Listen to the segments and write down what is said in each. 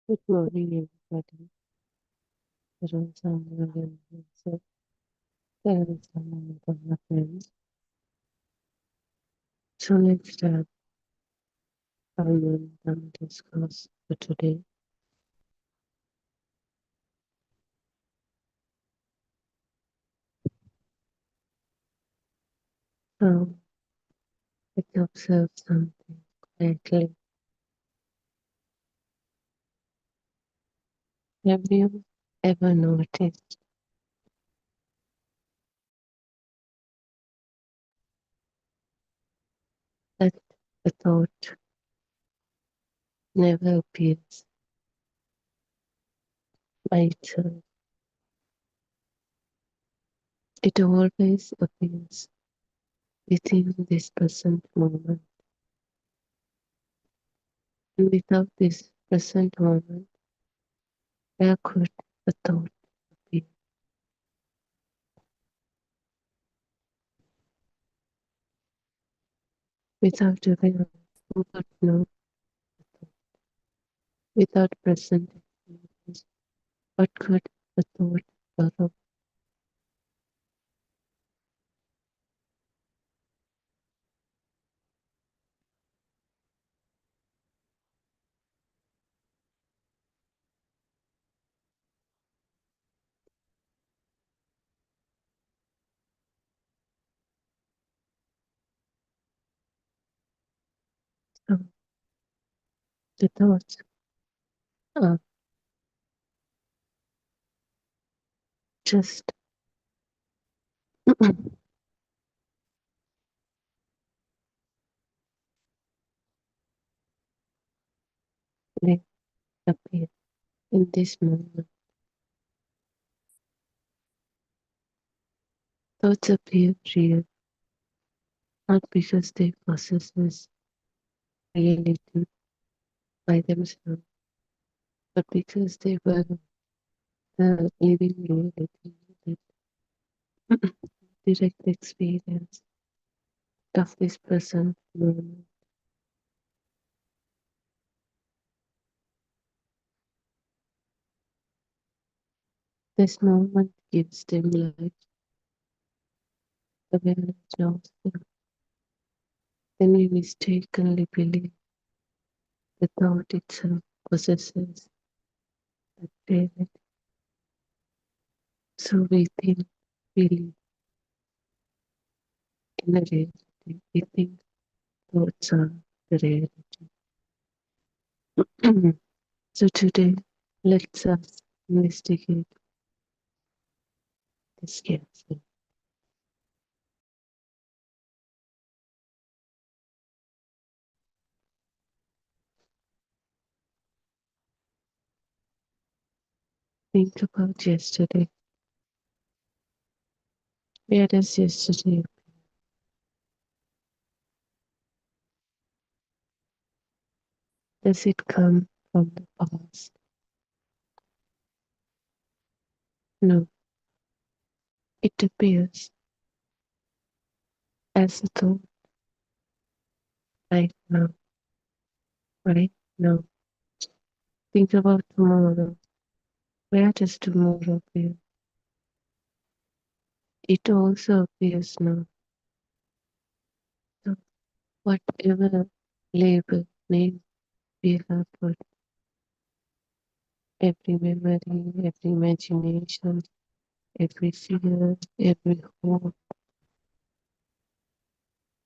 Good morning, everybody. There are some so there is some of my friends. So let's start our main discuss for today. So let's observe something quietly. Have you ever noticed that a thought never appears by itself? It always appears within this present moment. And without this present moment, where could a thought appear? Without awareness, who could know? Without present experience, what could a thought borrow? So the thoughts are just they appear in this moment. Thoughts appear real, not because they possess reality by themselves, but because they were the living reality, the direct experience of this present moment. This moment gives them life, awareness knows them. Then we mistakenly believe the thought itself possesses that reality. So we think we live in a reality. We think thoughts are the reality. So today, let's us investigate this carefully. Think about yesterday. Where does yesterday? Does it come from the past? No, it appears as a thought right now. Right now. Think about tomorrow. Where does tomorrow appear? It also appears now. So whatever label, name we have put, every memory, every imagination, every fear, every hope,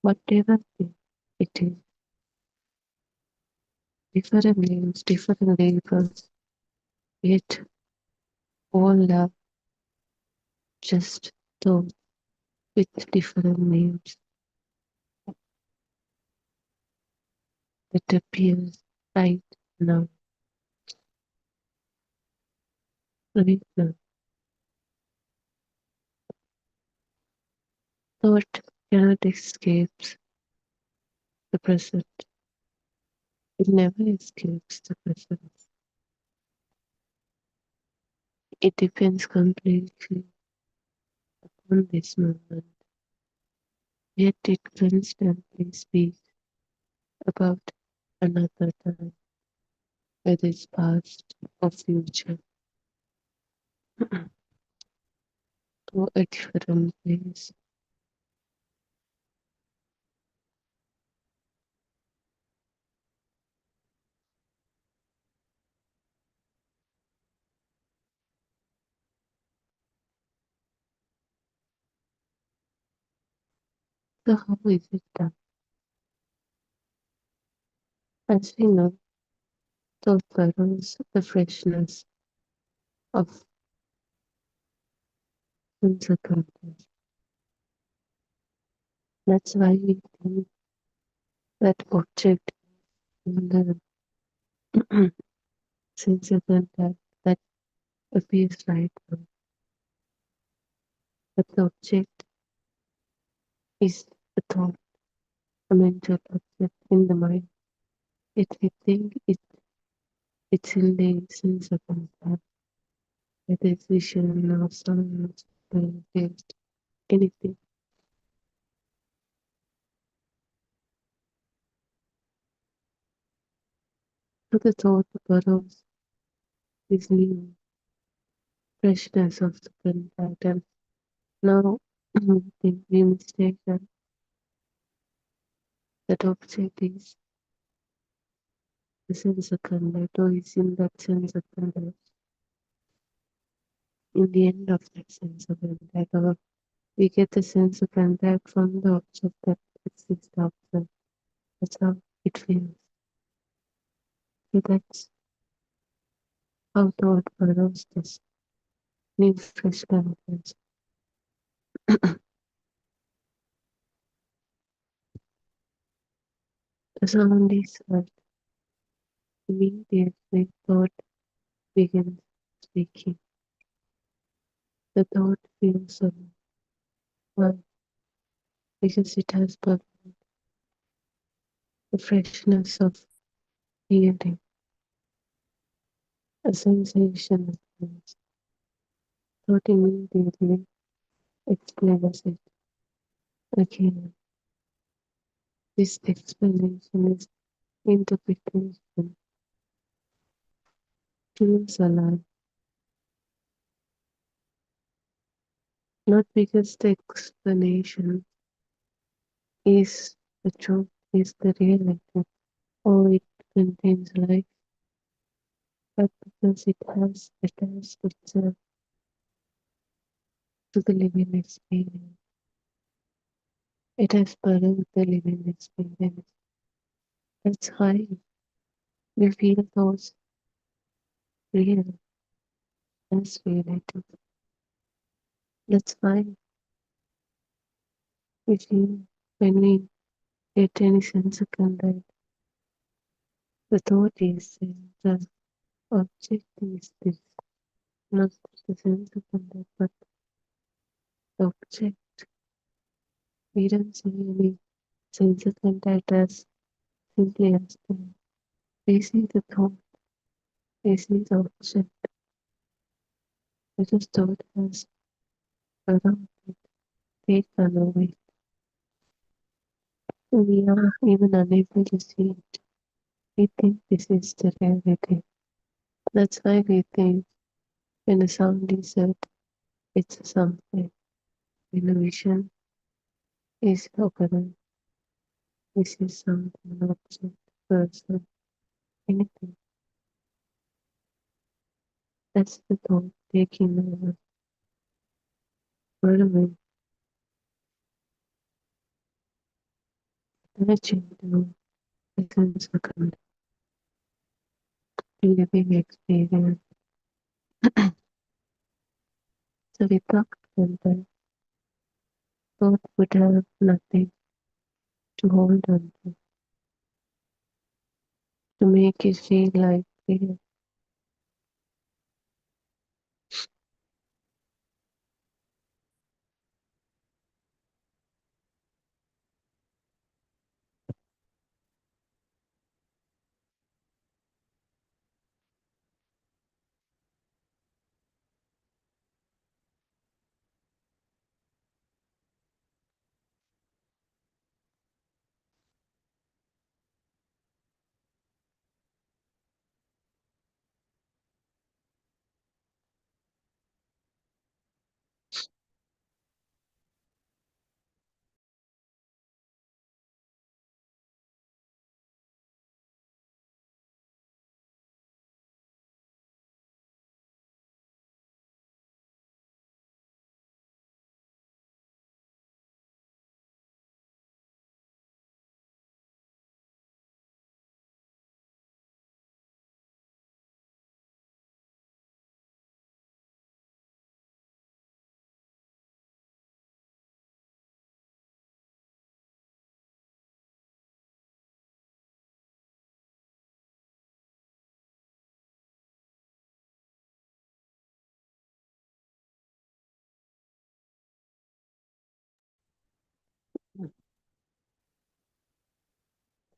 whatever it is, different names, different labels, yet all are just thoughts with different names that appears right now, right now. Thought cannot escape the present. It never escapes the present. It depends completely on this moment, yet it constantly speaks about another time, whether it's past or future, to a different place. So how is it done? As we know, those burrows the freshness of uncertainty. That's why we think that object in the sensor contact that appears right now, but the object is a thought, a mental object in the mind. If we think it's in the sensor contact, whether it's visual or sound, smell, taste, anything. So the thought borrows this new freshness of the contact, and now we think we mistake that object is the sense of contact or is in that sense of contact. In the end of that sense of contact, or we get the sense of contact from the object that exists outside. That's how it feels. So that's how thought borrows this new fresh contact. The sound is heard. Immediately thought begins speaking. The thought feels alive. Why? Because it has borrowed the freshness of hearing, a sensation of noise. Thought immediately explains it. Again, this explanation is interpretation feels alive, not because the explanation is the truth, is the reality, or it contains life, but because it has attached itself to the living experience. It has borrowed the living experience. That's why we feel those real as reality. That's why we feel when we get any sense of contact, the thought is the object is this, not the sense of contact, but the object. We don't see any sense of contact as simply as thing. We see the thought, we see the object, because thought has around it, taken away. We are even unable to see it. We think this is the reality. That's why we think when a sound is heard, it's something. When a vision is occurring, this is something, an object, person, anything. That's the thought taking over, following, touching to the sense of contact, living experience. So without contact, thought would have nothing to hold on to make it feel like real.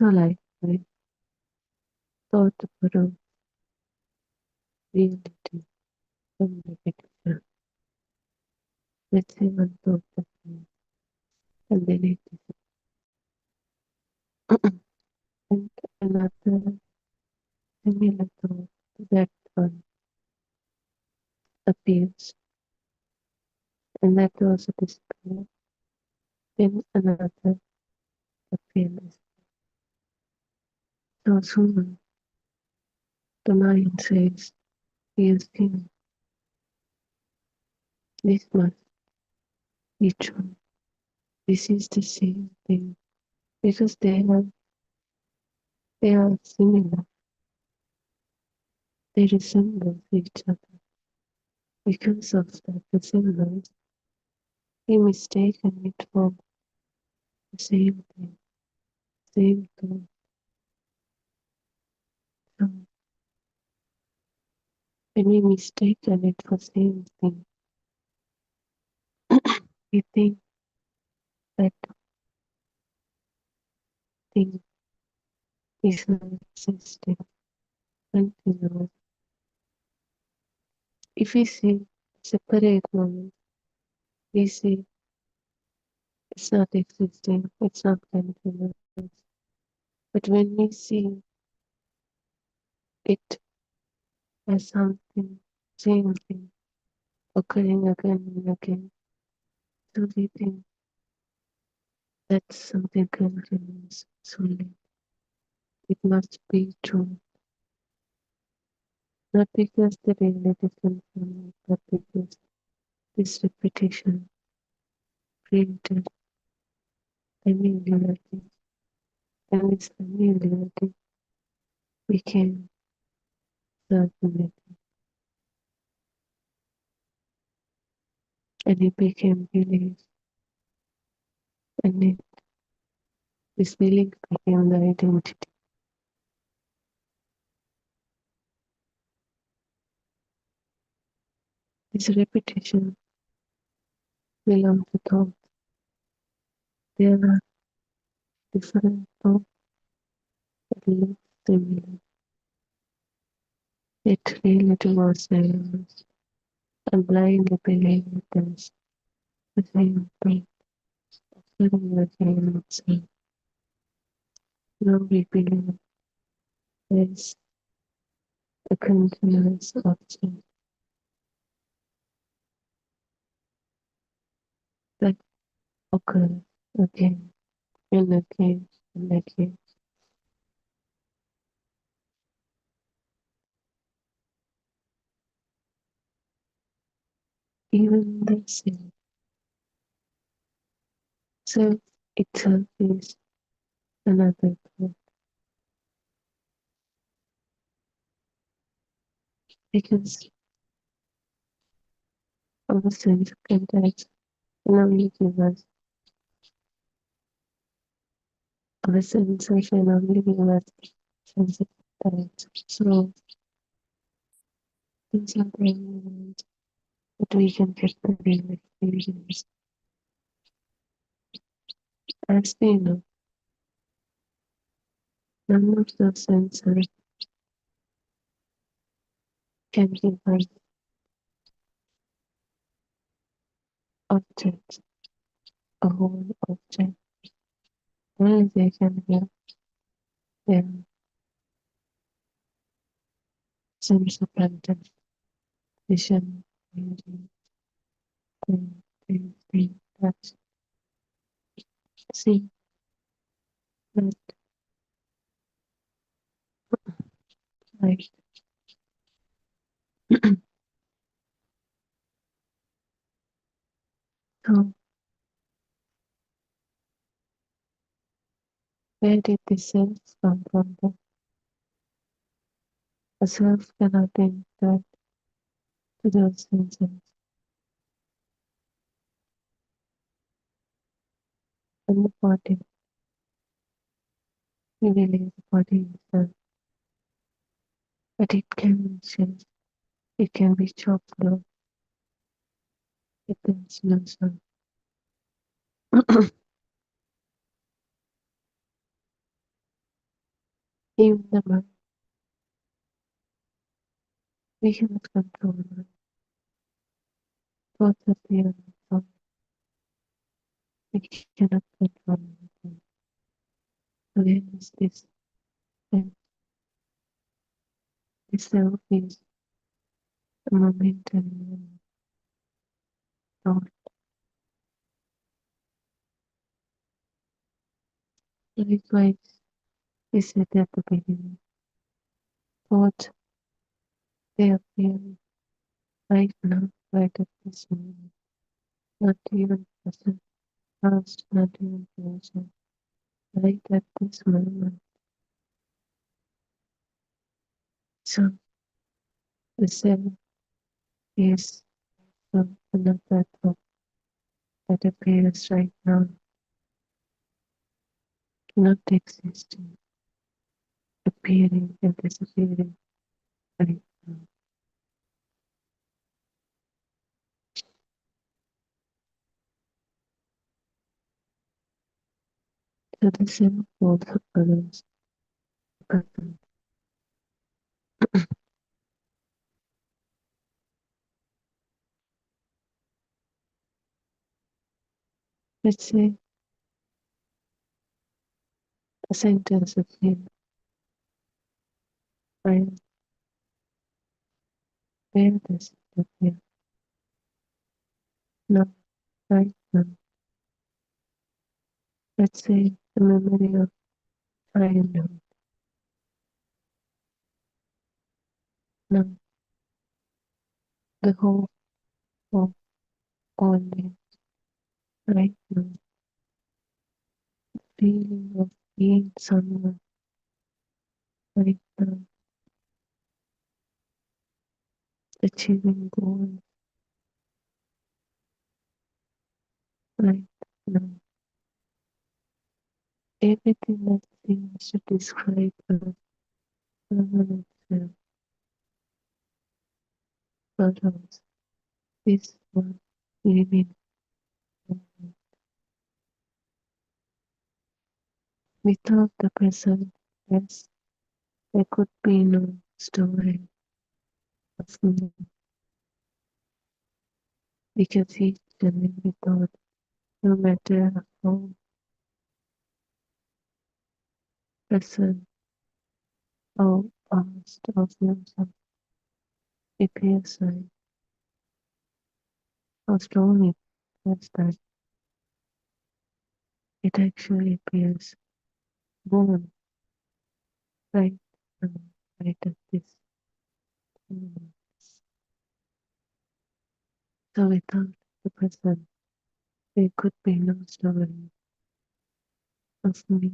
So like I thought about reality from the picture. Let's say one thought of me, and then it and another similar thought to that one appears, and that also disappears. Then another appears. So soon the mind says, "Yes, king, this must be true. This is the same thing." Because they are similar, they resemble each other. Because of that resemblance, we mistaken it for the same thing, same thing. So when we mistaken it for same thing, we think that thing is not existing continuous. If we see separate moment, we see it's not existing, it's not continuous. But when we see it as something, same thing, occurring again and again, so we think that's something continuous. Solely. It must be true. Not because the reality is confirmed, but because this repetition created familiarity, and this familiarity became certainty, and it became belief, and this belief became the identity. This repetition belongs to thought. There are different thoughts that look similar, yet reality was silence, and blindly believing there's the same thing, occurring again itself. Now we believe there's a continuous object that occurs again and again and again. Even the self itself is another thought, because our sense contacts can only give us our senses can only give us sense of contacts. So these are the only ways that we can get the real experience. As we know, none of the senses can give us objects, a whole object. Only they can give them sense of contact, vision, hearing, touch, see, that, light. So where did this sense come from? A self cannot enter to those senses, and the body, we believe the body is self, but it can be changed, it can be chopped off, it is no self. Even the mind, we cannot control mind. Thoughts appear and come. We cannot control anything. Awareness is and the self is a momentary thought. Likewise, we said at the beginning, thoughts they appear right now, right at this moment, not even present, past, not even future, right at this moment. So the self is another thought that appears right now, not existing, appearing and disappearing right now. So the self also follows the present. Let's say a sentence appears, right? Where does it appear? Now, right now. Let's say the memory of childhood. Now, the hope of always, right now. Feeling of being someone, right now. Achieving goals, right now. Everything that seems to describe us, someone itself, follows this one living moment. Without the present, yes, there could be no story of me, because each and every thought, no matter how present, how past, or future, appears like how strong it was that it actually appears born right now, right at this moment. So without the present, there could be no story of me.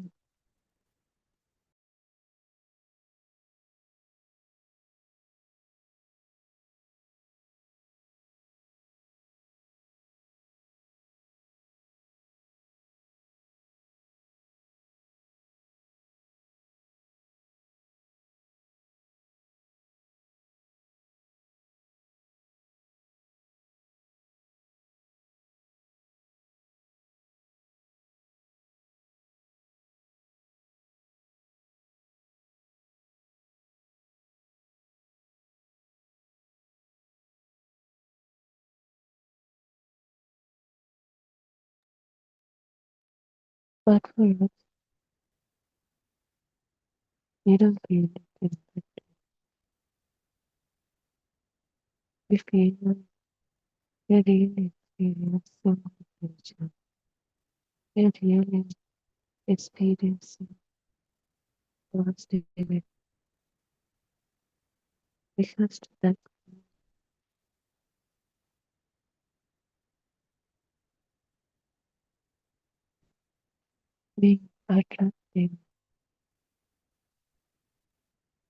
But for us, we don't feel anything, but we feel we really experiencing the future. We really experiencing positivity, because to that being attracting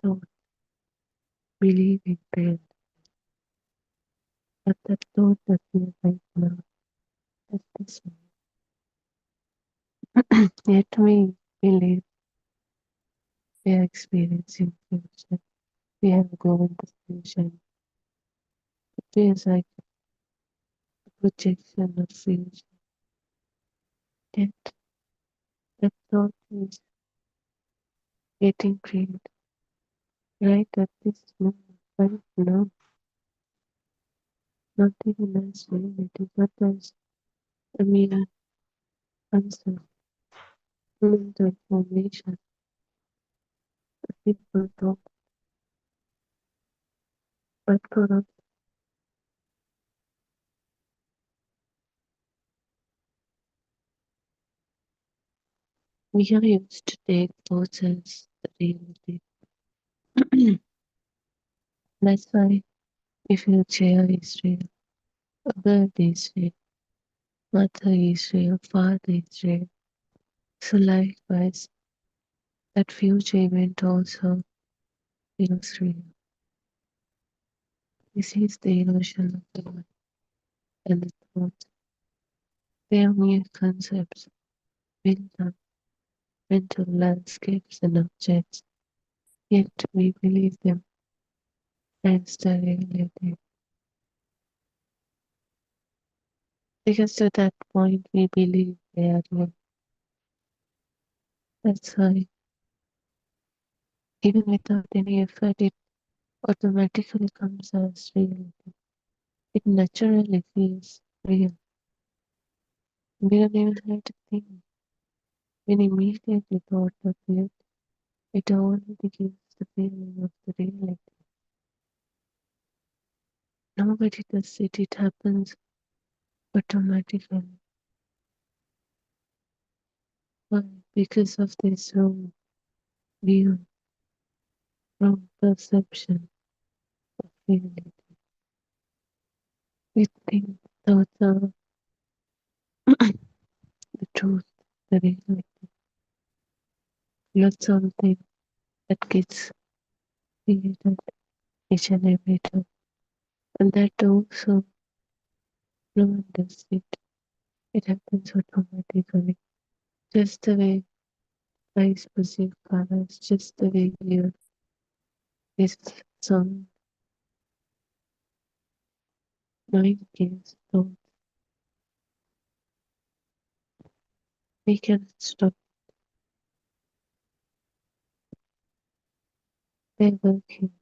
thought, believing pain, but that thought that we right now at this moment. Yet we believe we are experiencing future. We have gone to future. It feels like a projection of future. Yet that thought is getting created right at this moment, right now, not even as reality, but as a mere answer, mental formation, people talk, but for us, we are used to take thoughts as the reality. That's why we feel chair is real, a bird is real, mother is real, father is real. So likewise, that future event also feels real. This is the illusion of the mind and the thought. They are mere concepts built on mental landscapes and objects, yet we believe them as the reality. Because to that point we believe they are real. That's why, even without any effort, it automatically comes as reality. It naturally feels real. We don't even have to think. When immediately thought of it, it already gives the feeling of the reality. Nobody does it, it happens automatically. Why? Because of this wrong view, wrong perception of reality. We think thoughts are the truth, the reality, not something that gets created each and every time. And that also no one does it. It happens automatically. Just the way eyes perceive colors, just the way ear is sound, mind gives thought. We cannot stop. They're working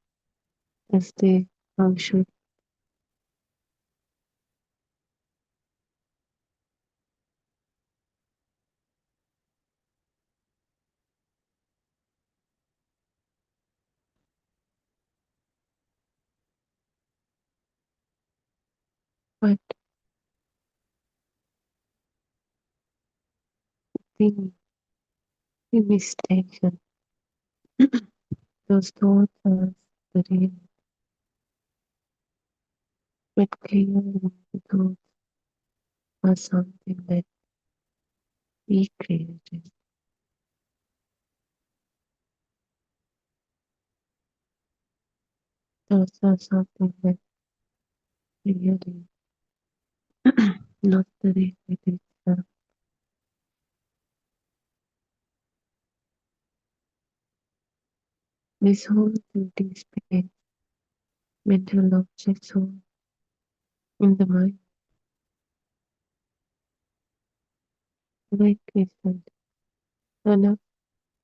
as they all should. But the we mistaken those thoughts as the real, but clearly the thoughts are something that we created. Thoughts are something that really not the reality itself. This whole empty space, mental objects hold in the mind, like we said, none of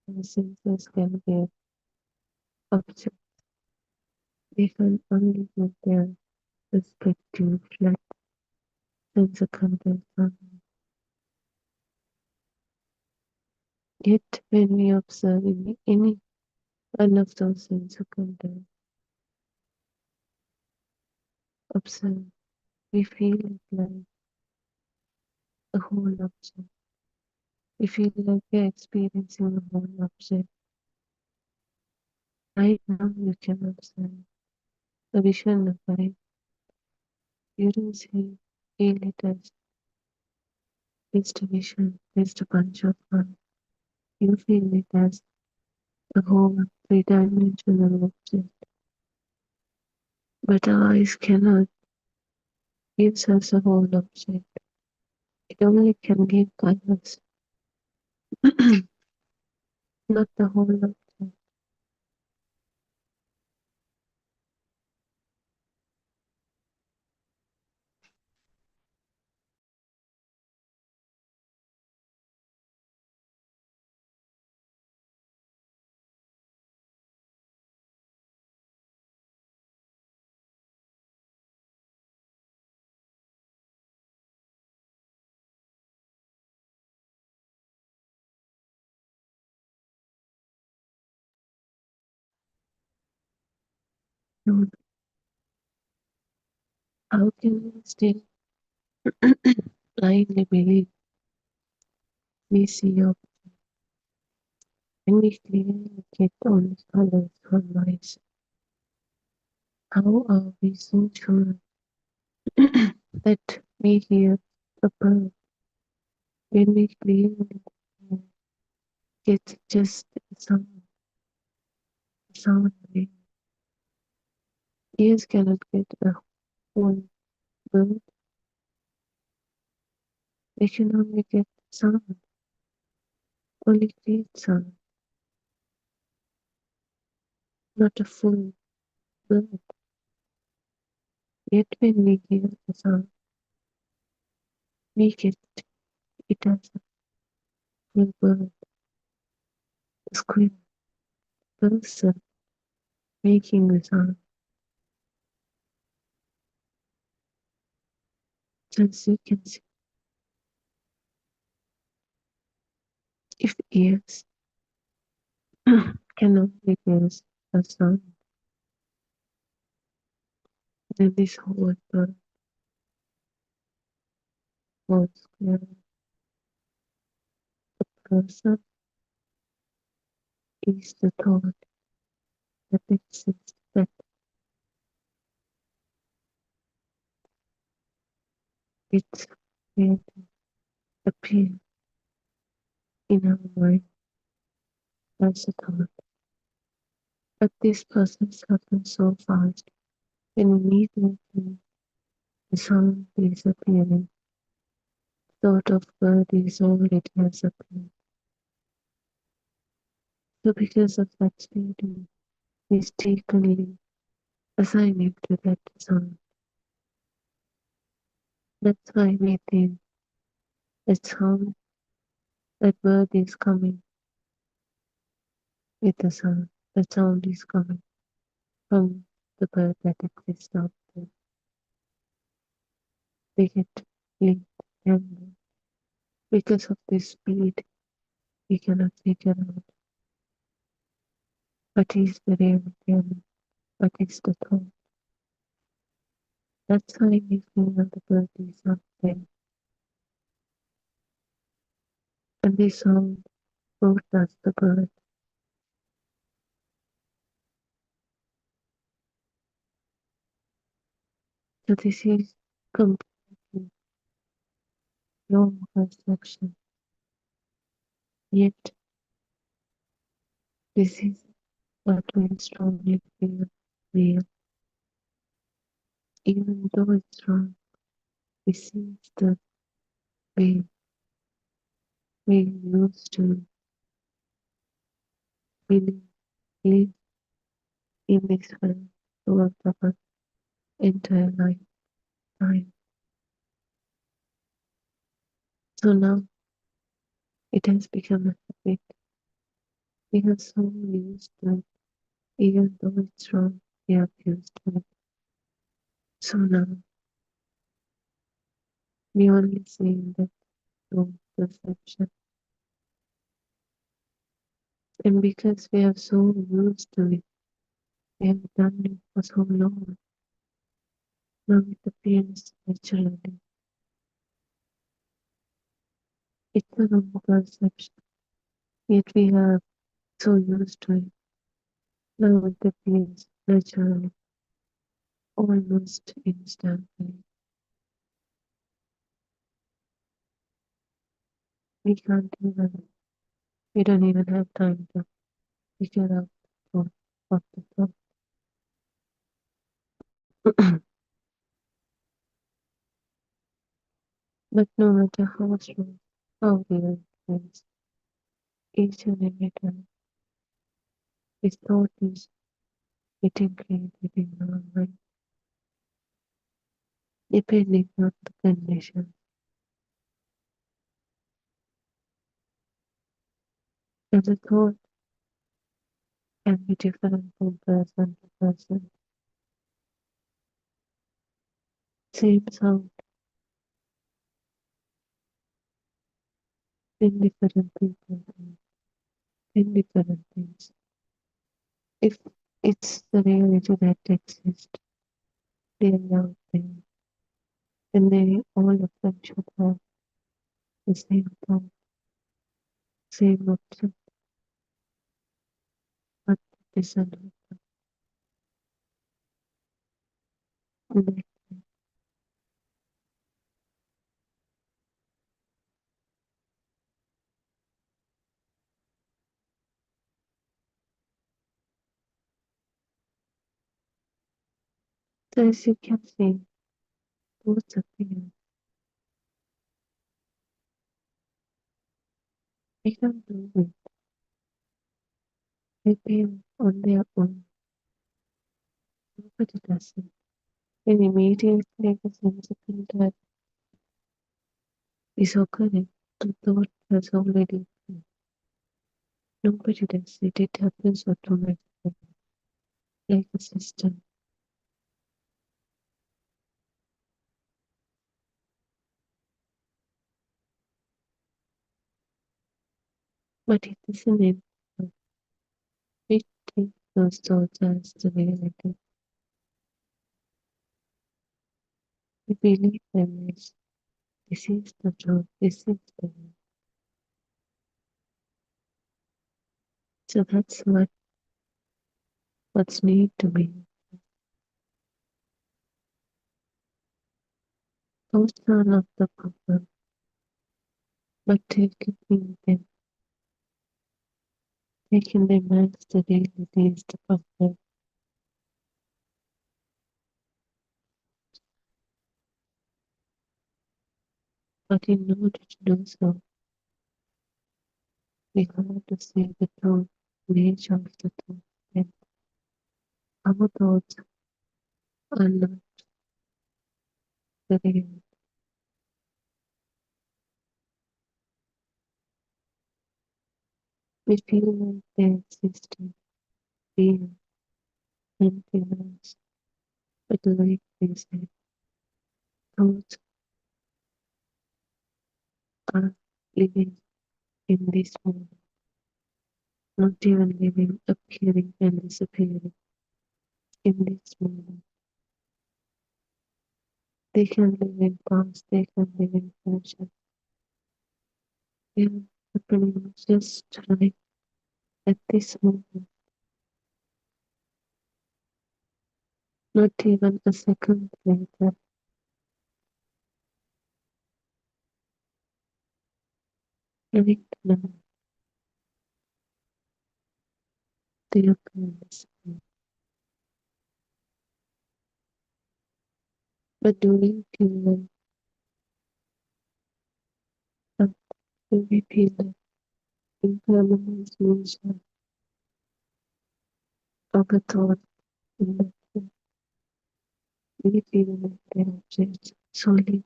the senses can be object. They can only give their respective like sense content on. Yet when we observe in any one of those sense content, observe, we feel it like a whole object. We feel like we are experiencing a whole object. Right now you can observe the vision of life. You don't see feel it as just a vision, just a bunch of fun. You feel it as a whole three-dimensional object. But our eyes cannot give us a whole object. It only can give colors, not the whole object. No, how can we still blindly believe we see your when we clearly get only colors from lights? How are we so sure that we hear a bird when we clearly get just sound wave? Ears cannot get a whole bird, they can only get sound, only faint sound, not a full bird. Yet when we hear the sound, we get it as a full bird, a squirrel, person making the sound. As you can see, if ears can only hear a sound, then this whole bird was squirrel. Person is the thought that exists that it's created appear in our mind as a thought. But this process happens so fast and immediately the sound is appearing. Thought of bird is already has appeared. So because of that speed, we mistakenly assign it to that sound. That's why we think that sound, that bird is coming with the sound. The sound is coming from the bird that exists out there. They get linked and because of this speed, we cannot figure out what is the reality and what is the thought. That's why we feel that the bird is out there. And this sound broadcasts the bird. So this is completely wrong perception. Yet this is what we strongly feel real. Even though it's wrong, this is the way we used to believe, live in this world throughout our entire lifetime. So now it has become a habit. We are so used to it, even though it's wrong, we are used to it. So now we only see that through perception. And because we are so used to it, we have done it for so long, now it appears naturally. It's a wrong perception, yet we are so used to it. Now it appears naturally, almost instantly. We can't even, we don't even have time to figure out what the thought. But no matter how strong, how real it is, each and every time, this thought is getting created in our mind, depending on the condition. And the thought can be different from person to person. Same sound in different people and in different things. If It's the reality that exists. They are out there, and they all of them should have the same thought, same object, but it isn't like so as you can see, both appear. They don't do it. They appear on their own. Nobody does it. And immediately the sense of that is occurring. The thought has already occurred. Nobody does it. It happens automatically, like a system. But it isn't it. We take those thoughts as the reality. We believe them as this is the truth, this is the way. So that's what's need to be. Thoughts are not the problem, but taking them as the reality is the problem. But in order to do so, we have to see the truth, nature of the truth. And our thoughts are not the reality. We feel like they exist in being anything else. But like they said, thoughts are living in this moment, not even living, appearing and disappearing in this moment. They can live in past, they can live in future. They are happening just right at this moment, not even a second later. Right now, they occur in this moment. But do we feel like, do we feel like impermanence nature of a thought in that way? We feel like they are just solid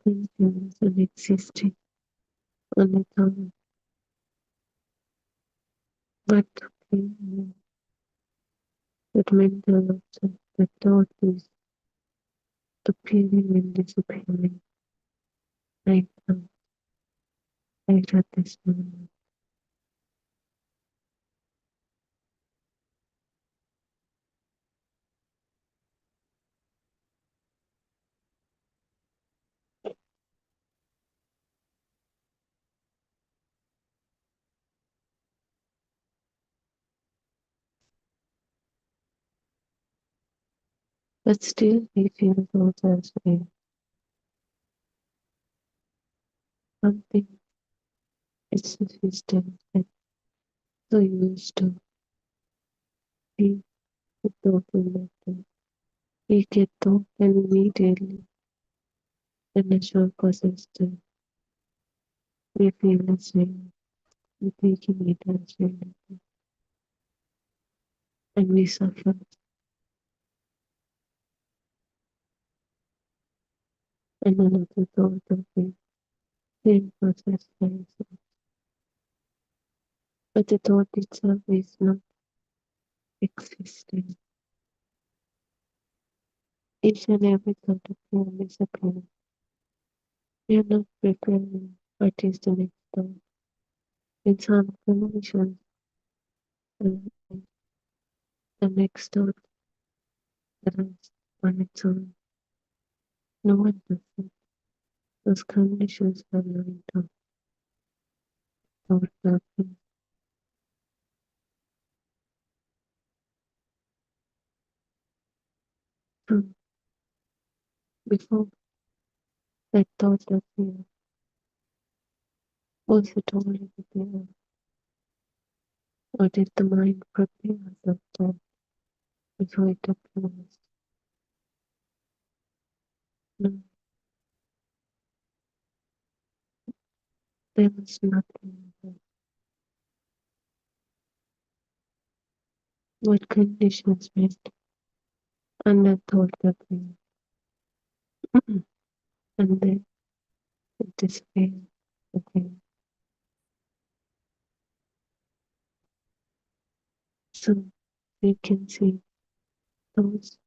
continuous and existing on its own. But that mental object, that thought is appearing and disappearing right now, right at this moment. But still we feel those as real. Something it's a system that so used to be the total nothing. We get thought and immediately the natural process to we feel the same. We taking it as reality and we suffer. And another thought of the same process carries on. But the thought itself is not existing. Each and every thought of form is appearing. We are not preparing what is the next thought. In some conditions, and the next thought arises on its own. No one does it. Those conditions are lined up without nothing. So before I thought that fear, was it already there? Or did the mind prepare that thought before it appears? No, there was nothing there. What conditions met, and I thought that fear, and then it disappeared again. So we can see those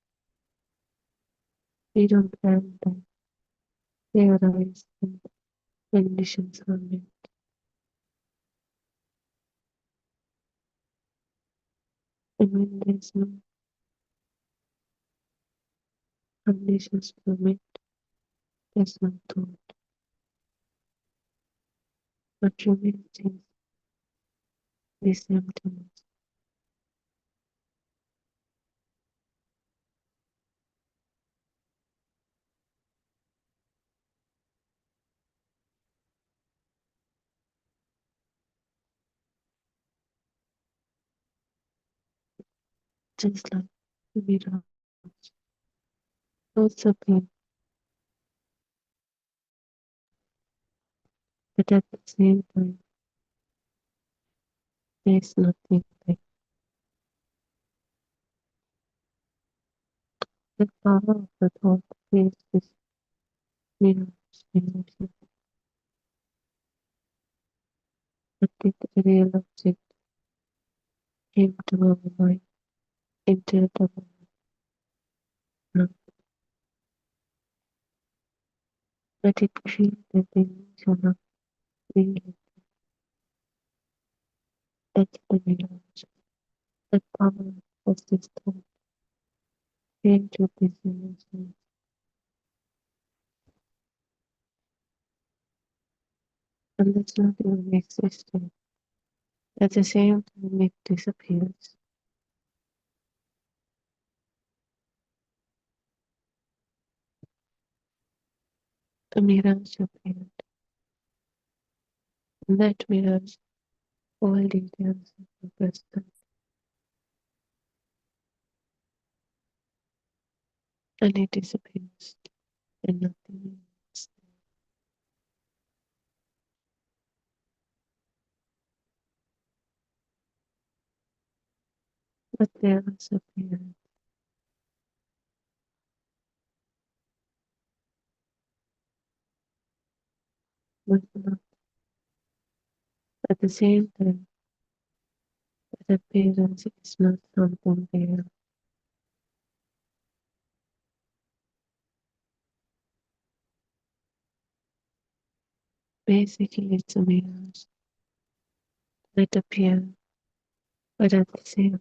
we don't have them. They arise when conditions are met. And when there's no conditions to met, there's no thought. What remains is this emptiness. Just like the mirage. Thoughts appear, but at the same time, there's nothing there. The power of the thought creates this mirage illusion. But if a real object came to our mind, entered our mind, but it created the illusion of reality. That's the mirage. The power of this thought created this illusion. And that's not even existing. At the same time, it disappears. A mirage appeared, and that mirage, all details of the present, and it disappears, and nothing remains. But there was appearance, but not at the same time. That appearance is not something real. Basically, it's a mirage that appears, but at the same time,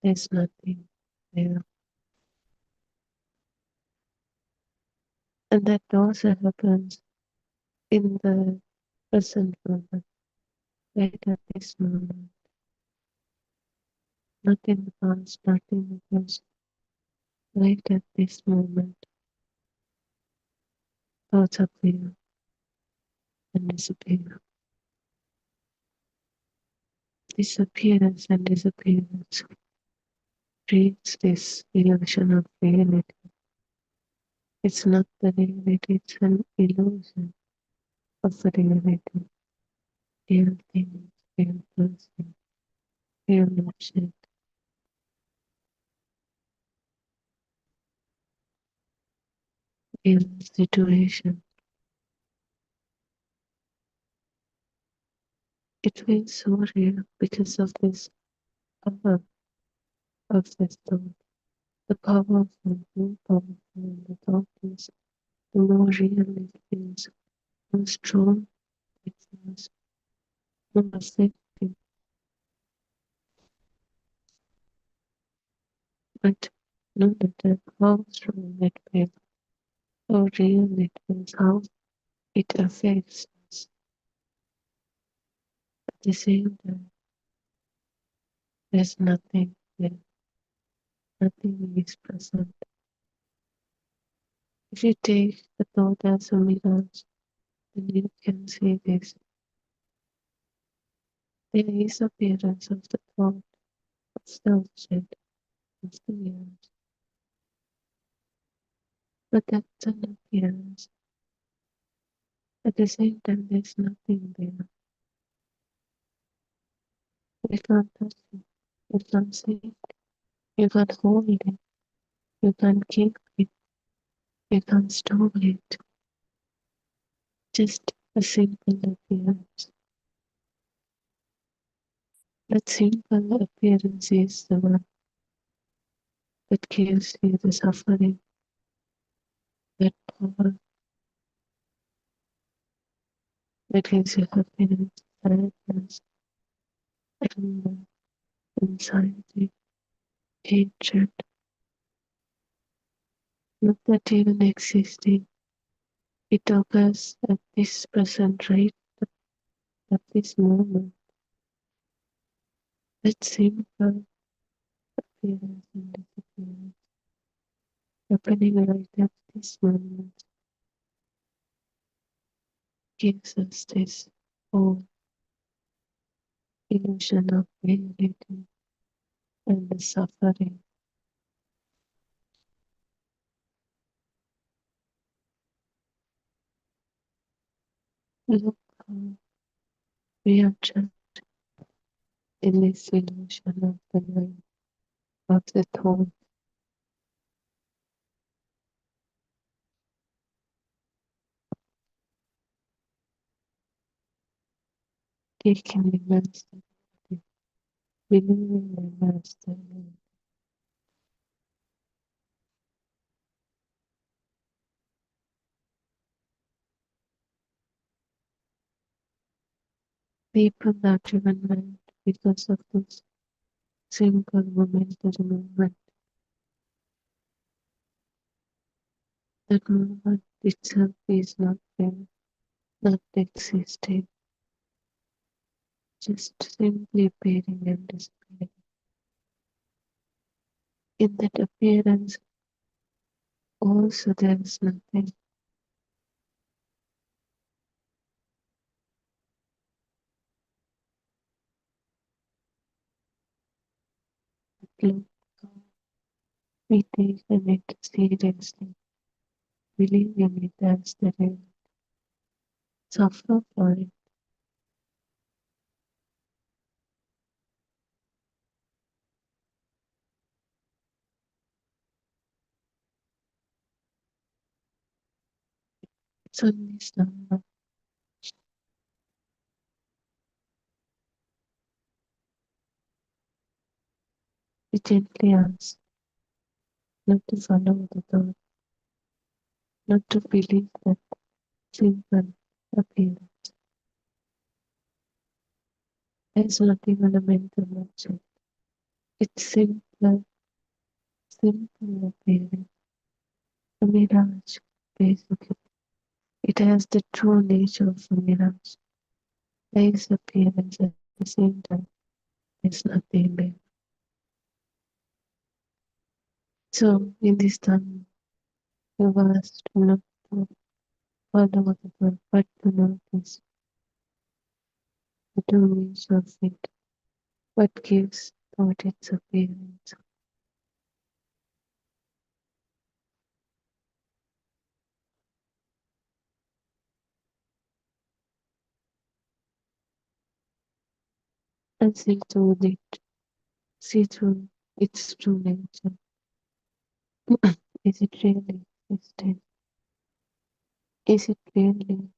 there's nothing there. And that also happens in the present moment, right at this moment, not in the past, not in the present, right at this moment. Thoughts appear and disappear. Disappearance and disappearance creates this illusion of reality. It's not the reality, it's an illusion of the reality. Real things, real person, real object, real situation. It feels so real because of this power of this thought. The powerful, more powerful the thought is, the more real it feels, how strong it feels. no affecting, but no matter how strong it feels, how real it feels, how it affects us. At the same time, there's nothing there, nothing is present. If you take the thought as a mirage, then you can see this. There is appearance of the thought, of the object, of the mirage, but that's an appearance. At the same time, there's nothing there. You can't touch it, you can't see it, you can't hold it, you can't keep it, you can't store it. Just a simple appearance. That simple appearance is the one that gives you the suffering, that power, that gives you happiness, sadness, anger, anxiety, hatred, not that even existing. It occurs at this present right, at this moment. That simple appearance and disappearance happening right at this moment gives us this whole illusion of reality and the suffering. Look how we are trapped in this illusion of the mind, of the thought, taking the master, believing the master. People are driven mad because of this simple momentary movement. That movement itself is not there, not existing, just simply appearing and disappearing. In that appearance, also there is nothing. Look how we take it seriously, believing it as the real, suffer for it. It's only someone we gently ask not to follow the thought, not to believe that simple appearance. There's not even a mental object. It's simple appearance, a mirage, basically. It has the true nature of a mirage. There is appearance at the same time. There's nothing there. So in this time, you asked not to follow the thought, but to notice the true nature of it. What gives thought its appearance? And see through it, see through its true nature. Is it really existing? Is it really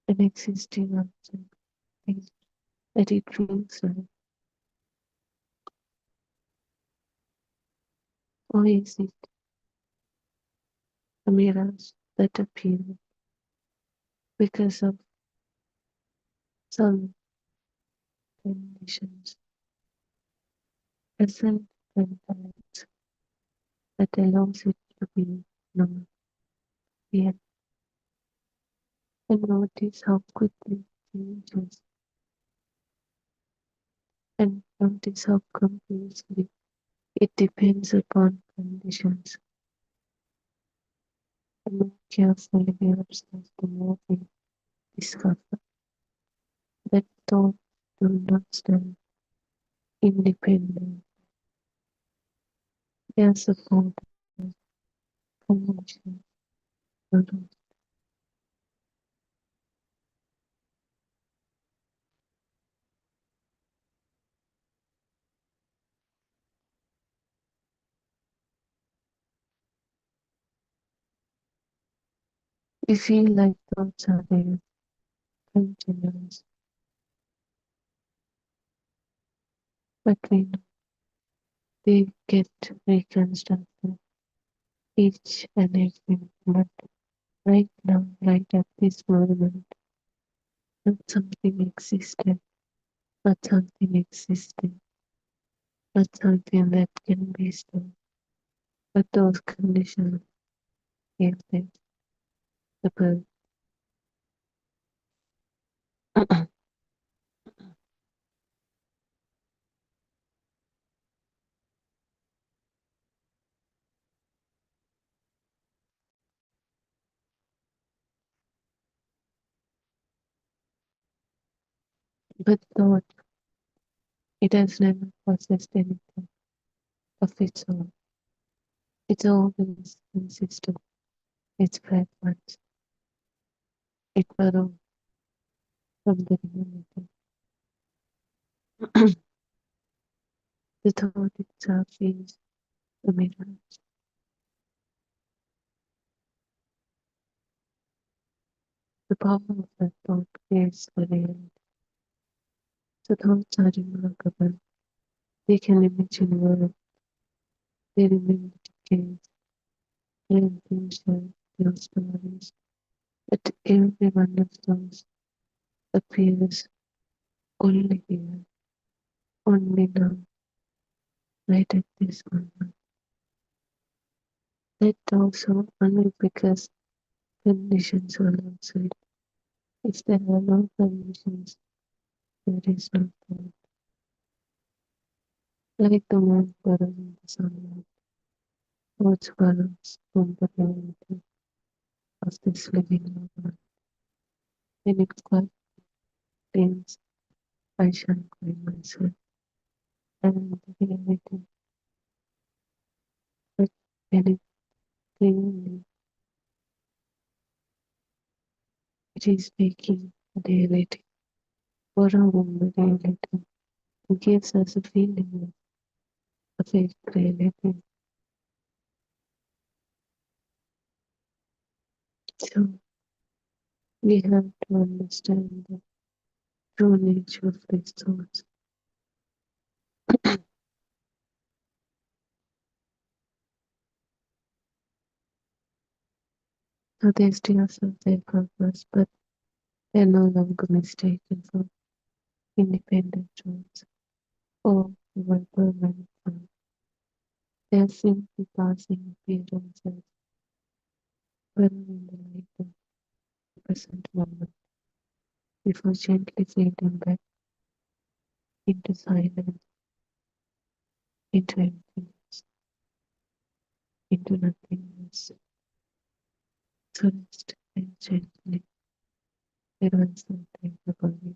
an existing object thing that it feels like? Or is it a mirage that appear because of some conditions present and times that allows it to be known yet and notice how quickly it changes and notice how completely it depends upon conditions. The more carefully we observe, the more we discover that thoughts do not stand independent. They are supported by conditions. We feel like thoughts are there, continuous, but we know they get reconstructed each and every moment. Right now, right at this moment, not something existed, not something existing, not something that can be stopped, but those conditions gave them the birth. But thought, it has never possessed anything of its own. It's always consistent. It's fragments. It borrows from the reality. The thought itself is the mirror. The power of that thought creates the reality. The thoughts are remarkable. They can imagine world. They remember decades. They envision their stories. But every one of those appears only here, only now, right at this moment. That also only because conditions are outside. If there are no conditions, there is no thought. Like the moon borrowing the sunlight, thoughts borrows from the reality of this living moment. When it quite claims, I shall find myself, and the reality, but when it clearly, it is making the reality, borrowing the reality, and gives us a feeling of fake reality. So we have to understand the true nature of these thoughts. So they still serve their purpose, but they're no longer mistaken for independent truths or even permanent truths. They are simply passing appearances, whether in the light of the present moment, before gently fading back into silence, into emptiness, into nothingness. So rest and gently, there was something about it.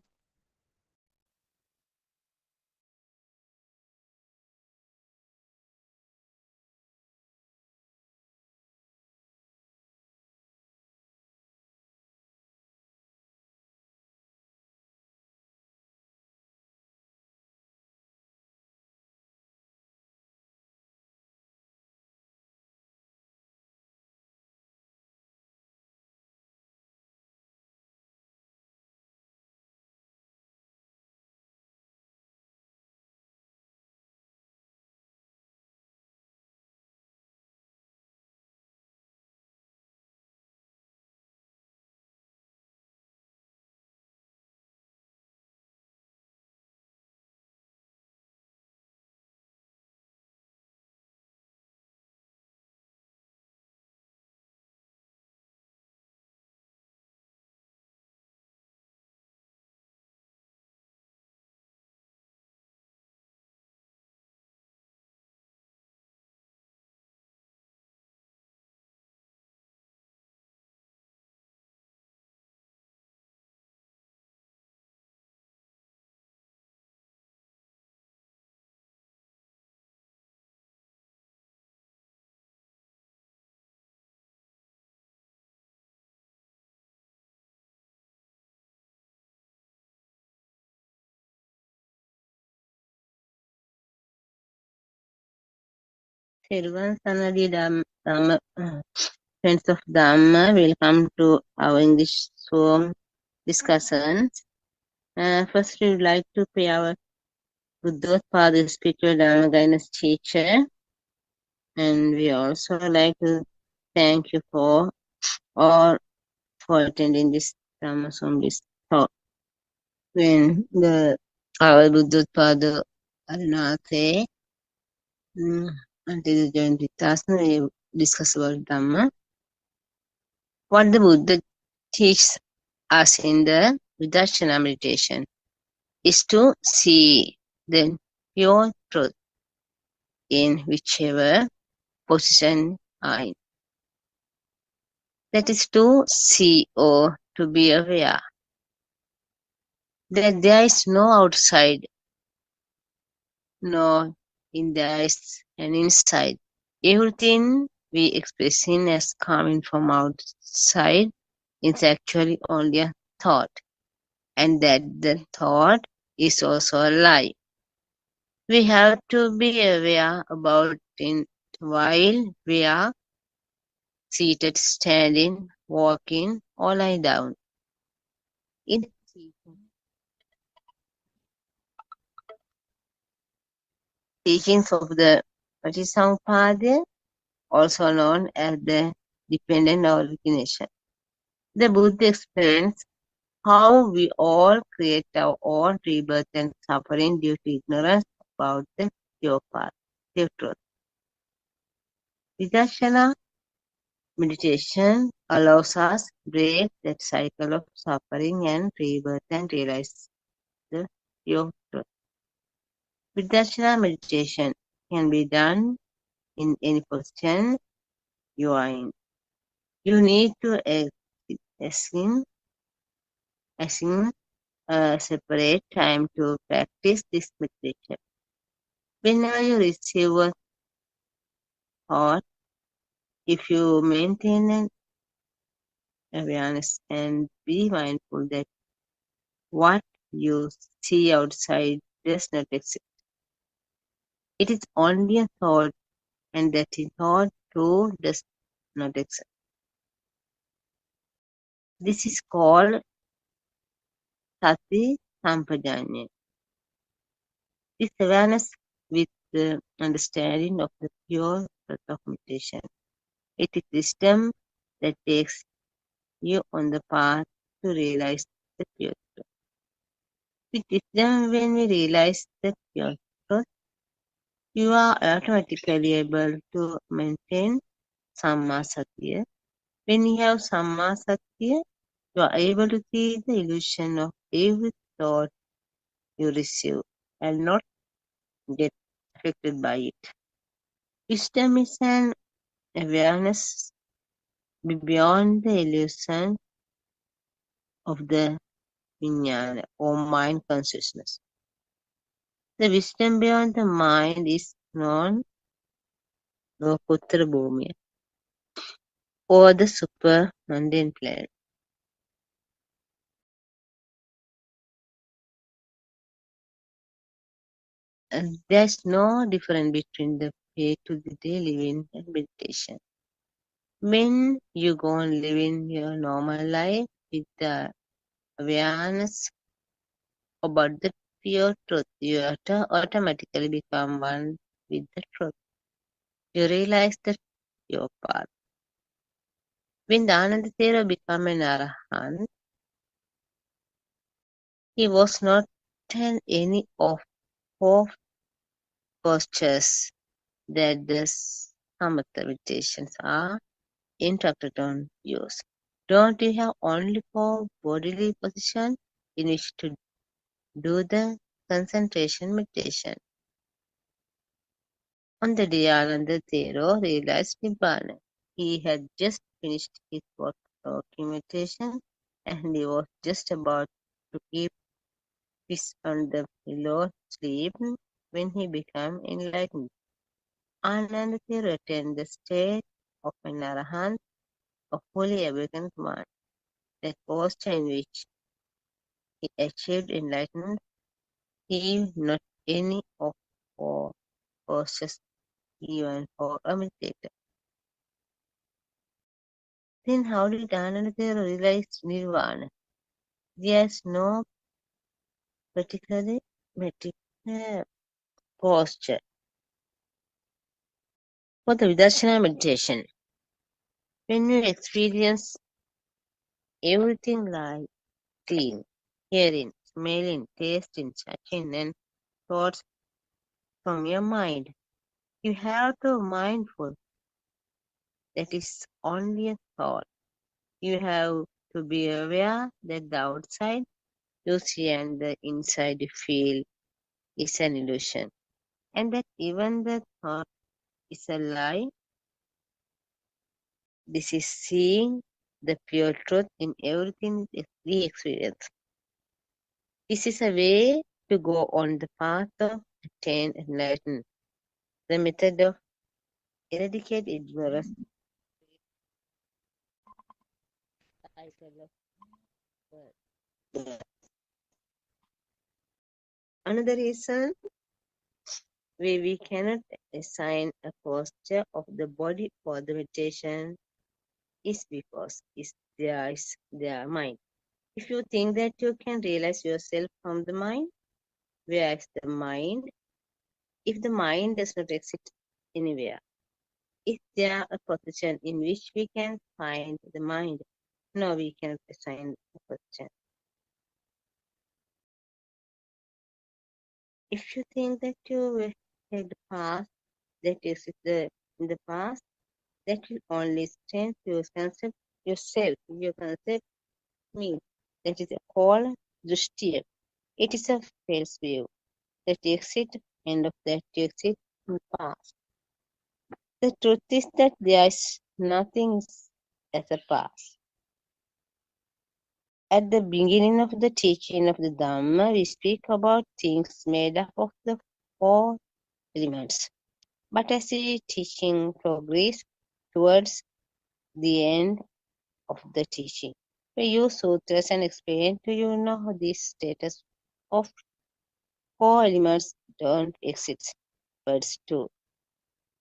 Everyone, Sanadi Dhamma, friends of Dhamma, welcome to our English Zoom discussions. First, we would like to pay our Buddothpado spiritual Dhamma guidance teacher, and we also like to thank you for all for attending this Dhamma Zoom talk. When our Buddothpado Adonate until you join with us, we discuss about Dhamma. What the Buddha teaches us in the Vidarshana meditation is to see the pure truth in whichever position are in. That is to see or to be aware that there is no outside, no in there is an inside. Everything we expressing as coming from outside is actually only a thought, and that the thought is also a lie. We have to be aware about it while we are seated, standing, walking, or lying down. In teachings of the Patisampada, also known as the dependent origination, the Buddha explains how we all create our own rebirth and suffering due to ignorance about the pure path, the truth. Vipassana meditation allows us to break that cycle of suffering and rebirth and realize the pure truth. Vipassana meditation can be done in any position you are in. You need to assign a separate time to practice this meditation. Whenever you receive a thought, if you maintain an awareness and be mindful that what you see outside does not exist. It is only a thought, and that thought too does not exist. This is called Sati Sampajanya. This awareness with the understanding of the pure truth of meditation. It is wisdom that takes you on the path to realize the pure truth. With wisdom, when we realize the pure truth, you are automatically able to maintain Samma Satya. When you have Samma Satya, you are able to see the illusion of every thought you receive and not get affected by it. Wisdom is an awareness beyond the illusion of the vijnana or mind consciousness. The wisdom beyond the mind is known Lokuttara Bhumi or the super mundane plane. And there's no difference between the day-to-day living and meditation. When you go on living your normal life with the awareness about the pure truth, you automatically become one with the truth. You realize the pure path. When Anandathera became an Arahant, he was not in any of four postures that the Samatha meditations are instructed on use. Don't you have only four bodily positions in which to do the concentration meditation? On the day Anandathero realized Nibbana. He had just finished his walking meditation and he was just about to keep his on the pillow sleep when he became enlightened. Anandathero attained the state of an Arahant, a fully awakened one. That posture in which he achieved enlightenment, he not any of four postures even for a meditator. Then how did Ananda realize nirvana? There's no particular posture for the Vidarsana meditation. When you experience everything like seeing, hearing, smelling, tasting, touching, and thoughts from your mind, you have to be mindful that is only a thought. You have to be aware that the outside you see and the inside you feel is an illusion, and that even the thought is a lie. This is seeing the pure truth in everything we experience. This is a way to go on the path of attain enlightenment. The method of eradicate ignorance. Another reason why we cannot assign a posture of the body for the meditation is because there is their mind. If you think that you can realize yourself from the mind, where is the mind? If the mind does not exist anywhere, is there a position in which we can find the mind? No, we cannot assign a position. If you think that you had the past that existed in the past, that will only strengthen your concept yourself. Your concept means that is called drishti. It is a false view that exists and of that exists in the past. The truth is that there is nothing as a past. At the beginning of the teaching of the Dhamma, we speak about things made up of the four elements. But as the teaching progresses towards the end of the teaching, we use sutras and explain to you now this status of four elements don't exist, but two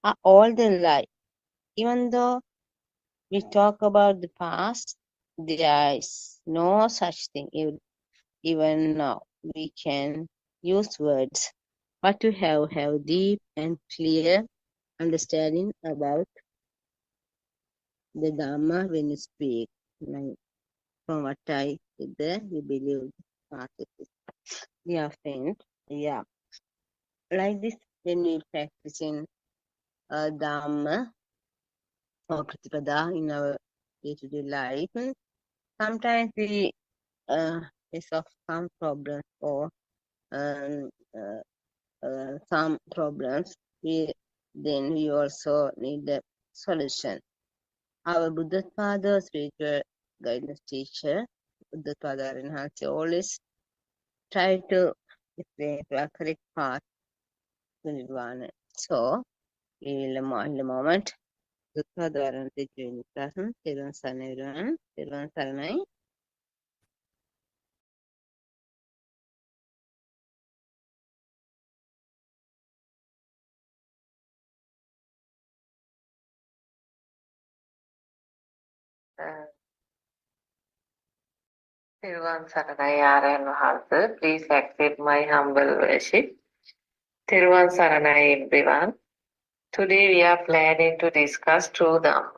are all the lie. Even though we talk about the past, there is no such thing. Even now, we can use words, but to have deep and clear understanding about the Dhamma when you speak. Like from what I did there, we believe the past is. Yeah, friend. Yeah, like this when we practice in Dhamma or Pratipada in our day-to-day life, sometimes we face of some problems or um, some problems. Then we also need a solution. Our Buddothpado spiritual guidance teacher, Buddothpado Arinhansi, always try to explain the correct path to Nirvana. So, we will in a moment. Buddothpado Arinhansi join the class. Therun Saranai everyone. Therun Saranai. Thiruvan Saranai Arayan Mahatma, please accept my humble worship. Thiruvan Saranai everyone. Today we are planning to discuss true Dhamma.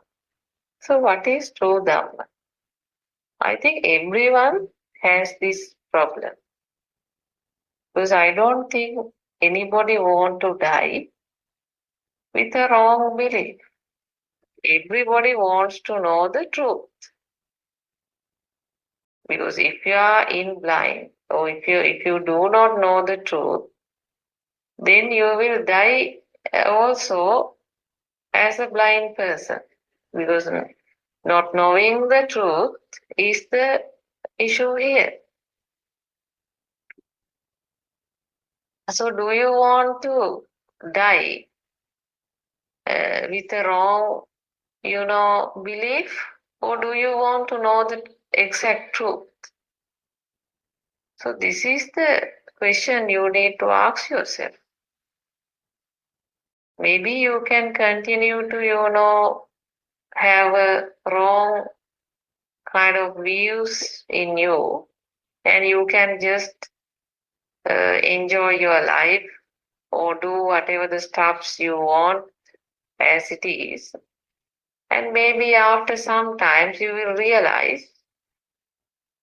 So what is true Dhamma? I think everyone has this problem. Because I don't think anybody want to die with a wrong belief. Everybody wants to know the truth. Because if you are in blind, or if you do not know the truth, then you will die also as a blind person. Because not knowing the truth is the issue here. So do you want to die with a wrong, belief? Or do you want to know the exact truth? So this is the question you need to ask yourself. maybe you can continue to, have a wrong kind of views in you, and you can just enjoy your life or do whatever the stuffs you want as it is. And maybe after some times you will realize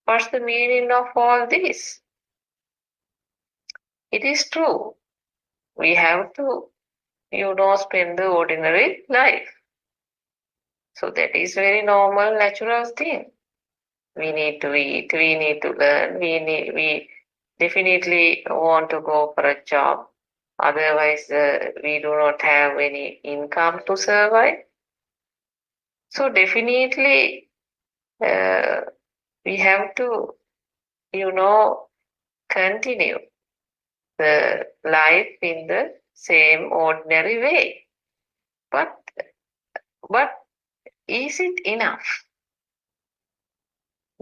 what's the meaning of all this. It is true. We have to, spend the ordinary life. So that is very normal, natural thing. We need to eat, we need to learn, we definitely want to go for a job. Otherwise, we do not have any income to survive. So definitely, we have to, continue the life in the same ordinary way. But is it enough?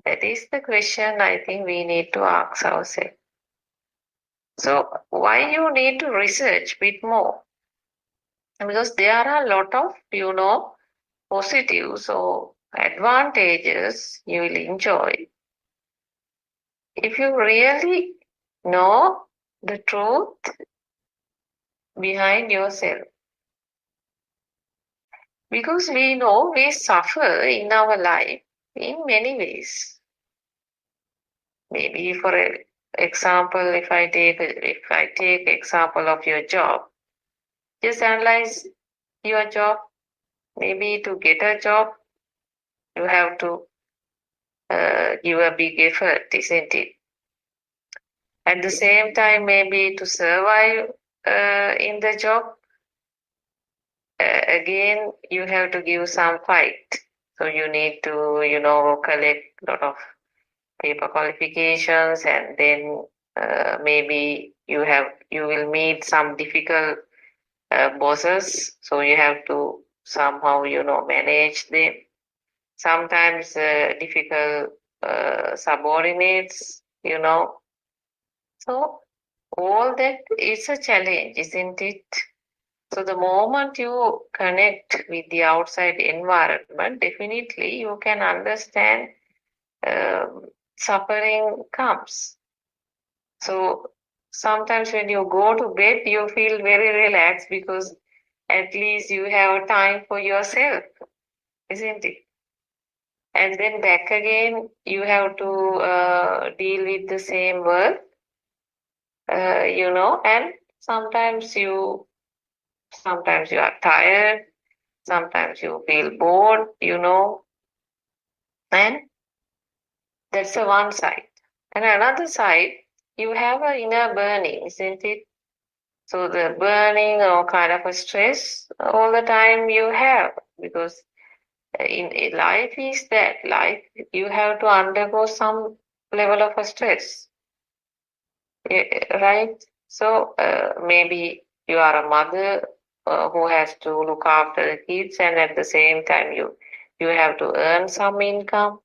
That is the question I think we need to ask ourselves. So why you need to research a bit more? Because there are a lot of, positives or advantages you will enjoy if you really know the truth behind yourself. Because we know we suffer in our life in many ways. Maybe for example, if I take example of your job, just analyze your job. Maybe to get a job, you have to give a big effort, isn't it? At the same time, maybe to survive in the job, again, you have to give some fight. So you need to, collect a lot of paper qualifications, and then maybe you will meet some difficult bosses. So you have to somehow, manage them. Sometimes difficult subordinates. So all that is a challenge, isn't it? So the moment you connect with the outside environment, definitely you can understand suffering comes. So sometimes when you go to bed, you feel very relaxed because at least you have time for yourself, isn't it? And then back again, you have to deal with the same work, and sometimes you are tired, sometimes you feel bored, and that's the one side. And another side, you have an inner burning, isn't it? So the burning or kind of a stress all the time you have, because in life is that life, you have to undergo some level of a stress, right? So maybe you are a mother who has to look after the kids, and at the same time you have to earn some income,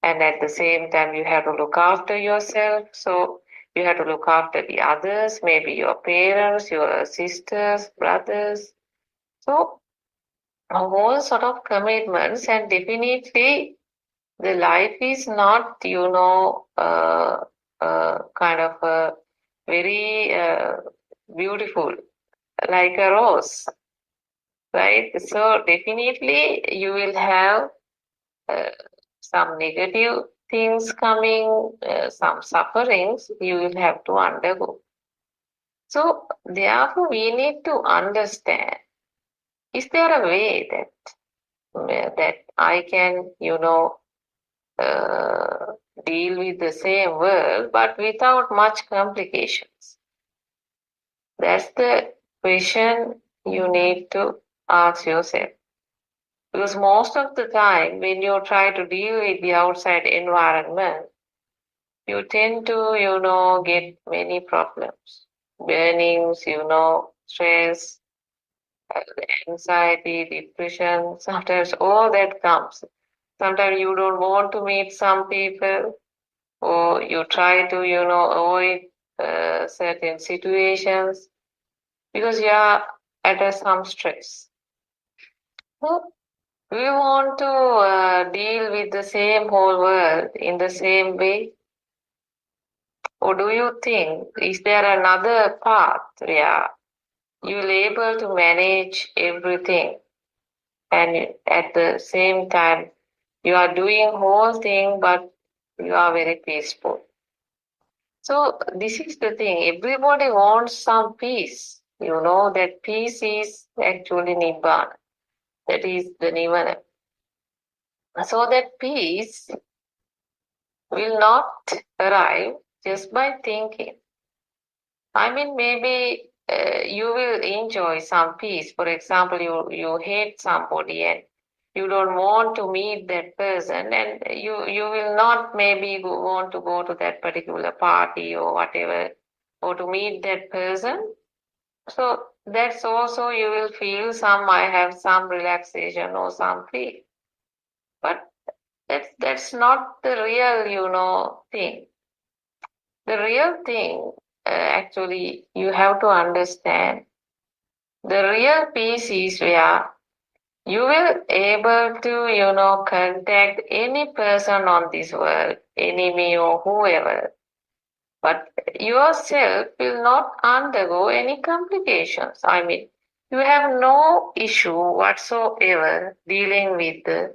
and at the same time you have to look after yourself. So you have to look after the others, maybe your parents, your sisters, brothers. So a whole sort of commitments, and definitely the life is not, kind of a very beautiful, like a rose, right? So definitely you will have uh, some negative things coming, some sufferings you will have to undergo. So therefore we need to understand, is there a way that I can, uh, deal with the same world but without much complications? That's the question you need to ask yourself. Because most of the time, when you try to deal with the outside environment, you tend to, get many problems. Burnings, stress, anxiety, depression, sometimes all that comes. Sometimes you don't want to meet some people, or you try to, avoid certain situations because at some stress. So do you want to deal with the same whole world in the same way? Or do you think, is there another path where you'll able to manage everything and at the same time you are doing whole thing but you are very peaceful? So this is the thing. Everybody wants some peace. You know that peace is actually nibbana. That is the nirvana. So that peace will not arrive just by thinking. I mean, maybe you will enjoy some peace. For example, you hate somebody and you don't want to meet that person, and you will not maybe want to go to that particular party or whatever, or to meet that person. So that's also you will feel some, I have some relaxation or some peace. But that's not the real, thing. The real thing, actually, you have to understand. The real peace is where you will able to, contact any person on this world, enemy or whoever. But yourself will not undergo any complications. I mean, you have no issue whatsoever dealing with the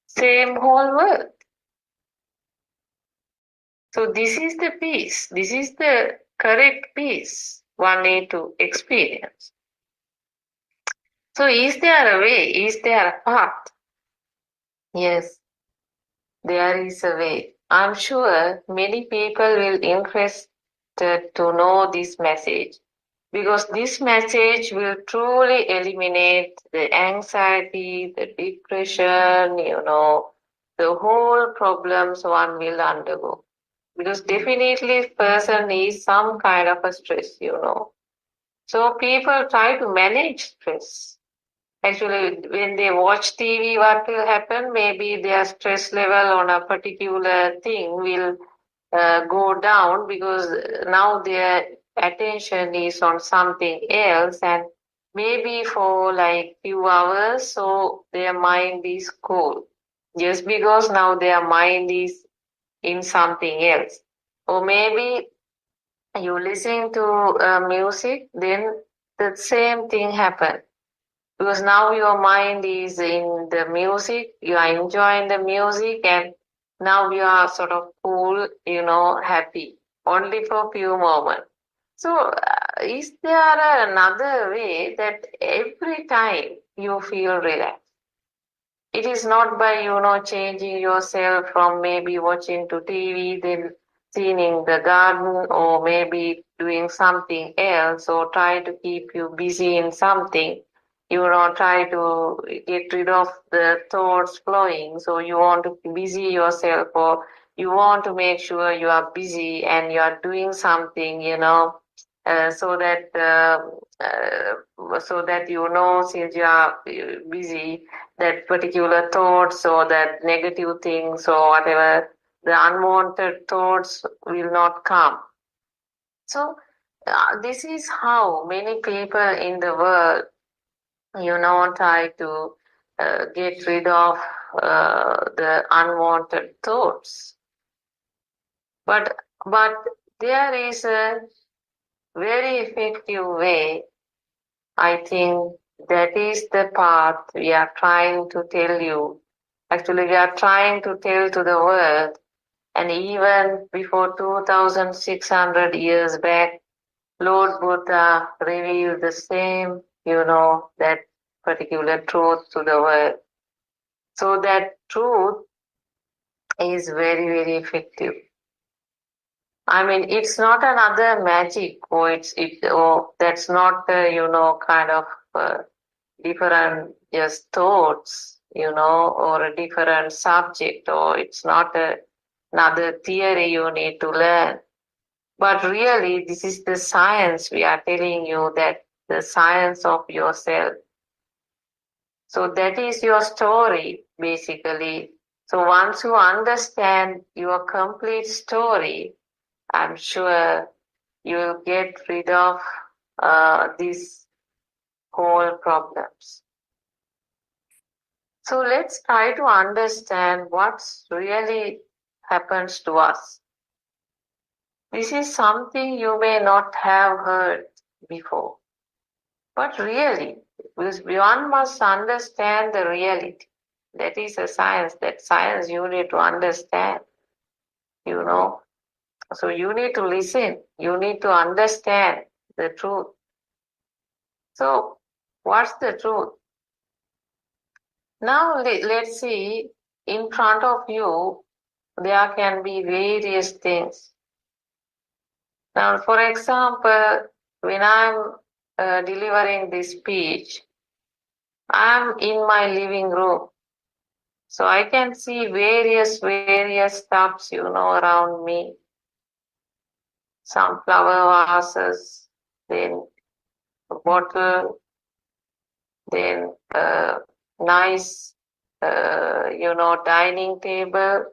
same whole world. So this is the peace. This is the correct peace one need to experience. So is there a way? Is there a path? Yes, there is a way. I'm sure many people will interested to know this message because this message will truly eliminate the anxiety, the depression, the whole problems one will undergo. Because definitely person needs some kind of a stress. So people try to manage stress. Actually, when they watch TV, what will happen? Maybe their stress level on a particular thing will go down because now their attention is on something else, and maybe for like few hours, so their mind is cool. Just because now their mind is in something else. Or maybe you listen to music, then the same thing happen. Because now your mind is in the music, you are enjoying the music, and now you are sort of cool, happy, only for a few moments. So, is there another way that every time you feel relaxed? It is not by, changing yourself from maybe watching to TV, then sitting in the garden, or maybe doing something else, or try to keep you busy in something. Try to get rid of the thoughts flowing. So you want to busy yourself, or you want to make sure you are busy and you are doing something, so that since you are busy, that particular thoughts or that negative things or whatever, the unwanted thoughts will not come. So this is how many people in the world, try to get rid of the unwanted thoughts. But there is a very effective way. I think that is the path we are trying to tell you. Actually, we are trying to tell to the world. And even before 2,600 years back, Lord Buddha revealed the same, that particular truth to the world. So that truth is very, very effective. I mean, it's not another magic, or that's not, kind of different just thoughts, or a different subject, or it's not another theory you need to learn. But really, this is the science we are telling you, that the science of yourself. So that is your story, basically. So once you understand your complete story, I'm sure you will get rid of this whole problems. So let's try to understand what's really happens to us. This is something you may not have heard before, but really, because one must understand the reality. That is a science. That science you need to understand, you know. So you need to listen. You need to understand the truth. So what's the truth? Now let's see, in front of you, there can be various things. Now, for example, when I'm delivering this speech, I'm in my living room. So I can see various stuffs, around me. Some flower vases, then a bottle, then a nice, dining table,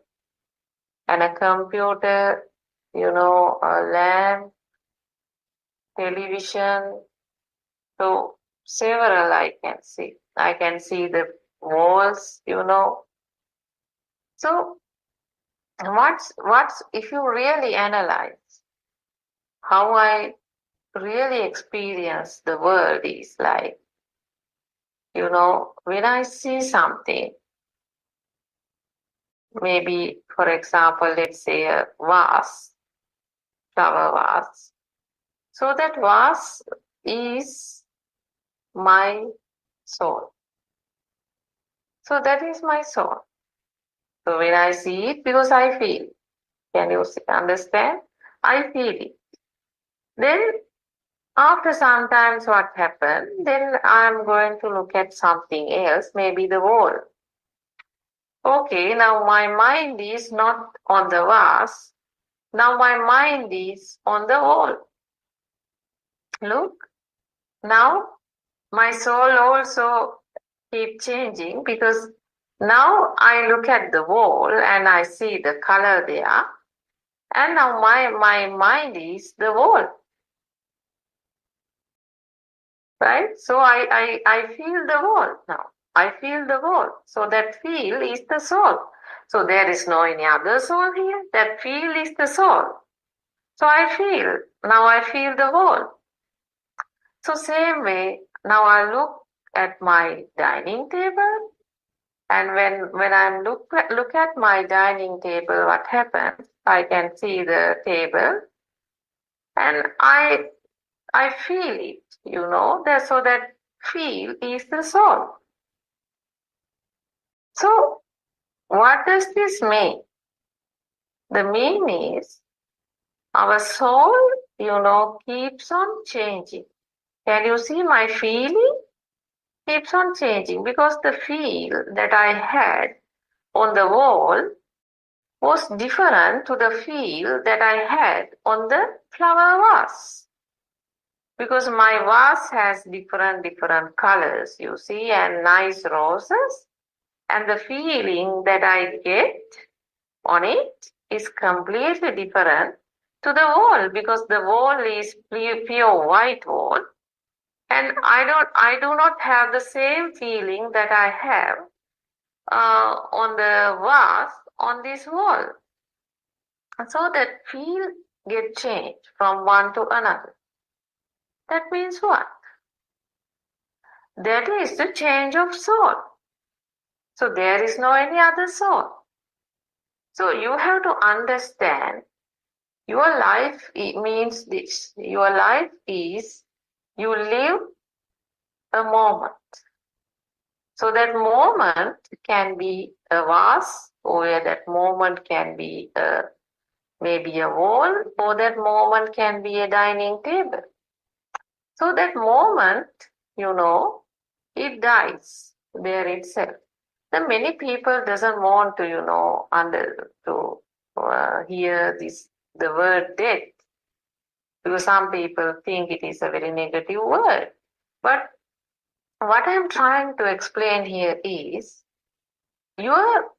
and a computer, a lamp, television. So several I can see. I can see the walls, So what's if you really analyze how I really experience the world is like, when I see something, maybe for example, let's say a vase, flower vase. So that vase is my soul. So that is my soul. So when I see it, because I feel, can you understand? I feel it. Then after sometimes what happened, then I'm going to look at something else, maybe the wall. Okay, now my mind is not on the vase. Now my mind is on the wall. Look, now my soul also keep changing because now I look at the wall and I see the color there. And now my mind is the wall. Right? So I feel the wall now. I feel the wall. So that feel is the soul. So there is no any other soul here. That feel is the soul. So I feel. Now I feel the wall. So same way, now I look at my dining table. And when I look at my dining table, what happens? I can see the table. And I feel it, so that feel is the soul. So what does this mean? The mean is our soul, keeps on changing. Can you see my feeling? Keeps on changing because the feel that I had on the wall was different to the feel that I had on the flower vase. Because my vase has different colors, you see, and nice roses. And the feeling that I get on it is completely different to the wall because the wall is pure white wall. And I do not have the same feeling that I have on the vase on this wall. So that feel get changed from one to another. That means what? That is the change of soul. So there is no any other soul. So you have to understand your life means this. Your life is you live a moment. So that moment can be a vase, or that moment can be maybe a wall, or that moment can be a dining table. So that moment, it dies there itself. Then many people doesn't want to, hear the word death, because some people think it is a very negative word. But what I'm trying to explain here is your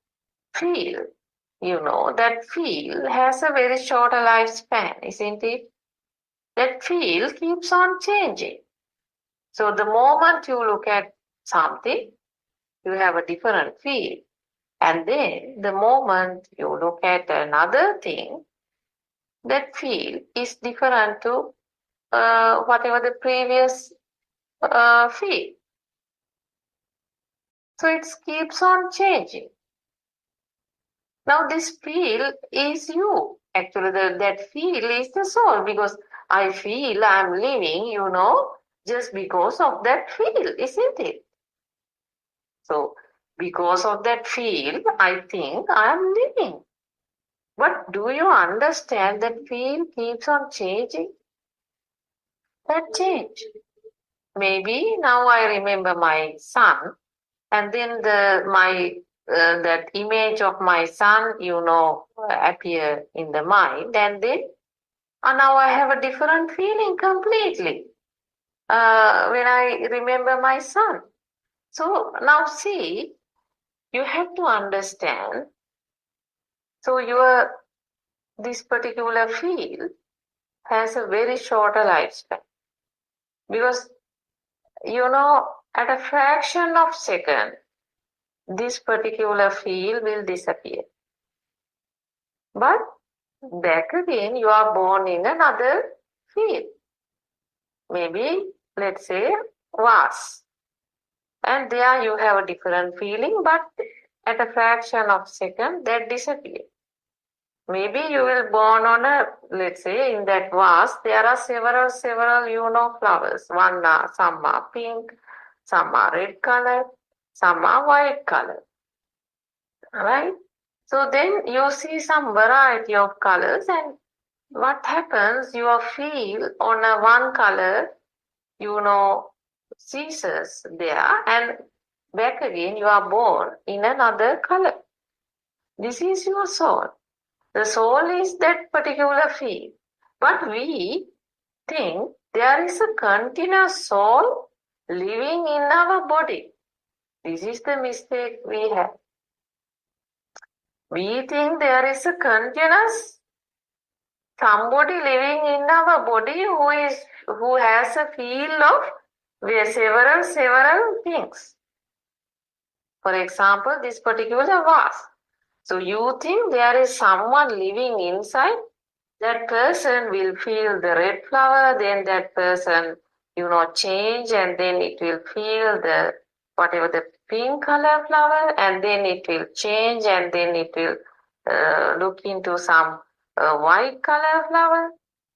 feel, that feel has a very short lifespan, isn't it? That feel keeps on changing. So the moment you look at something, you have a different feel. And then the moment you look at another thing, that feel is different to whatever the previous feel. So it keeps on changing. Now this feel is you. Actually, that feel is the soul, because I feel I'm living, just because of that feel, isn't it? So because of that feel, I think I'm living. But do you understand that feel keeps on changing? That change. Maybe now I remember my son, and then that image of my son, appear in the mind, and then now I have a different feeling completely when I remember my son. So now see, you have to understand. So this particular field has a very shorter lifespan, because at a fraction of second, this particular field will disappear. But back again, you are born in another field. Maybe, let's say, vase. And there you have a different feeling, but at a fraction of second, that disappears. Maybe you will born on let's say, in that vase, there are several, flowers. Some are pink, some are red color, some are white color. Right? So then you see some variety of colors, and what happens, your feel on a one color, ceases there, and back again you are born in another color. This is your soul. The soul is that particular feel. But we think there is a continuous soul living in our body. This is the mistake we have. We think there is a continuous somebody living in our body who has a feel of several things. For example, this particular vase. So you think there is someone living inside. That person will feel the red flower, then that person, change, and then it will feel whatever the pink color flower, and then it will change, and then it will look into some white color flower.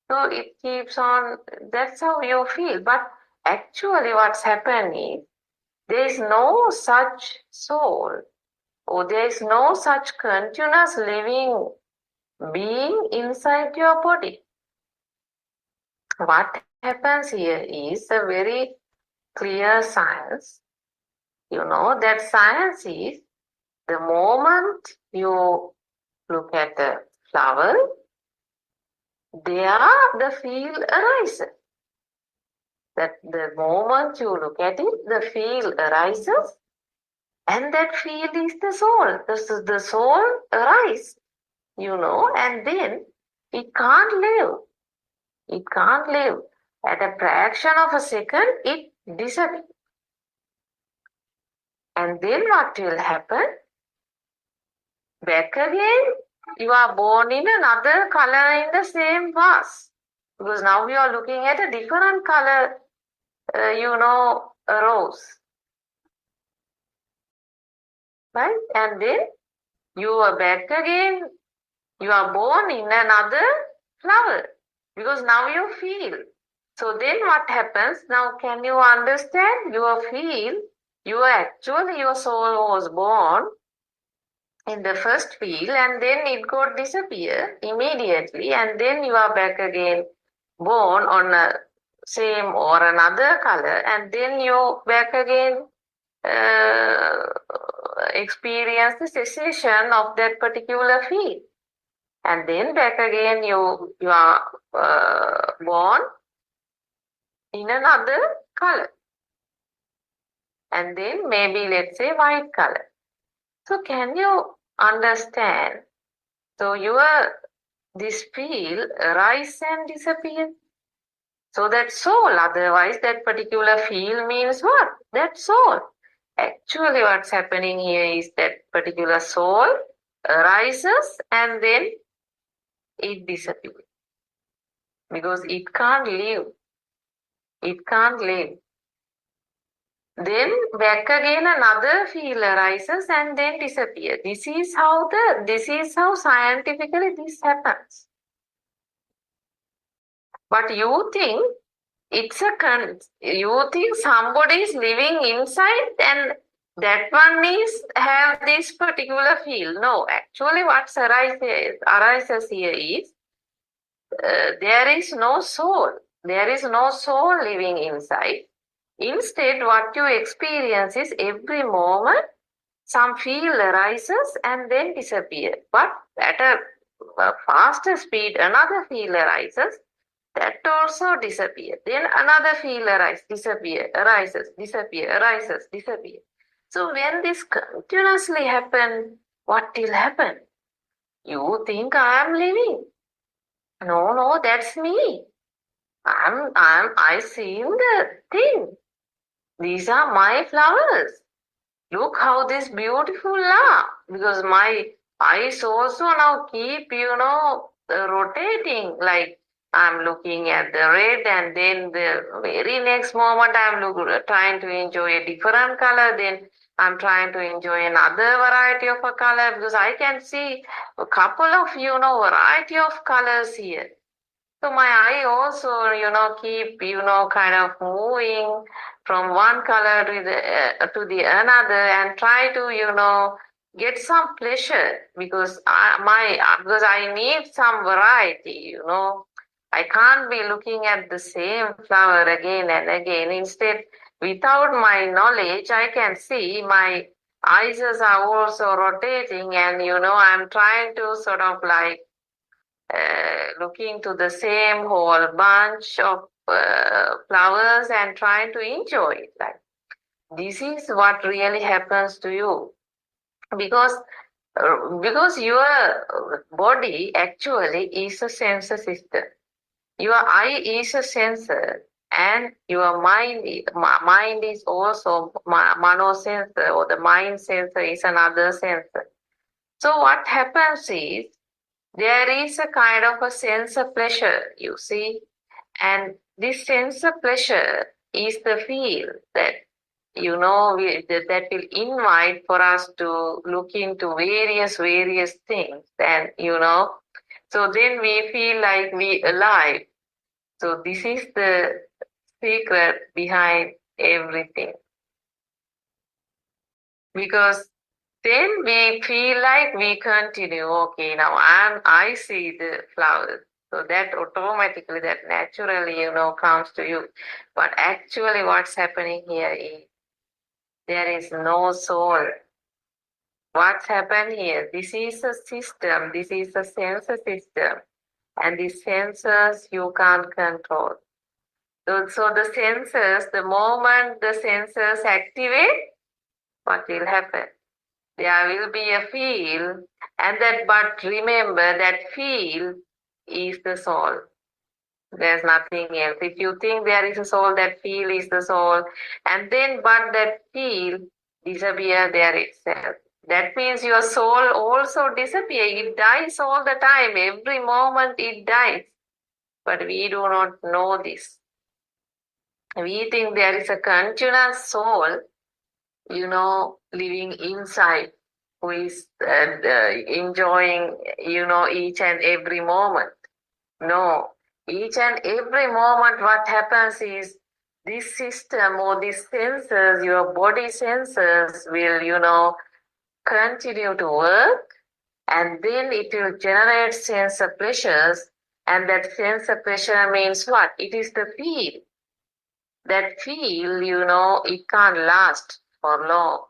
So it keeps on, that's how you feel. But actually what's happening is, there is no such soul, or there is no such continuous living being inside your body. What happens here is a very clear science. That science is, the moment you look at the flower, there the feel arises. That the moment you look at it, the feel arises, and that feel is the soul. The soul arises, and then it can't live. It can't live. At a fraction of a second, it disappears. And then what will happen? Back again, you are born in another color in the same vase. Because now you are looking at a different color, a rose. Right? And then you are back again, you are born in another flower. Because now you feel. So then what happens? Now can you understand? Your soul was born in the first field, and then it got disappear immediately, and then you are back again born on a same or another color, and then you back again experience the cessation of that particular field, and then back again you are born in another color, and then maybe, let's say, white color. So can you understand? So this field rise and disappear. So that's soul. Otherwise, that particular feel means what? That's soul. Actually, what's happening here is that particular soul arises and then it disappears. Because it can't live. It can't live. Then back again another feel arises and then disappears. This is how scientifically this happens. But you think you think somebody is living inside and that one is have this particular feel. No, actually what arises here is there is no soul. There is no soul living inside. Instead, what you experience is every moment some feel arises and then disappears. But at a faster speed, another feel arises, that also disappears. Then another feel arises, disappear. So when this continuously happens, what will happen? You think I am living. No, that's me. I seen the thing. These are my flowers. Look how this beautiful are. Because my eyes also now keep, rotating. Like I'm looking at the red and then the very next moment trying to enjoy a different color. Then I'm trying to enjoy another variety of a color because I can see a couple of, variety of colors here. So my eye also, keep, kind of moving from one color to the another and try to, get some pleasure because I need some variety, I can't be looking at the same flower again and again. Instead, without my knowledge, I can see my eyes are also rotating and, I'm trying to sort of like looking to the same whole bunch of flowers and trying to enjoy it. Like this is what really happens to you because your body actually is a sensor system. Your eye is a sensor and your mind is also mano sensor, or the mind sensor is another sensor. So what happens is there is a kind of a sense of pleasure, you see, and this sense of pleasure is the feel that, that will invite for us to look into various things. And, so then we feel like we alive. So this is the secret behind everything. Because then we feel like we continue. Okay, now I see the flowers. So that automatically, that naturally, comes to you. But actually what's happening here is there is no soul. What's happened here? This is a system. This is a sensor system. And the sensors you can't control. So the sensors, the moment the sensors activate, what will happen? There will be a feel, but remember that feel is the soul. There's nothing else. If you think there is a soul, that feel is the soul, but that feel disappear there itself. That means your soul also disappear. It dies all the time. Every moment it dies. But we do not know this. We think there is a continuous soul, living inside, who is enjoying, each and every moment. No, each and every moment what happens is this system or these sensors, your body sensors will, continue to work, and then it will generate sense of pleasures, and that sense of pleasure means what? It is the feel. That feel, it can't last for long.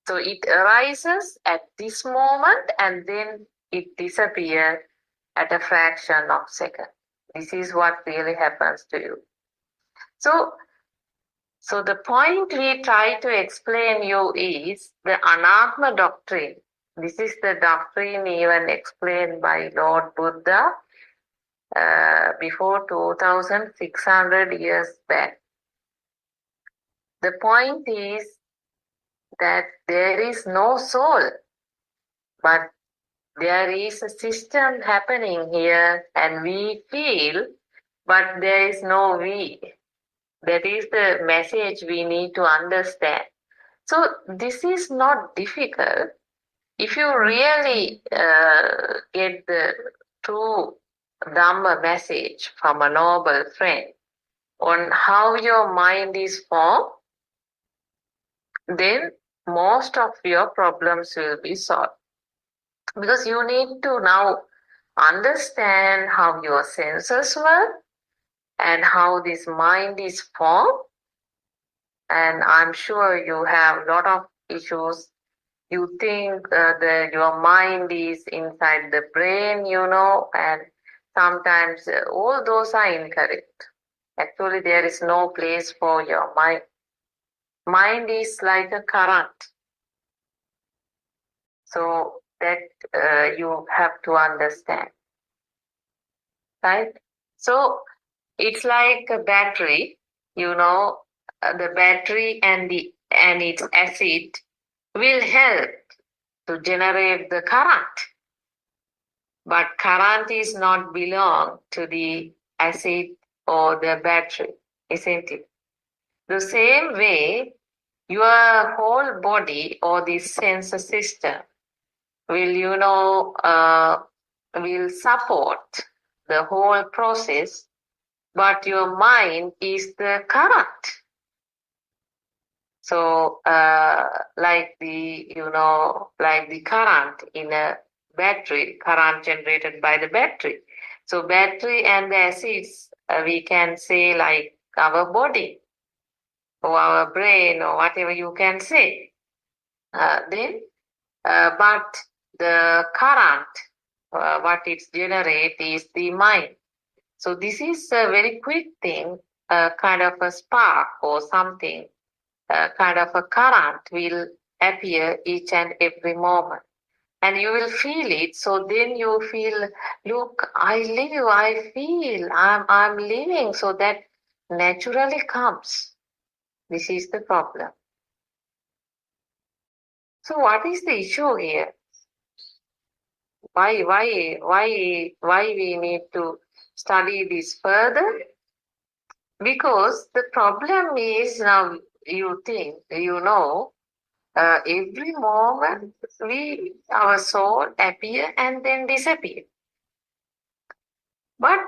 So it arises at this moment and then it disappears at a fraction of a second. This is what really happens to you. So the point we try to explain you is the Anatma doctrine. This is the doctrine even explained by Lord Buddha. before 2600 years back. The point is that there is no soul, but there is a system happening here and we feel, but there is no we. That is the message we need to understand. So this is not difficult. If you really get the true Dhamma message from a noble friend on how your mind is formed, then most of your problems will be solved. Because you need to now understand how your senses work and how this mind is formed. And I'm sure you have a lot of issues. You think that your mind is inside the brain, and sometimes all those are incorrect. Actually, there is no place for your mind. Mind is like a current. So that you have to understand, right? So it's like a battery, the battery and its acid will help to generate the current. But current is not belong to the acid or the battery, isn't it? The same way, your whole body or the sensor system will, will support the whole process, but your mind is the current. So, like the current in a battery, current generated by the battery. So, battery and the acids, we can say like our body or our brain or whatever you can say. But the current, what it generates is the mind. So, this is a very quick thing, kind of a spark or something. Kind of a current will appear each and every moment and you will feel it. So then you feel, look, I live, I feel, I'm living. So that naturally comes. This is the problem. So what is the issue here? Why we need to study this further? Because the problem is now you think, every moment our soul appear and then disappear. But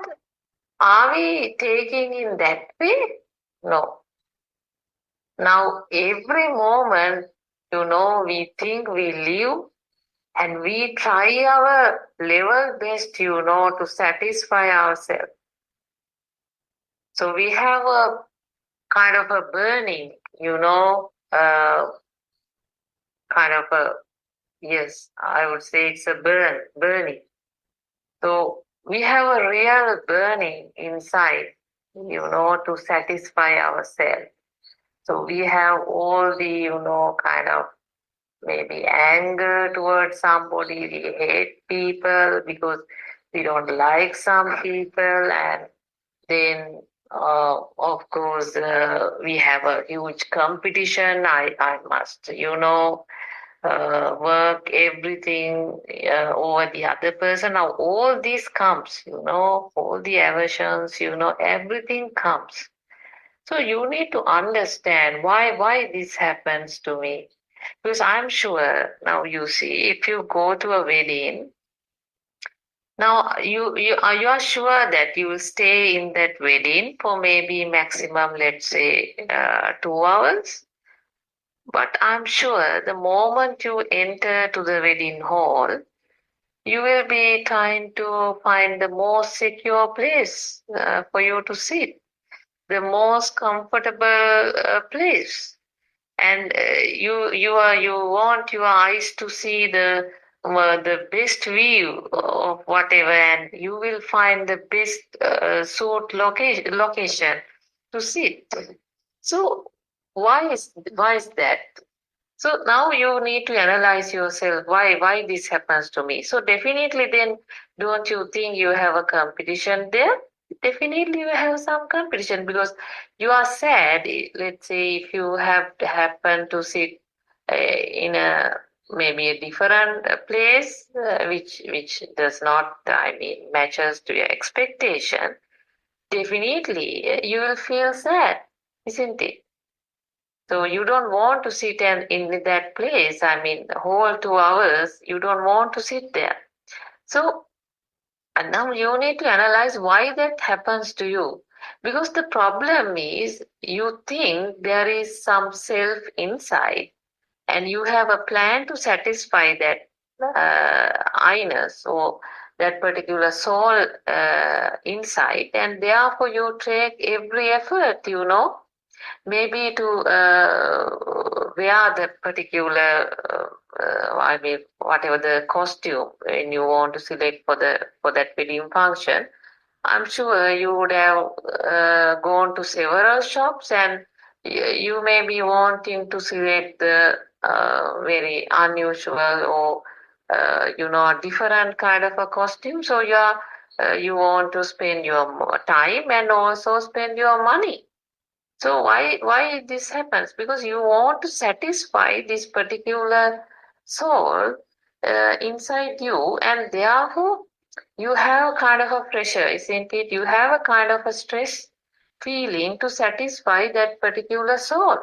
are we taking in that way? No. Now every moment, we think we live and we try our level best, to satisfy ourselves. So we have a kind of a burning, kind of a, yes, I would say it's a burning. So we have a real burning inside, to satisfy ourselves. So we have all the, kind of maybe anger towards somebody. We hate people because we don't like some people. And then, of course, we have a huge competition. I must, work, everything over the other person. Now all this comes, all the aversions, everything comes. So you need to understand why this happens to me. Because I'm sure now you see, if you go to a wedding, now you are sure that you will stay in that wedding for maybe maximum, let's say, 2 hours. But I'm sure the moment you enter to the wedding hall, you will be trying to find the most secure place for you to sit, the most comfortable place, and you want your eyes to see the best view of whatever, and you will find the best suit location to sit. So why is that? So now you need to analyze yourself, why this happens to me. So definitely then, don't you think you have a competition there? Definitely you have some competition because you are sad. Let's say if you have to happen to sit in a maybe a different place which does not, I mean, matches to your expectation, definitely you will feel sad, isn't it? So you don't want to sit in that place. I mean, the whole 2 hours, you don't want to sit there. So and now you need to analyze why that happens to you. Because the problem is you think there is some self inside and you have a plan to satisfy that I-ness or that particular soul inside, and therefore you take every effort, maybe to wear the particular I mean whatever the costume when you want to select for that wedding function. I'm sure you would have gone to several shops and you may be wanting to select the very unusual or different kind of a costume. So you want to spend your time and also spend your money. So why this happens? Because you want to satisfy this particular soul inside you, and therefore you have kind of a pressure, isn't it? You have a kind of a stress feeling to satisfy that particular soul.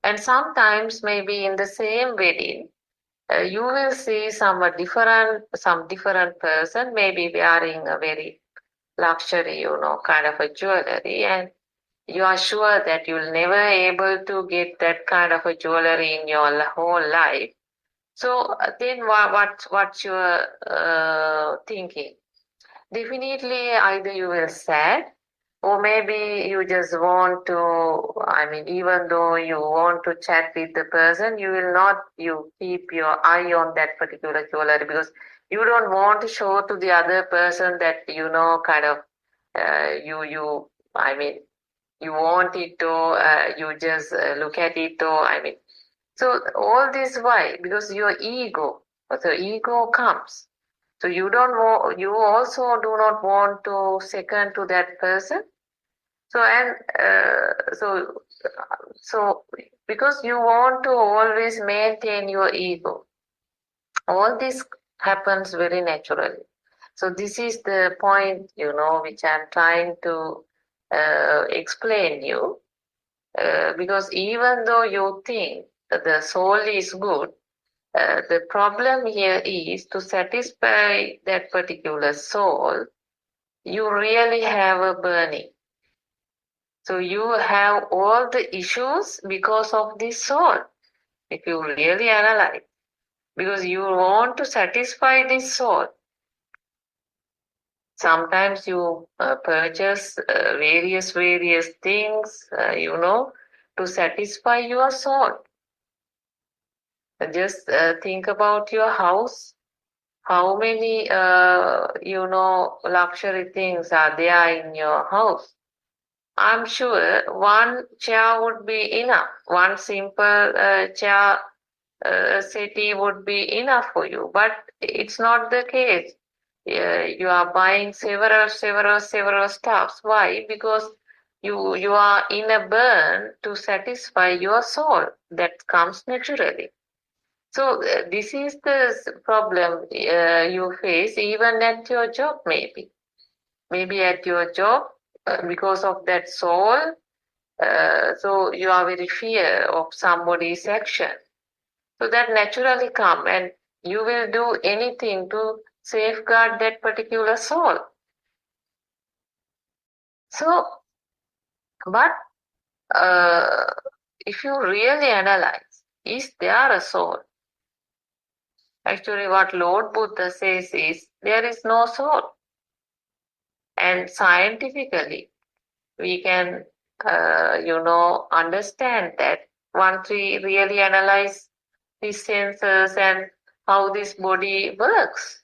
And sometimes maybe in the same wedding, you will see some different person, maybe wearing a very luxury, kind of a jewelry, and you are sure that you'll never able to get that kind of a jewelry in your whole life. So then what's your thinking? Definitely either you will sad or maybe you just want to, I mean, even though you want to chat with the person, you keep your eye on that particular jewelry because you don't want to show to the other person that, kind of, I mean, you want it to, you just look at it to, I mean, so all this why? Because your ego, the ego comes. So you also do not want to second to that person. So so because you want to always maintain your ego, all this happens very naturally. So this is the point, which I'm trying to explain you. Because even though you think that the soul is good, the problem here is to satisfy that particular soul, you really have a burning. So you have all the issues because of this soul, if you really analyze, because you want to satisfy this soul. Sometimes you purchase various things, to satisfy your soul. Just think about your house. How many, luxury things are there in your house? I'm sure one chair would be enough. One simple chair settee would be enough for you. But it's not the case. You are buying several stuffs. Why? Because you are in a burn to satisfy your soul. That comes naturally. So this is the problem you face even at your job maybe. Maybe at your job because of that soul. So you are very fear of somebody's action. So that naturally come and you will do anything to safeguard that particular soul. So, but if you really analyze, is there a soul? Actually, what Lord Buddha says is there is no soul. And scientifically, we can, understand that once we really analyze these senses and how this body works,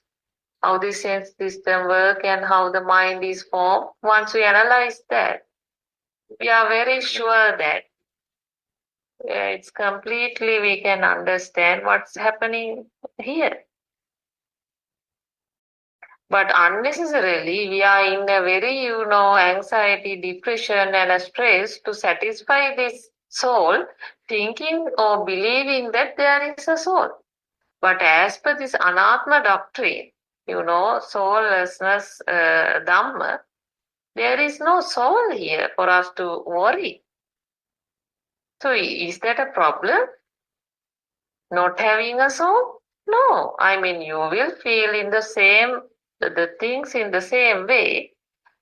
how the sense system work and how the mind is formed. Once we analyze that, we are very sure that Yeah, it's completely we can understand what's happening here. But unnecessarily, we are in a very, anxiety, depression, and a stress to satisfy this soul, thinking or believing that there is a soul. But as per this Anatma doctrine, soullessness, Dhamma, there is no soul here for us to worry. So is that a problem? Not having a soul? No. I mean, you will feel in the things in the same way,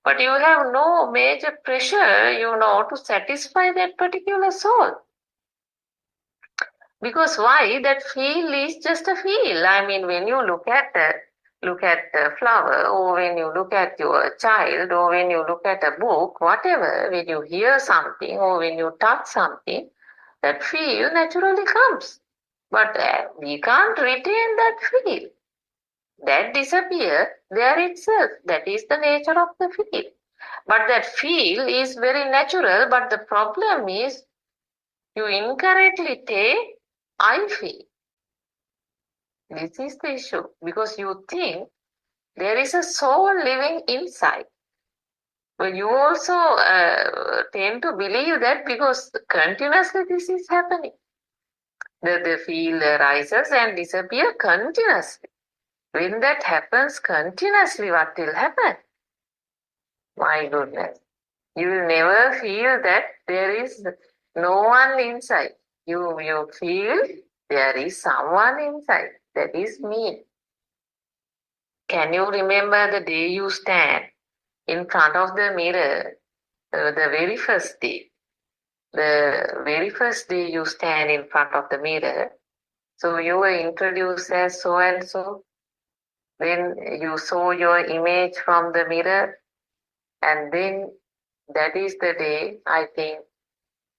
but you have no major pressure, to satisfy that particular soul. Because why? That feel is just a feel. I mean, when you look at the flower, or when you look at your child, or when you look at a book, whatever, when you hear something or when you touch something, that feel naturally comes. But we can't retain that feel. That disappears there itself. That is the nature of the feel. But that feel is very natural, but the problem is you incorrectly take I feel. This is the issue because you think there is a soul living inside. But you also tend to believe that because continuously this is happening. The feel rises and disappears continuously. When that happens continuously, what will happen? My goodness. You will never feel that there is no one inside. You feel there is someone inside. That is me. Can you remember the day you stand in front of the mirror, the very first day? The very first day you stand in front of the mirror, so you were introduced as so and so. Then you saw your image from the mirror, and then that is the day I think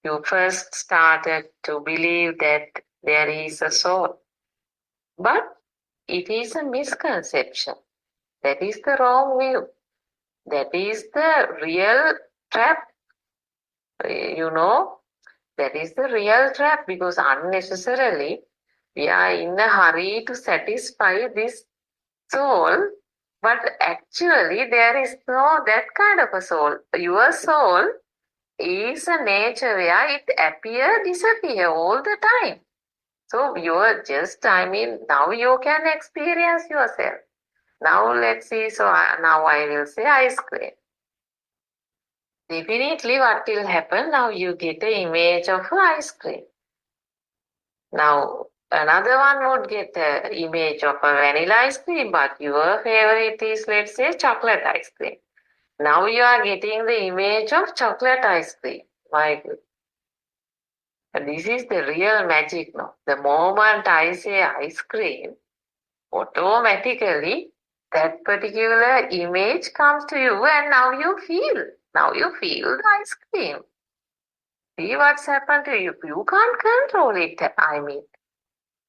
you first started to believe that there is a soul. But it is a misconception. That is the wrong view. That is the real trap. That is the real trap because unnecessarily we are in a hurry to satisfy this soul, but actually there is no that kind of a soul. Your soul is a nature where it appear, disappear all the time. So you are just, now you can experience yourself. Now let's see, now I will say ice cream. Definitely what will happen, now you get an image of ice cream. Now another one would get an image of a vanilla ice cream, but your favorite is, let's say, chocolate ice cream. Now you are getting the image of chocolate ice cream. My goodness. This is the real magic, no? The moment I say ice cream, automatically that particular image comes to you and now you feel. Now you feel the ice cream. See what's happened to you. You can't control it.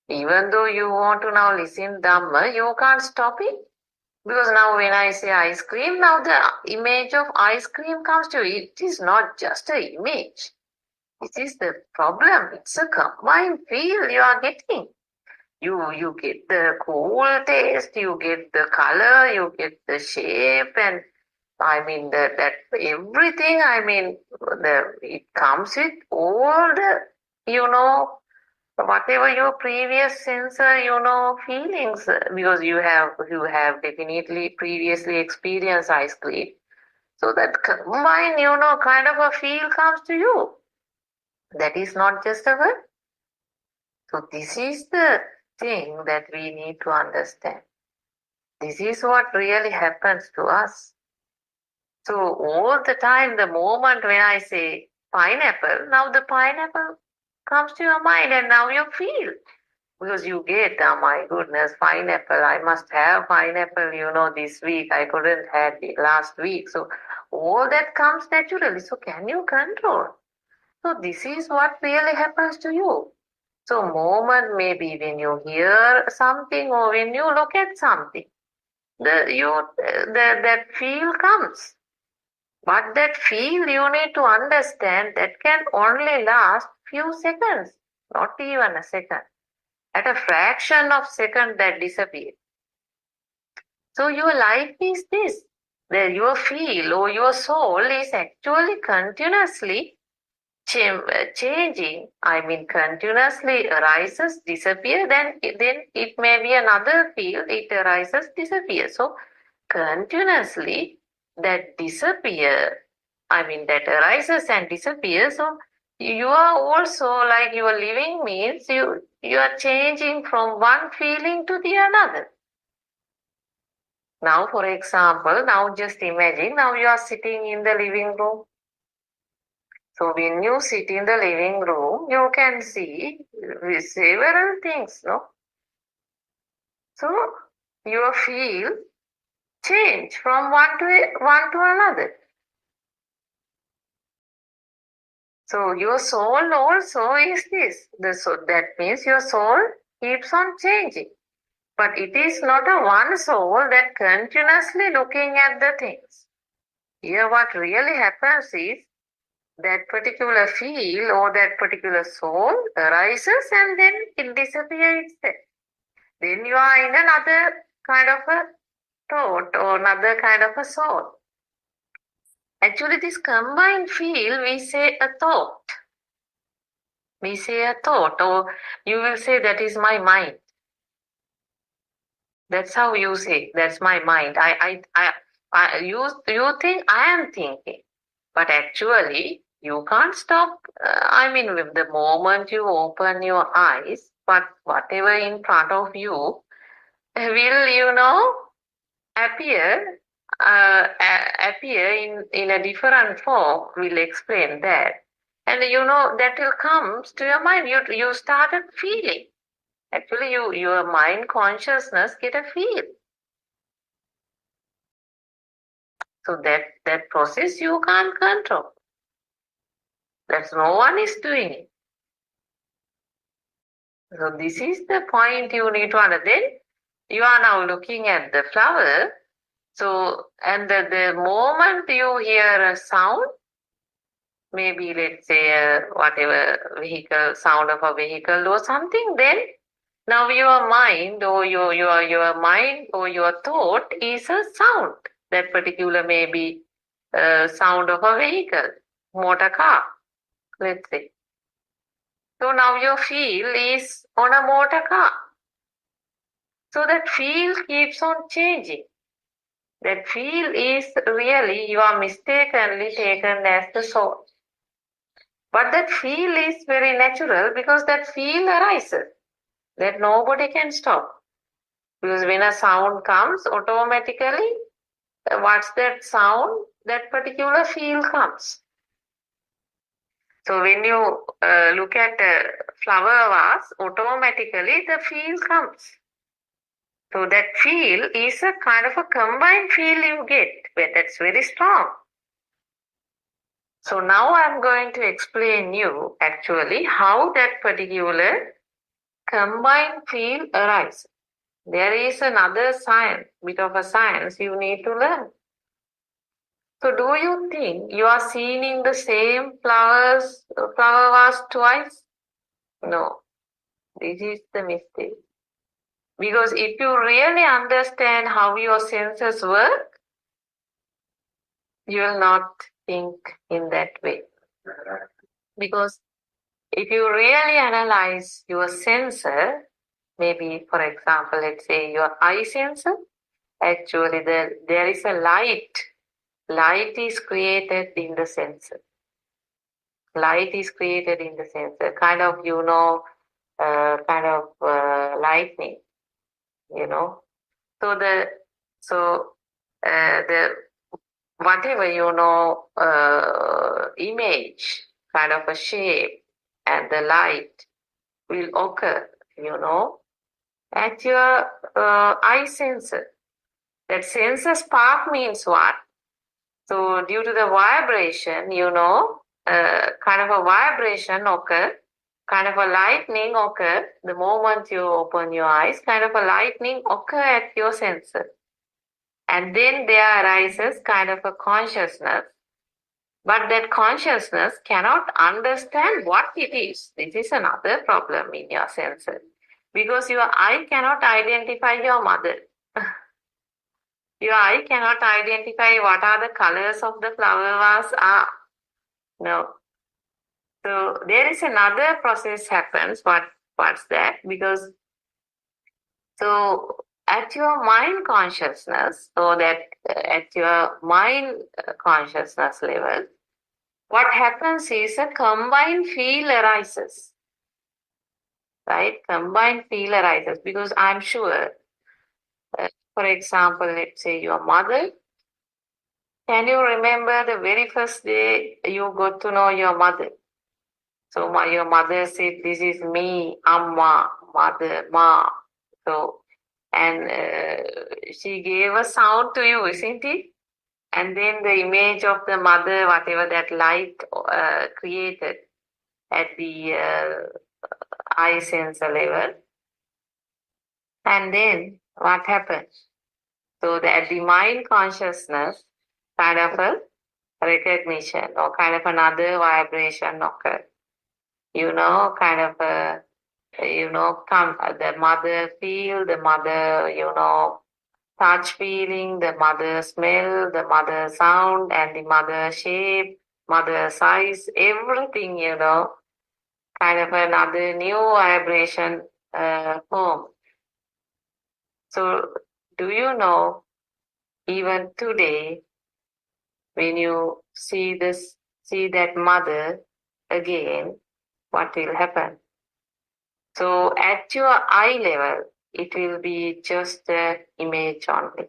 Even though you want to now listen Dhamma, you can't stop it. Because now when I say ice cream, now the image of ice cream comes to you. It is not just an image. This is the problem. It's a combined feel you are getting. You get the cool taste, you get the color, you get the shape, and that everything. It comes with all the whatever your previous sensor feelings because you have definitely previously experienced ice cream. So that combined kind of a feel comes to you. That is not just a word. So this is the thing that we need to understand. This is what really happens to us. So all the time, the moment when I say pineapple, now the pineapple comes to your mind and now you feel. Because you get, oh my goodness, pineapple, I must have pineapple, this week. I couldn't have it last week. So all that comes naturally. So can you control? So this is what really happens to you. So moment maybe when you hear something or when you look at something, that feel comes. But that feel you need to understand that can only last few seconds, not even a second. At a fraction of second that disappears. So your life is this. That your feel or your soul is actually continuously changing. I mean, continuously arises, disappear. Then it may be another field. It arises, disappears. So continuously that disappear. I mean, that arises and disappears. So you are also like your living means you are changing from one feeling to the another. Now, for example, now just imagine, now you are sitting in the living room. So when you sit in the living room, you can see several things, no? So your feel change from one to another. So your soul also is this. That means your soul keeps on changing. But it is not a one soul that continuously looking at the things. Here what really happens is that particular feel or that particular soul arises and then it disappears. Then you are in another kind of a thought or another kind of a soul. Actually, this combined feel, we say a thought. We say a thought, or you will say that is my mind. That's how you say, that's my mind. You think I am thinking, but actually you can't stop. I mean, with the moment you open your eyes, but whatever in front of you will, appear in a different form. We'll explain that. And that will come to your mind. You started feeling. Actually, your mind consciousness get a feel. So that process you can't control. That's no one is doing it. So this is the point you need to understand. You are now looking at the flower. So, and the moment you hear a sound, maybe let's say whatever vehicle, sound of a vehicle or something, then now your mind or your mind or your thought is a sound. That particular may be sound of a vehicle, motor car, let's say. So now your feel is on a motor car. So that feel keeps on changing. That feel is really, you are mistakenly taken as the soul. But that feel is very natural because that feel arises. That nobody can stop. Because when a sound comes, automatically, what's that sound? That particular feel comes. So when you look at a flower vase, automatically the feel comes. So that feel is a kind of a combined feel you get, but that's very strong. So now I'm going to explain you actually how that particular combined feel arises. There is another science, bit of a science you need to learn. So do you think you are seeing the same flower vase twice? No, this is the mistake. Because if you really understand how your senses work, you will not think in that way. Because if you really analyze your sensor, maybe for example, let's say your eye sensor, actually there is a light. Light is created in the sensor. Light is created in the sensor, kind of, lightning, So the whatever, image, kind of a shape and the light will occur, at your eye sensor. That sensor spark means what? So due to the vibration, kind of a vibration occur, kind of a lightning occur. The moment you open your eyes, kind of a lightning occur at your sensor. And then there arises kind of a consciousness. But that consciousness cannot understand what it is. This is another problem in your senses. Because your eye cannot identify your mother. Your eye cannot identify what are the colors of the flower vase are. No. So there is another process happens. What's that? Because so at your mind consciousness, so that at your mind consciousness level, what happens is a combined feel arises, right? Combined feel arises because I'm sure, for example, let's say your mother. Can you remember the very first day you got to know your mother? So your mother said, "This is me, Amma, mother, ma." So and she gave a sound to you, isn't it? And then the image of the mother, whatever that light created at the eye sensor level. And then what happens? So that the mind consciousness kind of a recognition or kind of another vibration occurs. Kind of a, come the mother feel, the mother, touch feeling, the mother smell, the mother sound, and the mother shape, mother size, everything, kind of another new vibration form. So, do you know, even today, when you see that mother again, what will happen? So, at your eye level, it will be just an image only.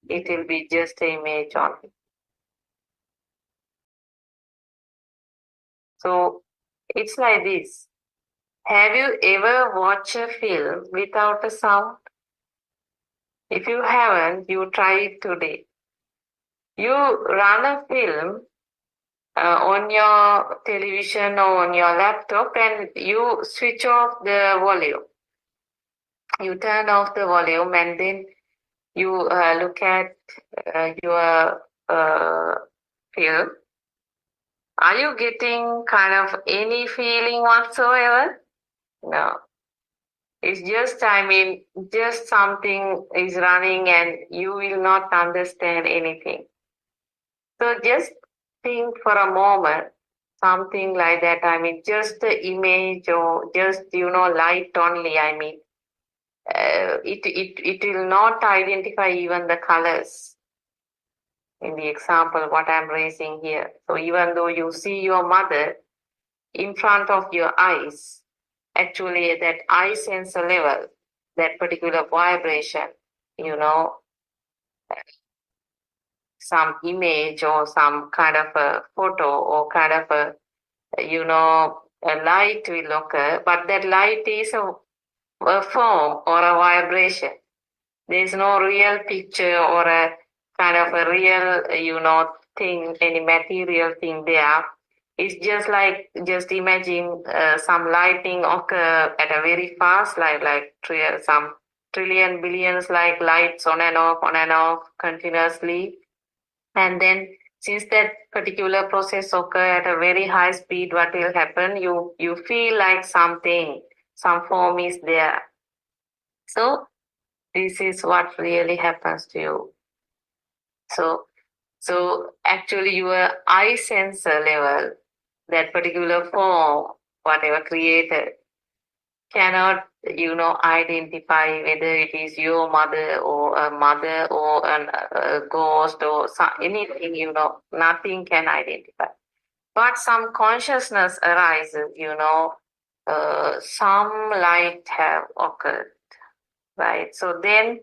It will be just an image only. So, it's like this. Have you ever watched a film without a sound? If you haven't, you try it today. You run a film on your television or on your laptop and you switch off the volume. You turn off the volume and then you look at your film. Are you getting kind of any feeling whatsoever? No. It's just, just something is running and you will not understand anything. So just think for a moment, something like that. Just the image or just, light only. It will not identify even the colors in the example what I'm raising here. So even though you see your mother in front of your eyes, actually at that eye sensor level, that particular vibration, some image or some kind of a photo or kind of a light will occur, but that light is a form or a vibration. There is no real picture or a kind of a real, thing, any material thing there. It's just imagine some lightning occur at a very fast light, like some trillion billions like lights on and off continuously. And then since that particular process occur at a very high speed, what will happen? You feel like something, some form is there. So this is what really happens to you. So actually your eye sensor level, that particular form, whatever created, cannot, identify whether it is your mother or a ghost or anything, nothing can identify. But some consciousness arises, some light have occurred, right? So then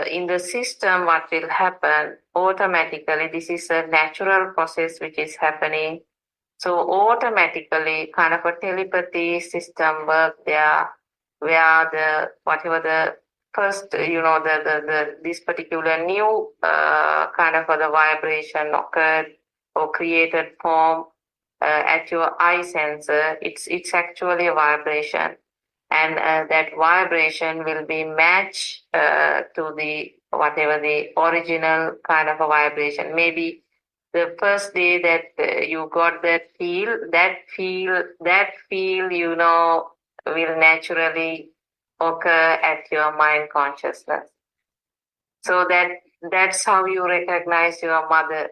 in the system, what will happen automatically, this is a natural process which is happening. So automatically kind of a telepathy system work there where whatever the first, this particular new kind of the vibration occurred or created form at your eye sensor, it's actually a vibration. And that vibration will be matched to the whatever the original kind of a vibration. Maybe the first day that you got that feel, you know, will naturally occur at your mind consciousness. So that's how you recognize your mother.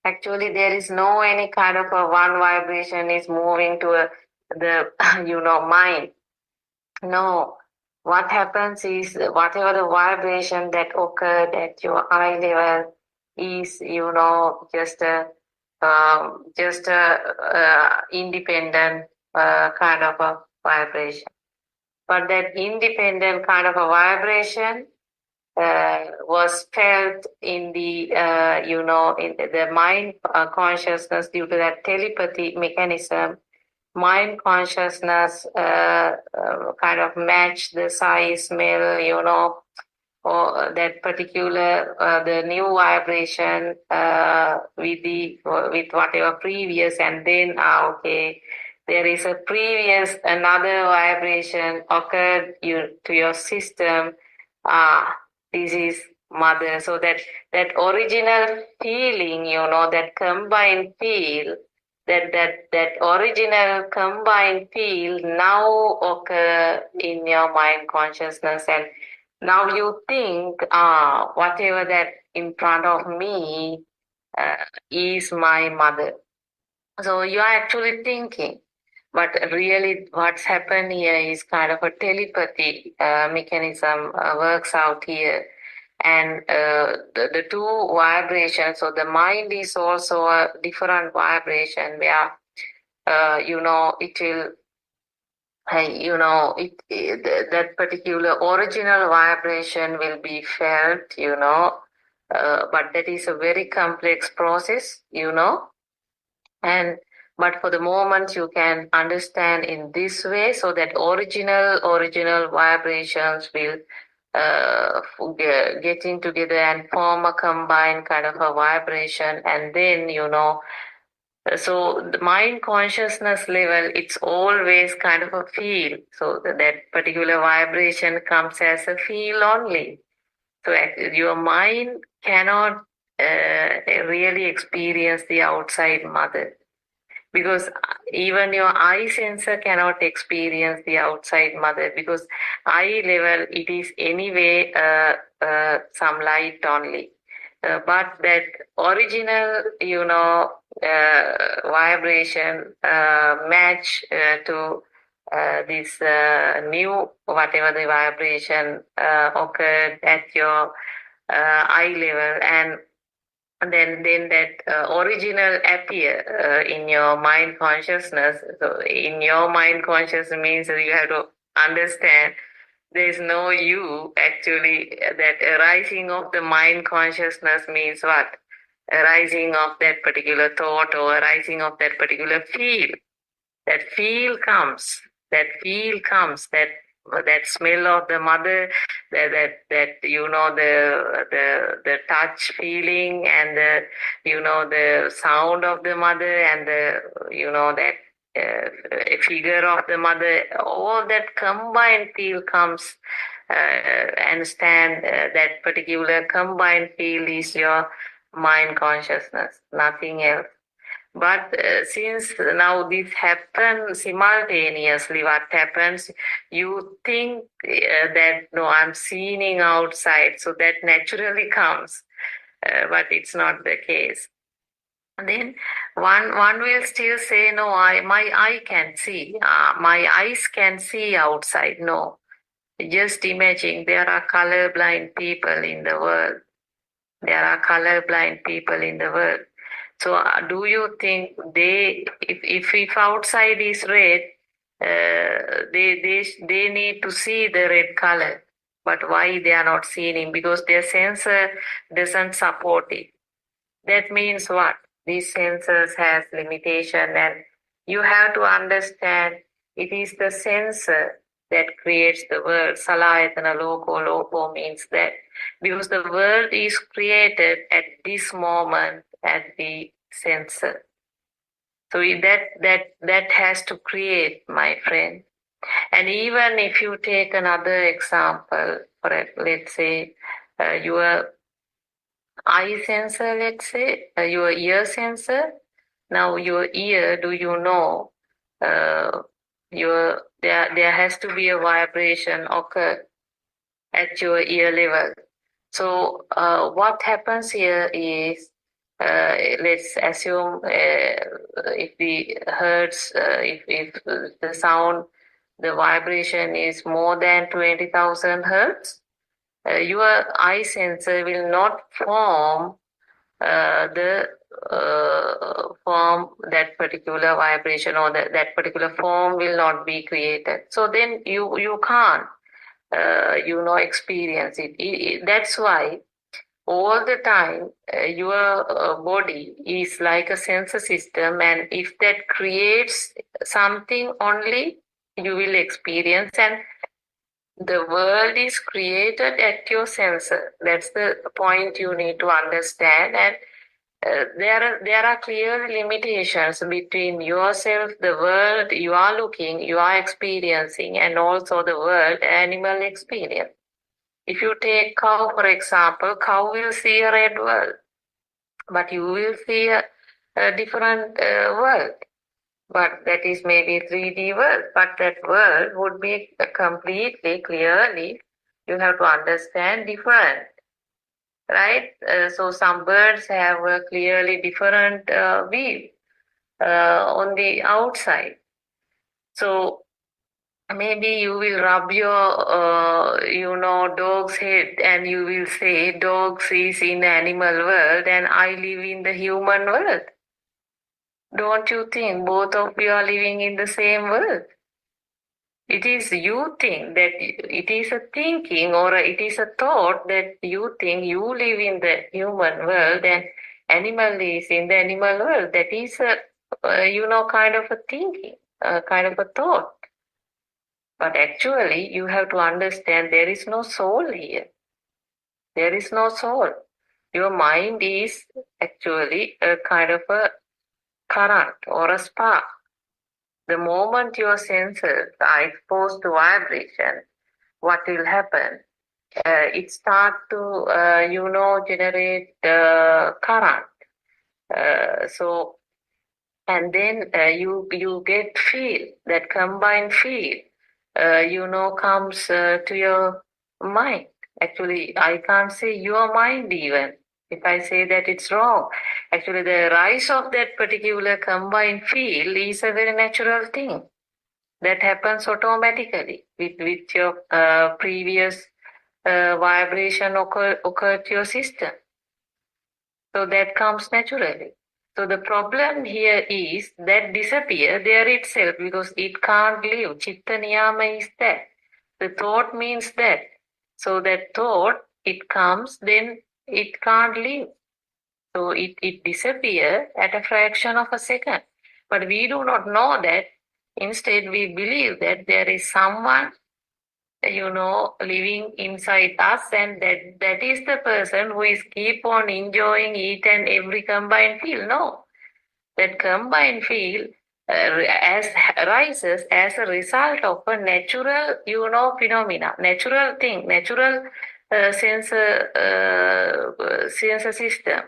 Actually, there is no any kind of a one vibration is moving to the you know mind. No, what happens is whatever the vibration that occurred at your eye level is, you know, just a independent kind of a vibration. But that independent kind of a vibration was felt in the, you know, in the mind consciousness due to that telepathy mechanism. Mind consciousness kind of match the size, smell, you know, or that particular the new vibration with whatever previous, and then okay, there is a previous another vibration occurred to your system. Ah, this is mother. So that original feeling, you know, that combined feel, that original combined feel now occur in your mind consciousness, and now you think, whatever that in front of me is my mother. So you are actually thinking, but really what's happened here is kind of a telepathy mechanism works out here. And the two vibrations, so the mind is also a different vibration where, you know, it will, you know, that particular original vibration will be felt, you know, but that is a very complex process, you know. And but for the moment you can understand in this way, so that original vibrations will getting together and form a combined kind of a vibration, and then, you know, so the mind consciousness level, it's always kind of a feel. So that particular vibration comes as a feel only. So your mind cannot really experience the outside mother, because even your eye sensor cannot experience the outside mother, because eye level it is anyway some light only. But that original, you know, vibration match to this new whatever the vibration occurred at your eye level, and then that original appear in your mind consciousness. So in your mind consciousness means that you have to understand there is no you actually. That arising of the mind consciousness means what? Arising of that particular thought or arising of that particular feel. That feel comes. That smell of the mother, that you know, the touch feeling, and the, you know, the sound of the mother, and the, you know, that figure of the mother, all that combined feel comes and stand. That particular combined feel is your mind consciousness, nothing else. But since now this happens simultaneously, what happens? You think that no, I'm seeing outside, so that naturally comes, but it's not the case. And then one will still say, no, my eye can see, my eyes can see outside. No, just imagine there are colorblind people in the world. There are colorblind people in the world. So do you think if outside is red, they need to see the red color, but why they are not seeing it? Because their sensor doesn't support it. That means what? These sensors has limitation, and you have to understand it is the sensor that creates the world. Salayatana loco means that, because the world is created at this moment at the sensor. So that has to create, my friend. And even if you take another example, let's say you are eye sensor, let's say, your ear sensor. Now your ear, do you know, there has to be a vibration occur at your ear level. So what happens here is, let's assume if the hertz, if the sound, the vibration is more than 20,000 hertz, your eye sensor will not form the form that particular vibration, or that particular form will not be created. So then you can't experience it. That's why all the time your body is like a sensor system, and if that creates something only, you will experience. And the world is created at your sensor. That's the point you need to understand. And there are clear limitations between yourself, the world you are looking, you are experiencing, and also the world animal experience. If you take cow, for example, cow will see a red world, but you will see a different world. But that is maybe 3D world, but that world would be completely, clearly, you have to understand, different, right? So some birds have a clearly different view on the outside. So maybe you will rub your, dog's head, and you will say, dogs is in animal world and I live in the human world. Don't you think both of you are living in the same world? It is you think that it is a thinking, or it is a thought that you think you live in the human world and animal is in the animal world. That is a, kind of a thinking, kind of a thought. But actually, you have to understand there is no soul here. There is no soul. Your mind is actually a kind of a current or a spark. The moment your senses are exposed to vibration, what will happen? It starts to, generate current. So, and then you get feel, that combined feel, comes to your mind. Actually, I can't say your mind even. If I say that, it's wrong. Actually, the rise of that particular combined field is a very natural thing that happens automatically with your previous vibration occurred to your system. So that comes naturally. So the problem here is that disappear there itself, because it can't live. Chitta niyama is that. The thought means that. So that thought, it comes, then it can't live. So it disappears at a fraction of a second. But we do not know that. Instead, we believe that there is someone, living inside us, and that is the person who is keep on enjoying each and every combined field. No, that combined field as rises as a result of a natural, phenomena, natural thing, natural sensor system,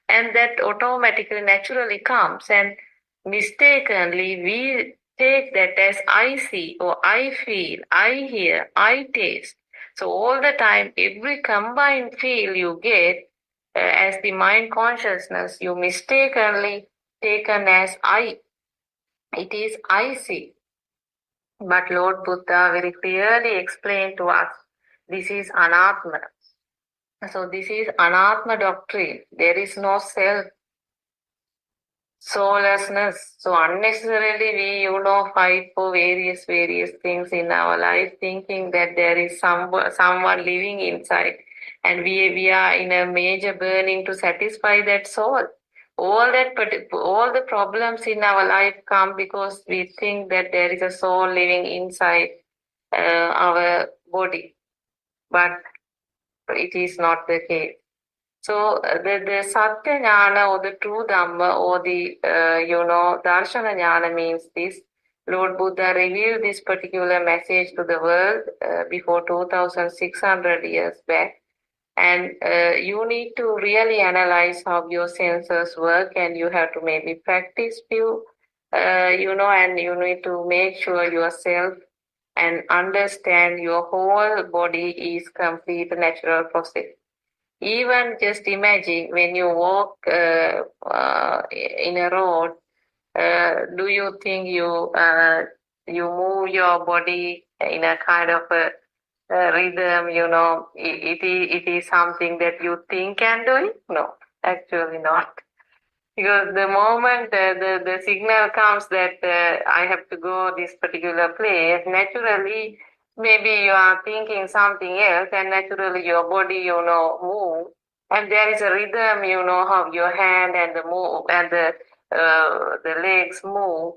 and that automatically, naturally comes, and mistakenly we take that as I see, or I feel, I hear, I taste. So all the time, every combined feel you get as the mind consciousness, you mistakenly taken as I. It is I see. But Lord Buddha very clearly explained to us, this is anatma. So this is anatma doctrine. There is no self. Soullessness. So unnecessarily we, fight for various things in our life, thinking that there is someone living inside, and we are in a major burning to satisfy that soul. All the problems in our life come because we think that there is a soul living inside our body, but it is not the case. So the Satya Jnana, or the true Dhamma, or the, Darshana Jnana means this. Lord Buddha revealed this particular message to the world before 2,600 years back. And you need to really analyze how your senses work, and you have to maybe practice few, and you need to make sure yourself and understand your whole body is complete natural process. Even just imagine when you walk in a road, do you think you move your body in a kind of a rhythm? It is something that you think and do it? No, actually not. Because the moment the signal comes that I have to go this particular place, naturally, maybe you are thinking something else, and naturally your body, move. And there is a rhythm, how your hand and the move and the legs move,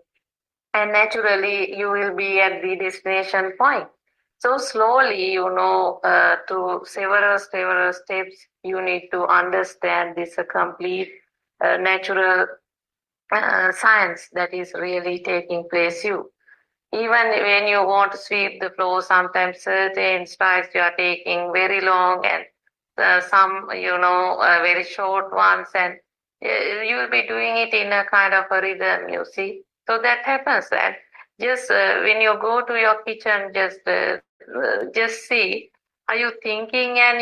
and naturally you will be at the destination point. So slowly, to several steps, you need to understand this complete natural science that is really taking place you. Even when you want to sweep the floor, sometimes certain strides you are taking very long, and some, very short ones, and you will be doing it in a kind of a rhythm, you see. So that happens. And just when you go to your kitchen, just see, are you thinking and,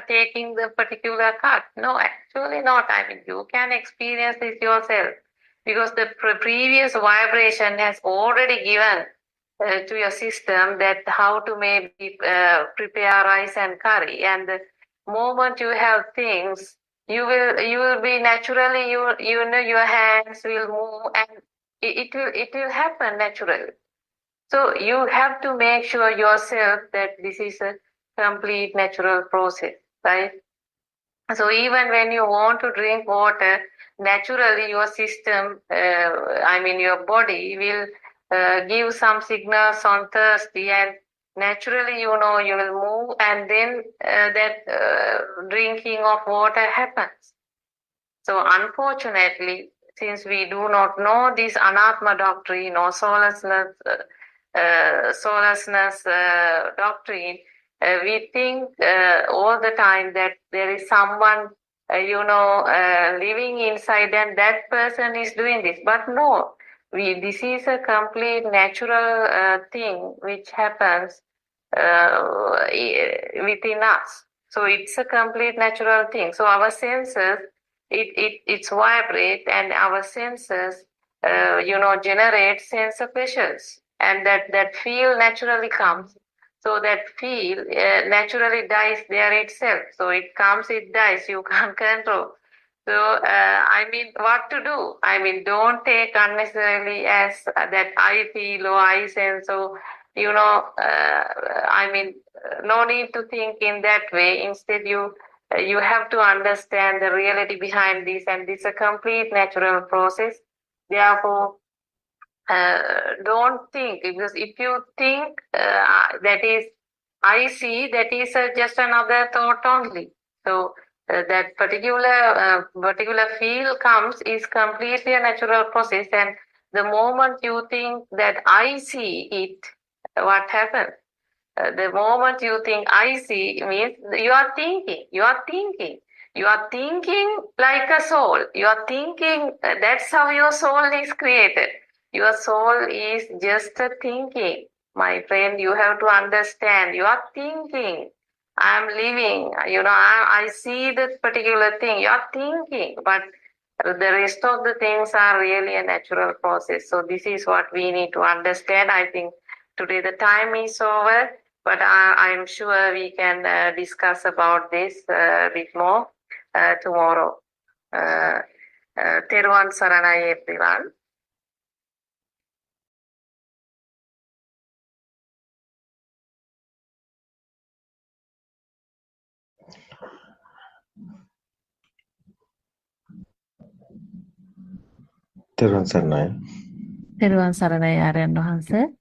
taking the particular cut? No, actually not. I mean, you can experience this yourself, because the previous vibration has already given to your system that how to maybe prepare rice and curry. And the moment you have things, you will be naturally, your hands will move, and it will happen naturally. So you have to make sure yourself that this is a complete natural process, right? So even when you want to drink water, naturally your system, your body will give some signals on thirsty, and naturally, you will move, and then that drinking of water happens. So unfortunately, since we do not know this Anatma doctrine or soullessness doctrine, we think all the time that there is someone, living inside, and that person is doing this. But no, this is a complete natural thing which happens within us. So it's a complete natural thing. So our senses, it's vibrate, and our senses, generate sense of pleasures, and that feel naturally comes. So that feel naturally dies there itself. So it comes, it dies. You can't control. So what to do? I mean, don't take unnecessarily as that I feel or I sense. So no need to think in that way. Instead, you have to understand the reality behind this, and this is a complete natural process. Therefore, don't think, because if you think that is I see, that is just another thought only. So that particular feel comes is completely a natural process, and the moment you think that I see it, what happens? The moment you think I see means you are thinking, like a soul. You are thinking, that's how your soul is created. Your soul is just a thinking. My friend, you have to understand, you are thinking. I am living, I see that particular thing. You are thinking, but the rest of the things are really a natural process. So this is what we need to understand. I think today the time is over. But I'm sure we can discuss about this a bit more tomorrow. Teruvan Saranai, everyone. Teruvan Saranai. Teruvan Saranai Aryan Wahanse.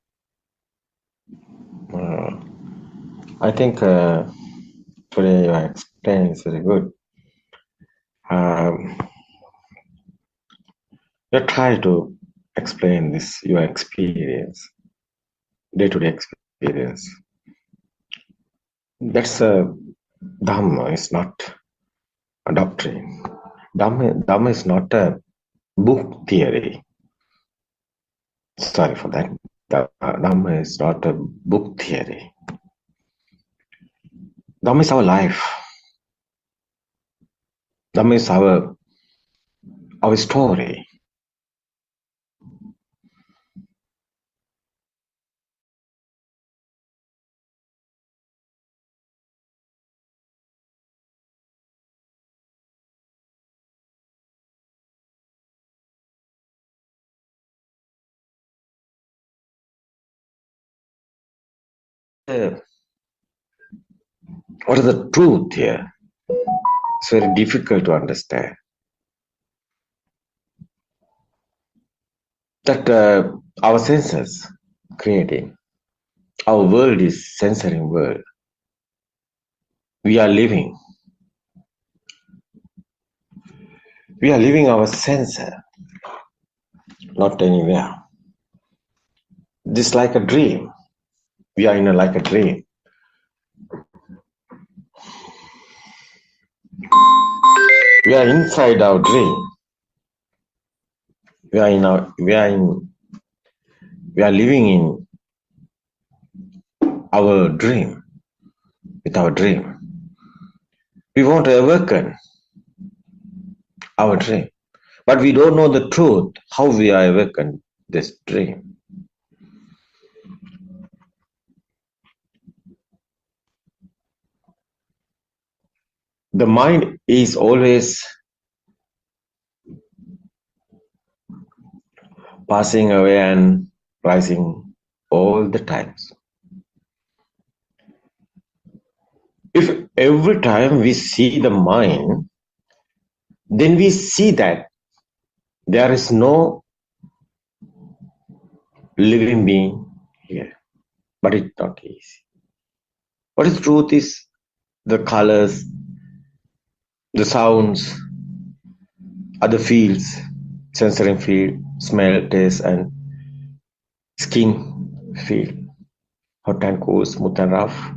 I think today your experience is very good. You try to explain this, your experience, day-to-day experience. That's Dhamma is not a doctrine. Dhamma is not a book theory. Sorry for that. Dhamma is not a book theory. Dhamma is our life. Dhamma is our story. What is the truth here? It's very difficult to understand. That our senses creating. Our world is censoring world. We are living. We are living our sensor, not anywhere. This like a dream. We are in like a dream. We are inside our dream. We are living in our dream, with our dream. We want to awaken our dream, but we don't know the truth, how we are awakened this dream. The mind is always passing away and rising all the times. If every time we see the mind, then we see that there is no living being here. But it's not easy. What is truth is the colors, the sounds, other fields, sensory field, smell, taste, and skin field, hot and cold, smooth and rough.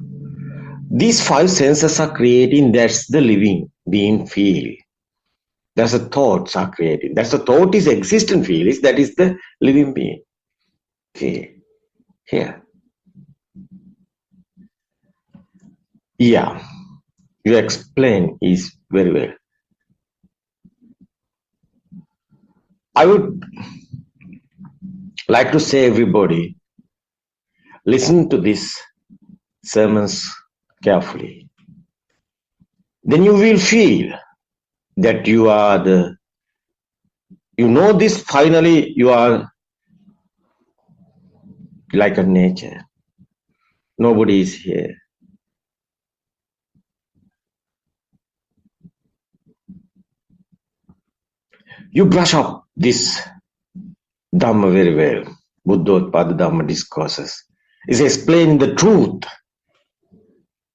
These five senses are creating, that's the living being feel. That's the thoughts are creating. That's the thought is existent feel, that is the living being feel here. Yeah, you explain is very well. I would like to say everybody, listen to these sermons carefully. Then you will feel that you are this finally you are like a nature. Nobody is here. You brush up this Dhamma very well. Buddothpado Dhamma discourses is explaining the truth.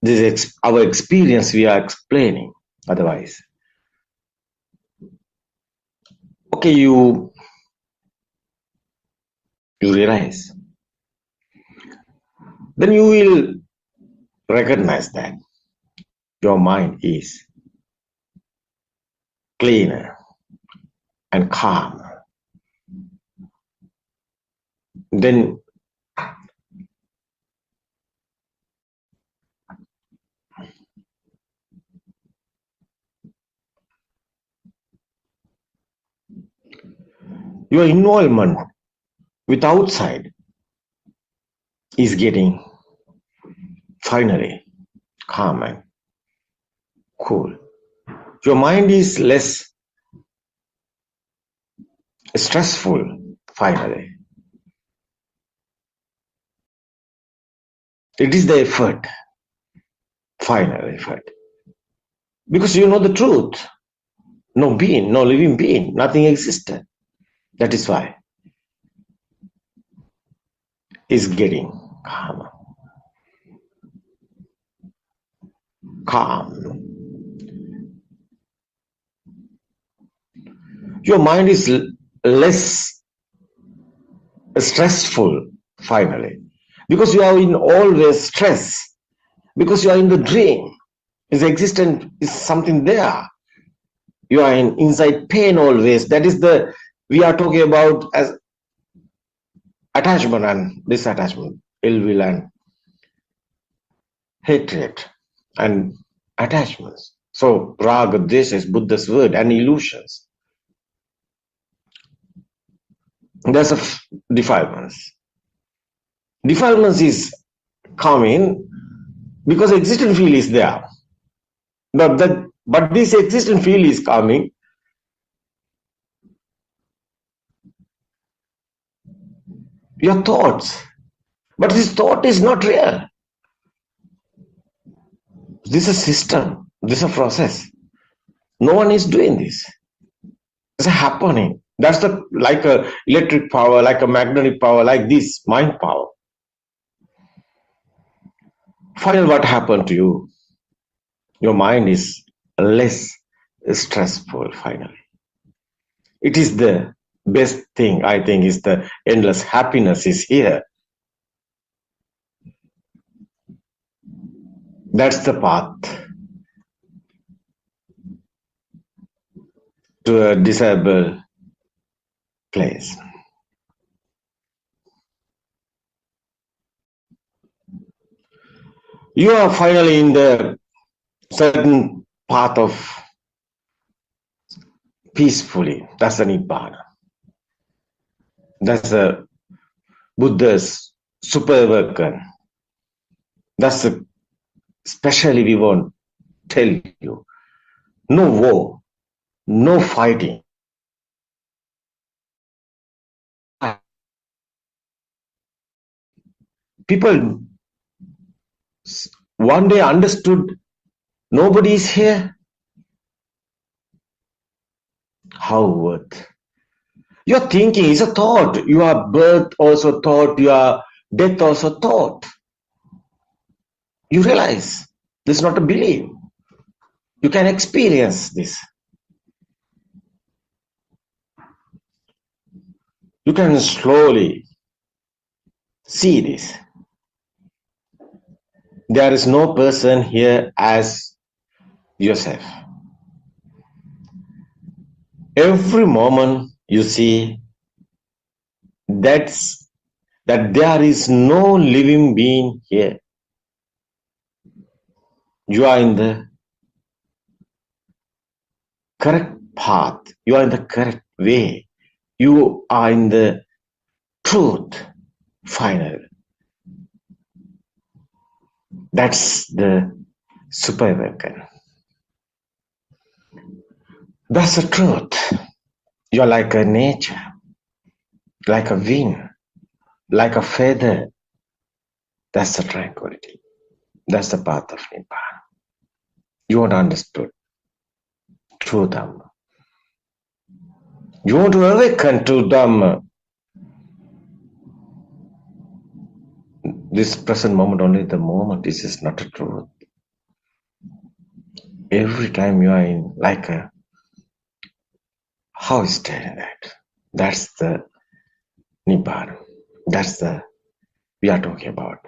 This is our experience we are explaining. Otherwise, okay, you realize. Then you will recognize that your mind is cleaner and calm. Then your involvement with outside is getting finally calm and cool. Your mind is less stressful finally. It is the effort, final effort. Because you know the truth. No being, no living being, nothing existed. That is why it's getting calmer. Calm. Your mind is less stressful finally. Because you are in always stress. Because you are in the dream. Is existent is something there. You are in inside pain always. That is the we are talking about as attachment and disattachment, ill will and hatred and attachments. So raga, this is Buddha's word, and illusions. There's a defilements. Defilements is coming because existent field is there. But this existent field is coming your thoughts. But this thought is not real. This is a system. This is a process. No one is doing this. It's happening. That's the like a electric power, like a magnetic power, like this mind power. Finally, what happened to you? Your mind is less stressful. Finally, it is the best thing. I think is the endless happiness is here. That's the path to a disabled place. You are finally in the certain path of peacefully. That's the Nibbana. That's the Buddha's super worker. That's the, especially we won't tell you. No war, no fighting. People one day understood nobody is here. How worth? Your thinking is a thought. Your birth also thought. Your death also thought. You realize this is not a belief. You can experience this. You can slowly see this. There is no person here as yourself. Every moment you see that there is no living being here. You are in the correct path. You are in the correct way. You are in the truth, finally. That's the super awakening. That's the truth. You're like a nature, like a wind, like a feather. That's the tranquility. That's the path of Nibbana. You want to understood true Dhamma. You want to awaken to Dhamma. This present moment, only the moment, this is not a truth. Every time you are in like a how is that? That's the Nibbana. That's the we are talking about.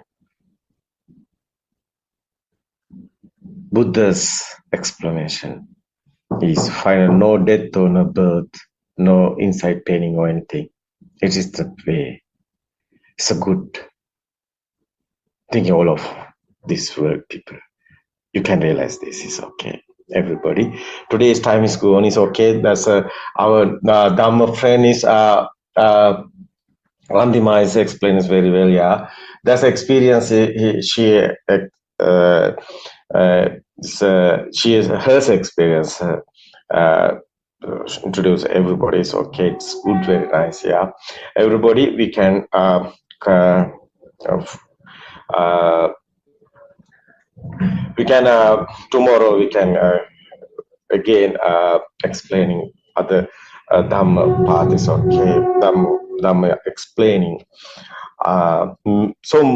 Buddha's explanation is final, no death or no birth, no inside paining or anything. It is the way. It's a good thing. All of this world people, you can realize this is okay. Everybody, today's time is gone. It's okay. That's our Dhamma friend is Vandima is explains very well. Yeah, that's experience. She is her experience. Introduce everybody. It's okay. It's good. Very nice. Yeah, everybody. We can tomorrow we can again explaining other Dhamma path is okay. Dhamma explaining. So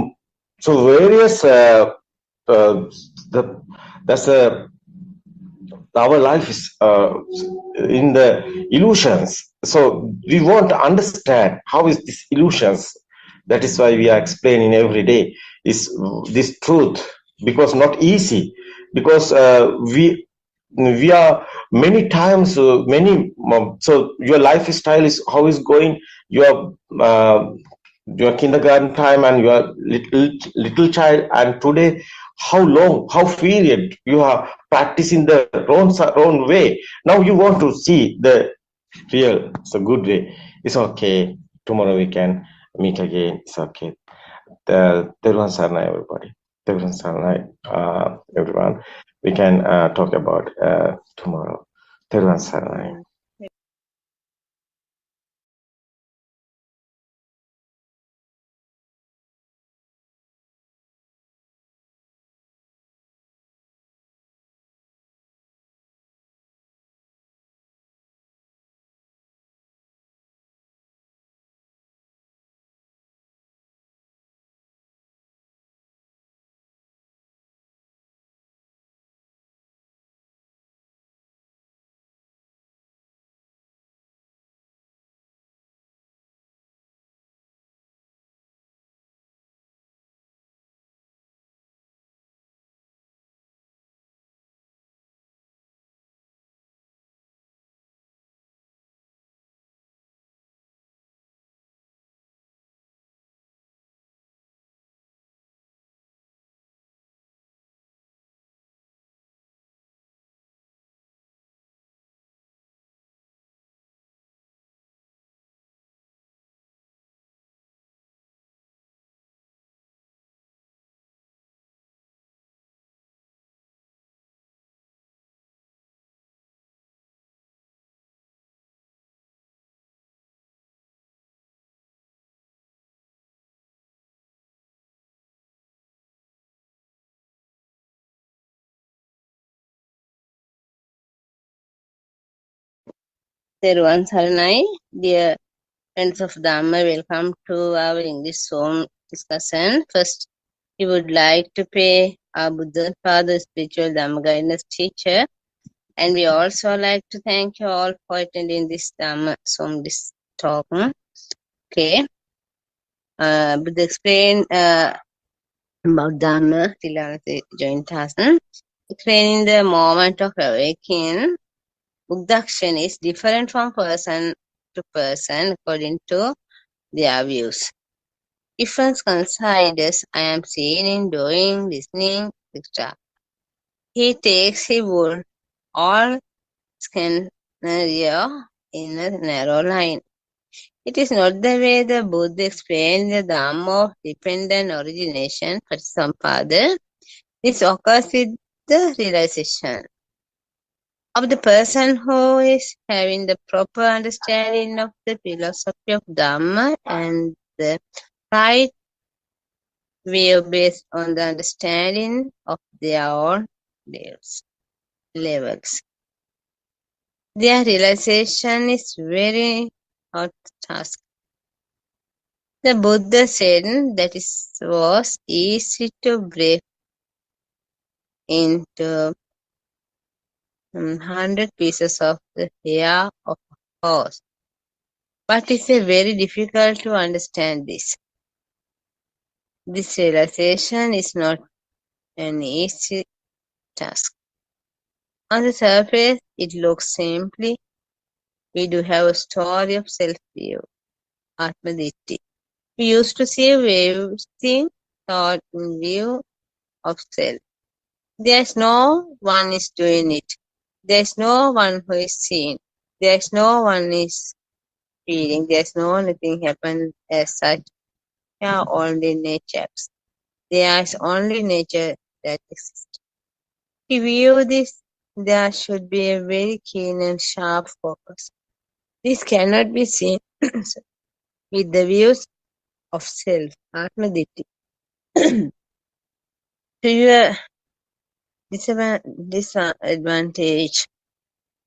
various that's our life is in the illusions. So we want to understand how is this illusions. That is why we are explaining every day is this truth. because not easy, because we are many times so your lifestyle is how is going, your kindergarten time and your little child, and today how long, how period you are practicing the wrong way. Now you want to see the real, it's a good way. It's okay, tomorrow we can meet again, it's okay. Teruhan Sarnai, everybody. Teruhan Sarnai, everyone. We can talk about tomorrow. Teruhan Sarnai. Teruvan Saranai, dear friends of Dhamma, welcome to our English Zoom discussion. First, we would like to pay our Buddothpado spiritual Dhamma guidance teacher, and we also like to thank you all for attending this Dhamma Zoom talk. Okay, Buddha explain about Dhamma, Tilanati joint us. Explaining the moment of awakening. Buddhakshan is different from person to person according to their views. If one considers I am seeing, doing, listening, etc., he takes his would all scenario in a narrow line. It is not the way the Buddha explained the Dhamma of dependent origination, Patisampada. This occurs with the realization of the person who is having the proper understanding of the philosophy of Dhamma and the right view based on the understanding of their own levels. Their realization is very hard task. The Buddha said that it was easy to break into 100 pieces of the hair of a horse. But it's very difficult to understand this. This realization is not an easy task. On the surface, it looks simply. We do have a story of self-view, Atma-ditti. We used to see everything thought in view of self. There's no one is doing it. There's no one who is seeing. There's no one is feeling. There's no nothing happen as such. They are only natures. There is only nature that exists. To view this, there should be a very keen and sharp focus. This cannot be seen with the views of self, Atma-ditti. To your disadvantage,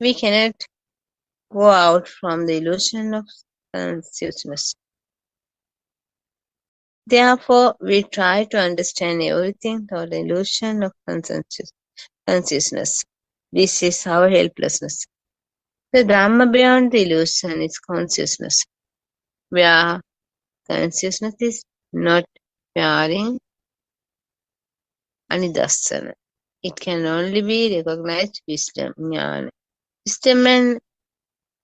we cannot go out from the illusion of consciousness. Therefore, we try to understand everything through the illusion of consciousness. This is our helplessness. The Dhamma beyond the illusion is consciousness, where consciousness is not appearing anidassana. It can only be recognized wisdom, jnana. Wisdom and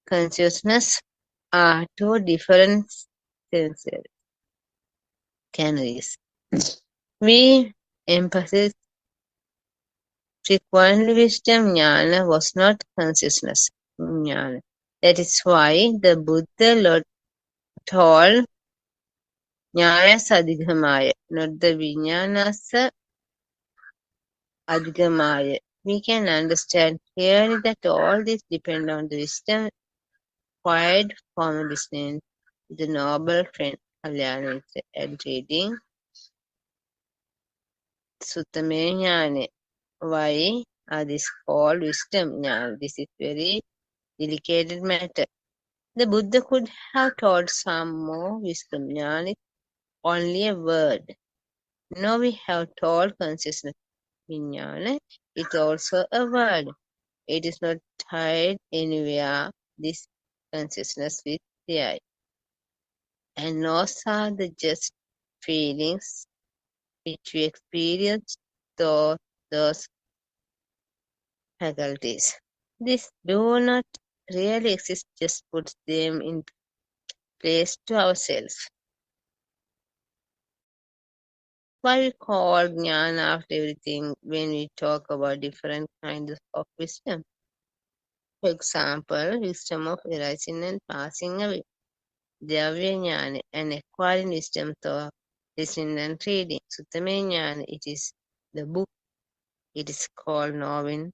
consciousness are two different sensory canaries. We emphasize frequently wisdom jnana was not consciousness jnana. That is why the Buddha told jnanasa adhigamaya, not the vijnanasa adhigamaya. We can understand clearly that all this depends on the wisdom acquired from listening to the noble friend Kalyana and reading Suttame Jnane. Why are this called wisdom jnana? This is very delicate matter. The Buddha could have taught some more wisdom jnana, only a word. Now we have told consciousness vijnana, it's also a word. It is not tied anywhere, this consciousness with the I. And those are the just feelings which we experience through those faculties. This do not really exist, just puts them in place to ourselves. Why we call jnana after everything when we talk about different kinds of wisdom? For example, wisdom of arising and passing away. Dravya jnana and acquiring wisdom through listening and reading. Suttame jnana, it is the book. It is called knowing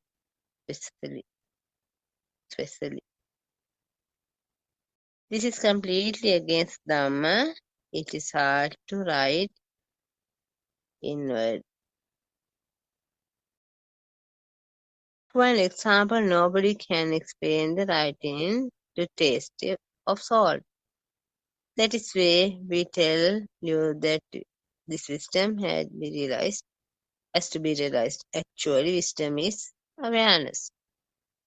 specially. This is completely against Dhamma. It is hard to write in words. For an example, nobody can explain the writing to taste of salt. That is why we tell you that this wisdom has to be realized. Actually, wisdom is awareness.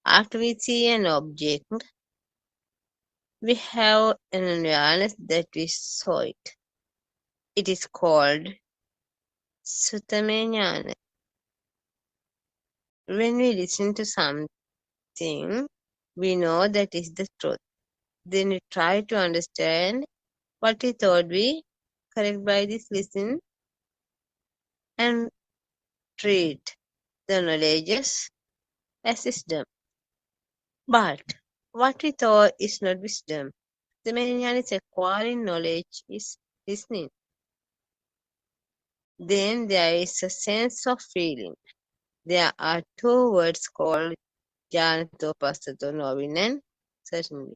After we see an object, we have an awareness that we saw it. It is called Suttame Jnana. When we listen to something, we know that is the truth. Then we try to understand what we thought we correct by this listen and treat the knowledges as wisdom. But what we thought is not wisdom. The main is acquiring knowledge is listening. Then there is a sense of feeling. There are two words called Janato, Pasato, knowing and certainly.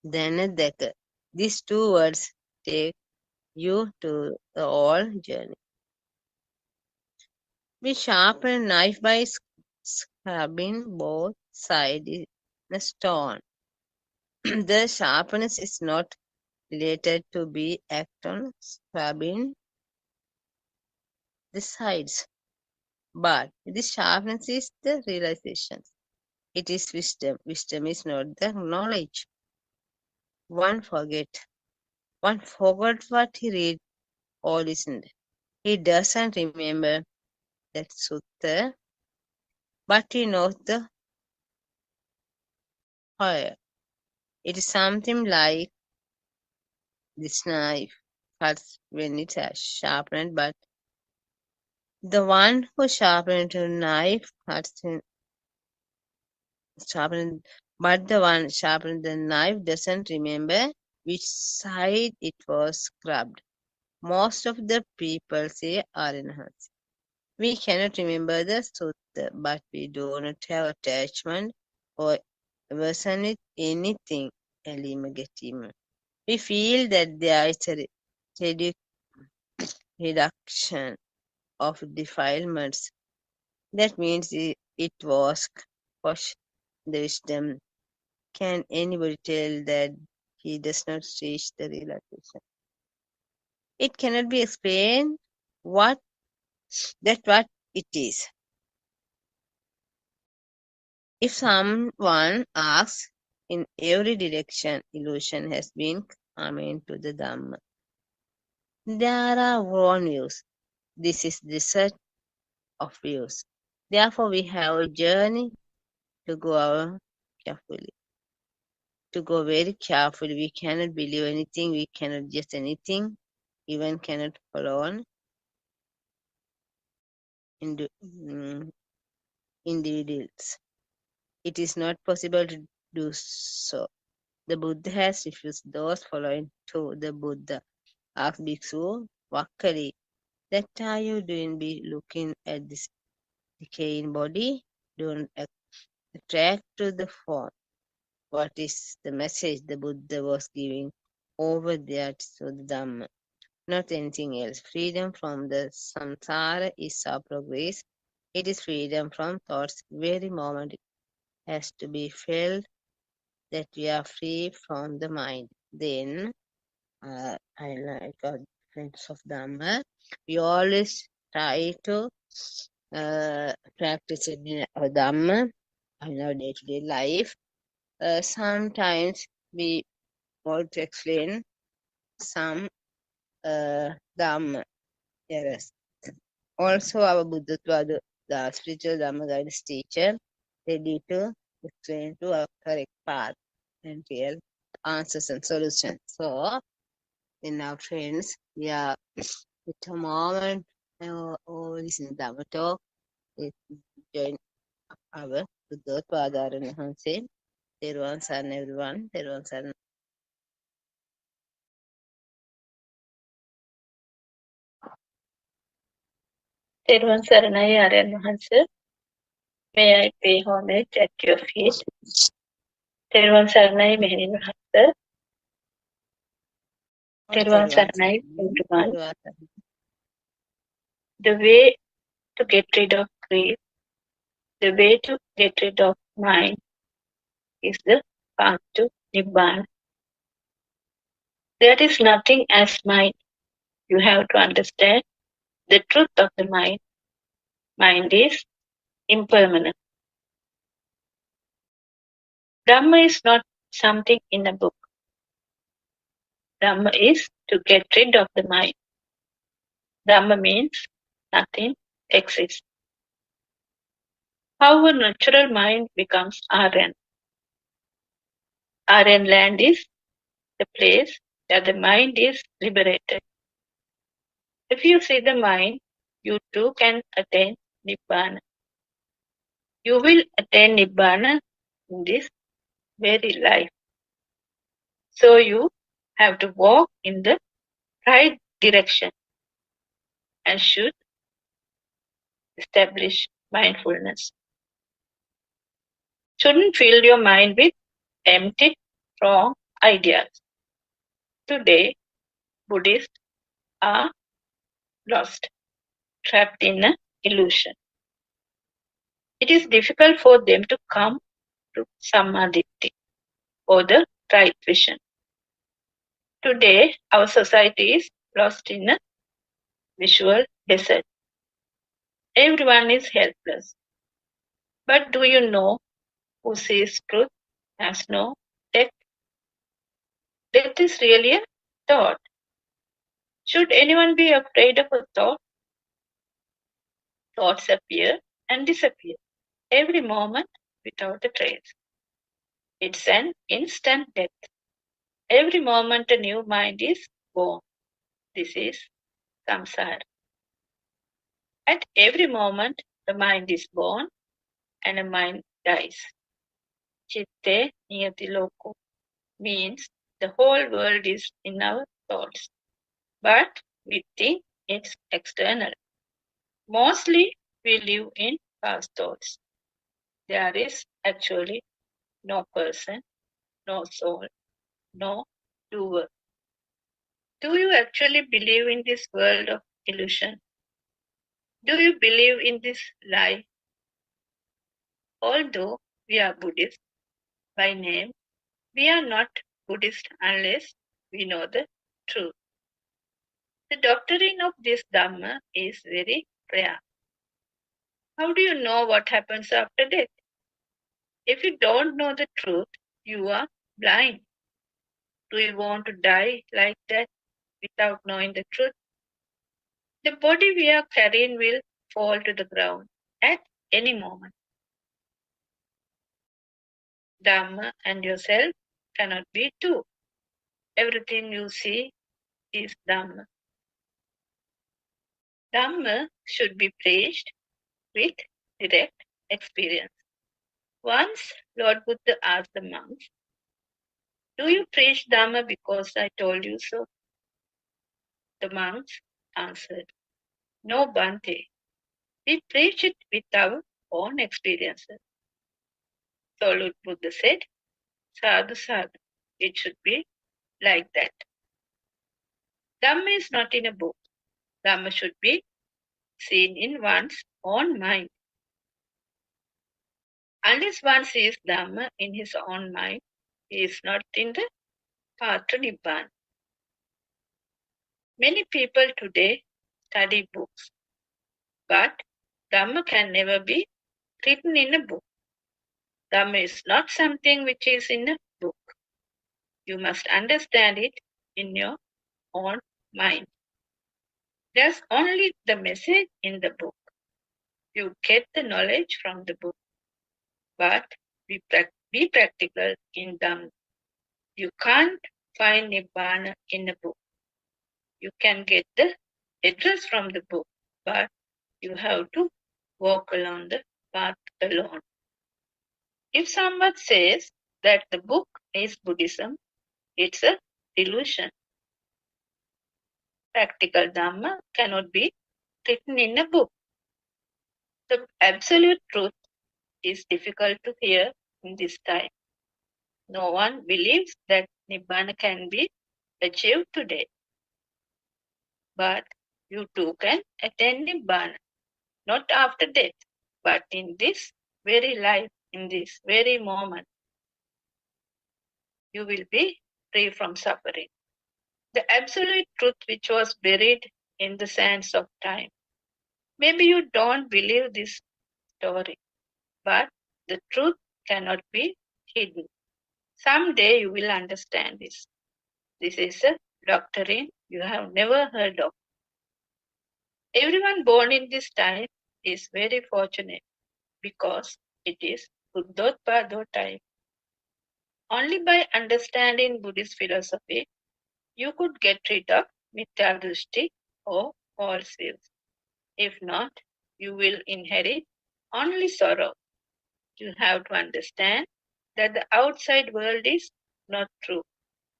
Then a Deka. These two words take you to the whole journey. We sharpen a knife by scrubbing both sides in a stone. The sharpness is not related to be act on scrubbing the sides, but the sharpness is the realization. It is wisdom. Wisdom is not the knowledge. One forgot what he read or listened. He doesn't remember that sutta, but he knows the higher. It is something like this knife cuts when it is sharpened, but the one who sharpened the knife but the one sharpened the knife doesn't remember which side it was scrubbed. Most of the people say Arinahans. We cannot remember the sutta, but we do not have attachment or aversion with anything. We feel that there is a reduction of defilements. That means it was quashed the wisdom. Can anybody tell that he does not reach the realization? It cannot be explained what it is. If someone asks, in every direction illusion has been coming to the Dhamma. There are wrong views. This is the set of views. Therefore, we have a journey to carefully. To go very carefully. We cannot believe anything. We cannot judge anything. Even cannot follow on individuals. It is not possible to do so. The Buddha has refused those following to the Buddha. Asked Bhikshu, Vakkali, that are you doing be looking at this decaying body? Don't attract to the form. What is the message the Buddha was giving over there to the Dhamma? Not anything else. Freedom from the samsara is our progress. It is freedom from thoughts. Very moment it has to be felt that we are free from the mind. Then, I like our friends of Dhamma. We always try to practice it in our Dhamma in our day-to-day life. Sometimes we want to explain some Dhamma errors. Also, our Buddothpado, the spiritual Dhamma guidance teacher, ready to explain to our correct path and real answers and solutions. So, in our friends, we are with a moment or listen to Dhamma talk, it join our Buddothpado and Hansen. Everyone, everyone, everyone. තෙරුවන් සරණයි ආර්යයන් වහන්සේ. May I pay homage at your feet? තෙරුවන් සරණයි මෙහෙණින් වහන්සේ. තෙරුවන් සරණයි everyone. The way to get rid of grief, the way to get rid of mind is the path to Nibbana. There is nothing as mind. You have to understand the truth of the mind. Mind is impermanent. Dhamma is not something in a book. Dhamma is to get rid of the mind. Dhamma means nothing exists. How a natural mind becomes Aryan. Aryan land is the place where the mind is liberated. If you see the mind, you too can attain Nibbana. You will attain Nibbana in this very life. So you have to walk in the right direction and should establish mindfulness. Shouldn't fill your mind with empty, wrong ideas. Today, Buddhists are lost, trapped in an illusion. It is difficult for them to come to Sammaditthi or the right vision. Today, our society is lost in a visual desert. Everyone is helpless. But do you know who sees truth has no death? Death is really a thought. Should anyone be afraid of a thought? Thoughts appear and disappear every moment without a trace. It's an instant death. Every moment a new mind is born. This is samsara. At every moment the mind is born and a mind dies. Chitte niyati loko means the whole world is in our thoughts, but we think it's external. Mostly we live in past thoughts. There is actually no person, no soul, no doer. Do you actually believe in this world of illusion? Do you believe in this lie? Although we are Buddhists by name, we are not Buddhist unless we know the truth. The doctrine of this Dhamma is very rare. How do you know what happens after death? If you don't know the truth, you are blind. Do you want to die like that without knowing the truth? The body we are carrying will fall to the ground at any moment. Dhamma and yourself cannot be two. Everything you see is Dhamma. Dhamma should be preached with direct experience. Once Lord Buddha asked the monks, "Do you preach Dhamma because I told you so?" The monks answered, "No, Bhante. We preach it with our own experiences." So Lord Buddha said, "Sadhu, sadhu. It should be like that. Dhamma is not in a book. Dhamma should be seen in one's own mind. Unless one sees Dhamma in his own mind, he is not in the path to Nibbana." Many people today study books, but Dhamma can never be written in a book. Dhamma is not something which is in a book. You must understand it in your own mind. There's only the message in the book. You get the knowledge from the book, but be practical in Dhamma. You can't find Nibbana in a book. You can get the address from the book, but you have to walk along the path alone. If someone says that the book is Buddhism, it's a delusion. Practical Dhamma cannot be written in a book. The absolute truth is difficult to hear in this time. No one believes that Nibbana can be achieved today. But you too can attain Nibbana, not after death, but in this very life, in this very moment. You will be free from suffering. The absolute truth which was buried in the sands of time. Maybe you don't believe this story, but the truth cannot be hidden. Someday you will understand this. This is a doctrine you have never heard of. Everyone born in this time is very fortunate because it is Buddothpado time. Only by understanding Buddhist philosophy, you could get rid of Mithya Drishti or false views. If not, you will inherit only sorrow. You have to understand that the outside world is not true.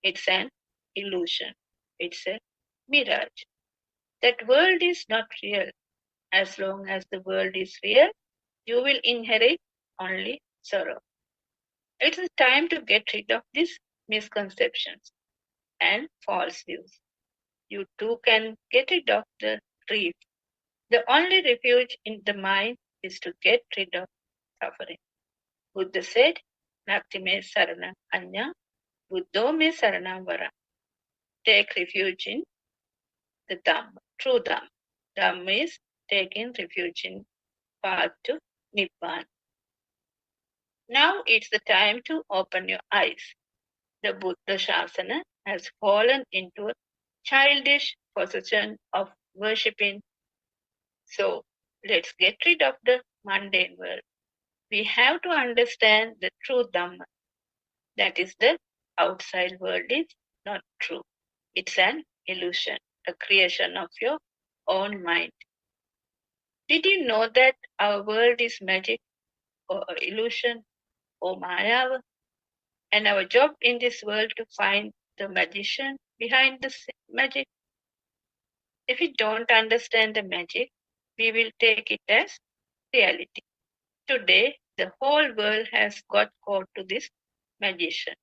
It's an illusion. It's a mirage. That world is not real. As long as the world is real, you will inherit only sorrow. It is time to get rid of these misconceptions and false views. You too can get rid of the grief. The only refuge in the mind is to get rid of suffering. Buddha said, "Nati me saranam anya, Buddho me saranam vara." Take refuge in the Dhamma, true Dhamma. Dhamma is taking refuge in path to Nibbana. Now it's the time to open your eyes. The Buddha Shasana has fallen into a childish possession of worshipping. So let's get rid of the mundane world. We have to understand the true Dhamma. That is, the outside world is not true. It's an illusion, a creation of your own mind. Did you know that our world is magic or illusion or Maya? And our job in this world to find the magician behind the magic. If we don't understand the magic, we will take it as reality. Today, the whole world has got caught to this magician.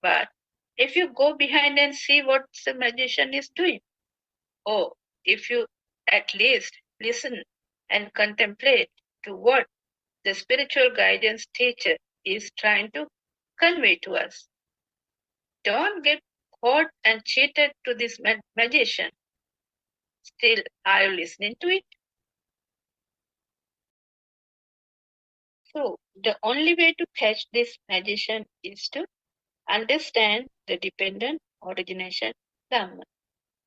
But if you go behind and see what the magician is doing, or if you at least listen and contemplate to what the spiritual guidance teacher is trying to convey to us, don't get caught and cheated to this magician. Still, are you listening to it? So, the only way to catch this magician is to understand the dependent origination Dhamma,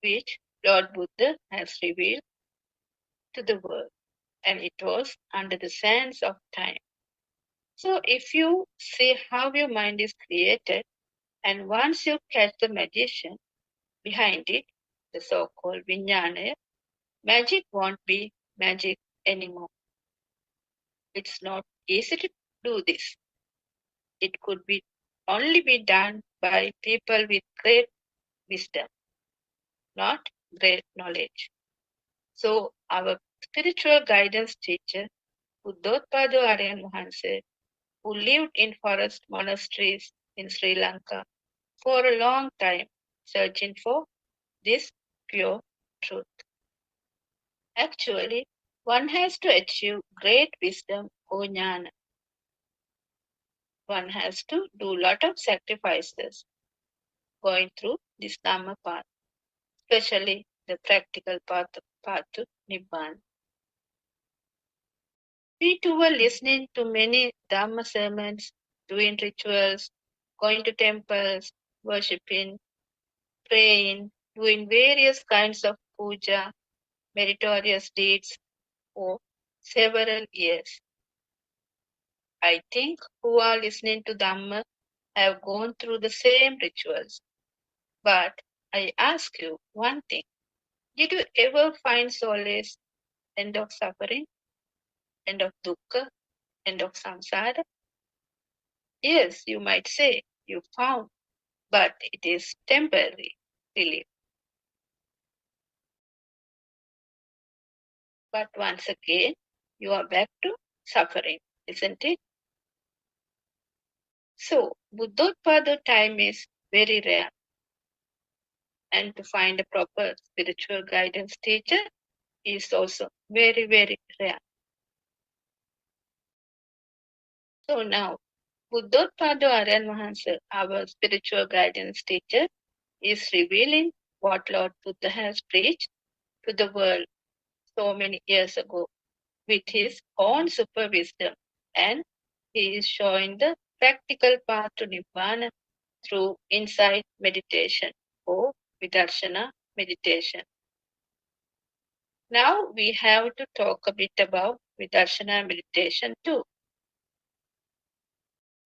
which Lord Buddha has revealed to the world, and it was under the sands of time. So if you see how your mind is created, and once you catch the magician behind it, the so-called vijnana, magic won't be magic anymore. It's not easy to do this. It could be only be done by people with great wisdom, not great knowledge. So our spiritual guidance teacher, Buddothpado Aryan Mahanse, who lived in forest monasteries in Sri Lanka for a long time, searching for this pure truth. Actually, one has to achieve great wisdom or jnana. One has to do a lot of sacrifices going through this Dhamma path, especially the practical path to Nibbana. We too were listening to many Dhamma sermons, doing rituals, going to temples, worshipping, praying, doing various kinds of puja, meritorious deeds for several years. I think who are listening to Dhamma have gone through the same rituals. But I ask you one thing. Did you ever find solace, end of suffering, end of dukkha, end of samsara? Yes, you might say you found, but it is temporary relief. But once again, you are back to suffering, isn't it? So, Buddothpado time is very rare. And to find a proper spiritual guidance teacher is also very, very rare. So now, Buddothpado Aryan Mahansa, our spiritual guidance teacher, is revealing what Lord Buddha has preached to the world so many years ago with his own super wisdom, and he is showing the practical path to Nibbana through insight meditation or Vidarshana meditation. Now we have to talk a bit about Vidarshana meditation too.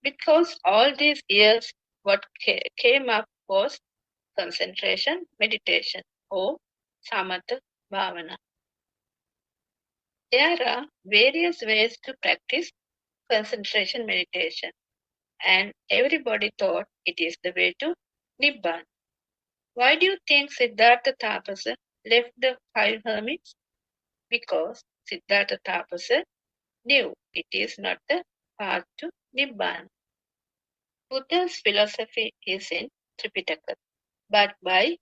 Because all these years what came up was concentration meditation or samatha bhavana. There are various ways to practice concentration meditation, and everybody thought it is the way to Nibbana. Why do you think Siddhartha Tapasa left the 5 hermits? Because Siddhartha Tapasa knew it is not the path to Nibbana. Buddha's philosophy is in Tripitaka, but by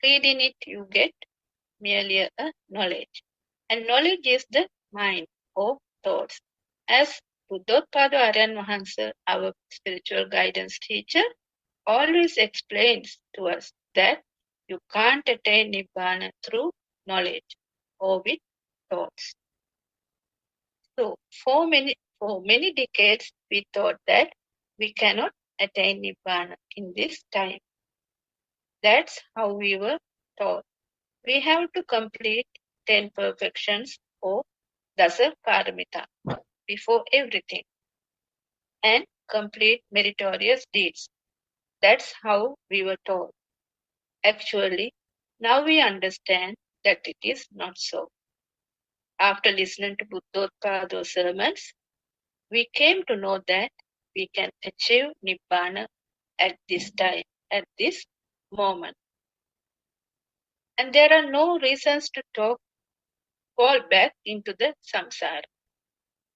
reading it you get merely a knowledge. And knowledge is the mind or thoughts. As Buddothpado Aryan Mahansa, our spiritual guidance teacher, always explains to us that you can't attain Nibbana through knowledge or with thoughts. So for many decades we thought that we cannot attain Nibbana in this time. That's how we were taught. We have to complete 10 perfections or Dasa Paramita before everything and complete meritorious deeds. That's how we were taught. Actually, now we understand that it is not so. After listening to Buddothpado's sermons, we came to know that we can achieve Nibbana at this time, at this moment. And there are no reasons to fall back into the samsara.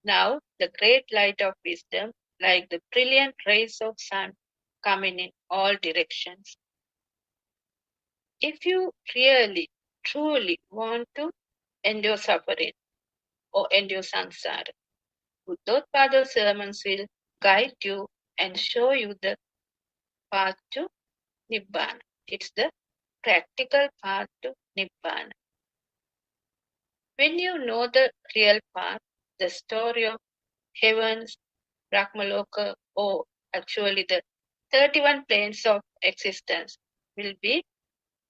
Now the great light of wisdom, like the brilliant rays of sun, coming in all directions. If you really, truly want to endure suffering or endure samsara, Buddothpado's sermons will guide you and show you the path to Nibbana. It's the practical path to Nibbana. When you know the real path, the story of heavens, Brahmaloka, or actually the 31 planes of existence will be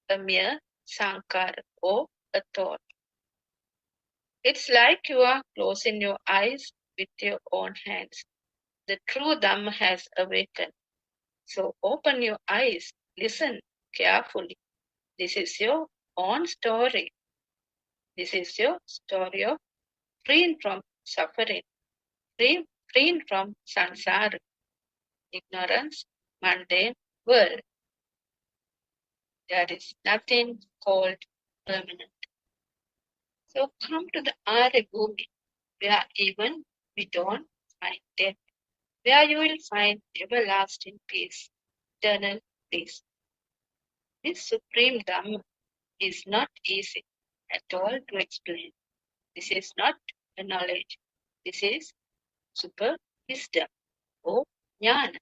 a mere sankara or a thought. It's like you are closing your eyes with your own hands. The true Dhamma has awakened. So open your eyes, listen carefully. This is your own story. This is your story of freeing from suffering, freeing from samsara, ignorance, mundane world. There is nothing called permanent. So come to the Arya Bhumi, where even we don't find death, where you will find everlasting peace, eternal peace. This supreme Dhamma is not easy at all to explain. This is not a knowledge. This is super wisdom or jnana.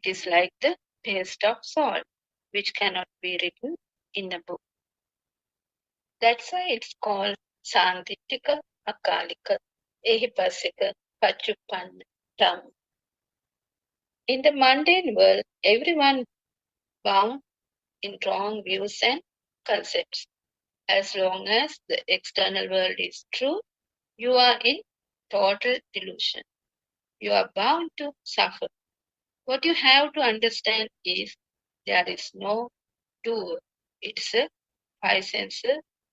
It is like the taste of salt, which cannot be written in a book. That's why it's called Sandittika, Akalika, Ehipasika, Pachupanna, Dhamma. In the mundane world, everyone bound in wrong views and concepts. As long as the external world is true, you are in total delusion. You are bound to suffer. What you have to understand is there is no doer. It's a five-sense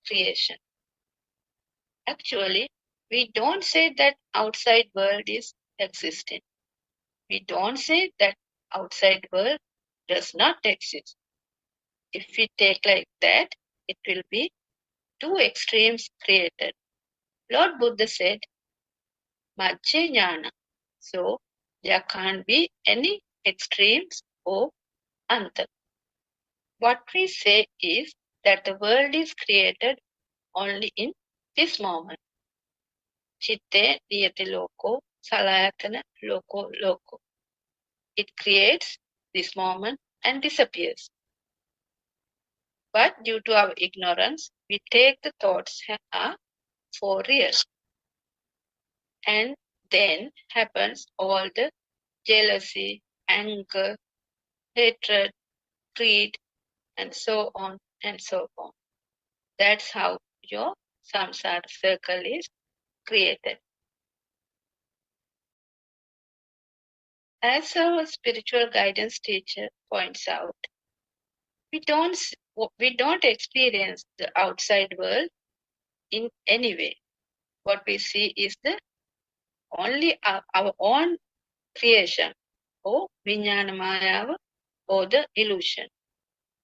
creation. Actually, we don't say that outside world is existing. We don't say that outside world does not exist. If we take like that, it will be two extremes created. Lord Buddha said, Majja Jnana. So there can't be any extremes or anta. What we say is that the world is created only in this moment. Chitte niyati loko salayatana loko. It creates this moment and disappears. But due to our ignorance, we take the thoughts are for real. And then happens all the jealousy, anger, hatred, greed, and so on and so on. That's how your samsara circle is created. As our spiritual guidance teacher points out, we don't experience the outside world in any way. What we see is the only our own creation or vijnana mayava or the illusion.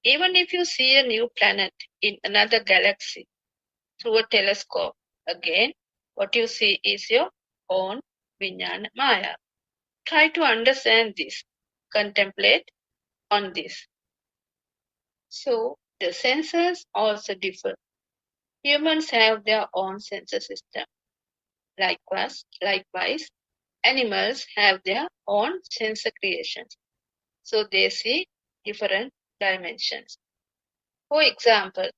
Even if you see a new planet in another galaxy through a telescope, again, what you see is your own vijnana maya. Try to understand this. Contemplate on this. So, the senses also differ. Humans have their own sensor system. Likewise, animals have their own sensor creations. So, they see different dimensions. For example,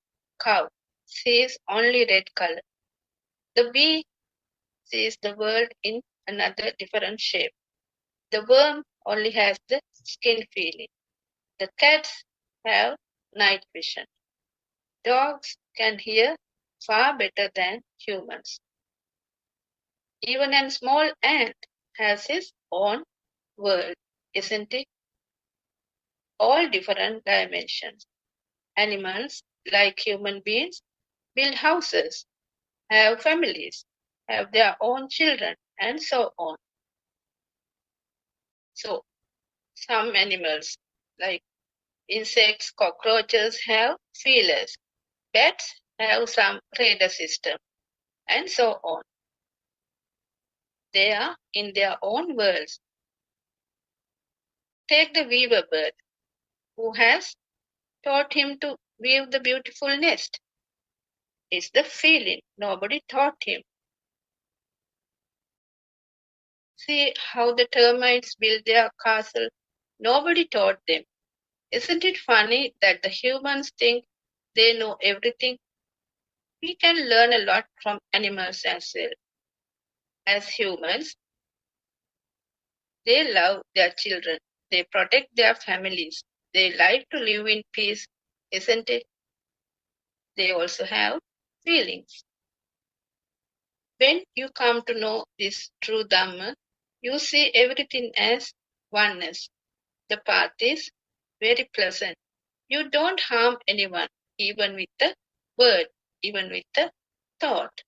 cow sees only red color. The bee sees the world in another different shape. The worm only has the skin feeling. The cats have night vision. Dogs can hear far better than humans. Even a small ant has his own world, isn't it? All different dimensions. Animals, like human beings, build houses, have families, have their own children, and so on. So, some animals, like insects, cockroaches, have feelers. Bats have some radar system, and so on. They are in their own worlds. Take the weaver bird. Who has taught him to weave the beautiful nest? It's the feeling. Nobody taught him. See how the termites build their castle. Nobody taught them. Isn't it funny that the humans think they know everything? We can learn a lot from animals as well. As humans, they love their children. They protect their families. They like to live in peace, isn't it? They also have feelings. When you come to know this true Dhamma, you see everything as oneness. The path is very pleasant. You don't harm anyone, even with the word, even with the thought,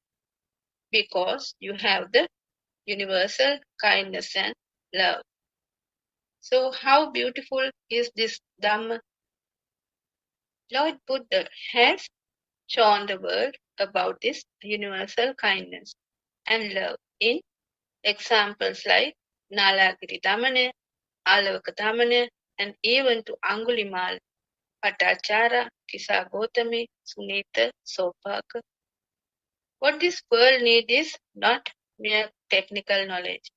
because you have the universal kindness and love. So how beautiful is this Dhamma? Lord Buddha has shown the world about this universal kindness and love in examples like Nalagiri Dhamana, Alavaka Dhamana, and even to Angulimal, Patachara, Kisa Gotami, Sunita, Sopaka. What this world needs is not mere technical knowledge,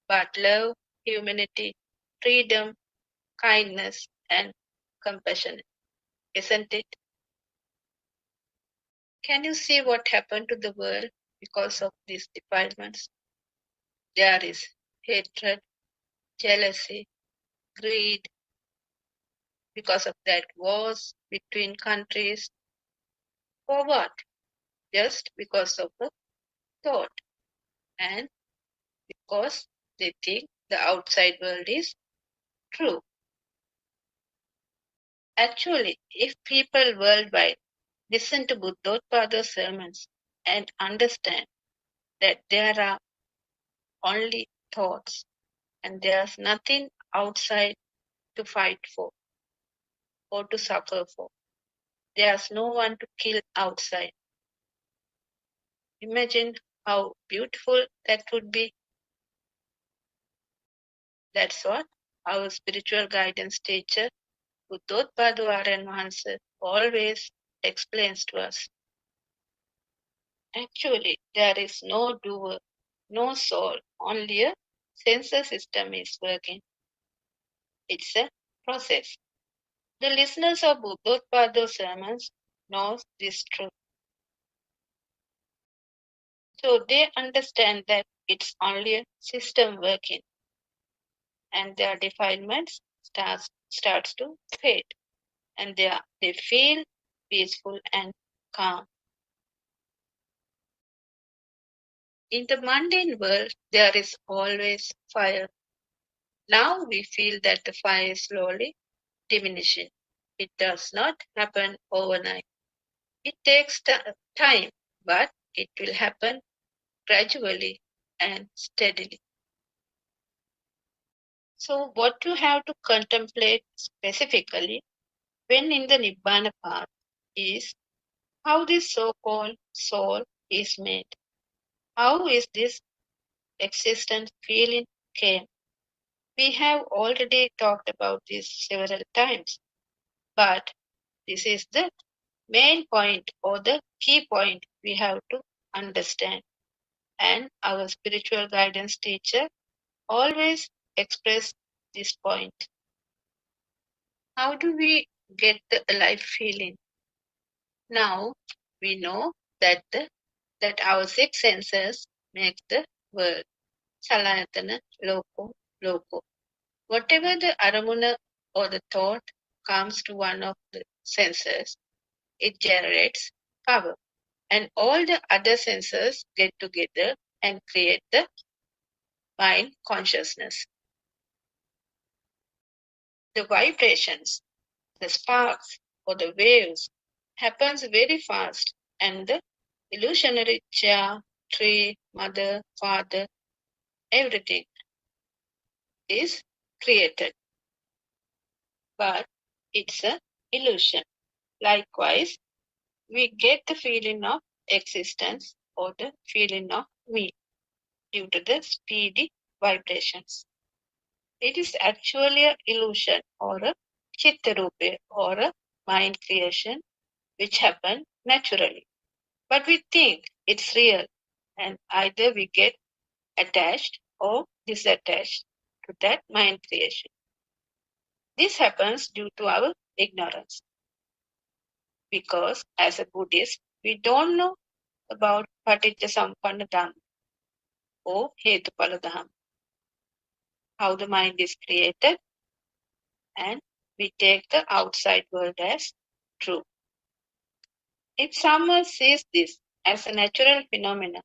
but love, humanity, freedom, kindness, and compassion. Isn't it? Can you see what happened to the world because of these defilements? There is hatred, jealousy, greed. Because of that, wars between countries. For what? Just because of a thought. And because they think the outside world is true. Actually, if people worldwide listen to Buddothpado sermons and understand that there are only thoughts and there's nothing outside to fight for or to suffer for. There's no one to kill outside. Imagine how beautiful that would be. That's what our spiritual guidance teacher, Buddothpado Aryan Mahansa, always explains to us. Actually, there is no doer, no soul, only a sensor system is working. It's a process. The listeners of Buddothpado sermons know this truth. So they understand that it's only a system working and their defilements starts to fade and they feel peaceful and calm. In the mundane world, there is always fire. Now we feel that the fire is slowly diminishing. It does not happen overnight. It takes time, but it will happen gradually and steadily. So what you have to contemplate specifically when in the Nibbana path is how this so-called soul is made. How is this existence feeling came? We have already talked about this several times, but this is the main point or the key point we have to understand. And our spiritual guidance teacher always express this point. How do we get the alive feeling? Now we know that our six senses make the world. Salayatana, loko. Whatever the aramuna or the thought comes to one of the senses, it generates power. And all the other senses get together and create the mind consciousness. The vibrations, the sparks or the waves happens very fast and the illusionary chair, tree, mother, father, everything is created. But it's an illusion. Likewise, we get the feeling of existence or the feeling of me due to the speedy vibrations. It is actually an illusion or a chittarupa or a mind creation which happen naturally. But we think it's real and either we get attached or disattached to that mind creation. This happens due to our ignorance. Because as a Buddhist, we don't know about Paticca Sampanna Dhamma or Hetupala Dhamma, how the mind is created, and we take the outside world as true. If someone sees this as a natural phenomenon,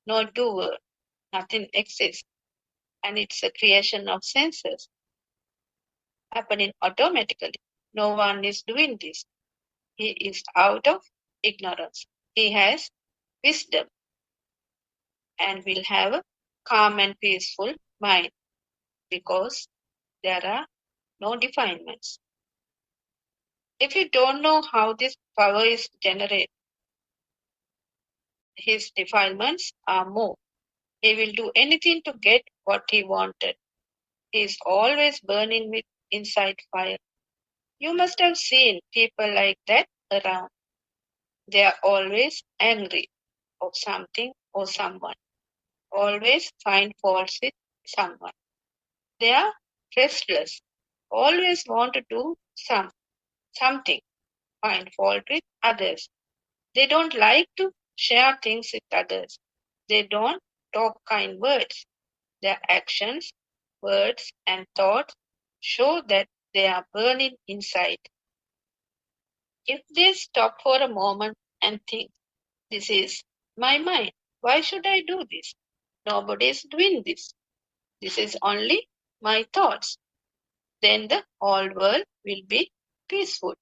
no doer, nothing exists, and it's a creation of senses happening automatically. No one is doing this. He is out of ignorance. He has wisdom and will have a calm and peaceful mind because there are no defilements. If you don't know how this power is generated, his defilements are more. He will do anything to get what he wanted. He is always burning with inside fire. You must have seen people like that around. They are always angry of something or someone, always find faults with someone. They are restless, always want to do something, find fault with others. They don't like to share things with others. They don't talk kind words. Their actions, words, and thoughts show that they are burning inside. If they stop for a moment and think, this is my mind. Why should I do this? Nobody is doing this. This is only my thoughts. Then the whole world will be peaceful.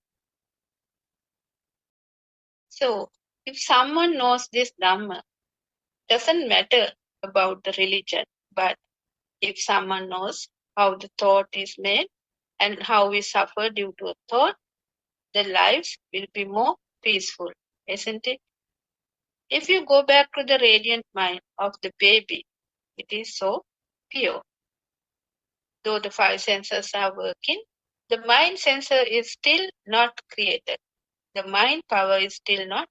So, if someone knows this Dhamma, doesn't matter about the religion, but if someone knows how the thought is made and how we suffer due to a thought, their lives will be more peaceful, isn't it? If you go back to the radiant mind of the baby, it is so pure. Though the five senses are working, the mind sensor is still not created. The mind power is still not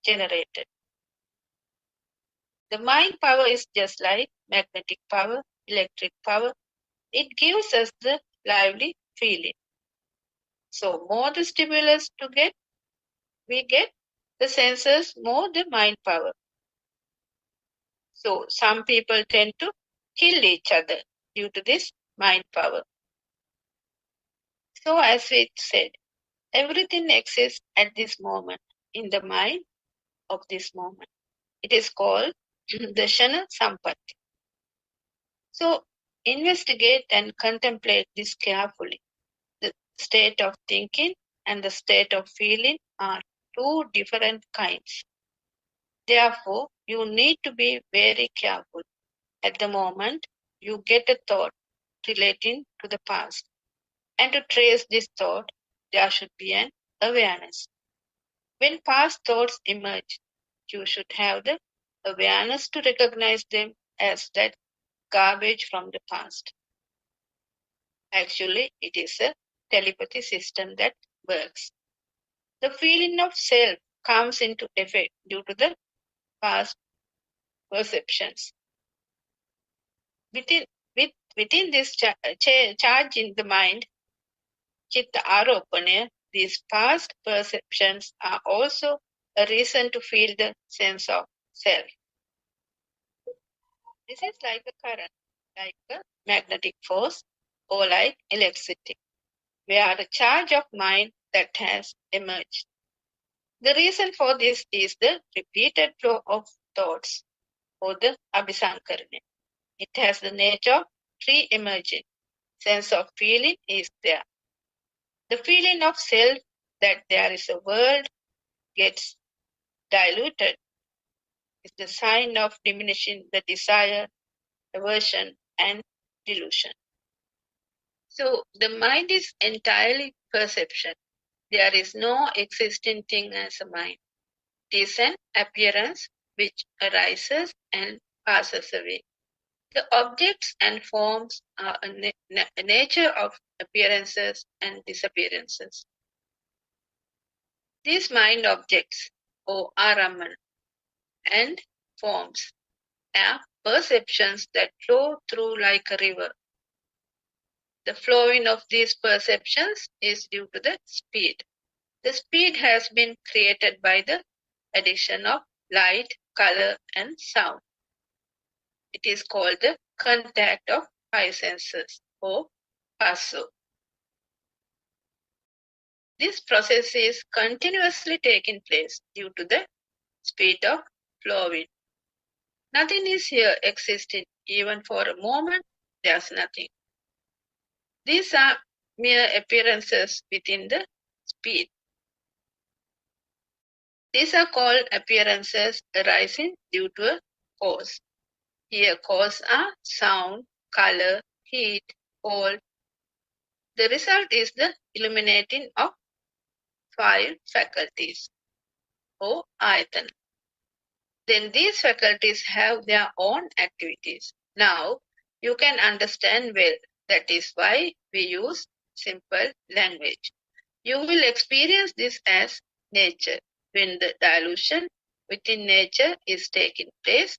generated. The mind power is just like magnetic power, electric power. It gives us the lively feeling. So more the stimulus we get, the senses, more the mind power. So some people tend to kill each other due to this mind power. So as we said, everything exists at this moment in the mind of this moment. It is called Darshana Sampatti. So investigate and contemplate this carefully. The state of thinking and the state of feeling are two different kinds. Therefore, you need to be very careful. At the moment, you get a thought relating to the past. And to trace this thought, there should be an awareness. When past thoughts emerge, you should have the awareness to recognize them as that garbage from the past. Actually, it is a telepathy system that works. The feeling of self comes into effect due to the past perceptions. Within this charge in the mind, Chitta Aropana, these past perceptions are also a reason to feel the sense of self. This is like a current, like a magnetic force, or like electricity, where the charge of mind that has emerged. The reason for this is the repeated flow of thoughts, or the abhisankarana. It has the nature of re-emerging. Sense of feeling is there. The feeling of self that there is a world gets diluted is the sign of diminishing the desire, aversion, and delusion. So the mind is entirely perception. There is no existing thing as a mind. It is an appearance which arises and passes away. The objects and forms are a nature of appearances and disappearances. These mind objects, or araman, and forms are perceptions that flow through like a river. The flowing of these perceptions is due to the speed. The speed has been created by the addition of light, color, and sound. It is called the contact of five senses, or passo. This process is continuously taking place due to the speed of flowing. Nothing is here existing. Even for a moment, there's nothing. These are mere appearances within the speed. These are called appearances arising due to a cause. Here, cause are sound, color, heat, cold. The result is the illuminating of 5 faculties or ayatana. Then these faculties have their own activities. Now, you can understand well. That is why we use simple language. You will experience this as nature. When the dilution within nature is taking place,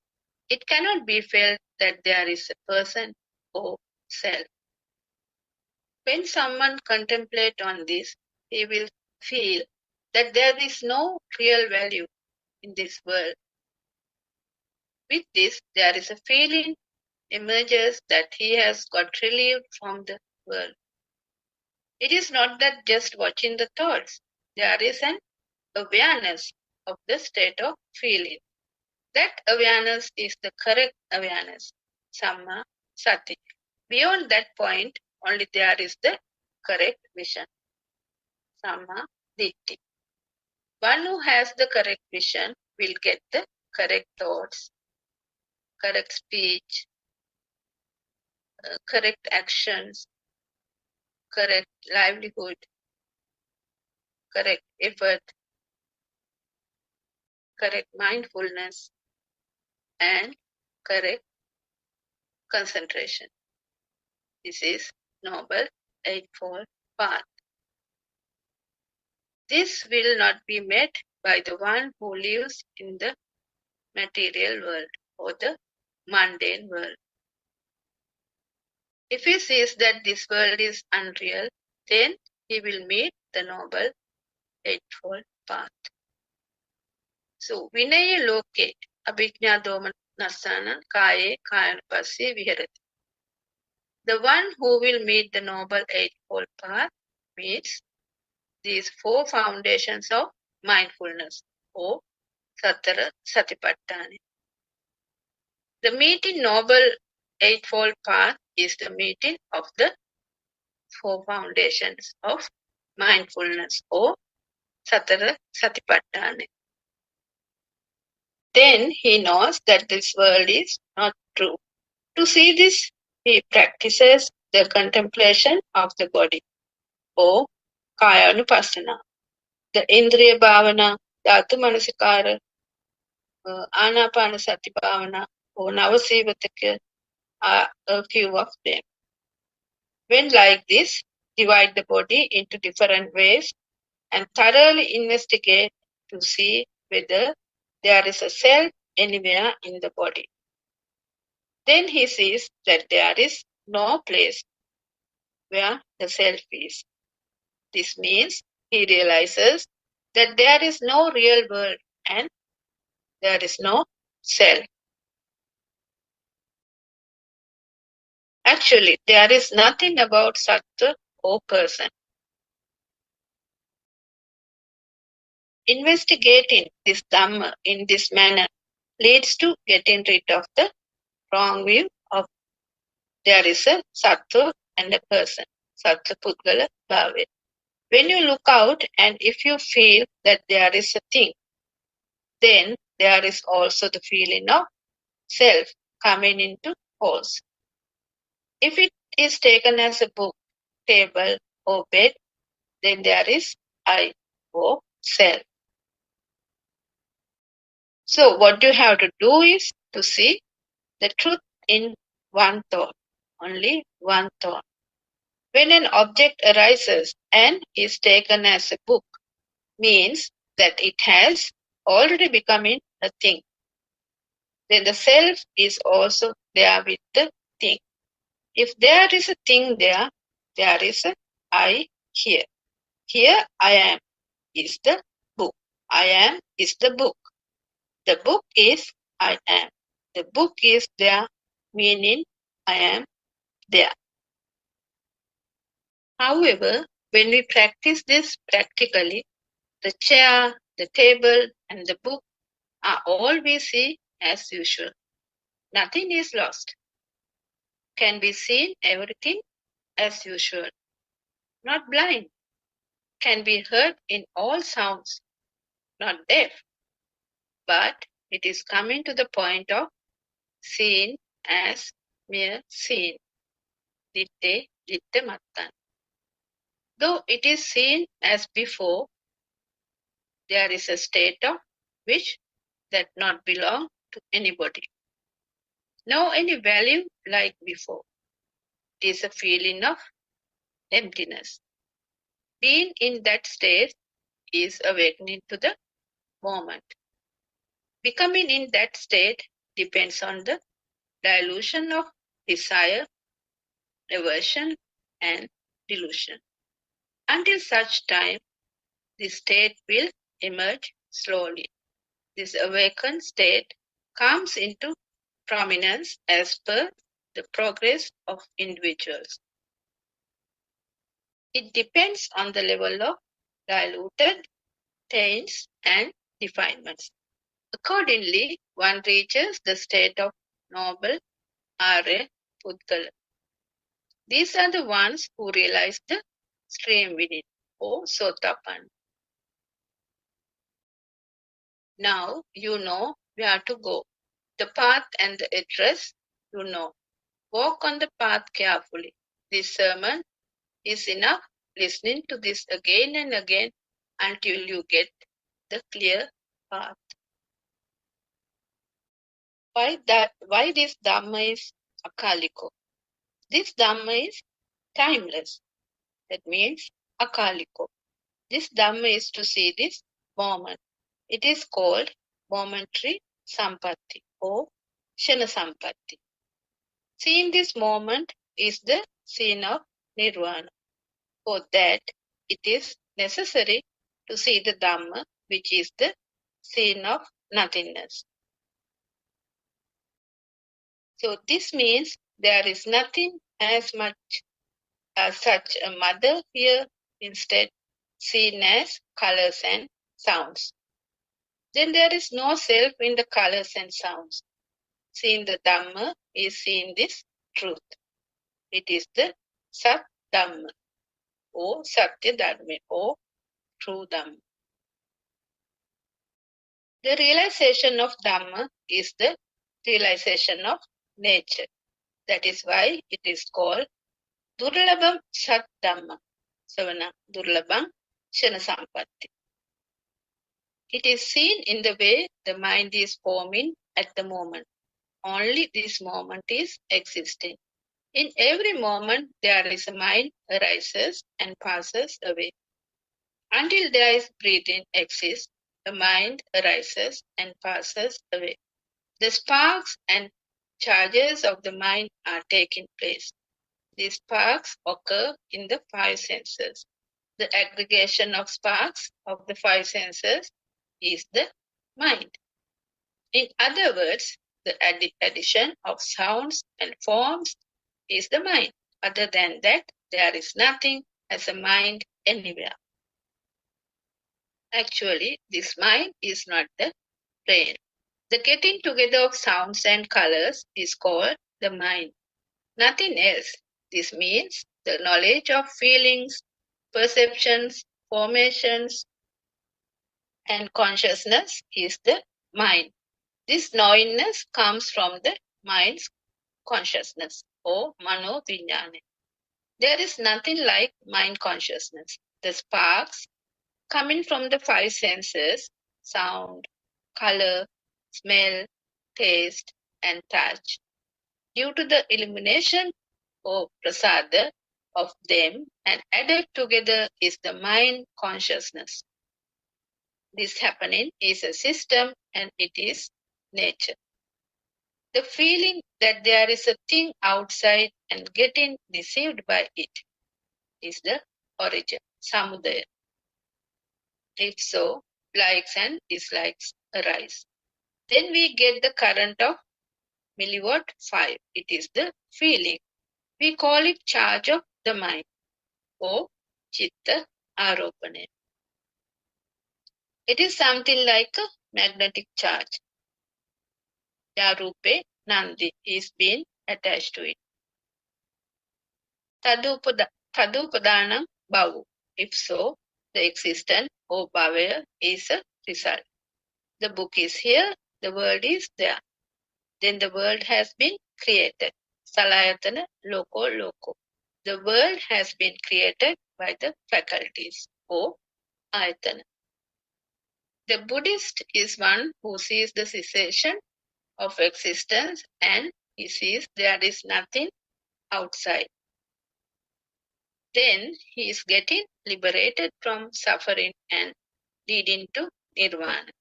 it cannot be felt that there is a person or self. When someone contemplates on this, he will feel that there is no real value in this world. With this, there is a feeling emerges that he has got relieved from the world. It is not that just watching the thoughts. There is an awareness of the state of feeling. That awareness is the correct awareness, Samma Sati. Beyond that point, only there is the correct vision, Samma Ditti. One who has the correct vision will get the correct thoughts, correct speech, correct actions, correct livelihood, correct effort, correct mindfulness, and correct concentration. This is Noble Eightfold Path. This will not be met by the one who lives in the material world or the mundane world. If he sees that this world is unreal, then he will meet the Noble Eightfold Path. So, Vinaya Loke Abhijñā Domanasana Kaye Kayanupassi Viharati. The one who will meet the Noble Eightfold Path meets these 4 foundations of mindfulness or Sattara Satipatthana. The meeting Noble Eightfold Path is the meeting of the 4 foundations of mindfulness or Sattara Satipatthana. Then he knows that this world is not true. To see this, he practices the contemplation of the body or Kayanupassana. The Indriya Bhavana, Dhatu Manasikara, Anapanasati Bhavana, or Navasivataka are a few of them. When like this, divide the body into different ways and thoroughly investigate to see whether there is a self anywhere in the body. Then he sees that there is no place where the self is. This means he realizes that there is no real world and there is no self. Actually, there is nothing about Sattva or person. Investigating this Dhamma in this manner leads to getting rid of the wrong view of there is a Sattva and a person, Sattva Pudgala Bhave. When you look out and if you feel that there is a thing, then there is also the feeling of self coming into force. If it is taken as a book, table, or bed, then there is I or self. So what you have to do is to see the truth in one thought, only one thought. When an object arises and is taken as a book, means that it has already become a thing. Then the self is also there with the thing. If there is a thing there, there is a I here. Here I am is the book. I am is the book. The book is I am. The book is there, meaning I am there. However, when we practice this practically, the chair, the table, and the book are all we see as usual. Nothing is lost. Can be seen everything as usual. Not blind. Can be heard in all sounds. Not deaf. But it is coming to the point of seen as mere seen. Ditte, ditte mattan. Though it is seen as before, there is a state of which that not belong to anybody. No any value like before. It is a feeling of emptiness. Being in that state is awakening to the moment. Becoming in that state depends on the dilution of desire, aversion, and delusion. Until such time, this state will emerge slowly. This awakened state comes into prominence as per the progress of individuals. It depends on the level of diluted taints and defilements. Accordingly, one reaches the state of noble Arya Pudgala. These are the ones who realize the stream within, or Sotapan. Now you know where to go. The path and the address you know. Walk on the path carefully. This sermon is enough. Listening to this again and again until you get the clear path. Why this Dhamma is akaliko? This Dhamma is timeless. That means akaliko. This Dhamma is to see this moment. It is called momentary sampatti or shana sampatti. Seeing this moment is the scene of nirvana. For that, it is necessary to see the Dhamma, which is the scene of nothingness. So this means there is nothing as much as such a mother here, instead seen as colors and sounds. Then there is no self in the colors and sounds. Seeing the Dhamma is seeing this truth. It is the Sat Dhamma or Satya Dhamma or true Dhamma. The realization of Dhamma is the realization of nature. That is why it is called Durlabam Sat Dhamma, Savana Durlabam Shana Sampatti. It is seen in the way the mind is forming at the moment. Only this moment is existing. In every moment, there is a mind arises and passes away. Until there is breathing exists, the mind arises and passes away. The sparks and charges of the mind are taking place. These sparks occur in the five senses. The aggregation of sparks of the five senses is the mind. In other words, the addition of sounds and forms is the mind. Other than that, there is nothing as a mind anywhere. Actually, this mind is not the brain. The getting together of sounds and colors is called the mind. Nothing else. This means the knowledge of feelings, perceptions, formations, and consciousness is the mind. This knowingness comes from the mind's consciousness or mano vijnana. There is nothing like mind consciousness. The sparks coming from the five senses, sound, color, smell, taste, and touch. Due to the illumination or prasada of them and added together is the mind consciousness. This happening is a system and it is nature. The feeling that there is a thing outside and getting deceived by it is the origin, samudaya. If so, likes and dislikes arise. Then we get the current of milliwatt 5. It is the feeling. We call it charge of the mind or chitta aropane. It is something like a magnetic charge. Yarupe Nandi is being attached to it. Tadupadanam bhavu. If so, the existence or bhavaya is a result. The book is here, the world is there. Then the world has been created. Salayatana loko loko. The world has been created by the faculties or ayatana. The Buddhist is one who sees the cessation of existence and he sees there is nothing outside. Then he is getting liberated from suffering and leading to nirvana.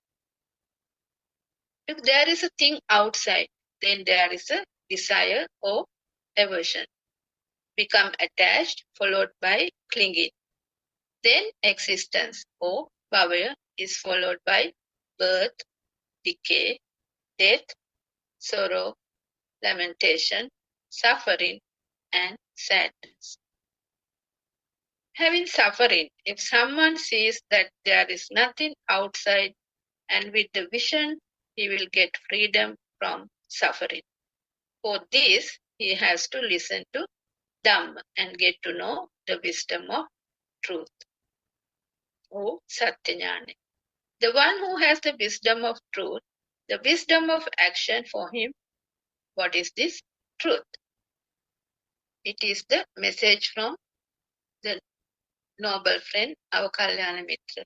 If there is a thing outside, then there is a desire or aversion. Become attached, followed by clinging. Then existence or bhavaya is followed by birth, decay, death, sorrow, lamentation, suffering, and sadness. Having suffering, if someone sees that there is nothing outside and with the vision, he will get freedom from suffering. For this, he has to listen to Dhamma and get to know the wisdom of truth. Oh, Satyajnana. The one who has the wisdom of truth, the wisdom of action for him, what is this truth? It is the message from the noble friend, our Kalyana Mitra,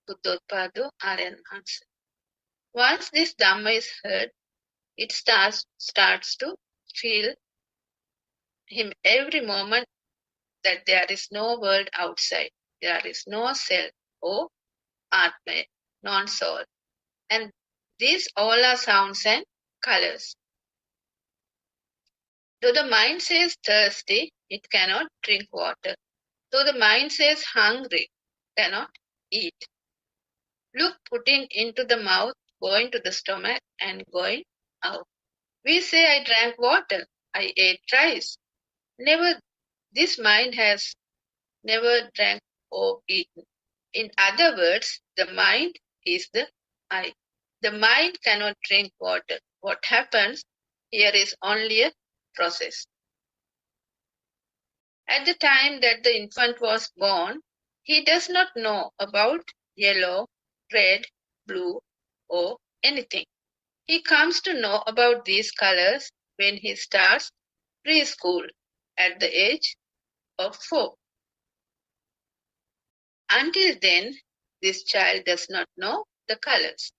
Buddothpado Aryan Hansa. Once this Dhamma is heard, it starts to feel him every moment that there is no world outside, there is no self or Atma, non-soul. And these all are sounds and colors. Though the mind says thirsty, it cannot drink water. Though the mind says hungry, cannot eat. Look, putting into the mouth, going to the stomach and going out. We say I drank water, I ate rice. Never, this mind has never drank or eaten. In other words, the mind is the I. The mind cannot drink water. What happens here is only a process. At the time that the infant was born, he does not know about yellow, red, blue, or anything. He comes to know about these colors when he starts preschool at the age of 4. Until then, this child does not know the colors.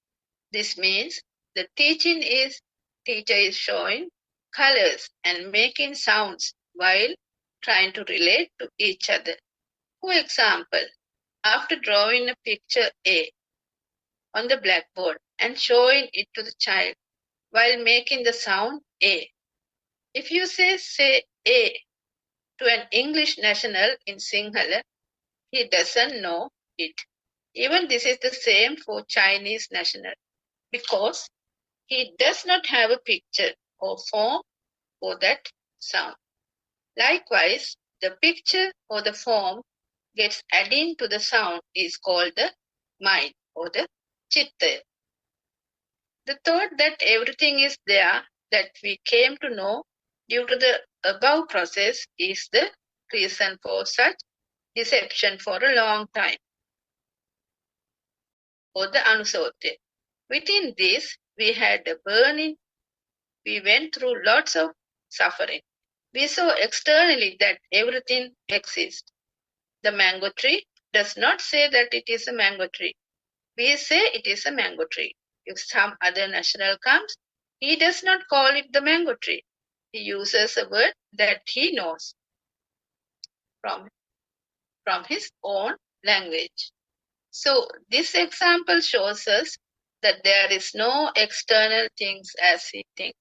This means the teacher is showing colors and making sounds while trying to relate to each other. For example, after drawing a picture A on the blackboard and showing it to the child while making the sound A. If you say A to an English national in Sinhala, he doesn't know it. Even this is the same for Chinese national because he does not have a picture or form for that sound. Likewise, the picture or the form gets added to the sound is called the mind or the chitta. The thought that everything is there that we came to know due to the above process is the reason for such deception for a long time, or the anusotya. Within this, we had a burning. We went through lots of suffering. We saw externally that everything exists. The mango tree does not say that it is a mango tree. We say it is a mango tree. If some other national comes, he does not call it the mango tree. He uses a word that he knows from his own language. So this example shows us that there is no external things as we think.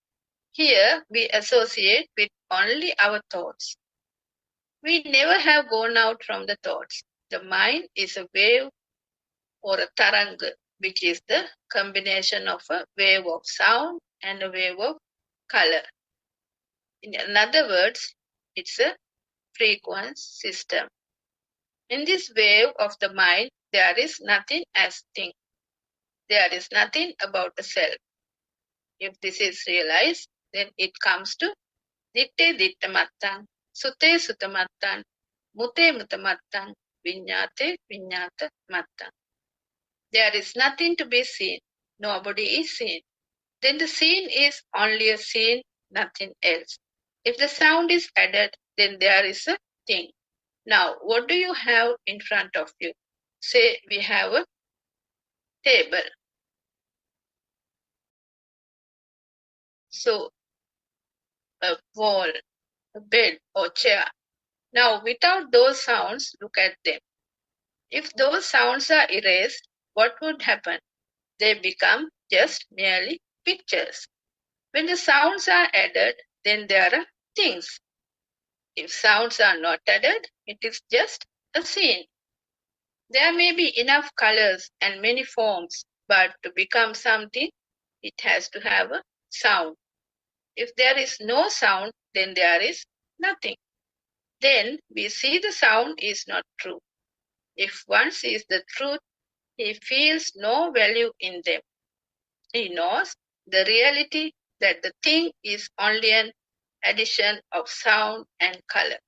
Here we associate with only our thoughts. We never have gone out from the thoughts. The mind is a wave or a taranga, which is the combination of a wave of sound and a wave of color. In other words, it's a frequency system. In this wave of the mind, there is nothing as thing. There is nothing about the self. If this is realized, then it comes to ditte ditta mattan, sute sutta mattan, mute mutta mattan, viññate viññata mattan. There is nothing to be seen. Nobody is seen. Then the scene is only a scene, nothing else. If the sound is added, then there is a thing. Now, what do you have in front of you? Say we have a table. So, a wall, a bed, or chair. Now, without those sounds, look at them. If those sounds are erased, what would happen? They become just merely pictures. When the sounds are added, then there are things. If sounds are not added, it is just a scene. There may be enough colors and many forms, but to become something, it has to have a sound. If there is no sound, then there is nothing. Then we see the sound is not true. If one sees the truth, he feels no value in them. He knows the reality that the thing is only an addition of sound and color.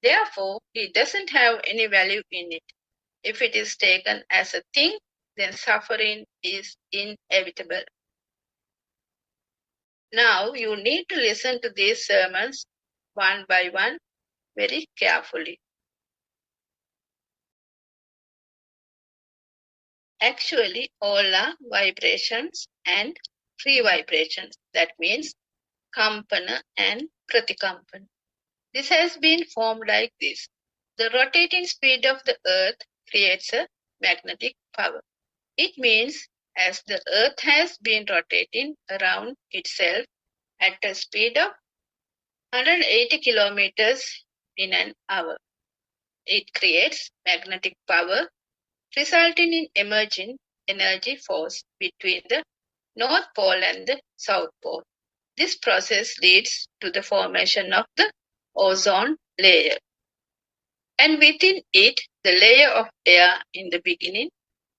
Therefore, he doesn't have any value in it. If it is taken as a thing, then suffering is inevitable. Now you need to listen to these sermons one by one very carefully. Actually, all are vibrations and free vibrations. That means kampana and pratikampana. This has been formed like this. The rotating speed of the earth creates a magnetic power. It means as the earth has been rotating around itself at a speed of 180 kilometers in an hour, it creates magnetic power, resulting in emerging energy force between the North Pole and the South Pole. This process leads to the formation of the ozone layer. And within it, the layer of air in the beginning,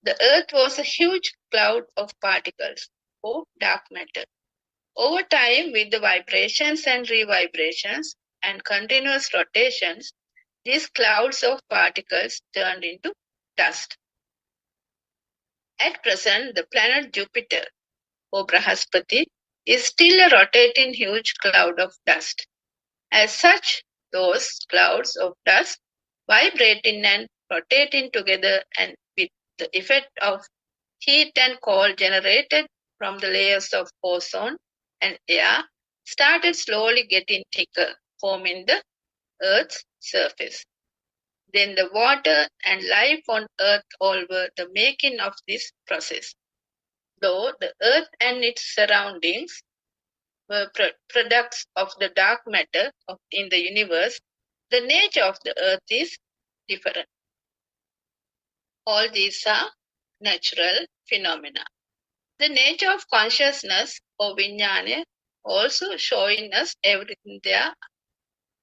the Earth was a huge cloud of particles, or dark matter. Over time, with the vibrations and revibrations and continuous rotations, these clouds of particles turned into dust. At present, the planet Jupiter, or Brahaspati, is still a rotating huge cloud of dust. As such, those clouds of dust vibrating and rotating together and with the effect of heat and cold generated from the layers of ozone and air started slowly getting thicker, forming the Earth's surface. Then the water and life on Earth all were the making of this process. Though the Earth and its surroundings were products of the dark matter in the universe, the nature of the Earth is different. All these are natural phenomena. The nature of consciousness or vijnana also showing us everything there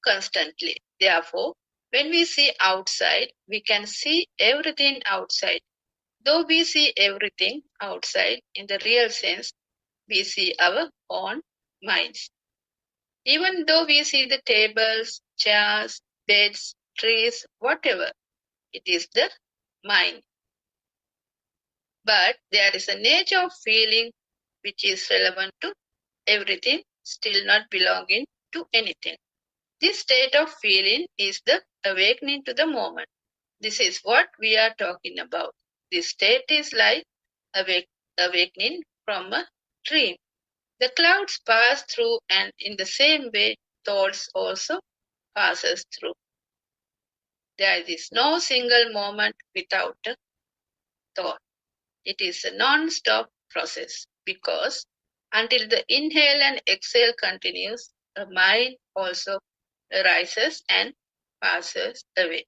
constantly. Therefore, when we see outside, we can see everything outside. Though we see everything outside in the real sense, we see our own minds. Even though we see the tables, chairs, beds, trees, whatever, it is the mind. But there is a nature of feeling which is relevant to everything, still not belonging to anything. This state of feeling is the awakening to the moment. This is what we are talking about. This state is like awakening from a dream. The clouds pass through, and in the same way, thoughts also passes through. There is no single moment without a thought. It is a non-stop process because until the inhale and exhale continues, the mind also arises and passes away.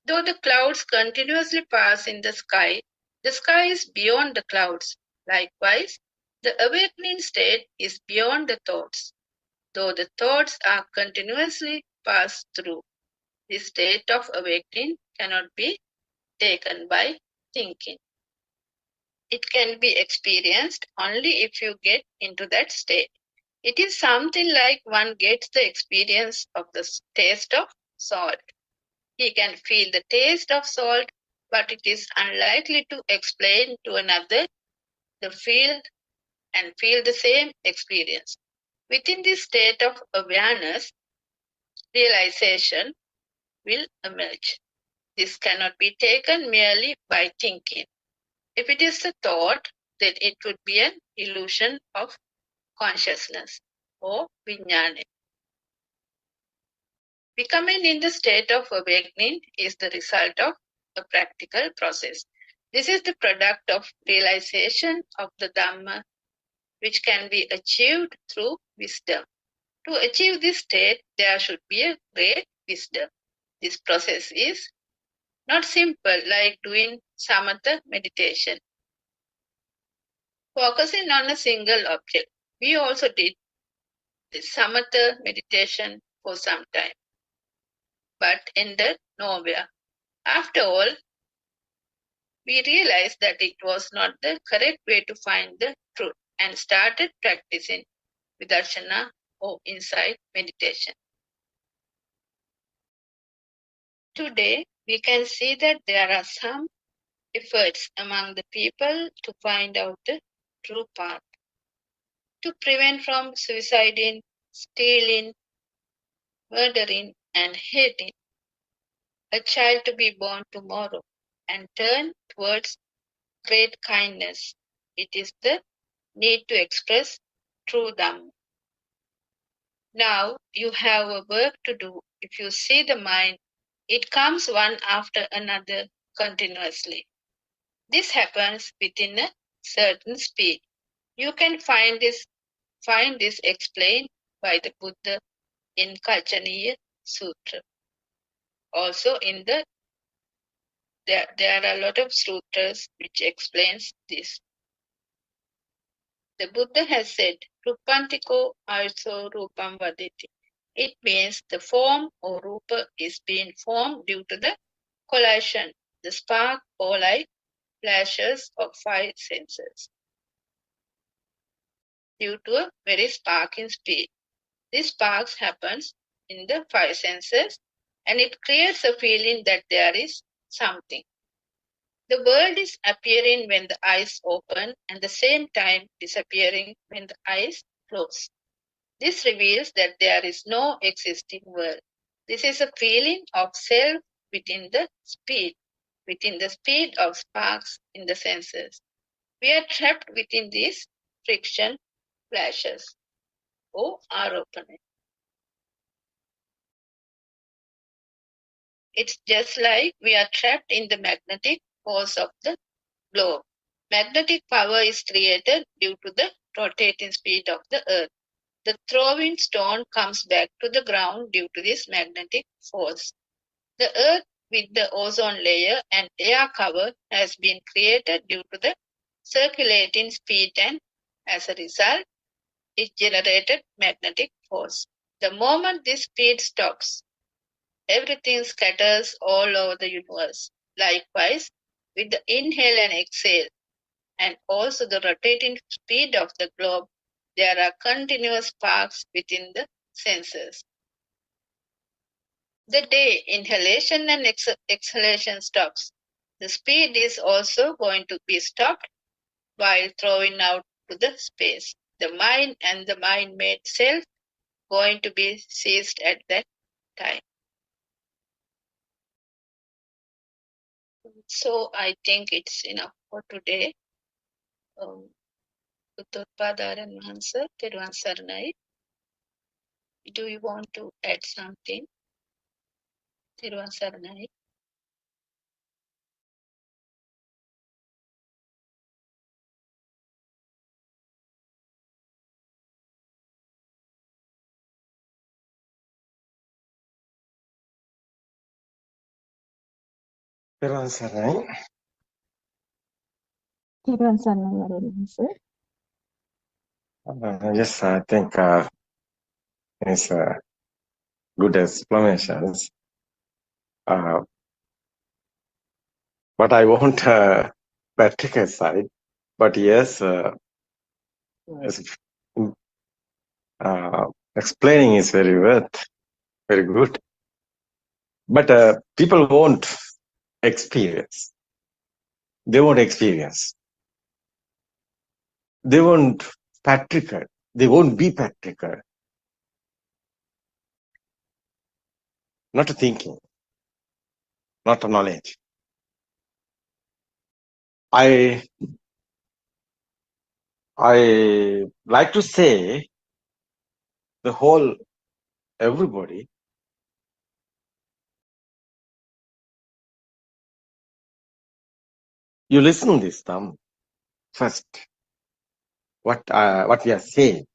Though the clouds continuously pass in the sky is beyond the clouds. Likewise, the awakening state is beyond the thoughts. Though the thoughts are continuously passed through, this state of awakening cannot be taken by thinking. It can be experienced only if you get into that state. It is something like one gets the experience of the taste of salt. He can feel the taste of salt, but it is unlikely to explain to another the feel and feel the same experience. Within this state of awareness, realization will emerge. This cannot be taken merely by thinking. If it is a thought, then it would be an illusion of consciousness or vijnana. Becoming in the state of awakening is the result of a practical process. This is the product of realization of the Dhamma, which can be achieved through wisdom. To achieve this state, there should be a great wisdom. This process is not simple like doing samatha meditation, focusing on a single object. We also did the samatha meditation for some time, but ended nowhere. After all, we realized that it was not the correct way to find the truth and started practicing vidarshana or insight meditation. Today, we can see that there are some efforts among the people to find out the true path, to prevent from suiciding, stealing, murdering, and hating. A child to be born tomorrow and turn towards great kindness. It is the need to express true Dhamma. Now you have a work to do. If you see the mind, it comes one after another continuously. This happens within a certain speed. You can find this explained by the Buddha in Kachaniya Sutra. Also in there are a lot of sutras which explains this. The Buddha has said, Rupantiko also rupam vaditi. It means the form or rupa is being formed due to the collision, the spark or light flashes of five senses. Due to a very sparking speed. This sparks happens in the five senses and it creates a feeling that there is something. The world is appearing when the eyes open and the same time disappearing when the eyes close. This reveals that there is no existing world. This is a feeling of self within the speed of sparks in the senses. We are trapped within these friction flashes or aropana. It's just like we are trapped in the magnetic force of the globe. Magnetic power is created due to the rotating speed of the earth. The throwing stone comes back to the ground due to this magnetic force. The earth with the ozone layer and air cover has been created due to the circulating speed and as a result, it generated magnetic force. The moment this speed stops, everything scatters all over the universe. Likewise, with the inhale and exhale, and also the rotating speed of the globe, there are continuous sparks within the senses. The day inhalation and exhalation stops, the speed is also going to be stopped while throwing out to the space. The mind and the mind-made self going to be seized at that time. So I think it's enough for today. Buddothpado and Mahansa, Theruvan Saranai. Do you want to add something? Theruvan Saranai. Peran Sarai. තෙරුවන් සරණයි වරෙන් sir. Yes, I think it's good explanations. But I want practical side. But yes, explaining is very good. But people won't experience. They won't experience. They won't practical. They won't be practical. Not a thinking, not a knowledge. I like to say the whole everybody. You listen to this first. What we are saying,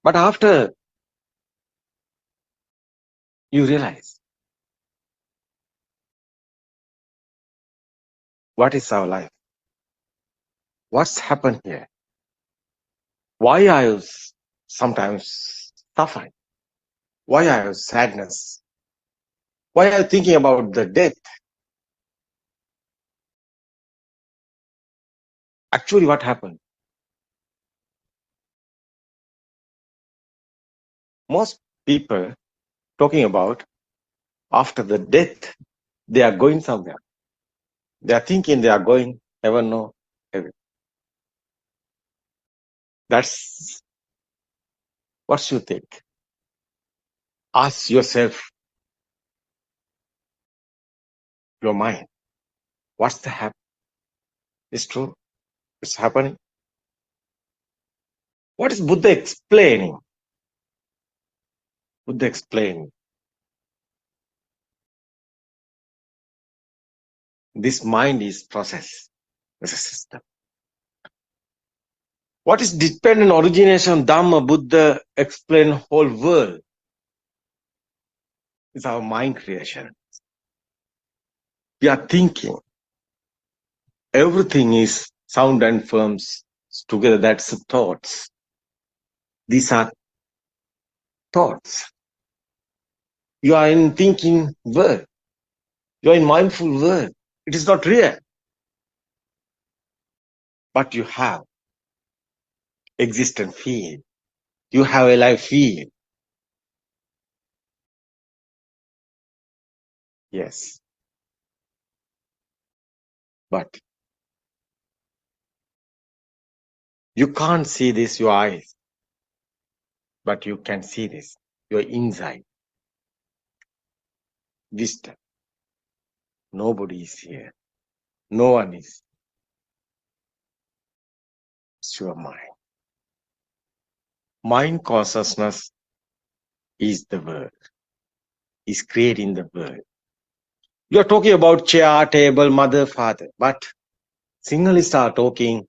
but after you realize what is our life, what's happened here, why I was sometimes suffering, why I was sadness, why I was thinking about the death. Actually, what happened? Most people talking about after the death, they are going somewhere. They are thinking they are going heaven, no heaven. That's what you think. Ask yourself, your mind, what's the happen? It's true. It's happening. What is Buddha explaining? Buddha explained this mind is process, it's a system. What is dependent origination Dhamma? Buddha explained whole world is our mind creation. We are thinking. Everything is sound and forms together. That's the thoughts. These are thoughts. You are in thinking world. You are in mindful world. It is not real. But you have existent field. You have a life field. Yes. But you can't see this, your eyes. But you can see this, your inside. Wisdom. Nobody is here. No one is. It's your mind. Mind consciousness is the world. Is creating the world. You are talking about chair, table, mother, father. But Sinhalese are talking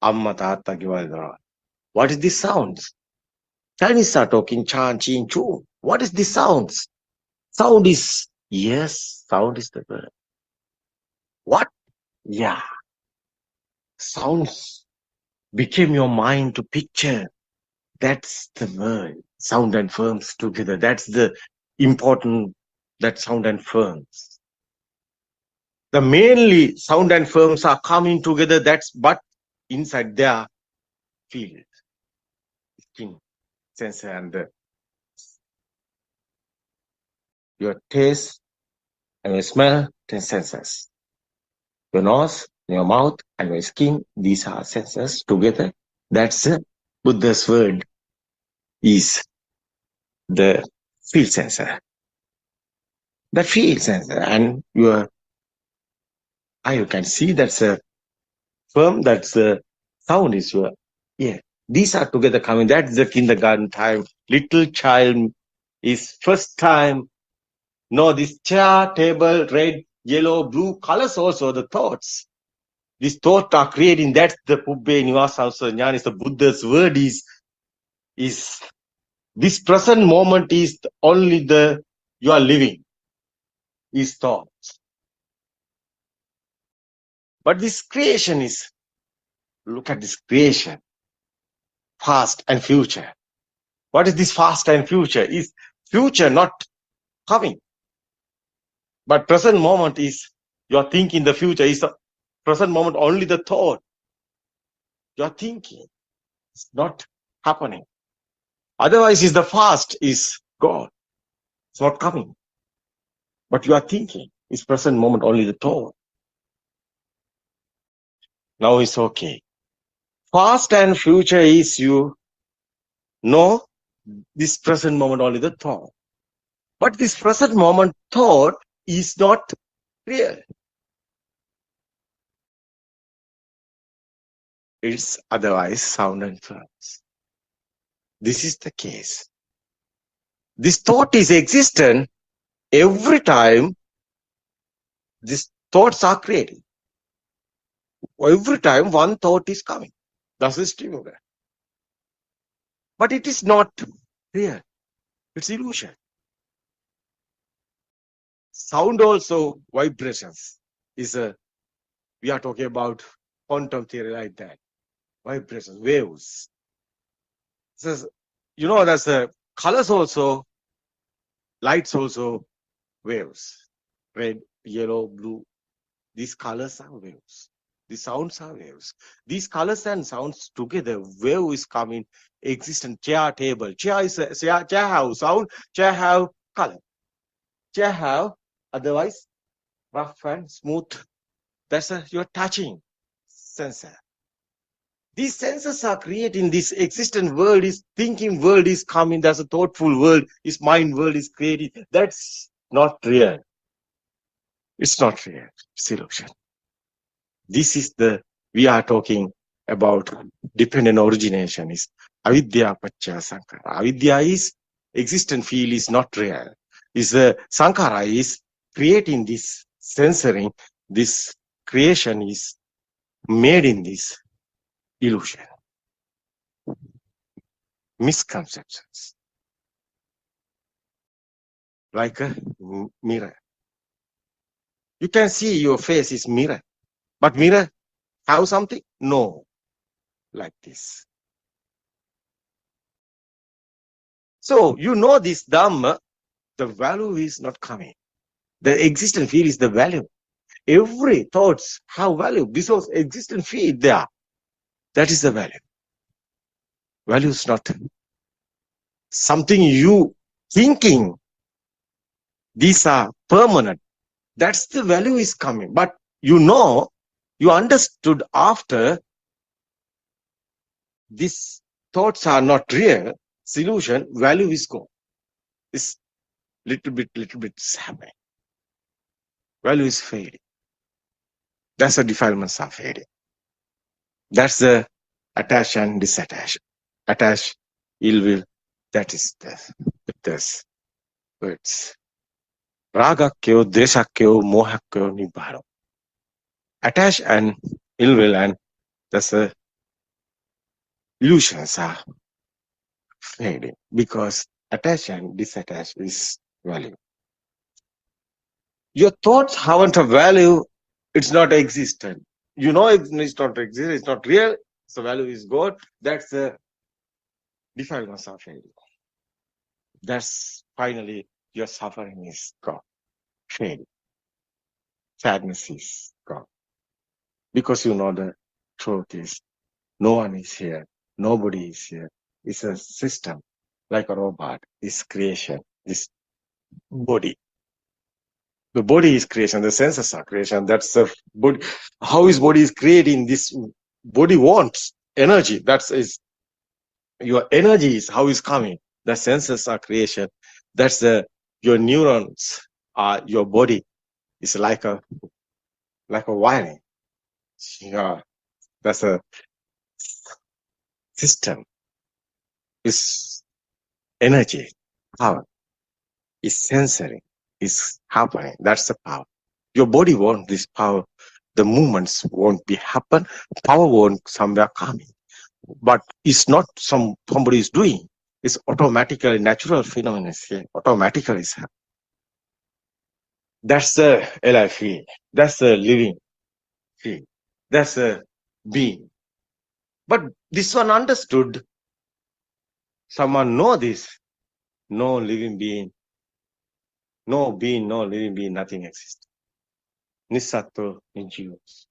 Amma, Tata, Gewal, Dara. What is this sounds? Chinese are talking Chan, Chin, Chu. What is this sounds? Sound is, yes, sound is the word. What? Yeah. Sounds became your mind to picture. That's the word. Sound and firms together. That's the important, that sound and firms. The mainly sound and firms are coming together. That's but inside their field. Skin, sensor, and your taste and your smell, 10 senses. Your nose, your mouth, and your skin, these are senses together. That's Buddha's word is the field sensor. The field sensor, and your eye, you can see that's a firm, that's a sound is your ear. These are together coming. That's the kindergarten time. Little child is first time. No, this chair, table, red, yellow, blue colors also the thoughts. These thoughts are creating. That's the Pubbe Nivasa Jnana is the Buddha's word is this present moment is only the you are living is thoughts. But this creation is, look at this creation, past and future. What is this past and future? Is future not coming. But present moment is, you are thinking the future is present moment only the thought. You are thinking. It's not happening. Otherwise, is the fast is gone. It's not coming. But you are thinking. It's present moment only the thought. Now it's okay. Past and future is you know this present moment only the thought. But this present moment thought is not real. It's otherwise sound and influence. This is the case. This thought is existent every time these thoughts are created. Every time one thought is coming. That's the stimulus. But it is not real. It's illusion. Sound also vibrations is we are talking about quantum theory like that. Vibrations, waves. So, you know, that's colors also, lights also, waves. Red, yellow, blue. These colors are waves. The sounds are waves. These colors and sounds together, wave is coming, existent. Chair, table. Chair is chair have sound, chair have color. Chair have otherwise rough and smooth. That's your touching sensor. These sensors are creating this existent world, is thinking world is coming. There's a thoughtful world, is mind world is created. That's not real. It's not real. It's illusion. This is we are talking about dependent origination is avidya paccaya sankara. Avidya is existent field is not real. Is sankara is creating this censoring, this creation is made in this illusion. Misconceptions. Like a mirror. You can see your face is mirror. But mirror have something? No. Like this. So you know this Dhamma, the value is not coming. The existent field is the value. Every thoughts have value because existent field there. That is the value. Value is not something you thinking. These are permanent. That's the value is coming. But you know, you understood after these thoughts are not real, solution, value is gone. It's little bit happening. Value is fading. That's the defilements are fading. That's the attach and disattach. Attach, ill will, that is the words. Ragakyo, deshakyo, mohakyo, nibbano. Attach and ill will and that's the illusions are fading because attach and disattach is value. Your thoughts haven't a value, it's not existent. You know it's not exist, it's not real, so value is God. That's the defilements are fading. That's finally your suffering is gone. Fading. Sadness is gone. Because you know the truth is no one is here, nobody is here. It's a system, like a robot, this creation, this body. The body is creation, the senses are creation. That's the body. How is body is creating? This body wants energy. That's is your energy is how is coming. The senses are creation. That's your neurons are your body. It's like a wiring. Yeah, that's a system. It's energy, power. It's sensory. It's happening. That's the power. Your body wants this power. The movements won't be happen. Power won't somewhere coming. But it's not somebody is doing. It's automatically natural phenomenon here. Automatically is happening. That's the alive field. That's the living field. That's the being. But this one understood. Someone know this. No living being. No being, no living being, nothing exists. Nisato, nijivas.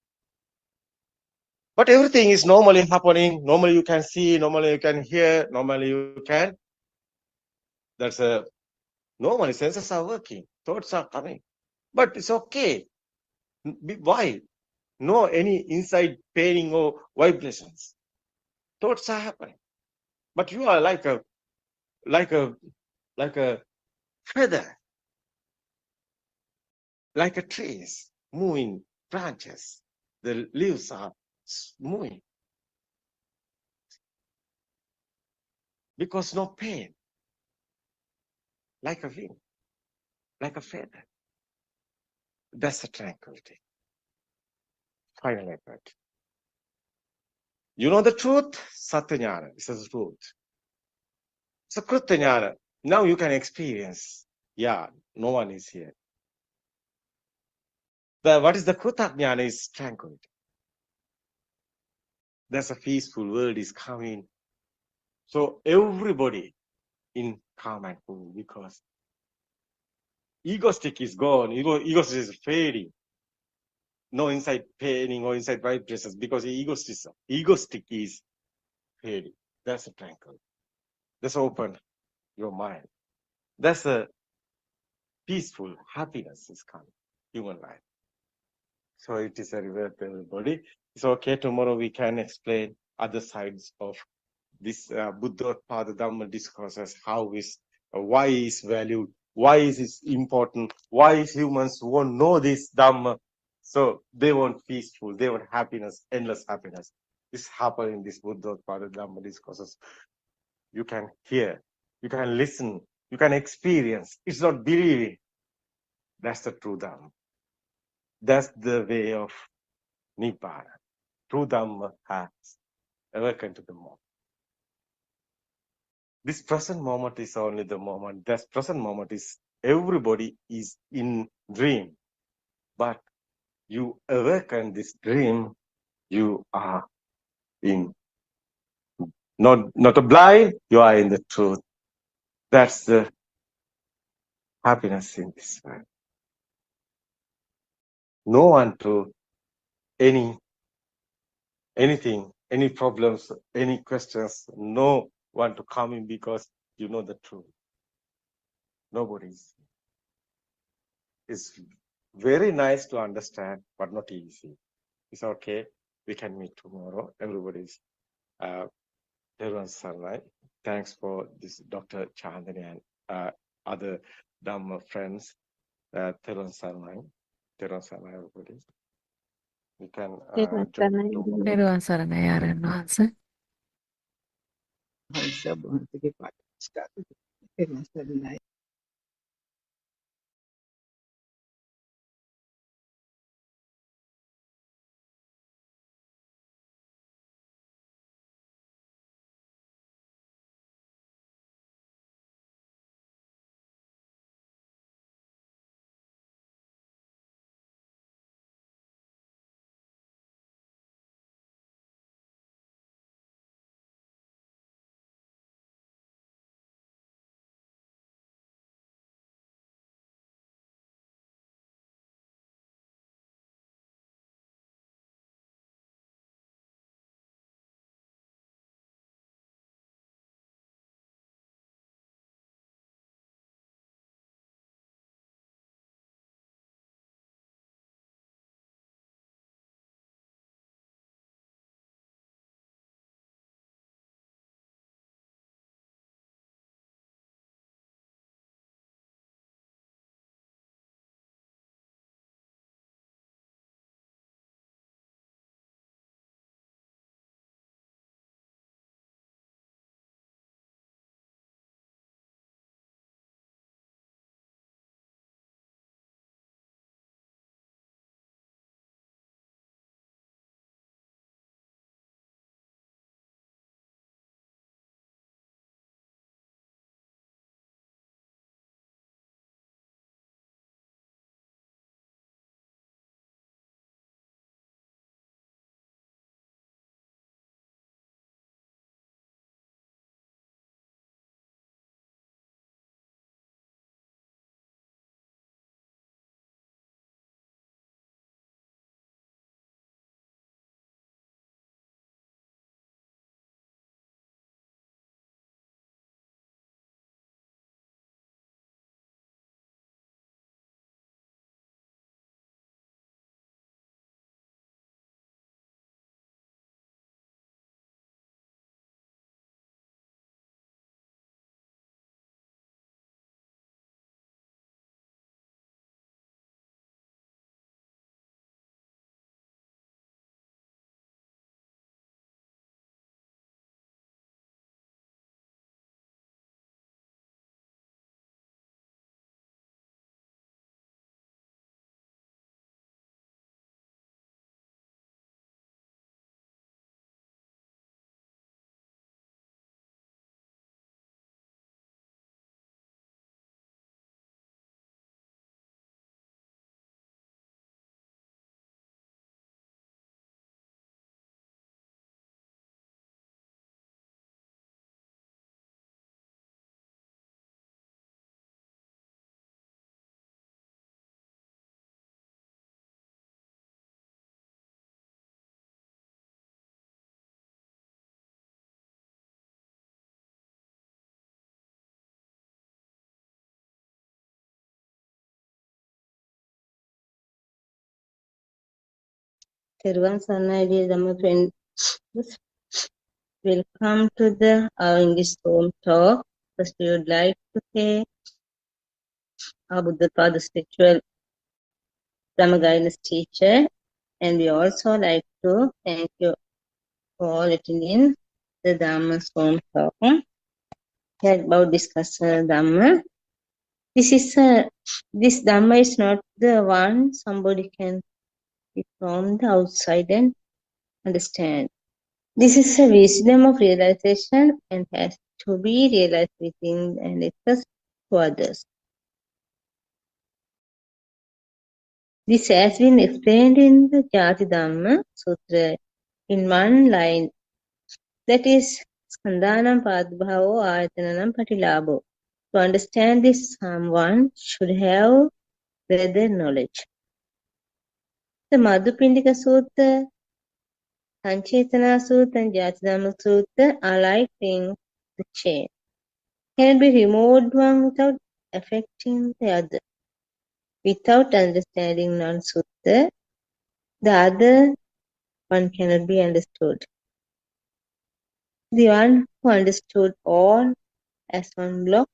But everything is normally happening. Normally you can see, normally you can hear, normally you can. That's a normally senses are working, thoughts are coming. But it's okay. Why? No any inside paining or vibrations. Thoughts are happening. But you are like a like a like a feather, like a trees moving branches. The leaves are moving because no pain, like a wing, like a feather. That's the tranquility. Final effort. You know the truth? Satyajnana is the truth. So Krutanyana. Now you can experience. Yeah, no one is here. What is the Krutajnana is tranquility. That's a peaceful world is coming. So everybody in calm and cool because egoistic is gone. Egoistic is fading. No inside paining or inside vibrations because egoistic is fading. That's a tranquil. That's open your mind. That's a peaceful happiness is coming. Human life. So it is a reward to everybody. It's okay. Tomorrow we can explain other sides of this Buddothpado Dhamma discourses. Why is valued? Why is it important? Why is humans won't know this Dhamma? So they want peaceful. They want happiness, endless happiness. This happen in this Buddothpado Dhamma discourses. You can hear, you can listen, you can experience. It's not believing. That's the true Dhamma. That's the way of Nibbana. True Dhamma has awakened to the moment. This present moment is only the moment. This present moment is everybody is in dream. But you awaken this dream, you are in not a blind, you are in the truth. That's the happiness in this world. No one to anything, any problems, any questions, no one to come in because you know the truth. Nobody's. It's very nice to understand, but not easy. It's okay. We can meet tomorrow. Everybody's everyone's sunlight. Thanks for this, Dr. Chandani and other Dhamma friends. Theron sunlight. Everybody. We can join tomorrow. තෙරුවන් සරණයි ආරයන් වහන්සේ. හයිසබ්බන්තිගේ පාටිස්ටාර්ට් Thiruvang Sarnai, dear Dhamma friends. Welcome to our English Home Talk. First, we would like to say our Buddothpado spiritual Dhamma guidance teacher, and we also like to thank you for attending the Dhamma's Home Talk. Here about discuss Dhamma. This Dhamma is not the one somebody can be from the outside and understand. This is a wisdom of realization and has to be realized within and expressed to others. This has been explained in the Jati Dhamma Sutra in one line, that is, Skandhanam Padbhavo Ayatananam Patilabho. To understand this, someone should have read the knowledge. The Madhupindika Sutta, Sanchetana Sutta, and Jatidhamma Sutta are like links the chain. Can be removed one without affecting the other. Without understanding one sutta, the other one cannot be understood. The one who understood all as one block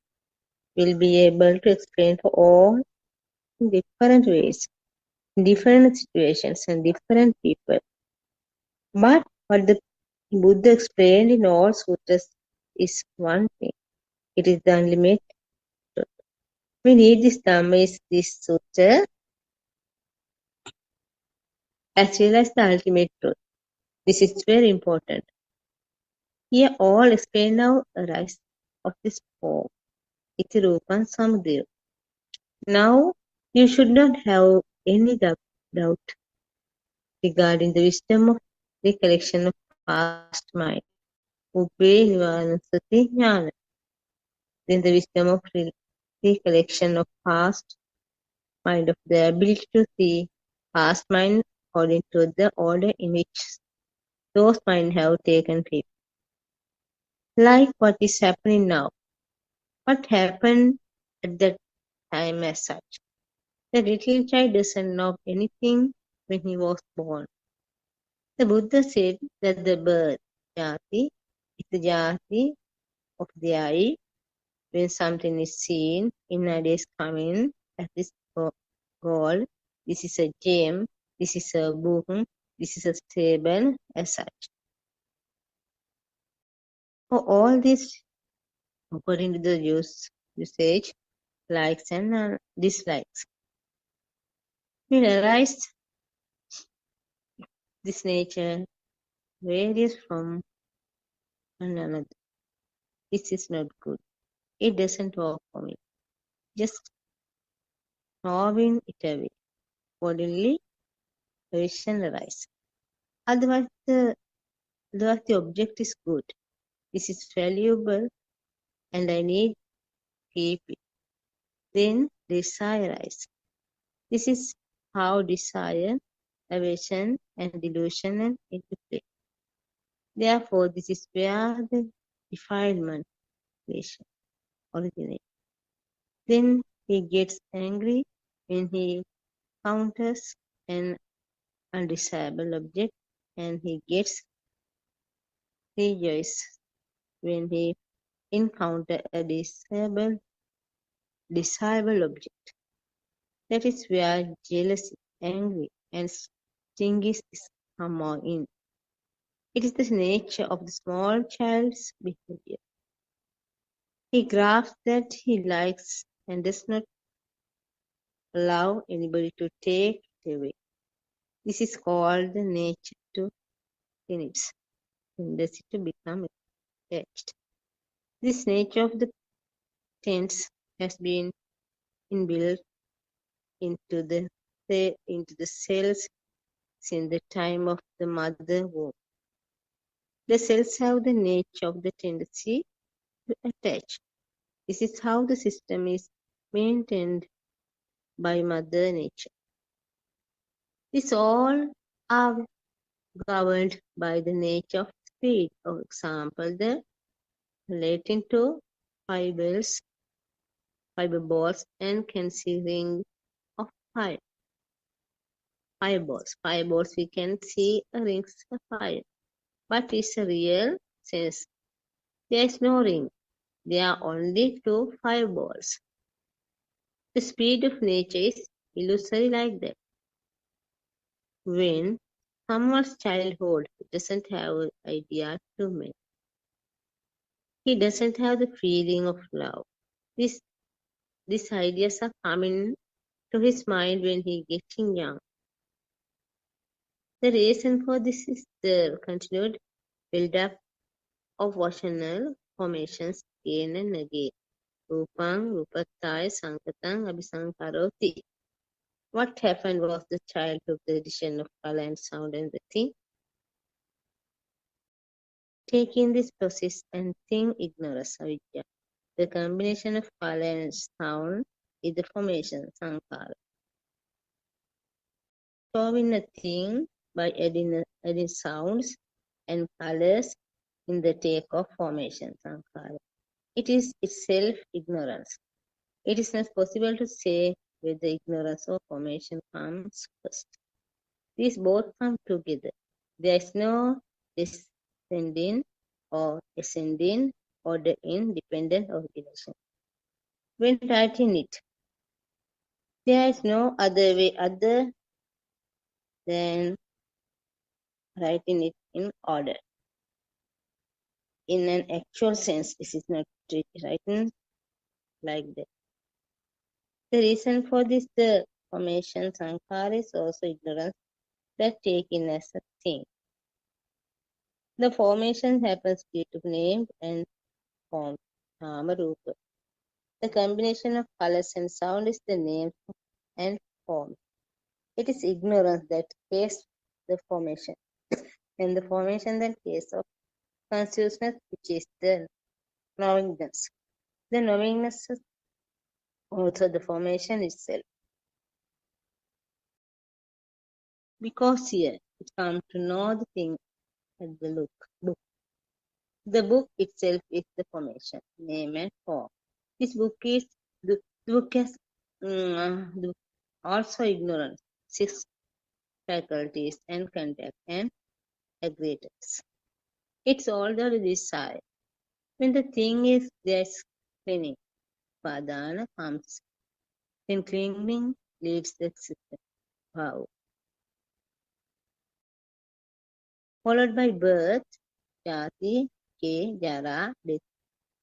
will be able to explain for all in different ways, in different situations and different people. But what the Buddha explained in all sutras is one thing. It is the unlimited truth. We need this Dhamma, is this sutra, as well as the ultimate truth. This is very important. Here all explain now the rise of this form, Iti Rupan Samudaya. Now you should not have any doubt regarding the wisdom of recollection of past mind. Ubbe Nivanasati Jnana. Then the wisdom of recollection of past mind, of the ability to see past mind according to the order in which those minds have taken place. Like what is happening now. What happened at that time as such? The little child doesn't know anything when he was born. The Buddha said that the birth, jati, is the jati of the eye. When something is seen, in nowadays coming, as this gold, this is a gem, this is a book, this is a stable, as such. For all this, according to the usage, likes and dislikes, we realize this nature varies from one another. This is not good. It doesn't work for me. Just throwing it away. Accordingly, aversion arises. Otherwise, the object is good. This is valuable and I need to keep it. Then desire arises. This is how desire, aversion, and delusion enter into play. Therefore, this is where the defilement originates. Then he gets angry when he encounters an undesirable object, and he gets rejoiced when he encounters a desirable object. That is where jealousy, anger, and stinginess come in. It is the nature of the small child's behavior. He grasps that he likes and does not allow anybody to take it away. This is called the nature to tendency to become attached. This nature of the tense has been inbuilt into the cells since the time of the mother womb. The cells have the nature of the tendency to attach. This is how the system is maintained by Mother Nature. These all are governed by the nature of speed. For example, the relating to fiber balls and concealing of fire. fireballs. Fireballs, we can see rings of fire. But it's a real sense. There is no ring. There are only two fireballs. The speed of nature is illusory like that. When someone's childhood doesn't have an idea to make, he doesn't have the feeling of love. These ideas are coming to his mind when he getting young. The reason for this is the continued build-up of vocational formations again and again. Rupang, Rupattaya, Sankatang, Abhisankaroti. What happened was the child took the addition of color and sound and the thing. Taking this process and thing ignorance, avidya. The combination of color and sound is the formation, sankara. Showing a thing by adding sounds and colors in the take of formation, sankara. It is itself ignorance. It is not possible to say whether ignorance or formation comes first. These both come together. There is no descending or ascending order in dependent origination. When writing it, there is no other way other than writing it in order. In an actual sense, this is not written like that. The reason for this, the formation sankara, is also ignorance that taken as a thing. The formation happens due to name and form, nama, rupa. The combination of colors and sound is the name and form. It is ignorance that creates the formation, and the formation that case of consciousness, which is the knowingness. The knowingness is also the formation itself. Because here it comes to know the thing at the book. The book itself is the formation, name and form. This book is the book has also ignorance, 6 faculties and contact and aggregators. It's already desire. When the thing is there's clinging, padana comes. Then clinging leads the existence, bhava. Followed by birth, jati, ke, jara, death,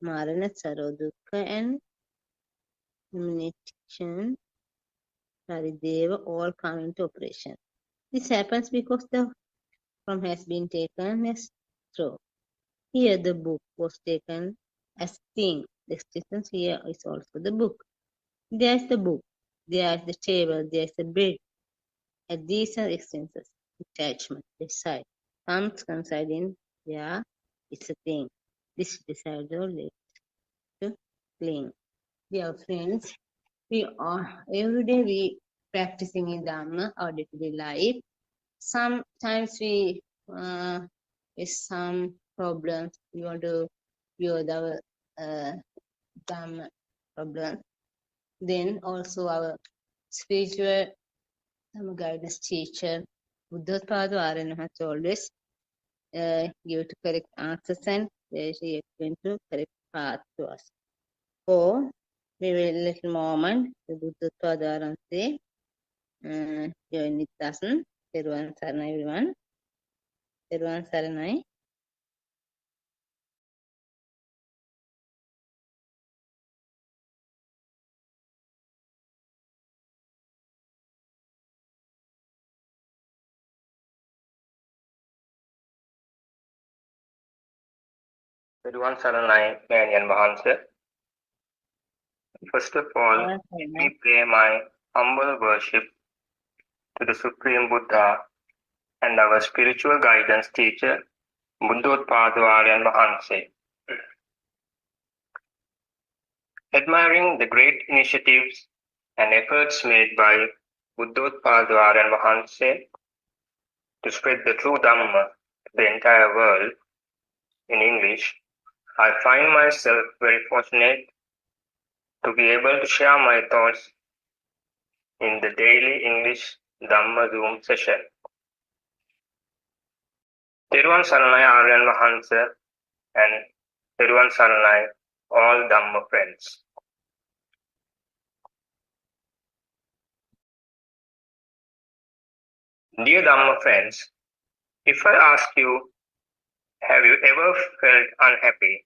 marana, saro, dukkha, and elimination, parideva, all come into operation. This happens because the form has been taken as through. Here the book was taken as thing. The existence here is also the book. There is the book, there is the table, there is the bed. And these are existences, attachment, desire. Comes coinciding, yeah, it's a thing. This desire leads to cling. Dear friends, we are every day we practicing in Dhamma, our day-to-day life. Sometimes we with some problems, we want to view our Dhamma problems. Then also our spiritual guidance teacher, Buddothpado has always give to correct answers and she explain to correct path to us. So we will little moment the Buddothpado say join with us. Teruvan Saranai everyone. Teruvan Saranai. Teruvan Saranai, Manian Mahansa. First of all, we pay my humble worship to the Supreme Buddha and our spiritual guidance teacher, Buddothpado Mahanse. Admiring the great initiatives and efforts made by Buddothpado Mahanse to spread the true Dhamma to the entire world in English, I find myself very fortunate to be able to share my thoughts in the daily English Dhamma Zoom session. Thiruvan Saranai Aryan Mahansa and Thiruvan Saranai all Dhamma friends. Dear Dhamma friends, if I ask you, have you ever felt unhappy,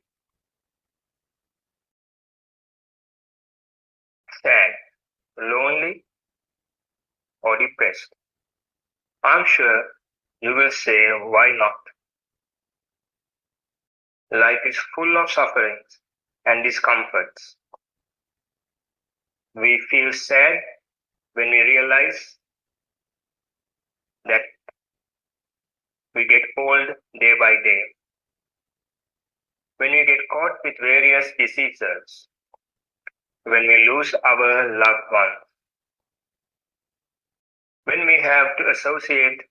sad, lonely, or depressed? I'm sure you will say, why not? Life is full of sufferings and discomforts. We feel sad when we realize that we get old day by day. When we get caught with various diseases, when we lose our loved ones, when we have to associate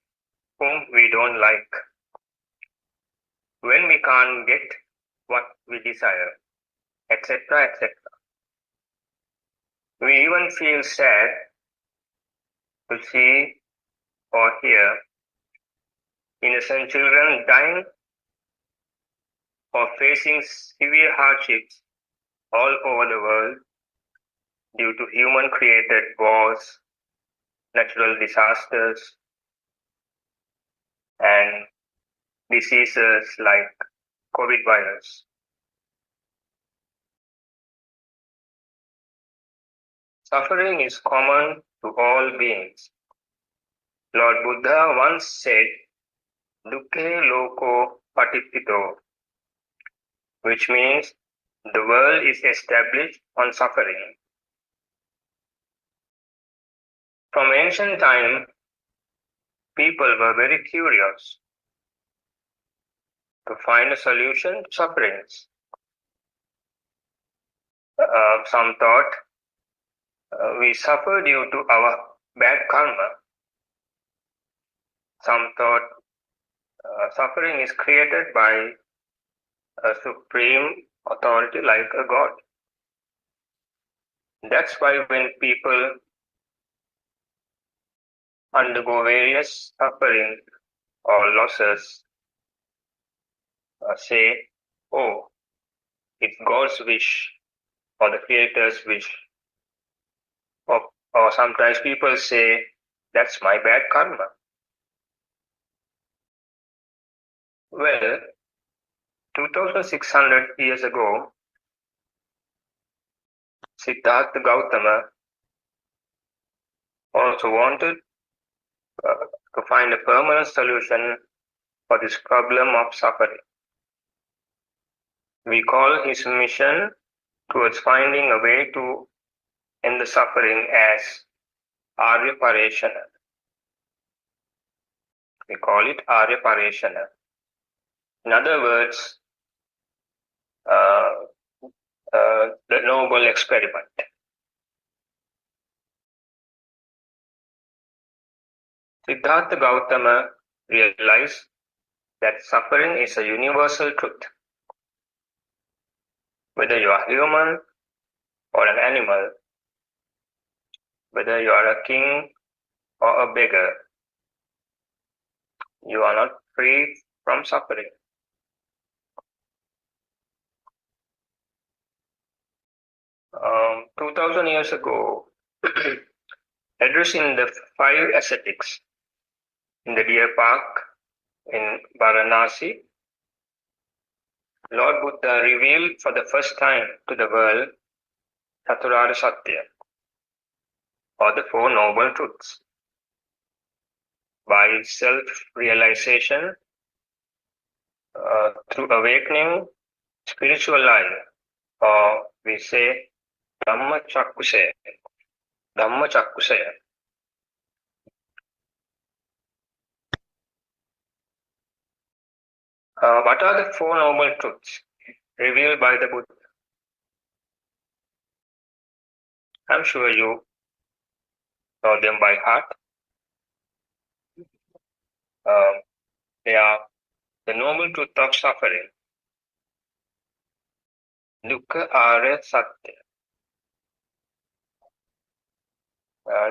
whom we don't like, when we can't get what we desire, etc., etc. We even feel sad to see or hear innocent children dying or facing severe hardships all over the world due to human-created wars, natural disasters, and diseases like COVID virus. Suffering is common to all beings. Lord Buddha once said, Dukkhe loko patitito, which means the world is established on suffering. From ancient time, people were very curious to find a solution to sufferings. Some thought we suffer due to our bad karma. Some thought suffering is created by a supreme authority like a god. That's why when people undergo various suffering or losses, say, oh, it's God's wish or the Creator's wish. Or sometimes people say, that's my bad karma. Well, 2600 years ago, Siddhartha Gautama also wanted to find a permanent solution for this problem of suffering. We call his mission towards finding a way to end the suffering as Arya Pareshana. We call it Arya Pareshana. In other words, the noble experiment. Siddhartha Gautama realized that suffering is a universal truth. Whether you are human or an animal, whether you are a king or a beggar, you are not free from suffering. Um, 2000 years ago, addressing the 5 ascetics in the deer park in Varanasi, Lord Buddha revealed for the first time to the world Chaturara Satya, or the 4 Noble Truths. By self-realization, through awakening spiritual life, or we say Dhamma Chakkusaya. Dhamma Chakkusaya. What are the 4 Noble Truths revealed by the Buddha? I'm sure you know them by heart. They are the Noble Truth of suffering, Dukkha Arya Satya.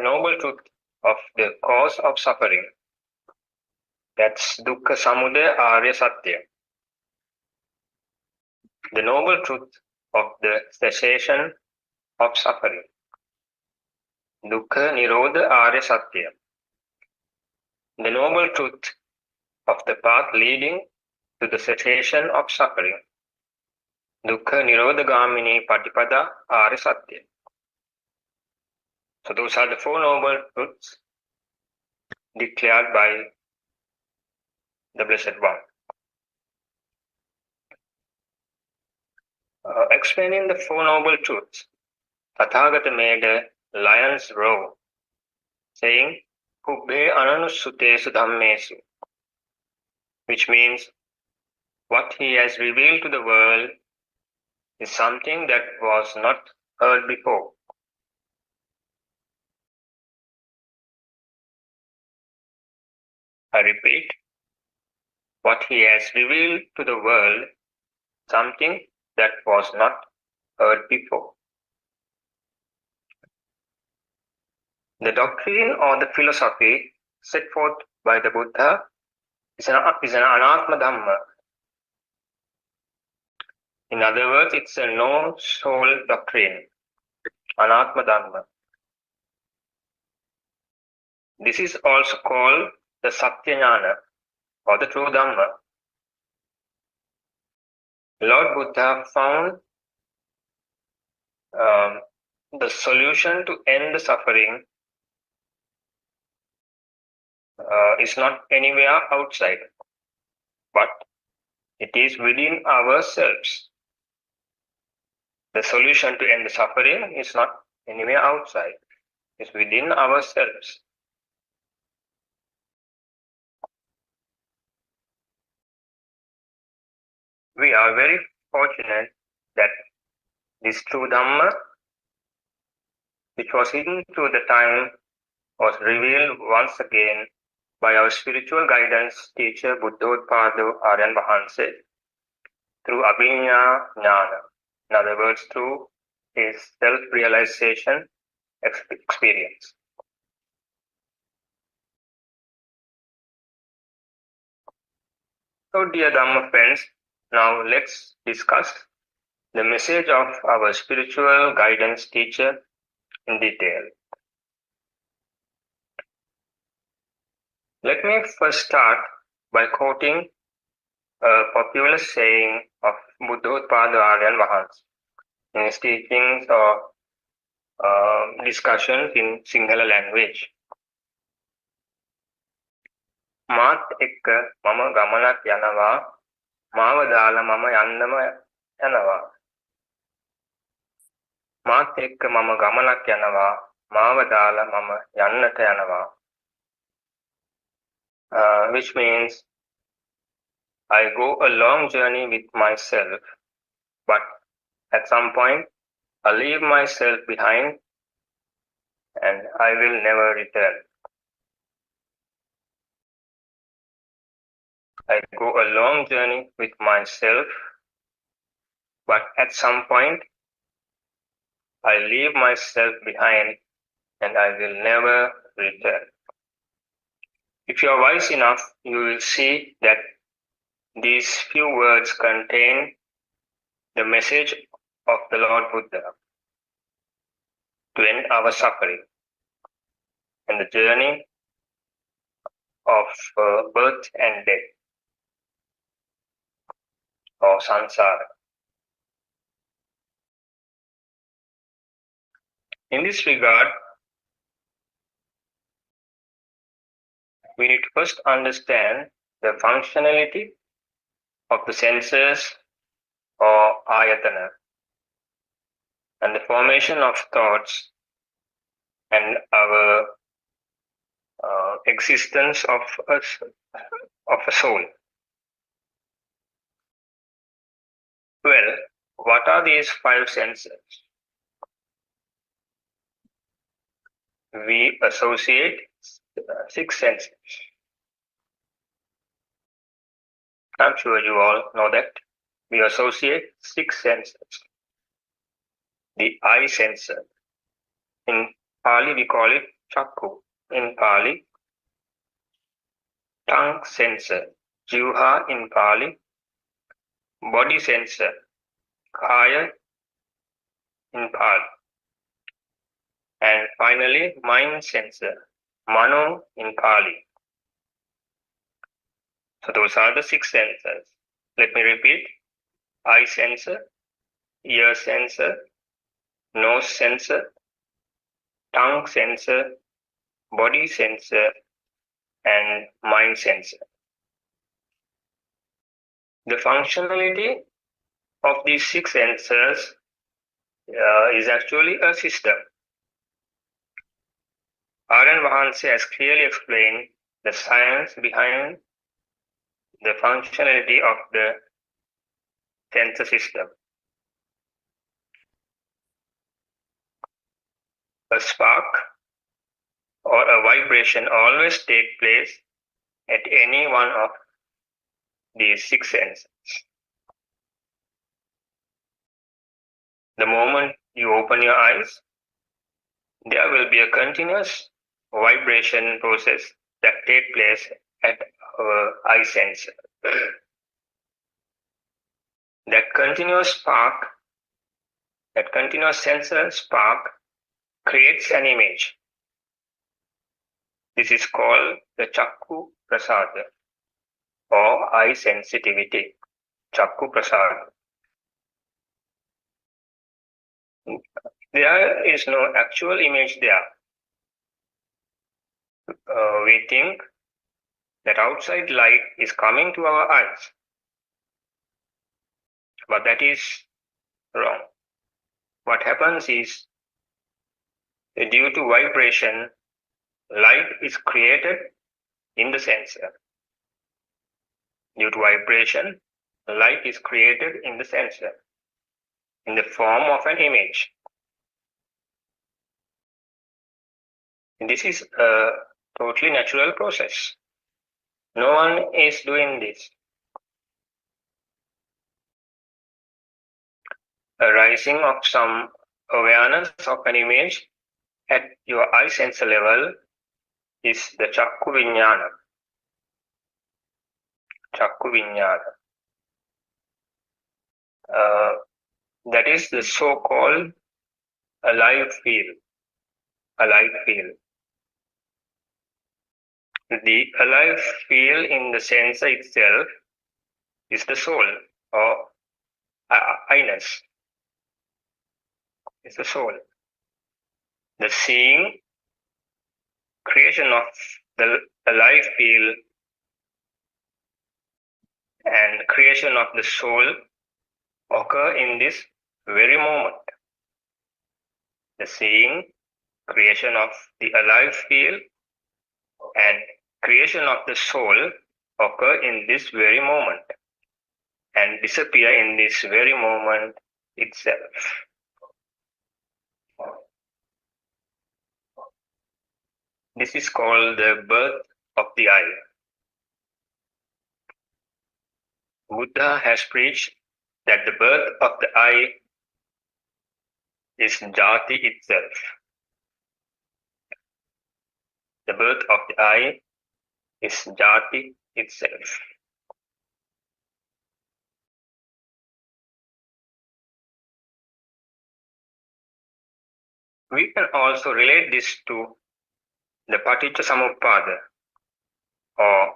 Noble Truth of the cause of suffering. That's Dukkha Samudaya Arya Satya. The noble truth of the cessation of suffering. Dukkha Nirodha Arya Satya. The noble truth of the path leading to the cessation of suffering. Dukkha Nirodha Gamini Patipada Arya Satya. So those are the four noble truths declared by the Blessed One. Explaining the Four Noble Truths, Tathagata made a lion's roar, saying, Kubbe Ananusutesu Dhammesu, which means what he has revealed to the world is something that was not heard before. I repeat, what he has revealed to the world, something that was not heard before. The doctrine or the philosophy set forth by the Buddha is an Anatma Dhamma. In other words, it's a no-soul doctrine, Anatma Dhamma. This is also called the Satya Jnana, or the true Dhamma. Lord Buddha found the solution to end the suffering is not anywhere outside, but it is within ourselves. The solution to end the suffering is not anywhere outside, it's within ourselves. We are very fortunate that this true Dhamma, which was hidden through the time, was revealed once again by our spiritual guidance teacher Buddothpado Aryan Vahanse through Abhinya Jnana. In other words, through his self-realization experience. So, dear Dhamma friends, now let's discuss the message of our spiritual guidance teacher in detail. Let me first start by quoting a popular saying of Buddothpado Aryan Vahanse in his teachings or discussions in Sinhala language. මාත් එක්ක මම ගමනක් යනවා මාව දාලා මම යන්නම යනවා මාත් එක්ක මම ගමනක් යනවා මාව දාලා මම යන්නට යනවා which means I go a long journey with myself, but at some point I leave myself behind and I will never return. I go a long journey with myself, but at some point I leave myself behind and I will never return. If you are wise enough, you will see that these few words contain the message of the Lord Buddha to end our suffering and the journey of birth and death, or samsara. In this regard, we need to first understand the functionality of the senses or ayatana and the formation of thoughts and our existence of a soul. Well, what are these five senses? We associate six senses. I'm sure you all know that. We associate six senses. The eye sensor. In Pali we call it chakku. in Pali, tongue sensor, Jivha in Pali, body sensor, Kaya in Pali, and finally mind sensor, Mano in Pali. So those are the 6 sensors. Let me repeat: eye sensor, ear sensor, nose sensor, tongue sensor, body sensor, and mind sensor. The functionality of these 6 sensors is actually a system. Aryan Vahanse has clearly explained the science behind the functionality of the sensor system. A spark or a vibration always takes place at any one of these 6 senses. The moment you open your eyes, there will be a continuous vibration process that takes place at our eye sensor. That continuous sensor spark creates an image. This is called the Chakku Prasada or eye sensitivity. Chakku Prasada. There is no actual image there. We think that outside light is coming to our eyes, but that is wrong. What happens is, due to vibration, light is created in the sensor. Due to vibration, light is created in the sensor in the form of an image. This is a totally natural process. No one is doing this. A rising of some awareness of an image at your eye sensor level is the Chakku Vijnana. Chakku Vijnana. That is the so-called alive field. Alive field. The alive field in the sensor itself is the soul or I-ness. It's the soul. The seeing, creation of the alive field and creation of the soul occur in this very moment. The seeing, creation of the alive field and creation of the soul occur in this very moment and disappear in this very moment itself. This is called the birth of the eye. Buddha has preached that the birth of the eye is jati itself. The birth of the eye is jati itself. We can also relate this to the Paticca Samuppada or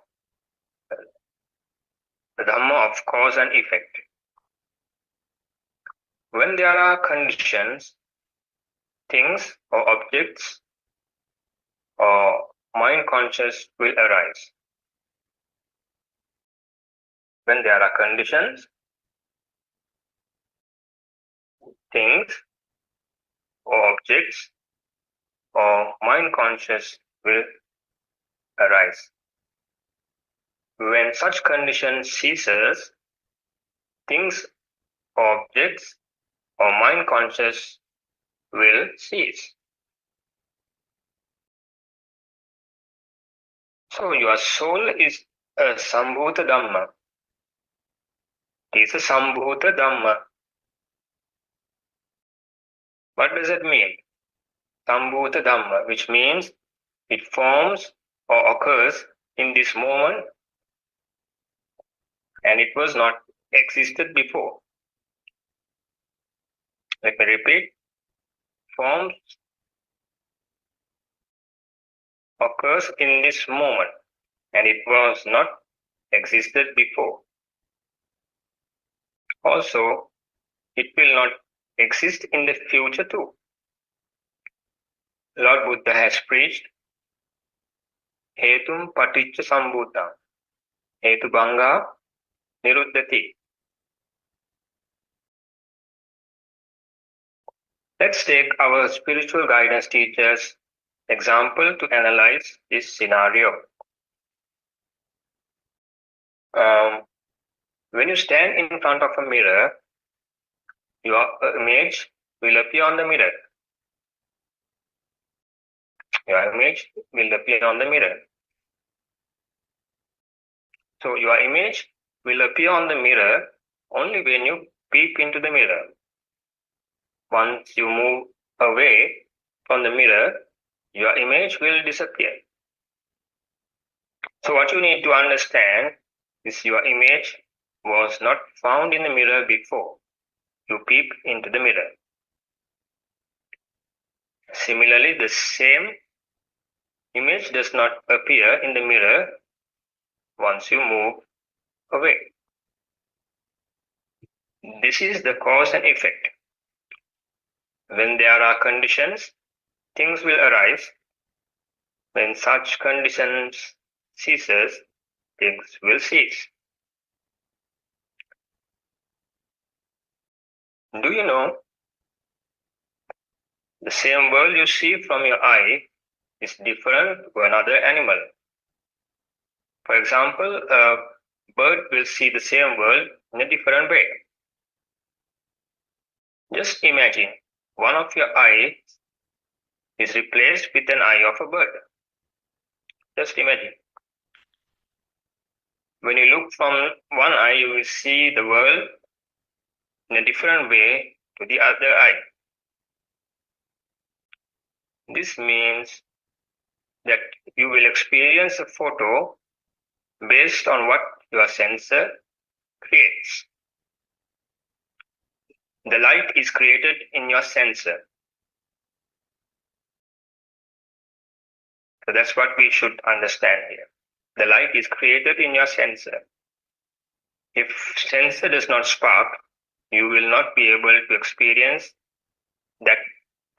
the Dhamma of cause and effect. When there are conditions, things or objects or mind conscious will arise. When there are conditions, things or objects or mind conscious will arise. When such condition ceases, things or objects or mind conscious will cease. So your soul is a Sambhuta Dhamma. It is a Sambhuta Dhamma. What does it mean? Sambhuta Dhamma, which means It forms or occurs in this moment, and it was not existed before. Let me repeat. Forms occurs in this moment, and it was not existed before. Also, it will not exist in the future too. Lord Buddha has preached Hetum Paticca Sambhutam, Hetu Bhanga Niruddhati. Let's take our spiritual guidance teacher's example to analyze this scenario. When you stand in front of a mirror, your image will appear on the mirror. Your image will appear on the mirror. So your image will appear on the mirror only when you peep into the mirror. Once you move away from the mirror, your image will disappear. So what you need to understand is your image was not found in the mirror before you peep into the mirror. Similarly, the same image does not appear in the mirror once you move away. This is the cause and effect. When there are conditions, things will arise. When such conditions ceases, things will cease. Do you know the same world you see from your eye is different to another animal? For example, a bird will see the same world in a different way. Just imagine one of your eyes is replaced with an eye of a bird. Just imagine. When you look from one eye, you will see the world in a different way to the other eye. This means that you will experience a photo based on what your sensor creates. The light is created in your sensor. So that's what we should understand here. The light is created in your sensor. If sensor does not spark, you will not be able to experience that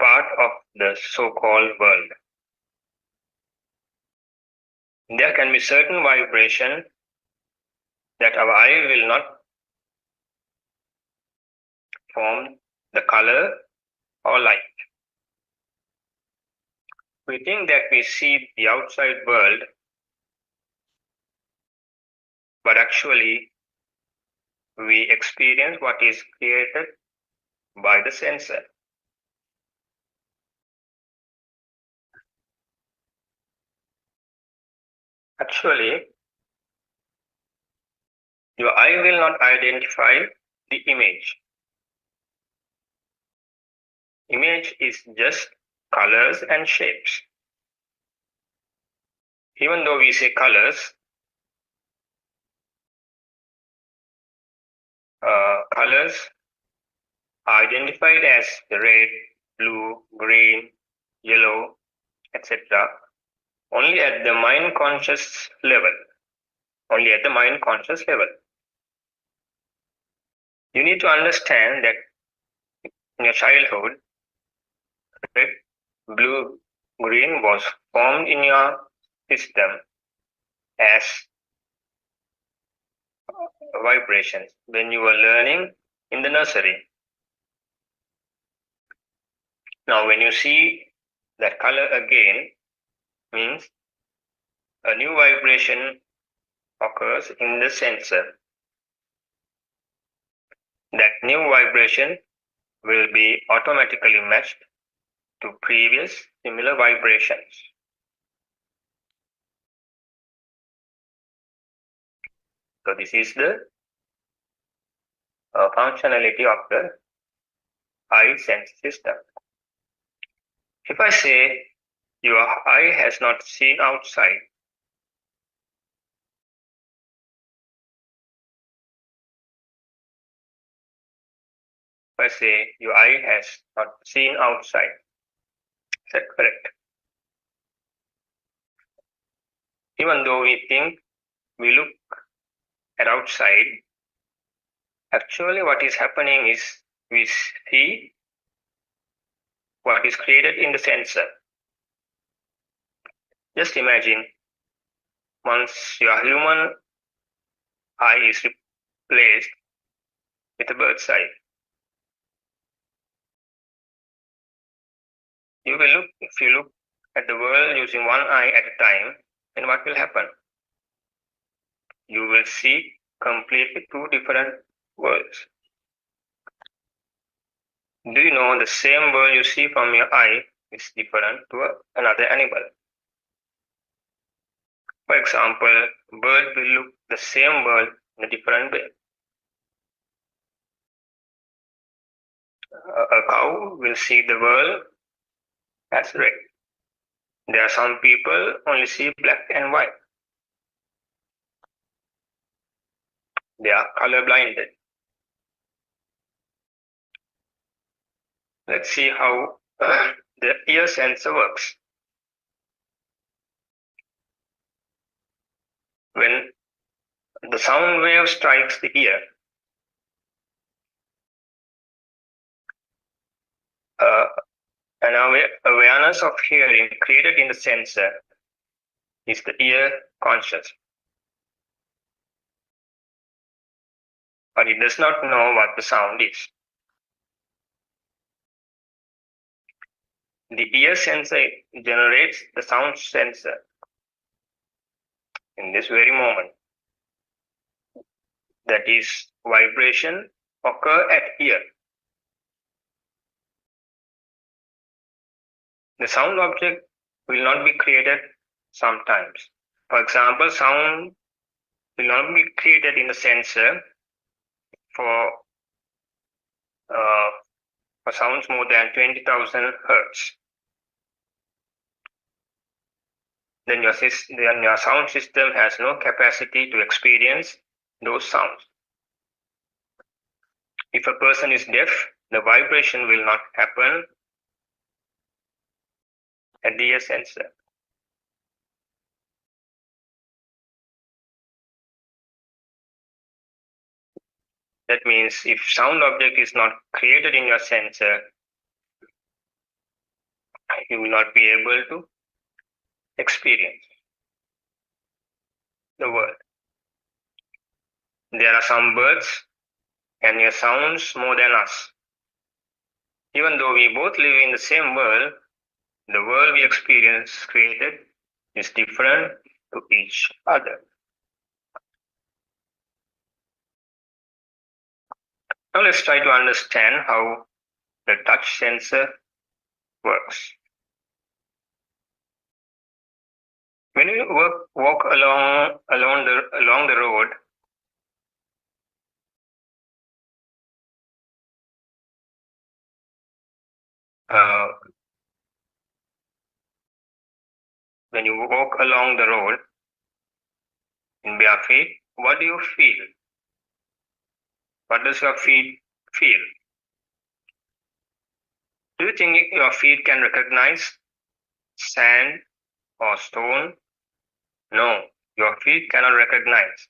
part of the so-called world. There can be certain vibration that our eye will not form the color or light. We think that we see the outside world, but actually we experience what is created by the sensor. Actually, your eye will not identify the image. Image is just colors and shapes. Even though we say colors, colors are identified as red, blue, green, yellow, etc. only at the mind conscious level. Only at the mind conscious level. You need to understand that in your childhood, red, blue, green was formed in your system as vibrations when you were learning in the nursery. Now when you see that color again, means a new vibration occurs in the sensor. That new vibration will be automatically matched to previous similar vibrations. So this is the functionality of the eye sense system. If I say Your eye has not seen outside. I say your eye has not seen outside. Is that correct? Even though we think we look at outside, actually what is happening is we see what is created in the sensor. Just imagine once your human eye is replaced with a bird's eye. If you look at the world using one eye at a time, then what will happen? You will see completely two different worlds. Do you know the same world you see from your eye is different to another animal? For example, a bird will look the same world in a different way. A cow will see the world as red. There are some people only see black and white. They are color blinded. Let's see how the ear sensor works. When the sound wave strikes the ear, an awareness of hearing created in the sensor is the ear conscious. But it does not know what the sound is. The ear sensor generates the sound sensor in this very moment. That is, vibration occur at ear. The sound object will not be created sometimes. For example, sound will not be created in the sensor for sounds more than 20,000 hertz. Then your sound system has no capacity to experience those sounds. If a person is deaf, the vibration will not happen at the ear sensor. That means if sound object is not created in your sensor, you will not be able to experience the world. There are some birds can hear sounds more than us. Even though we both live in the same world, the world we experience created is different to each other. Now let's try to understand how the touch sensor works. When you walk along the road, when you walk along the road in bare feet, what do you feel? What does your feet feel? Do you think your feet can recognize sand or stone? No, your feet cannot recognize.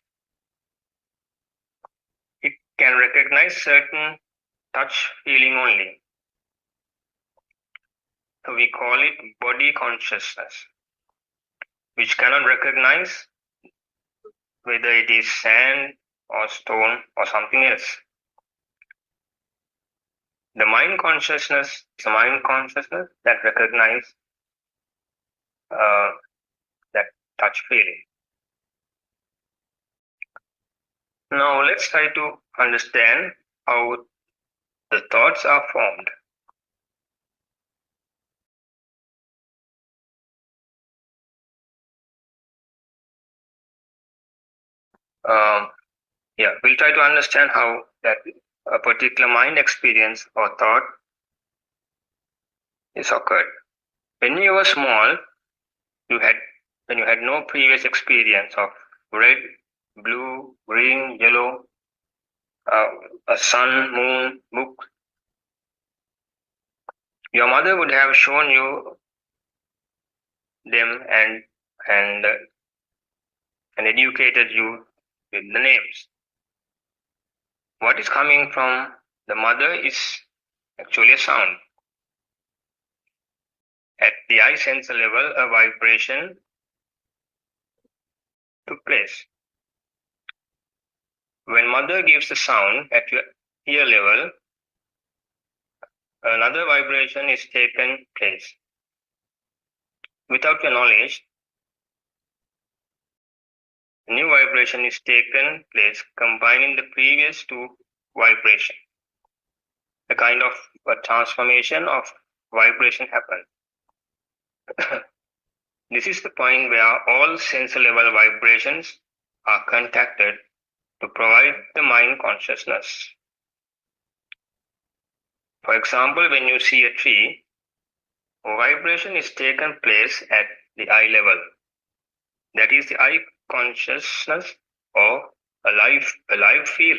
It can recognize certain touch feeling only. So we call it body consciousness, which cannot recognize whether it is sand or stone or something else. The mind consciousness is the mind consciousness that recognizes that touch feeling. Now let's try to understand how the thoughts are formed. We'll try to understand how that a particular mind experience or thought is occurred. When you were small, when you had no previous experience of red, blue, green, yellow, a sun, moon, book, your mother would have shown you them and educated you with the names. What is coming from the mother is actually a sound. At the eye sensor level, a vibration took place. When mother gives the sound at your ear level, another vibration is taken place. Without your knowledge, a new vibration is taken place, combining the previous two vibrations. A kind of a transformation of vibration happens. This is the point where all sensor level vibrations are contacted to provide the mind consciousness. For example, when you see a tree, a vibration is taken place at the eye level. That is the eye consciousness or a live feel.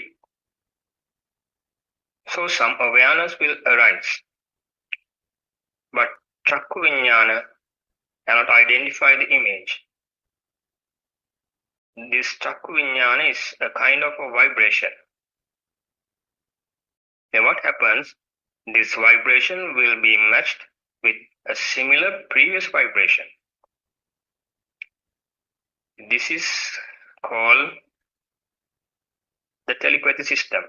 So some awareness will arise. But Chakku Vijnana cannot identify the image. This Chakku Vijnana is a kind of a vibration. Then what happens? This vibration will be matched with a similar previous vibration. This is called the telepathy system.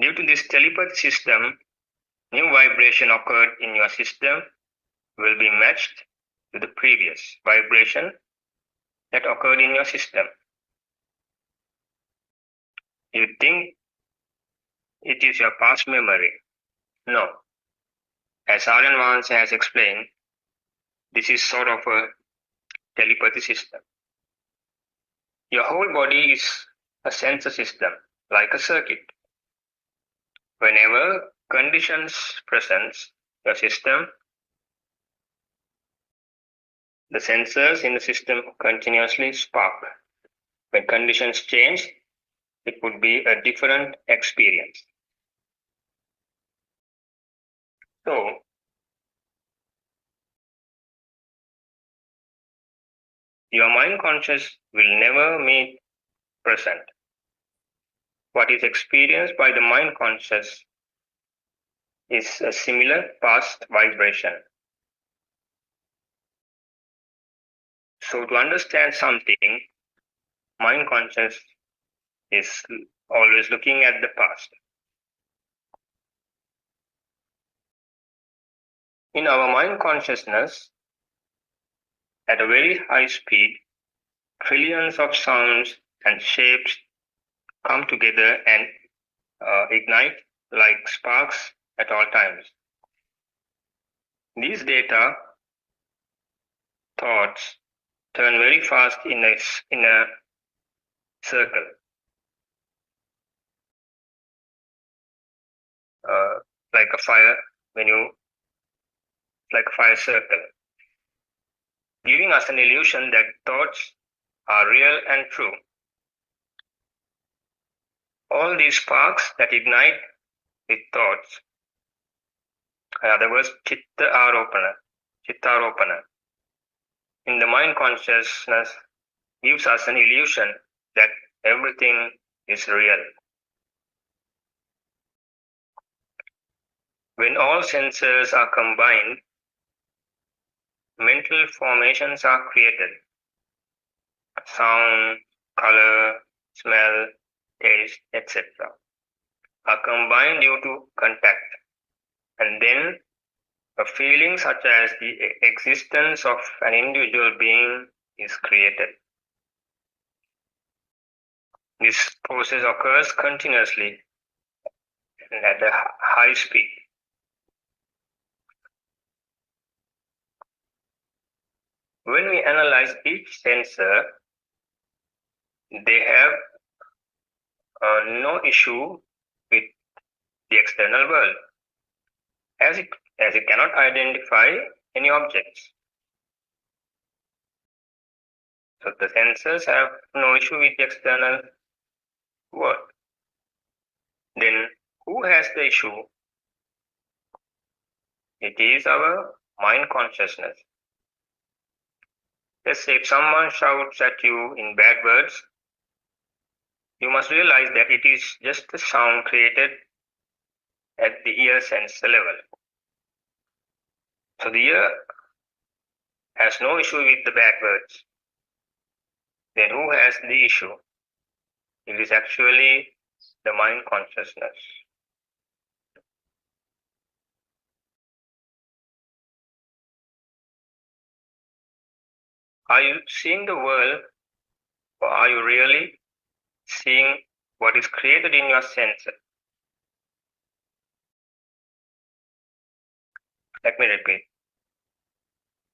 Due to this telepathy system, new vibration occurred in your system will be matched to the previous vibration that occurred in your system. You think it is your past memory. No. As Aryan Vance has explained, this is sort of a telepathy system. Your whole body is a sensor system, like a circuit. Whenever conditions present your system, the sensors in the system continuously spark. When conditions change, it would be a different experience. So, your mind conscious will never meet present. What is experienced by the mind conscious is a similar past vibration. So to understand something, mind conscious is always looking at the past. In our mind consciousness, at a very high speed, trillions of sounds and shapes come together and ignite like sparks at all times. These data, thoughts, turn very fast in a circle. Like a fire, like a fire circle, giving us an illusion that thoughts are real and true. All these sparks that ignite with thoughts, in other words, chitta-aropana, in the mind consciousness gives us an illusion that everything is real. When all senses are combined, mental formations are created. Sound, color, smell, taste, etc. are combined due to contact. And then a feeling such as the existence of an individual being is created. This process occurs continuously and at a high speed. When we analyze each sensor, they have no issue with the external world, as it cannot identify any objects. So the senses have no issue with the external world. Then who has the issue? It is our mind consciousness. Let's say if someone shouts at you in bad words, you must realize that it is just a sound created at the ear sense level. So the ear has no issue with the bad words. Then who has the issue? It is actually the mind consciousness. Are you seeing the world, or are you really seeing what is created in your senses? Let me repeat.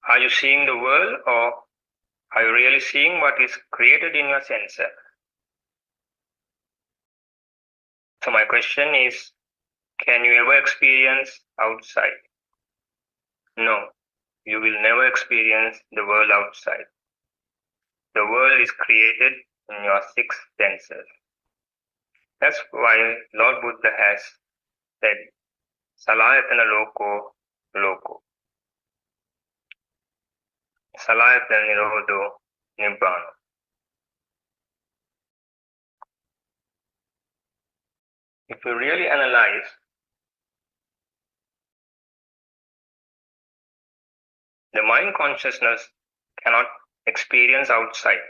Are you seeing the world, or are you really seeing what is created in your senses? So my question is, can you ever experience outside? No, you will never experience the world outside. The world is created in your six senses. That's why Lord Buddha has said, Salayatana loko loko. Salayatana nirodho nibbana. If you really analyze, the mind consciousness cannot experience outside.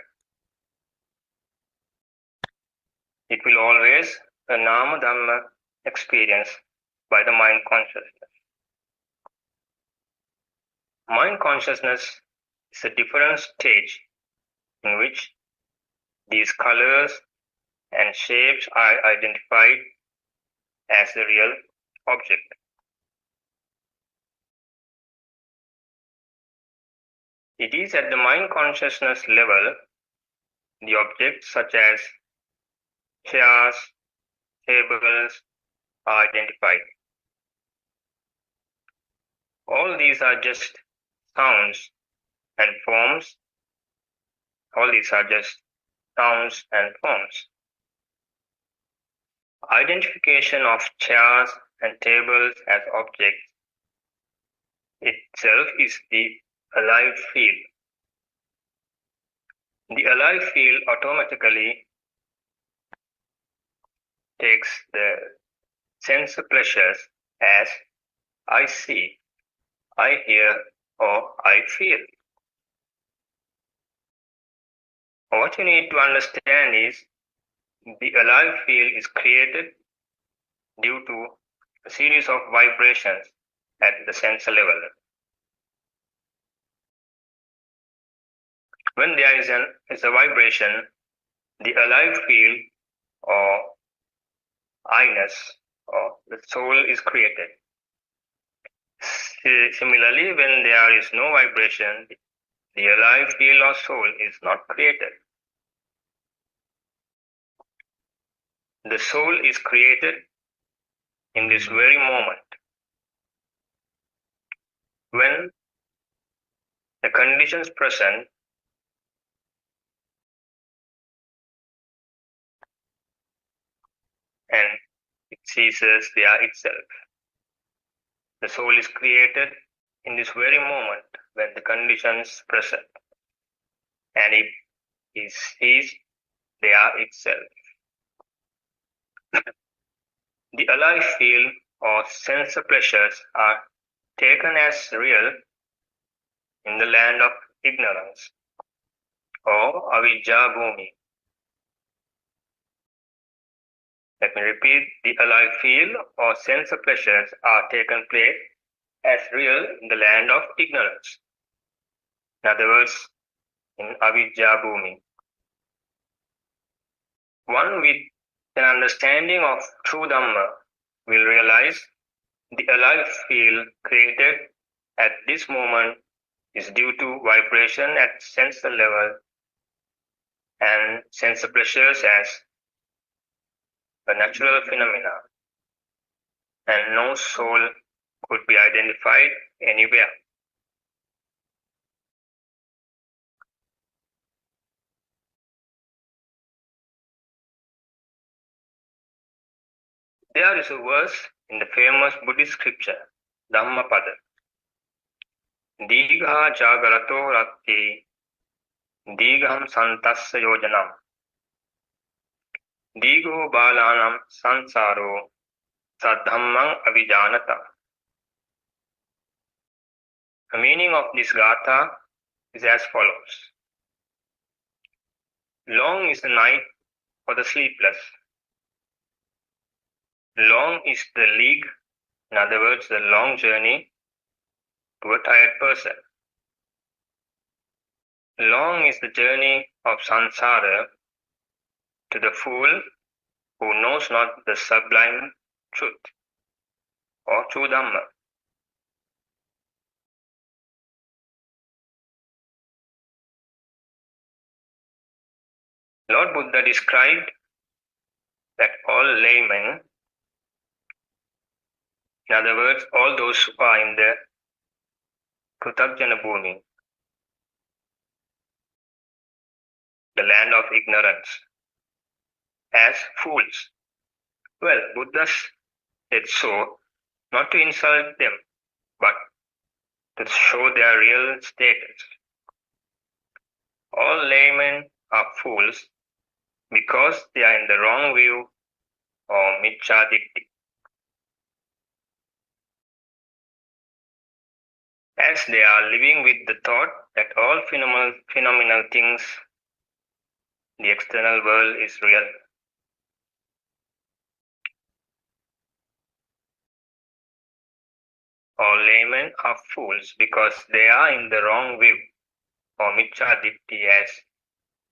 It will always a nama dhamma experience by the mind consciousness. Mind consciousness is a different stage in which these colors and shapes are identified as the real object. It is at the mind consciousness level the objects such as chairs, tables are identified. All these are just sounds and forms. All these are just sounds and forms. Identification of chairs and tables as objects itself is the alive field. The alive field automatically takes the sense pleasures as I see, I hear, or I feel. What you need to understand is the alive field is created due to a series of vibrations at the sense level. When there is a vibration, the alive field or I-ness or the soul is created. Similarly, when there is no vibration, the alive field or soul is not created. The soul is created in this very moment when the conditions present and it ceases there itself. The soul is created in this very moment when the conditions present and it is ceased there itself. The alive field or sense pleasures are taken as real in the land of ignorance or avidya bhumi. Let me repeat, the alive field or sense pleasures are taken place as real in the land of ignorance. In other words, in avidya bhumi. One with an understanding of true Dhamma will realize the alive field created at this moment is due to vibration at sense level and sense pleasures as a natural phenomena, and no soul could be identified anywhere. There is a verse in the famous Buddhist scripture, Dhammapada. Digha jagarato ratti digam santassa yojanam. Digo balanam sansaro sadhammang avijanata. The meaning of this gatha is as follows. Long is the night for the sleepless. Long is the league, in other words, the long journey to a tired person. Long is the journey of samsara to the fool who knows not the sublime truth, or true Dhamma. Lord Buddha described that all laymen, in other words, all those who are in the Pruthajjana Bhumi, the land of ignorance, as fools. Well, Buddha said so not to insult them, but to show their real status. All laymen are fools because they are in the wrong view or micchadikti. As they are living with the thought that all phenomenal things, the external world is real. All laymen are fools because they are in the wrong view or micchadikti, as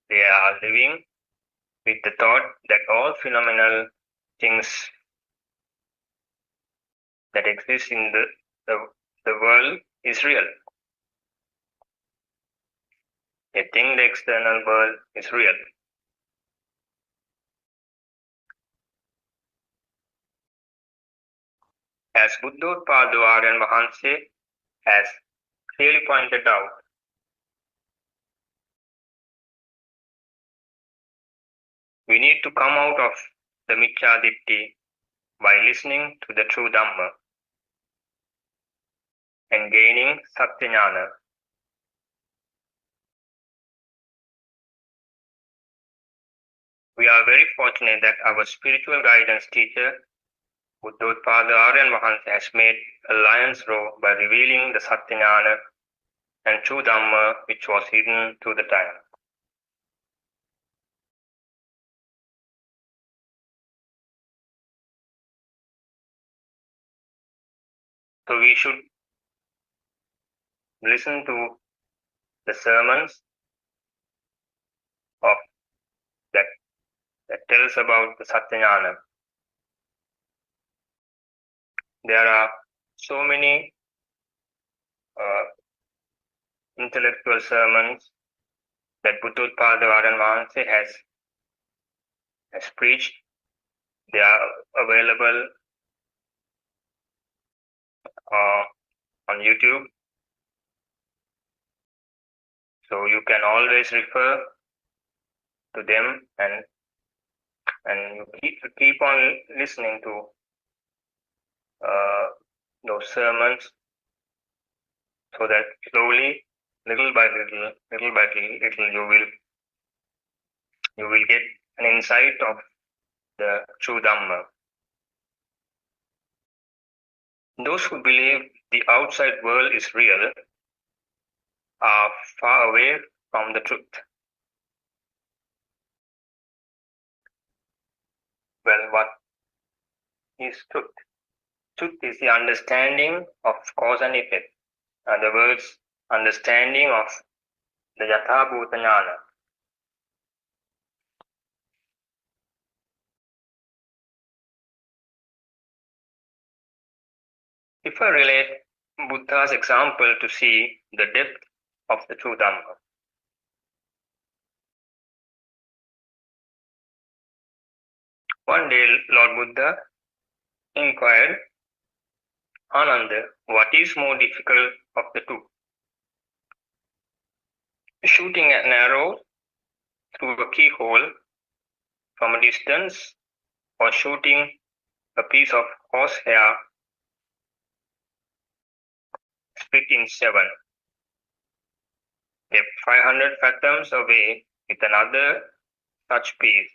they are living with the thought that all phenomenal things that exist in the world is real. They think the external world is real. As Buddothpado Aryan Mahanse has clearly pointed out, we need to come out of the micchadikti by listening to the true Dhamma and gaining Satyajnana. We are very fortunate that our spiritual guidance teacher, Buddothpado Aryan Mahanse, has made a lion's roar by revealing the Satyajnana and true Dhamma which was hidden through the time. So we should listen to the sermons of that tells about the Satyajnana. There are so many intellectual sermons that Buddothpado Aryan Mahanse has preached. They are available on YouTube. So you can always refer to them and you keep on listening to those sermons, so that slowly, little by little, you will get an insight of the true Dhamma. Those who believe the outside world is real are far away from the truth. Well, what is truth? Truth is the understanding of cause and effect. In other words, understanding of the Yatha Bhuta Jnana. If I relate Buddha's example to see the depth of the true Dhamma. One day, Lord Buddha inquired, Ananda, what is more difficult of the two? Shooting an arrow through a keyhole from a distance, or shooting a a piece of horsehair split in 7, kept 500 fathoms away with another such piece,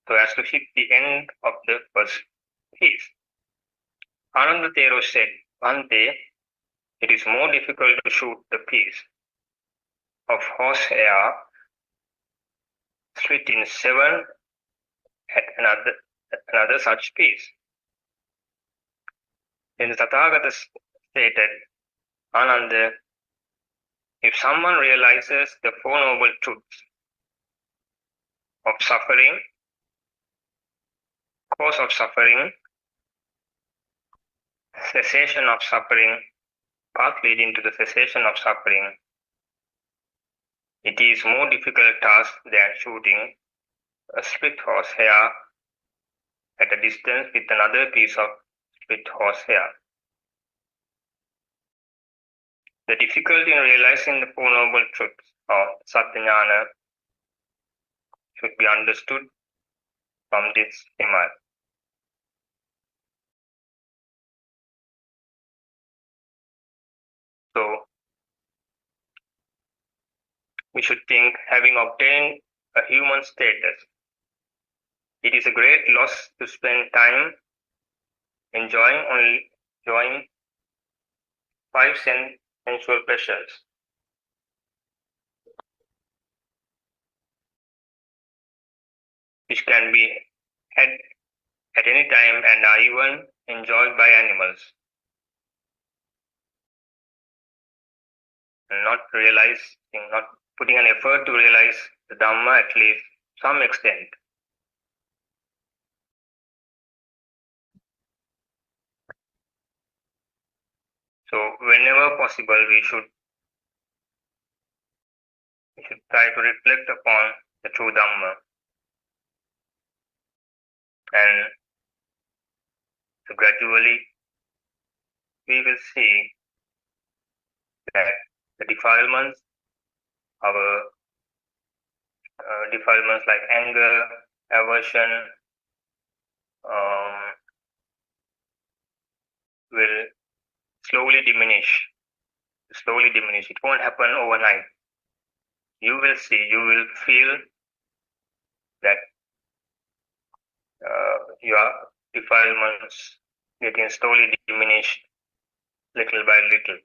so as to hit the end of the first piece. Anandathero said, "Bhante, it is more difficult to shoot the piece of horsehair split in 7 at another such piece." Then the Tathagata stated, "Ananda, if someone realizes the Four Noble Truths of suffering, cause of suffering, cessation of suffering, path leading to the cessation of suffering, it is more difficult task than shooting a split horsehair at a distance with another piece of split horsehair." The difficulty in realizing the Four Noble Truths of Satyajnana should be understood from this remark. So, we should think, having obtained a human status, it is a great loss to spend time enjoying 5 sensual pleasures. Which can be had at any time and are even enjoyed by animals, and not putting an effort to realize the Dhamma at least some extent. So whenever possible, we should try to reflect upon the true Dhamma, and so gradually we will see that the defilements, our defilements like anger, aversion, will slowly diminish. It won't happen overnight. You will will feel that your defilements getting slowly diminished little by little.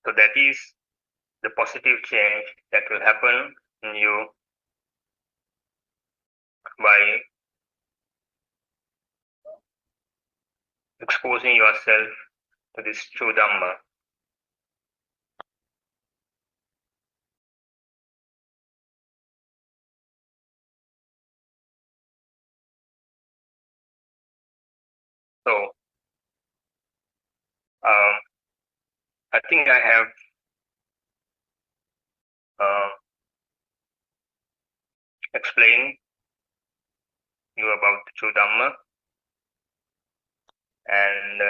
So that is the positive change that will happen in you by exposing yourself to this true Dhamma. So, I think I have explained you about the true Dhamma, and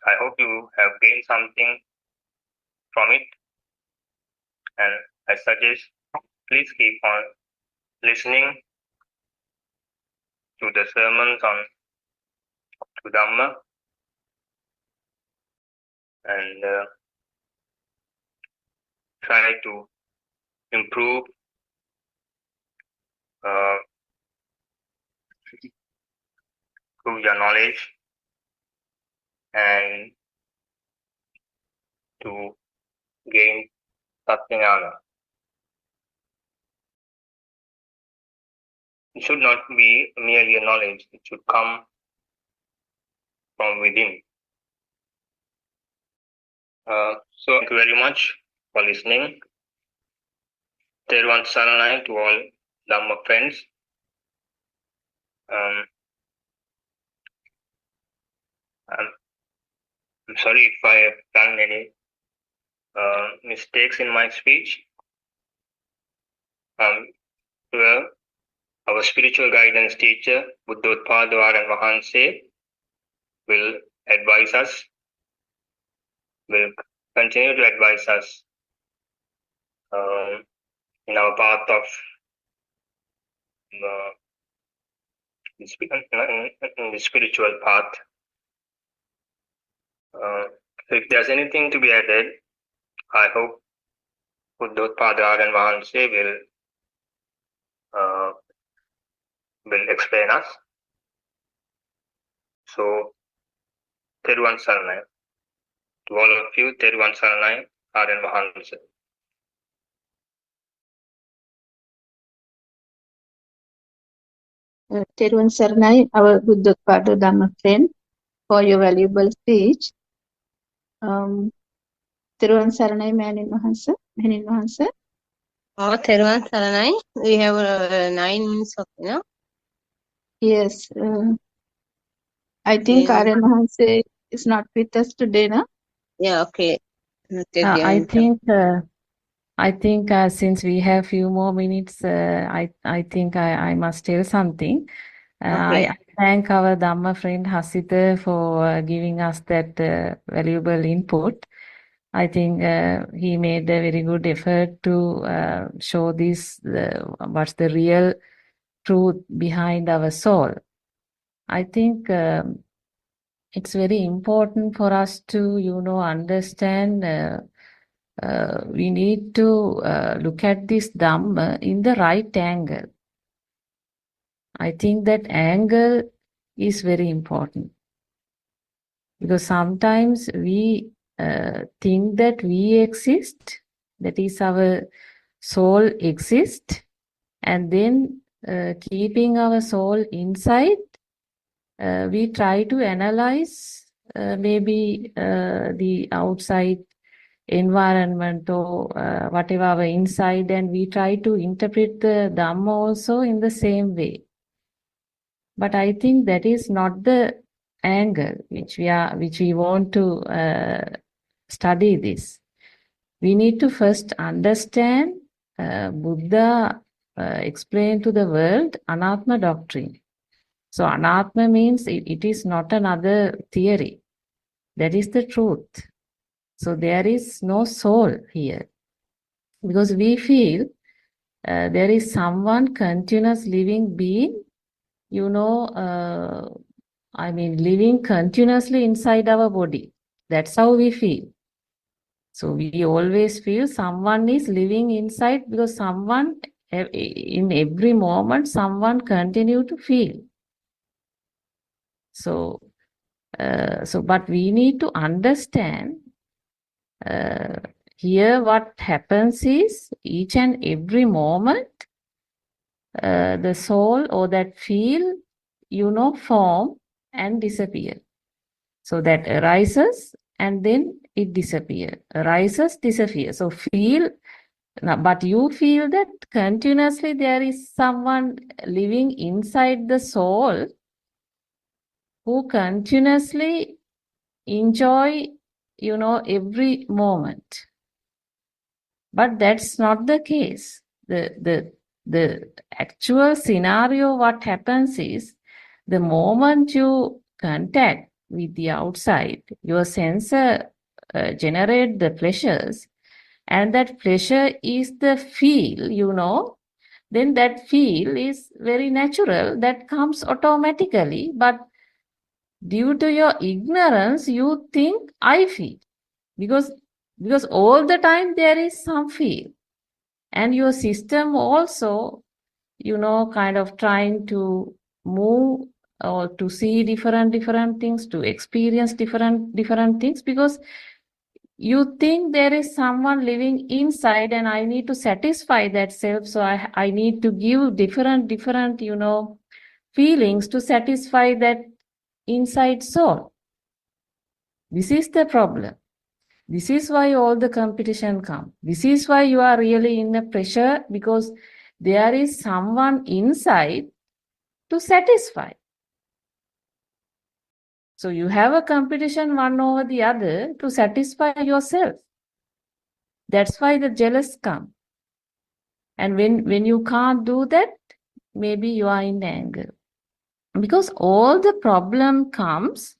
I hope you have gained something from it, and I suggest please keep on listening to the sermons on true Dhamma, and try to improve your knowledge and to gain Satyajnana. It should not be merely a knowledge, it should come from within. So thank you very much for listening. Teruvan Saranai to all Dhamma friends. I'm sorry if I have done any mistakes in my speech. Our spiritual guidance teacher, Buddothpado and Vahanse, will advise us, will continue to advise us in our path of the spiritual path. If there's anything to be added, I hope Buddothpado and Mahanse will explain us. So, Teruvan Saranai. To all of you, Teruvan Saranai, and Mahanse. Teruvan Saranai, our Buddothpado Dhamma friend, for your valuable speech. Teruvan Saranai, Manin Mahansa. Oh, Teruvan Saranai. We have 9 minutes of, Yes. I think Yeah. Aryan Mahansa is not with us today, no? Yeah, okay. I think since we have few more minutes, I think I must tell something. Okay. I thank our Dhamma friend Hasita for giving us that valuable input. I think he made a very good effort to show this, what's the real truth behind our soul. I think it's very important for us to, understand. We need to look at this Dhamma in the right angle. I think that angle is very important. Because sometimes we think that we exist, that is our soul exists, and then keeping our soul inside, we try to analyze maybe the outside environment or whatever our inside, and we try to interpret the Dhamma also in the same way. But I think that is not the angle which we want to study this. We need to first understand Buddha explained to the world Anatma doctrine. So Anatma means it is not another theory. That is the truth. So there is no soul here. Because we feel there is someone continuous living being, living continuously inside our body. That's how we feel. So we always feel someone is living inside because someone, in every moment, someone continue to feel. So but we need to understand here what happens is each and every moment the soul or that feel, form and disappear. So that arises and then it disappears. Arises, disappears. So feel, but you feel that continuously there is someone living inside the soul who continuously enjoy, every moment. But that's not the case. The actual scenario, what happens is, the moment you contact with the outside, your sensor generate the pleasures, and that pleasure is the feel, then that feel is very natural, that comes automatically. But due to your ignorance, you think I feel. Because all the time there is some feel. And your system also, kind of trying to move or to see different things, to experience different things, because you think there is someone living inside and I need to satisfy that self. So I need to give different, feelings to satisfy that inside soul. This is the problem. This is why all the competition come. This is why you are really in a pressure, because there is someone inside to satisfy. So you have a competition one over the other to satisfy yourself. That's why the jealous come. And when you can't do that, maybe you are in anger. Because all the problem comes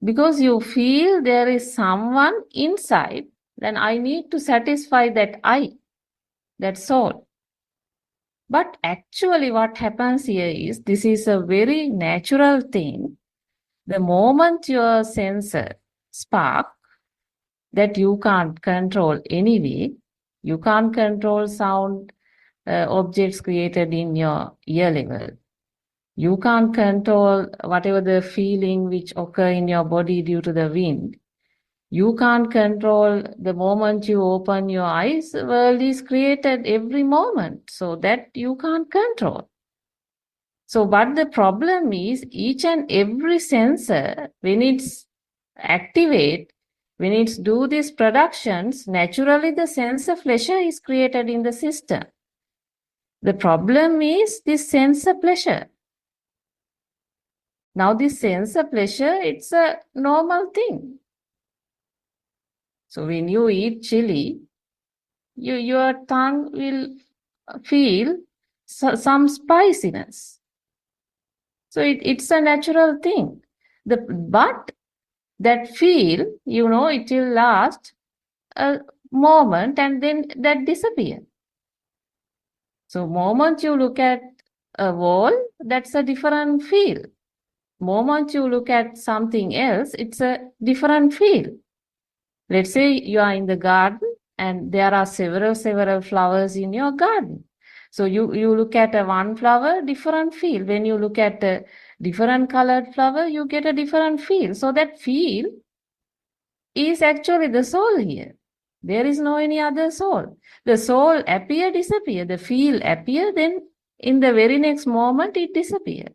because you feel there is someone inside, then I need to satisfy that I, that soul. But actually what happens here is, this is a very natural thing. The moment your sensor spark, that you can't control anyway, you can't control sound objects created in your ear level. You can't control whatever the feeling which occur in your body due to the wind. You can't control the moment you open your eyes, the world is created every moment. So that you can't control. So, but the problem is each and every sensor, when it's activate, when it's do these productions, naturally the sense of pleasure is created in the system. The problem is this sense of pleasure. Now this sense of pleasure, it's a normal thing. So when you eat chili, your tongue will feel some spiciness. So it's a natural thing. But that feel, it will last a moment and then that disappear. So moment you look at a wall, that's a different feel. Moment you look at something else, it's a different feel. Let's say you are in the garden and there are several flowers in your garden. So you look at one flower, different feel. When you look at a different colored flower, you get a different feel. So that feel is actually the soul here. There is no any other soul. The soul appear, disappear. The feel appear, then in the very next moment it disappear.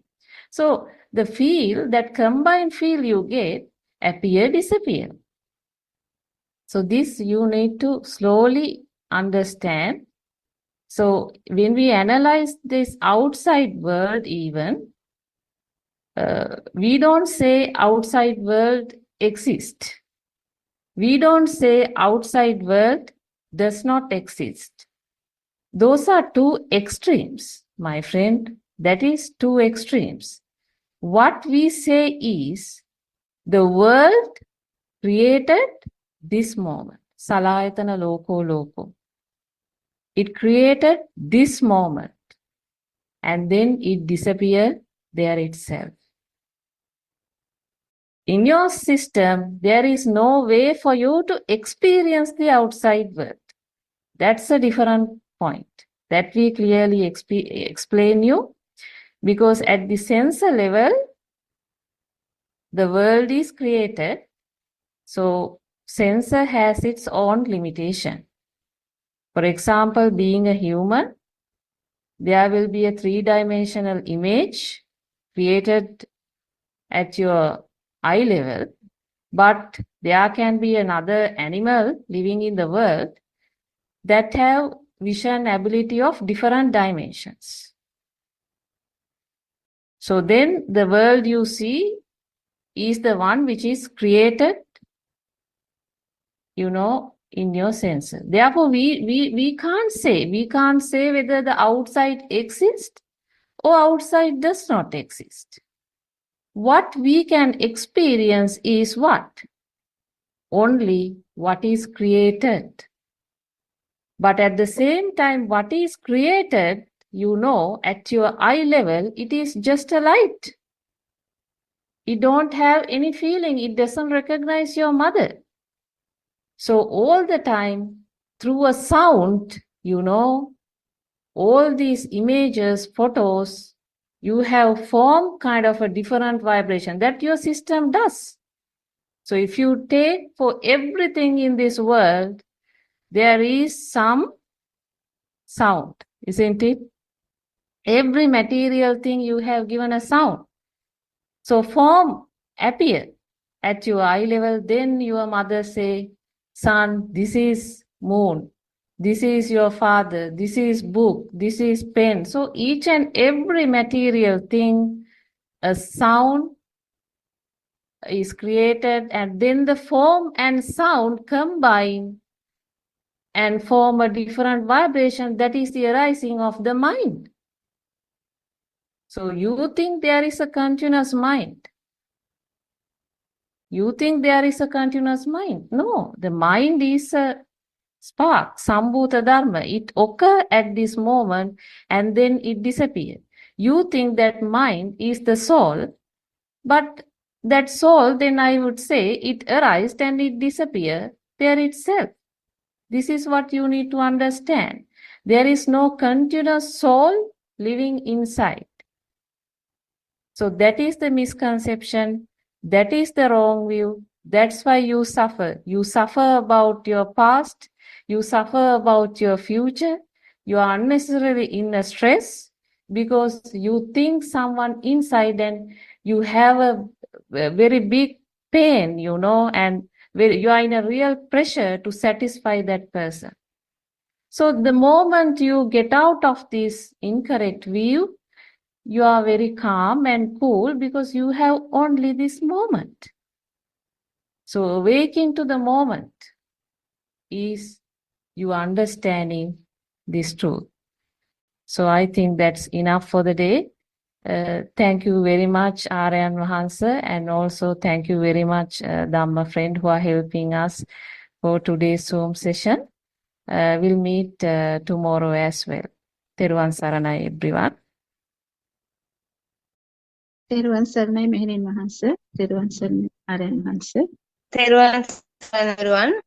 So the feel, that combined feel you get, appear, disappear. So this you need to slowly understand. So when we analyze this outside world even, we don't say outside world exists. We don't say outside world does not exist. Those are two extremes, my friend. That is two extremes. What we say is the world created this moment. Salayatana loko loko. It created this moment and then it disappeared there itself. In your system, there is no way for you to experience the outside world. That's a different point that we clearly explain you, because at the sensor level, the world is created. So sensor has its own limitation. For example, being a human, there will be a three-dimensional image created at your eye level, but there can be another animal living in the world that have vision ability of different dimensions. So then the world you see is the one which is created, in your sensor. Therefore, we can't say whether the outside exists or outside does not exist. What we can experience is what? Only what is created. But at the same time, what is created, at your eye level, it is just a light. It don't have any feeling. It doesn't recognize your mother. So all the time, through a sound, all these images, photos, you have formed kind of a different vibration that your system does. So if you take for everything in this world, there is some sound, isn't it? Every material thing you have given a sound. So form appear at your eye level, then your mother say, son, this is moon, this is your father, this is book, this is pen. So each and every material thing, a sound is created, and then the form and sound combine and form a different vibration. That is the arising of the mind. So you think there is a continuous mind. You think there is a continuous mind. No, the mind is a spark, Sambhuta Dharma. It occurs at this moment and then it disappears. You think that mind is the soul, but that soul, then I would say, it arises and it disappears there itself. This is what you need to understand. There is no continuous soul living inside. So that is the misconception. That is the wrong view. That's why you suffer. You suffer about your past. You suffer about your future. You are unnecessarily in a stress because you think someone inside and you have a very big pain, and you are in a real pressure to satisfy that person. So the moment you get out of this incorrect view, you are very calm and cool because you have only this moment. So awaking to the moment is you understanding this truth. So I think that's enough for the day. Thank you very much, Aryan Mahansa, and also thank you very much, Dhamma friend, who are helping us for today's Zoom session. We'll meet tomorrow as well. Teruvan Saranai, everyone. තෙරුවන් සරණයි මෙහෙණින් වහන්සේ. තෙරුවන් සරණයි ආරයන් වහන්සේ. තෙරුවන් සරණයි everyone.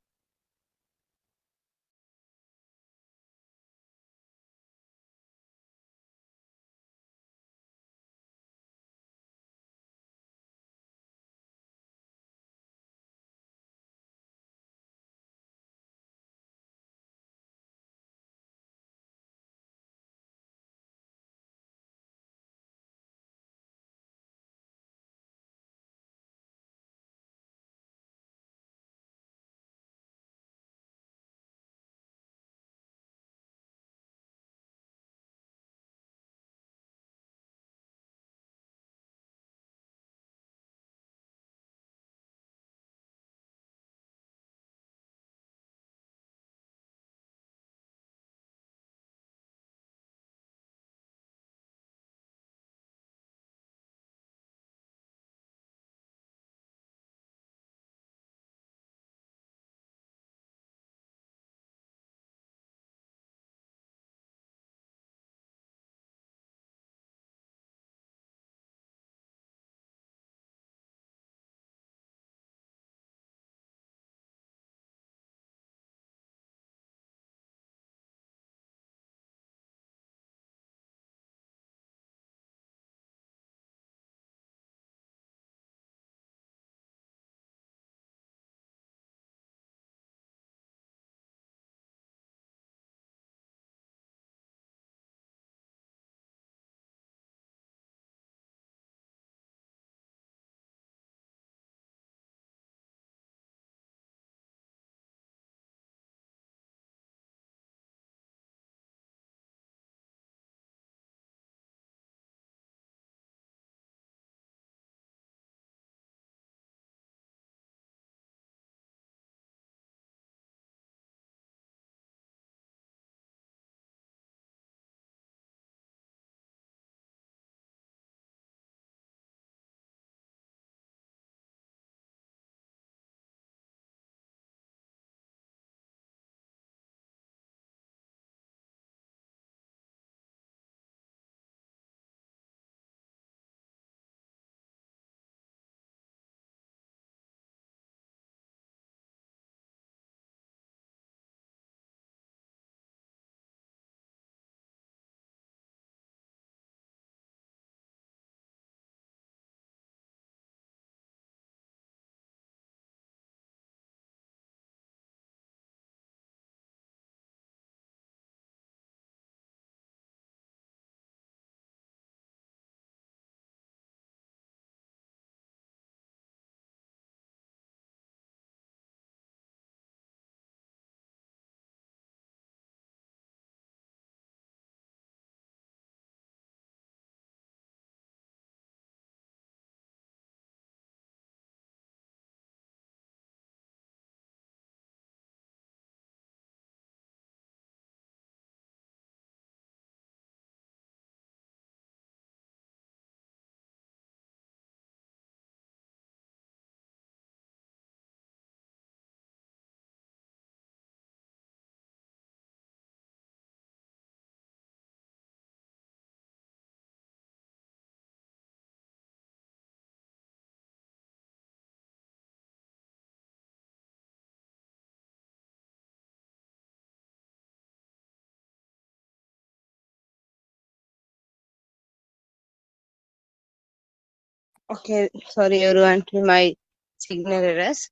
Okay, sorry everyone to my signal errors.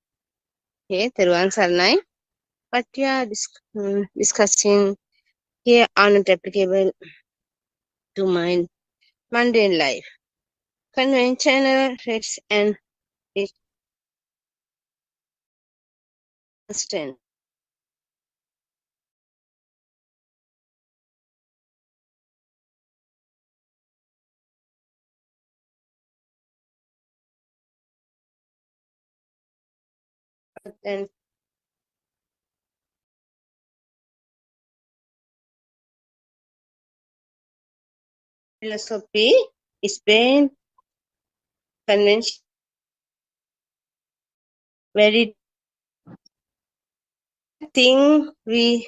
Okay, Teruvan Saranai. What we are discussing here are not applicable to my mundane life. Conventional rites and strength. And philosophy is being conventional, very thing we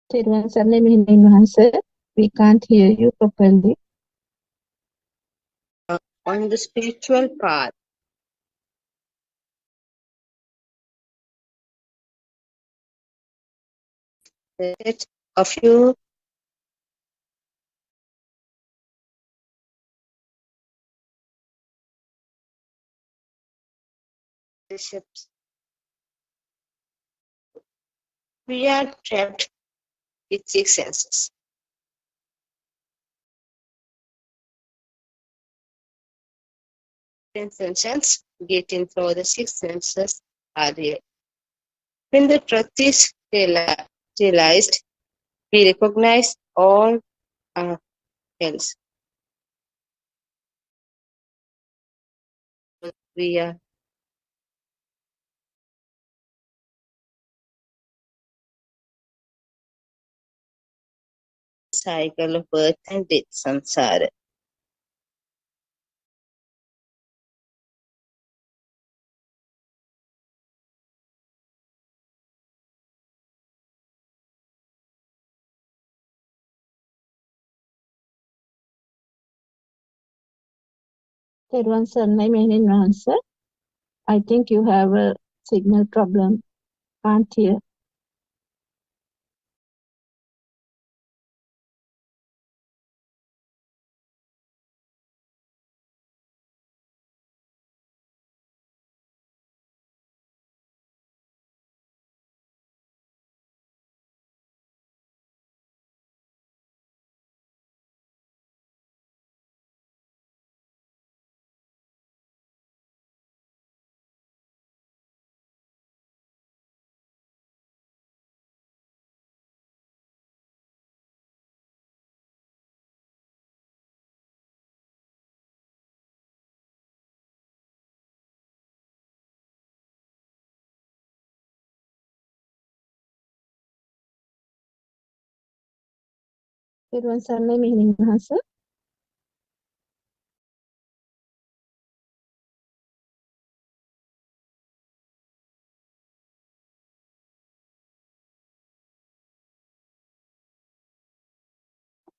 තෙරුවන් සරණයි මෙහෙණින් වහන්සේ. We can't hear you properly. on the spiritual path. A few bishops. We are trapped with six senses. Sensations getting through the six senses are real. When the truth is realized, we recognize all our else. We are cycle of birth and death, samsara. තෙරුවන් සරණයි මෙහෙණින් වහන්සේ. I think you have a signal problem. Can't hear. තෙරුවන් සරණයි මෙහෙණින් වහන්සේ.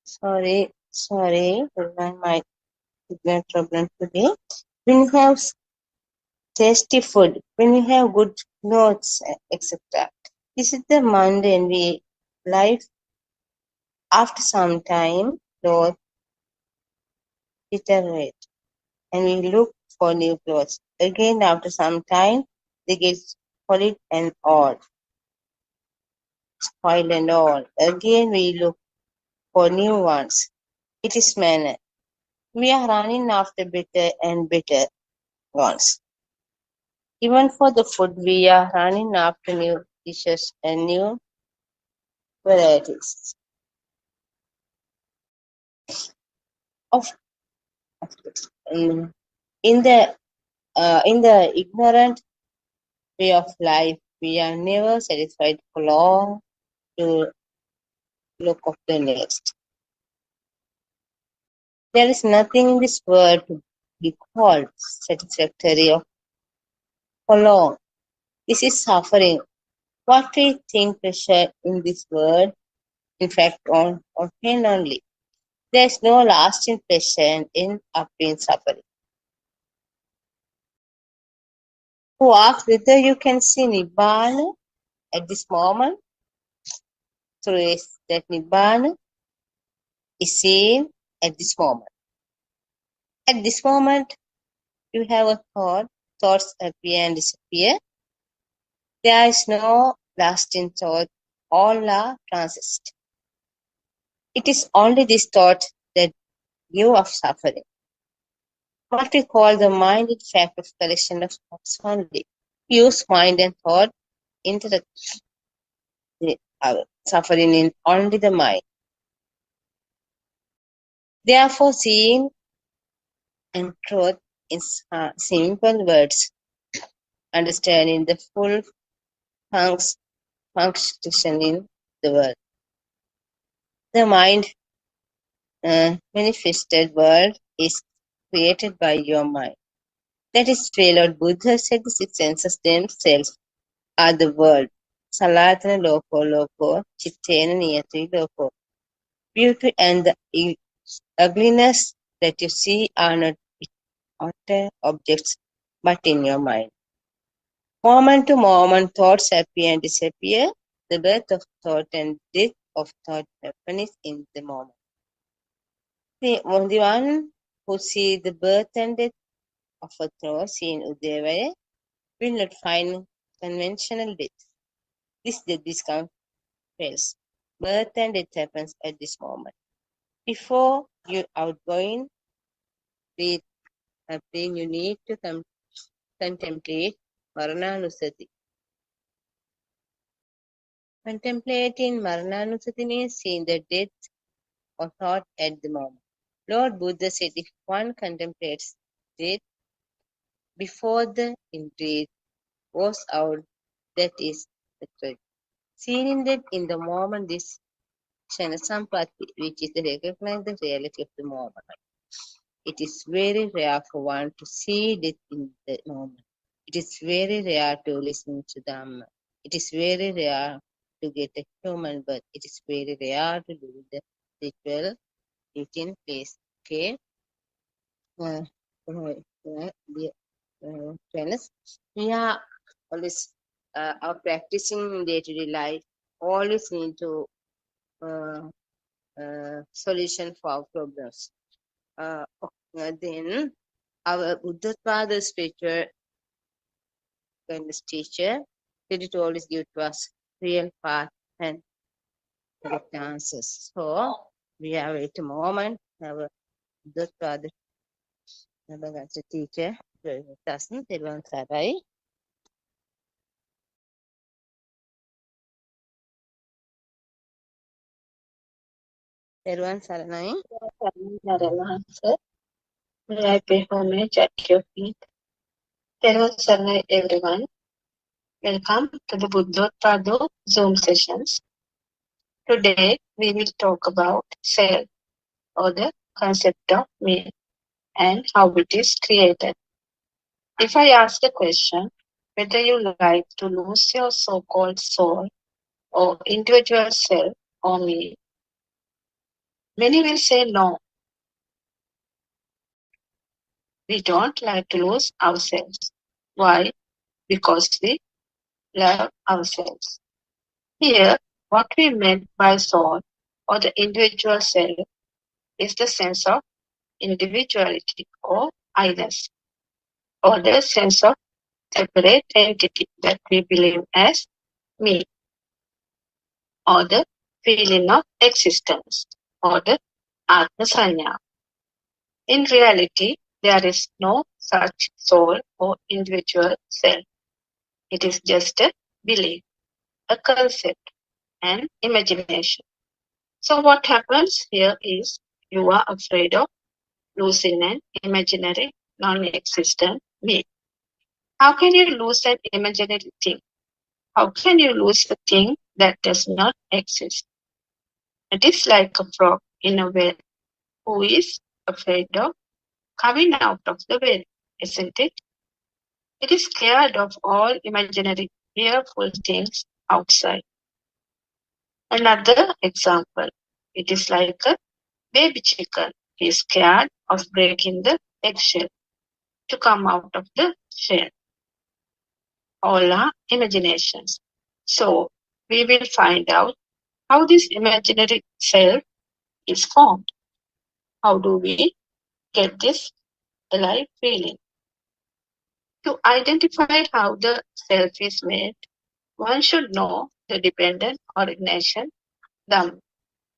Sorry, my signal problem today. When you have tasty food, when you have good clothes, etc. This is the mundane way life. After some time, clothes deteriorate and we look for new clothes. Again, after some time, they get spoiled and old. Spoiled and old. Again, we look for new ones. It is manner. We are running after better and better ones. Even for the food, we are running after new dishes and new varieties. In the ignorant way of life, we are never satisfied for long to look of the next. There is nothing in this world to be called satisfactory for long. This is suffering. What we think pleasure in this world, in fact, on pain only. There is no lasting pleasure in upbeat suffering. Who asks whether you can see Nibbana at this moment? trace that Nibbana is seen at this moment. At this moment, you have a thought, thoughts appear and disappear. There is no lasting thought, all are transist. It is only this thought that give of suffering. What we call the mind, in fact, of collection of thoughts only. Use mind and thought, interact suffering in only the mind. Therefore, seeing and truth in simple words, understanding the full function in the world. The mind manifested world is created by your mind. That is why Lord Buddha said the six senses themselves are the world. Salatana loko loko, chittena niyati loko. Beauty and the ugliness that you see are not outer objects, but in your mind. Moment to moment, thoughts appear and disappear. The birth of thought and death of thought happens in the moment. The one who sees the birth and death of a thought seen Udevaya will not find conventional death. This death becomes fails. Birth and death happens at this moment. Before you outgoing breath happening, you need to contemplate Marananusati. Contemplating Marananusati means seeing the death or thought at the moment. Lord Buddha said if one contemplates death before the in-breath goes out, that is the truth. Seeing that in the moment, this Shanasampati, which is the recognize the reality of the moment. It is very rare for one to see death in the moment. It is very rare to listen to Dhamma. It is very rare to get a human birth. It is very rare to do the ritual routine place. Okay. Friends, we are always our practicing day-to-day life. Always need to solution for our problems. Then our Buddothpado spiritual guidance teacher did always give to us real path and correct answers. So we have wait a moment. Our Buddothpado teacher with us. Therwan Sarai. Therwan Saranai. May I pay homage at your feet? Hello, Sarnai, everyone. Welcome to the Buddothpado Zoom sessions. Today, we will talk about self, or the concept of me, and how it is created. If I ask the question, whether you like to lose your so-called soul, or individual self, or me, many will say no. We don't like to lose ourselves. Why? Because we love ourselves. Here, what we meant by soul or the individual self is the sense of individuality or I-ness, or the sense of separate entity that we believe as me, or the feeling of existence, or the Atma Sanya. In reality, there is no such soul or individual self. It is just a belief, a concept, and imagination. So what happens here is you are afraid of losing an imaginary, non-existent me. How can you lose an imaginary thing? How can you lose a thing that does not exist? It is like a frog in a well who is afraid of coming out of the well, isn't it? It is scared of all imaginary, fearful things outside. Another example, it is like a baby chicken. He is scared of breaking the eggshell to come out of the shell. All are imaginations. So we will find out how this imaginary self is formed. How do we get this alive feeling? To identify how the self is made, one should know the dependent origination Dhamma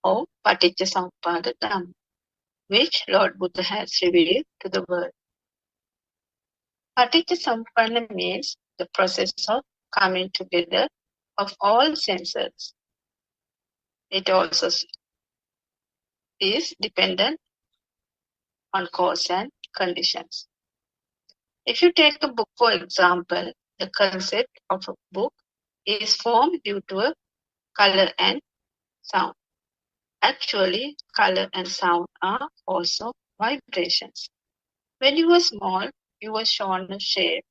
or Paticcasamuppada Dhamma, which Lord Buddha has revealed to the world. Paticcasamuppada means the process of coming together of all senses. It also is dependent on cause and conditions. If you take a book, for example, the concept of a book is formed due to a color and sound. Actually, color and sound are also vibrations. When you were small, you were shown a shape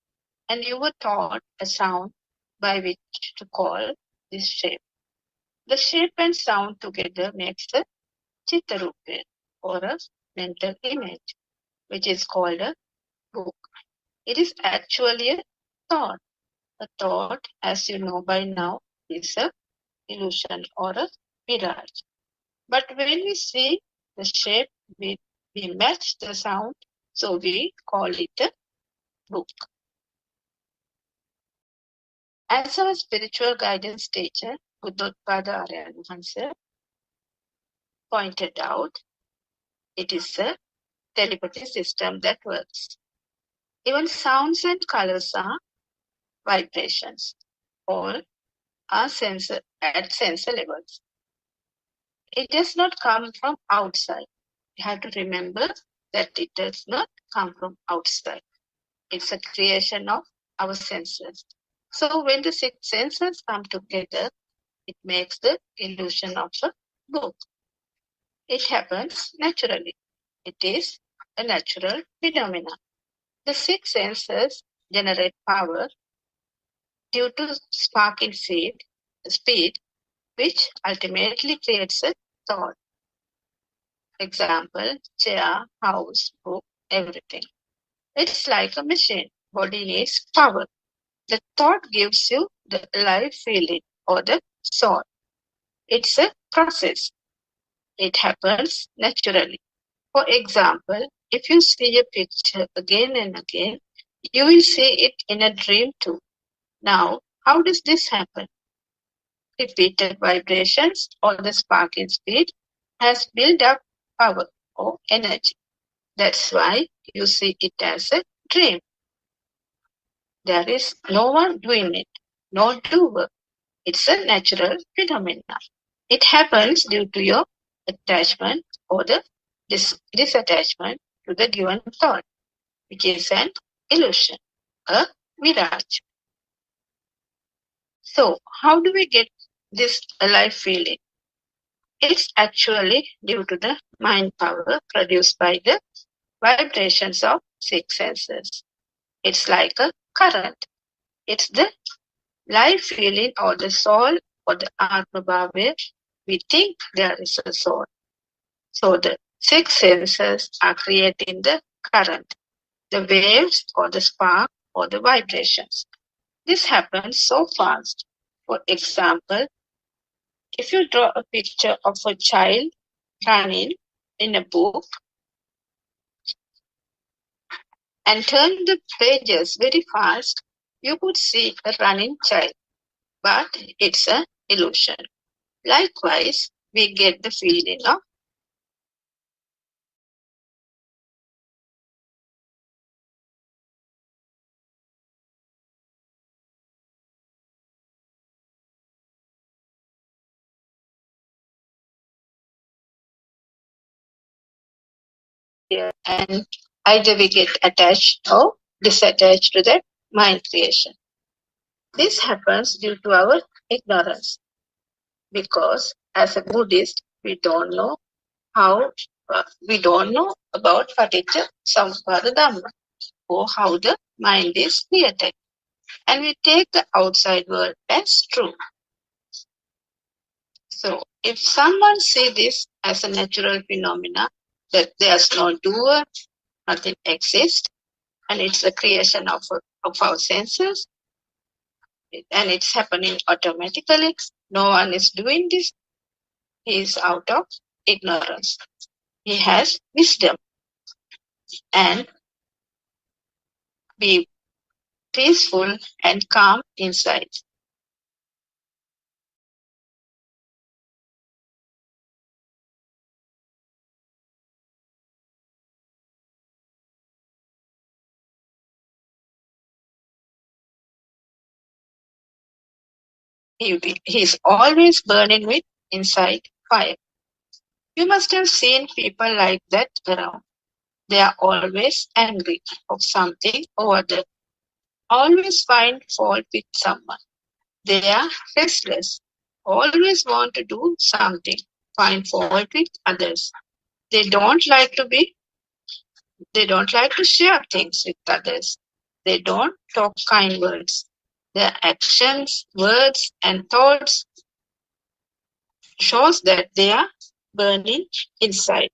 and you were taught a sound by which to call this shape. The shape and sound together makes a chittarupa or a mental image, which is called a book. It is actually a thought. A thought, as you know by now, is a illusion or a mirage. But when we see the shape, we match the sound, so we call it a book. As our spiritual guidance teacher, Buddothpado pointed out, it is a telepathy system that works. Even sounds and colors are vibrations. All are at sensor levels. It does not come from outside. You have to remember that it does not come from outside. It's a creation of our senses. So when the six senses come together, it makes the illusion of a book. It happens naturally. It is a natural phenomenon. The six senses generate power due to sparking speed, which ultimately creates a thought. Example, chair, house, book, everything. It's like a machine. Body needs power. The thought gives you the alive feeling or the soul. It's a process. It happens naturally. For example, if you see a picture again and again, you will see it in a dream too. Now, how does this happen? Repeated vibrations or the sparking speed has built up power or energy. That's why you see it as a dream. There is no one doing it, no doer. It's a natural phenomenon. It happens due to your attachment or the disattachment to the given thought, which is an illusion, a mirage. So, how do we get this alive feeling? It's actually due to the mind power produced by the vibrations of six senses. It's like a current. It's the live feeling or the soul or the Atma Bhava. We think there is a soul. So the six senses are creating the current, the waves or the spark or the vibrations. This happens so fast. For example, if you draw a picture of a child running in a book and turn the pages very fast, you could see a running child, but it's an illusion. Likewise, we get the feeling of and either we get attached or disattached to that mind creation. This happens due to our ignorance, because as a Buddhist, we don't know about Paticcasamuppada Dhamma, or how the mind is created, and we take the outside world as true. So, if someone sees this as a natural phenomena, that there's no doer, nothing exists, and it's a creation of our senses, and it's happening automatically, no one is doing this, He is out of ignorance. He has wisdom and be peaceful and calm inside. He is always burning with inside fire. You must have seen people like that around. They are always angry of something or other, always find fault with someone. They are restless, always want to do something, find fault with others. They don't like to share things with others. They don't talk kind words. Their actions, words, and thoughts shows that they are burning inside.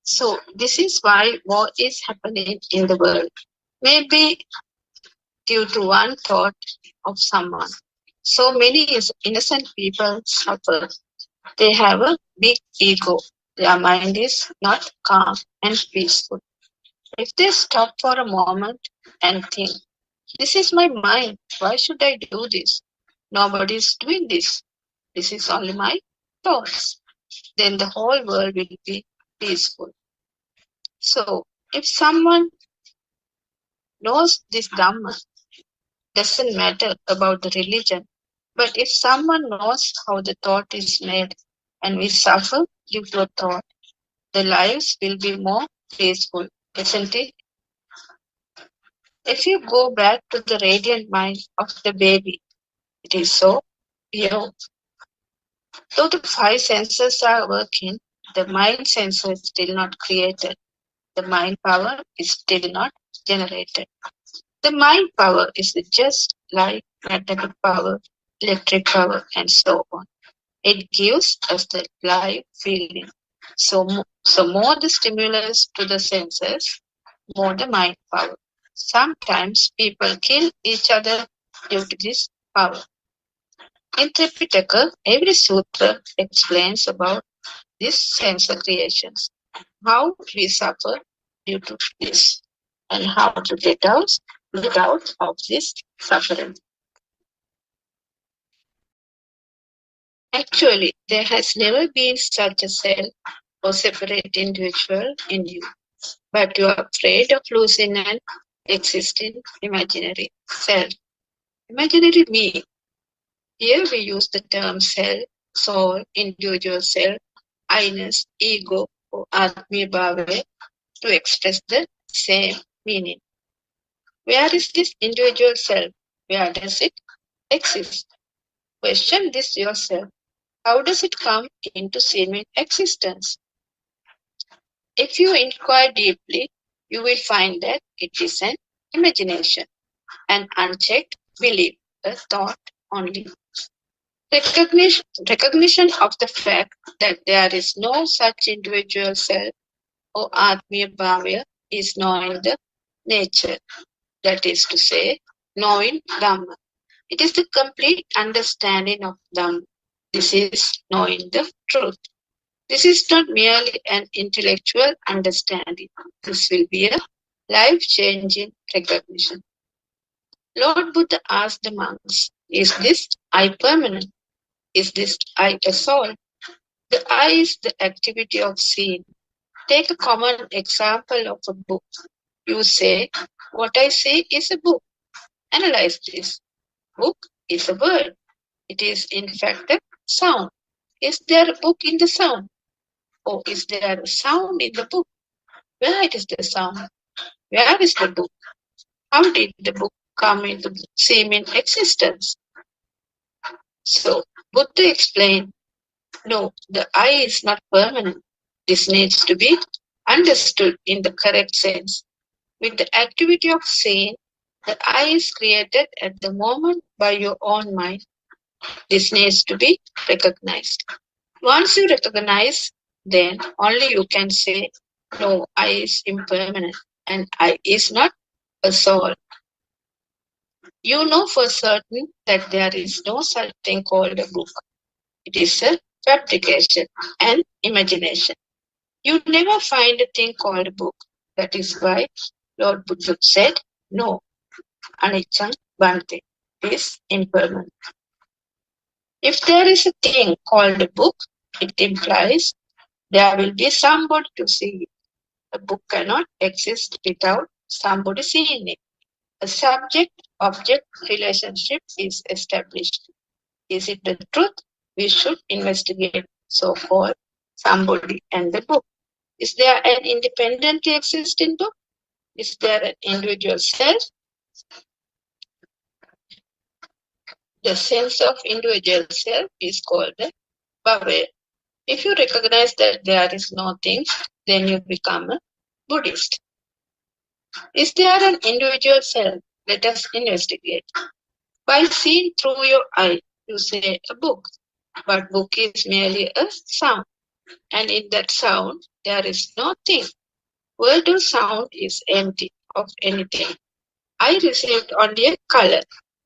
So this is why war is happening in the world. Maybe due to one thought of someone. So many innocent people suffer. They have a big ego. Their mind is not calm and peaceful. If they stop for a moment and think, this is my mind, why should I do this? Nobody is doing this. This is only my thoughts. Then the whole world will be peaceful. So if someone knows this Dhamma, doesn't matter about the religion, but if someone knows how the thought is made and we suffer due to a thought, the lives will be more peaceful, isn't it? If you go back to the radiant mind of the baby, it is so pure. Though the five senses are working, the mind sensor is still not created. The mind power is still not generated. The mind power is just like magnetic power, electric power, and so on. It gives us the live feeling. So more the stimulus to the senses, more the mind power. Sometimes people kill each other due to this power. In Tripitaka, every sutra explains about these sense creations, how we suffer due to this, and how to get out of this suffering. Actually, there has never been such a self or separate individual in you, but you are afraid of losing an existing imaginary self. Imaginary me. Here we use the term self, soul, individual self, I-ness, ego, or Atmiya Bhava to express the same meaning. Where is this individual self? Where does it exist? Question this yourself. How does it come into seeming existence? If you inquire deeply, you will find that it is an imagination, an unchecked belief, a thought only. Recognition of the fact that there is no such individual self or Atmiya Bhava is knowing the nature, that is to say, knowing Dhamma. It is the complete understanding of Dhamma. This is knowing the truth. This is not merely an intellectual understanding. This will be a life-changing recognition. Lord Buddha asked the monks, is this I permanent? Is this I a soul? The I is the activity of seeing. Take a common example of a book. You say, what I see is a book. Analyze this. Book is a word. It is in fact a sound. Is there a book in the sound? Or is there a sound in the book? Where is the sound? Where is the book? How did the book come into seeming existence? So, Buddha explained, no, the I is not permanent. This needs to be understood in the correct sense. With the activity of seeing, the I is created at the moment by your own mind. This needs to be recognized. Once you recognize, then only you can say, no, I is impermanent and I is not a soul. You know for certain that there is no such thing called a book. It is a fabrication and imagination. You never find a thing called a book. That is why Lord Buddha said, no, anicca bhante, is impermanent. If there is a thing called a book, it implies there will be somebody to see it. A book cannot exist without somebody seeing it. A subject-object relationship is established. Is it the truth? We should investigate so-called somebody and the book. Is there an independently existing book? Is there an individual self? The sense of individual self is called the bhava. If you recognize that there is no thing, then you become a Buddhist. Is there an individual self? Let us investigate. By seeing through your eye, you say a book, but book is merely a sound, and in that sound there is no thing. World of sound is empty of anything. I received only a color.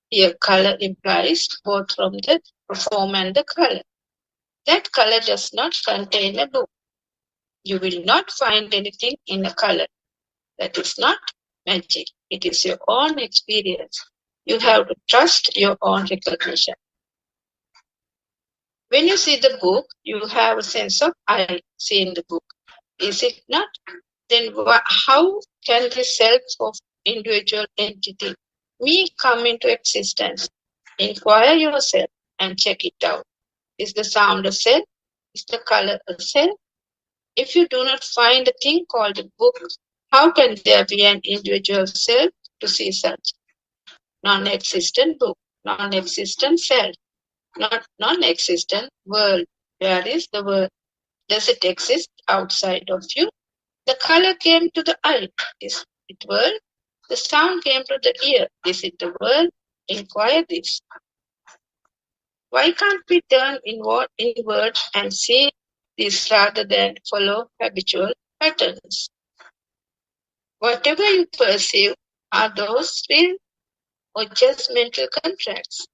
Here color implies both from the form and the color. That color does not contain a book. You will not find anything in a color. That is not magic. It is your own experience. You have to trust your own recognition. When you see the book, you have a sense of I seeing the book. Is it not? Then how can the self of individual entity, me, come into existence? Inquire yourself and check it out. Is the sound a self? Is the color a self? If you do not find a thing called a book, how can there be an individual self to see such? Non-existent book, non-existent self, not non-existent world. Where is the world? Does it exist outside of you? The color came to the eye. Is it world? The sound came to the ear. Is it the world? Inquire this. Why can't we turn inward and see this rather than follow habitual patterns? Whatever you perceive, are those real or just mental contracts?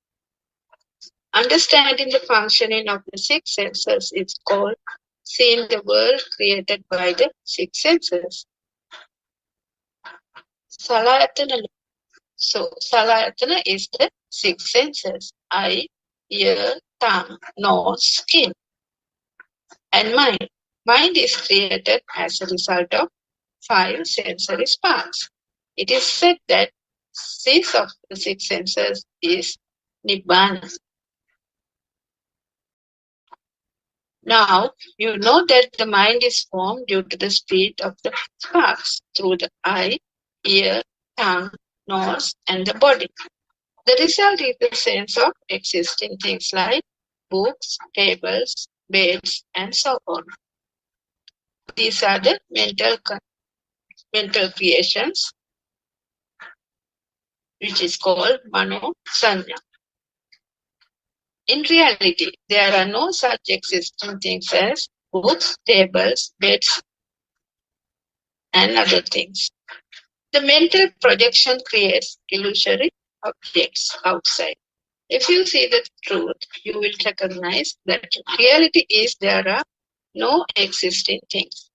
Understanding the functioning of the six senses is called seeing the world created by the six senses. Salayatana. So, Salayatana is the six senses: eye, ear, tongue, nose, skin, and mind. Mind is created as a result of five sensory sparks. It is said that cease of the six senses is Nibbana. Now, you know that the mind is formed due to the speed of the sparks through the eye, ear, tongue, nose, and the body. The result is the sense of existing things like books, tables, beds, and so on. These are the mental creations, which is called Mano Sanya. In reality, there are no such existing things as books, tables, beds, and other things. The mental projection creates illusory objects outside. If you see the truth, you will recognize that reality is there are no existing things.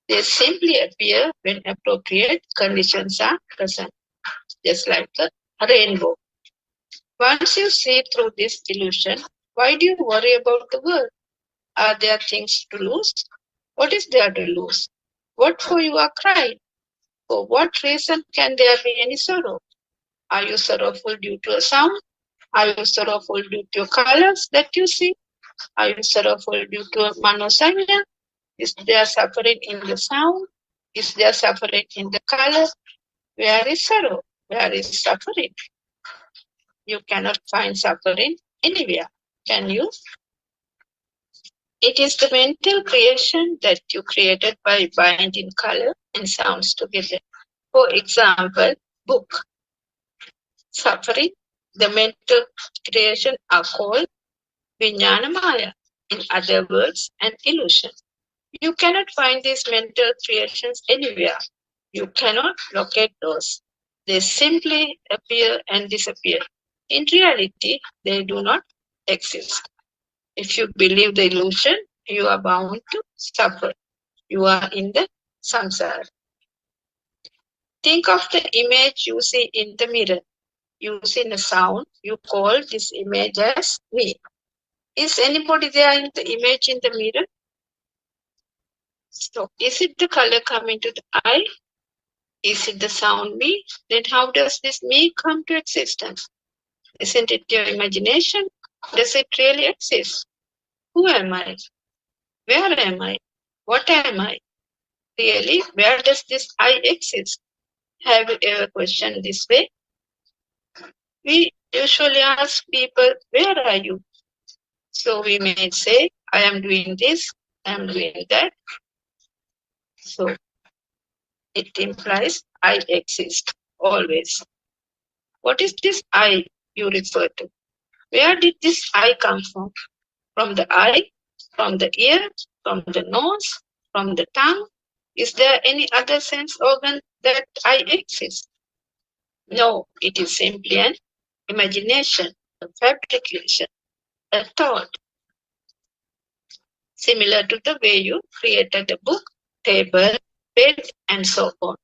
They simply appear when appropriate conditions are present, just like the rainbow. Once you see through this illusion, why do you worry about the world? Are there things to lose? What is there to lose? What for you are crying? For what reason can there be any sorrow? Are you sorrowful due to a sound? Are you sorrowful due to colors that you see? Are you sorrowful due to manosanya? Is there suffering in the sound? Is there suffering in the color? Where is sorrow? Where is suffering? You cannot find suffering anywhere, can you? It is the mental creation that you created by binding color and sounds together. For example, book. Suffering, the mental creation are called Vijnana Maya. In other words, an illusion. You cannot find these mental creations anywhere. You cannot locate those. They simply appear and disappear. In reality, they do not exist. If you believe the illusion, you are bound to suffer. You are in the samsara. Think of the image you see in the mirror. You see a sound. You call this image as me. Is anybody there in the image in the mirror? So, is it the color coming to the eye? Is it the sound me? Then how does this me come to existence? Isn't it your imagination? Does it really exist? Who am I? Where am I? What am I? Really, where does this I exist? Have you ever questioned this way? We usually ask people, where are you? So we may say, I am doing this, I am doing that. So it implies I exist always. What is this I you refer to? Where did this I come from? From the eye, from the ear, from the nose, from the tongue? Is there any other sense organ that I exist? No, it is simply an imagination, a fabrication, a thought, similar to the way you created a book, table, bed, and so on.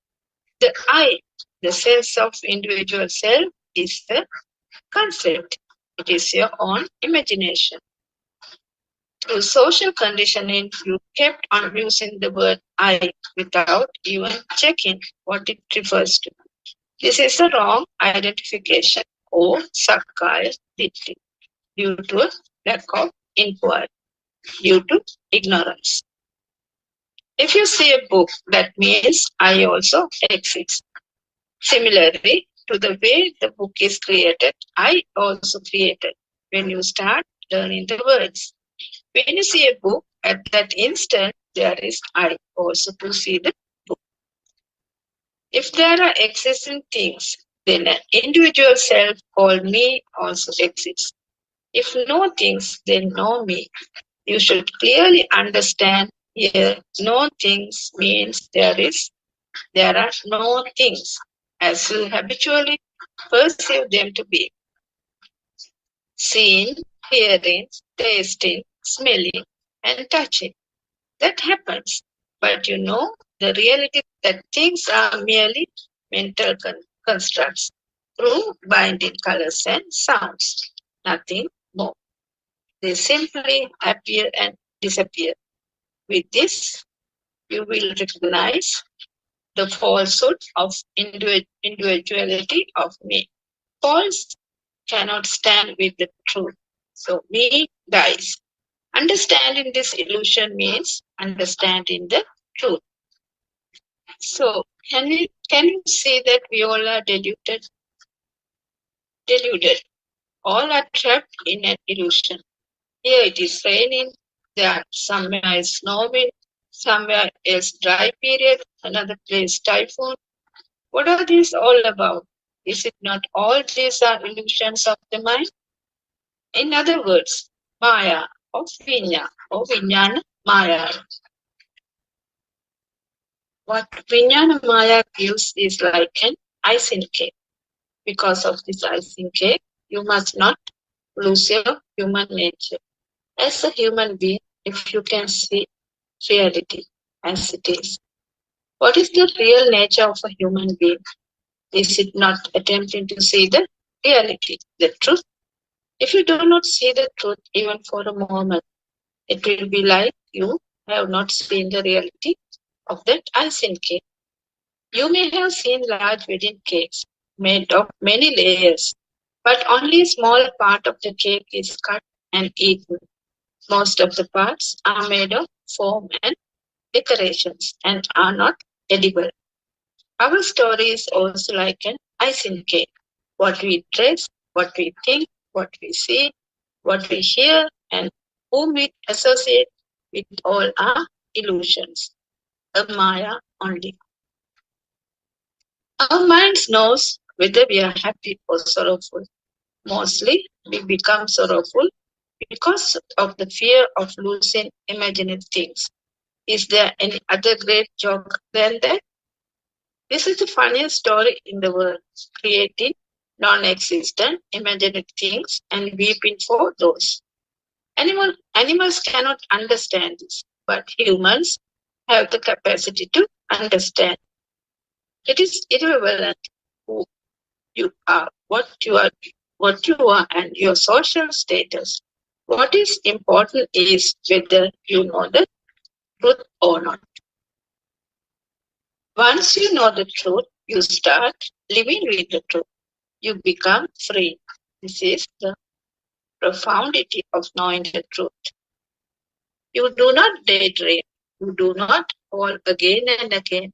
The I, the sense of individual self, is the concept. It is your own imagination. Through social conditioning, you kept on using the word I without even checking what it refers to. This is a wrong identification or sakkaya ditthi due to a lack of inquiry, due to ignorance. If you see a book, that means I also exist. Similarly, to the way the book is created, I also created when you start learning the words. When you see a book, at that instant, there is I also to see the book. If there are existing things, then an individual self called me also exists. If no things, then no me. You should clearly understand here, no things means there are no things, as you habitually perceive them to be. Seeing, hearing, tasting, smelling, and touching. That happens. But you know the reality that things are merely mental constructs through binding colors and sounds. Nothing more. They simply appear and disappear. With this, you will recognize the falsehood of individuality of me. False cannot stand with the truth. So me dies. Understanding this illusion means understanding the truth. So can you see that we all are deluded? Deluded. All are trapped in an illusion. Here it is raining, there somewhere is snowing, somewhere is dry period, another place typhoon. What are these all about? Is it not all these are illusions of the mind? In other words, Maya or Vinya or Vinyana Maya. What Vinyana Maya gives is like an icing cake. Because of this icing cake, you must not lose your human nature. As a human being, if you can see reality as it is. What is the real nature of a human being? Is it not attempting to see the reality, the truth? If you do not see the truth even for a moment, it will be like you have not seen the reality of that icing cake. You may have seen large wedding cakes made of many layers, but only a small part of the cake is cut and eaten. Most of the parts are made of foam and decorations and are not edible. Our story is also like an icing cake. What we dress, what we think, what we see, what we hear, and whom we associate with all are illusions. A Maya only. Our minds knows whether we are happy or sorrowful. Mostly, we become sorrowful because of the fear of losing imaginary things. Is there any other great joke than that? This is the funniest story in the world, creating non-existent imaginary things and weeping for those. Animals cannot understand this, but humans have the capacity to understand. It is irrelevant who you are, what you are, and your social status. What is important is whether you know the truth or not. Once you know the truth, you start living with the truth. You become free. This is the profundity of knowing the truth. You do not daydream. You do not fall again and again.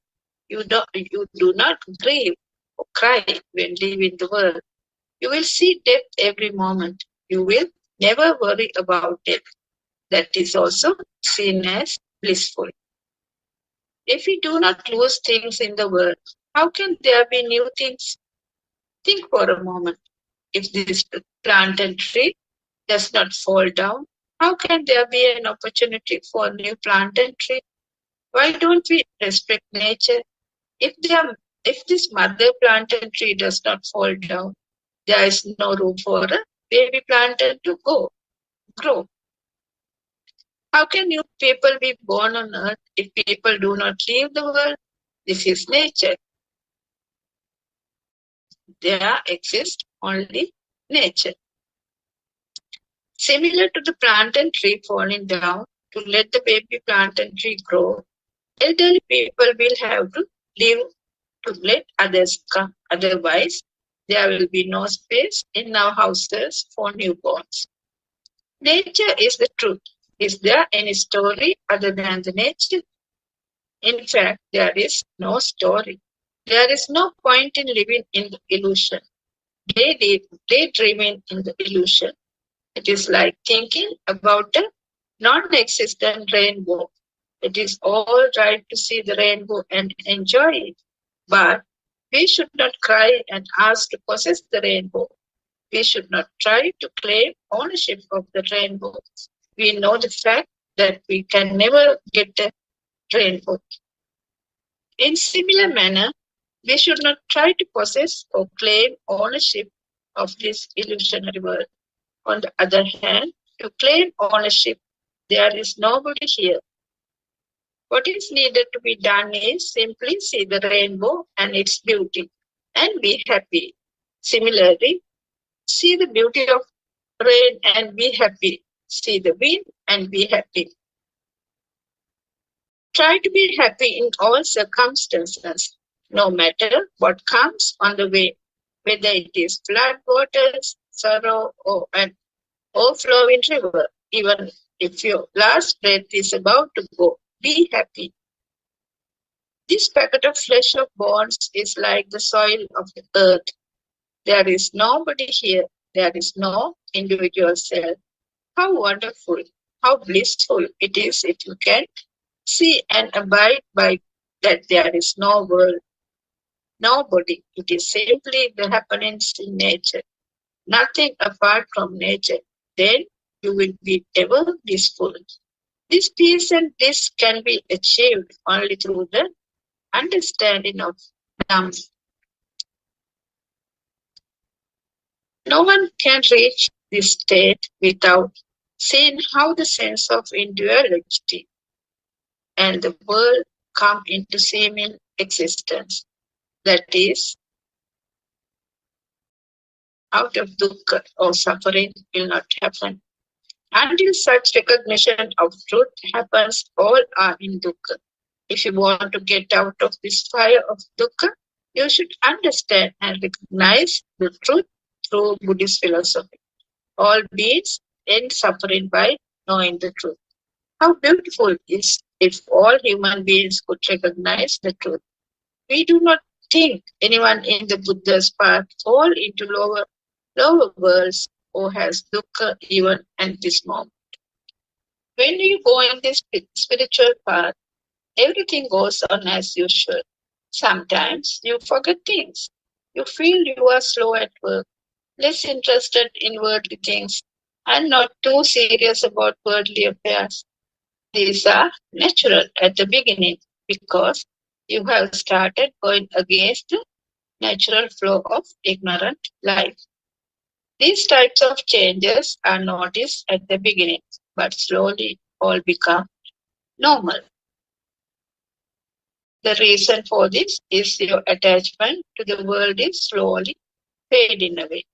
You do not grieve or cry when leaving the world. You will see death every moment. You will never worry about death. That is also seen as blissful. If we do not lose things in the world, how can there be new things? Think for a moment. If this plant and tree does not fall down, how can there be an opportunity for new plant and tree? Why don't we respect nature? If this mother plant and tree does not fall down, there is no room for a baby plant to grow. How can new people be born on earth if people do not leave the world? This is nature. There exists only nature. Similar to the plant and tree falling down to let the baby plant and tree grow, elderly people will have to live to let others come. Otherwise, there will be no space in our houses for newborns. Nature is the truth. Is there any story other than the nature? In fact, there is no story. There is no point in living in the illusion, daydreaming in the illusion. It is like thinking about a non-existent rainbow. It is all right to see the rainbow and enjoy it, but we should not cry and ask to possess the rainbow. We should not try to claim ownership of the rainbow. We know the fact that we can never get a rainbow. In similar manner, we should not try to possess or claim ownership of this illusionary world. On the other hand, to claim ownership, there is nobody here. What is needed to be done is simply see the rainbow and its beauty and be happy. Similarly, see the beauty of rain and be happy. See the wind and be happy. Try to be happy in all circumstances, no matter what comes on the way, whether it is flood waters, sorrow, or an overflowing river. Even if your last breath is about to go, be happy. This packet of flesh of bones is like the soil of the earth. There is nobody here. There is no individual self. How wonderful, how blissful it is if you can see and abide by that there is no world, nobody. It is simply the happenings in nature, nothing apart from nature. Then you will be ever blissful. This peace and bliss can be achieved only through the understanding of Dhamma. No one can reach this state without seeing how the sense of individuality and the world come into seeming existence. That is, out of dukkha or suffering will not happen. Until such recognition of truth happens, all are in dukkha. If you want to get out of this fire of dukkha, you should understand and recognize the truth through Buddhist philosophy. All beings end suffering by knowing the truth. How beautiful it is if all human beings could recognize the truth. We do not think anyone in the Buddha's path fall into lower worlds or has dukkha even at this moment. When you go in this spiritual path, everything goes on as usual. Sometimes you forget things. You feel you are slow at work, less interested in worldly things, and not too serious about worldly affairs. These are natural at the beginning because You have started going against the natural flow of ignorant life. These types of changes are noticed at the beginning, but slowly all become normal. The reason for this is your attachment to the world is slowly fading away.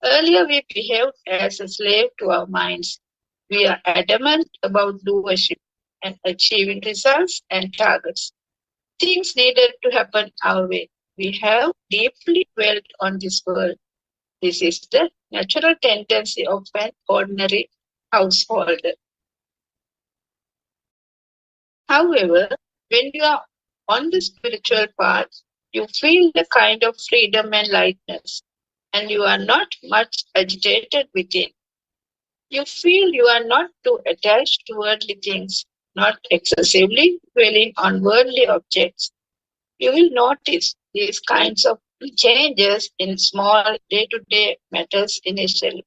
Earlier we behaved as a slave to our minds. We are adamant about doership and achieving results and targets. Things needed to happen our way. We have deeply dwelt on this world. This is the natural tendency of an ordinary householder. However, when you are on the spiritual path, you feel the kind of freedom and lightness, and you are not much agitated within. You feel you are not too attached to worldly things, not excessively dwelling on worldly objects. You will notice these kinds of changes in small day-to-day matters initially.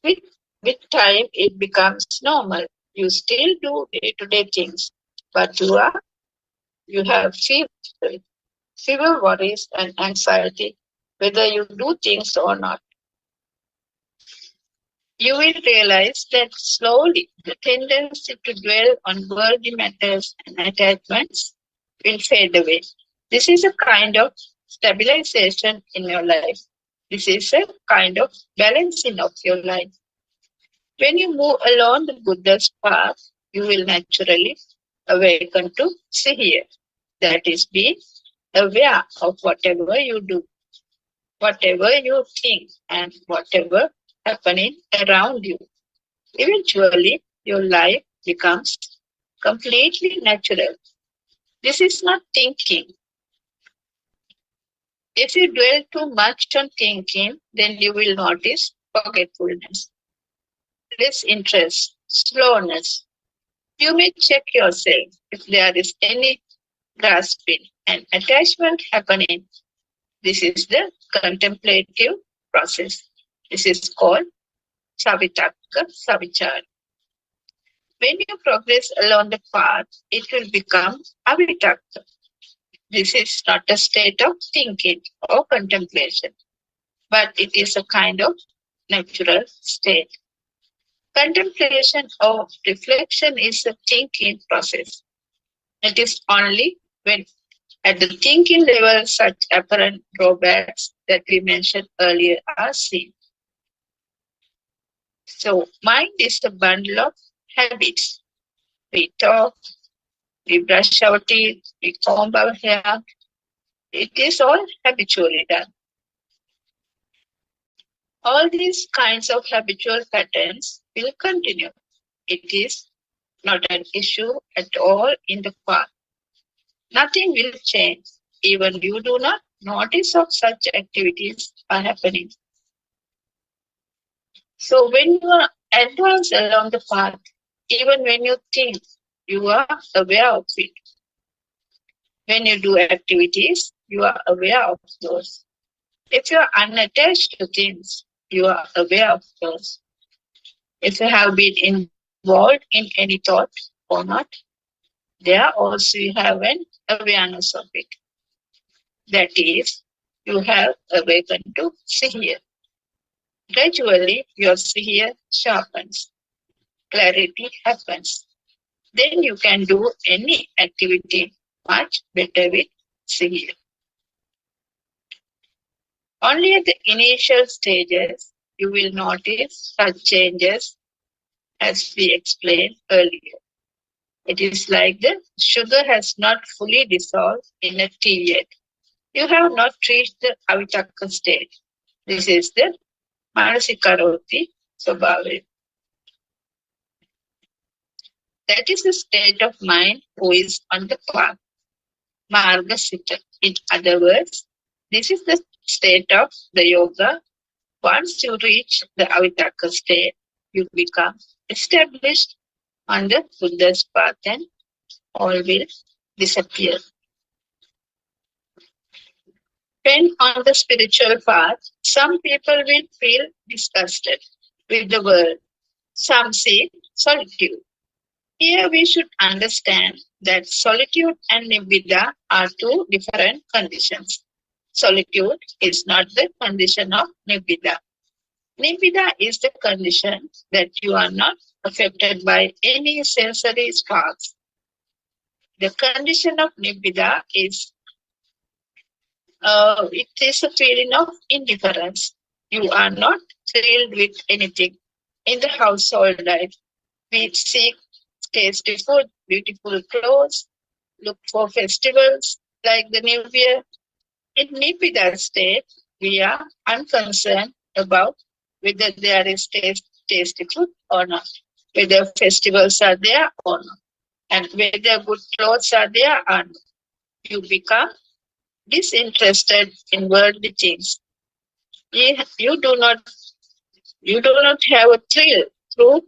With time, it becomes normal. You still do day-to-day things, but you have fewer worries and anxiety whether you do things or not. You will realize that slowly the tendency to dwell on worldly matters and attachments will fade away. This is a kind of stabilization in your life. This is a kind of balancing of your life. When you move along the Buddha's path, you will naturally awaken to Sihir. That is, be aware of whatever you do, whatever you think, and whatever happening around you. Eventually, your life becomes completely natural. This is not thinking. If you dwell too much on thinking, then you will notice forgetfulness, less interest, slowness. You may check yourself if there is any grasping and attachment happening. This is the contemplative process. This is called Savitakka Savichara. When you progress along the path, it will become Avitakka. This is not a state of thinking or contemplation, but it is a kind of natural state. Contemplation or reflection is a thinking process. It is only when at the thinking level such apparent drawbacks that we mentioned earlier are seen. So mind is a bundle of habits. We talk, we brush our teeth, we comb our hair. It is all habitually done. All these kinds of habitual patterns will continue. It is not an issue at all in the path. Nothing will change. Even you do not notice of such activities are happening. So when you are advanced along the path, even when you think, you are aware of it. When you do activities, you are aware of those. If you are unattached to things, you are aware of those. If you have been involved in any thought or not, there also you have an awareness of it. That is, you have awakened to Sihir. Gradually, your Sihir sharpens. Clarity happens. Then you can do any activity much better with Sihir. Only at the initial stages, you will notice such changes as we explained earlier. It is like the sugar has not fully dissolved in a tea yet. You have not reached the Avitakka state. This is the Manasikaroti Swabhava. That is the state of mind who is on the path. Margasita. In other words, this is the state of the yoga. Once you reach the Avitakka state, you become established on the Buddha's path and all will disappear. When on the spiritual path, some people will feel disgusted with the world. Some seek solitude. Here we should understand that solitude and nibbida are two different conditions. Solitude is not the condition of nibbida. Nibbida is the condition that you are not affected by any sensory sparks. The condition of nibbida is it is a feeling of indifference. You are not thrilled with anything. In the household life, we seek tasty food, beautiful clothes, look for festivals like the New Year. In nibbida state, we are unconcerned about whether there is tasty food or not, whether festivals are there or not, and whether good clothes are there or not. You become disinterested in worldly things. You do not have a thrill through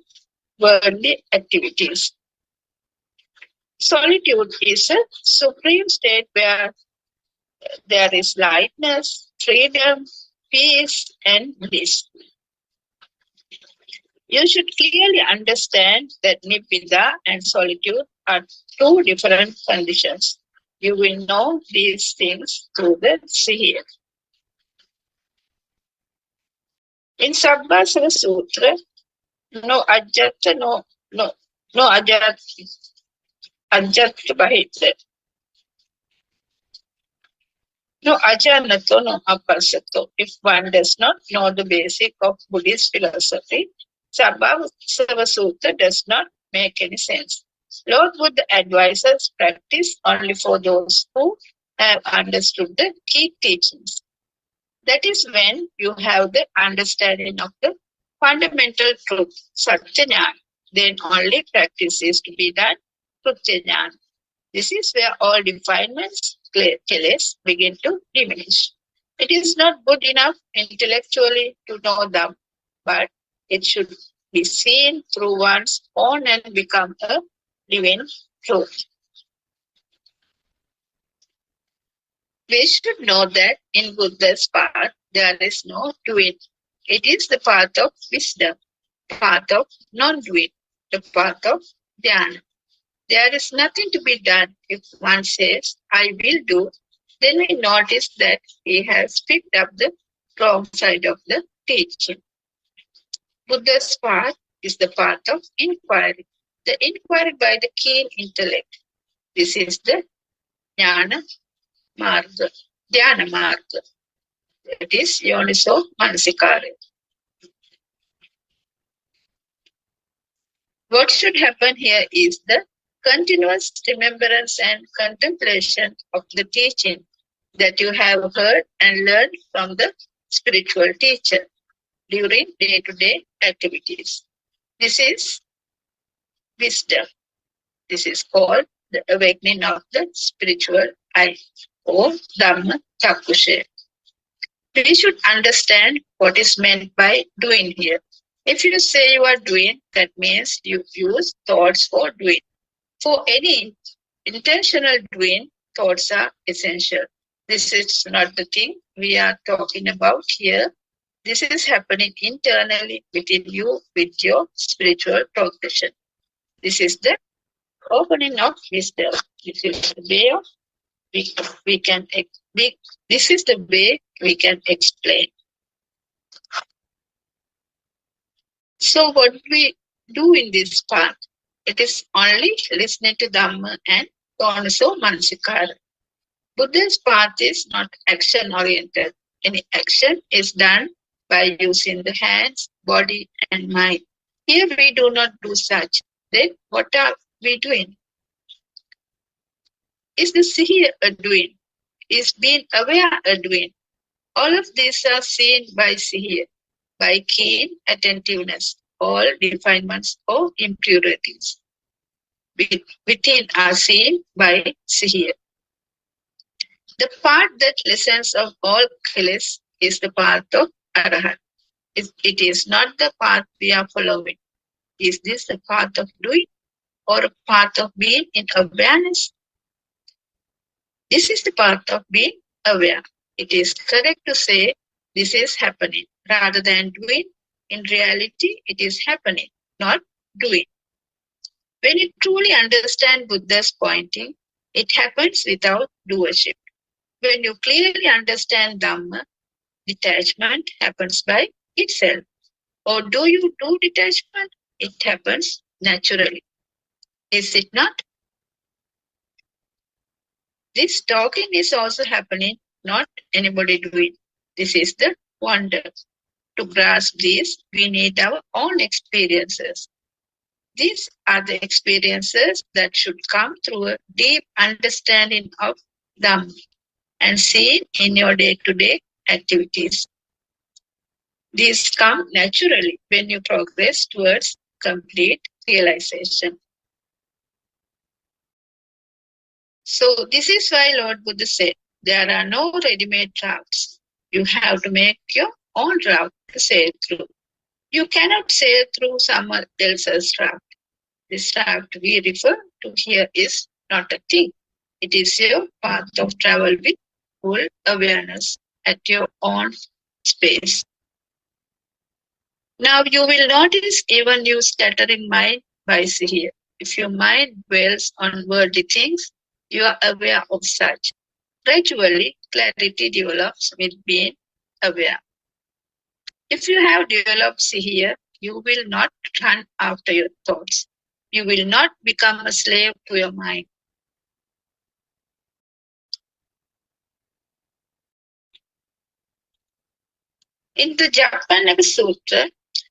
worldly activities. Solitude is a supreme state where there is lightness, freedom, peace, and bliss. You should clearly understand that nibbida and solitude are two different conditions. You will know these things through the Sihir. In Sabbasava Sutra, no ajata, no ajata bahita. No ajanato, no apasato. If one does not know the basic of Buddhist philosophy, Sabbasava Sutra does not make any sense. Lord Buddha advises practice only for those who have understood the key teachings. That is when you have the understanding of the fundamental truth, Satya. Then only practice is to be done, Kritya. This is where all defilements, kiles, begin to diminish. It is not good enough intellectually to know them, but it should be seen through one's own and become a living truth. We should know that in Buddha's path, there is no doing. It is the path of wisdom, path of non-doing, the path of dhyana. There is nothing to be done. If one says, I will do, then we notice that he has picked up the wrong side of the teaching. Buddha's path is the path of inquiry, the inquiry by the keen intellect. This is the jnana marga, dhyana marga. That is yoniso manasikara. What should happen here is the continuous remembrance and contemplation of the teaching that you have heard and learned from the spiritual teacher during day-to-day activities. This is wisdom. This is called the awakening of the spiritual eye, or Dhamma Chakushe. We should understand what is meant by doing here. If you say you are doing, that means you use thoughts for doing. For any intentional doing, thoughts are essential. This is not the thing we are talking about here. This is happening internally within you with your spiritual progression. This is the opening of wisdom. This is the way of this is the way we can explain. So what we do in this path, it is only listening to Dhamma and Yoniso Manasikara. Buddha's path is not action-oriented. Any action is done by using the hands, body, and mind. Here we do not do such. Then what are we doing? Is the Sihir a doing? Is being aware a doing? All of these are seen by Sihir, by keen attentiveness. All defilements or impurities within are seen by Sihir. The path that listens of all kills is the path of Arahat. It is not the path we are following. Is this the path of doing or a path of being in awareness? This is the path of being aware. It is correct to say this is happening rather than doing. In reality, it is happening, not doing. When you truly understand Buddha's pointing, it happens without doership. When you clearly understand Dhamma, detachment happens by itself. Or do you do detachment? It happens naturally. Is it not? This talking is also happening, not anybody doing. This is the wonder. To grasp this, we need our own experiences. These are the experiences that should come through a deep understanding of Dhamma and seen in your day-to-day activities. These come naturally when you progress towards complete realization. So this is why Lord Buddha said, there are no ready-made routes. You have to make your own route to sail through. You cannot sail through someone else's route. This route we refer to here is not a thing. It is your path of travel with full awareness at your own space. Now you will notice even you scattering mind by here. If your mind dwells on worldly things, you are aware of such. Gradually, clarity develops with being aware. If you have developed here, you will not run after your thoughts. You will not become a slave to your mind. In the Japanese Sutra,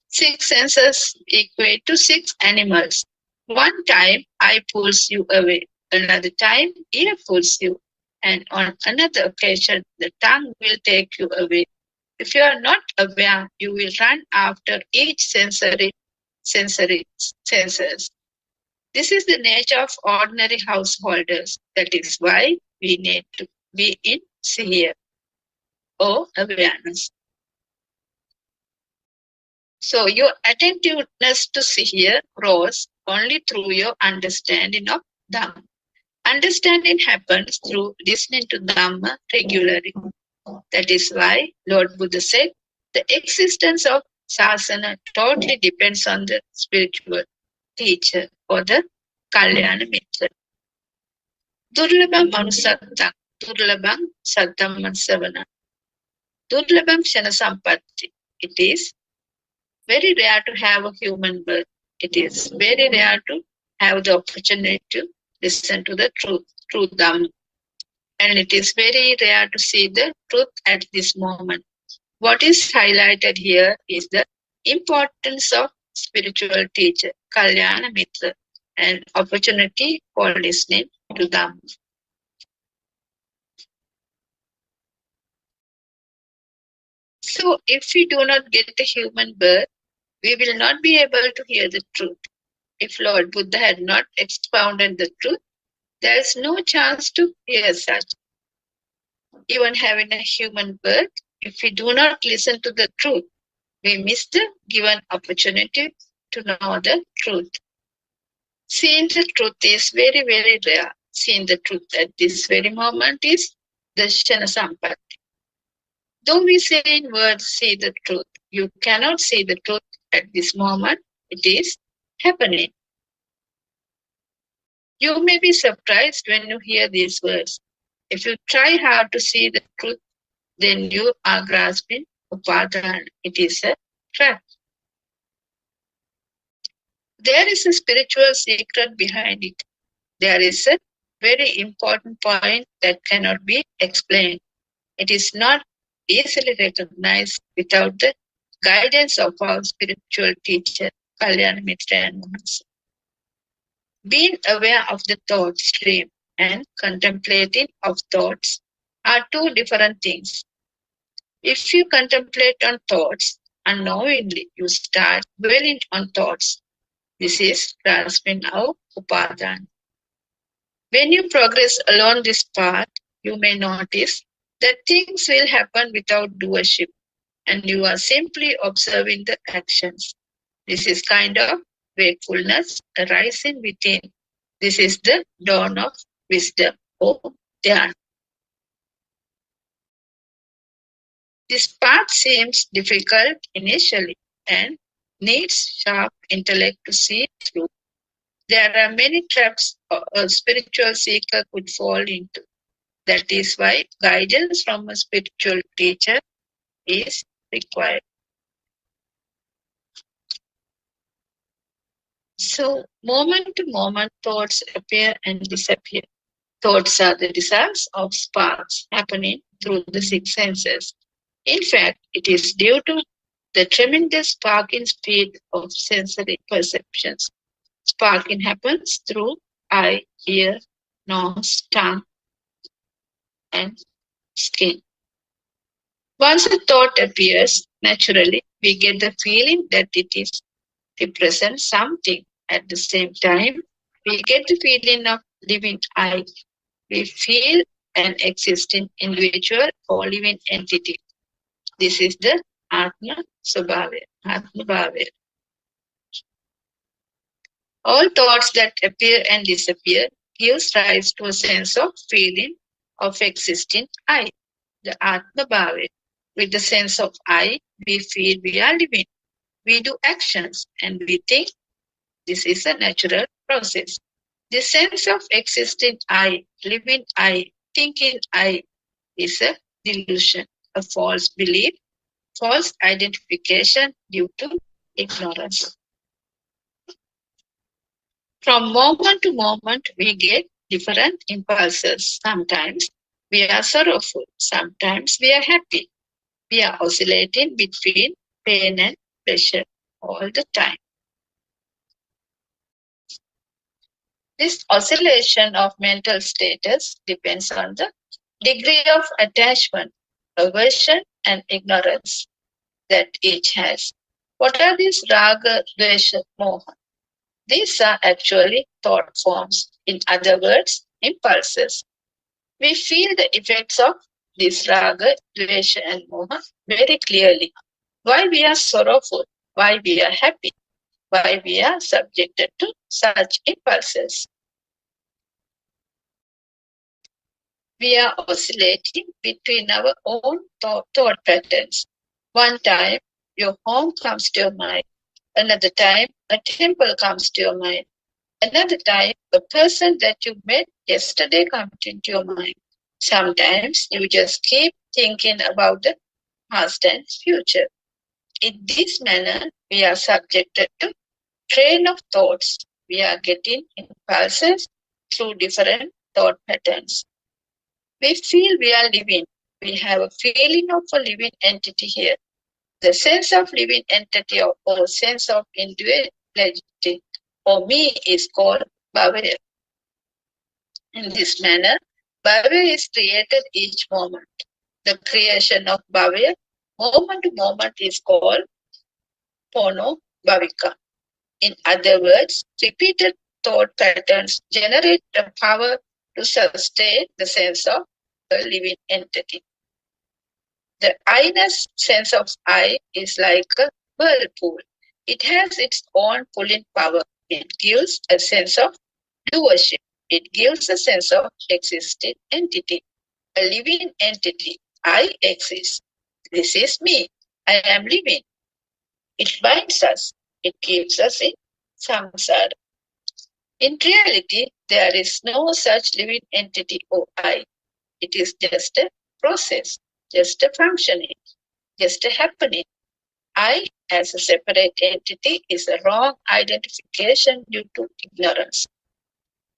6 senses equate to 6 animals. One time, eye pulls you away. Another time, ear pulls you. And on another occasion, the tongue will take you away. If you are not aware, you will run after each sensory senses. This is the nature of ordinary householders. That is why we need to be in Siya or awareness. So your attentiveness to Siya grows only through your understanding of Dhamma. Understanding happens through listening to Dhamma regularly. That is why Lord Buddha said, the existence of Sasana totally depends on the spiritual teacher or the Kalyana Mitra. Durlabam Manusattam, Durlabam Saddhamman Savana, Durlabam Shana Sampatti. It is very rare to have a human birth. It is very rare to have the opportunity to listen to the truth Dhamma. And it is very rare to see the truth at this moment. What is highlighted here is the importance of spiritual teacher, Kalyana Mitra, and opportunity for listening to them. So if we do not get a human birth, we will not be able to hear the truth. If Lord Buddha had not expounded the truth, there is no chance to hear such. Even having a human birth, if we do not listen to the truth, we miss the given opportunity to know the truth. Seeing the truth is very, very rare. Seeing the truth at this very moment is Darshana Sampatti. Though we say in words, see the truth, you cannot see the truth at this moment. It is happening. You may be surprised when you hear these words. If you try hard to see the truth, then you are grasping upadana. It is a trap. There is a spiritual secret behind it. There is a very important point that cannot be explained. It is not easily recognized without the guidance of our spiritual teacher, Kalyana Mitra and Manas. Being aware of the thought stream and contemplating of thoughts are two different things. If you contemplate on thoughts, unknowingly you start dwelling on thoughts. This is grasping our upadana. When you progress along this path, you may notice that things will happen without doership, and you are simply observing the actions. This is kind of wakefulness arising within. This is the dawn of wisdom or dhyana. This path seems difficult initially and needs sharp intellect to see through. There are many traps a spiritual seeker could fall into. That is why guidance from a spiritual teacher is required. So, moment to moment, thoughts appear and disappear. Thoughts are the results of sparks happening through the six senses. In fact, it is due to the tremendous sparking speed of sensory perceptions. Sparking happens through eye, ear, nose, tongue, and skin. Once a thought appears, naturally, we get the feeling that it represents something. At the same time, we get the feeling of living I. We feel an existing individual or living entity. This is the Atma Swabhava, Atma Bhava. All thoughts that appear and disappear gives rise to a sense of feeling of existing I, the Atma Bhava. With the sense of I, we feel we are living. We do actions and we think. This is a natural process. The sense of existing I, living I, thinking I is a delusion, a false belief, false identification due to ignorance. From moment to moment, we get different impulses. Sometimes we are sorrowful, sometimes we are happy. We are oscillating between pain and pleasure all the time. This oscillation of mental status depends on the degree of attachment, aversion, and ignorance that each has. What are these raga, dvesha, moha? These are actually thought forms, in other words, impulses. We feel the effects of this raga, dvesha, and moha very clearly. Why we are sorrowful, why we are happy, why we are subjected to such impulses. We are oscillating between our own thought patterns. One time, your home comes to your mind. Another time, a temple comes to your mind. Another time, a person that you met yesterday comes into your mind. Sometimes you just keep thinking about the past and future. In this manner, we are subjected to train of thoughts. We are getting impulses through different thought patterns. We feel we are living. We have a feeling of a living entity here. The sense of living entity or sense of individuality or me is called bhava. In this manner, bhava is created each moment. The creation of bhava, moment to moment, is called pono bhavika. In other words, repeated thought patterns generate the power to sustain the sense of a living entity. The I-ness sense of I is like a whirlpool. It has its own pulling power. It gives a sense of doership. It gives a sense of existing entity, a living entity. I exist. This is me. I am living. It binds us. It keeps us in samsara. In reality, there is no such living entity or I. It is just a process, just a functioning, just a happening. I, as a separate entity, is a wrong identification due to ignorance.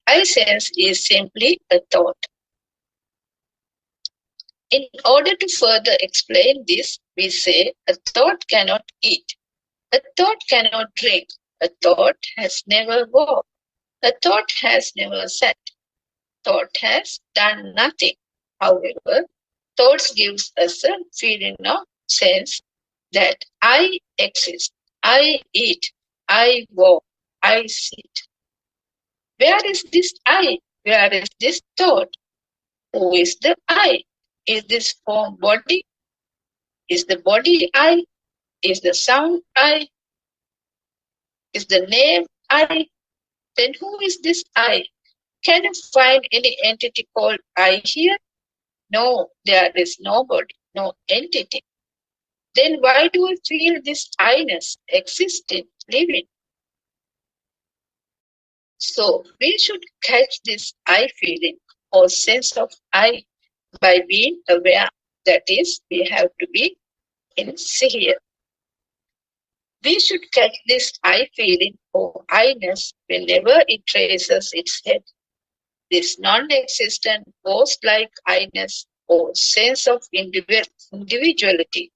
I sense is simply a thought. In order to further explain this, we say a thought cannot eat, a thought cannot drink, a thought has never walked, a thought has never sat, thought has done nothing. However, thoughts gives us a feeling of sense that I exist, I eat, I walk, I sit. Where is this I? Where is this thought? Who is the I? Is this form body? Is the body I? Is the sound I? Is the name I? Then who is this I? Can you find any entity called I here? No, there is nobody, no entity. Then why do we feel this I-ness existing, living? So we should catch this I feeling or sense of I by being aware. That is, we have to be in here. We should catch this I feeling or I-ness whenever it raises its head. This non-existent ghost-like I-ness or sense of individuality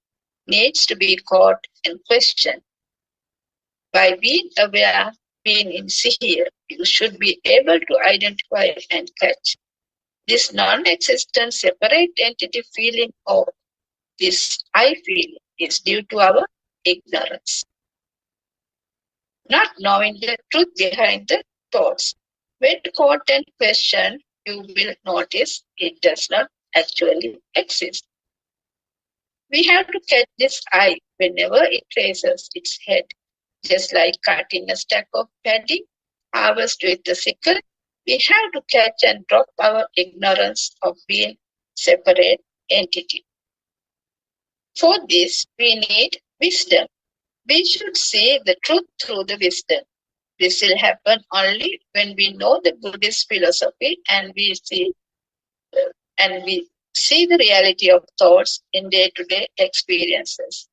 needs to be caught and questioned. By being aware, being in here, you should be able to identify and catch this non-existent separate entity feeling or this I feeling is due to our ignorance. Not knowing the truth behind the thoughts. When caught and questioned, you will notice it does not actually exist. We have to catch this I whenever it raises its head. Just like cutting a stack of paddy, harvest with a sickle, we have to catch and drop our ignorance of being separate entity. For this, we need wisdom. We should see the truth through the wisdom. This will happen only when we know the Buddhist philosophy and we see the reality of thoughts in day-to-day experiences.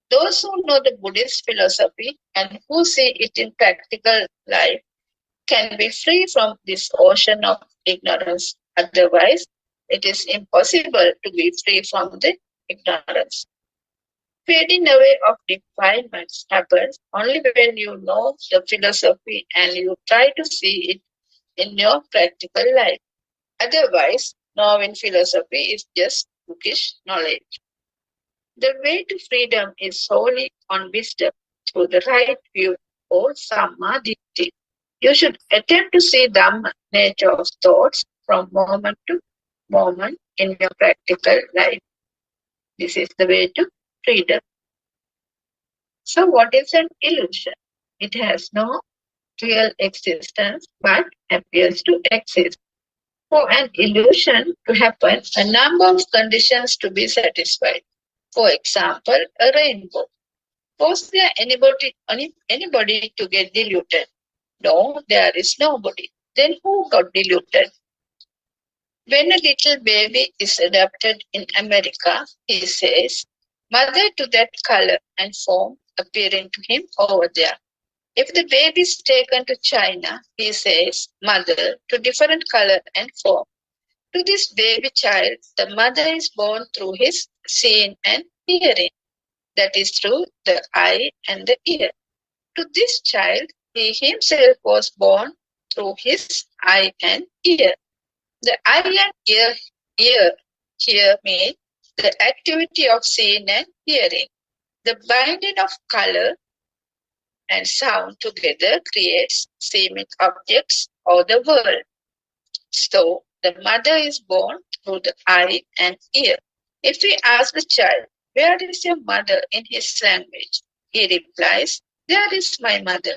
Those who know the Buddhist philosophy and who see it in practical life can be free from this ocean of ignorance. Otherwise, it is impossible to be free from the ignorance. Fading away of defilements happens only when you know the philosophy and you try to see it in your practical life. Otherwise, knowing philosophy is just bookish knowledge. The way to freedom is solely on wisdom through the right view or samadhi. You should attempt to see the nature of thoughts from moment to moment in your practical life. This is the way to freedom. So what is an illusion? It has no real existence but appears to exist. For an illusion to happen, a number of conditions to be satisfied. For example, a rainbow. Was there anybody to get deluded? No, there is nobody. Then who got deluded? When a little baby is adopted in America, he says, mother to that color and form appearing to him over there. If the baby is taken to China, he says, mother to different color and form. To this baby child, the mother is born through his seeing and hearing. That is through the eye and the ear. To this child, he himself was born through his eye and ear. The eye and ear here mean the activity of seeing and hearing. The binding of color and sound together creates seeming objects or the world. So, the mother is born through the eye and ear. If we ask the child, where is your mother in his language? He replies, there is my mother.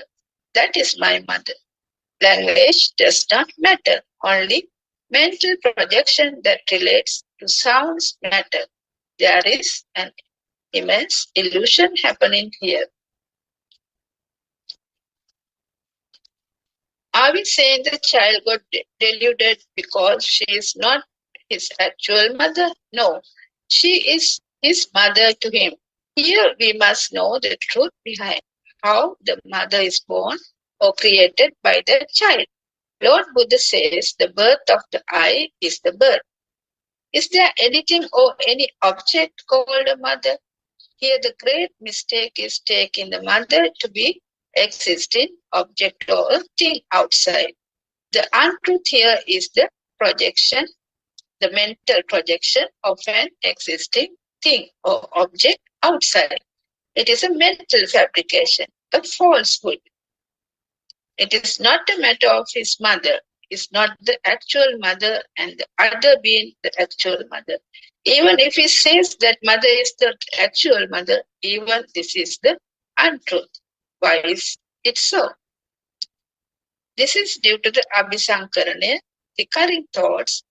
That is my mother. Language does not matter. Only mental projection that relates to sounds matter. There is an immense illusion happening here. Are we saying the child got deluded because she is not his actual mother? No, she is his mother to him. Here we must know the truth behind how the mother is born or created by the child. Lord Buddha says the birth of the eye is the birth. Is there anything or any object called a mother? Here the great mistake is taking the mother to be existing object or a thing outside. The untruth here is the projection, the mental projection of an existing thing or object outside. It is a mental fabrication, a falsehood. It is not a matter of his mother. Is not the actual mother and the other being the actual mother. Even if he says that mother is the actual mother, even this is the untruth. Why is it so? This is due to the abhisankarana. Recurring thoughts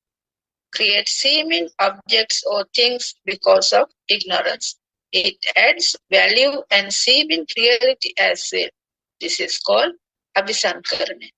create seeming objects or things because of ignorance. It adds value and seeming reality as well. This is called abhisankarana.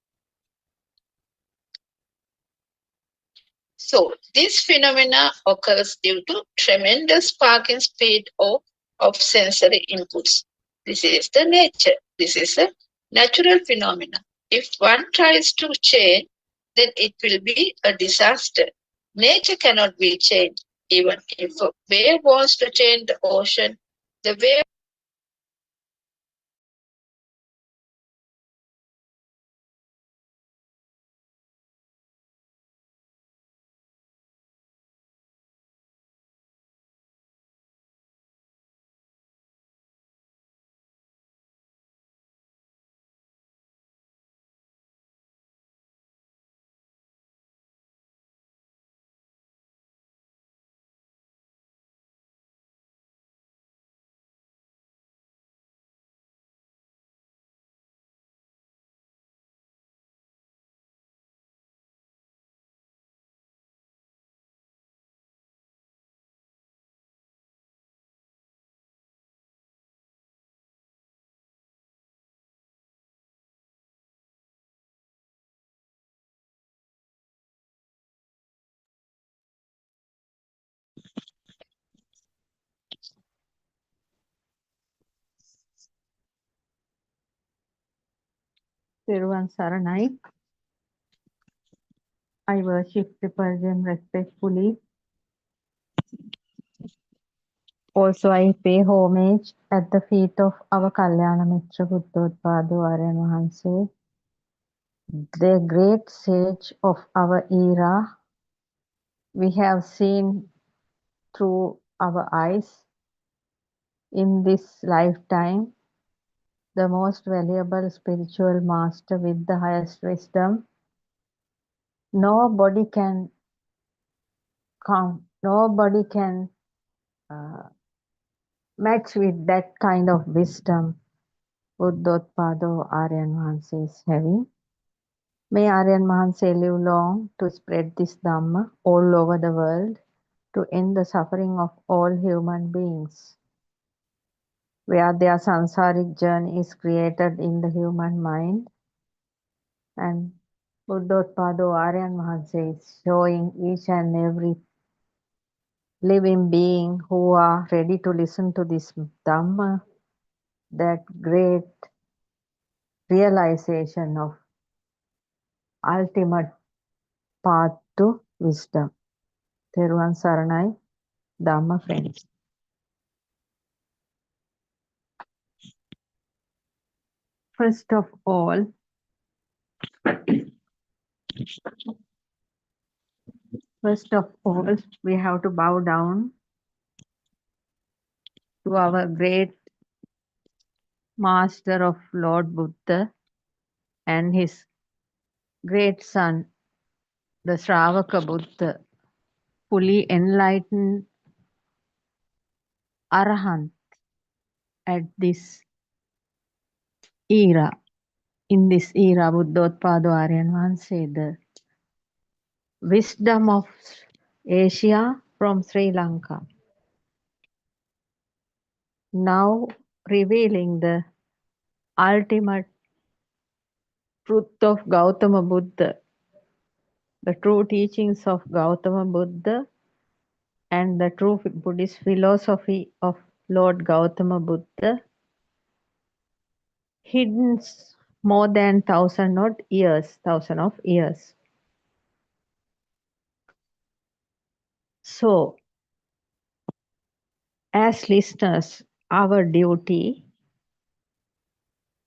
So, this phenomena occurs due to tremendous sparking speed of sensory inputs. This is the nature. This is a natural phenomena. If one tries to change, then it will be a disaster. Nature cannot be changed. Even if a wave wants to change the ocean, the wave Peruvan Saranai. I worship Triple Gem respectfully. Also, I pay homage at the feet of our Kalyana Mitra Buddothpado Aryan Wahanse, the great sage of our era. We have seen through our eyes in this lifetime the most valuable spiritual master with the highest wisdom. Nobody can nobody can match with that kind of wisdom Buddothpado Aryan Wahanse is having. May Aryan Wahanse live long to spread this Dhamma all over the world to end the suffering of all human beings. Where their sansaric journey is created in the human mind, and Buddothpado Aryan Wahanse is showing each and every living being who are ready to listen to this Dhamma that great realization of ultimate path to wisdom. Theruvan Saranai, Dhamma friends. First of all, we have to bow down to our great master of Lord Buddha and his great son, the Shravaka Buddha, fully enlightened Arahant at this era. In this era, Buddothpado Aryan Wahanse, the wisdom of Asia from Sri Lanka, now revealing the ultimate truth of Gautama Buddha, the true teachings of Gautama Buddha and the true Buddhist philosophy of Lord Gautama Buddha, hidden more than thousand of years. So, as listeners, our duty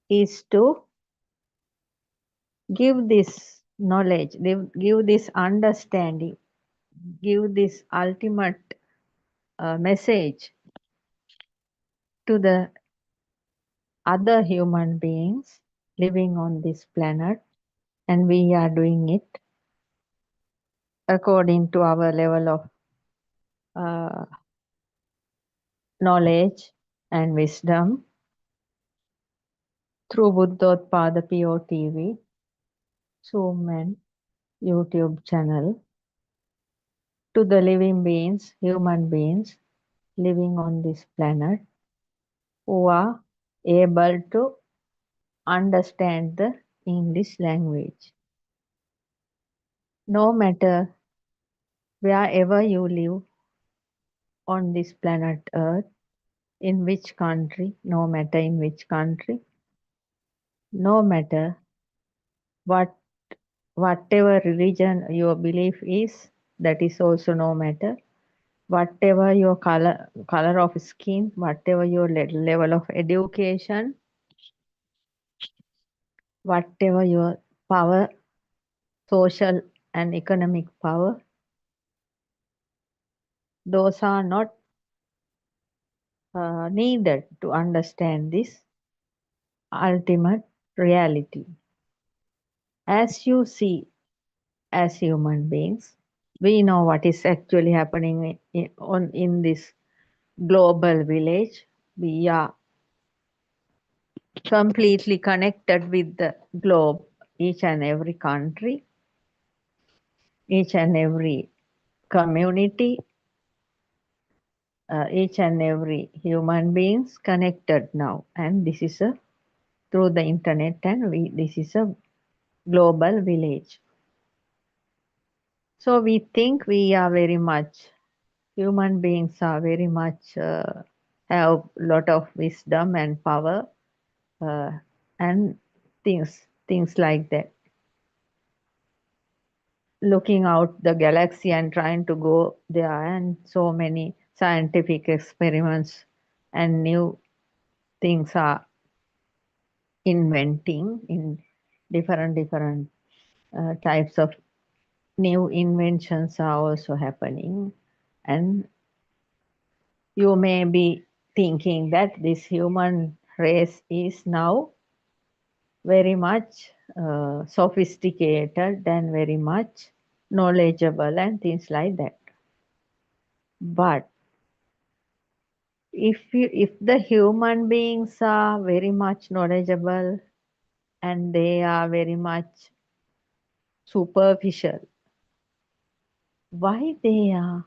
is to give this knowledge, give this understanding, give this ultimate message to the other human beings living on this planet, and we are doing it according to our level of knowledge and wisdom through Buddothpado PeoTV, Zoom and YouTube channel to the living beings, human beings living on this planet who are able to understand the English language. No matter wherever you live on this planet Earth, in which country, no matter in which country, no matter whatever religion your belief is, that is also no matter. Whatever your color of skin, whatever your level of education, whatever your power, social and economic power, those are not needed to understand this ultimate reality. As you see, as human beings, we know what is actually happening in this global village. We are completely connected with the globe, each and every country, each and every community, each and every human beings connected now. And this is through the internet, and this is a global village. So we think we are very much, human beings are very much, have lot of wisdom and power, and things like that. Looking out the galaxy and trying to go there, and so many scientific experiments and new things are inventing in different types of new inventions are also happening. And you may be thinking that this human race is now very much sophisticated and very much knowledgeable and things like that. But if the human beings are very much knowledgeable and they are very much superficial, why they are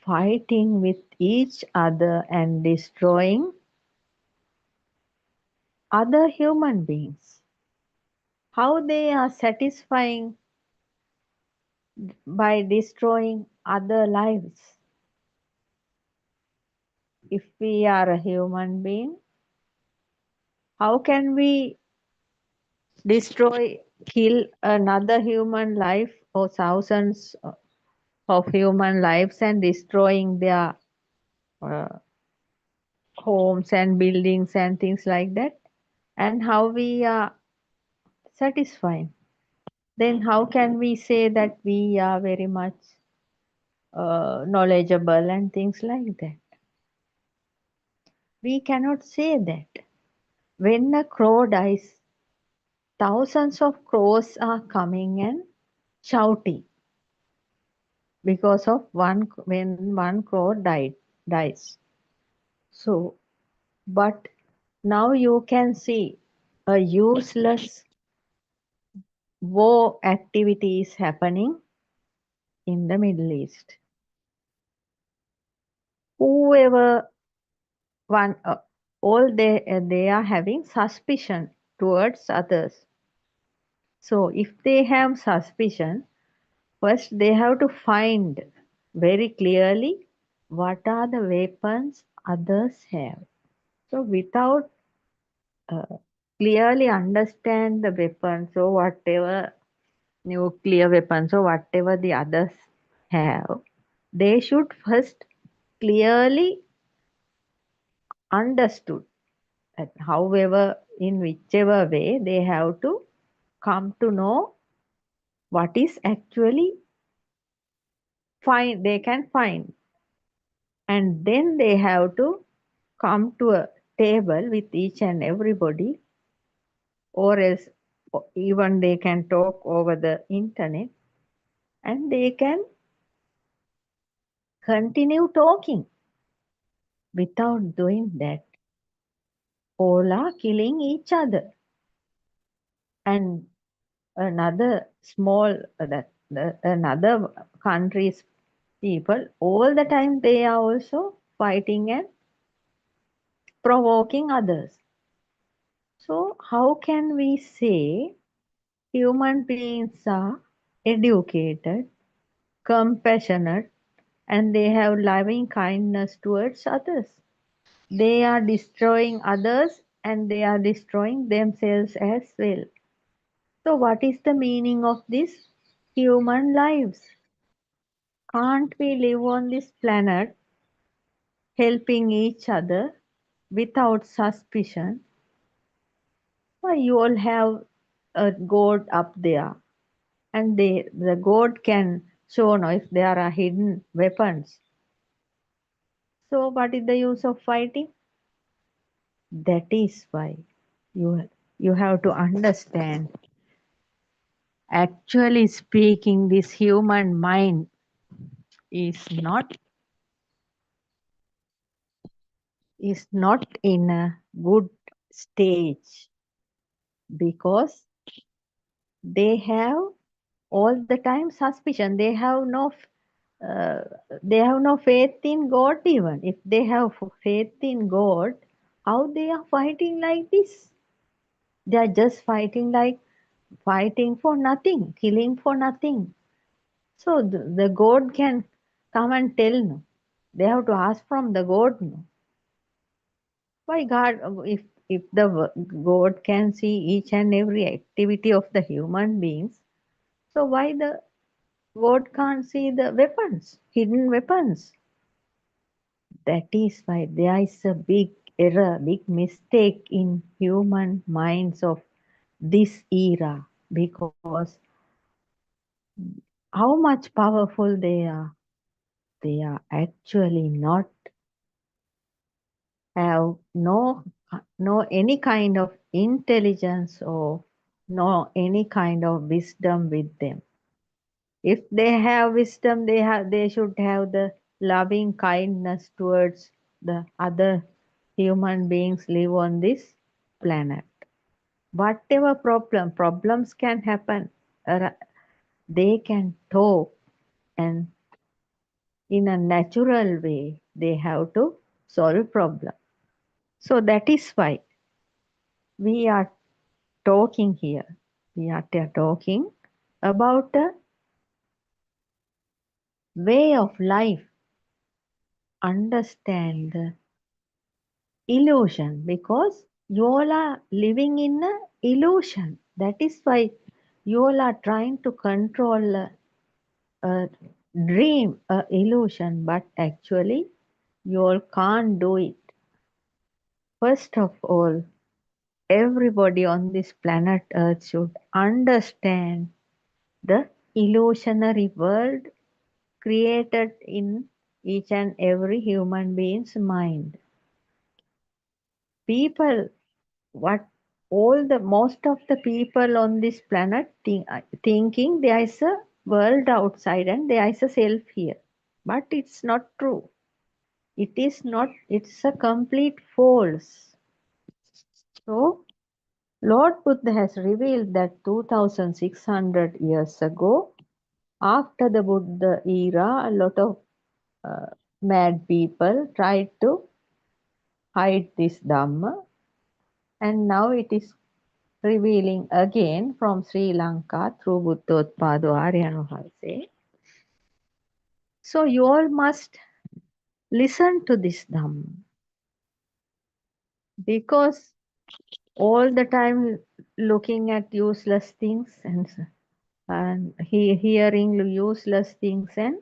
fighting with each other and destroying other human beings? How they are satisfying by destroying other lives? If we are a human being, how can we kill another human life or thousands of human lives and destroying their uh, homes and buildings and things like that? And how we are satisfying? Then how can we say that we are very much knowledgeable and things like that? We cannot say that. When a crow dies, thousands of crows are coming and shouting because of when one crow dies. So, but now you can see a useless war activity is happening in the Middle East. Whoever one, all they are having suspicion towards others. So if they have suspicion, first they have to find very clearly what are the weapons others have. So without clearly understand the weapons or whatever nuclear weapons or whatever the others have, they should first clearly understood that however in whichever way they have to come to know what is actually they can find, and then they have to come to a table with each and everybody, or else even they can talk over the internet and they can continue talking. Without doing that, all are killing each other. And another small another country's people, all the time they are also fighting and provoking others. So how can we say human beings are educated compassionate, and they have loving kindness towards others. They are destroying others and they are destroying themselves as well. So, what is the meaning of this? Human lives. Can't we live on this planet helping each other without suspicion? Why you all have a God up there, and the God can show now if there are hidden weapons. So, what is the use of fighting? That is why you have to understand. Actually speaking, this human mind is not in a good stage, because they have all the time suspicion. Uh, they have no faith in God. Even if they have faith in God, how they are fighting like this? They are just fighting for nothing, killing for nothing. So the God can come and tell no. They have to ask from the God no. Why God, if the God can see each and every activity of the human beings, so why the God can't see the weapons, hidden weapons? That is why there is a big error, big mistake in human minds of this era, because how much powerful they are actually not have no any kind of intelligence or no any kind of wisdom with them. If they have wisdom, they should have the loving kindness towards the other human beings live on this planet. Whatever problems can happen, they can talk, and in a natural way they have to solve problem. So that is why we are talking here. We are talking about a way of life. Understand the illusion, because you all are living in an illusion. That is why you all are trying to control a dream, a illusion, but actually you all can't do it. First of all, everybody on this planet Earth should understand the illusionary world created in each and every human being's mind. People, what all the most of the people on this planet thinking there is a world outside and there is a self here, but it's not true. It is not. It's a complete false. So Lord Buddha has revealed that 2600 years ago, after the Buddha era, a lot of mad people tried to hide this Dhamma, and now it is revealing again from Sri Lanka through Buddothpado Aryan Mahalse. So you all must listen to this Dhamma, because all the time looking at useless things and hearing useless things, and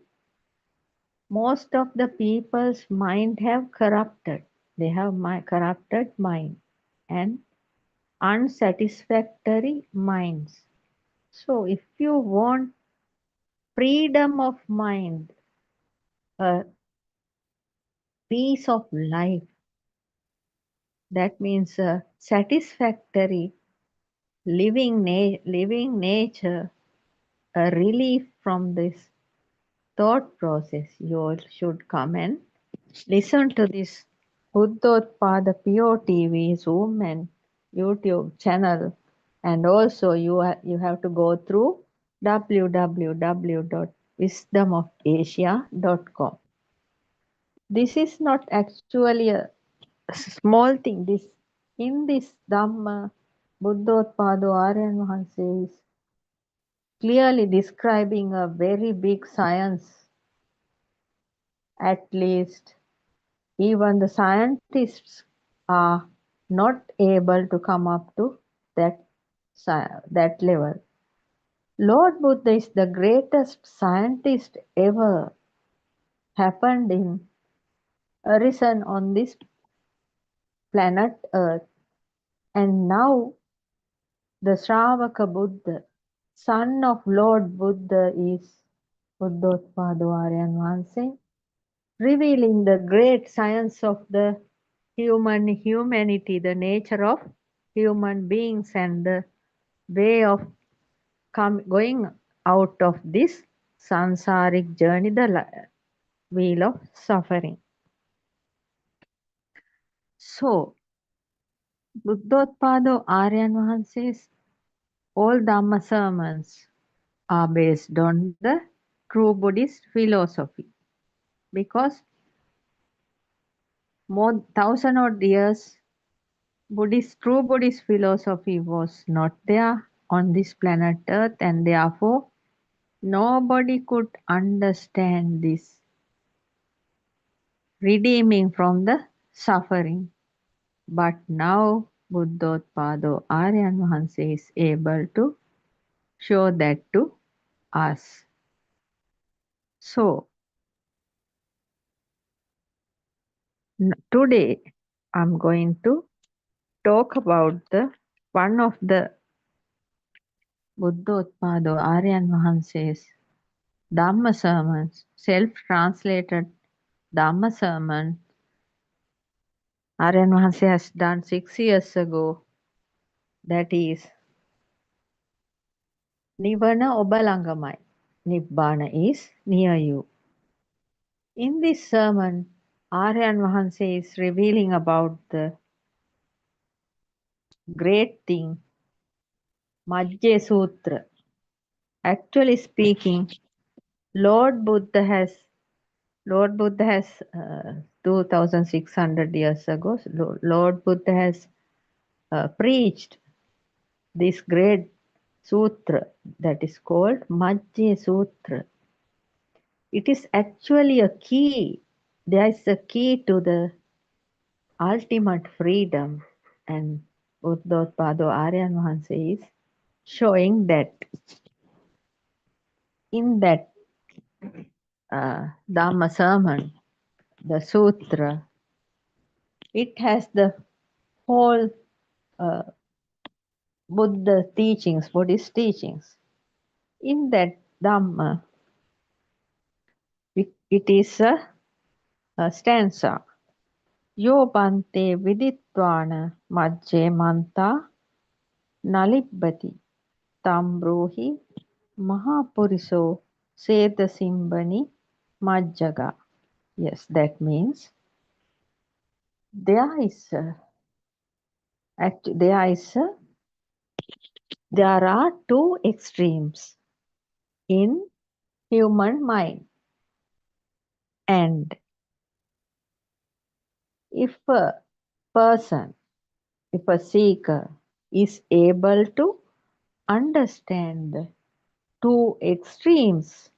most of the people's mind have corrupted. They have corrupted mind and unsatisfactory minds. So if you want freedom of mind, a peace of life, that means a satisfactory living nature, a relief from this thought process, you all should come and listen to this Buddothpado PeoTV Zoom and YouTube channel, and also you have to go through www.wisdomofasia.com. This is not actually a small thing. In this Dhamma, Buddothpado Aryan Mahanse is clearly describing a very big science. At least even the scientists are not able to come up to that level. Lord Buddha is the greatest scientist ever happened in arisen on this planet Earth. And now the Shravaka Buddha, son of Lord Buddha, is Buddothpado Aryan Vanse, revealing the great science of the humanity, the nature of human beings, and the way of going out of this sansaric journey, the wheel of suffering. So, Buddothpado Aryan Vanse's all Dhamma sermons are based on the true Buddhist philosophy, because more thousand odd years true Buddhist philosophy was not there on this planet Earth, and therefore nobody could understand this redeeming from the suffering. But now Buddothpado Aryan Vahanse is able to show that to us. So today I'm going to talk about the one of the Buddothpado Aryan Vahanse's Dhamma sermons, self-translated Dhamma sermon. Aryan Vahanse has done 6 years ago. That is Nivana Obalangamai. Nibbana is near you. In this sermon, Aryan Vahanse is revealing about the great thing, Majje Sutra. Actually speaking, Lord Buddha has 2600 years ago, Lord Buddha has preached this great sutra that is called Majje Sutra. It is actually a key. There is a key to the ultimate freedom, and Buddothpado Aryan Vahanse is showing that in that Dhamma sermon, the sutra, it has the whole Buddhist teachings. In that Dhamma, it is a stanza. Yo bante viditvana majje manta nalibbati tambruhi mahapuriso seda simbani majjaga. Yes, that means there are two extremes in human mind, and if a seeker is able to understand the two extremes,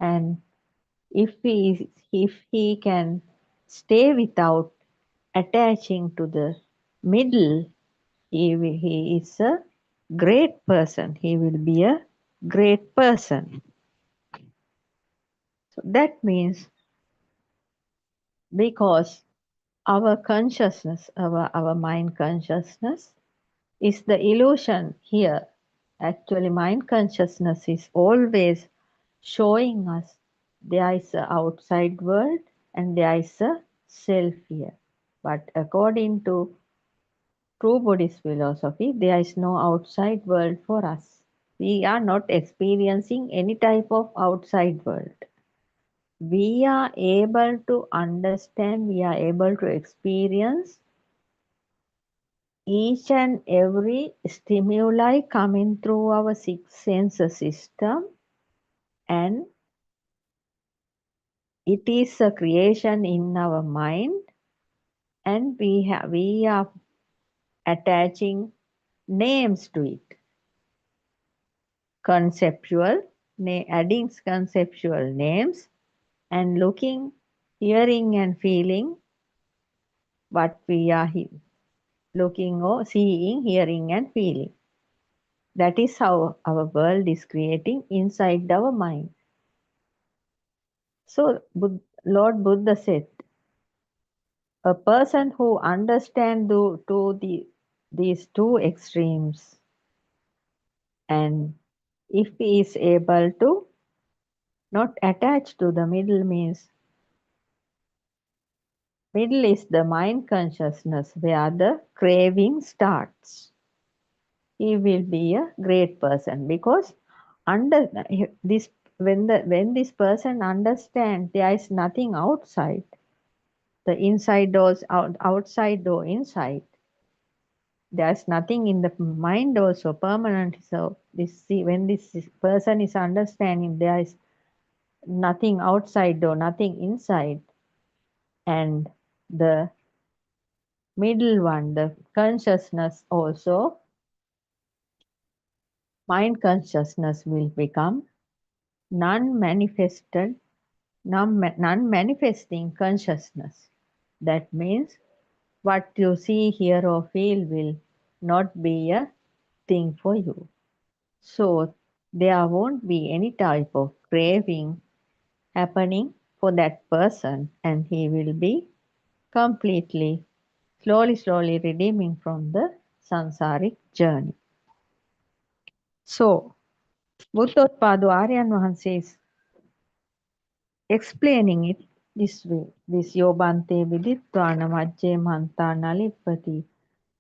and if he can stay without attaching to the middle, he is a great person. He will be a great person. So that means because our consciousness, our mind consciousness is the illusion here. Actually, mind consciousness is always showing us there is an outside world and there is a self here. But according to true Buddhist philosophy, there is no outside world for us. We are not experiencing any type of outside world. We are able to understand, we are able to experience each and every stimuli coming through our six senses system, and it is a creation in our mind, and we are attaching names to it. conceptual, adding conceptual names, and looking, hearing, and feeling what we are looking or seeing, hearing, and feeling. That is how our world is creating inside our mind. So Lord Buddha said, a person who understands these two extremes, and if he is able to not attach to the middle, means middle is the mind consciousness where the craving starts. He will be a great person, because under this, when this person understands there is nothing outside, the inside doors outside door inside, there's nothing in the mind also permanent. So when this person is understanding there is nothing outside or nothing inside, and the middle one, the consciousness also, mind consciousness will become non-manifested, non-manifesting consciousness. That means what you see, hear, or feel will not be a thing for you. So there won't be any type of craving happening for that person, and he will be completely, slowly redeeming from the samsaric journey. So, Buddothpado Aryan Vahanse is explaining it this way. This Yobante Viditvana Majje Manta Nalippati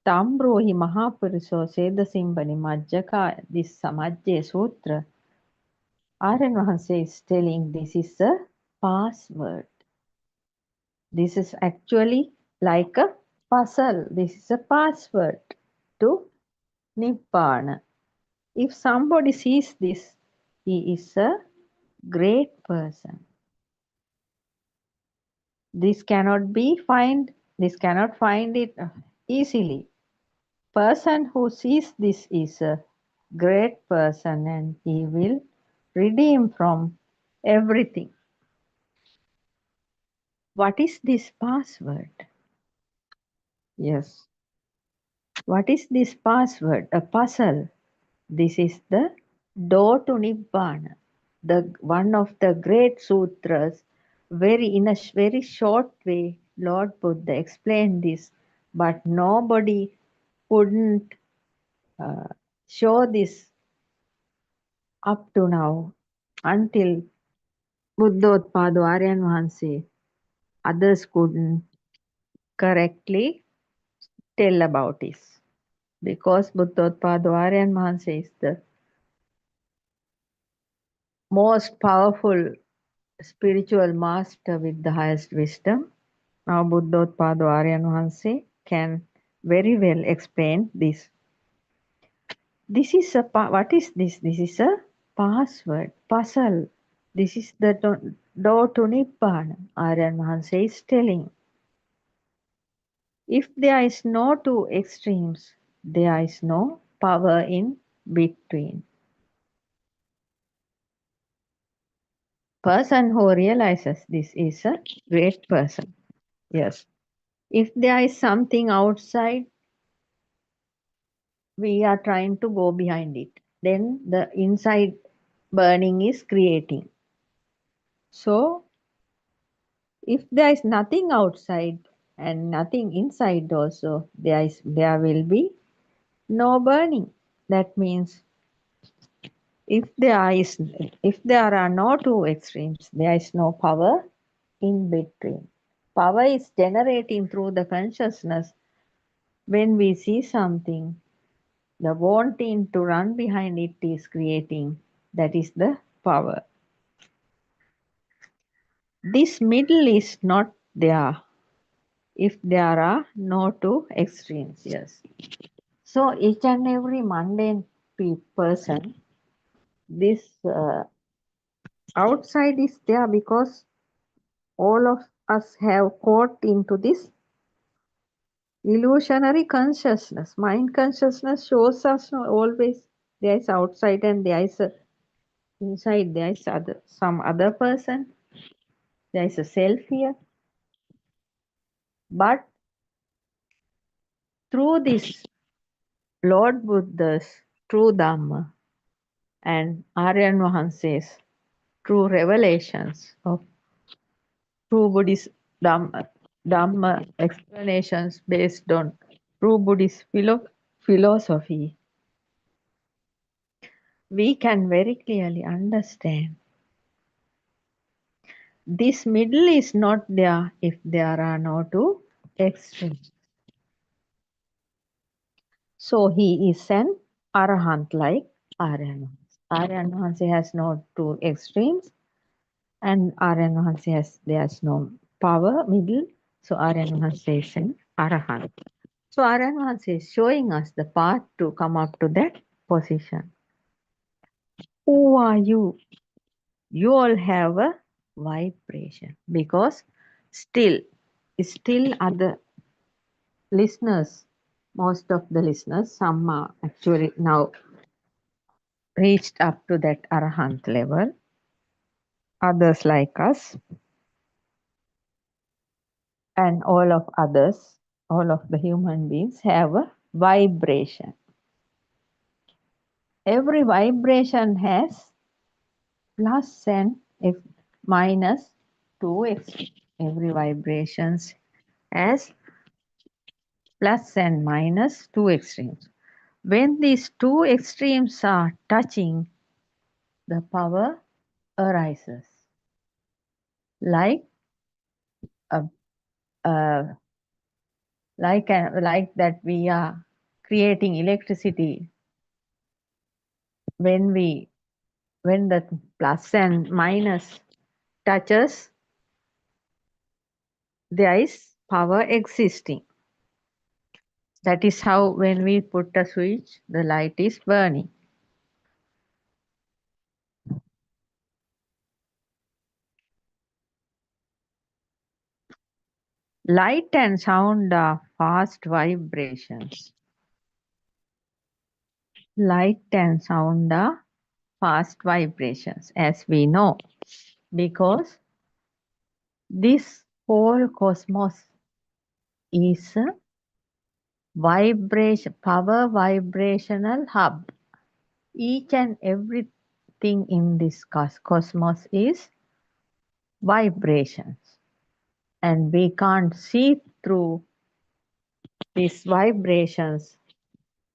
Tambrohi Mahapuriso Sedasimbani Majjaka. This Samajje Sutra, Aryan Vahanse is telling this is a password. This is actually like a puzzle. This is a password to Nibbana. If somebody sees this, he is a great person. This cannot find it easily. Person who sees this is a great person, and he will redeem from everything. What is this password? Yes. What is this password? A puzzle. This is the door to Nibbana. One of the great sutras, in a very short way, Lord Buddha explained this, but nobody couldn't show this up to now until Buddothpado Aryan Vahanse. Others couldn't correctly tell about this, because Buddothpado Aryan Vahanse is the most powerful spiritual master with the highest wisdom. Now Buddothpado Aryan Vahanse can very well explain this. This is what is this? This is a password, puzzle. This is the door to Nibbana. Aryan Vahanse is telling. If there is no two extremes, there is no power in between. Person who realizes this is a great person. Yes. If there is something outside, we are trying to go behind it. Then the inside burning is creating. So, if there is nothing outside and nothing inside also, there will be no burning. That means if there are no two extremes, there is no power in between. Power is generating through the consciousness. When we see something, the wanting to run behind it is creating. That is the power. This middle is not there if there are no two extremes. Yes. So each and every mundane person, this outside is there because all of us have caught into this illusionary consciousness. Mind consciousness shows us always There is outside and there is inside. There is some other person. There is a self here. But through this Lord Buddha's true Dhamma and Aryan Mahanse's true revelations of true Buddhist Dhamma explanations based on true Buddhist philosophy, we can very clearly understand this middle is not there if there are no two extremes. So he is an Arahant like Aryan. Aryan Mahanse has no two extremes, and Aryan Mahanse there's no power middle. So Aryan Mahanse is an Arahant. So Aryan Mahanse is showing us the path to come up to that position. Who are you? You all have a vibration because still other listeners, most of the listeners, some are actually now reached up to that Arahant level. Others like us and all of others, all of the human beings have a vibration. Every vibration has plus and minus two extremes. Every vibration has plus and minus two extremes. When these two extremes are touching, the power arises. Like like that we are creating electricity when the plus and minus touches, there is power existing. That is how when we put a switch, the light is burning. Light and sound are fast vibrations. Light and sound are fast vibrations, as we know, because this whole cosmos is a power vibrational hub. Each and everything in this cosmos is vibrations, and we can't see through these vibrations.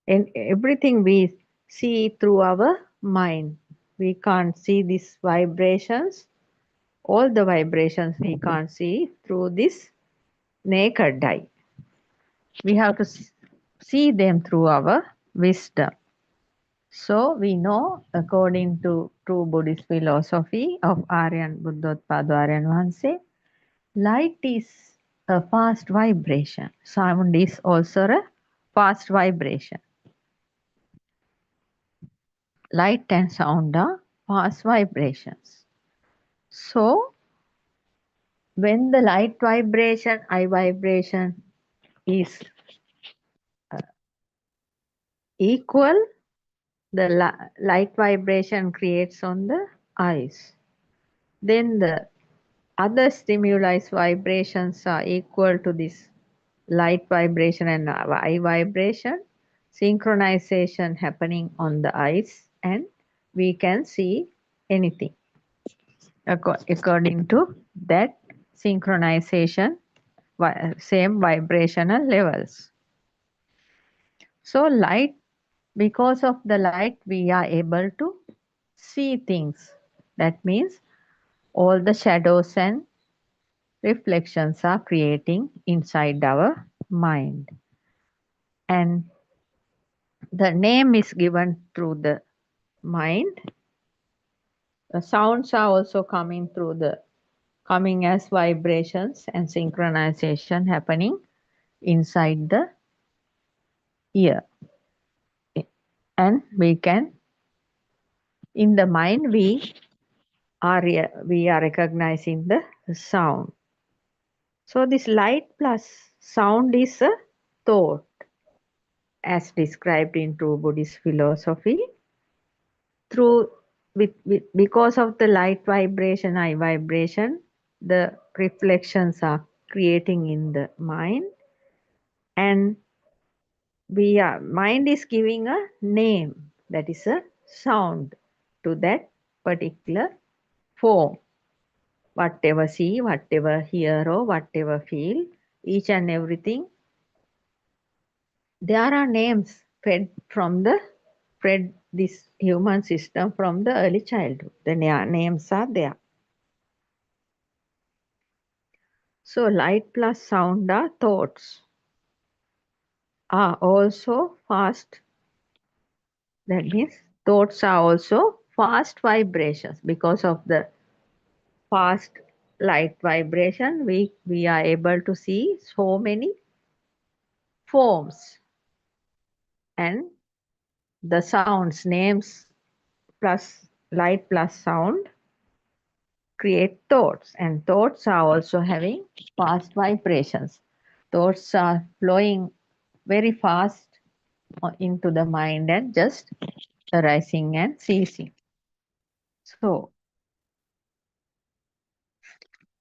And everything we see through our mind. We can't see these vibrations. All the vibrations we can't see through this naked eye. We have to see them through our wisdom. So we know, according to true Buddhist philosophy of Buddothpado Aryan Mahanse, light is a fast vibration. Sound is also a fast vibration. Light and sound are fast vibrations. So when the light vibration, eye vibration is equal, the light vibration creates on the eyes. Then the other stimuli vibrations are equal to this light vibration and eye vibration. Synchronization happening on the eyes, and we can see anything according to that synchronization, same vibrational levels. So light, because of the light, we are able to see things. That means all the shadows and reflections are creating inside our mind. And the name is given through the mind. The sounds are also coming as vibrations and synchronization happening inside the ear. And we can, in the mind, we are recognizing the sound. So this light plus sound is a thought, as described in true Buddhist philosophy. because of the light vibration, eye vibration, the reflections are creating in the mind, and mind is giving a name, that is a sound, to that particular form. Whatever see, whatever hear, or whatever feel, each and everything, there are names fed this human system from the early childhood. The names are there. So light plus sound are thoughts, are also fast. That means thoughts are also fast vibrations. Because of the fast light vibration, we are able to see so many forms, and the sounds, names plus light plus sound create thoughts, and thoughts are also having fast vibrations. Thoughts are flowing very fast into the mind and just arising and ceasing. So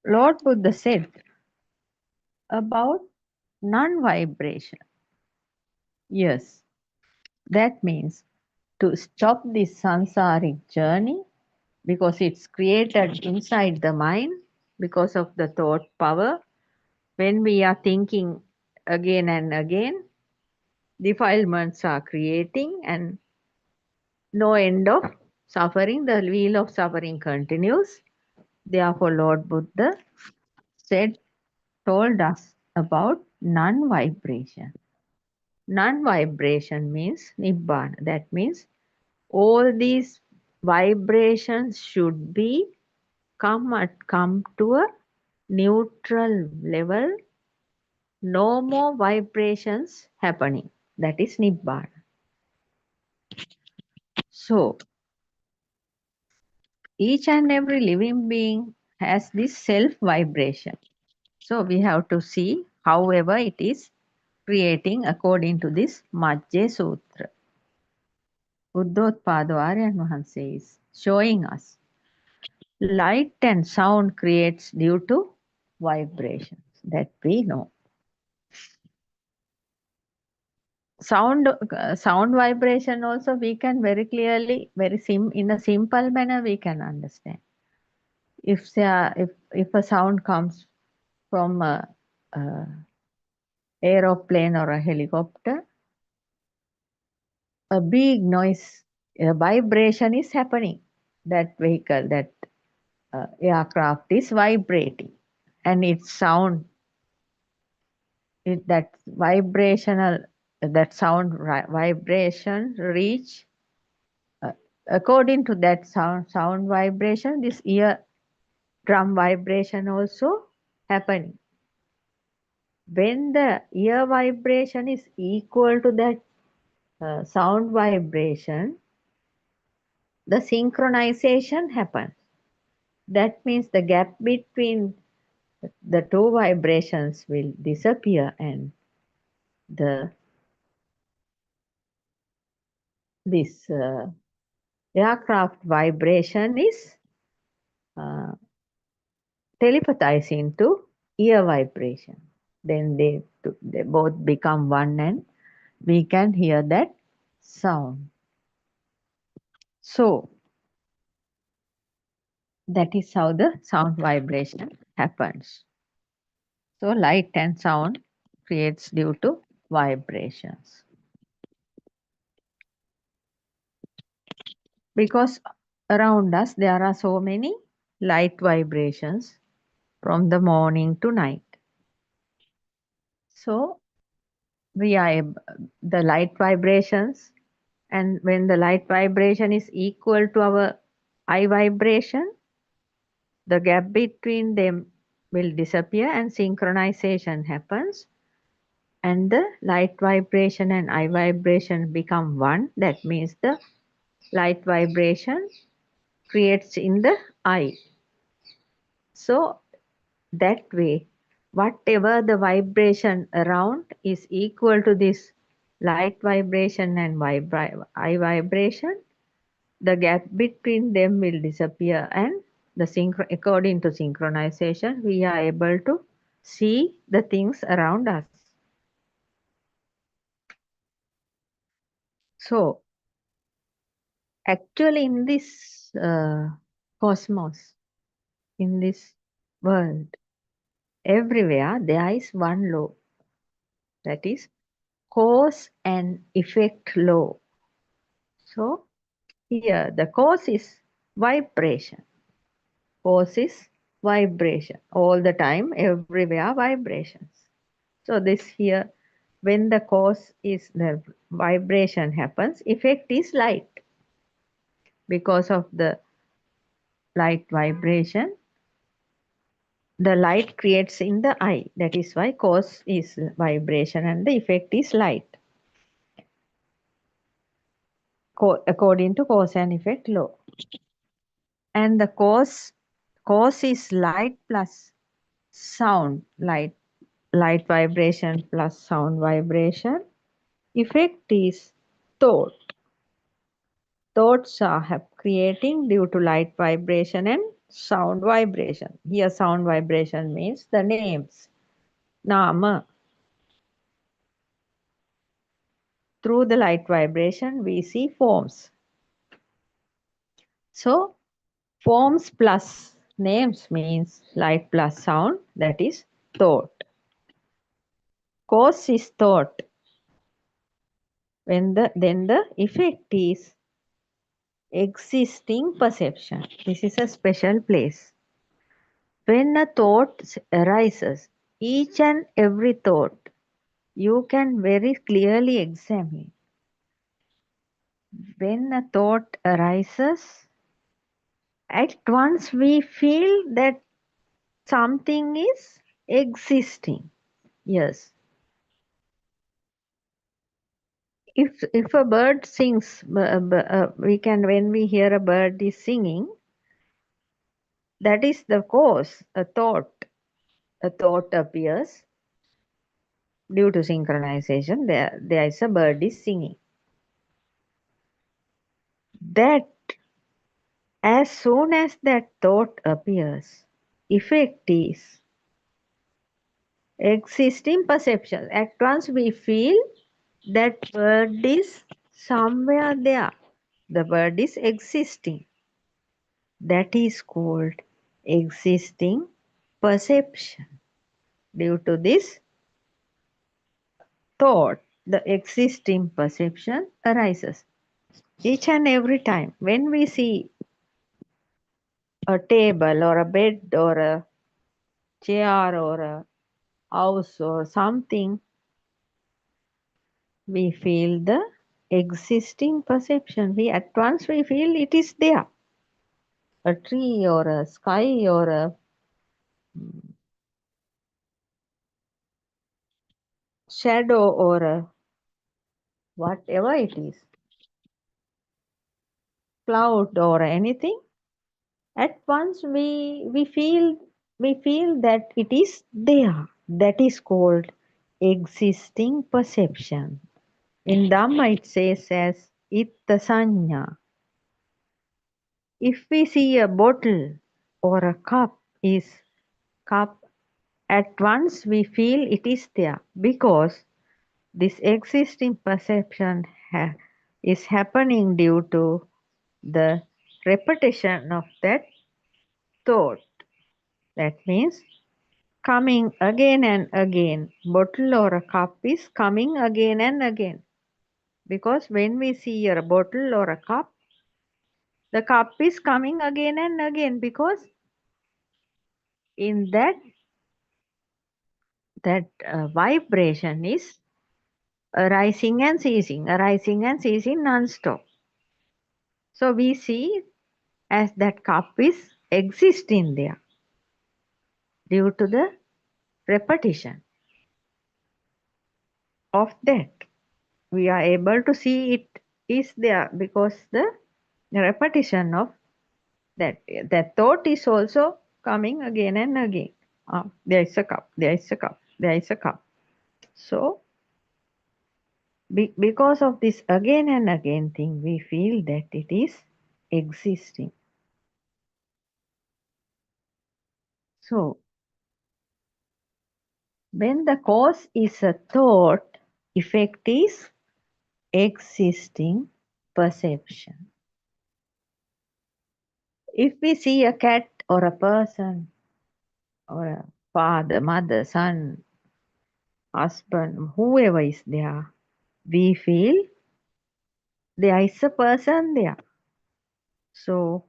Lord Buddha said about non-vibration. Yes, that means to stop this samsaric journey, because it's created inside the mind because of the thought power. When we are thinking again and again, defilements are creating and no end of suffering. The wheel of suffering continues. Therefore, Lord Buddha told us about non-vibration. Non-vibration means Nibbana. That means all these vibrations should be come to a neutral level. No more vibrations happening. That is Nibbana. So each and every living being has this self vibration. So we have to see however it is creating according to this Majjhe Sutra. Buddothpado Aryan Mahanse is showing us light and sound creates due to vibrations, that we know. Sound vibration also we can very clearly, in a simple manner we can understand. If a sound comes from a aeroplane or a helicopter, a big noise, a vibration is happening. That vehicle, that aircraft is vibrating, and its sound, that vibration reach, according to that sound vibration, this ear drum vibration also happening. When the ear vibration is equal to that sound vibration, the synchronization happens. That means the gap between the two vibrations will disappear, and this aircraft vibration is telepathizing to ear vibration. Then they both become one, and we can hear that sound. So that is how the sound vibration happens. So light and sound creates due to vibrations. Because around us there are so many light vibrations from the morning to night. So the light vibrations, and when the light vibration is equal to our eye vibration, the gap between them will disappear and synchronization happens, and the light vibration and eye vibration become one. That means the light vibration creates in the eye. So that way, whatever the vibration around is equal to this light vibration and eye vibration, the gap between them will disappear, and according to synchronization, we are able to see the things around us. So, actually, in this cosmos, in this world, everywhere there is one law, that is cause and effect law. So, here the cause is vibration. Cause is vibration. All the time, everywhere vibrations. So this here, when the cause is the vibration happens, effect is light. Because of the light vibration, the light creates in the eye. That is why cause is vibration and the effect is light. According to cause and effect law. And the cause is light plus sound, light vibration plus sound vibration. Effect is thought. Thoughts are creating due to light vibration and sound vibration. Here sound vibration means the names. Nama. Through the light vibration we see forms. So forms plus names means light plus sound, that is thought. Cause is thought. Then the effect is existing perception. This is a special place. When a thought arises, each and every thought you can very clearly examine. When a thought arises, at once we feel that something is existing. Yes. If a bird sings, we can, when we hear a bird is singing, that is the cause, a thought. A thought appears due to synchronization. There is a bird is singing. That as soon as that thought appears, effect is existing perception. At once we feel that bird is somewhere there. The bird is existing. That is called existing perception. Due to this thought, the existing perception arises. Each and every time when we see a table or a bed or a chair or a house or something, we feel the existing perception. At once we feel it is there. A tree or a sky or a shadow or a whatever it is, cloud or anything, at once we feel that it is there. That is called existing perception. In Dhamma it says as itta sanya. If we see a bottle or a cup, at once we feel it is there, because this existing perception is happening due to the repetition of that thought. That means coming again and again. Bottle or a cup is coming again and again. Because when we see a bottle or a cup, the cup is coming again and again, because in that vibration is arising and ceasing non-stop. So we see as that cup is existing there due to the repetition of that. We are able to see it is there because the repetition of that thought is also coming again and again. There is a cup, there is a cup, there is a cup. So because of this again and again thing, we feel that it is existing. So, when the cause is a thought, effect is existing perception. If we see a cat or a person or a father, mother, son, husband, whoever is there, we feel there is a person there. So,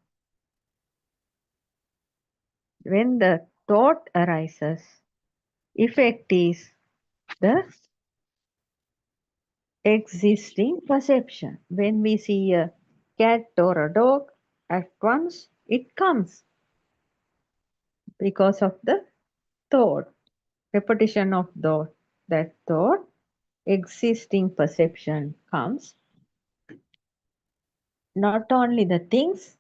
when the thought arises, effect is the existing perception. When we see a cat or a dog, at once it comes because of the thought, repetition of that thought, existing perception comes. Not only the things,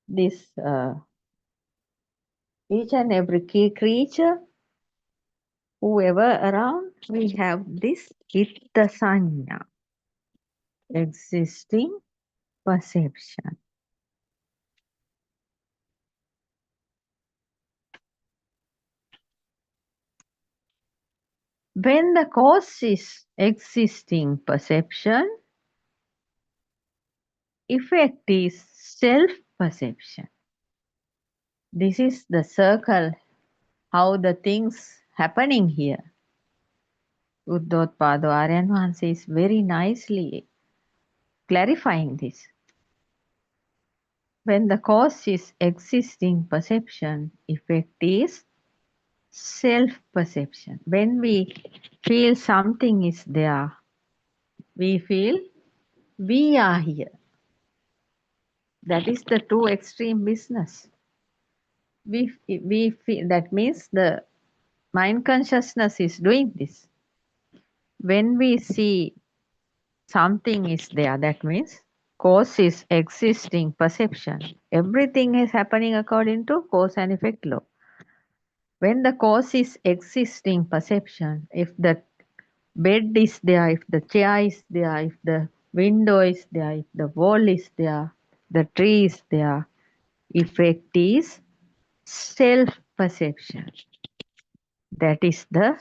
this each and every creature, whoever around, we have this itta sanya, existing perception. When the cause is existing perception, effect is self-perception. This is the circle, how the things happening here. Buddothpado Aryan Wahanse is very nicely clarifying this. When the cause is existing perception, effect is self-perception. When we feel something is there, we feel we are here. That is the two extreme business. We feel, that means the mind consciousness is doing this. When we see something is there, that means cause is existing perception. Everything is happening according to cause and effect law. When the cause is existing perception, if the bed is there, if the chair is there, if the window is there, if the wall is there, the tree is there, effect is self-perception. That is the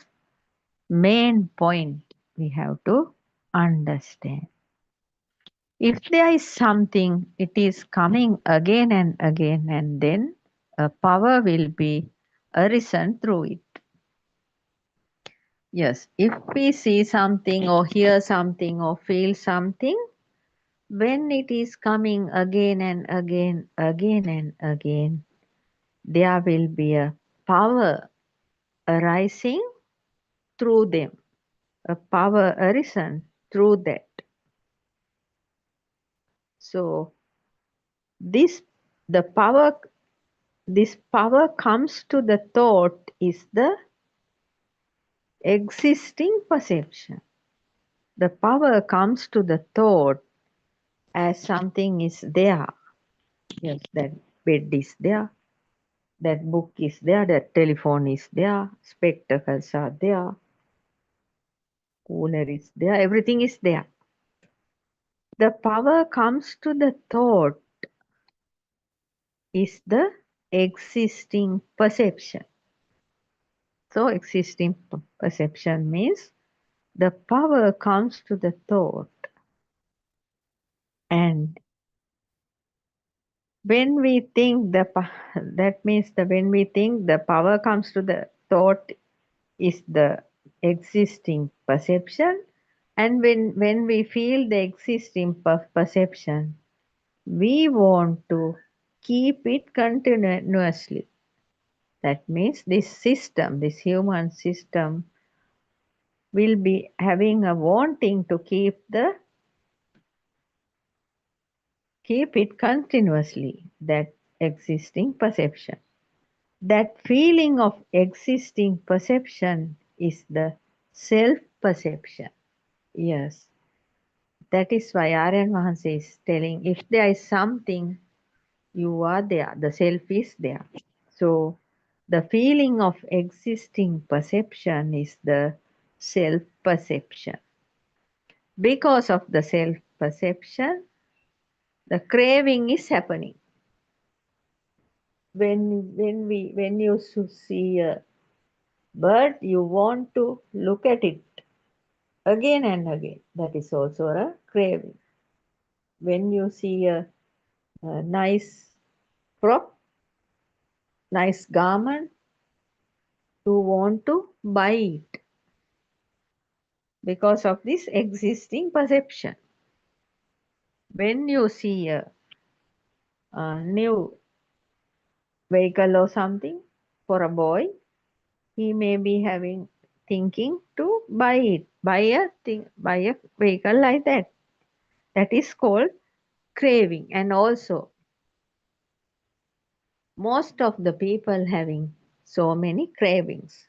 main point we have to understand. If there is something, it is coming again and then a power will be arisen through it. Yes, if we see something or hear something or feel something, when it is coming again and again, there will be a power arising through them, a power arisen through that. So this power comes to the thought is the existing perception. The power comes to the thought as something is there. Yes, that bed is there, that book is there, that telephone is there, spectacles are there, cooler is there, everything is there. The power comes to the thought is the existing perception. So existing perception means the power comes to the thought, and when we think that means when we think the power comes to the thought is the existing perception, and when we feel the existing perception, we want to keep it continuously. That means this system, this human system, will be having a wanting to keep it continuously, that existing perception. That feeling of existing perception is the self-perception. Yes. That is why Aryan Wahanse is telling, if there is something, you are there, the self is there. So the feeling of existing perception is the self-perception. Because of the self-perception, the craving is happening. When you see a bird, you want to look at it again and again. That is also a craving. When you see a nice frock, nice garment, you want to buy it because of this existing perception. When you see a new vehicle or something for a boy, he may be thinking to buy it, buy a vehicle like that. That is called craving. And also most of the people having so many cravings.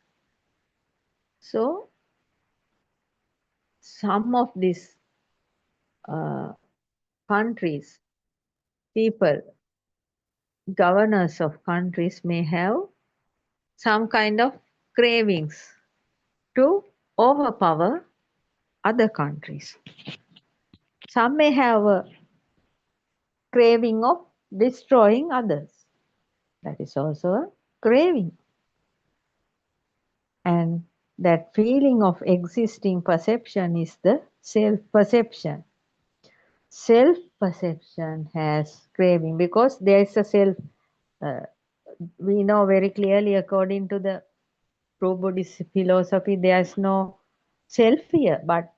So some of these countries, people, governors of countries may have some kind of cravings to overpower other countries. Some may have a craving of destroying others. That is also a craving. And that feeling of existing perception is the self-perception. Self-perception has craving because there is a self. We know very clearly, according to the true Buddhist philosophy, there is no self here. But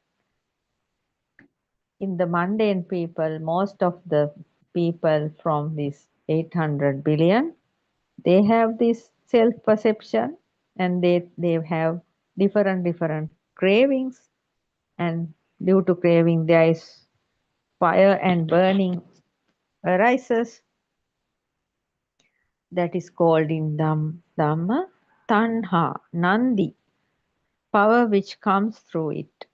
in the mundane people, most of the people from this 800 billion, they have this self-perception, and they have different cravings, and due to craving there is fire and burning arises. That is called in Dhamma tanha, nandi, power which comes through it.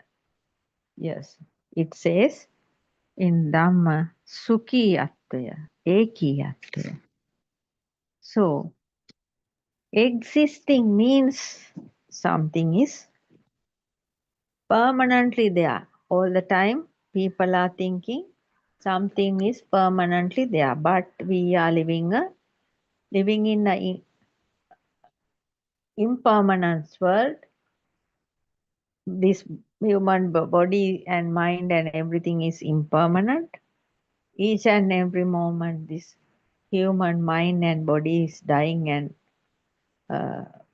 Yes, it says in Dhamma sukhiyattaya, ekiyattaya. So existing means something is permanently there. All the time people are thinking something is permanently there, but we are living in an impermanence world. This human body and mind and everything is impermanent. Each and every moment this human mind and body is dying and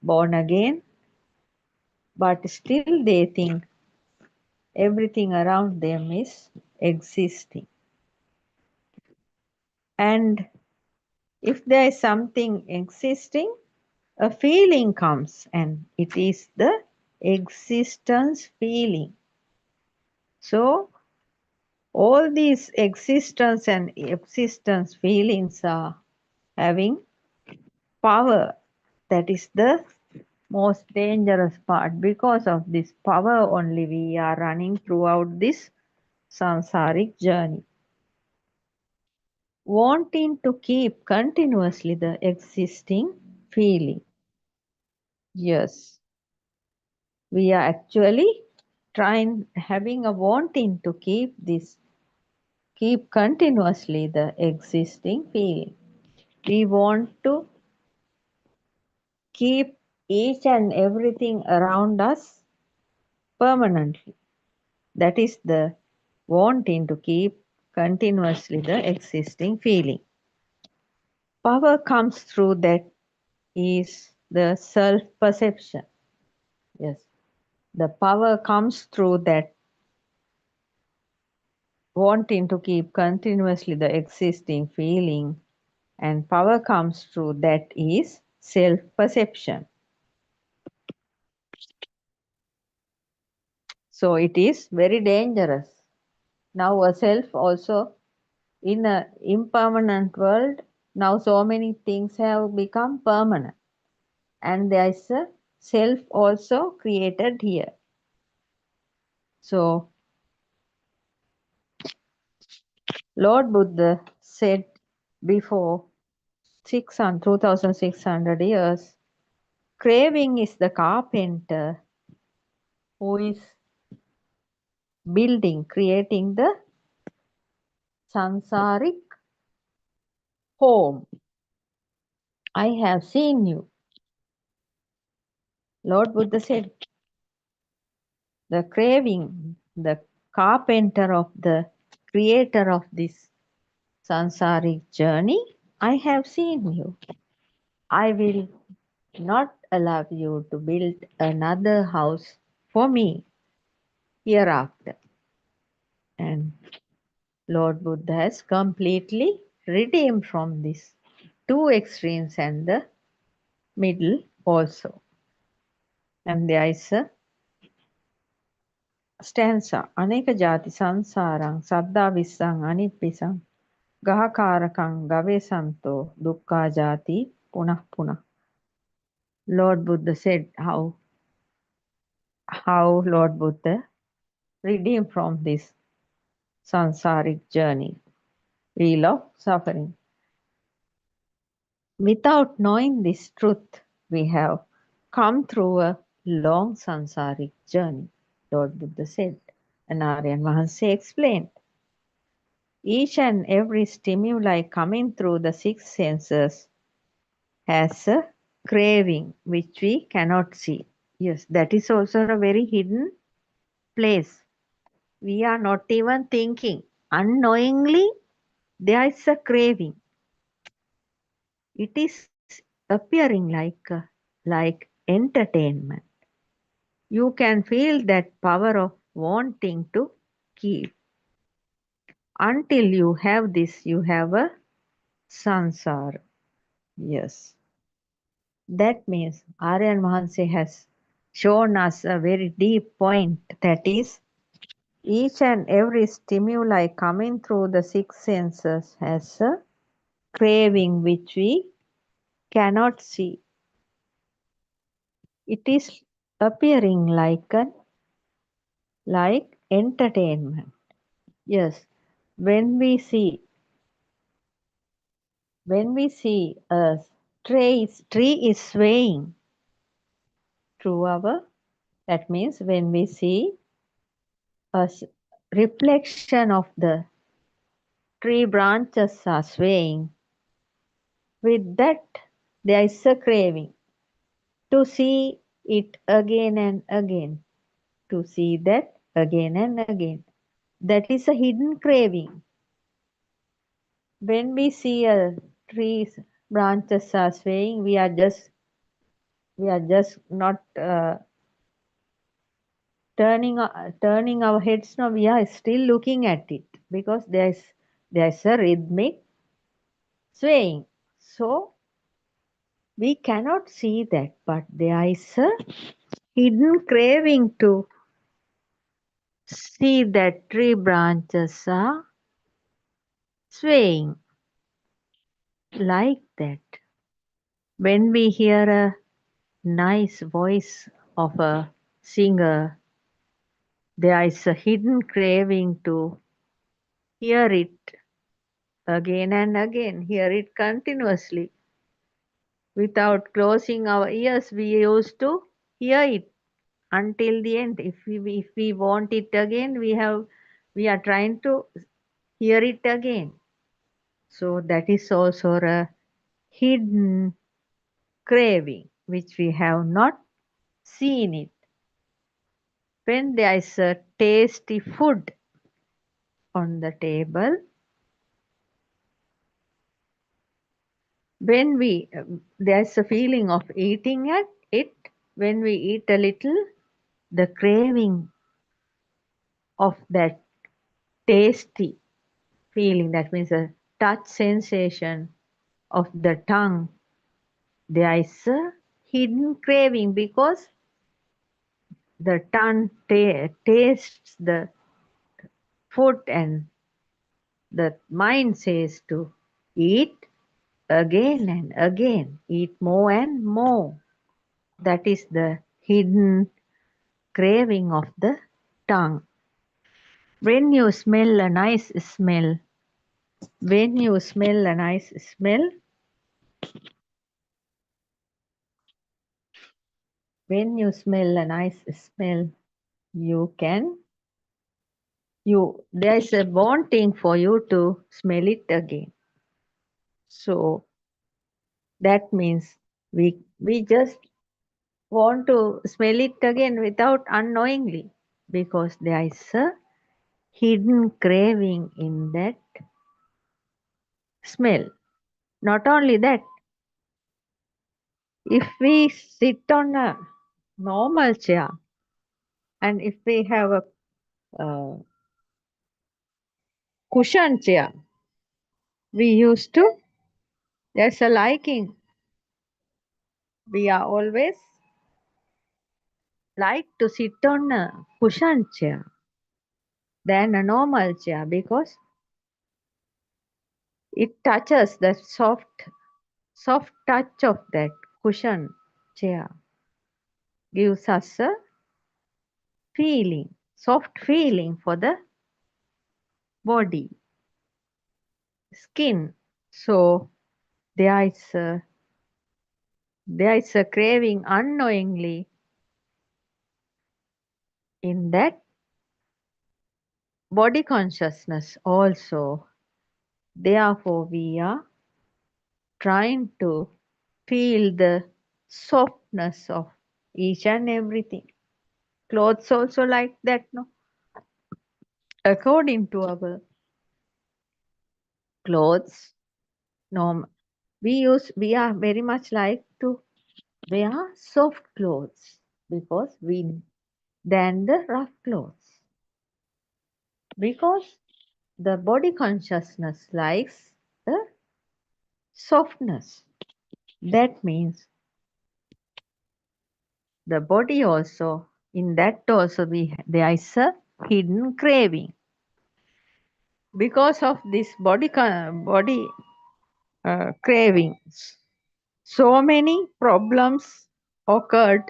born again, but still they think everything around them is existing. And if there is something existing, a feeling comes, and it is the existence feeling. So all these existence and existence feelings are having power. That is the most dangerous part. Because of this power only we are running throughout this samsaric journey, wanting to keep continuously the existing feeling. Yes, we are actually having a wanting to keep continuously the existing feeling. We want to keep each and everything around us permanently. That is the wanting to keep continuously the existing feeling. Power comes through that is the self-perception. Yes, the power comes through that wanting to keep continuously the existing feeling, and power comes through that is self-perception. So it is very dangerous. Now a self also in an impermanent world, now so many things have become permanent. And there is a self also created here. So Lord Buddha said before 2,600 years, craving is the carpenter who is creating the sansaric home. I have seen you. Lord Buddha said, the craving, the carpenter of the creator of this sansaric journey, I have seen you. I will not allow you to build another house for me hereafter. And Lord Buddha has completely redeemed from these two extremes and the middle also. And there is a stanza. Aneka jati sansarang saddha vissang anippisang gahakarakang gavesanto dukkha jati punah punah. Lord Buddha said how Lord Buddha redeemed from this sansaric journey, wheel of suffering. Without knowing this truth, we have come through a long sansaric journey, Lord Buddha said. And Aryan Mahansa explained. Each and every stimuli coming through the six senses has a craving which we cannot see. Yes, that is also a very hidden place. We are not even thinking. Unknowingly, there is a craving. It is appearing like entertainment. You can feel that power of wanting to keep. Until you have this, you have a sansara. Yes. That means Aryan Mahansa has shown us a very deep point, that is, each and every stimuli coming through the six senses has a craving which we cannot see. It is appearing like entertainment. Yes, when we see a tree is swaying through our, that means when we see a reflection of the tree branches are swaying, with that there is a craving to see it again and again, to see that again and again. That is a hidden craving. When we see a tree's branches are swaying, we are just not turning our heads. No, we are still looking at it because there's a rhythmic swaying. So we cannot see that, but there is a hidden craving to see that tree branches are swaying like that. When we hear a nice voice of a singer, there is a hidden craving to hear it again and again, hear it continuously. Without closing our ears, we used to hear it until the end. If we want it again, we are trying to hear it again. So that is also a hidden craving which we have not seen it. When there is a tasty food on the table, when there is a feeling of eating it, when we eat a little, the craving of that tasty feeling, that means a touch sensation of the tongue, there is a hidden craving because the tongue tastes the food and the mind says to eat again and again, eat more and more. That is the hidden craving of the tongue. When you smell a nice smell, when you smell a nice smell, when you smell a nice smell, you can there is a wanting for you to smell it again. So that means we just want to smell it again without unknowingly, because there is a hidden craving in that smell. Not only that, if we sit on a normal chair and if we have a cushion chair, we used to, there's a liking. We are always like to sit on a cushion chair than a normal chair, because it touches the soft touch of that cushion chair, gives us a feeling, soft feeling for the body, skin. So there is a craving unknowingly in that body consciousness also. Therefore, we are trying to feel the softness of each and everything. Clothes also like that, no? According to our clothes, norm, we are very much like to wear soft clothes because than the rough clothes, because the body consciousness likes the softness. That means the body also, in that also there is a hidden craving. Because of this body cravings, so many problems occurred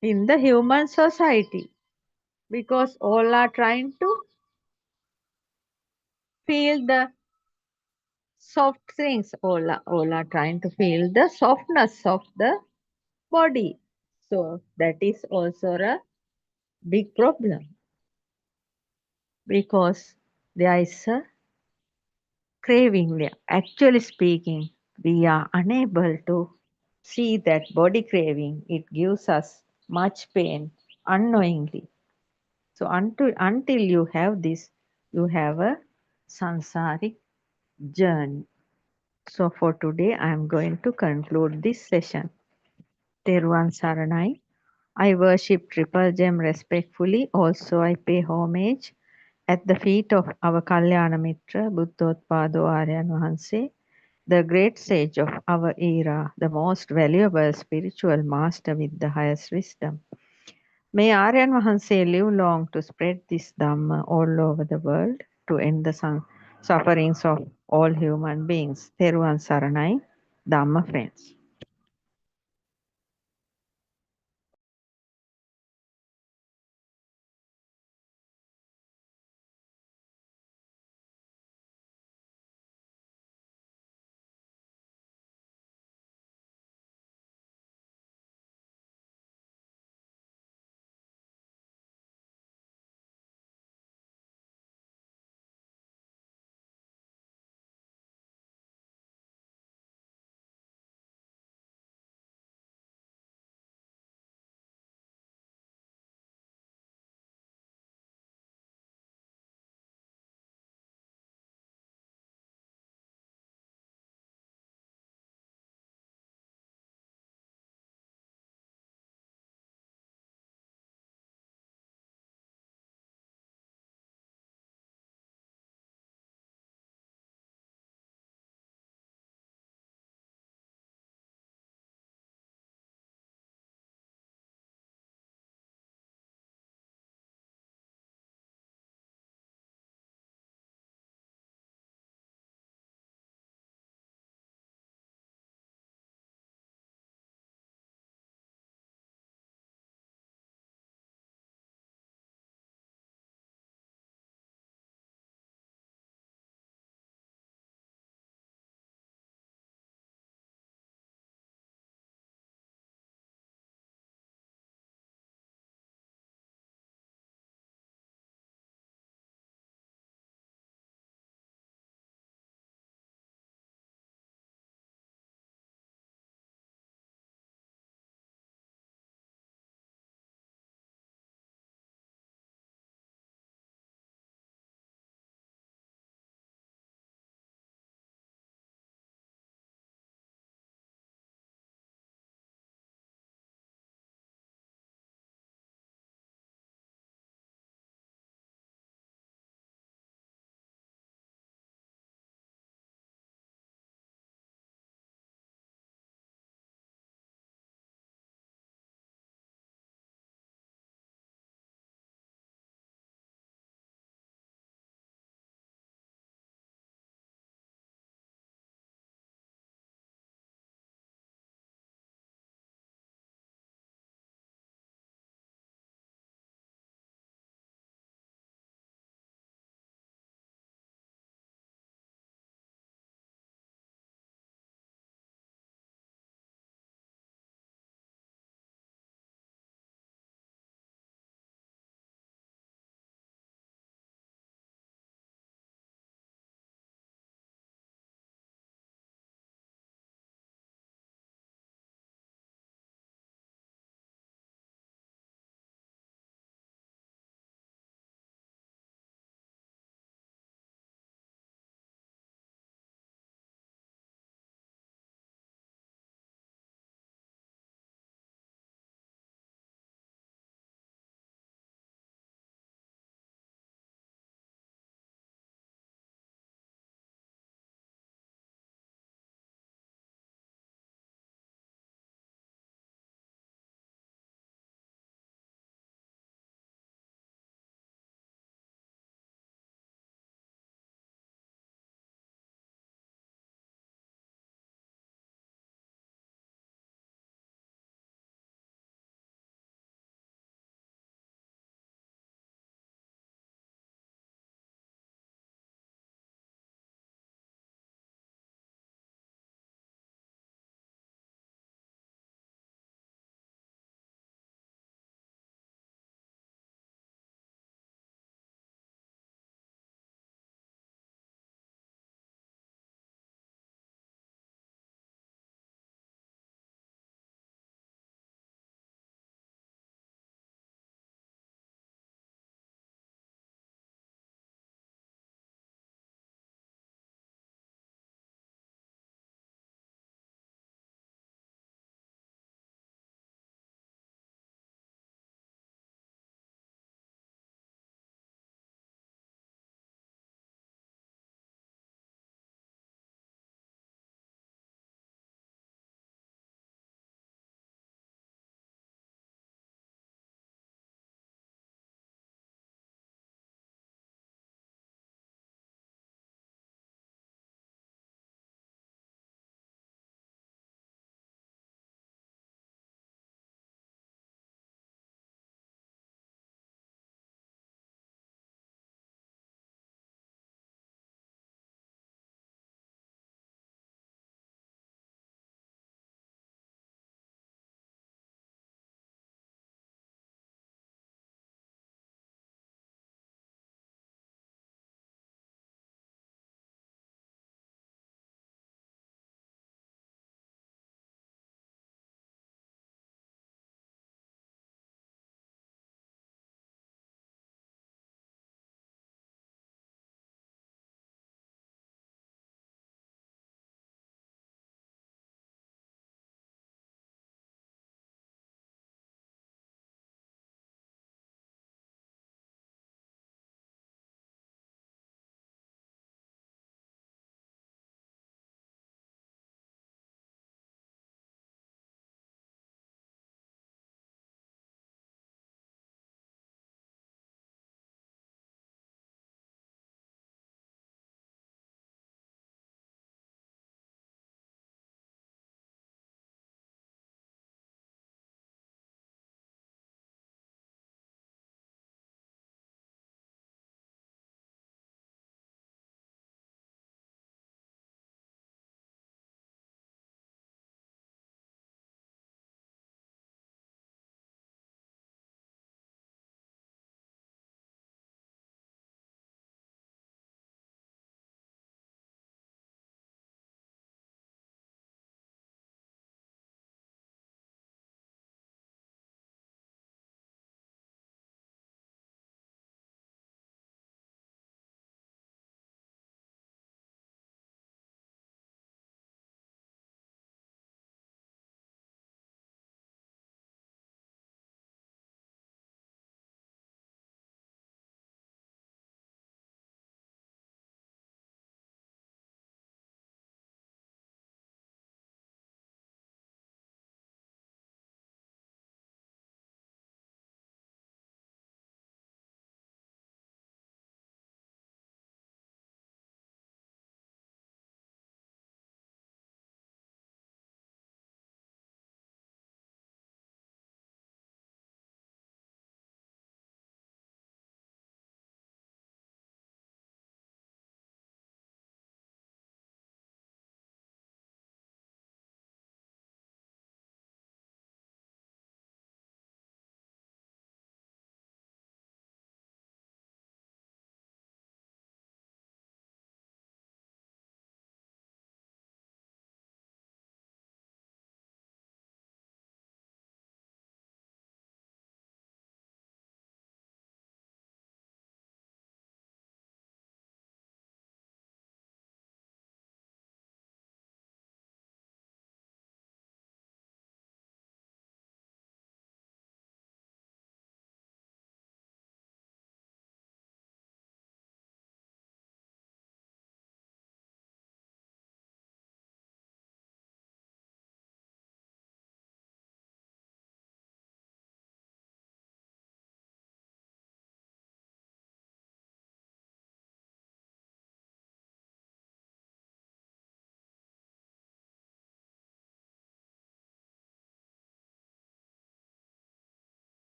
in the human society, because all are trying to feel the soft things, all are trying to feel the softness of the body. So that is also a big problem, because there is a craving there. Actually speaking, we are unable to see that body craving. It gives us much pain unknowingly. So until you have this, you have a sansaric journey. So for today, I am going to conclude this session. Teruvan Saranai. I worship Triple Gem respectfully. Also, I pay homage at the feet of our Kalyana Mitra, Buddothpado Aryan Vahanse, the great sage of our era, the most valuable spiritual master with the highest wisdom. May Aryan Vahanse live long to spread this Dhamma all over the world to end the sufferings of all human beings. Teruvan Saranai, Dhamma friends.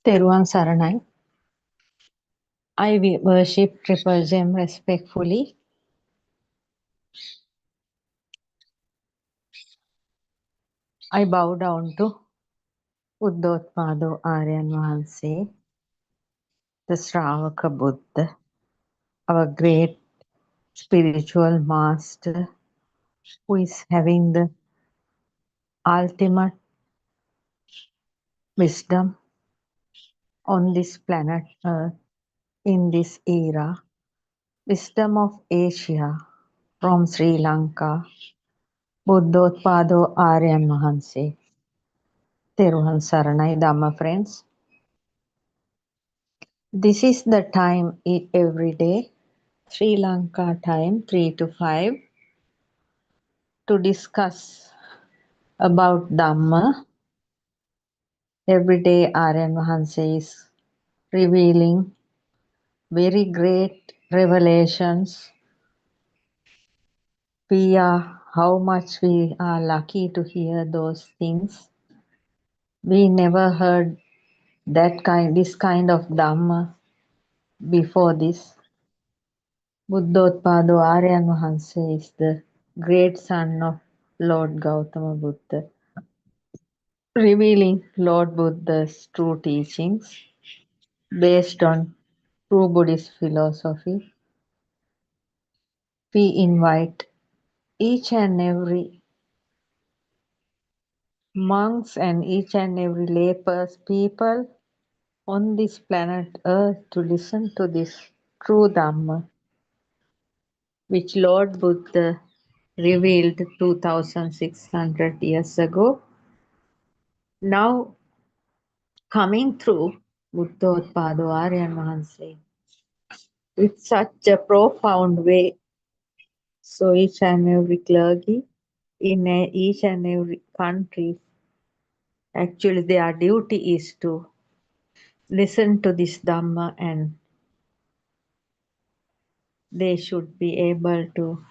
Teruvan Saranai. I worship Triple Gem respectfully. I bow down to Buddothpado Aryan Vahanse, the Shravaka Buddha, our great spiritual master, who is having the ultimate wisdom on this planet Earth in this era, wisdom of Asia from Sri Lanka, Buddothpado Aryan Vahanse. Teruvan Saranai Dhamma friends. This is the time every day, Sri Lanka time 3 to 5, to discuss about Dhamma. Every day Aryan Vahanse is revealing very great revelations. How much we are lucky to hear those things. We never heard this kind of Dhamma before this. Buddothpado Aryan Vahanse is the great son of Lord Gautama Buddha, revealing Lord Buddha's true teachings based on true Buddhist philosophy. We invite each and every monks and each and every people on this planet Earth to listen to this true Dhamma, which Lord Buddha revealed 2600 years ago. Now coming through Buddothpado Aryan Vahanse with such a profound way. So each and every clergy in each and every country, actually their duty is to listen to this Dhamma, and they should be able to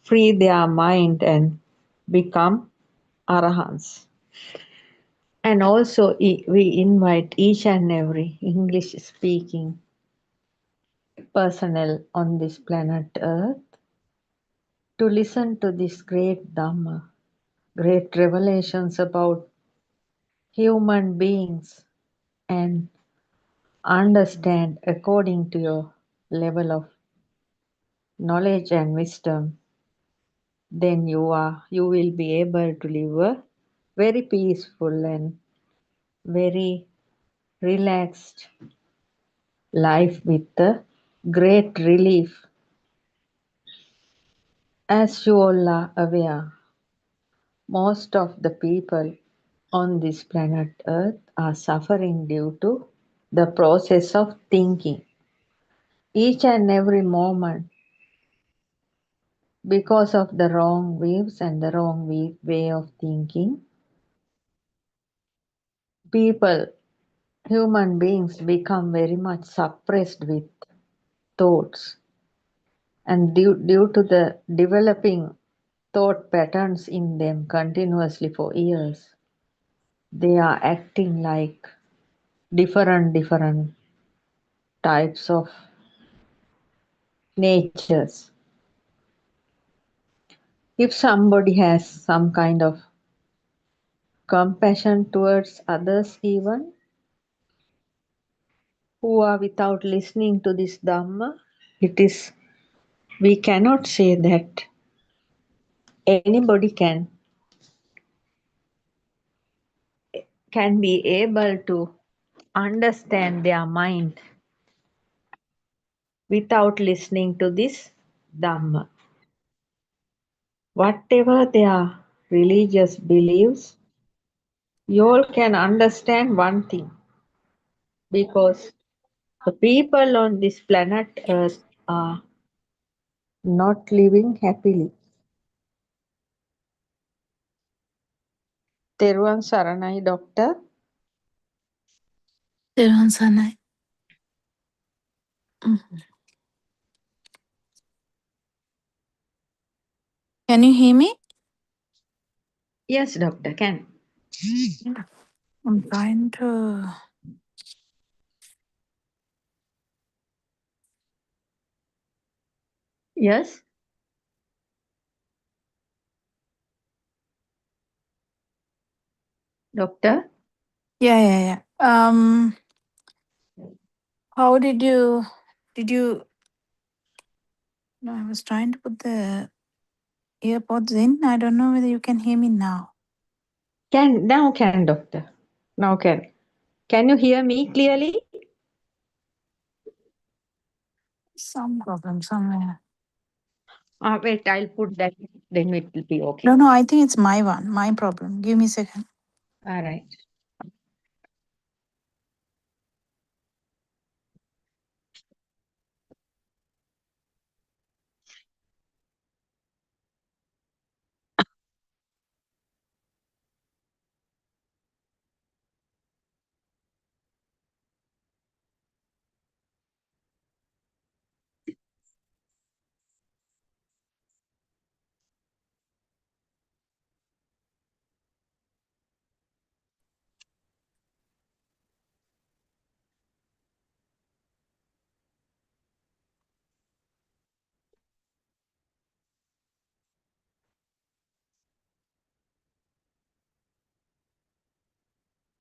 free their mind and become arahants. And also we invite each and every English speaking personnel on this planet Earth to listen to this great Dhamma, great revelations about human beings, and understand according to your level of knowledge and wisdom. Then you will be able to live a very peaceful and very relaxed life with a great relief. As you all are aware, most of the people on this planet Earth are suffering due to the process of thinking. Each and every moment, because of the wrong views and the wrong way of thinking, human beings become very much suppressed with thoughts. And due to the developing thought patterns in them continuously for years, they are acting like different types of natures. If somebody has some kind of compassion towards others, even who are without listening to this Dhamma, we cannot say that anybody can be able to understand their mind without listening to this Dhamma. Whatever their religious beliefs, you all can understand one thing, because the people on this planet Earth are not living happily. Teruvan Saranai, Doctor. Teruvan Saranai. Can you hear me? Yes, Doctor, can. I'm trying to. Yes. Doctor? Yeah. How did you? No, I was trying to put the earpods in. I don't know whether you can hear me now. Now can, doctor. Now can. Can you hear me clearly? Some problem somewhere. Wait, I'll put that, then it will be okay. No, I think it's my one, my problem. Give me a second. All right.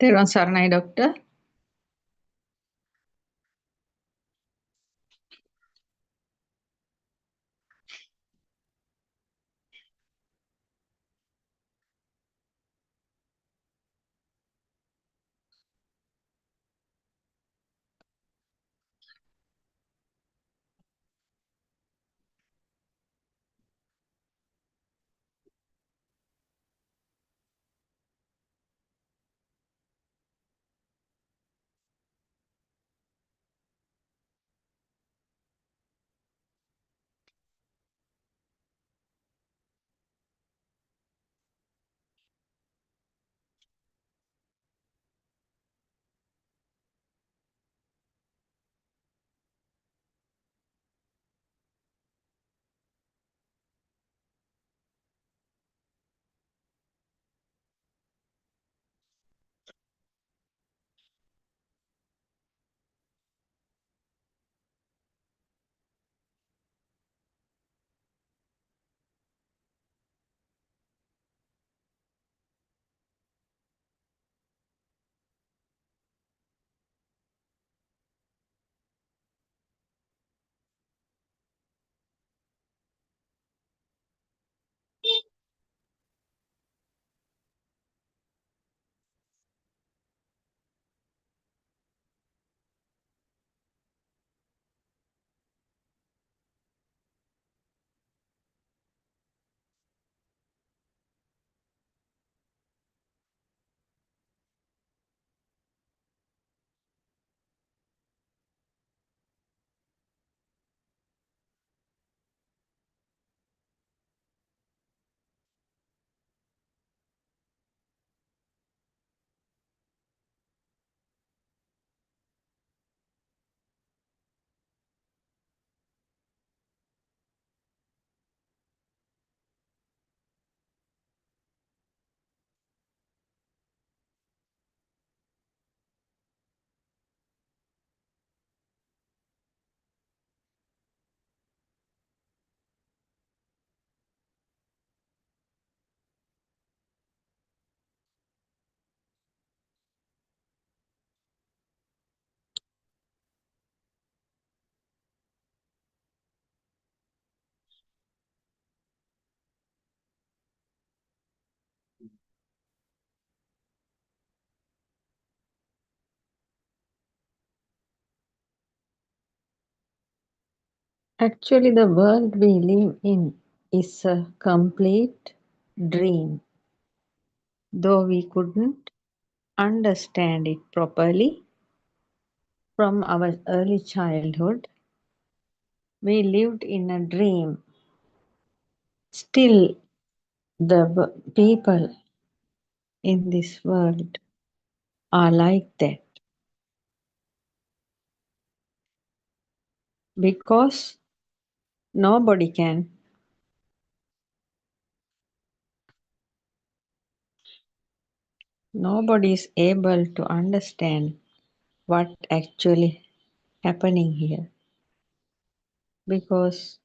Therwan Saranai, doctor. Actually, the world we live in is a complete dream, though we couldn't understand it properly from our early childhood. We lived in a dream. Still, the people in this world are like that because nobody can Nobody is able to understand what actually happening here because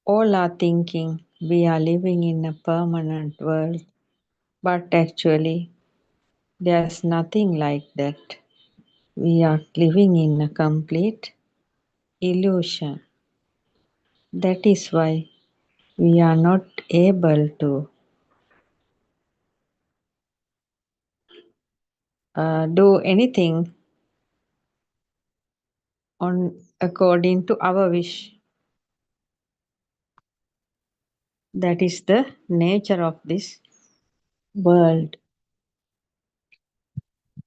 all are thinking we are living in a permanent world, but actually there's nothing like that. We are living in a complete illusion. That is why we are not able to do anything on according to our wish. That is the nature of this world.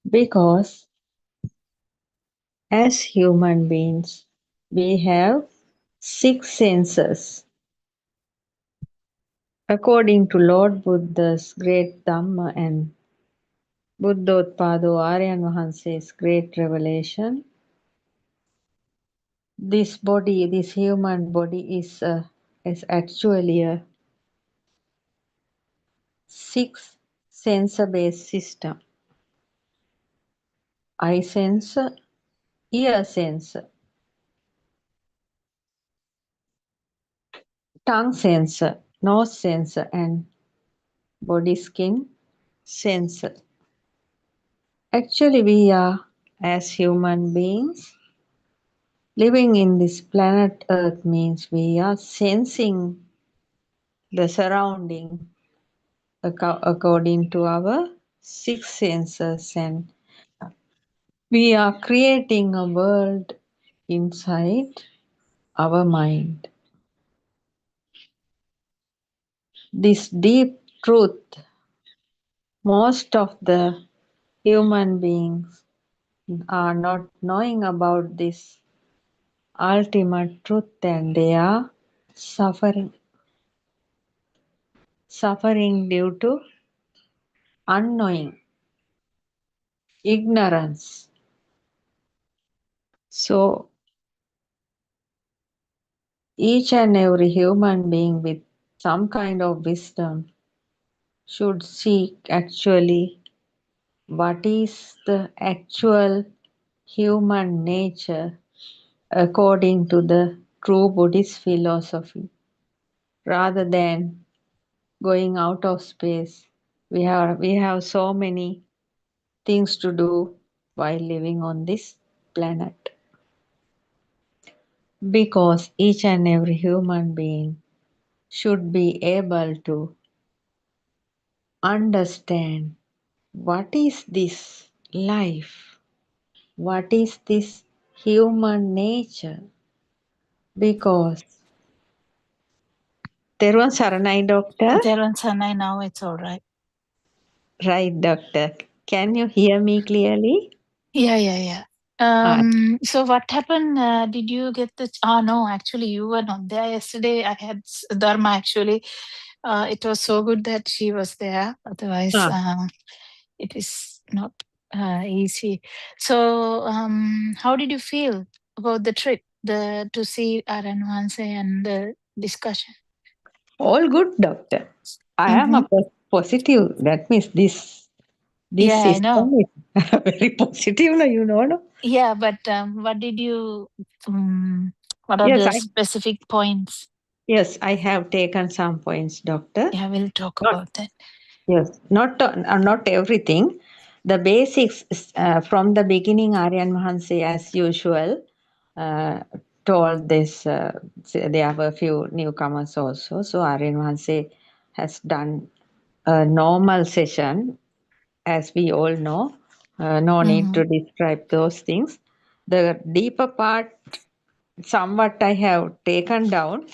Because as human beings, we have 6 senses. According to Lord Buddha's great Dhamma and Buddothpado Aryan Mahanse's great revelation, this body, this human body is actually a 6 sensor-based system. Eye sensor, ear sensor, tongue sensor, nose sensor, and body skin sensor. Actually, we are, as human beings, living in this planet Earth means we are sensing the surrounding according to our 6 senses, and we are creating a world inside our mind. This deep truth, most of the human beings are not knowing about this ultimate truth, and they are suffering. Suffering due to unknowing, ignorance. So each and every human being with some kind of wisdom should seek actually what is the actual human nature according to the true Buddhist philosophy, rather than going out of space. We have so many things to do while living on this planet. Because each and every human being should be able to understand what is this life, what is this human nature. Because Teruvan Saranai, doctor. Teran now it's all right. Right, doctor. Can you hear me clearly? Yeah. So what happened? Did you get the? Oh no, actually you were not there yesterday. I had Dharma actually. It was so good that she was there. Otherwise, it is not easy. So, how did you feel about the trip, to see Aranwanse and the discussion? All good, doctor. I am a positive. That means this Yeah, I know. system is very positive, no? Yeah, but what did you? What are Yes, the specific points? Yes, I have taken some points, doctor. Yeah, we'll talk about that. Yes, not everything. The basics from the beginning, Aryan Mahanse, as usual, told this. There were a few newcomers also. So Aryan Mahanse has done a normal session, as we all know. No need to describe those things. The deeper part, somewhat I have taken down,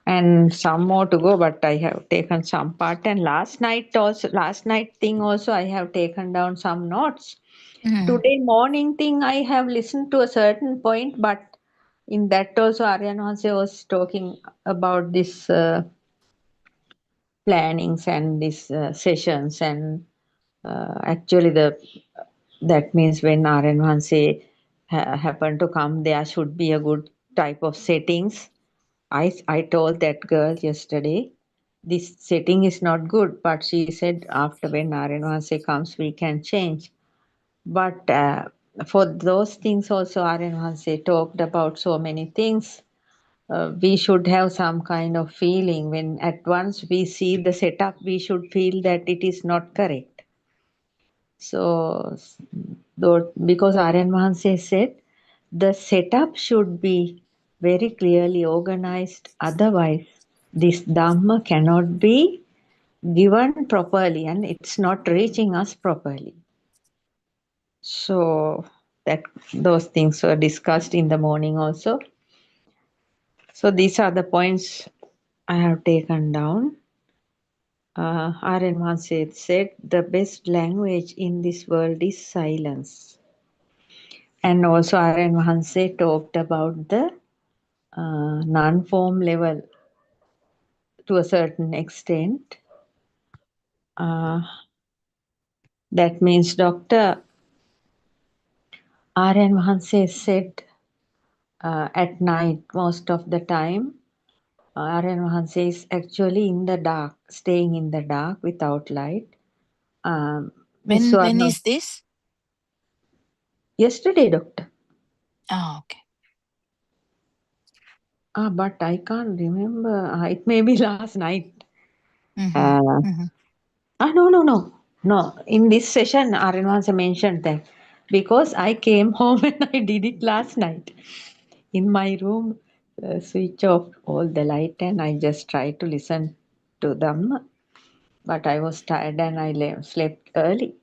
and some more to go, but I have taken some part. And last night thing also I have taken down some notes. Today morning thing I have listened to a certain point, but in that also Aryan Hanse was talking about this plannings and these sessions, and actually that means when Aryan Hanse happened to come, there should be a good type of settings. I told that girl yesterday, this setting is not good, but she said after when Aryan comes, we can change. But for those things also, Aryan talked about so many things. We should have some kind of feeling when at once we see the setup, we should feel that it is not correct. So, though, because Aryan Mahanse said, the setup should be very clearly organized. Otherwise, this Dhamma cannot be given properly and it's not reaching us properly. So, that those things were discussed in the morning also. So, these are the points I have taken down. Aryan Mahanse said, the best language in this world is silence. And also Aryan Mahanse talked about the non-form level to a certain extent. That means Dr. Aryan Mahanse said at night most of the time, Aryan Mahanse is actually in the dark, staying in the dark without light. When is this? Yesterday, doctor. Oh, okay. But I can't remember. It may be last night. No. In this session, Aryan Mahanse mentioned that because I came home and I did it last night. In my room, switch off all the light and I just tried to listen to them. But I was tired and I slept early.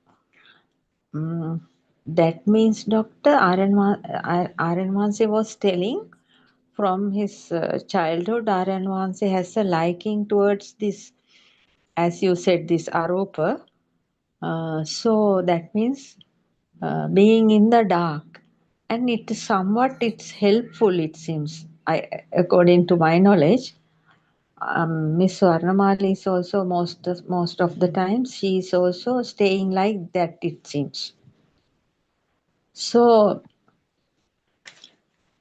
That means Dr. Aryan Mahanse was telling from his childhood, Aryan Mahanse has a liking towards this, as you said, this aropa. So that means being in the dark, and it's helpful, it seems. According to my knowledge, Miss Swarnamali is also most of the time she is also staying like that, it seems. So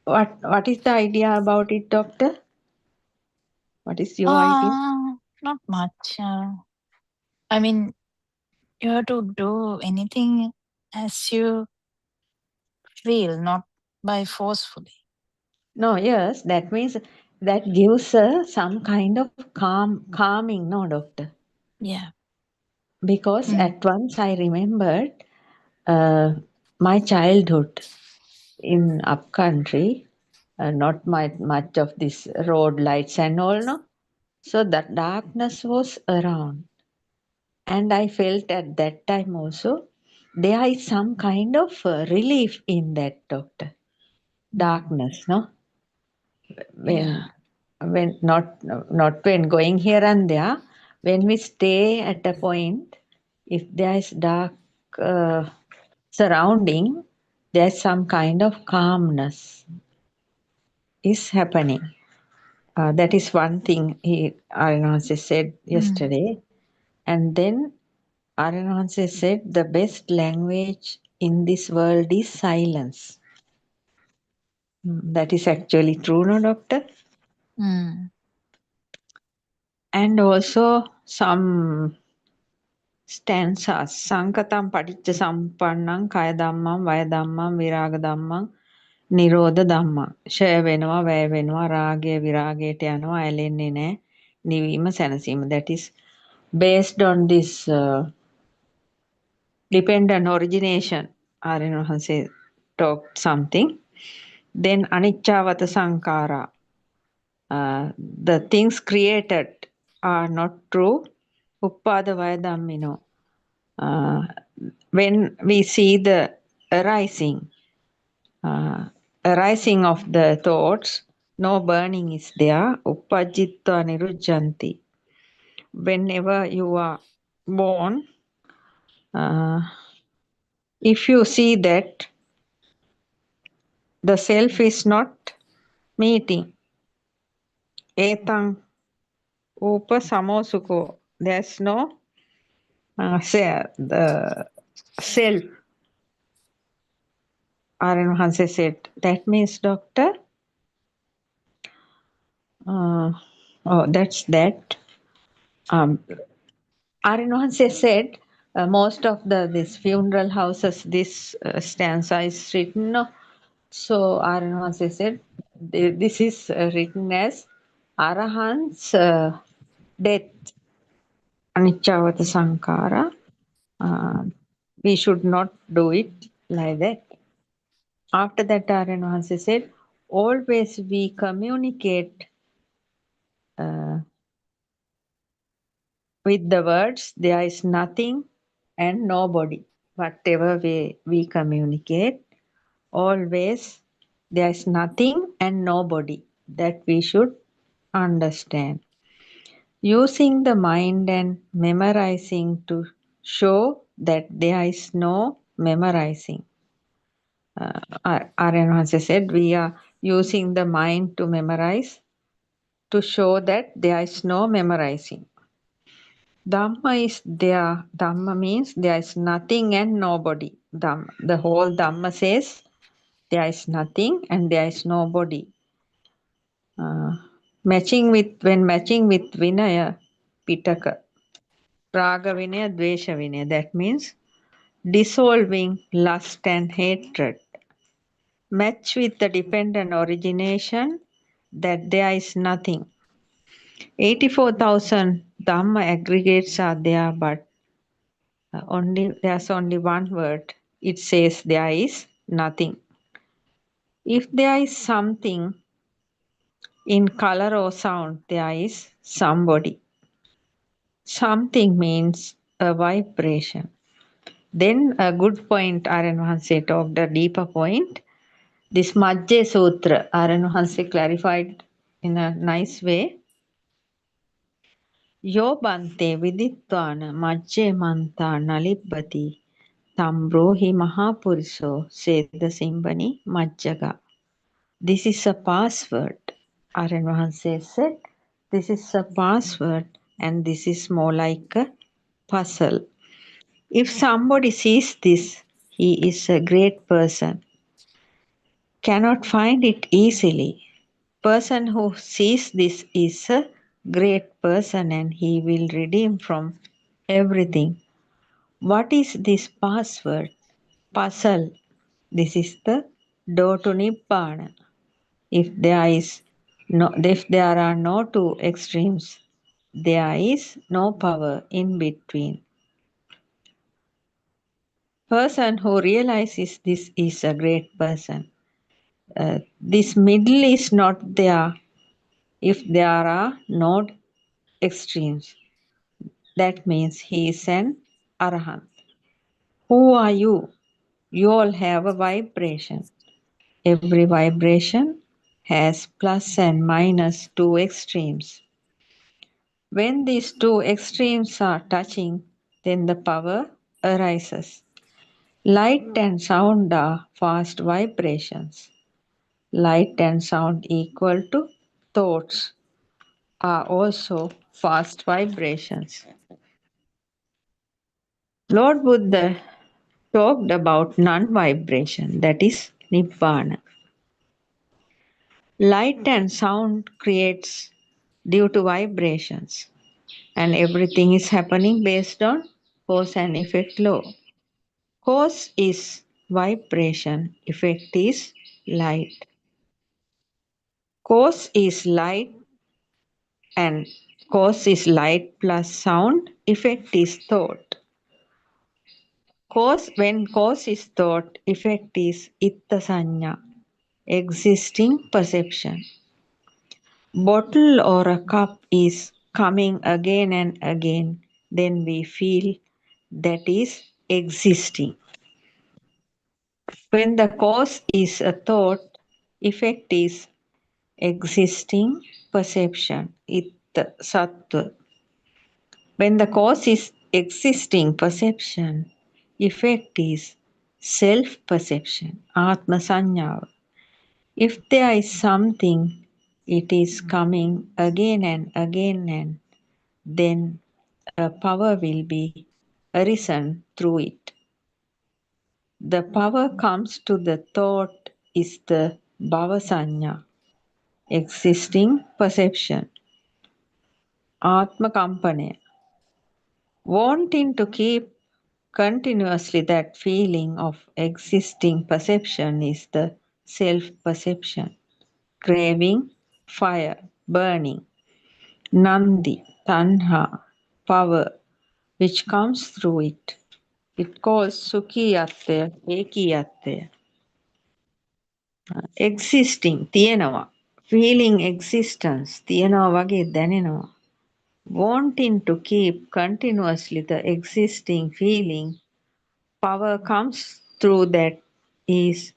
what is the idea about it, doctor? What is your idea? Not much. I mean, you have to do anything as you feel, not by forcefully. No, yes, that means that gives some kind of calming, no, doctor? Yeah. Because at once I remembered my childhood in upcountry, not much of this road lights and all, no? So that darkness was around. And I felt at that time also, there is some kind of relief in that, doctor. Darkness, no? When not when going here and there, when we stay at a point, if there is dark surrounding, there's some kind of calmness is happening. That is one thing Aryan said yesterday. And then Aryan said the best language in this world is silence. That is actually true, no, doctor? And also some stanzas. Sankatam padicca sampannam kaya dhammam vaya dhammam viraga dhammam nirodha dhammam. ෂය වෙනවා වැය වෙනවා රාගය විරාගයට යනවා ඇලෙන්නේ නැහැ නිවීම සැනසීම. That is based on this dependent origination. Aryan Mahanse talked something. Then anicca sankara. The things created are not true. Uppada vaya dhammino. When we see the arising of the thoughts, no burning is there. Uppajjitva nirujjanti. Whenever you are born, if you see that the self is not meeting, etang upa samosukho, there's no the self. Aryan Mahanse said, that means, doctor, that's that. Aryan said most of this funeral houses, this stanza is written. No? So Aryan said this is written as Arahant's death. Anichavata Sankara. We should not do it like that. After that, Aryan said, always we communicate with the words, there is nothing and nobody. Whatever way we communicate, always there is nothing and nobody. That we should understand. Using the mind and memorizing to show that there is no memorizing. Aryan said, we are using the mind to memorize to show that there is no memorizing. Dhamma is there. Dhamma means there is nothing and nobody. The whole Dhamma says there is nothing and there is nobody. When matching with Vinaya, Pitaka, Raga Vinaya, Dvesha Vinaya, that means dissolving lust and hatred. Match with the dependent origination, that there is nothing. 84,000 Dhamma aggregates are there, but there's only one word. It says there is nothing. If there is something in color or sound, there is somebody. Something means a vibration. Then a good point, Aryan Vahanse talked, a deeper point. This Majje Sutra, Aryan Vahanse clarified in a nice way. Yo bante viditvana majje manta nalibbati tambrohi mahapuriso seda simbani majjaga. This is a password. Aryan Vahanse said, this is a password and this is more like a puzzle. If somebody sees this, he is a great person. Cannot find it easily. Person who sees this is a great person and he will redeem from everything. What is this password? Puzzle. This is the door to Nibbana. If there are no two extremes, there is no power in between. Person who realizes this is a great person. This middle is not there if there are no extremes. That means he is an Arahant. Who are you? You all have a vibration. Every vibration has plus and minus two extremes. When these two extremes are touching, then the power arises. Light and sound are fast vibrations. Light and sound equal to thoughts are also fast vibrations. Lord Buddha talked about non-vibration, that is Nibbana. Light and sound creates due to vibrations, and everything is happening based on cause and effect law. Cause is vibration, effect is light. Cause is light and cause is light plus sound, effect is thought. When cause is thought, effect is itta sanya, existing perception. Bottle or a cup is coming again and again, then we feel that is existing. When the cause is a thought, effect is existing perception, itta sattva. When the cause is existing perception, effect is self-perception, atma sanyava. If there is something, it is coming again and again, and then a power will be arisen through it. The power comes to the thought is the bhava sanya, existing perception, atma kampane. Wanting to keep continuously that feeling of existing perception is the self-perception. Craving, fire, burning, nandi, tanha, power, which comes through it. It calls sukhiyattaya, ekiyattaya. Existing, තියෙනවා. Feeling existence, තියෙනවා වගේ දැනෙනවා. Wanting to keep continuously the existing feeling, power comes through that is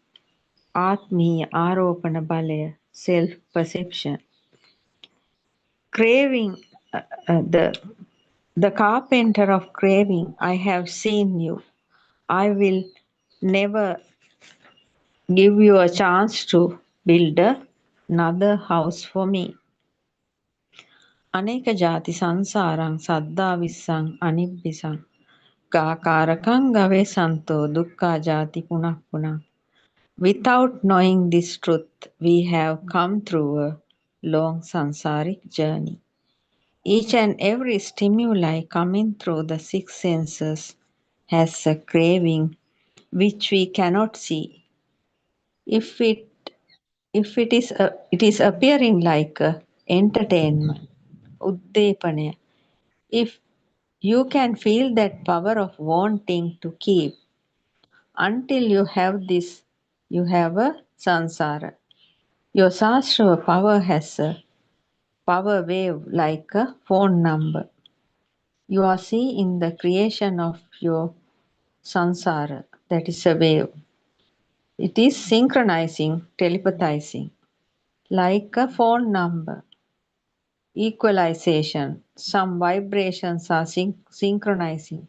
Atmiya Aropana Balaya, self-perception. Craving, the carpenter of craving, I have seen you. I will never give you a chance to build another house for me. Aneka jati sansarang saddha vissang anibisang Kakarakang gave santo dukkha jati punah punah. Without knowing this truth, we have come through a long sansaric journey. Each and every stimuli coming through the six senses has a craving which we cannot see. If it is appearing like a entertainment, uddepana. If you can feel that power of wanting to keep, until you have this, you have a sansara. Your sastra power has a power wave like a phone number. You are seeing the creation of your sansara, that is a wave. It is synchronizing, telepathizing, like a phone number. Equalization, some vibrations are synchronizing.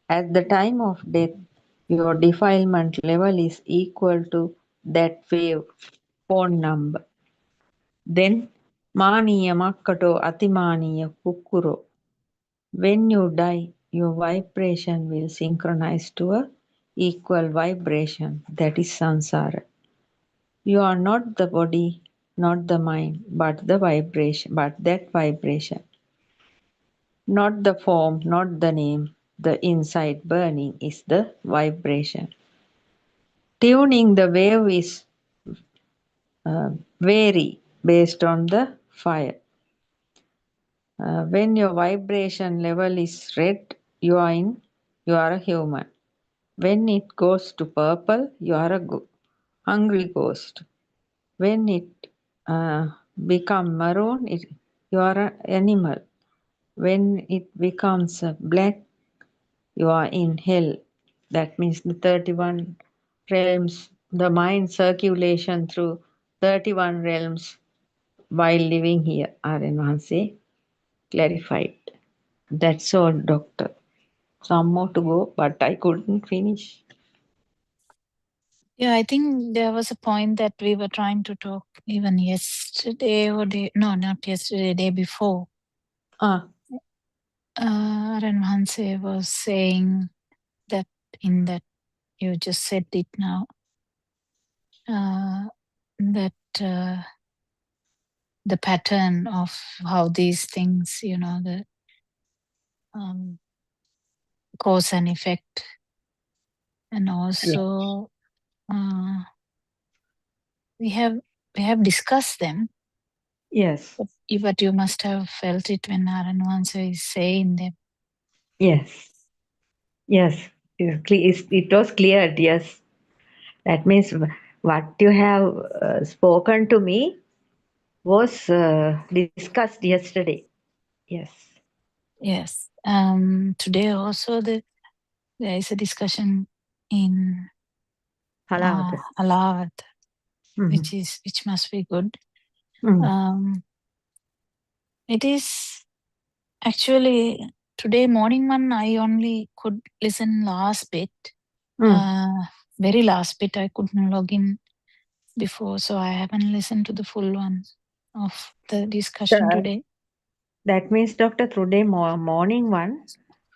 At the time of death, your defilement level is equal to that wave phone number. Then, Maniya Makkato Atimaniya Kukkuro. When you die, your vibration will synchronize to a equal vibration, that is samsara. You are not the body, not the mind, but the vibration, but that vibration. Not the form, not the name. The inside burning is the vibration. Tuning the wave is vary based on the fire. When your vibration level is red, you are a human. When it goes to purple, you are a hungry ghost. When it become maroon, you are an animal. When it becomes black, you are in hell. That means the 31 realms, the mind circulation through 31 realms while living here, Aryan Vahanse clarified. That's all, doctor. Some more to go, but I couldn't finish. Yeah, I think there was a point that we were trying to talk even yesterday or not yesterday, day before. Aran Hanse was saying that in that you just said it now, that the pattern of how these things, the cause and effect, and also we have discussed them. Yes. But you must have felt it when Aranwansa is saying them. Yes. Yes. It was clear. Yes. That means what you have spoken to me was discussed yesterday. Yes. Yes. Today also there is a discussion in Halawat, which must be good. It is actually today morning one. I only could listen last bit, very last bit. I couldn't log in before, so I haven't listened to the full one of the discussion today. That means, doctor, today morning one.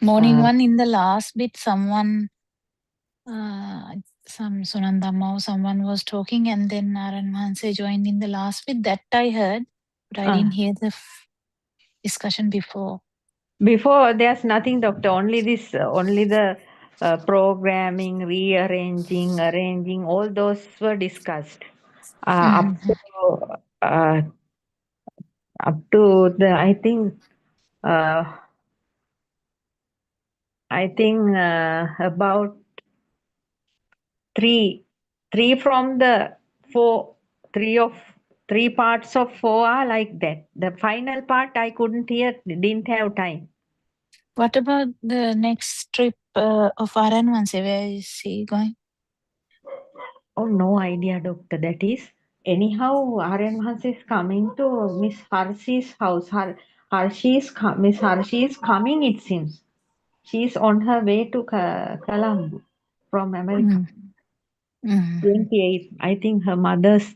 Morning one, in the last bit, someone, some Sunandamma, someone was talking, and then Naran Mahanse joined in the last bit. That I heard, but I didn't hear the discussion before. Before there's nothing, doctor. Only this, only the programming, rearranging, arranging. All those were discussed. Up Mhm. to uh, up to the, uh, I think about three from the four, three parts of four are like that. The final part I couldn't hear, didn't have time. What about the next trip of Aranwanse? Where is he going? Oh, no idea, doctor. That is. Anyhow, Aryan Vans is coming to Miss Harshi's house. Miss Harshi is coming, it seems. She is on her way to Colombo from America. Mm. 28. I think her mother's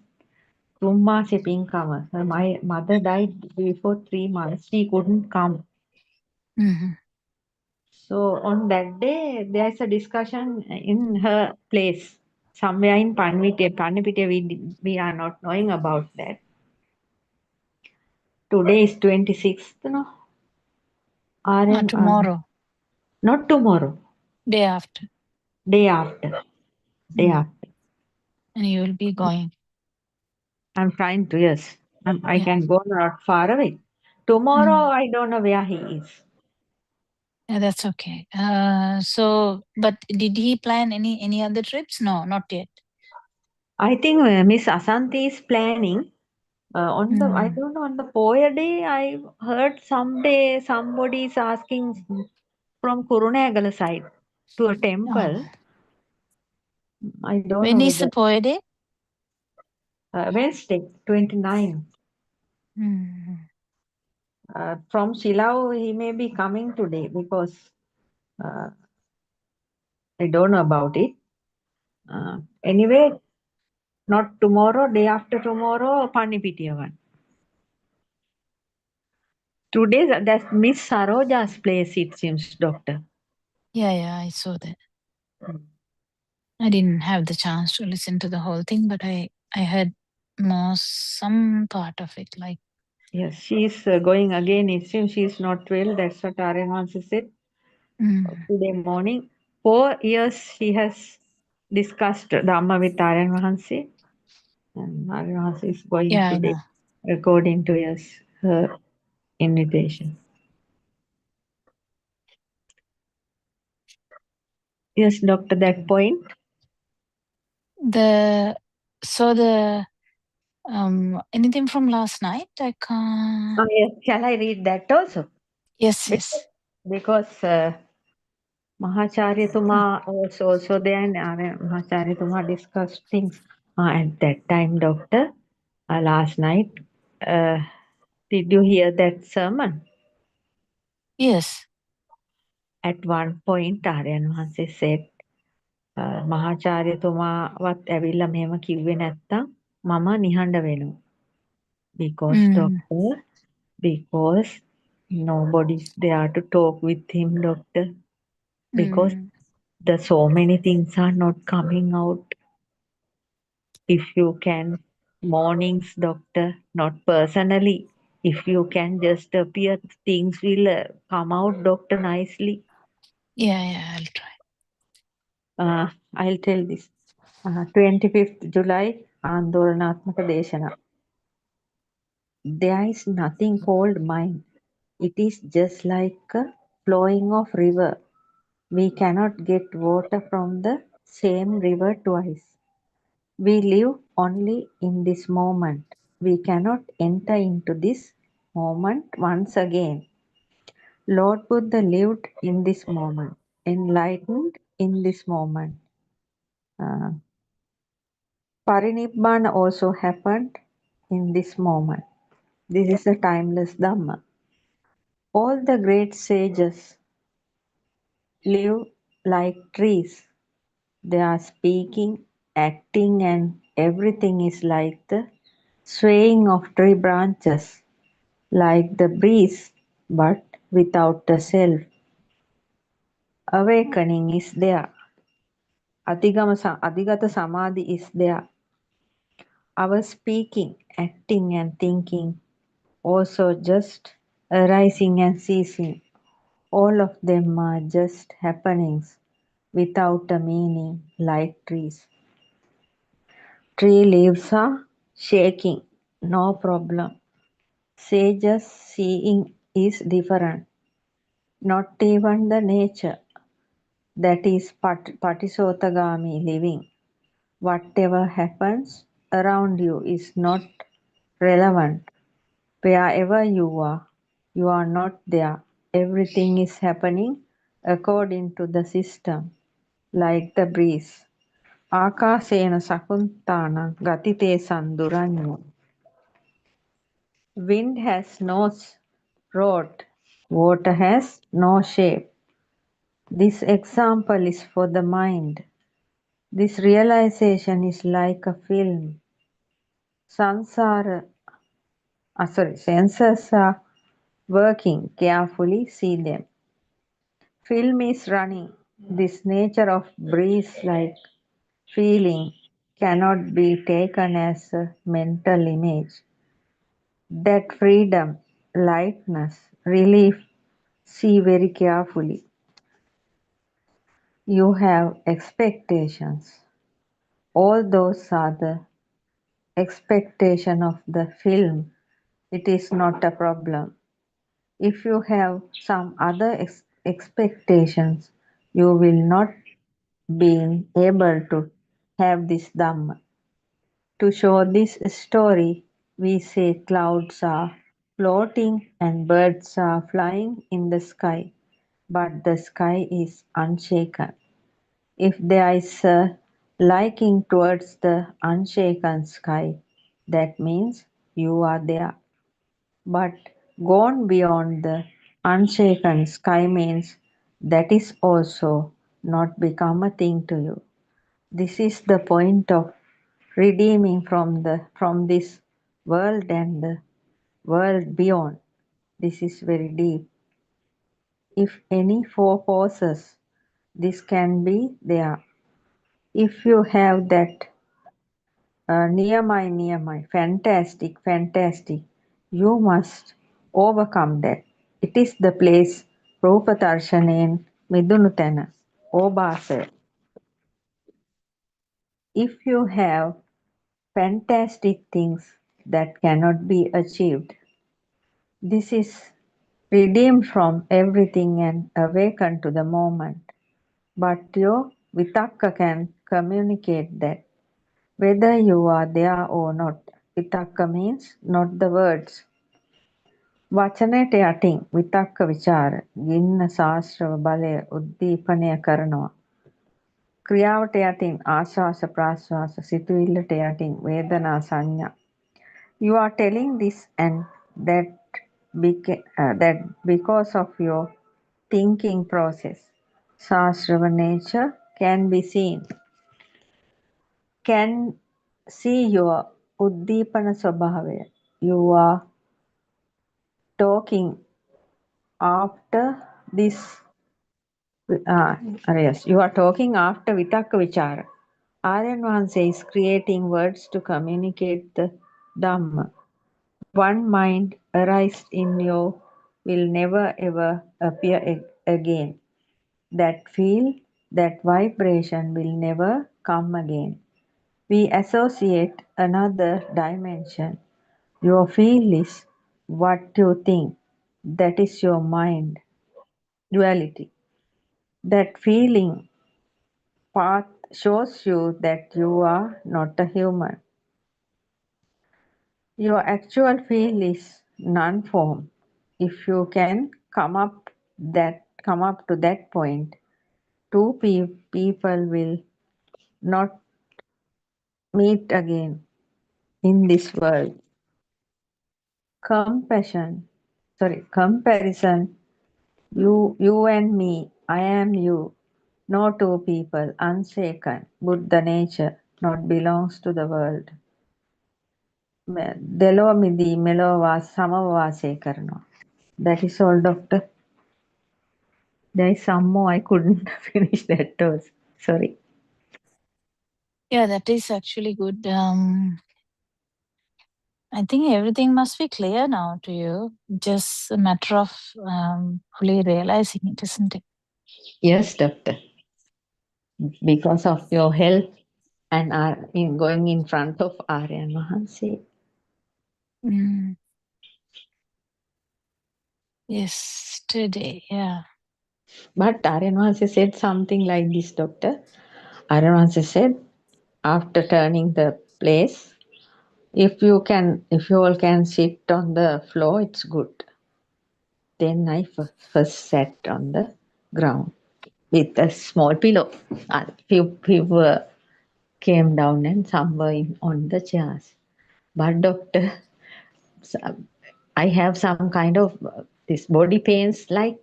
Tumma Sepinkawa. My mother died before 3 months. She couldn't come. Mhm. So on that day, there's a discussion in her place, somewhere in Panipite. We are not knowing about that. Today is 26th, no? RN, Tomorrow, not tomorrow, day after, day after. Day Mm. after. and you will be going. I'm trying to, yes. I Yeah. can go not far away. Tomorrow, I don't know where he is. Yeah, that's okay. So, but did he plan any other trips? No, not yet. I think Miss Asanti is planning. On the, I don't know, on the Poya day, I heard someday somebody is asking from Kurunegala side to a temple. Oh. I don't When know is the whether. Poya day? Wednesday, 29. From Shilao, he may be coming today because uh, I don't know about it. Anyway, not tomorrow, day after tomorrow, Panipitiyavan. Today, that's Miss Saroja's place, it seems, doctor. Yeah, I saw that. I didn't have the chance to listen to the whole thing, but I heard some part of it. Like, Yes, she is going again. It seems she is not well. That's what Aryan Hansi said today morning. 4 years she has discussed Dhamma with Aryan Hansi. And Aryan Hansi is going yeah, I today, know. according to her invitation. Yes, doctor, that point. The anything from last night? I can't. Oh, yes. Shall I read that also? Yes. Because Mahacharya Tuma was also there, and Mahacharya Tuma discussed things at that time, doctor. Last night, did you hear that sermon? Yes. At one point, Aryan Hansi said, මහාචාර්යතුමාවත් ඇවිල්ලා මෙහෙම කිව්වේ නැත්තම් මම නිහඬ වෙනවා. Because nobody's there to talk with him, doctor. Because the so many things are not coming out. If you can, mornings, doctor, not personally. If you can just appear, things will come out, doctor, nicely. Yeah, I'll try. I'll tell this. 25th July, Andolanatmaka Deshana. There is nothing called mind. It is just like a flowing of river. We cannot get water from the same river twice. We live only in this moment. We cannot enter into this moment once again. Lord Buddha lived in this moment, enlightened in this moment. Parinibbana also happened in this moment. This is a timeless Dhamma. All the great sages live like trees. They are speaking, acting, and everything is like the swaying of tree branches, like the breeze, but without the self. Awakening is there. Adigata Samadhi is there. Our speaking, acting, and thinking also just arising and ceasing. All of them are just happenings without a meaning, like trees. Tree leaves are shaking, no problem. Sages seeing is different. Not even the nature, that is Patisotagami living. Whatever happens around you is not relevant. Wherever you are not there. Everything is happening according to the system, like the breeze. Akasena sakuntana gatite sanduranyo. Wind has no road, water has no shape. This example is for the mind. This realization is like a film. Senses are working carefully, see them. Film is running. This nature of breeze-like feeling cannot be taken as a mental image. That freedom, lightness, relief, see very carefully. You have expectations. All those are the expectation of the film. It is not a problem. If you have some other expectations, you will not be able to have this Dhamma. To show this story, we say clouds are floating and birds are flying in the sky, but the sky is unshaken. If there is a liking towards the unshaken sky, that means you are there. But gone beyond the unshaken sky means that is also not become a thing to you. This is the point of redeeming from this world and the world beyond. This is very deep. If any four forces, this can be there. If you have that near my, fantastic, you must overcome that. It is the place Rupadarshanen Midunutana, Obasa. If you have fantastic things that cannot be achieved, this is redeemed from everything and awakened to the moment. But your Vitakka can communicate that, whether you are there or not. Vitakka means not the words. වචනයට යටින් විතක්ක විචාර ගින්න ශාස්ත්‍රව බලය උද්දීපනය කරනවා. ක්‍රියාවට යටින් ආශ්වාස ප්‍රාශ්වාස සිතුවිල්ලට යටින් වේදනා සංඥා. You are telling this and that because of your thinking process. Shastra nature can be seen. Can see your uddipana swabhavaya. You are talking after this. Yes, you are talking after Vitakka Vichara. Aryan Vahanse is creating words to communicate the Dhamma. One mind arised in you will never ever appear again. That feel, that vibration will never come again. We associate another dimension. Your feel is what you think. That is your mind, duality. That feeling path shows you that you are not a human. Your actual feel is non-form. If you can come up to that point, two people will not meet again in this world. Comparison, you and me, I am you. No two people, unshaken. Buddha nature not belongs to the world. දෙලොව මිදී මෙලොව සමව වාසය කරනවා. That is all, doctor. There is some more. I couldn't finish that also. Sorry. Yeah, that is actually good. I think everything must be clear now to you. Just a matter of fully realizing it, isn't it? Yes, doctor. Because of your help and in going in front of Aryan Mahansi. Mm. Yesterday, yeah. But Aryan Mahansi said something like this, doctor. Aryan Mahansi said, after turning the place, if you all can sit on the floor, it's good. Then I first sat on the ground with a small pillow. Few people came down and some were on the chairs. But doctor, I have some kind of this body pains like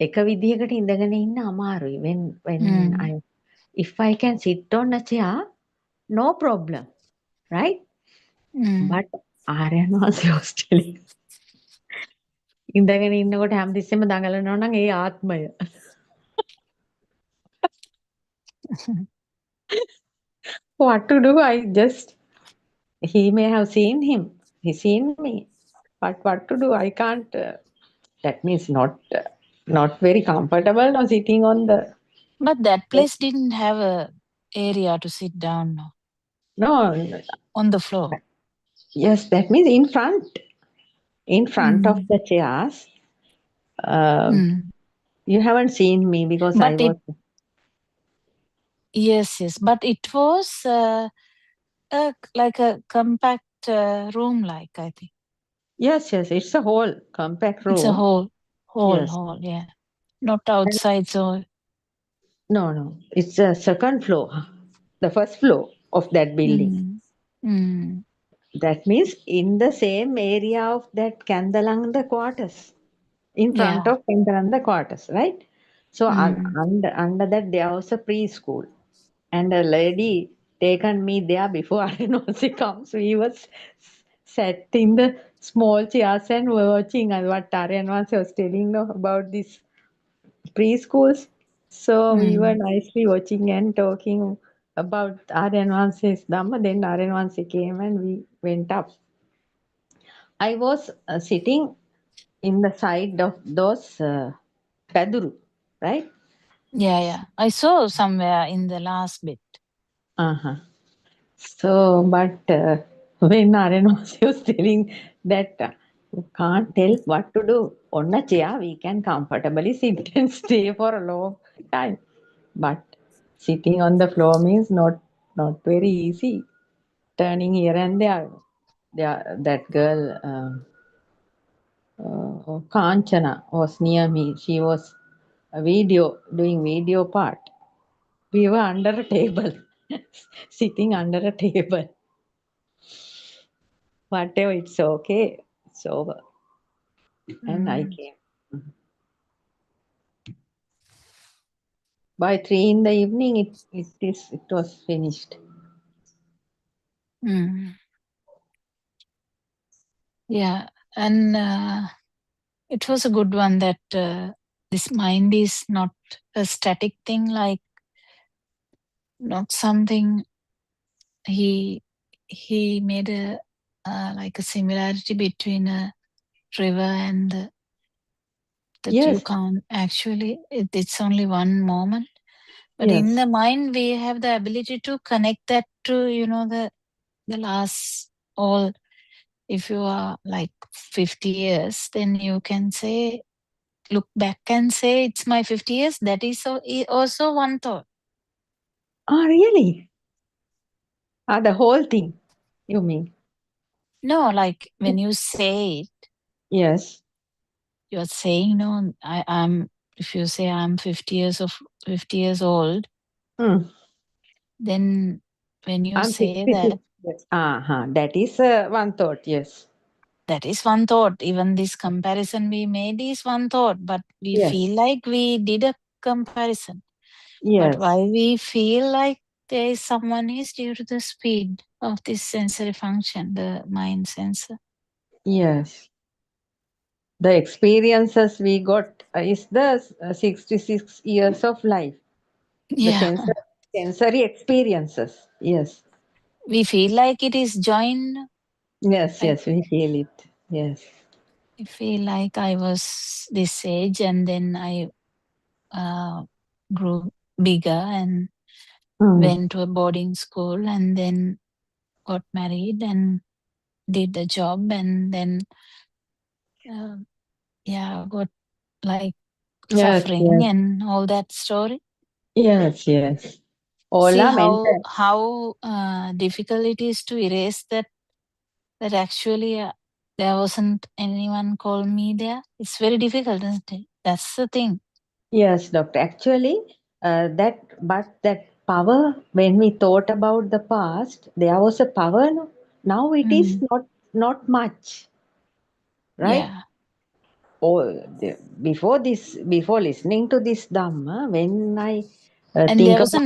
එක විදිහකට ඉඳගෙන ඉන්න අමාරුයි. When if I can sit on a chair, no problem, right? But Aryan was telling ඉඳගෙන ඉන්නකොට හැමතිස්සෙම දඟලනවා නම් ඒ ආත්මය. What to do? He may have seen him. He seen me. But what to do? I can't. That means not very comfortable now sitting on the. But that place didn't have a area to sit down. No. On the floor. Yes, that means in front of the chairs. You haven't seen me because but I was. Yes. But it was like a compact room, like I think. Yes. It's a whole compact room. It's a whole, yes. yeah. Not outside, so. No. It's a second floor. The first floor of that building. That means in the same area of that Kandalanga quarters. In front of Kandalanga quarters, right? So under that there was a preschool. And a lady taken me there before Arenose comes. We was sat in the small chairs and watching what Arenose was telling about this preschools. So we were nicely watching and talking about Arenwase's Dhamma. Then Arenwase came and we went up. I was sitting in the side of those Paduru, right? Yeah. I saw somewhere in the last bit. So, but when Arenwase was telling that you can't tell what to do. On a chair, we can comfortably sit and stay for a long time. But sitting on the floor means not very easy. Turning here and there. That girl, Kanchana, was near me. She was doing video part. We were under a table, sitting under a table. Whatever, it's okay. It's over. And I came. By 3 in the evening, it was finished. Yeah, and it was a good one that this mind is not a static thing, like not something. He made a like a similarity between a river and that you can't actually. It's only one moment, but in the mind we have the ability to connect that to the last all. If you are like 50 years, then you can say, look back and say, it's my 50 years. That is also one thought. Oh, really? The whole thing, you mean? No, like when you say it. Yes. You're saying, no, I'm, if you say I'm 50 years old, then when you say that. Yes. That is one thought, yes. That is one thought. Even this comparison we made is one thought, but we feel like we did a comparison. Yes. But why we feel like there is someone is due to the speed of this sensory function, the mind sensor. Yes. The experiences we got is the 66 years of life. Yeah. The sensory experiences. Yes. We feel like it is joined Yes, yes, we feel it. Yes. I feel like I was this age and then I grew bigger and went to a boarding school and then got married and did the job and then got like Yes, suffering yes. and all that story. Yes, yes. All See are mental. how difficult it is to erase that actually there wasn't anyone call me there. It's very difficult, isn't it? That's the thing. Yes, doctor. Actually, that power, when we thought about the past, there was a power. No? Now it is not much, right? Yeah. Before this, before listening to this Dhamma, when I And think there was about,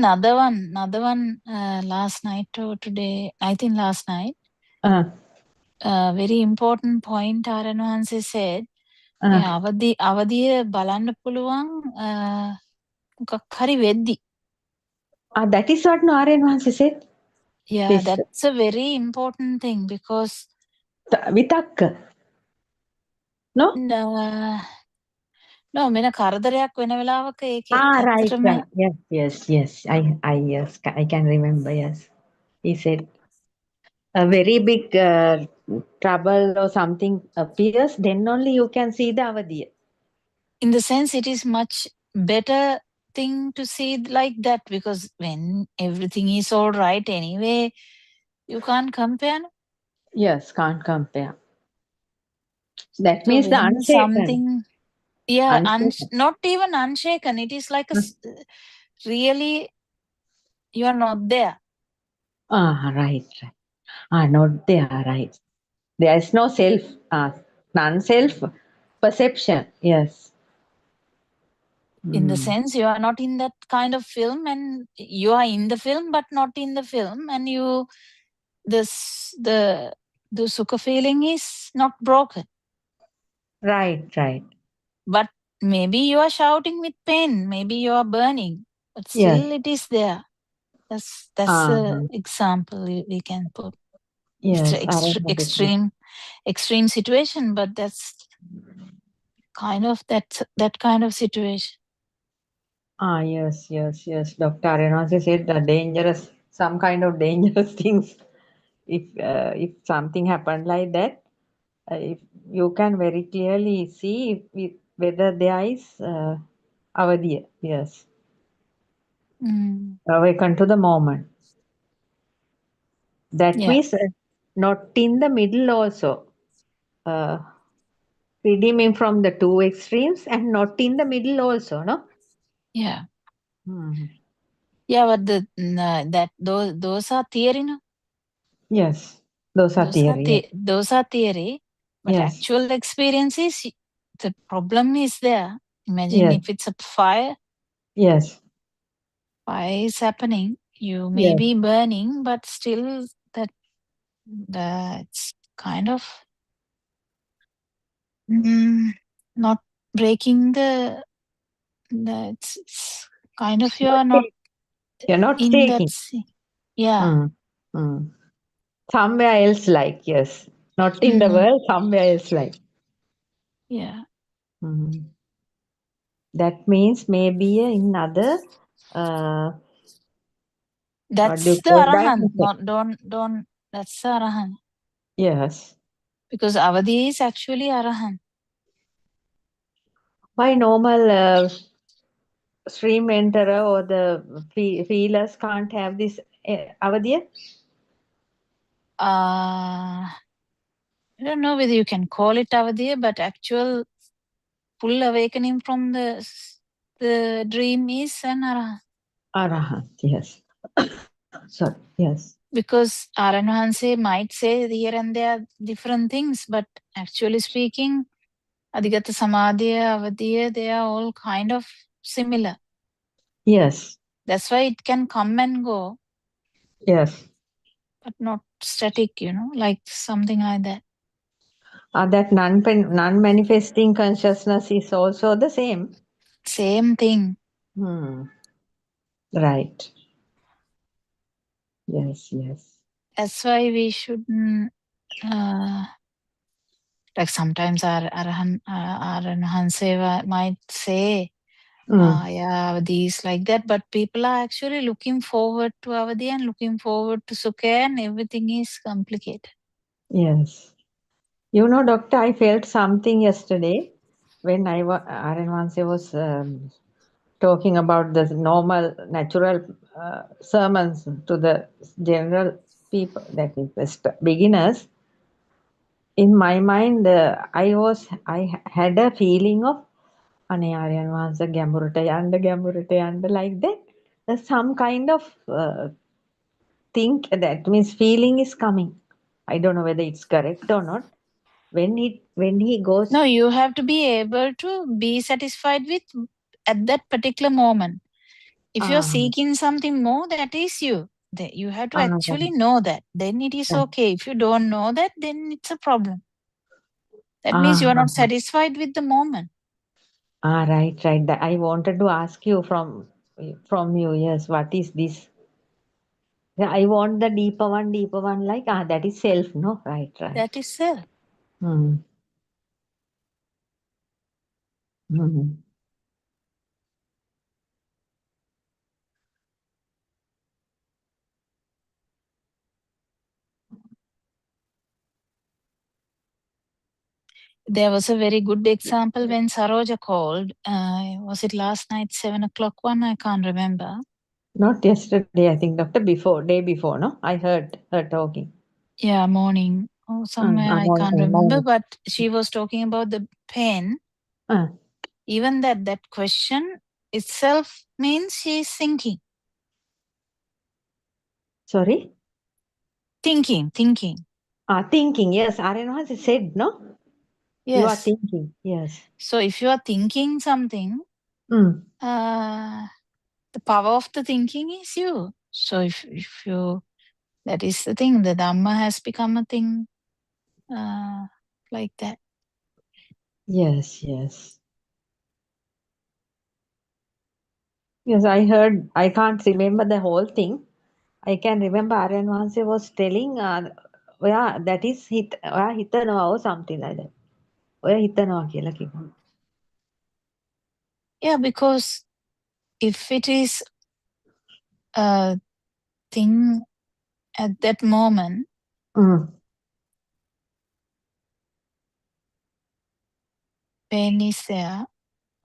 another one last night or today, I think last night. Very important point ආරණ වහන්සේ said මේ අවදිය බලන්න පුළුවන් මොකක් හරි වෙද්දි. that is what Narayan Vansi said. Yeah, This that's a very important thing because vitakka. No? No, මෙන කරදරයක් වෙන වෙලාවක ඒක Right, ඇත්තටම right. Yes. I can remember. Yes, he said a very big trouble or something appears, then only you can see the avadiya. in the sense it is much better thing to see it like that because when everything is all right anyway, you can't compare. Yes, can't compare. That So means the when unshaken. something, yeah, Unshaken. not even unshaken, it is like a really you are not there. Right. Not there, right. There is no self, non-self perception. Yes. In the sense you are not in that kind of film and you are in the film but not in the film and you the sukha feeling is not broken. Right. But maybe you are shouting with pain, maybe you are burning, but still it is there. That's the example we can put. Yes, It's extreme situation, but that's kind of that kind of situation. Yes. Dr. Arenose said some kind of dangerous things. If something happened like that, if you can very clearly see whether there is avadiya. Yes. Awaken to the moment. That means not in the middle also. Redeeming from the two extremes and not in the middle also, no? Yeah. Yeah, but those are theory, no? Yes, those are theory. Those are theory, but Yes. actual experience is the problem is there. Imagine if it's a fire. Yes. Fire is happening. You may be burning, but still it's kind of not breaking it's kind of you're not in taking. that. Yeah. Somewhere else like, yes. Not in the world, somewhere else like. Yeah. That means maybe in other that's the Arahant. Don't that's the Arahant. Yes. Because Avadi is actually Arahant. Why normal stream enterer or the feelers can't have this avadiya? I don't know whether you can call it avadiya, but actual full awakening from the dream is an Arahant. Arahant, yes. Sorry, yes. Because Arahant Hanse might say here and there different things, but actually speaking, Adhigata Samadhiya, Avadiya, they are all kind of similar. Yes. That's why it can come and go. Yes. But not static, like something like that. That non-manifesting consciousness is also the same. Same thing. Right. Yes. That's why we shouldn't like sometimes our Arhan Hanseva might say, yeah, these like that, but people are actually looking forward to Avadi and looking forward to Sukha, and everything is complicated. Yes. You know, Doctor, I felt something yesterday when Aranwanse was talking about the normal, natural sermons to the general people, that is the beginners. In my mind, I had a feeling of අනේ ආර්යයන් වහන්සේ ගැඹුරට යන්න like that. There's some kind of think that means feeling is coming. I don't know whether it's correct or not. When he goes. No, you have to be able to be satisfied with at that particular moment. If you're seeking something more, that is you. You have to actually know that. Then it is okay. If you don't know that, then it's a problem. That means you are not satisfied with the moment. Right. I wanted to ask you from you, yes, what is this? I want the deeper one, like, that is self, no? Right. That is self. There was a very good example when Saroja called. Was it last night, 7 o'clock one? I can't remember. Not yesterday, I think, Doctor, day before, no? I heard her talking. Yeah, morning or somewhere, I can't remember, but she was talking about the pain. Even that question itself means she's thinking. Sorry? Thinking. Thinking, yes. Aryan said, no? Yes. You are thinking, yes. So if you are thinking something, the power of the thinking is you. So if you, that is the thing, the Dhamma has become a thing like that. Yes. Yes, I heard, I can't remember the whole thing. I can remember Aryan was telling, that is hitanawa or something like that. Hitanawa කියලා කිව්වා. Yeah, because if it is a thing at that moment, pain is there.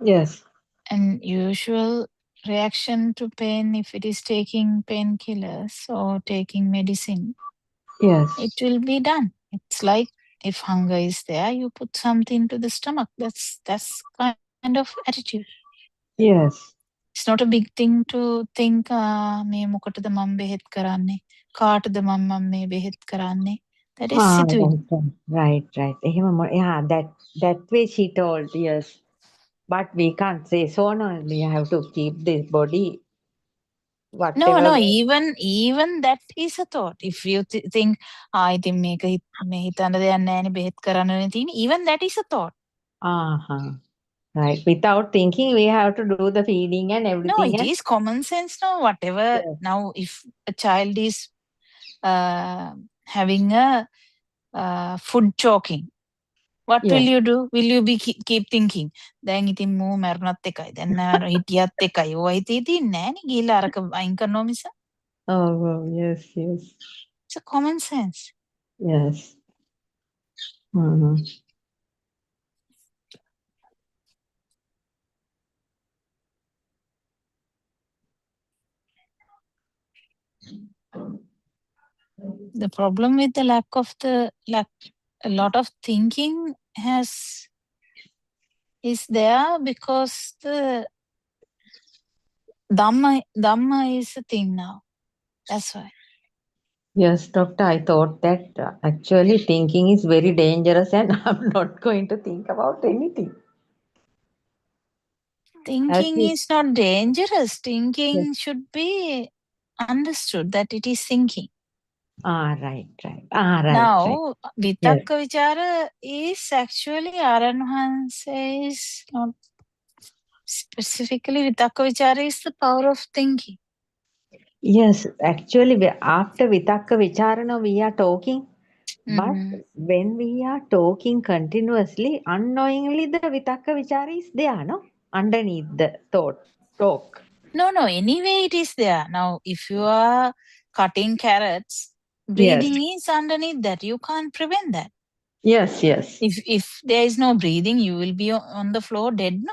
Yes. And usual reaction to pain, if it is taking painkillers or taking medicine, yes, it will be done. It's like if hunger is there, you put something to the stomach. That's kind of attitude. Yes. It's not a big thing to think, මේ මොකටද මම බෙහෙත් කරන්නේ? කාටද මම මේ බෙහෙත් කරන්නේ? That is සිතුවිලි. Right. Yeah, that way she told, yes. But we can't say so, no. We have to keep this body. Whatever. No, even that is a thought. If you think, ඉතින් මේක මේ හිතන්න දෙයක් නැහැ නේ බෙහෙත් කරන්න තියෙන්නේ, even that is a thought. Right. Without thinking, we have to do the feeding and everything. No, it is common sense. No, whatever. Yes. Now, if a child is having a food choking, what will you do? Will you be keep thinking? දැන් ඉතින් මූ මැරුණත් එකයි. දැන් හිටියත් එකයි. ඔය හිතේ තියන්නේ නැහැ නේ. ගිහලා අරක අයින් කරනවා මිස. Oh, yes. It's a common sense. Yes. The problem with the a lot of thinking is there because the Dhamma is a thing now. That's why. Yes, Doctor, I thought that actually thinking is very dangerous and I'm not going to think about anything. Thinking is not dangerous. Thinking should be understood that it is thinking. Right. Now, Vitakka Vichara is actually Aranhan says not specifically Vitakka Vichara is the power of thinking. Yes, actually after Vitakka Vicharana we are talking. But when we are talking continuously, unknowingly the vitakka vichara is there, no? Underneath the talk. No, anyway it is there. Now, if you are cutting carrots, Yes. breathing is underneath that. You can't prevent that. Yes. If there is no breathing, you will be on the floor dead, no?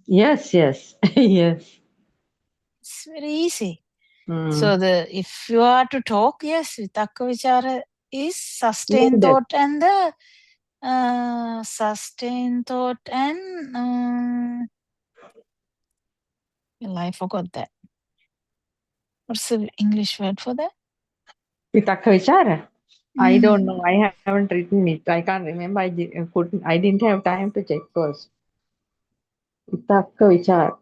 Yes. Yes. It's very easy. So if you are to talk, yes, vitakka vichara is sustained thought and the sustained thought and well, I forgot that. What's the English word for that? Vitakka vichara? I don't know. I haven't written it. I can't remember. I didn't have time to check first. Vitakka vichara.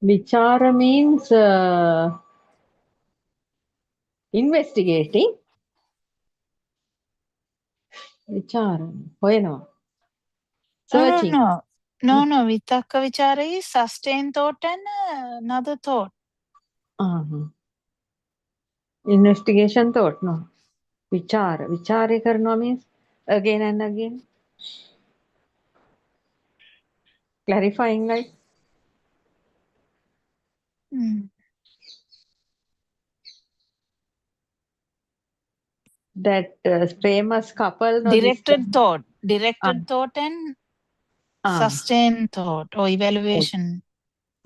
Vichara means investigating. Vichara. Hoyano. Searching. No. Vitakka vichara is sustained thought and another thought. Investigation thought, no. Vichara. Vichara karna means again and again. Clarifying, like. That famous couple. No, Directed thought and sustained thought or evaluation.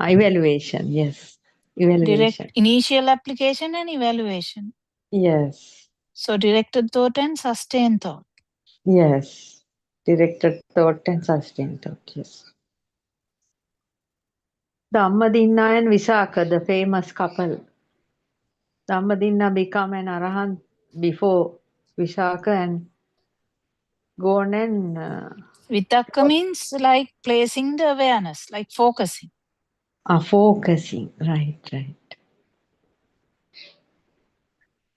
Evaluation, yes. Evaluation. Direct initial application and evaluation. Yes. So directed thought and sustained thought. Yes. Directed thought and sustained thought, yes. Dhammadinna and Visakha, the famous couple. Dhammadinna become an arahant before Visakha and gone and... Vitakka means like placing the awareness, like focusing. Focusing, right.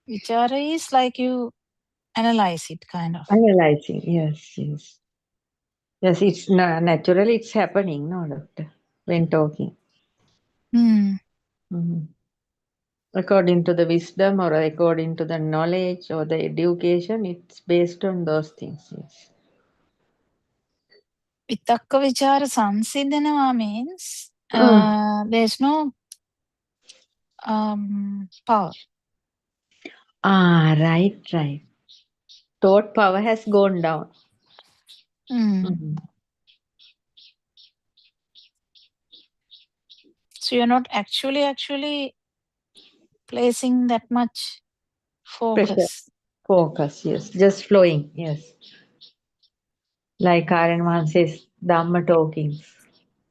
Vichara is like you analyze it, kind of. Analyzing, yes. Yes, it's naturally it's happening, no, doctor, when talking. According to the wisdom or according to the knowledge or the education, it's based on those things. Yes. Vitakka vichara sansiddhanava means there's no power. Right. Thought power has gone down. So you're not actually placing that much focus. Pressure. Focus, yes. Just flowing, yes. Like Karen Mahan says, Dhamma talking.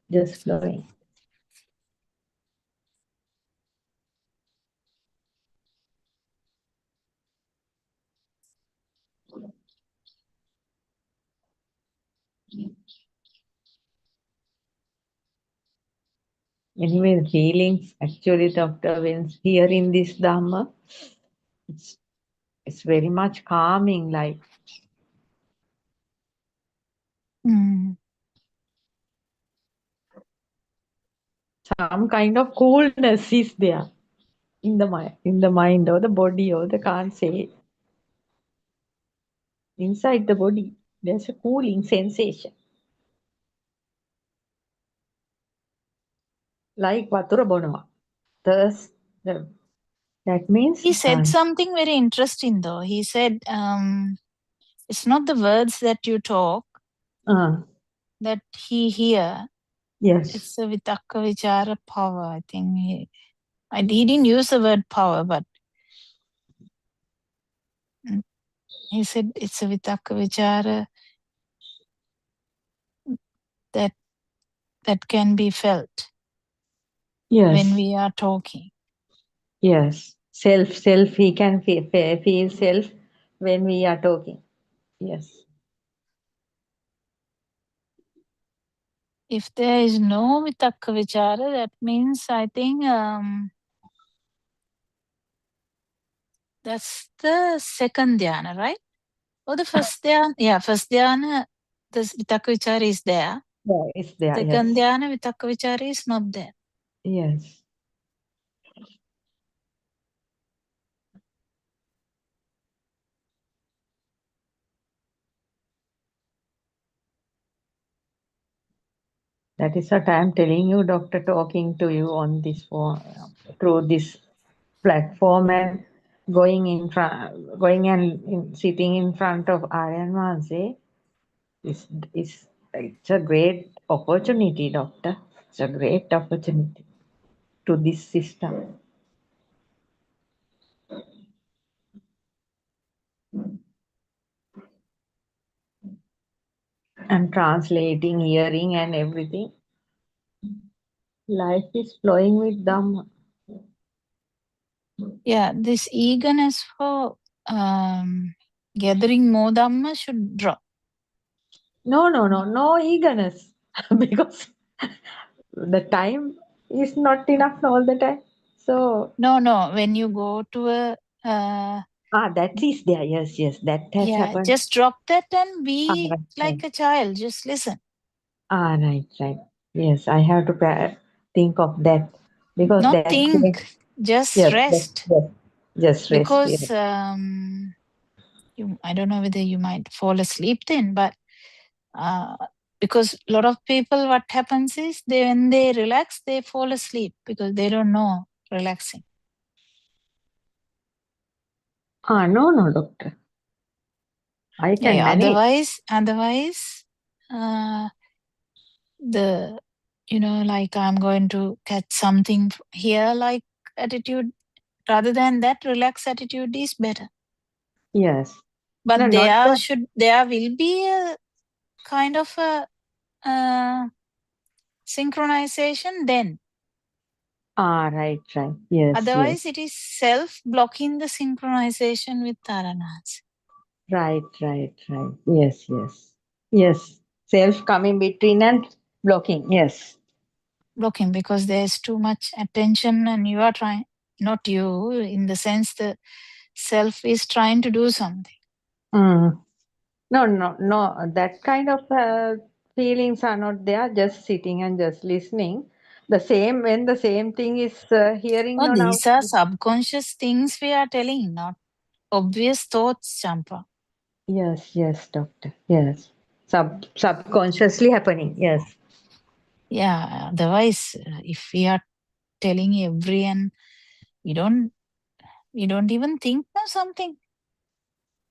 Just flowing. Anyway, the feelings, actually, Dr. when hearing this Dhamma, it's very much calming, like. Some kind of coolness is there in the mind or the body or the can't say. Inside the body, there's a cooling sensation. Like Vatura Bonoa. Thus, that means... He said something very interesting though. He said, it's not the words that you talk that he hear. Yes. It's a vitakka vichara power, I think. He didn't use the word power, but he said it's a vitakka vichara that can be felt when we are talking. Yes. Self, he can feel self when we are talking. Yes. If there is no vitakka vichara, that means I think that's the second dhyana, right? Or the first dhyana? Yeah, first dhyana, the vitakka vichara is there. Yeah, it's there. Second dhyana, vitakka vichara is not there. Yes. That is what I am telling you, Doctor, talking to you on this phone, through this platform and going and sitting in front of Aryan Manse it's a great opportunity, Doctor. It's a great opportunity to this system. And translating, hearing and everything. Life is flowing with Dhamma. Yeah, this eagerness for gathering more Dhamma should drop. No eagerness. Because the time is not enough all the time. So No, when you go to a that is there. Yes, that has happened. just drop that and be Right. like a child. Just listen. Right. Yes, I have to think of that because Not that. think, just Yes, rest. just rest. Because Yes. I don't know whether you might fall asleep then, but because a lot of people, what happens is when they relax, they fall asleep because they don't know relaxing. No, Doctor. I can manage. Otherwise, like I'm going to catch something here, like attitude. Rather than that, relaxed attitude is better. Yes. But No, not that. there will be a kind of a synchronization then. Right. Yes. Otherwise, it is self-blocking the synchronization with Taranas. Right. Yes. Self coming between and blocking. Yes. Blocking because there's too much attention and you are trying, not you, in the sense the self is trying to do something. No. That kind of feelings are not there. Just sitting and just listening. When the same thing is hearing. No, these are subconscious things we are telling, not obvious thoughts, Champa. Yes, Doctor. Yes. Subconsciously happening. Yes. Yeah, otherwise, if we are telling every and we don't even think of something.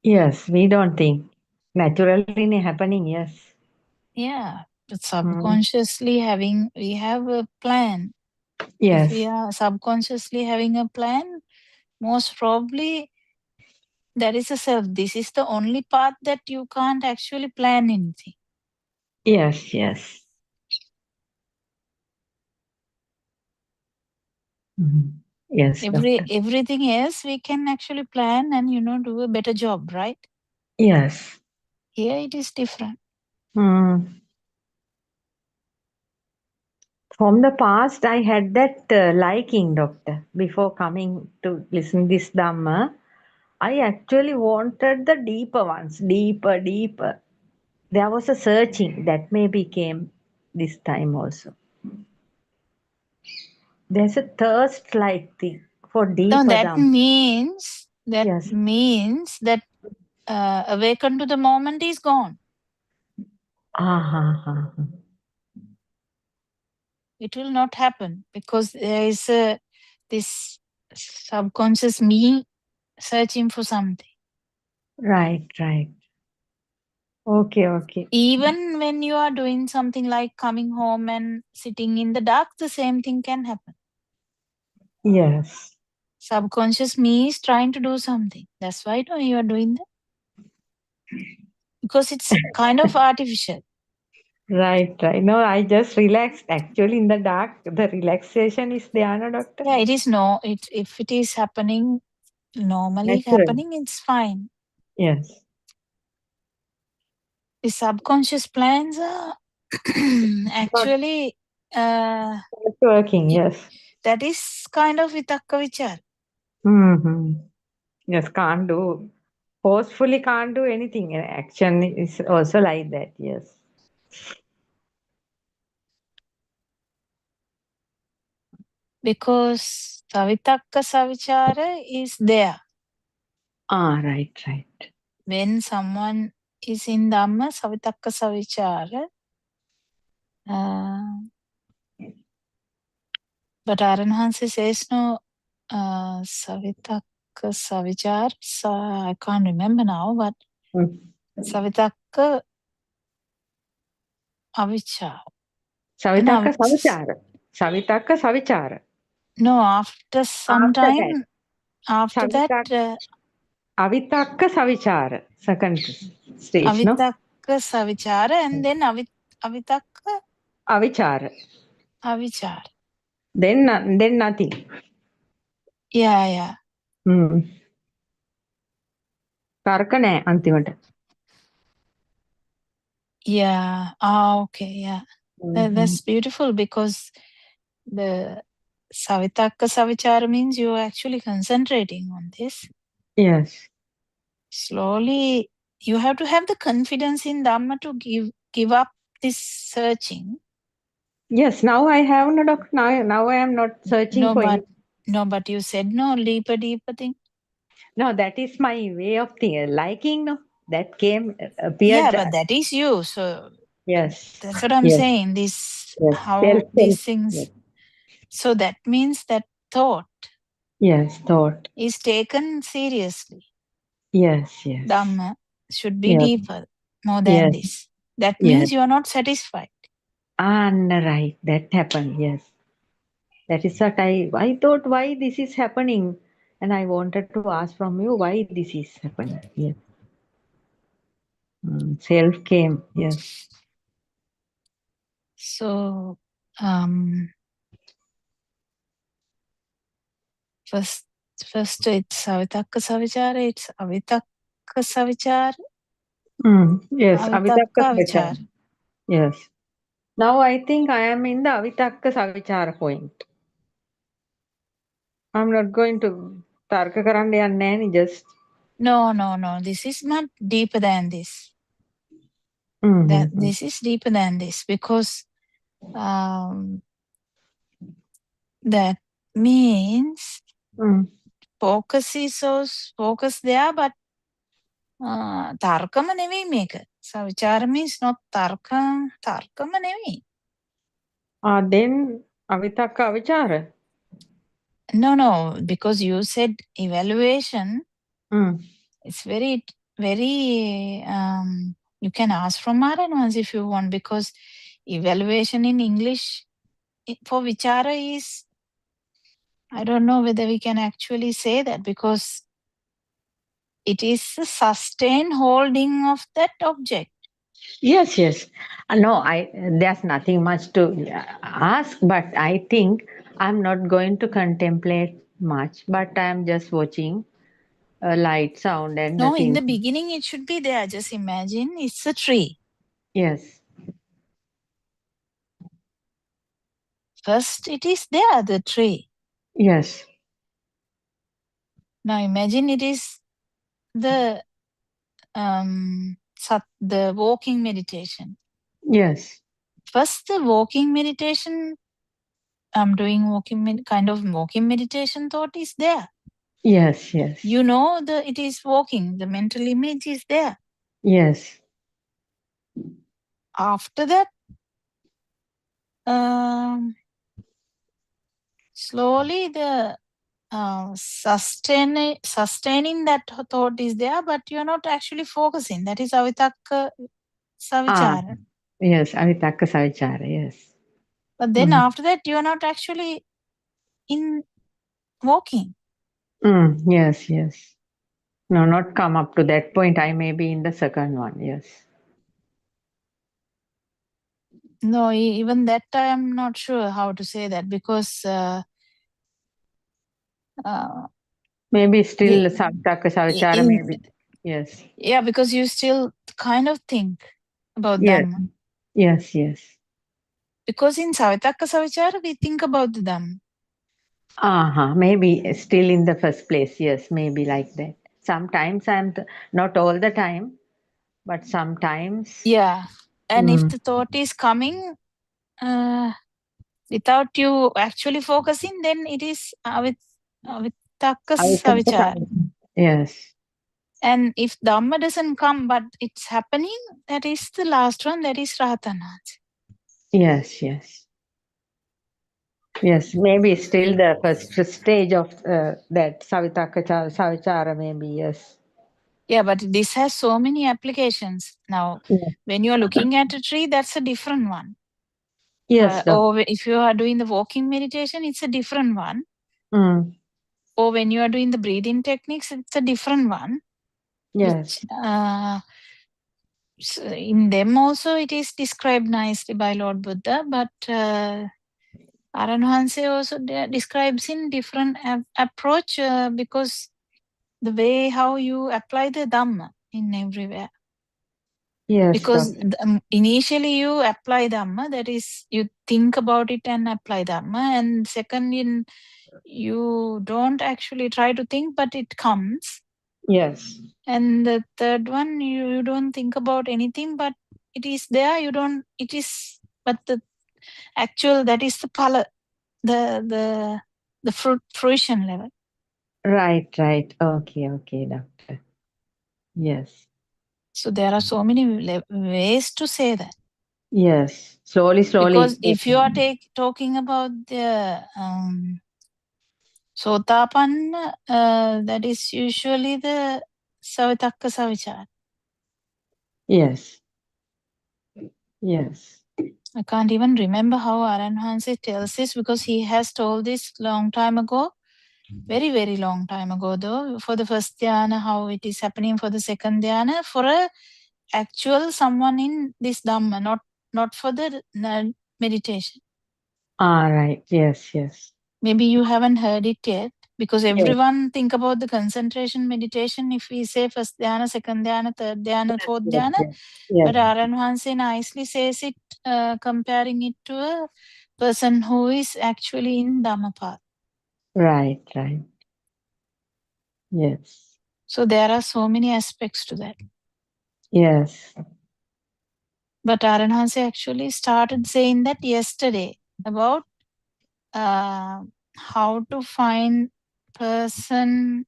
Yes, we don't think. Naturally happening, yes. Yeah, but subconsciously we have a plan. Yes. If we are subconsciously having a plan, most probably that is a self. This is the only part that you can't actually plan anything. Yes. Yes, Doctor. Everything else we can actually plan and do a better job, right? Yes. Here it is different. From the past, I had that liking, Doctor. Before coming to listen this Dhamma, I actually wanted the deeper ones, deeper. There was a searching that maybe came this time also. There's a thirst like thing for deeper No, that Dhamma. means that awaken to the moment is gone. It will not happen because there is this subconscious me searching for something. Right. Okay. Even when you are doing something like coming home and sitting in the dark, the same thing can happen. Yes. Subconscious me is trying to do something. That's why you are doing that. Because it's kind of artificial. Right. No, I just relaxed. Actually, in the dark, the relaxation is there, no, Doctor? Yeah, it is if it is happening, normally happening, it's fine. Yes. The subconscious plans are actually working, yes. That is kind of vitakka vichar. Yes, forcefully can't do anything. Action is also like that, yes. Because savitakka savichara is there. Right. When someone is in Dhamma, savitakka savichara, But Aranhansi says no, Savitakka Savichar. I can't remember now, but Savitakka Avichar. Savitakka Savichara. Savitakka Savichara. No, after some After time, after Savitakka, that, Avitakka Savichara. Second stage, no? Avitakka Savichara, and then Avitakka Avichara. Avichar. Then nothing. Yeah. තර්ක නෑ අන්තිමට. Yeah. Okay. Yeah. That's beautiful because the Savitakka Savichara means you're actually concentrating on this. Yes. Slowly, you have to have the confidence in Dhamma to give up this searching. Yes. Now I have no doctor. Now I am not searching for it. No, but you said no deeper thing. No, that is my way of thinking. Liking, no, that appeared. Yeah, but that is you. So yes, that's what I'm saying. This how these things. Yes. So that means that thought. Yes, thought is taken seriously. Yes. Dhamma should be deeper, more than this. That means you are not satisfied. Right. That happened. Yes. That is what I thought why this is happening. And I wanted to ask from you why this is happening. Yes. Self came. Yes. So, first it's Savitakka Savichara, it's Avitakka Savichara. Yes, Avitakka Savichara. Yes. Now I think I am in the Avitakka Savichara point. I'm not going to Tarka Karande and just. No. This is not deeper than this. This is deeper than this because that means focus is also focus there, but tarkama neveyi meka. Savichara means not tarkama neveyi. Then Avitakka Avichara. No, because you said evaluation. It's very, very. You can ask from Maranans if you want, because evaluation in English for vichara is. I don't know whether we can actually say that because it is a sustained holding of that object. Yes. No, there's nothing much to ask, but I think I'm not going to contemplate much, but I'm just watching light, sound, and no, in the beginning it should be there. Just imagine it's a tree. Yes. First, it is there, the tree. Yes. Now imagine it is the walking meditation. Yes. First, the walking meditation. I'm doing kind of walking meditation. Thought is there. Yes. You know it is walking. The mental image is there. Yes. After that, slowly the sustaining that thought is there, but you're not actually focusing. That is Avitakka Savichara. Yes, Avitakka Savichara, yes. But then after that, you're not actually in walking. Yes. No, not come up to that point. I may be in the second one, yes. No, even that I'm not sure how to say that because maybe still Savitakka Savichara, maybe. Yes. Yeah, because you still kind of think about Dhamma. Yes. Because in Savitakka Savichara, we think about the Dhamma. Maybe still in the first place. Yes, maybe like that. Sometimes not all the time, but sometimes. Yeah. And if the thought is coming without you actually focusing, then it is Avitakka Savichara. Yes. And if Dhamma doesn't come, but it's happening, that is the last one, that is Rahatanat. Yes, yes. Yes, maybe still the first stage of that Savichara, maybe, yes. Yeah, but this has so many applications. Now, Yeah. when you're looking at a tree, that's a different one. Yes, Or if you are doing the walking meditation, it's a different one. Mm. Or when you are doing the breathing techniques, it's a different one. Yes. Which, in them also it is described nicely by Lord Buddha, but Aranhanse also describes in different approach because the way how you apply the Dhamma in everywhere. Yes, Because doctor. initially you apply Dhamma, that is, you think about it and apply Dhamma, and second, you don't actually try to think, but it comes. Yes. And the third one, you don't think about anything, but it is there. But the actual, that is the pala, the fruition level. Right. Okay, doctor. Yes. So there are so many ways to say that. Yes. Slowly. Because if you are talking about the Sotapanna, that is usually the Savitakka Savichara. Yes. Yes. I can't even remember how Aranhanse tells this because he has told this long time ago. Very, very long time ago though. For the first dhyana, how it is happening for the second dhyana. For a actual someone in this Dhamma, not for the meditation. Right. Yes. Maybe you haven't heard it yet because Yes. everyone think about the concentration meditation. If we say first dhyana, second dhyana, third dhyana, fourth dhyana, but Aranhanse nicely says it, comparing it to a person who is actually in Dhammapada. Right. Yes. So there are so many aspects to that. Yes. But Aranhanse actually started saying that yesterday about how to find person,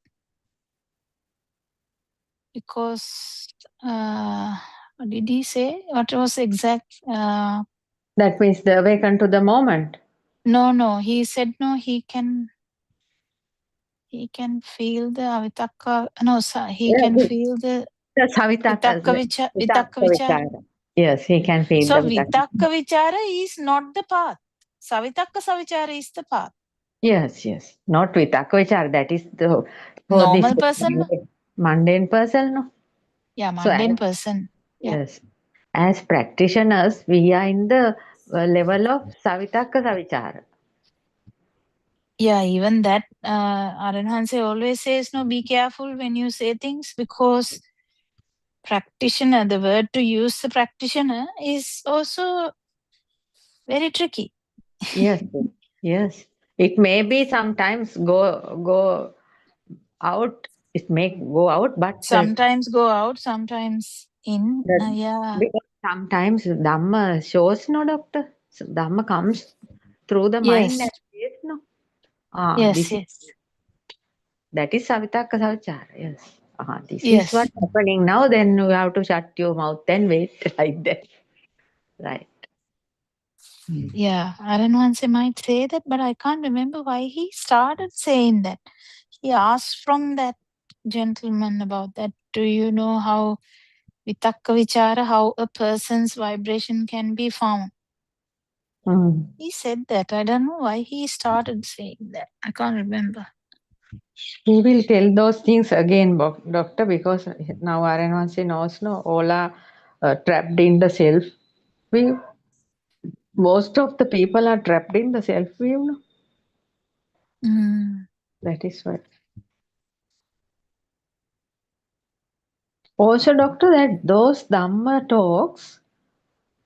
because what did he say? What was exact? That means the awaken to the moment. No. He said no. He can feel the avitakka. No, he can feel the vitakka vichara. Yes, he can feel So the vitakka vichara is not the path. Savitakka savichara is the path. Yes. Not vitakka vichara. That is the for Normal this person. mundane person. No? Yeah, mundane person. Yeah. Yes. As practitioners, we are in the level of savitakka savichara. Yeah, even that Aranhanse always says, no, be careful when you say things because practitioner, the word to use the practitioner is also very tricky. Yes. It may be sometimes go out. It may go out, but sometimes go out, sometimes in. Yeah. Because sometimes Dhamma shows, no, doctor. So Dhamma comes through the mind Yes. and says, no. Yes. That is Savitakka Savachara. Yes. This is Yes. what's happening now. Then you have to shut your mouth and wait like that. Right. Yeah, Aranhanse might say that, but I can't remember why he started saying that. He asked from that gentleman about that. Do you know how vitakka vichara, how a person's vibration can be found? He said that. I don't know why he started saying that. I can't remember. He will tell those things again, doctor, because now Aranvansi knows, no, all are trapped in the self view. Most of the people are trapped in the self view. No? That is why. Also, doctor, that those Dhamma talks,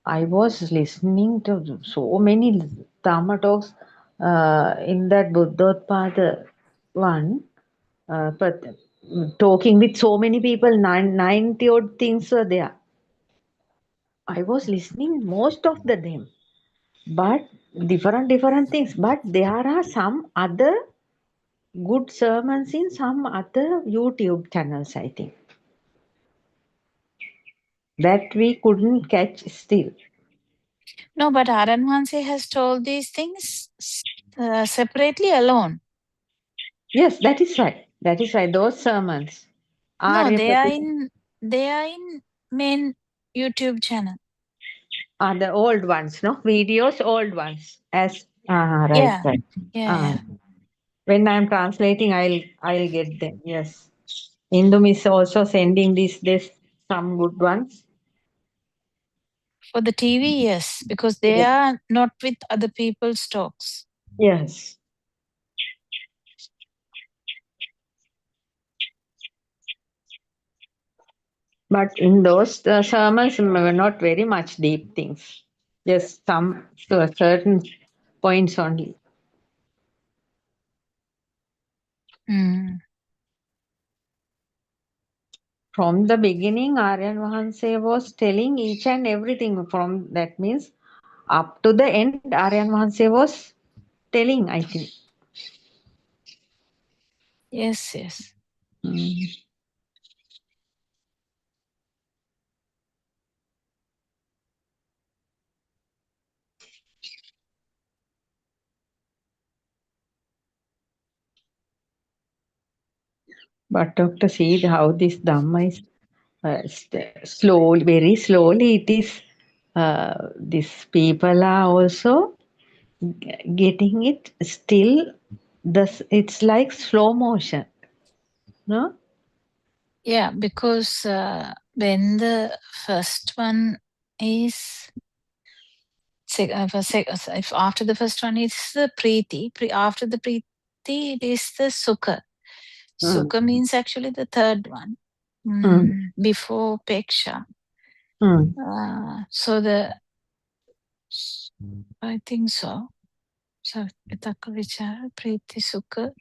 I was listening to so many Dhamma talks in that Buddothpado one, but talking with so many people, 90 odd things were there. I was listening most of them, but different things. But there are some other good sermons in some other YouTube channels, I think, that we couldn't catch still. No, but Aranwanse has told these things separately alone. Yes, that is right. That is right. Those sermons are No, a they are in main YouTube channel. are the old ones, no? Videos, old ones. As right, Yeah. right. Yeah. When I'm translating, I'll get them. Yes. Indum is also sending this some good ones. For the TV, yes, because they Yes. are not with other people's talks. Yes. But in those sermons, were not very much deep things. Just some certain points only. Mm. From the beginning, Aryan Vahanse was telling each and everything. From that means up to the end, Aryan Vahanse was telling, I think. Yes, yes. But Dr. see how this Dhamma is slowly, very slowly it is, these people are also getting it still, it's like slow motion, no? Yeah, because when the first one is if after the first one is the Preeti, after the Preeti it is the Sukha. Sukha means actually the third one before Peksha. So I think so. So Vitaka Vichara, Preeti Sukha,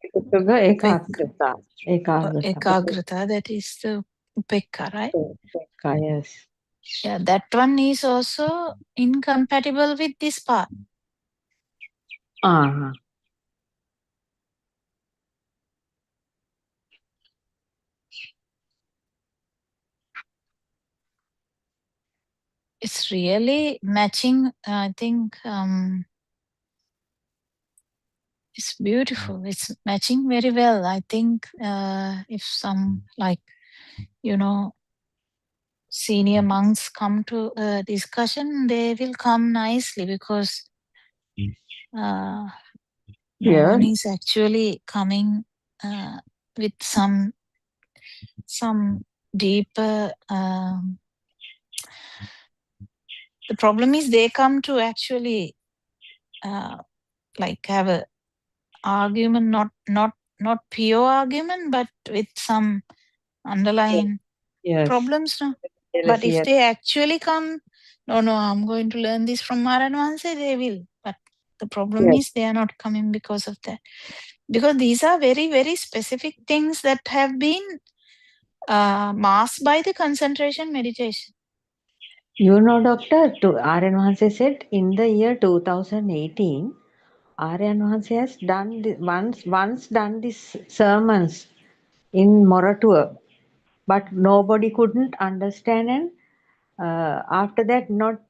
Ekagrata, that is the Upekka, right? Yes. Yeah, that one is also incompatible with this part. It's really matching. I think it's beautiful. It's matching very well. I think if some senior monks come to a discussion, they will come nicely because no one is actually coming with some deeper. The problem is they come to actually have a argument, not pure argument, but with some underlying problems. No? But if they actually come, no, I'm going to learn this from Maranwanse, they will. But the problem is they are not coming because of that. Because these are very, very specific things that have been masked by the concentration meditation. You know, Doctor, Aryan Vahanse said in the year 2018, Aryan Vahanse has done once done these sermons in Moratua, but nobody couldn't understand, and after that not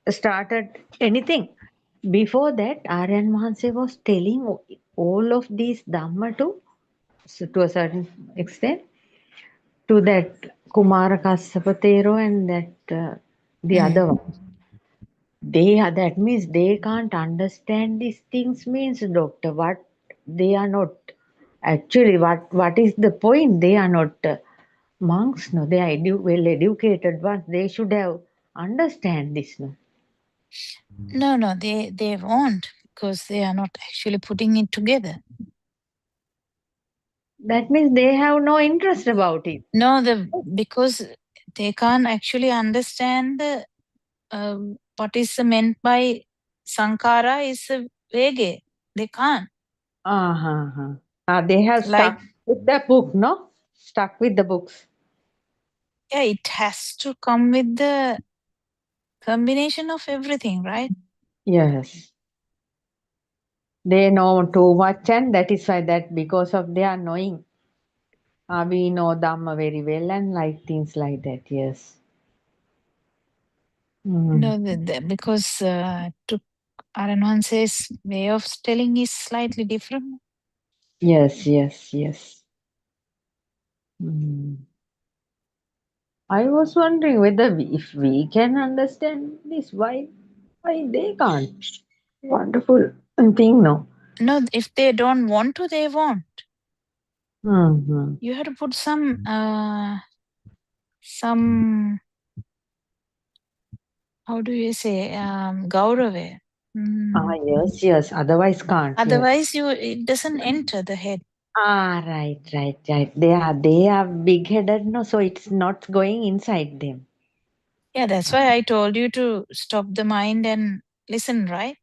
started anything. Before that, Aryan Vahanse was telling all of these Dhamma to a certain extent to that Kumara Kassapatero and that the other one. That means they can't understand these things means, Doctor. What they are not actually, what is the point? They are not monks, no. They are well educated ones. They should have understand this, no. No, they won't, because they are not actually putting it together. That means they have no interest about it. No, because they can't actually understand what is meant by Sankara is a Vege. They can't. They have stuck with the book, no? Stuck with the books. Yeah, it has to come with the combination of everything, right? Yes. They know too much, and that is why that because of their knowing, we know Dhamma very well and like things like that, yes. No, because to Aranwanse's way of telling is slightly different. Yes, yes, yes. Mm. I was wondering whether if we can understand this, why they can't? Wonderful thing, no? No, if they don't want to, they won't. Mm-hmm. You have to put some how do you say, gaurave. Yes, yes. Otherwise can't. Otherwise, Yes. it doesn't enter the head. Right. They are big-headed, no, so it's not going inside them. Yeah, that's why I told you to stop the mind and listen, right?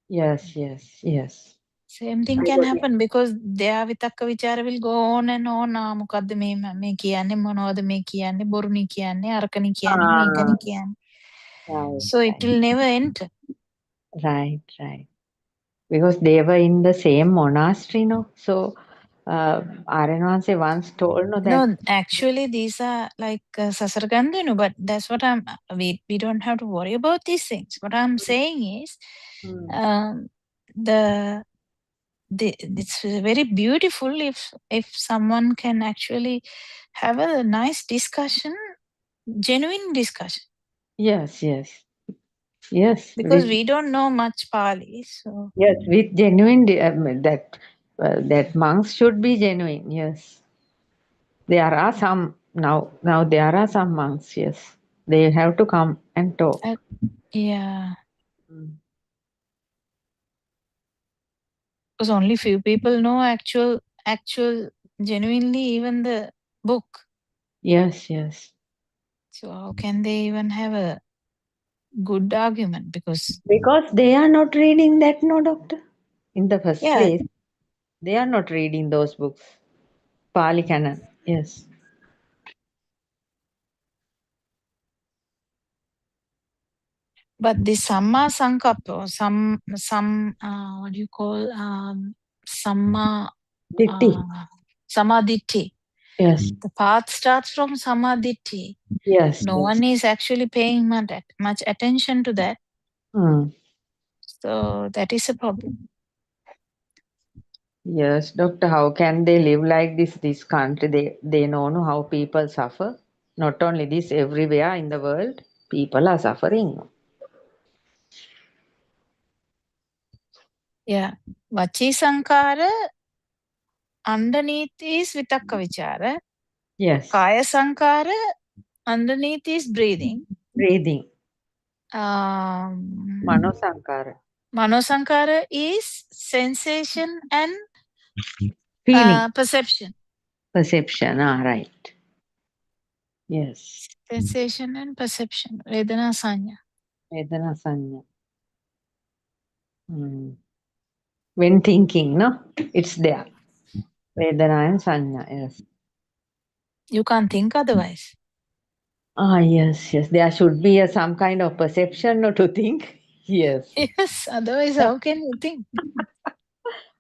Yes. Same thing I can got it. happen because their vitakka vichara will go on and on. මොකද්ද මේ කියන්නේ මොනවද මේ කියන්නේ බොරුනි කියන්නේ අරකනි කියන්නේ මේකනි කියන්නේ. Right. So it will never enter. Right. Because they were in the same monastery, no? So Aranwanse once told no that. No, actually these are like sasaragandhanu, but that's what we don't have to worry about these things. What I'm saying is it's very beautiful if someone can actually have a nice discussion, genuine discussion. Yes. Because we don't know much Pali, so yes, with genuine that monks should be genuine. Yes, there are some now. Now there are some monks. Yes, they have to come and talk. yeah. Because only few people know actual genuinely even the book. Yes. So how can they even have a good argument? Because they are not reading that, no, doctor. In the first place, they are not reading those books. Pali Canon. Yes. but the Samma Sankappa, what do you call Samma Samadhitti. Yes. The path starts from Samadhitti. Yes. No one is actually paying much attention to that. So that is a problem. Yes, doctor, how can they live like this country? They know how people suffer. Not only this, everywhere in the world, people are suffering. Yeah. Vachi Sankara, underneath is Vitakka Vichara. Yes. Kaya Sankara, underneath is breathing. Mano Sankara. Mano Sankara is sensation and Feeling. Perception. Right. Yes. Sensation and perception. Vedana Sanya. When thinking, no? It's there. Vedana and Sanya, yes. You can't think otherwise. Yes. There should be some kind of perception to think. Yes. Yes, otherwise how can you think?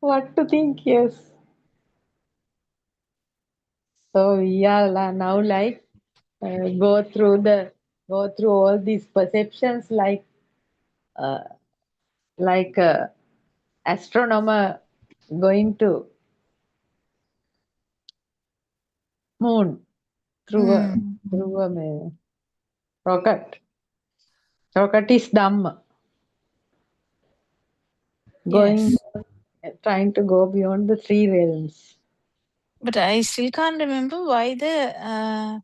What to think, yes. So we are now go through all these perceptions like astronomer going to moon through a rocket. Rocket is Dhamma. Trying to go beyond the three realms. But I still can't remember why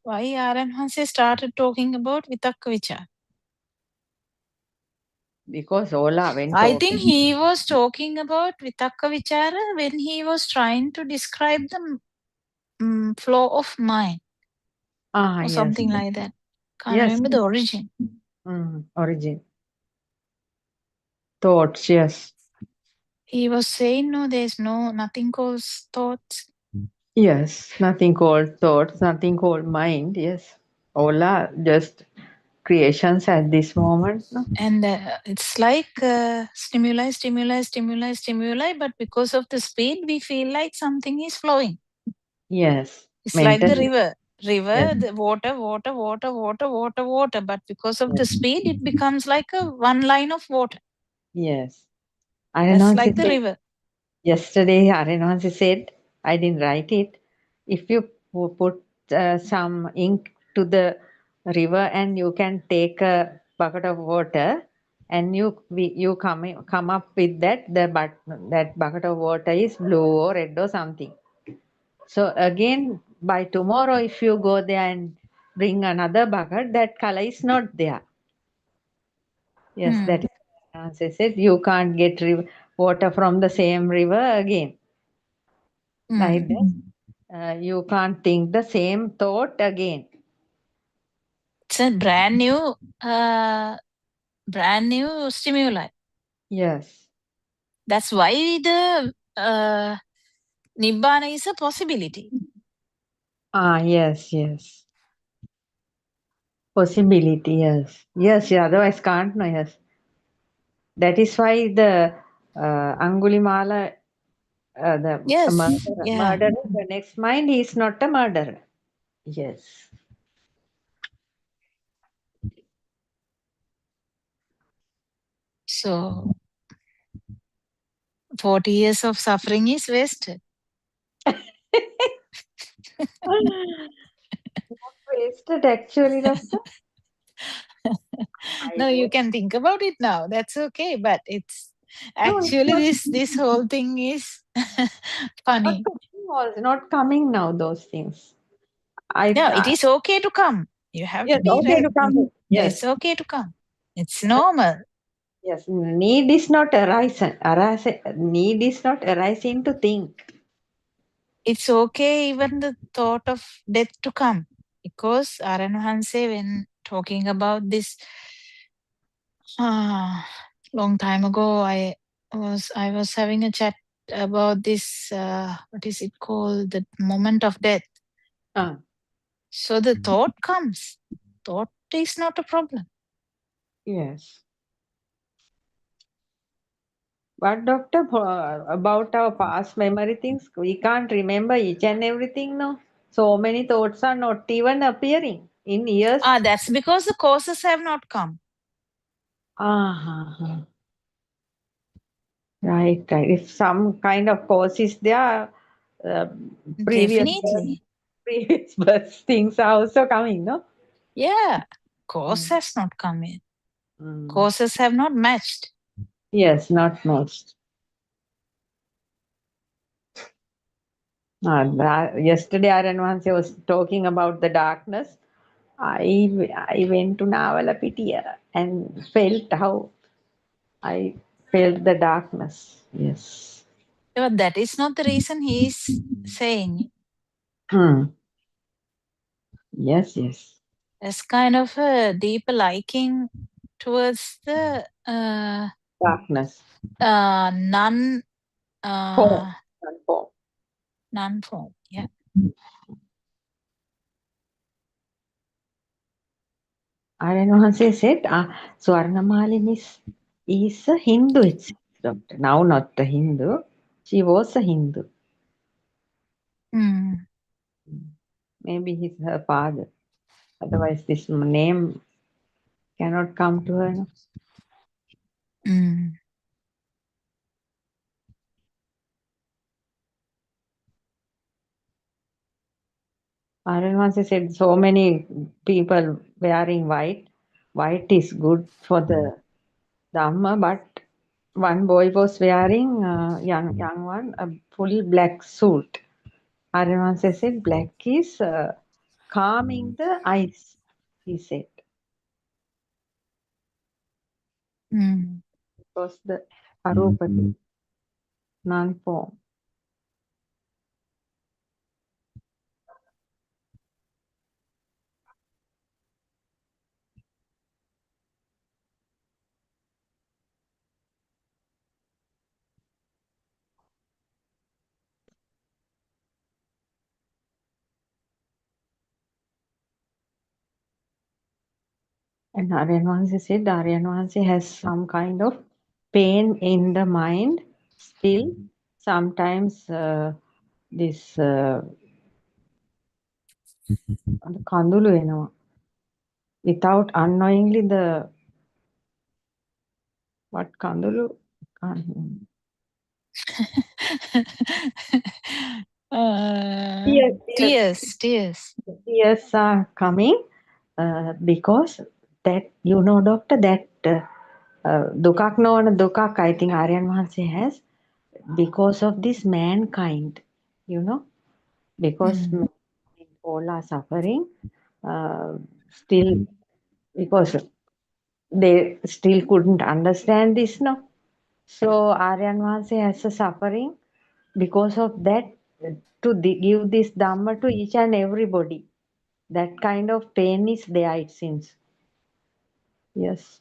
Aranhanse started talking about Vitakka Vichara. Because Ola went I think he was talking about Vitakka Vichara when he was trying to describe the flow of mind. Or something like that. Can't remember the origin. Origin. Thoughts, yes. He was saying, no, there's nothing called thoughts. Yes, nothing called thoughts, nothing called mind, yes. All are just creations at this moment. No? And it's like stimuli, but because of the speed, we feel like something is flowing. Yes. It's like the river. river, the water. But because of the speed, it becomes like a one line of water. Yes. That's like the river. Yesterday, Arenwansi said, I didn't write it. If you put some ink to the river and you can take a bucket of water and you come up with that that bucket of water is blue or red or something. So again, by tomorrow, if you go there and bring another bucket, that color is not there. Yes, that is as I said, you can't get water from the same river again. Like that, you can't think the same thought again. It's a brand new stimuli. Yes. That's why the Nibbana is a possibility. Yes. Possibility, yes. Yes, otherwise can't know, yes. That is why the Angulimala, the murderer, the next mind, he is not a murderer. Yes. So 40 years of suffering is wasted. Not wasted actually, Rasta. No, you can think about it now. That's okay. But it's actually this whole thing is funny. Not coming now, those things. No, it is okay to come. You have to be okay to come. Yes. It's okay to come. It's normal. Yes, need is not arising. Need is not arising to think. It's okay even the thought of death to come. Because Aranhanse, when talking about this long time ago, I was having a chat about this, what is it called? The moment of death. So the thought comes. Thought is not a problem. Yes. But doctor, about our past memory things, we can't remember each and everything now. So many thoughts are not even appearing in years. That's because the causes have not come. Right. If some kind of cause is there, Definitely. previous birth things are also coming, no? Yeah. Cause has not come in. Causes have not matched. Yes, not matched. Yesterday, Aranwansi was talking about the darkness. I went to Navalapitiya and felt how I felt the darkness. Yes. But that is not the reason he is saying. Yes. There's kind of a deeper liking towards the darkness. Non-form. Yeah. Aranwansi said, Swarnamalini is a Hindu itself, doctor. Now not a Hindu. She was a Hindu. Maybe he's her father. Otherwise, this name cannot come to her. No? Aranwansi said so many people wearing white. White is good for the Dhamma, but one boy was wearing, young one, a full black suit. Aranwansi said black is calming the eyes, he said. Because the arupati, non-form. And Aryanwansi said Aryanwansi has some kind of pain in the mind. Still, sometimes this කඳුළු එනවා. Without unknowingly the what කඳුළු tears are coming because that doctor that දුකක් නොවන දුකක් I think Aryan Mahanse has because of this mankind, because all are suffering still because they still couldn't understand this, no? So Aryan Mahanse has a suffering because of that to give this Dhamma to each and everybody. That kind of pain is there, it seems. Yes.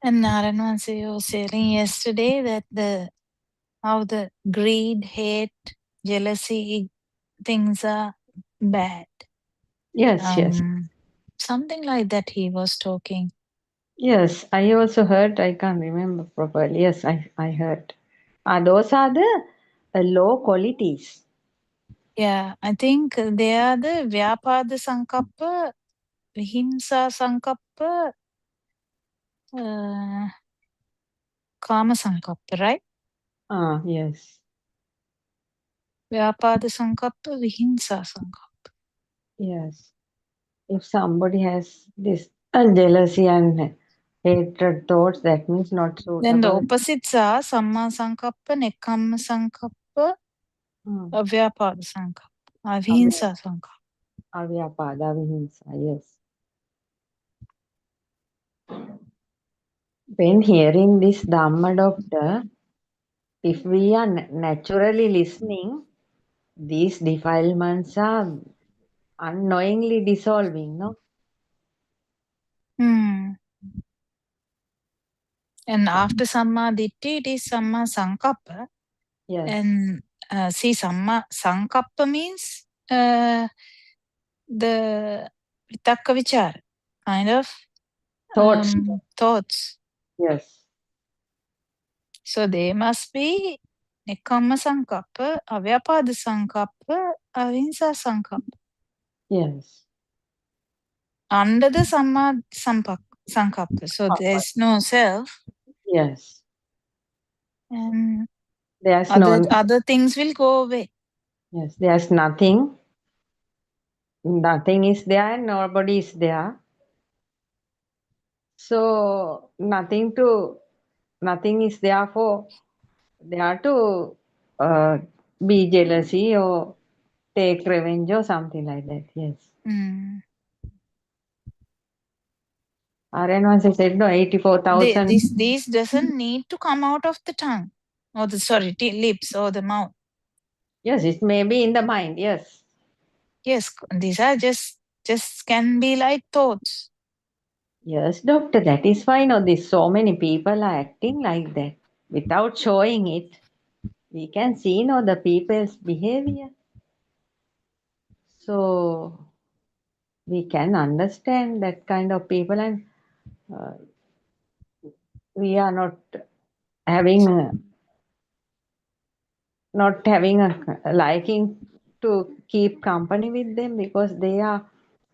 And Narayanwansi was saying yesterday that how the greed, hate, jealousy things are bad. Yes, yes. Something like that he was talking. Yes, I also heard. I can't remember properly. Yes, I heard. Those are the low qualities. Yeah, I think they are the Vyapada Sankappa, Vihimsa Sankappa, Kama Sankappa, right? Yes. Vyapada Sankappa, Vihimsa Sankappa. Yes. If somebody has this jealousy and hatred thoughts, that means not suitable. Then the opposites are Samma Sankappa, Nekamma Sankappa, Avyapada Sankappa, Avihimsa Sankappa. Avyapada, Avihimsa, yes. When hearing this Dhamma doctor, if we are naturally listening, these defilements are unknowingly dissolving, no? And after Samma Ditti, it is Samma Sankappa. Yes. And see, Samma Sankappa means the Vitakka Vichara, kind of thoughts. Yes. So they must be Nekamma Sankappa, Avyapada Sankappa, Avihimsa Sankappa. Yes. Under the Samma Sankappa. So there's no self. Yes. And there's other things will go away. Yes, there's nothing. Nothing is there and nobody is there. So nothing is there for there to be jealousy or take revenge or something like that. Yes. Aryan once said no 84,000. These doesn't need to come out of the tongue or the lips or the mouth. Yes, it may be in the mind. Yes. Yes, these are just can be like thoughts. Yes, doctor, that is fine. No, there's so many people are acting like that without showing it. We can see the people's behavior. So we can understand that kind of people, and we are not having a liking to keep company with them because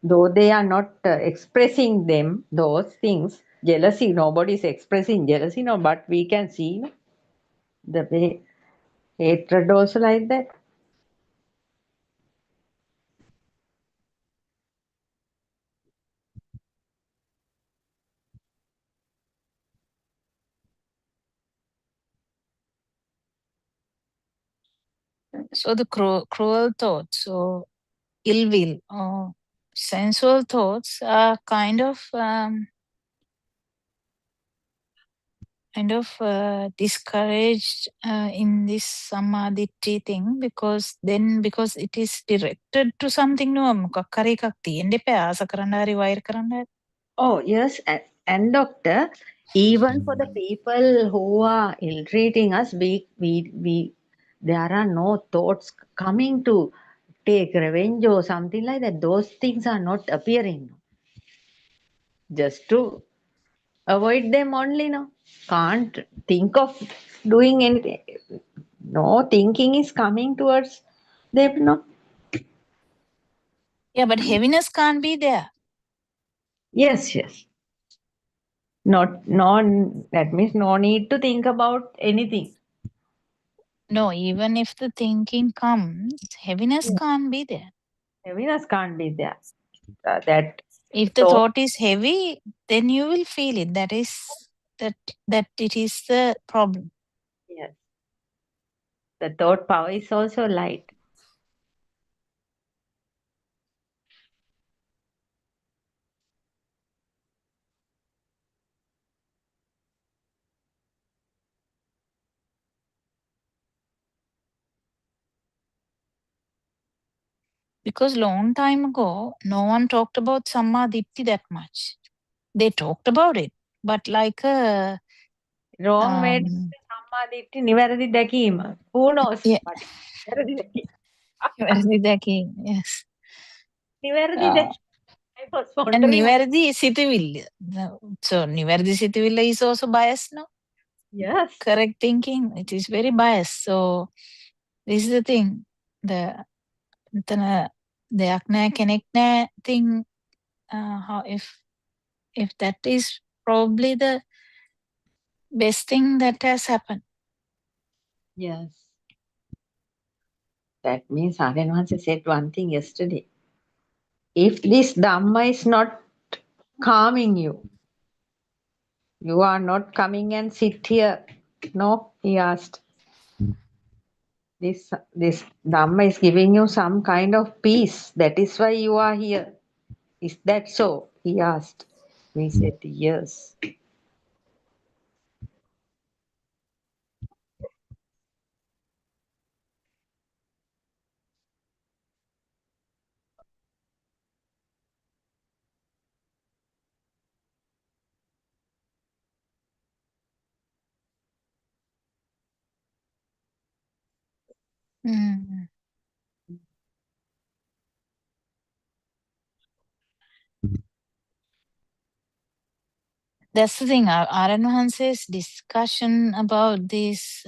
though they are not expressing those things, jealousy, nobody is expressing jealousy, no, but we can see the way hatred also like that. So the cruel thoughts or ill will or sensual thoughts are kind of discouraged in this samadhi thing because it is directed to something no මොකක් හරි එකක් තියෙන්න එපා ආස කරන්න හරි වෛර කරන්න හරි. Oh yes, and doctor, even for the people who are ill-treating us, we there are no thoughts coming to take revenge or something like that. Those things are not appearing. Just to avoid them only, no. Can't think of doing anything. No thinking is coming towards them, no. Yeah, but heaviness can't be there. Yes, yes. That means no need to think about anything. No, even if the thinking comes, heaviness can't be there. Heaviness can't be there. That If the thought, thought is heavy, then you will feel it. That it is the problem. yes. The thought power is also light. Because long time ago, no one talked about Sammadipti that much. They talked about it, but like a Wrong way to Sammaditthi නිවැරදි දැකීම. Who knows? yeah, But නිවැරදි දැකීම. yes. නිවැරදි දැකීම. I was And wondering. Niverdi Sittivilla. So Niverdi Sittivilla is also biased, no? Yes. Correct thinking. It is very biased. So this is the thing. The දෙයක් නෑ කෙනෙක් නෑ thing. How if that is probably the best thing that has happened. Yes. That means Aryan Mahansa said one thing yesterday. If this Dhamma is not calming you, you are not coming and sit here. No, he asked. This Dhamma is giving you some kind of peace. That is why you are here. Is that so? He asked. We said yes. Mm. That's the thing. Aryan Mahansa's discussion about this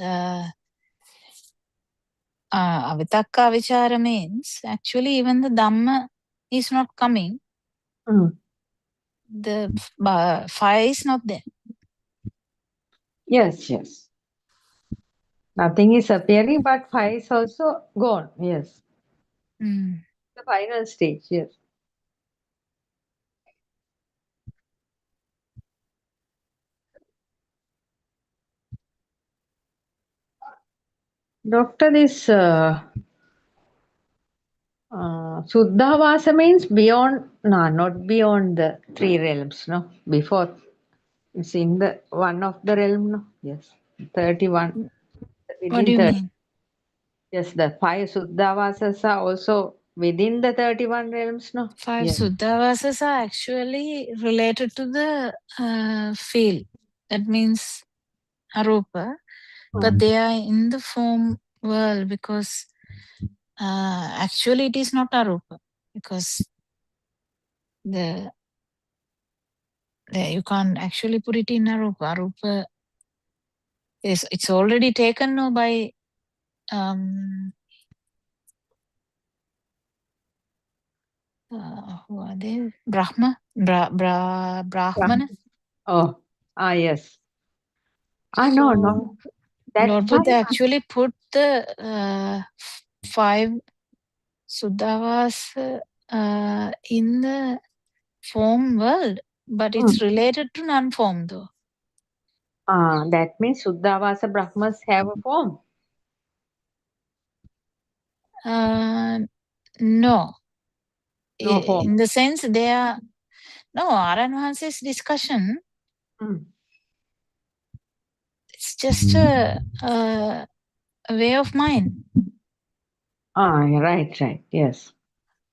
avitakka vichara means actually even the Dhamma is not coming. The fire is not there. Yes, yes. Nothing is appearing, but fire is also gone. Yes. Mm. The final stage, yes. Doctor, this Suddhavasa means beyond, no, not beyond the 3 realms, no? Before, it's in the one of the realm, no? Yes, 31. What do you 30. mean? Yes, the 5 Suddhavasas are also within the 31 realms, no? 5 Yes. Suddhavasas are actually related to the field. That means Arupa. But they are in the form world because actually it is not Arupa. Because you can't actually put it in Arupa. Arupa it's already taken now by who are they? Brahmana. Oh, yes. No. That Lord Buddha actually put the 5 Suddhavas in the form world, but it's related to non-form though. That means Suddhavasa Brahmas have a form. No. No form. In the sense they are Aryan Mahansa's discussion. It's just a way of mind. Right. Yes.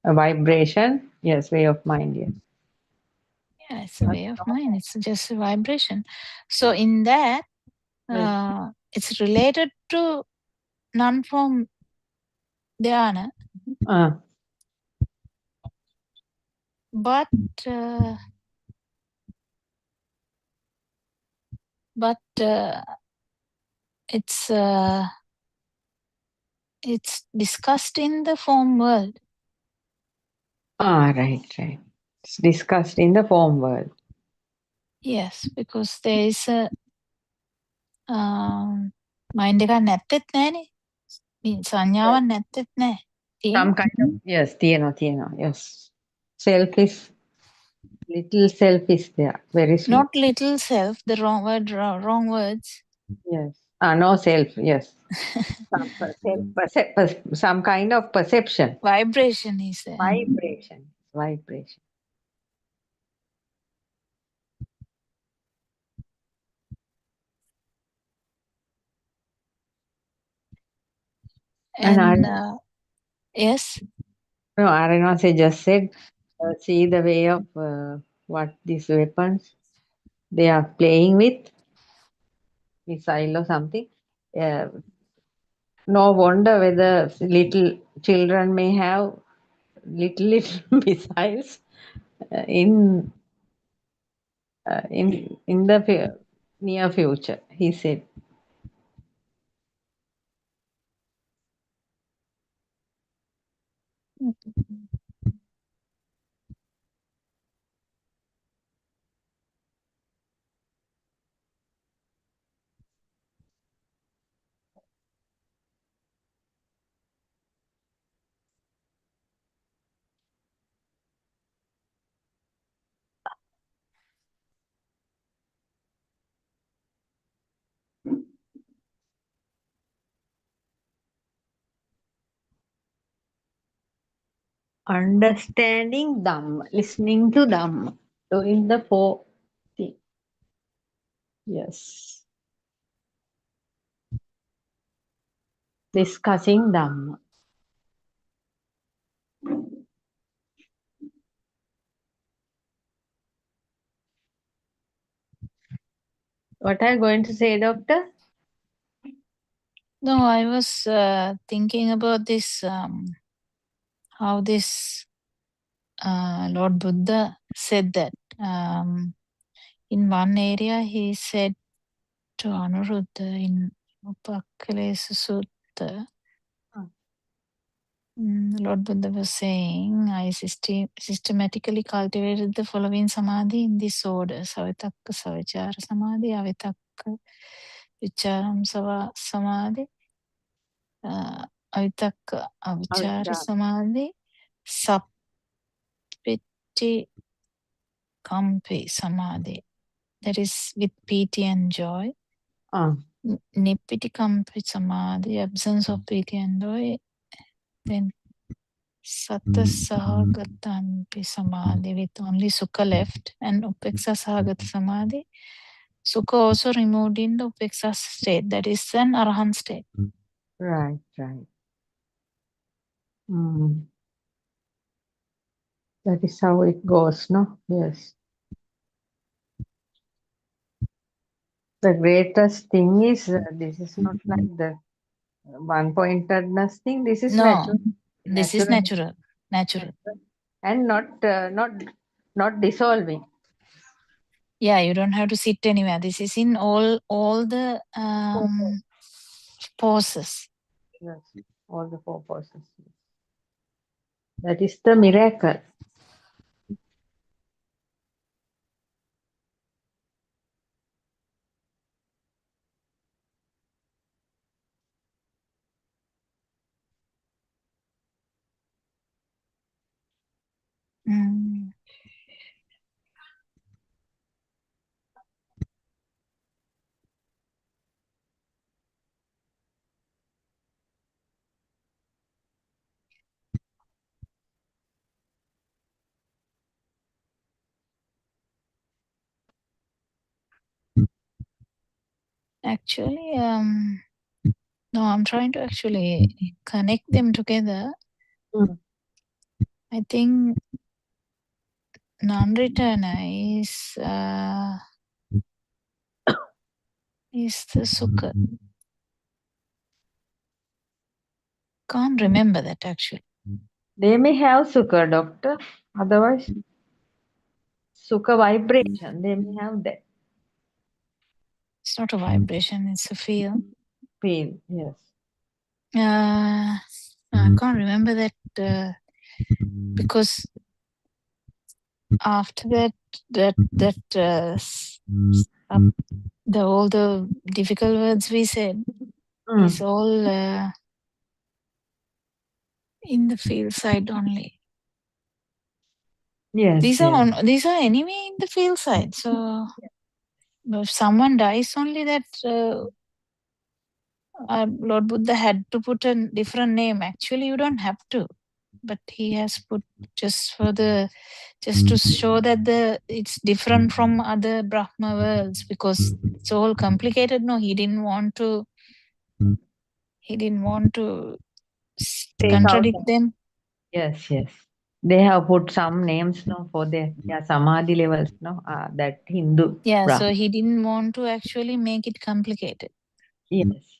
A vibration. Yes, way of mind. Yes. Yeah, it's a way of mind. It's just a vibration. So in that, it's related to non-form dhyana. But it's discussed in the form world. Right. It's discussed in the form world. Yes, because there is a mind එකක් නැත්තෙත් නෑනේ. සංඥාවක් නැත්තෙත් නෑ. Some kind of, yes, තියෙනවා. Yes. Self is, little self is there. Very small. Not little self, the wrong word, wrong words. Yes. No self, yes. Some kind of perception. Vibration is there. Vibration. And yes. No, Arinase just said, see the way of what these weapons they are playing with, missile or something. No wonder whether little children may have little missiles in the near future, he said. Understanding Dhamma, listening to Dhamma, doing the 4 things. Yes. Discussing Dhamma. What are you going to say, Doctor? No, I was thinking about this, how this Lord Buddha said that in one area he said to Anuruddha in Upakkalesa Sutta, Lord Buddha was saying, I systematically cultivated the following samadhi in this order: Savitakka Savichara Samadhi, Avitakka Vicharam Samadhi, Avitakka Avichara Samadhi, Sappiti Kampi Samadhi. That is with pity and joy. Nippiti Kampi Samadhi, absence of pity and joy. Then Satta Sahagatampi Samadhi, with only Sukha left, and Upeksha Sahagata Samadhi. Sukha also removed in the Upeksha state, that is an Arahant state. Right. That is how it goes, no? Yes. The greatest thing is, this is not like the one-pointedness thing. This is natural. This is natural. And not dissolving. Yeah, you don't have to sit anywhere. This is in all the poses. Yes, all the 4 poses. That is the miracle. Actually, no, I'm trying to actually connect them together. I think non-returner is the Sukha. Can't remember that actually. They may have Sukha, Doctor. Otherwise, Sukha vibration, they may have that. It's not a vibration, it's a feel. Feel, yes. I can't remember that because after all the difficult words we said is all in the field side only. Yes. These are anyway in the field side. So if someone dies only, that Lord Buddha had to put a different name. Actually, you don't have to, but he has put just to show that it's different from other Brahma worlds, because it's all complicated. No, he didn't want to contradict them. Yes. They have put some names for their samadhi levels, that Hindu. Yeah, Brahma. so he didn't want to actually make it complicated. Yes.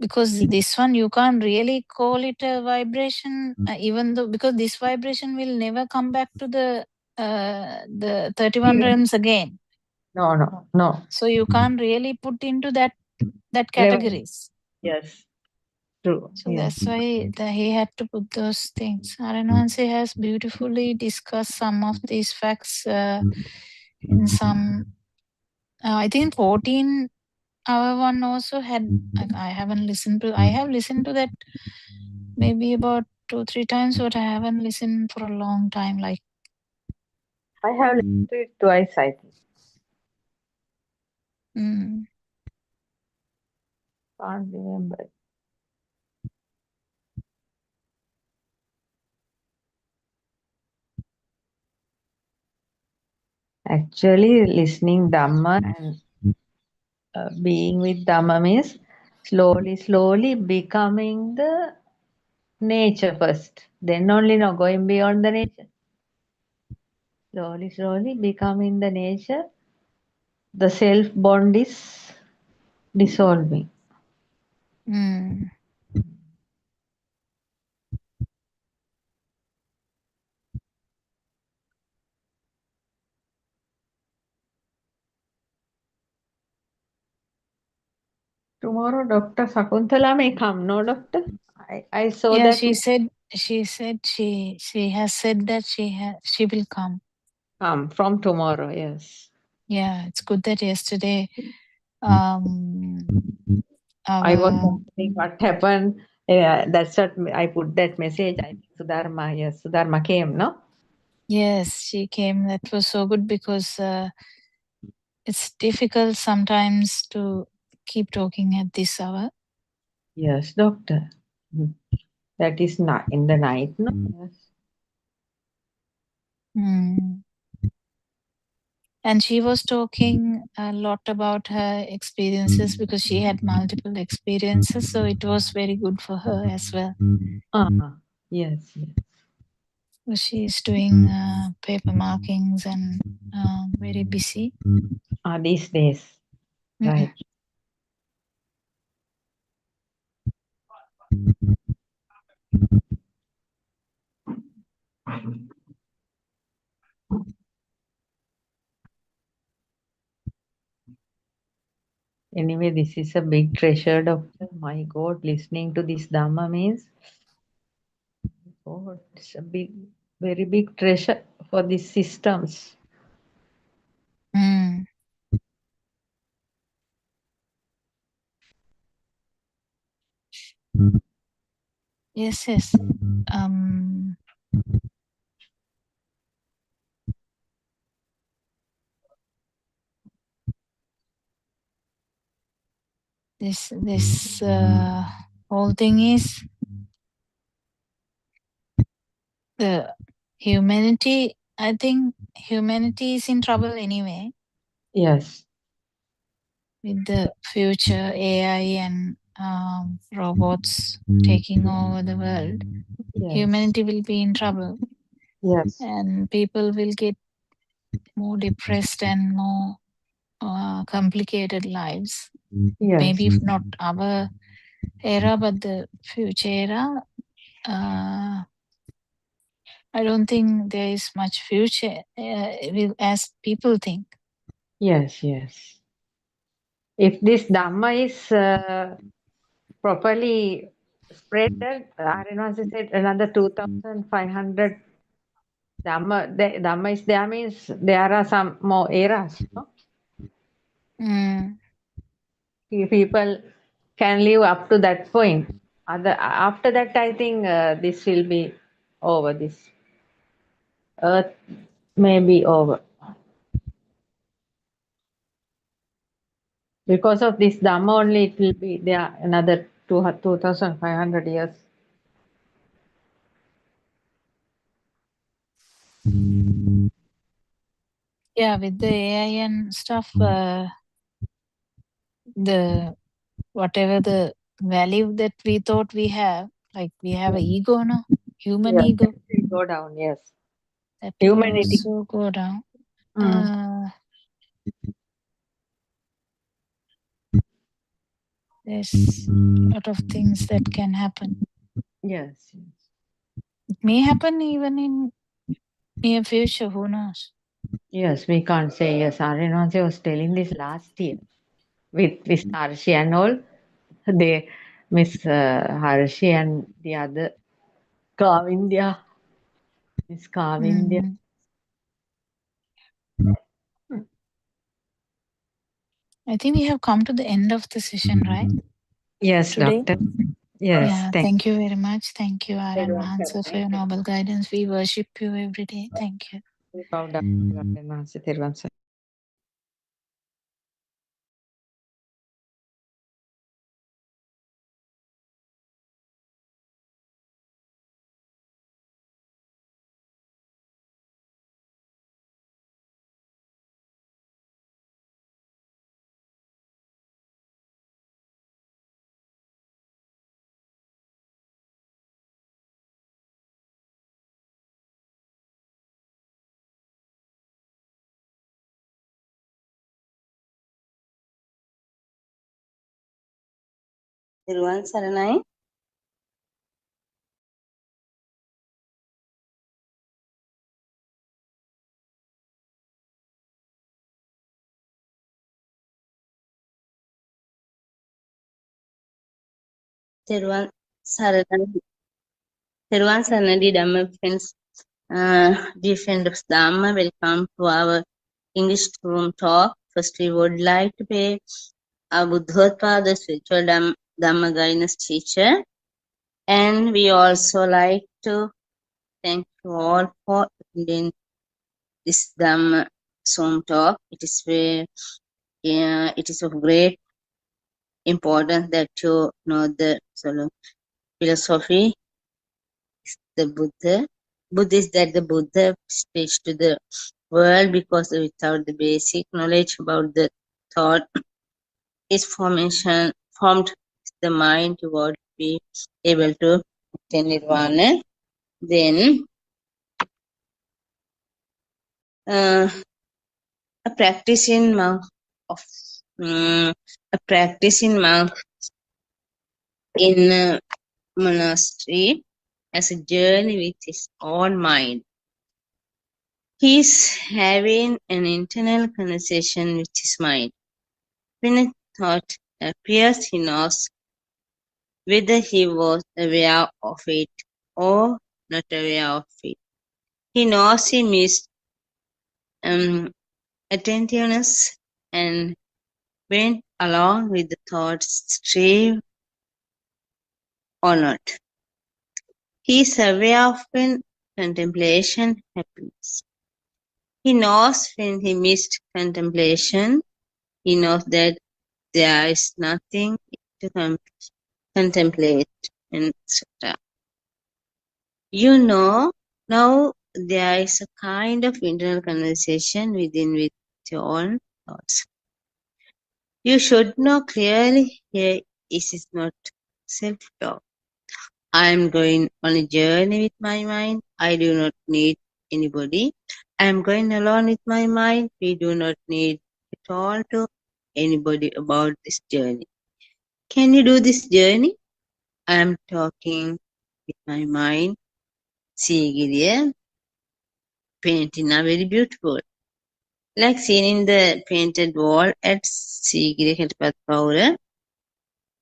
Because this one you can't really call it a vibration, even though, because this vibration will never come back to the 31 realms again. No. So you can't really put into that categories. Yes. True. So that's why he had to put those things. Aranwansi has beautifully discussed some of these facts in some, I think 14-hour one also had, I have listened to that maybe about 2-3 times, but I haven't listened for a long time. Like, I have listened to it twice, I think. Can't remember. Actually, listening Dhamma and being with Dhamma means slowly becoming the nature first. Then only going beyond the nature. Slowly becoming the nature. The self bond is dissolving. Tomorrow, Dr. Sakuntala may come, no, Doctor? I saw that. She said she has said that she will come. Come from tomorrow, yes. Yeah, it's good that yesterday. I was wondering what happened. That's what I put that message. I think Sudharma came, no? Yes, she came. That was so good, because it's difficult sometimes to keep talking at this hour. Yes, Doctor. That is not in the night, no? Yes. And she was talking a lot about her experiences, because she had multiple experiences. So it was very good for her as well. Yes. So she's doing paper markings and very busy. These days. Right. Anyway, this is a big treasure, Doctor. My God, listening to this Dhamma means, oh, it's a very big treasure for these systems. Yes. This whole thing is the humanity. I think humanity is in trouble anyway. Yes. With the future AI and robots taking over the world, humanity will be in trouble. Yes. And people will get more depressed and more complicated lives. Yes. Maybe if not our era, but the future era. I don't think there is much future as people think. Yes. If this Dhamma is properly spread, Arinvasi said another 2,500 Dhamma is there means there are some more eras. No? People can live up to that point. After that, I think this will be over. This earth may be over. Because of this Dhamma only, it will be there another 2,500 years. Yeah, with the AI and stuff, the whatever the value that we thought we have, like we have an ego, no? Human Yes, ego. that will go down, yes. That will Humanity. also go down. There's a lot of things that can happen. Yes. It may happen even in near future, who knows? Yes, we can't say. Yes, Aryanansi was telling this last year with Harshi and all. They, Miss Harshi and the other Kavindya, Miss Kavindya. I think we have come to the end of the session, right? Yes, Today? Doctor. Yes, Yeah, thank you very much. Thank you, Aryan you. Mahansa, for your noble guidance. We worship you every day. Thank you. Therwan Saranai. Therwan Saranai. Therwan Saranai, Dhamma friends, dear friend of Dhamma, welcome to our English room talk. First, we would like to pay our Buddothpado spiritual Dhamma guidance teacher. And we also like to thank you all for attending this Dhamma Zoom talk. It is of great importance that you know the philosophy is the Buddha. Buddha is that the Buddha speaks to the world because without the basic knowledge about the thought, its formed the mind to what be able to attain nirvana. Then a practicing monk in a monastery has a journey with his own mind. He is having an internal conversation with his mind. When a thought appears, he knows whether he was aware of it or not aware of it. He knows he missed attentiveness and went along with the thought's stream or not. He is aware of when contemplation happens. He knows when he missed contemplation. He knows that there is nothing to contemplate, etc. You know, now there is a kind of internal conversation within with your own thoughts. You should know clearly here is not self-talk. I am going on a journey with my mind. I do not need anybody. I am going alone with my mind. We do not need to talk to anybody about this journey. Can you do this journey? I am talking with my mind. Sigiriya painting are very beautiful. Like seen in the painted wall at Sigiriya Hetapatpawura,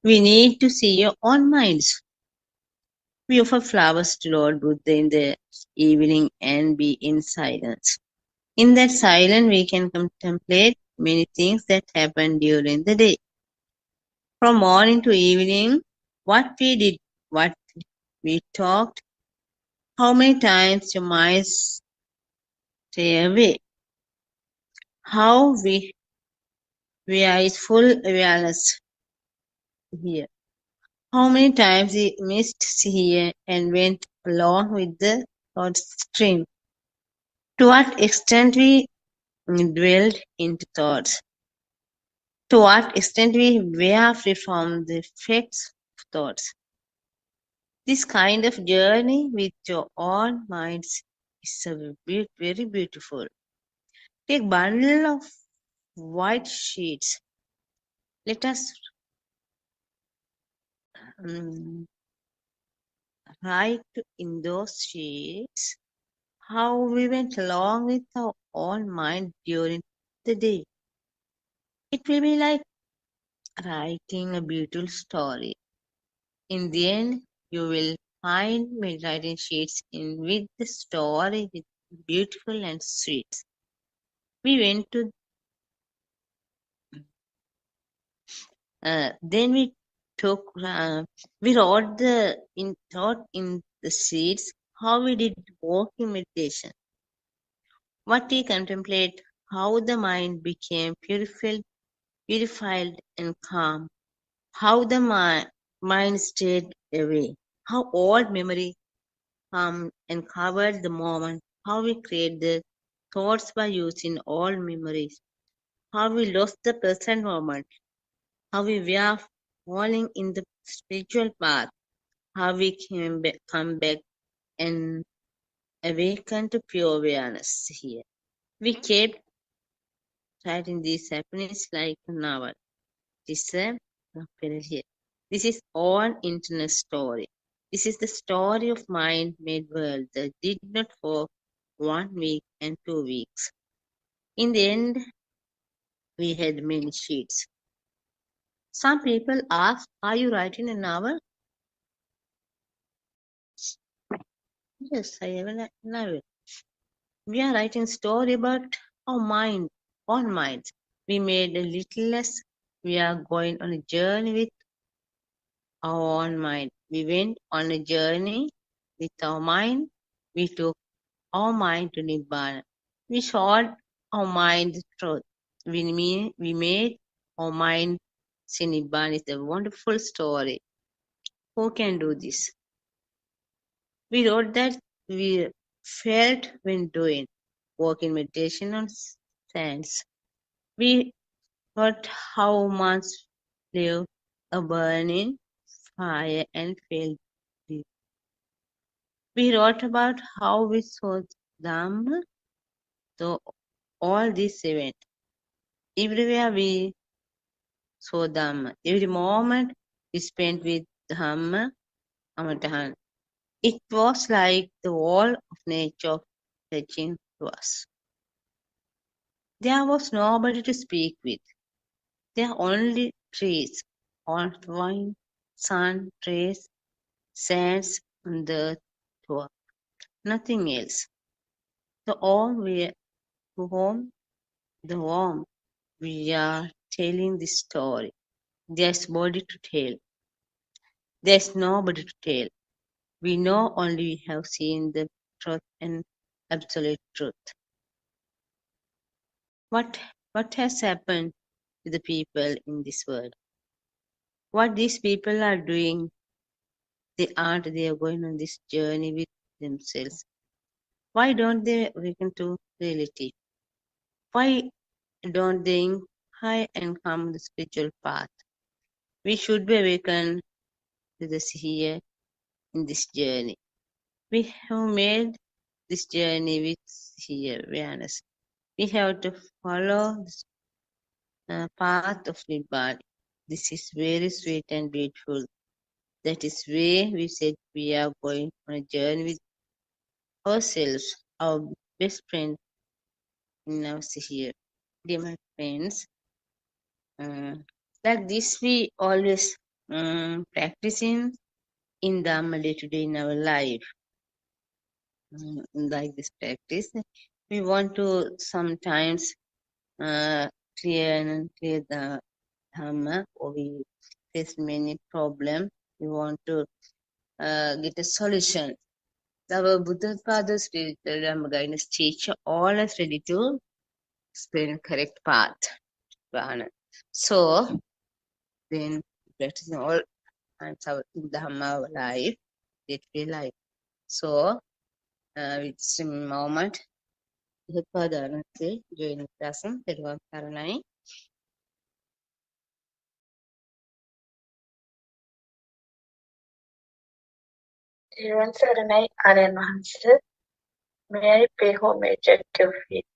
we need to see your own minds. We offer flowers to Lord Buddha in the evening and be in silence. In that silence, we can contemplate many things that happen during the day. From morning to evening, what we did, what we talked, how many times your mind stay away, how we are is full awareness here. How many times we missed here and went along with the thought stream. To what extent we dwelled into thoughts. To what extent we were free from the effects of thoughts. This kind of journey with your own minds is very beautiful. Take bundle of white sheets. Let us write in those sheets how we went along with our own mind during the day. It will be like writing a beautiful story. In the end, you will find my writing sheets in with the story with beautiful and sweet. We went to then we took we wrote in the sheets how we did walking meditation. What we contemplate, how the mind became purified and calm, how the mind stayed away, how old memory and covered the moment, how we create the thoughts by using old memories, how we lost the present moment, how we were falling in the spiritual path, how we come back and awaken to pure awareness here. We kept writing these happenings like a novel. This is here. This is all internet story. This is the story of mind-made world that did not for 1 week and 2 weeks. In the end, we had many sheets. Some people ask, are you writing a novel? Yes, I have a novel. We are writing story about our mind, own minds. We made a little less. We are going on a journey with our own mind. We went on a journey with our mind. We took our mind to Nibbana. We showed our mind the truth. We made our mind see Nibbana is a wonderful story. Who can do this? We wrote that we felt when doing walking meditation on sands. We wrote how much lived a burning fire and felt deep. We wrote about how we saw Dhamma through all these events. Everywhere we saw Dhamma. Every moment we spent with Dhamma Amatahan. It was like the wall of nature touching to us. There was nobody to speak with. There are only trees, all wine, sun, trees, sands, and the earth tour. Nothing else. The all we to whom the whom we are telling this story. There's body to tell. There's nobody to tell. We know only we have seen the truth and absolute truth. What has happened to the people in this world? What these people are doing, they are going on this journey with themselves. Why don't they awaken to reality? Why don't they high and come the spiritual path? We should be awakened to this here in this journey. We have made this journey with here awareness. We have to follow the path of Nibbana. This is very sweet and beautiful. That is why we said we are going on a journey with ourselves, our best friend in our here. Dear my friends, like this we always practicing in Dhamma day-to-day in our life, like this practice, we want to sometimes clear the Dhamma, or we face many problems. We want to get a solution. Our Buddha spiritual Dhamma guidance teacher always ready to explain correct path. Vana. So then practicing all times our in Dhamma life, day-to-day life. So with this moment, Buddothpado join the lesson. Teruwan saranai. Devan Saranai Aryan Mahansa, may I pay homage at your feet.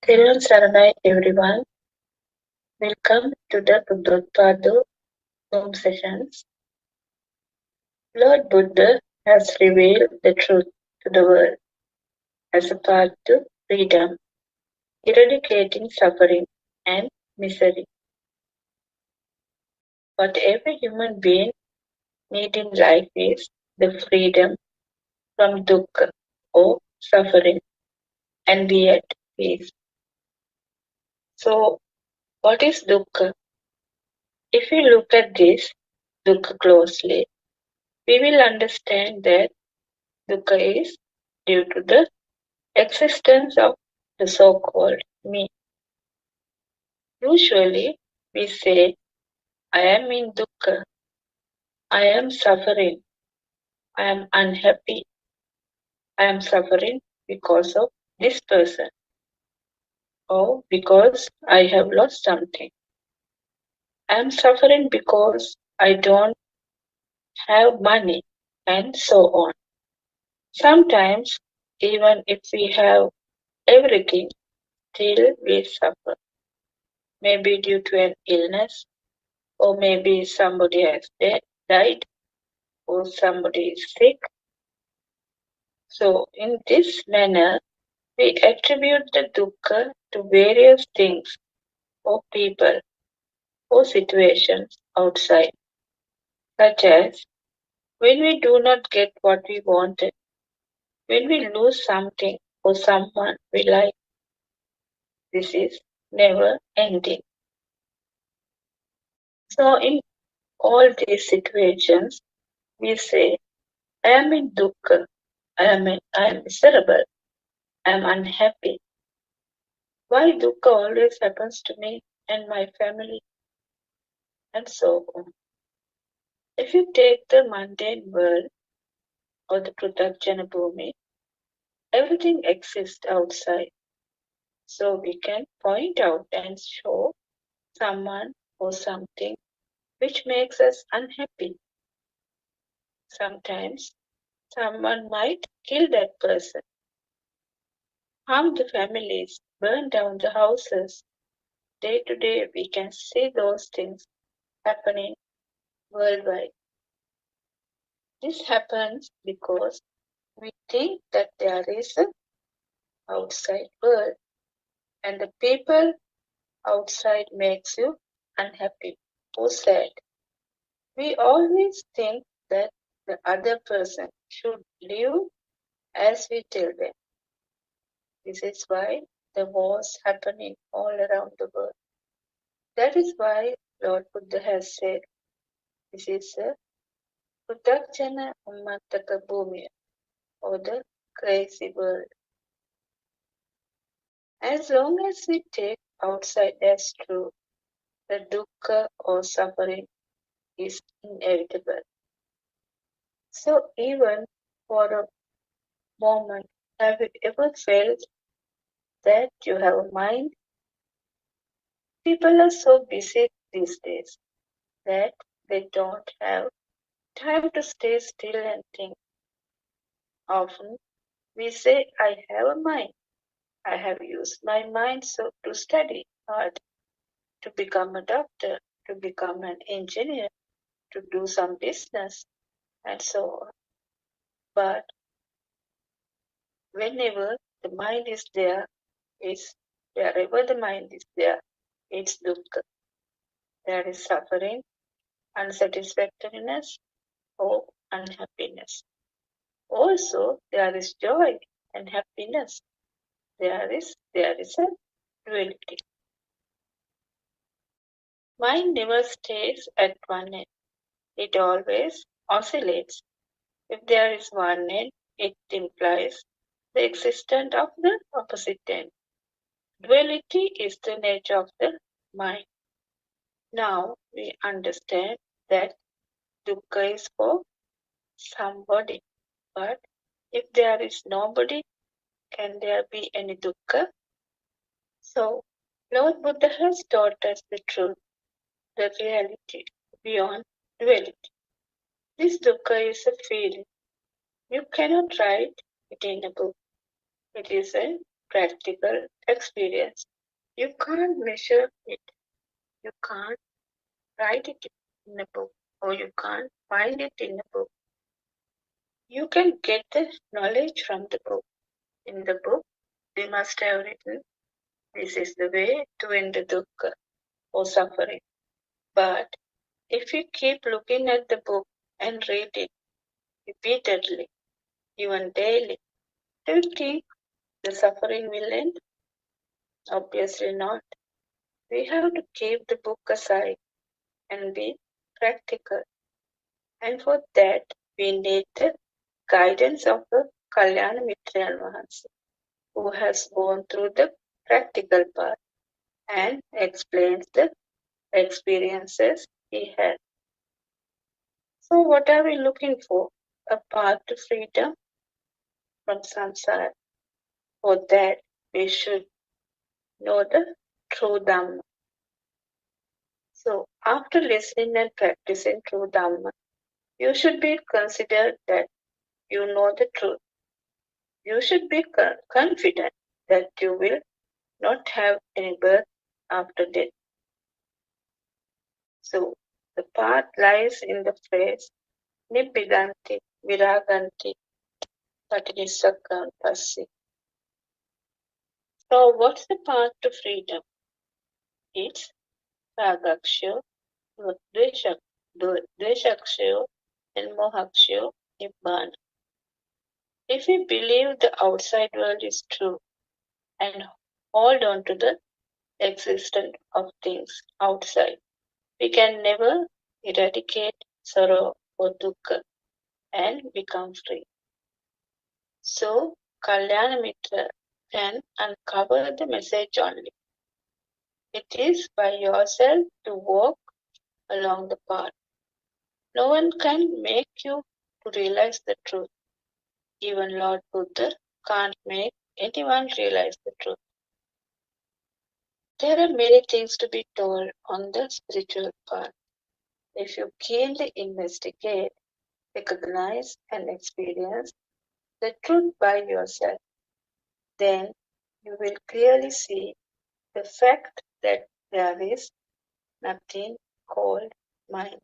Devan Saranai everyone, welcome to the Buddothpado Zoom sessions. Lord Buddha has revealed the truth to the world as a path to freedom, eradicating suffering and misery. What every human being needs in life is the freedom from dukkha or suffering and be at peace. So, what is dukkha? If we look at this dukkha closely, we will understand that dukkha is due to the existence of the so-called me. Usually, we say, I am in dukkha, I am suffering, I am unhappy, I am suffering because of this person, or because I have lost something. I am suffering because I don't have money, and so on. Sometimes, even if we have everything, still we suffer. Maybe due to an illness, or maybe somebody has died, or somebody is sick. So, in this manner, we attribute the dukkha to various things, or people, or situations outside, such as when we do not get what we wanted, when we lose something or someone we like. This is never ending. So, in all these situations, we say, I am in dukkha, I am miserable, I am unhappy. Why dukkha always happens to me and my family, and so on. If you take the mundane world or the Pruthakjana Bhumi, everything exists outside. So we can point out and show someone or something which makes us unhappy. Sometimes someone might kill that person, harm the families, burn down the houses. Day to day, we can see those things happening worldwide. This happens because we think that there is an outside world, and the people outside makes you unhappy or sad. We always think that the other person should live as we tell them. This is why the wars happening all around the world. That is why Lord Buddha has said, this is a Pruthakjana Ummantaka Bhumi, or the crazy world. As long as we take outside as true, the dukkha or suffering is inevitable. So even for a moment, have you ever felt that you have a mind? People are so busy these days that they don't have time to stay still and think. Often we say, I have a mind. I have used my mind to study hard, to become a doctor, to become an engineer, to do some business, and so on. But whenever the mind is there, wherever the mind is there, it's dukkha. There is suffering, unsatisfactoriness, or unhappiness. Also, there is joy and happiness. There is a duality. Mind never stays at one end. It always oscillates. If there is one end, it implies the existence of the opposite end. Duality is the nature of the mind. Now we understand that dukkha is for somebody. But if there is nobody, can there be any dukkha? So, Lord Buddha has taught us the truth, the reality beyond duality. This dukkha is a feeling. You cannot write it in a book. It is a practical experience. You can't measure it. You can't write it in a book, or you can't find it in a book. You can get the knowledge from the book. In the book, we must have written, this is the way to end the dukkha or suffering. But if you keep looking at the book and read it repeatedly, even daily, do you think the suffering will end? Obviously not. We have to keep the book aside and be practical. And for that, we need the guidance of the Kalyana Mitrayan Mahansa, who has gone through the practical part and explains the experiences he had. So what are we looking for? A path to freedom from samsara. For that, we should know the true Dhamma. So after listening and practicing true Dhamma, you should be considered that you know the truth. You should be confident that you will not have any birth after death. So the path lies in the phrase Nibbidanti Viraganti Patinisakam Passi. So what's the path to freedom? It's Ragaksho, Dveshaksho, and Mohaksho Nibbana. If we believe the outside world is true and hold on to the existence of things outside, we can never eradicate sorrow or dukkha and become free. So, Kalyana Mitra can uncover the message only. It is by yourself to walk along the path. No one can make you to realize the truth. Even Lord Buddha can't make anyone realize the truth. There are many things to be told on the spiritual path. If you keenly investigate, recognize, and experience the truth by yourself, then you will clearly see the fact that there is nothing called mind.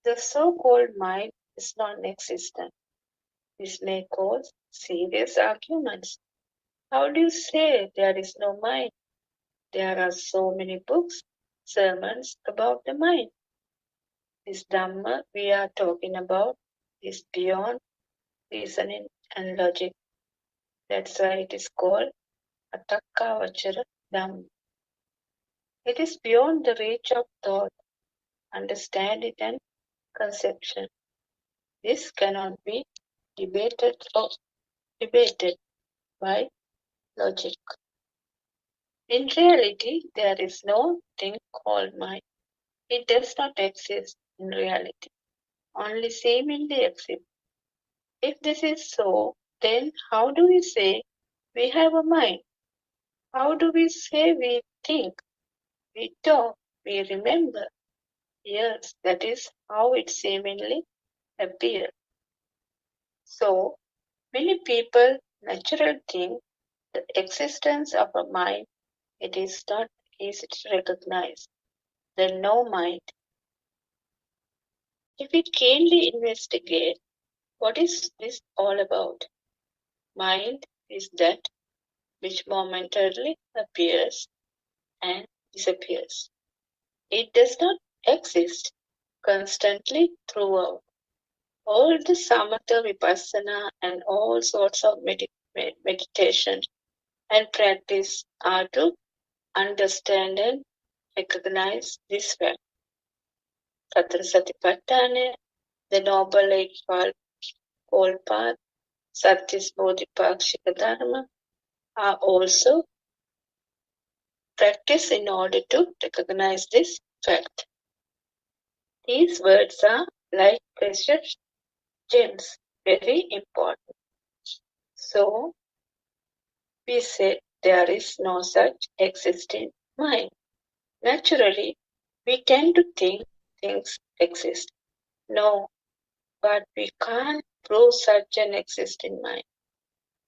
The so-called mind is non-existent. This may cause serious arguments. How do you say there is no mind? There are so many books, sermons about the mind. This Dhamma we are talking about is beyond reasoning and logic. That's why it is called Atakkavachara Dhamma. It is beyond the reach of thought, understanding, and conception. This cannot be debated by logic. In reality, there is no thing called mind. It does not exist in reality, only seemingly exists. If this is so, then how do we say we have a mind? How do we say we think, we talk, we remember? Yes, that is how it seemingly appears. So, many people naturally think the existence of a mind, it is not easy to recognize. The no mind. If we keenly investigate, what is this all about? Mind is that which momentarily appears and disappears. It does not exist constantly throughout. All the samatha, vipassana, and all sorts of meditation and practice are to understand and recognize this fact. Sattva Satipatthana, the Noble Eightfold Path, Sattvis Bodhipakshika Dharma, are also practiced in order to recognize this fact. These words are like precious gems, very important. So, we said there is no such existing mind. Naturally, we tend to think things exist. No, but we can't prove such an existing mind.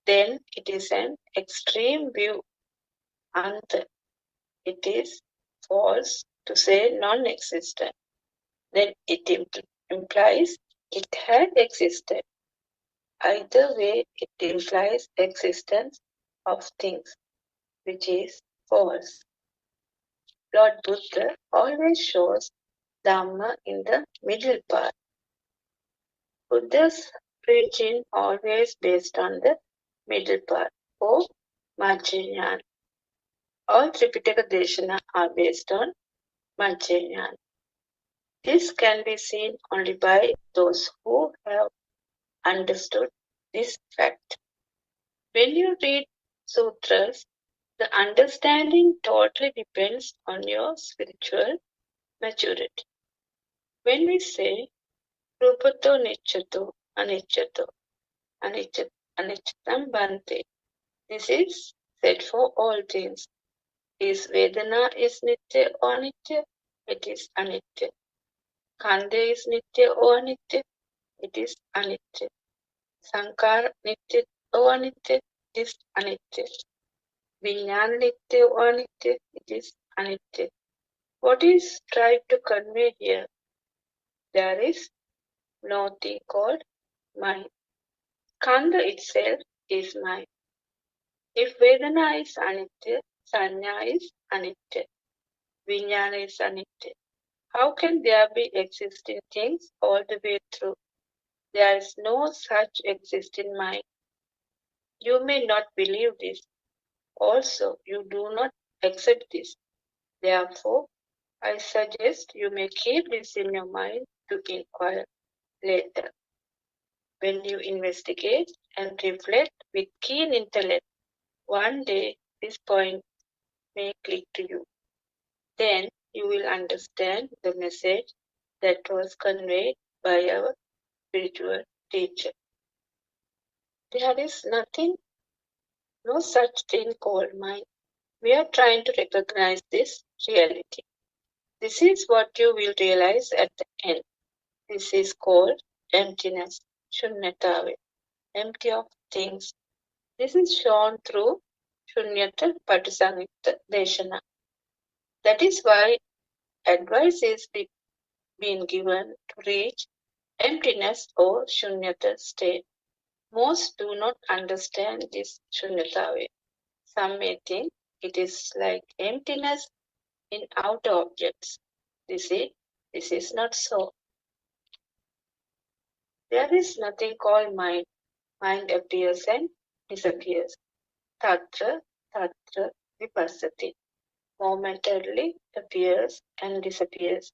Then it is an extreme view, and it is false to say non-existent. Then it implies it had existed. Either way, it implies existence of things, which is false. Lord Buddha always shows Dhamma in the middle part. Buddha's preaching always based on the middle part, or Majjhima. All Tripitaka Deshana are based on Majjhima. This can be seen only by those who have understood this fact. When you read sutras, the understanding totally depends on your spiritual maturity. When we say Rupato Nichyato Anicyato Anicyatam Bhante, this is said for all things. Is Vedana is Nitya or Anitya? It is Anitya. Kande is Nitya or Anitya? It is Anitya. Sankara Nitya or Anitya? It is Anitya. Vijnana Nitya or Anitya? It is Anitya. What is tried to convey here? There is no thing called mind. Kanda itself is mind. If Vedana is Anitya, Sanya is Anitya. Vijnana is Anitya. How can there be existing things all the way through? There is no such existing mind. You may not believe this. Also, you do not accept this. Therefore, I suggest you may keep this in your mind to inquire later. When you investigate and reflect with keen intellect, one day this point may click to you. Then you will understand the message that was conveyed by our spiritual teacher. There is no such thing called mind. We are trying to recognize this reality. This is what you will realize at the end. This is called emptiness, shunyatave, empty of things. This is shown through shunyata patisangita deshana. That is why advice is being given to reach emptiness or shunyata state. Most do not understand this shunyatave. Some may think it is like emptiness in outer objects. This is not so. There is nothing called mind. Mind appears and disappears. Tatra vipassati. Momentarily appears and disappears.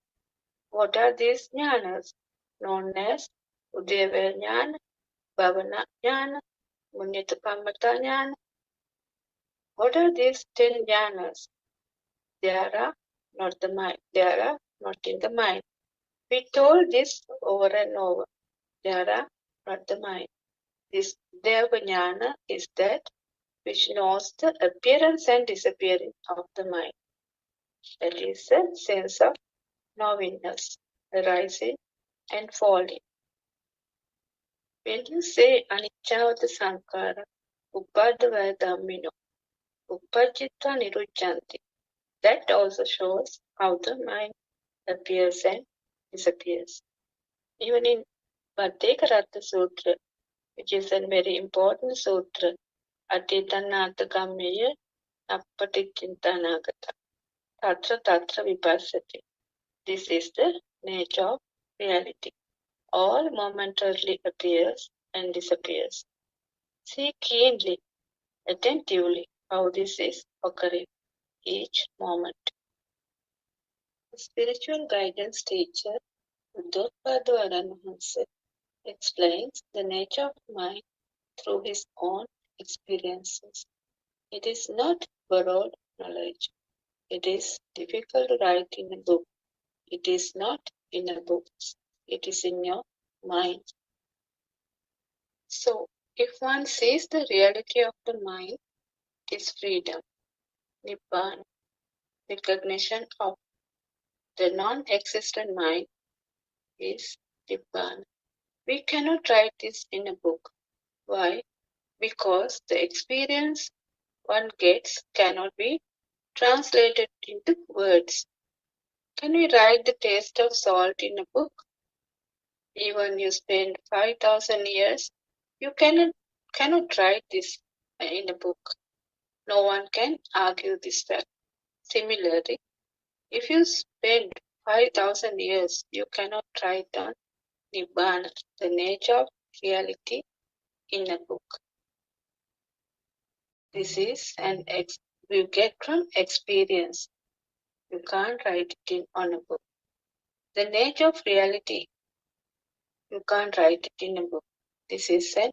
What are these jnanas? Known as Udeva jnana, Bhavana jnana, Munyatapammata jnana. What are these 10 jnanas? They are not the mind. They are not in the mind. We told this over and over. They are not the mind. This Deva jnana is that which knows the appearance and disappearance of the mind. That is a sense of knowingness, arising and falling. When you say anicca sankhara, upadavaya dhammino, upajjita nirujjanti, that also shows how the mind appears and disappears. Even in Bhatteka Sutra, which is a very important sutra, Atitanata Kammeya Appaticintanagata, Tatra vipassati. This is the nature of reality. All momentarily appears and disappears. See keenly, attentively how this is occurring each moment. The spiritual guidance teacher, Buddothpado explains the nature of mind through his own experiences. It is not borrowed knowledge. It is difficult to write in a book. It is not in a book. It is in your mind. So, if one sees the reality of the mind is freedom, Nibbana, recognition of the non-existent mind is Nibbana. We cannot write this in a book. Why? Because the experience one gets cannot be translated into words. Can we write the taste of salt in a book? Even you spend 5,000 years, you cannot write this in a book. No one can argue this fact. Similarly, if you spend 5,000 years, you cannot write down Nibbana, the nature of reality, in a book. This is an you get from experience. You can't write it on a book. The nature of reality, you can't write it in a book. This is an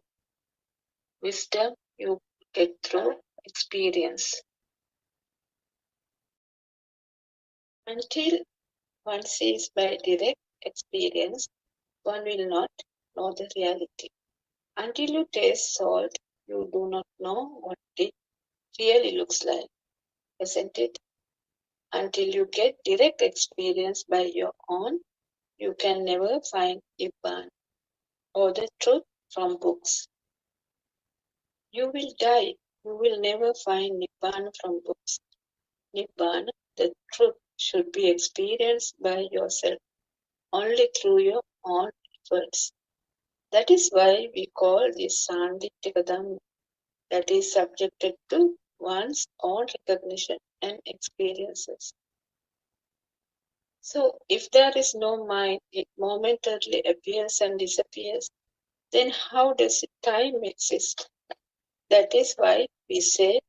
wisdom you get through experience. Until one sees by direct experience, one will not know the reality. Until you taste salt, you do not know what it really looks like, isn't it? Until you get direct experience by your own, you can never find Nibbana or the truth from books. You will die. You will never find Nibbana from books. Nibbana, the truth, should be experienced by yourself, only through your own efforts. That is why we call this Sandittika Dhamma, that is subjected to one's own recognition and experiences. So, if there is no mind, it momentarily appears and disappears, then how does time exist? That is why we say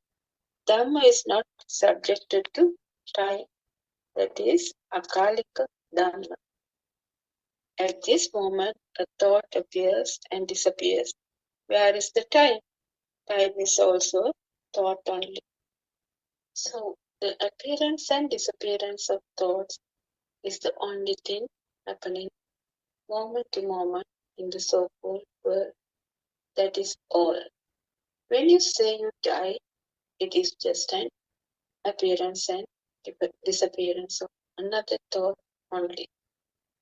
Dhamma is not subjected to time. That is Akalika Dhamma. At this moment, a thought appears and disappears. Where is the time? Time is also thought only. So, the appearance and disappearance of thoughts is the only thing happening moment to moment in the so-called world. That is all. When you say you die, it is just an appearance and disappearance of another thought only.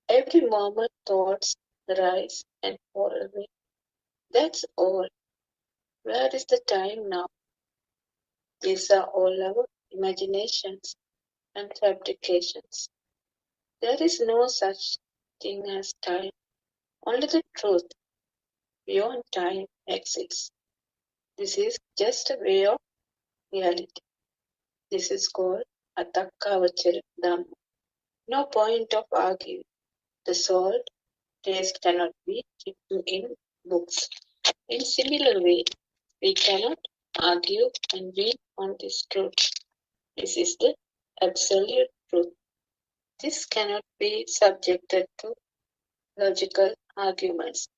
Every moment thoughts rise and fall away. That's all. Where is the time now? These are all our imaginations and fabrications. There is no such thing as time. Only the truth beyond time exists. This is just a way of reality. This is called Atakkavachara Dhamma. No point of arguing. The salt taste cannot be written in books. In similar way, we cannot argue and win on this truth. This is the absolute truth. This cannot be subjected to logical arguments.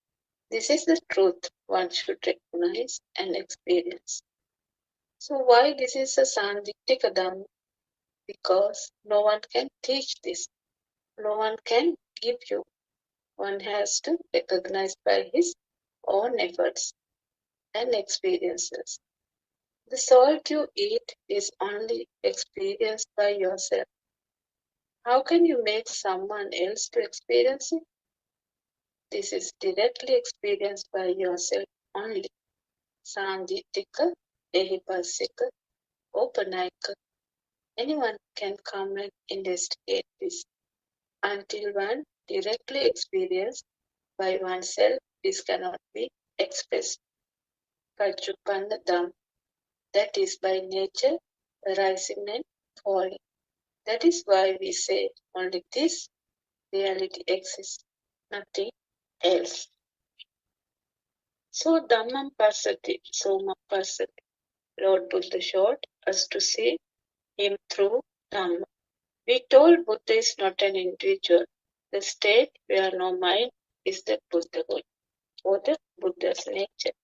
This is the truth one should recognize and experience. So why this is a Sandittika Dhamma? Because no one can teach this. No one can give you. One has to recognize by his own efforts and experiences. The salt you eat is only experienced by yourself. How can you make someone else to experience it? This is directly experienced by yourself only. Sandittika, Ehipassika, Opanayika. Anyone can come and investigate this. Until one directly experienced by oneself, this cannot be expressed. Pachupanna Dham, that is by nature, arising and falling. That is why we say only this reality exists, nothing else. So Dhammam Passati, Soma Passati. Lord Buddha showed us to see him through Dhamma. We told Buddha is not an individual. The state where no mind is the Buddhahood, or the Buddha's nature.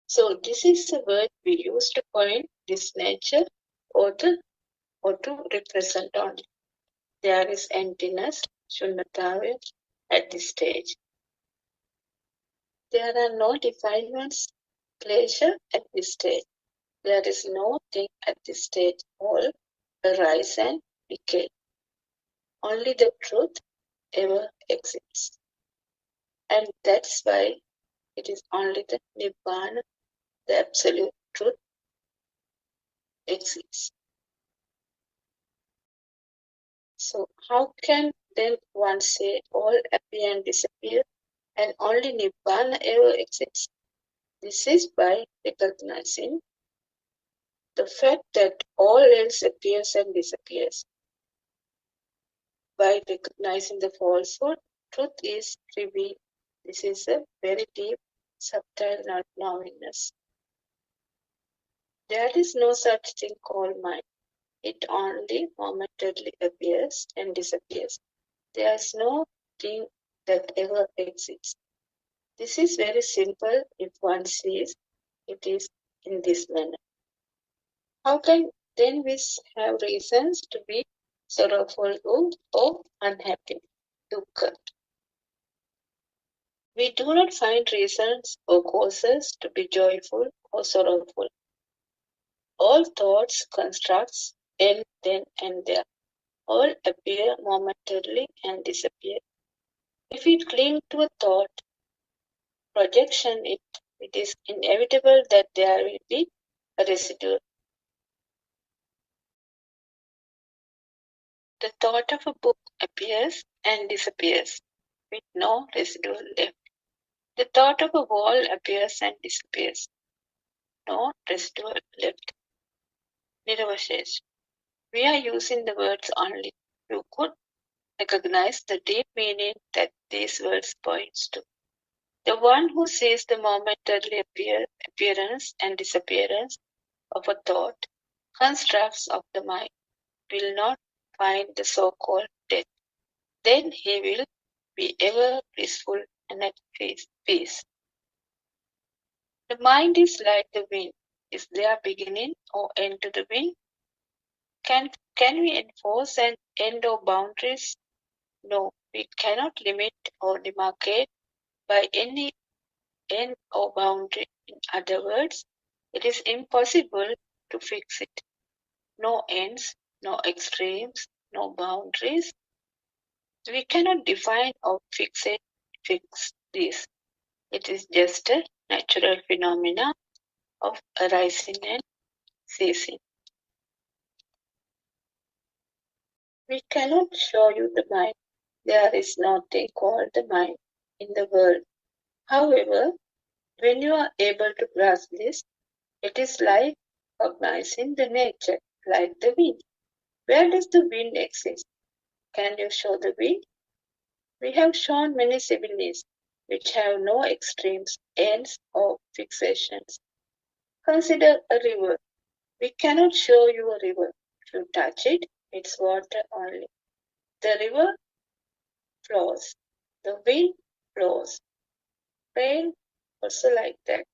So this is the word we use to point this nature or to represent only. There is emptiness, shunyatava, at this stage. There are no defilements, pleasure at this stage. There is no thing at this stage. All arise and decay. Only the truth ever exists. And that's why it is only the Nibbana, the absolute truth, exists. So how can then one say all appear and disappear and only Nibbana ever exists? This is by recognizing the fact that all else appears and disappears. By recognizing the falsehood, truth is revealed. This is a very deep, subtle knowingness. There is no such thing called mind. It only momentarily appears and disappears. There is no thing that ever exists. This is very simple if one sees it is in this manner. How can then we have reasons to be sorrowful or unhappy? Dukkha. We do not find reasons or causes to be joyful or sorrowful. All thoughts, constructs, end then and there. All appear momentarily and disappear. If we cling to a thought, projection it is inevitable that there will be a residue. The thought of a book appears and disappears with no residue left. The thought of a wall appears and disappears. No residue left. Niravashesh. We are using the words only. You could recognize the deep meaning that these words points to. The one who sees the momentary appearance and disappearance of a thought, constructs of the mind, will not find the so-called death. Then he will be ever blissful and at peace. The mind is like the wind. Is there beginning or end to the wind? Can we enforce an end or boundaries? No, we cannot limit or demarcate by any end or boundary. In other words, it is impossible to fix it. No ends, no extremes, no boundaries. We cannot define or fix this. It is just a natural phenomena of arising and ceasing. We cannot show you the mind. There is nothing called the mind in the world. However, when you are able to grasp this, it is like recognizing the nature, like the wind. Where does the wind exist? Can you show the wind? We have shown many similes which have no extremes, ends, or fixations. Consider a river. We cannot show you a river. If you touch it, it's water only. The river flows. The wind flows. Rain also like that.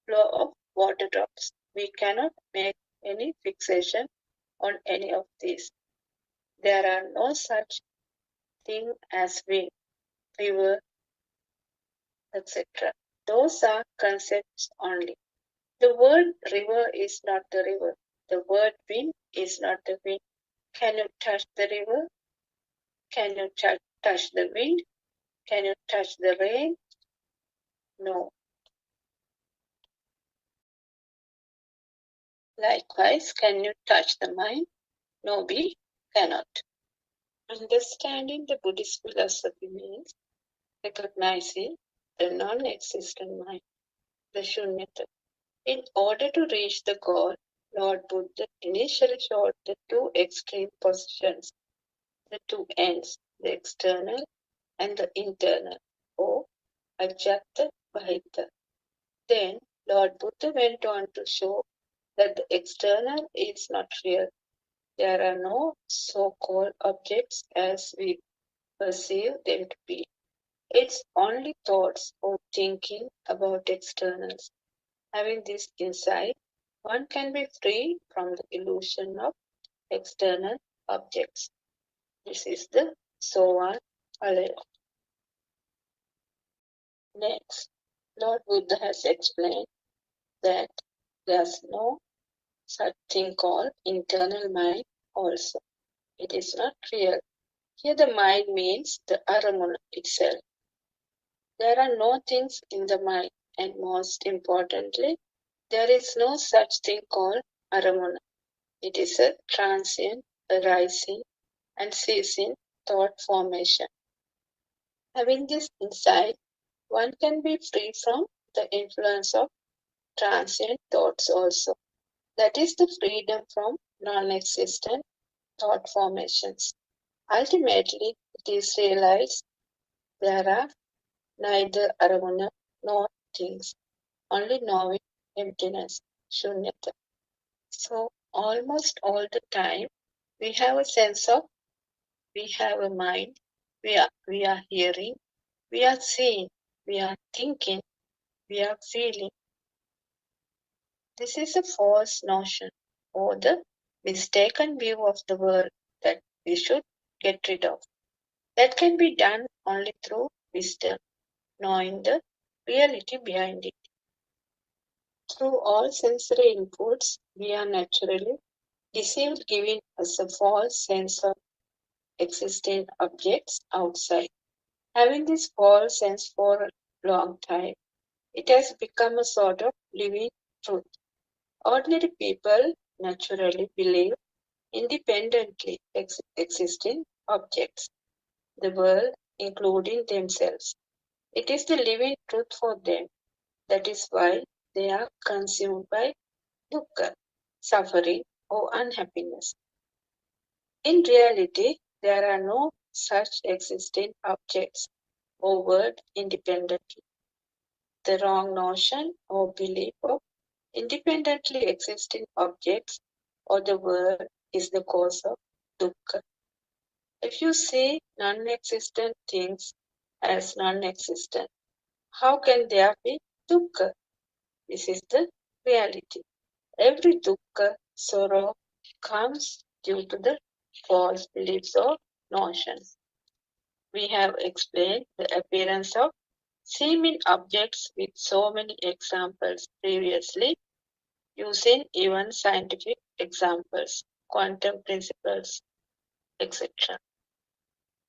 Flow of water drops. We cannot make any fixation on any of these. There are no such thing as wind, river, etc. Those are concepts only. The word river is not the river. The word wind is not the wind. Can you touch the river? Can you touch the wind? Can you touch the rain? No. Likewise, can you touch the mind? No, we cannot. Understanding the Buddhist philosophy means recognizing the non-existent mind, the shunyata. In order to reach the goal, Lord Buddha initially showed the two extreme positions, the two ends, the external and the internal, or Ajata Bahita. Then Lord Buddha went on to show that the external is not real. There are no so-called objects as we perceive them to be. It's only thoughts or thinking about externals. Having this insight, one can be free from the illusion of external objects. This is the Sowan Alaya. Next, Lord Buddha has explained that there's no such thing called internal mind also. It is not real. Here the mind means the aramuna itself. There are no things in the mind, and most importantly, there is no such thing called aramuna. It is a transient, arising, and ceasing thought formation. Having this insight, one can be free from the influence of transient thoughts also. That is the freedom from non-existent thought formations. Ultimately, it is realized there are neither aramuna nor things, only knowing emptiness, shunyata. So almost all the time, we have a sense of, we have a mind, we are hearing, we are seeing, we are thinking, we are feeling. This is a false notion or the mistaken view of the world that we should get rid of. That can be done only through wisdom, knowing the reality behind it. Through all sensory inputs, we are naturally deceived, giving us a false sense of existing objects outside. Having this false sense for a long time, it has become a sort of living truth. Ordinary people naturally believe independently existing objects, the world, including themselves. It is the living truth for them. That is why they are consumed by dukkha, suffering, or unhappiness. In reality, there are no such existing objects or world independently. The wrong notion or belief of independently existing objects or the world is the cause of dukkha. If you see non-existent things as non-existent, how can there be dukkha? This is the reality. Every dukkha, sorrow, comes due to the false beliefs or notions. We have explained the appearance of seeming objects with so many examples previously, using even scientific examples, quantum principles, etc.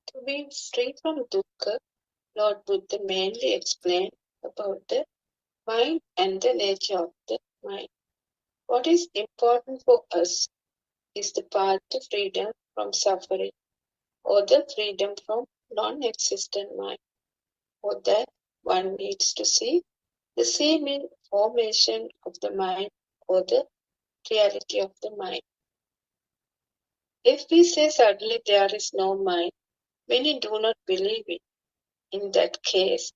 To be free from dukkha, Lord Buddha mainly explained about the mind and the nature of the mind. What is important for us is the path to freedom from suffering or the freedom from non-existent mind. For that, one needs to see the seeming formation of the mind or the reality of the mind. If we say suddenly there is no mind, many do not believe it. In that case,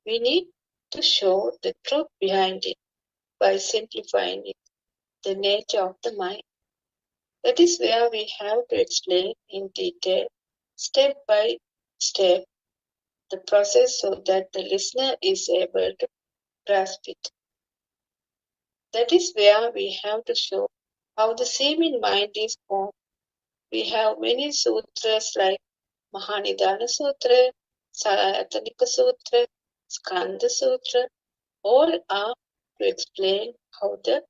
we need to show the truth behind it by simplifying it, the nature of the mind. That is where we have to explain in detail, step by step, the process so that the listener is able to grasp it. That is where we have to show how the seeming mind is formed. We have many sutras like Mahanidana Sutra, Salatanika Sutra, Skanda Sutra, all are to explain how the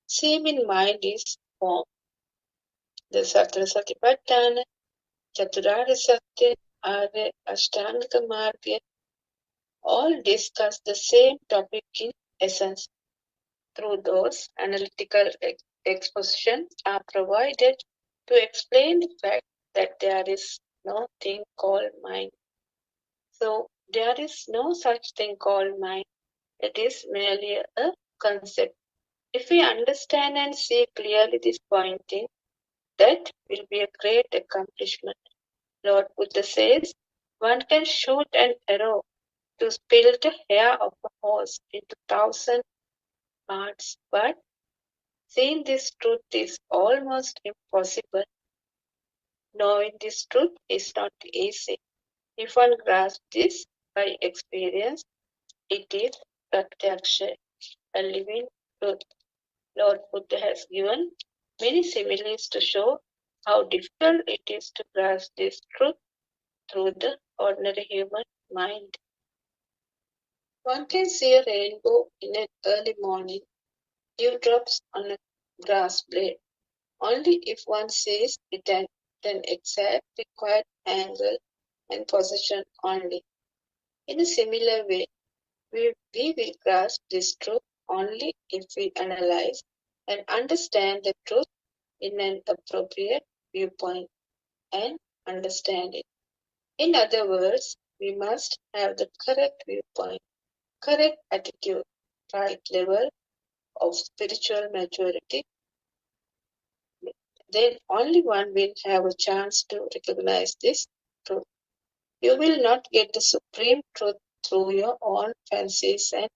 seeming mind is formed. The Satra Satipatthana, Chaturarya Satya, Arya Ashtanga Marga, all discuss the same topic in essence. Through those, analytical expositions are provided to explain the fact that there is no thing called mind. So, there is no such thing called mind. It is merely a concept. If we understand and see clearly this pointing, that will be a great accomplishment. Lord Buddha says, One can shoot an arrow to split the hair of a horse into 1,000 parts, but seeing this truth is almost impossible. Knowing this truth is not easy. If one grasps this by experience, it is pratyaksha, a living truth. Lord Buddha has given many similes to show how difficult it is to grasp this truth through the ordinary human mind. One can see a rainbow in an early morning, dewdrops on a grass blade, only if one sees it at an exact required angle and position only. In a similar way, we will grasp this truth only if we analyze and understand the truth in an appropriate viewpoint and understand it. In other words, we must have the correct viewpoint, correct attitude, right level of spiritual maturity. Then only one will have a chance to recognize this truth. You will not get the supreme truth through your own fancies and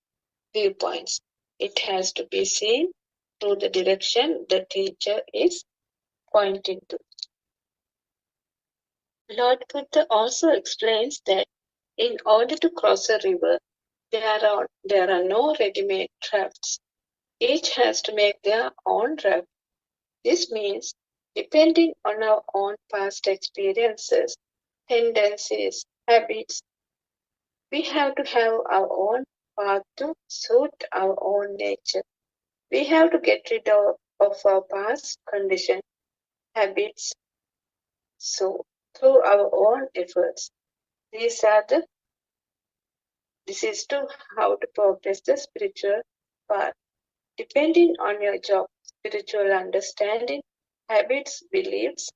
viewpoints. It has to be seen through the direction the teacher is pointing to. Lord Buddha also explains that in order to cross a river, there are no ready-made rafts. Each has to make their own raft. This means, depending on our own past experiences, tendencies, habits, we have to have our own path to suit our own nature. We have to get rid of our past conditions, habits, so through our own efforts. This is to how to progress the spiritual path. Depending on your job, spiritual understanding, habits, beliefs,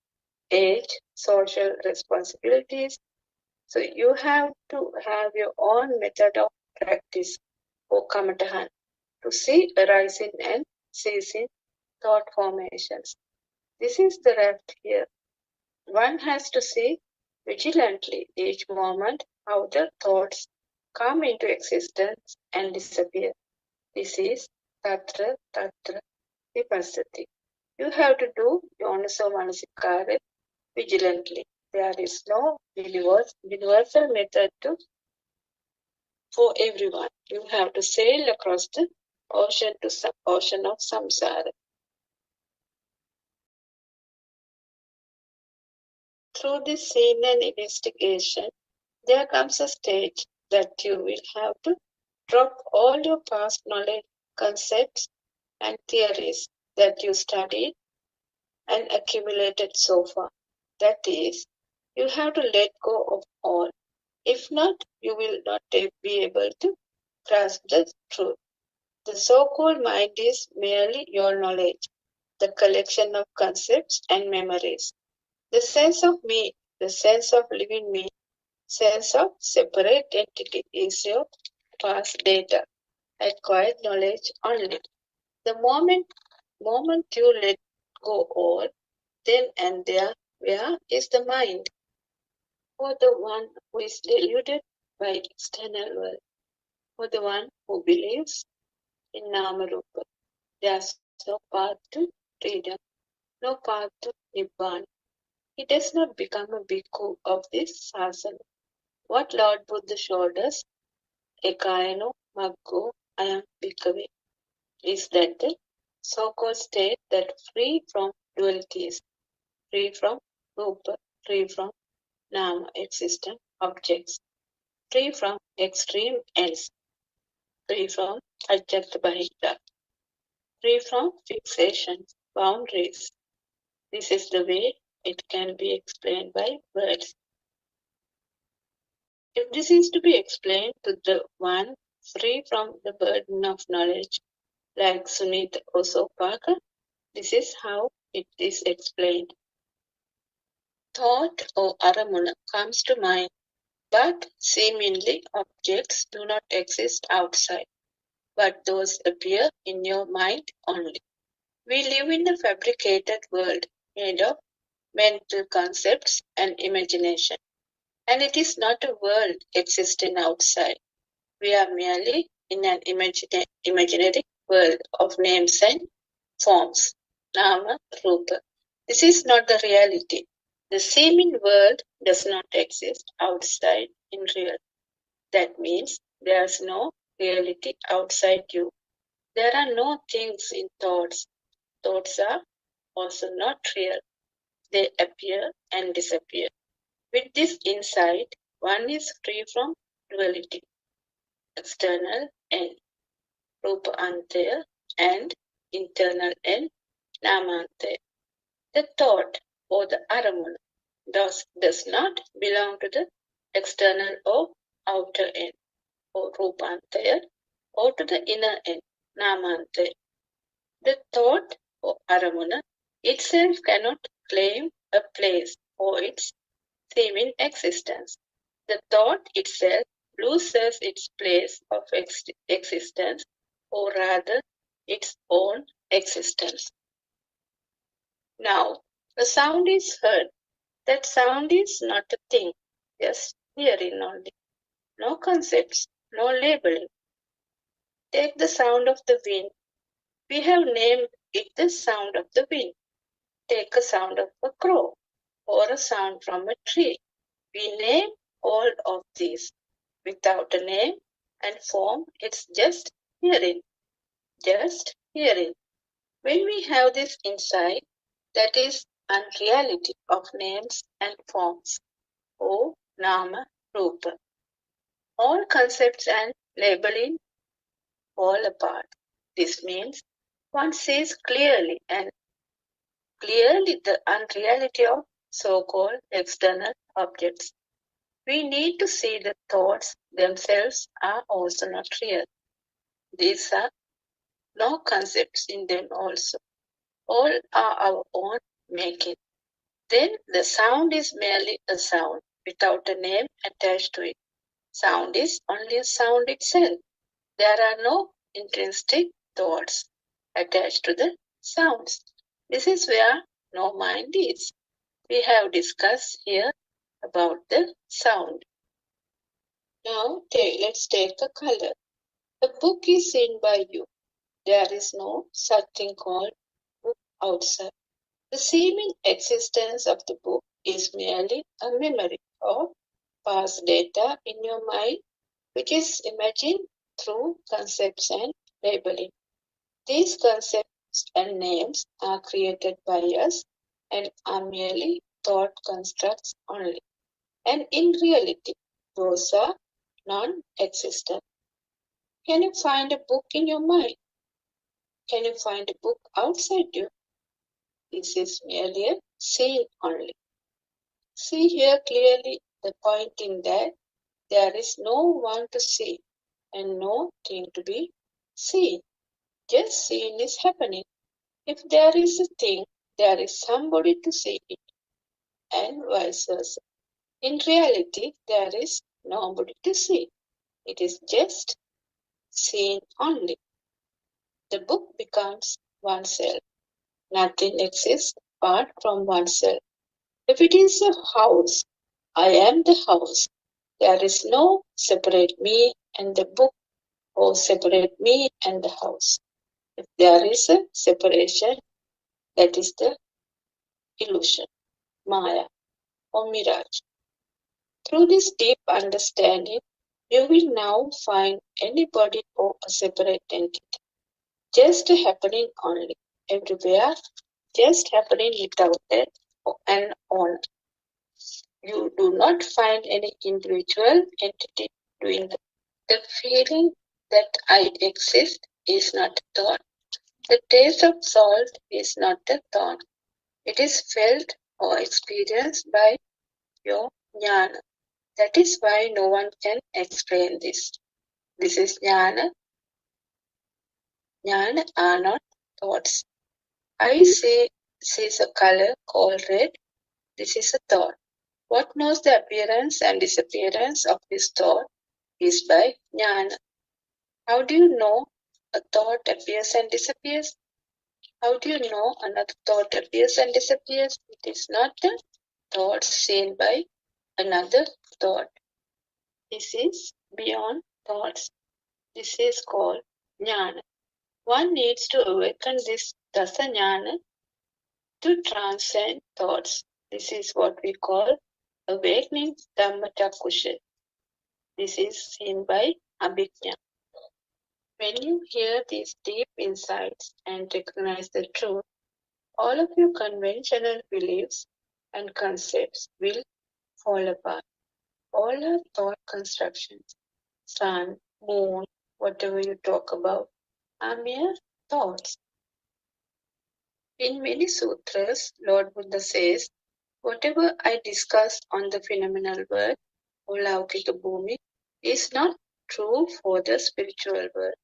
age, social responsibilities. So you have to have your own method of practice or kamatahan to see arising and ceasing thought formations. This is the raft here. One has to see vigilantly each moment how the thoughts come into existence and disappear. This is tatra tatra vipassati. You have to do yonaso manasikara vigilantly. There is no universal method for everyone. You have to sail across the ocean of samsara. Through this scene and investigation, there comes a stage that you will have to drop all your past knowledge, concepts, and theories that you studied and accumulated so far. That is, you have to let go of all. If not, you will not be able to grasp the truth. The so-called mind is merely your knowledge, the collection of concepts and memories. The sense of me, the sense of living me, sense of separate entity is your past data, acquired knowledge only. The moment you let go all, then and there, where is the mind? For the one who is deluded by external world, for the one who believes in Namarupa, there's no path to freedom, no path to Nibbana. He does not become a bhikkhu of this sasana. What Lord Buddha showed us, ekayano maggo ayam bhikkhave, is that the so-called state that free from dualities, free from rupa, free from nama existent objects, free from extreme ends, free from ajjata bahita, free from fixations, boundaries. This is the way it can be explained by words. If this is to be explained to the one free from the burden of knowledge, like Sunita Osopaka, this is how it is explained. Thought or aramuna comes to mind, but seemingly objects do not exist outside, but those appear in your mind only. We live in a fabricated world made of mental concepts and imagination. And it is not a world existing outside. We are merely in an imaginary world of names and forms. Nama, Rupa. This is not the reality. The seeming world does not exist outside in real. That means there is no reality outside you. There are no things in thoughts. Thoughts are also not real. They appear and disappear. With this insight, one is free from duality, external and Rupa Antaya, and internal and Nama Antaya. The thought or the aramana does not belong to the external or outer end or Rupantaya or to the inner end Namantaya. The thought or aramana itself cannot claim a place for its seeming existence. The thought itself loses its place of existence, or rather its own existence. Now, a sound is heard. That sound is not a thing, just hearing only. No concepts, no labeling. Take the sound of the wind. We have named it the sound of the wind. Take a sound of a crow or a sound from a tree. We name all of these. Without a name and form, it's just hearing. Just hearing. When we have this insight, that is unreality of names and forms, or Nama Rupa. All concepts and labeling fall apart. This means one sees clearly the unreality of so-called external objects. We need to see the thoughts themselves are also not real. These are no concepts in them also. All are our own making. Then the sound is merely a sound without a name attached to it. Sound is only a sound itself. There are no intrinsic thoughts attached to the sounds. This is where no mind is. We have discussed here about the sound. Now let's take a color. The book is seen by you. There is no such thing called book outside. The seeming existence of the book is merely a memory of past data in your mind, which is imagined through concepts and labeling. These concepts and names are created by us and are merely thought constructs only. And in reality, those are non-existent. Can you find a book in your mind? Can you find a book outside you? This is merely a seeing only. See here clearly the point in that there is no one to see and no thing to be seen. Just seeing is happening. If there is a thing, there is somebody to see it, and vice versa. In reality, there is nobody to see. It is just seen only. The book becomes oneself. Nothing exists apart from oneself. If it is a house, I am the house. There is no separate me and the book or separate me and the house. If there is a separation, that is the illusion, Maya or mirage. Through this deep understanding, you will now find anybody or a separate entity. Just happening only, everywhere, just happening without an owner. You do not find any individual entity doing that. The feeling that I exist is not a thought. The taste of salt is not a thought. It is felt or experienced by your jnana. That is why no one can explain this. This is jnana. Jnana are not thoughts. I sees a color called red. This is a thought. What knows the appearance and disappearance of this thought is by jnana. How do you know a thought appears and disappears? How do you know another thought appears and disappears? It is not the thought seen by another thought. This is beyond thoughts. This is called jnana. One needs to awaken this dasa jnana to transcend thoughts. This is what we call awakening Dhammachaksha. This is seen by Abhijna. When you hear these deep insights and recognize the truth, all of your conventional beliefs and concepts will fall apart. All our thought constructions, sun, moon, whatever you talk about, are mere thoughts. In many sutras, Lord Buddha says, whatever I discuss on the phenomenal world, or Laukika Bhumi, is not true for the spiritual world,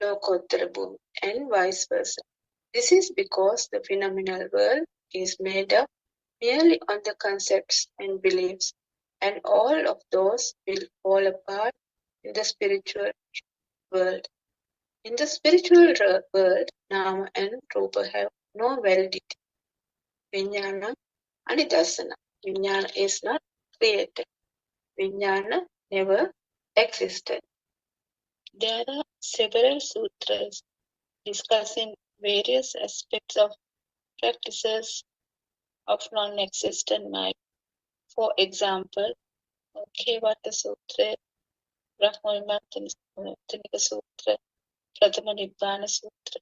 Lokottara Bhumi, and vice versa. This is because the phenomenal world is made up merely on the concepts and beliefs, and all of those will fall apart in the spiritual world. In the spiritual world, Nama and Rupa have no validity. Vijnana Anidasana. Vijnana is not created. Vijnana never existed. There are several sutras discussing various aspects of practices of non-existent mind. For example, Kevata Sutra, Brahmavimartanika Sutra, Prathama Nibbana Sutra.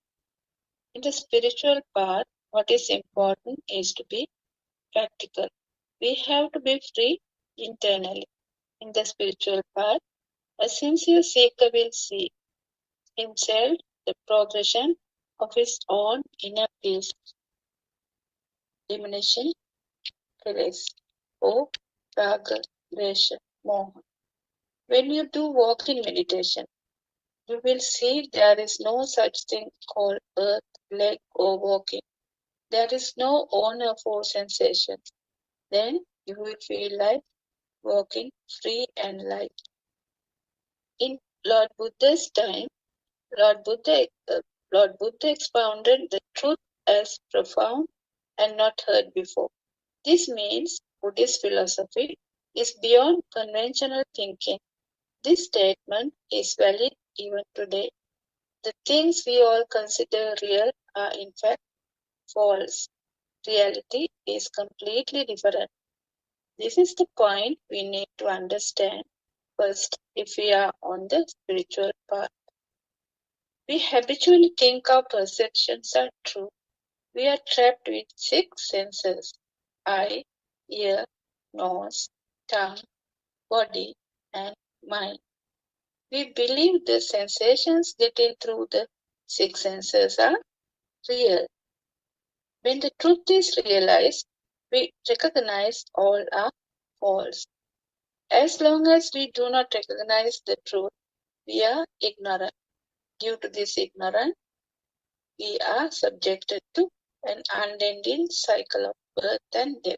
In the spiritual path, what is important is to be practical. We have to be free internally. In the spiritual path, a sincere seeker will see himself the progression of his own inner peace, diminishing kilesa, or raga, dvesha, moha. When you do walk in meditation, you will see there is no such thing called earth, leg, or walking. There is no owner for sensations. Then you will feel like walking free and light. In Lord Buddha's time, Lord Buddha expounded the truth as profound and not heard before. This means Buddhist philosophy is beyond conventional thinking. This statement is valid even today. The things we all consider real are in fact false. Reality is completely different. This is the point we need to understand first if we are on the spiritual path. We habitually think our perceptions are true. We are trapped with 6 senses: eye, ear, nose, tongue, body, and mind. We believe the sensations getting through the 6 senses are real. When the truth is realized, we recognize all are false. As long as we do not recognize the truth, we are ignorant. Due to this ignorance, we are subjected to an unending cycle of birth and death.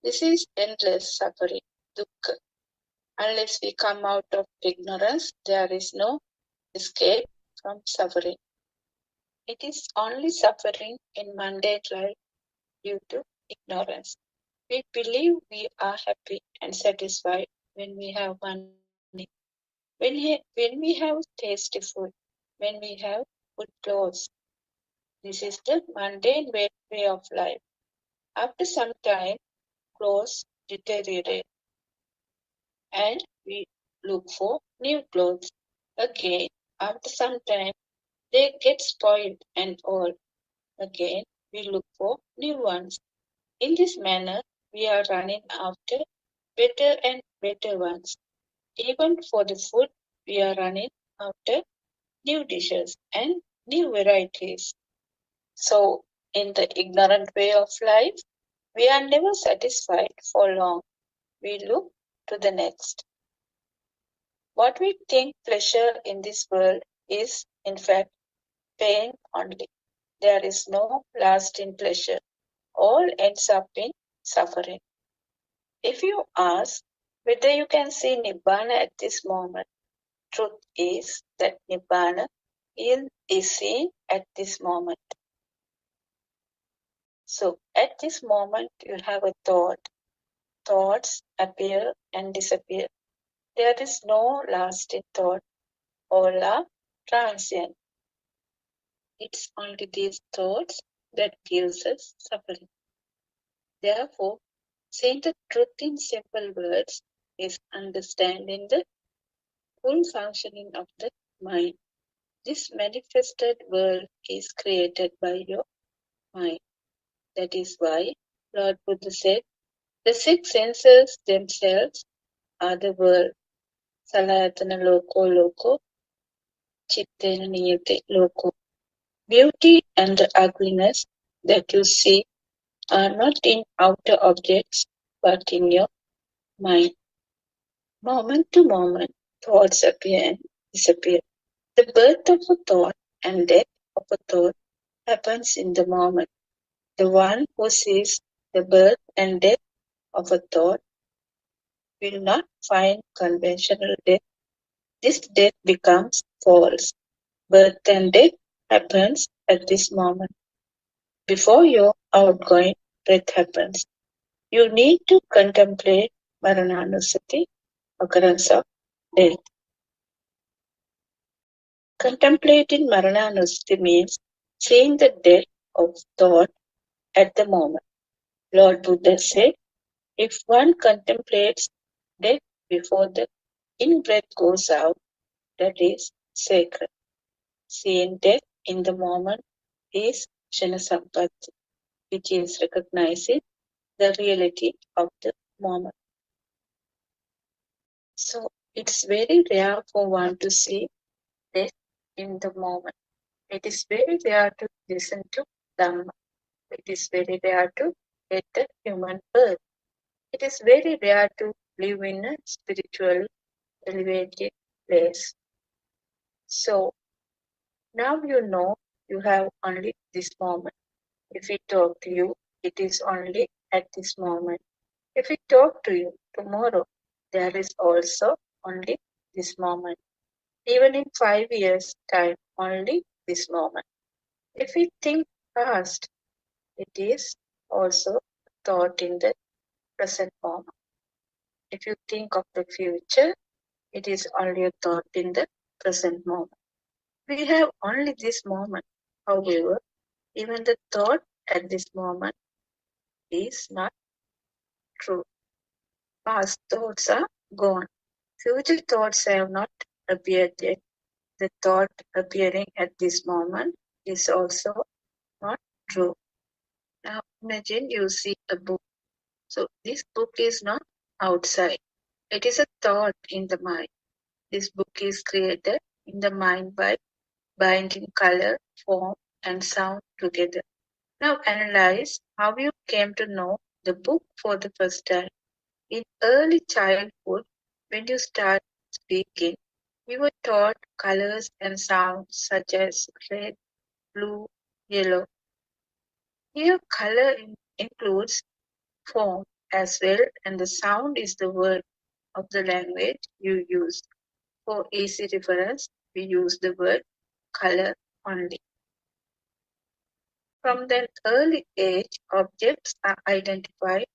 This is endless suffering, dukkha. Unless we come out of ignorance, there is no escape from suffering. It is only suffering in mundane life due to ignorance. We believe we are happy and satisfied when we have money, when we have tasty food, when we have good clothes. This is the mundane way of life. After some time, clothes deteriorate and we look for new clothes. Again, after some time, they get spoiled and old. Again, we look for new ones. In this manner, we are running after better and better ones. Even for the food, we are running after new dishes and new varieties. So, in the ignorant way of life, we are never satisfied for long. We look to the next. What we think pleasure in this world is, in fact, pain only. There is no lasting pleasure. All ends up in suffering. If you ask whether you can see Nibbana at this moment, truth is that Nibbana is seen at this moment. So at this moment you have a thought. thoughts appear and disappear. There is no lasting thought. All are transient. It's only these thoughts that gives us suffering. Therefore, saying the truth in simple words is understanding the full functioning of the mind. This manifested world is created by your mind. That is why Lord Buddha said, the six senses themselves are the world. Salayatana loko loko, chittena niyate loko. Beauty and the ugliness that you see are not in outer objects, but in your mind. Moment to moment, thoughts appear and disappear. The birth of a thought and death of a thought happens in the moment. The one who sees the birth and death of a thought will not find conventional death. This death becomes false. Birth and death happens at this moment. Before your outgoing breath happens, you need to contemplate Marananusati, occurrence of death. Contemplating Marananusati means seeing the death of thought at the moment. Lord Buddha said, if one contemplates death before the in-breath goes out, that is sacred. Seeing death in the moment is Shanasampatti, which is recognizing the reality of the moment. So it's very rare for one to see death in the moment. It is very rare to listen to Dhamma. It is very rare to get a human birth. It is very rare to live in a spiritually elevated place. So now you know you have only this moment. If we talk to you, it is only at this moment. If we talk to you tomorrow, there is also only this moment. Even in 5 years' time, only this moment. If we think past, it is also thought in the present moment. If you think of the future, it is only a thought in the present moment. We have only this moment. However, even the thought at this moment is not true. Past thoughts are gone. Future thoughts have not appeared yet. The thought appearing at this moment is also not true. Now imagine you see a book. So this book is not outside. It is a thought in the mind. This book is created in the mind by binding color, form, and sound together. Now analyze how you came to know the book for the first time. In early childhood, when you start speaking, you were taught colors and sounds such as red, blue, yellow. Here, color includes form as well, and the sound is the word of the language you use. For easy reference, we use the word color only. From that early age, objects are identified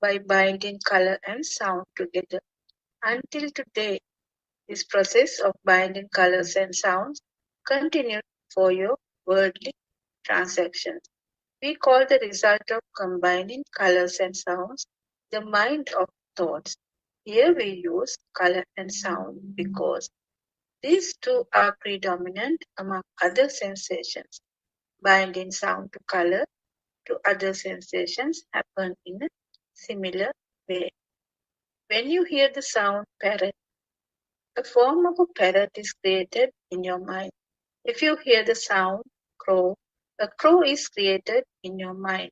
by binding color and sound together. Until today, this process of binding colors and sounds continues for your worldly transactions. We call the result of combining colors and sounds the mind of thoughts. Here we use color and sound because these two are predominant among other sensations. Binding sound to color to other sensations happen in a similar way. When you hear the sound parrot, a form of a parrot is created in your mind. If you hear the sound crow, a crow is created in your mind.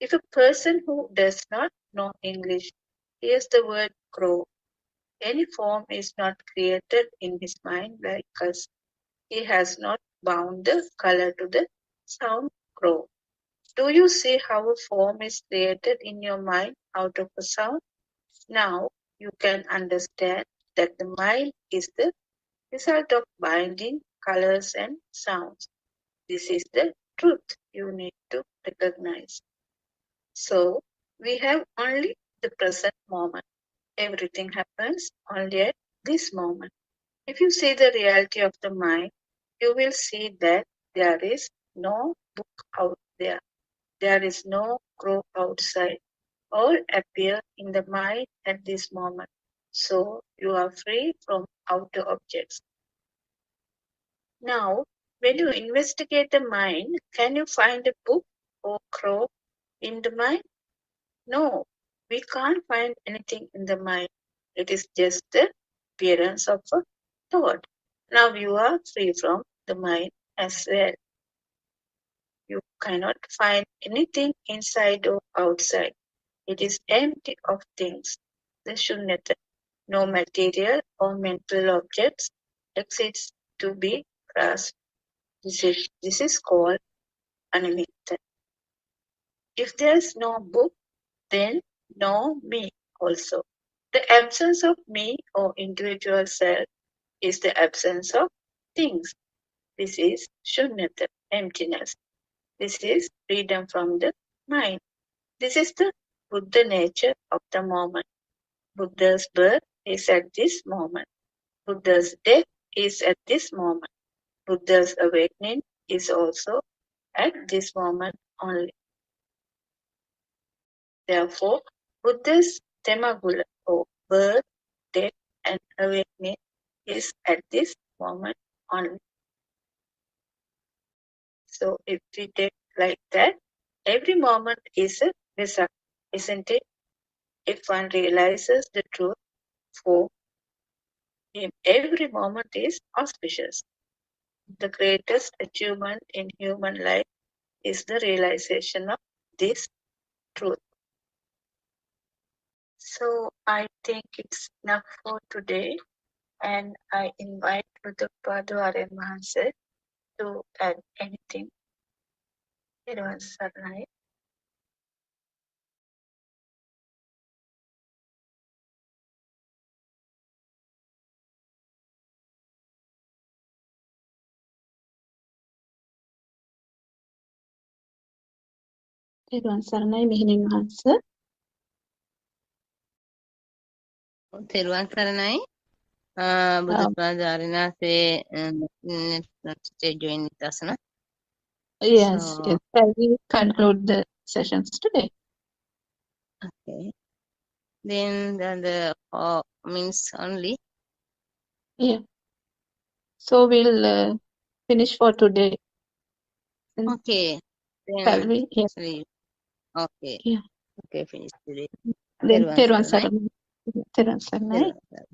If a person who does not know English hears the word crow, any form is not created in his mind like us. He has not bound the color to the sound crow. Do you see how a form is created in your mind out of a sound? Now you can understand that the mind is the result of binding colors and sounds. This is the truth you need to recognize. So we have only the present moment. Everything happens only at this moment. If you see the reality of the mind, you will see that there is no book out there. There is no crow outside. All appear in the mind at this moment. So you are free from outer objects. Now, when you investigate the mind, can you find a book or crow in the mind? No, we can't find anything in the mind. It is just the appearance of a thought. Now you are free from the mind as well. You cannot find anything inside or outside. It is empty of things. The shunyata, no material or mental objects exists to be grasped. This is called animitta. If there is no book, then no me also. The absence of me or individual self is the absence of things. This is shunyata, emptiness. This is freedom from the mind. This is the Buddha nature of the moment. Buddha's birth is at this moment. Buddha's death is at this moment. Buddha's awakening is also at this moment only. Therefore, Buddha's Temagula or birth, death, and awakening is at this moment only. So if we take like that, every moment is a result, isn't it? If one realizes the truth, for him every moment is auspicious. The greatest achievement in human life is the realization of this truth. So I think it's enough for today, and I invite Buddothpado Aryan Mahanse to add anything. Everyone, Saranai. Everyone, Saranai, Mehining Mahanse. තෙරුවන් සරණයි. බුදුපද ආරණාසේ join with us, no? Yes, So, yes. Shall we conclude the sessions today? okay. Then the means only. Yeah. So we'll finish for today. Okay. Shall Then we? Yeah. actually, okay. Yeah. Okay, finish today. Then තෙරුවන් Teruvan සරණයි. Saranai. Teruvan Saranai. තෙරුවන් සරණයි.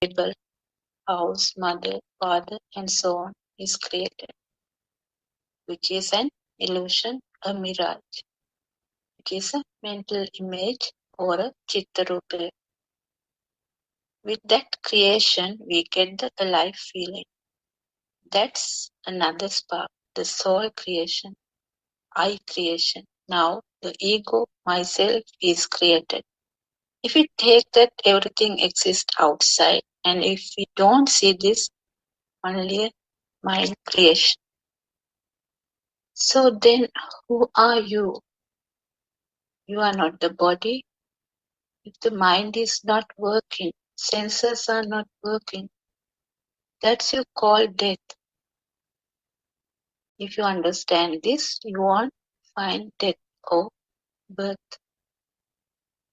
visible house, mother, father, and so on is created, which is an illusion, a mirage, which is a mental image or a chittarupa. With that creation, we get the alive feeling. That's another spark, the soul creation, I creation. Now the ego, myself, is created. If we take that everything exists outside, and if we don't see this, only a mind creation. So then, who are you? You are not the body. If the mind is not working, senses are not working, that's you call death. If you understand this, you won't find death or birth.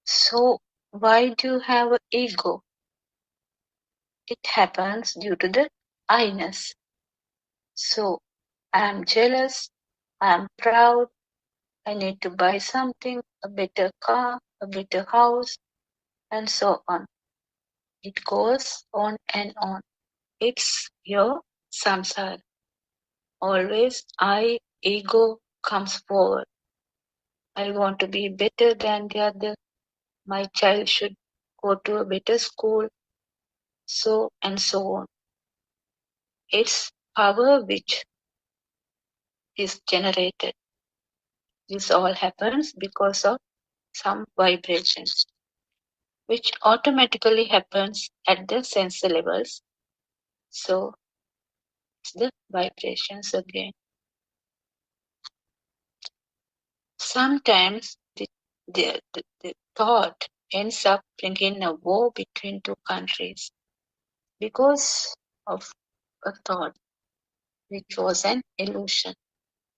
So, why do you have an ego? It happens due to the I-ness. So, I am jealous, I am proud, I need to buy something, a better car, a better house, and so on. It goes on and on. It's your samsara. Always I, ego comes forward. I want to be better than the other. My child should go to a better school, so and so on. It's power which is generated. This all happens because of some vibrations, which automatically happens at the sensor levels. So it's the vibrations again. Sometimes the thought ends up bringing a war between two countries because of a thought which was an illusion.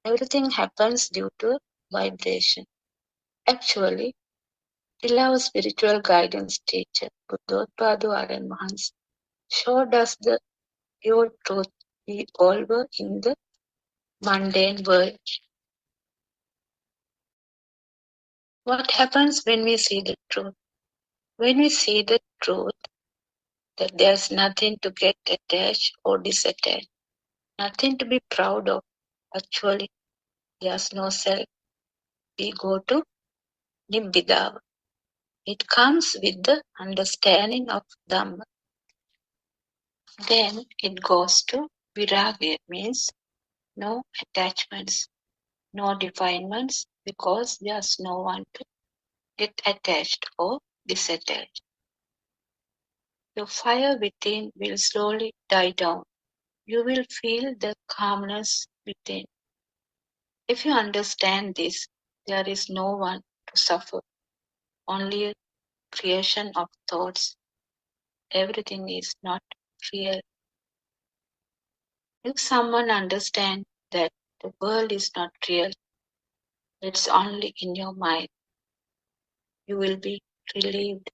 Everything happens due to vibration. Actually, beloved spiritual guidance teacher Buddothpado and Mahans showed us the pure truth we all were in the mundane world. What happens when we see the truth? When we see the truth that there's nothing to get attached or disattached, nothing to be proud of. Actually, there's no self. We go to Nibbidava. It comes with the understanding of Dhamma. Then it goes to Viragya, means no attachments, no defilements, because there's no one to get attached or disattached. Your fire within will slowly die down. You will feel the calmness within. If you understand this, there is no one to suffer, only a creation of thoughts. Everything is not real. If someone understands that the world is not real, it's only in your mind, you will be relieved.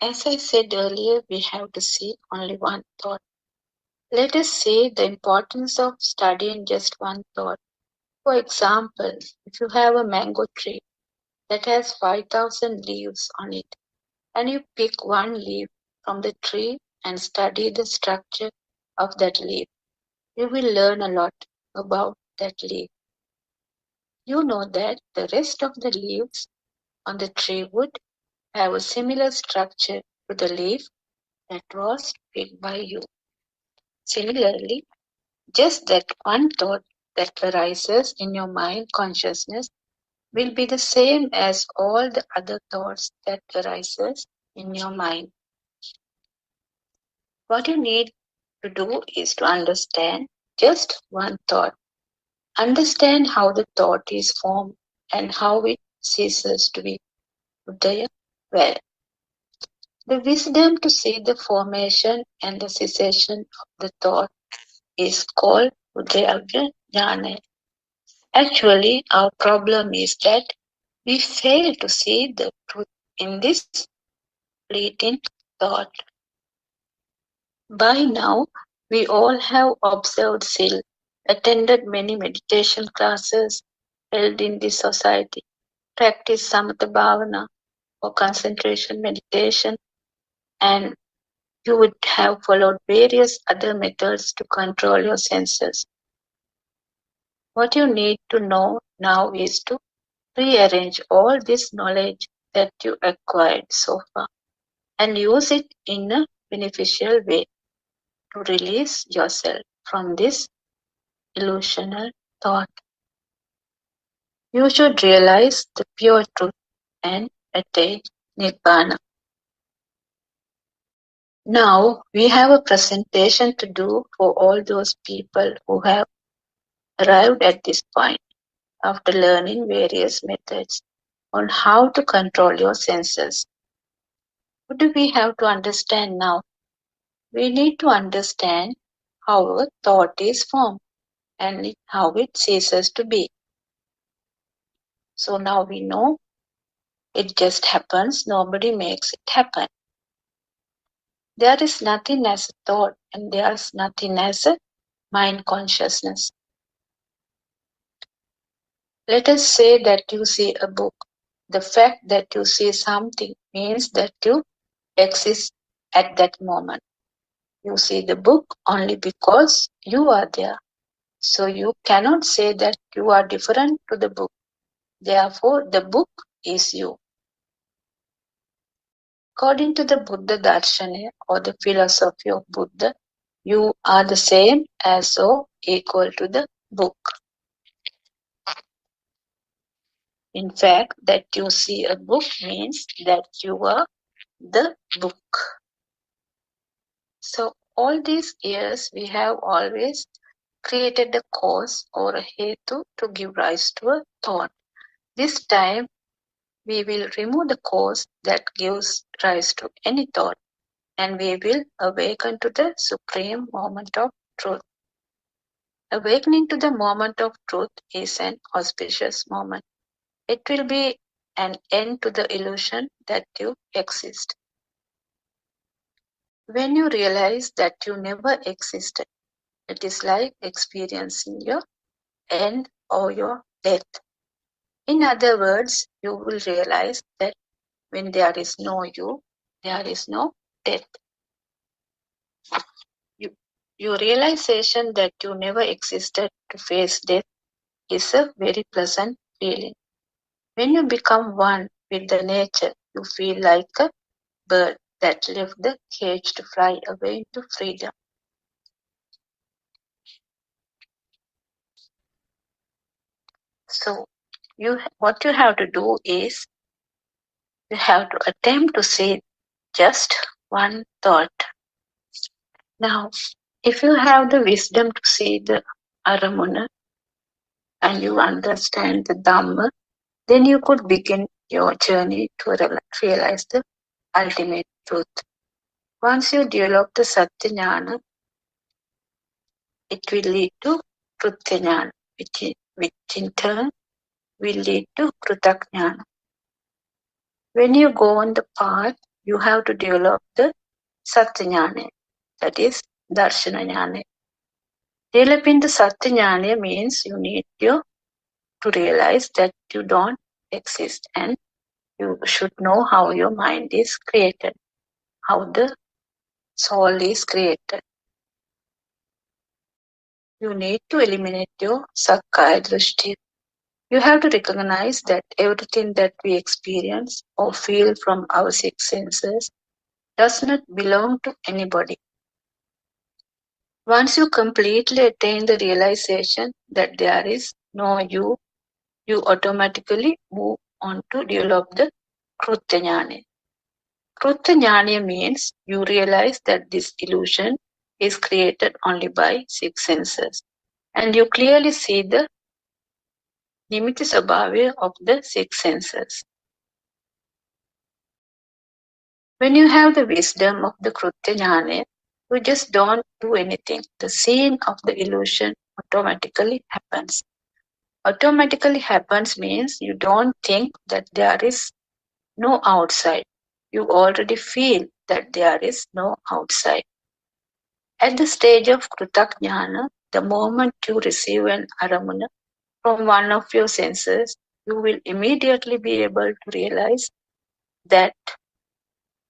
As I said earlier, we have to see only one thought. Let us say the importance of studying just one thought. For example, if you have a mango tree that has 5,000 leaves on it, and you pick one leaf from the tree and study the structure of that leaf, you will learn a lot about that leaf. You know that the rest of the leaves on the tree would have a similar structure to the leaf that was picked by you. Similarly, just that one thought that arises in your mind consciousness will be the same as all the other thoughts that arises in your mind. What you need to do is to understand just one thought. Understand how the thought is formed and how it ceases to be Udaya well. The wisdom to see the formation and the cessation of the thought is called Udayagya Jnana. Actually, our problem is that we fail to see the truth in this fleeting thought. By now, we all have observed SIL, attended many meditation classes held in this society, practiced Samatha Bhavana, or concentration meditation, and you would have followed various other methods to control your senses. What you need to know now is to rearrange all this knowledge that you acquired so far and use it in a beneficial way to release yourself from this illusional thought. You should realize the pure truth and attain Nibbana. Now we have a presentation to do for all those people who have arrived at this point after learning various methods on how to control your senses. What do we have to understand now? We need to understand how a thought is formed and how it ceases to be. So now we know it just happens, nobody makes it happen. There is nothing as a thought and there is nothing as a mind consciousness. Let us say that you see a book. The fact that you see something means that you exist at that moment. You see the book only because you are there. So you cannot say that you are different to the book. Therefore, the book is you. According to the Buddha Darshana or the philosophy of Buddha, you are the same as or equal to the book. In fact, that you see a book means that you are the book. So all these years we have always created a cause or a hetu to give rise to a thought. This time we will remove the cause that gives rise to any thought and we will awaken to the supreme moment of truth. Awakening to the moment of truth is an auspicious moment. It will be an end to the illusion that you exist. When you realize that you never existed, it is like experiencing your end or your death. In other words, you will realize that when there is no you, there is no death. Your realization that you never existed to face death is a very pleasant feeling. When you become one with the nature, you feel like a bird that left the cage to fly away into freedom. So, what you have to do is you have to attempt to say just one thought. Now, if you have the wisdom to see the Aramuna and you understand the Dhamma, then you could begin your journey to realize the ultimate truth. Once you develop the Satya Jnana, it will lead to Krutya Jnana, which in turn will lead to Krutajnana. When you go on the path, you have to develop the Satya Jnana, that is Darshana Jnana. Developing the Satya Jnana means you need to realize that you don't exist and you should know how your mind is created, how the soul is created. You need to eliminate your Sakkaya Drishti. You have to recognize that everything that we experience or feel from our six senses does not belong to anybody. Once you completely attain the realization that there is no you, you automatically move on to develop the Krutya Jnana. Krutya Jnana means you realize that this illusion is created only by six senses, and you clearly see the nimitta sabhavya of the six senses. When you have the wisdom of the Krutya Jnana, you just don't do anything. The scene of the illusion automatically happens. Automatically happens means you don't think that there is no outside. You already feel that there is no outside. At the stage of Krutajnana, the moment you receive an aramana from one of your senses, you will immediately be able to realize that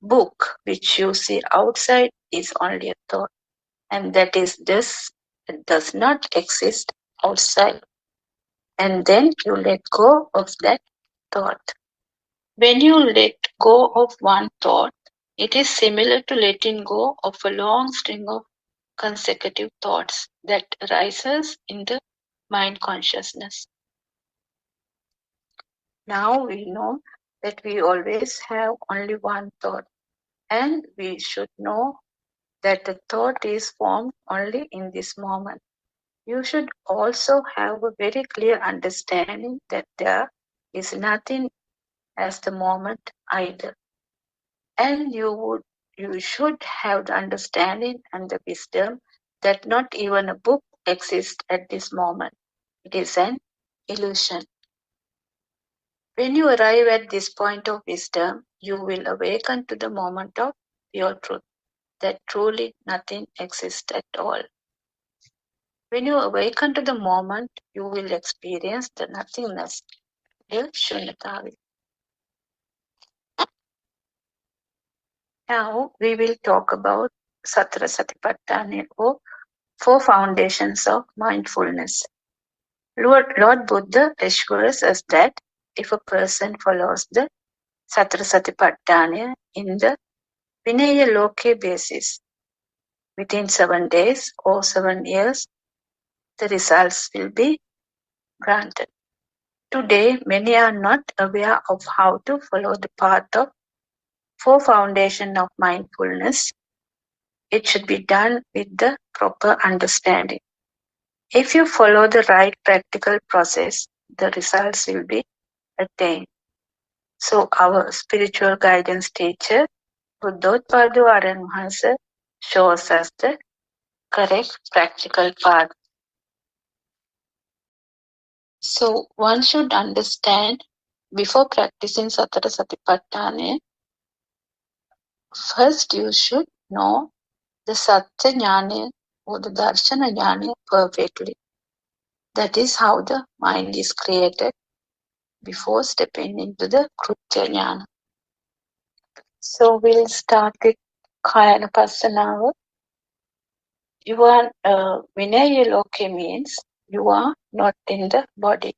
book which you see outside is only a thought, and that is this, it does not exist outside. And then you let go of that thought. When you let go of one thought, it is similar to letting go of a long string of consecutive thoughts that arises in the mind consciousness. Now we know that we always have only one thought, and we should know that the thought is formed only in this moment. You should also have a very clear understanding that there is nothing as the moment either. And you should have the understanding and the wisdom that not even a book exists at this moment. It is an illusion. When you arrive at this point of wisdom, you will awaken to the moment of pure truth, that truly nothing exists at all. When you awaken to the moment, you will experience the nothingness, the shunyata. Now we will talk about Satara Satipatthana, or four foundations of mindfulness. Lord Buddha assures us that if a person follows the Satara Satipatthana in the Vinaya Loke basis, within 7 days or 7 years, the results will be granted. Today, many are not aware of how to follow the path of four foundations of mindfulness. It should be done with the proper understanding. If you follow the right practical process, the results will be attained. So our spiritual guidance teacher, Buddothpado Mahansa, shows us the correct practical path. So one should understand before practicing Satara Satipatthana, first you should know the Satya Jnana or the Darshana Jnana perfectly. That is how the mind is created before stepping into the Krutya Jnana. So we'll start with Kayanupassana. You are Vinaya Loke means you are not in the body.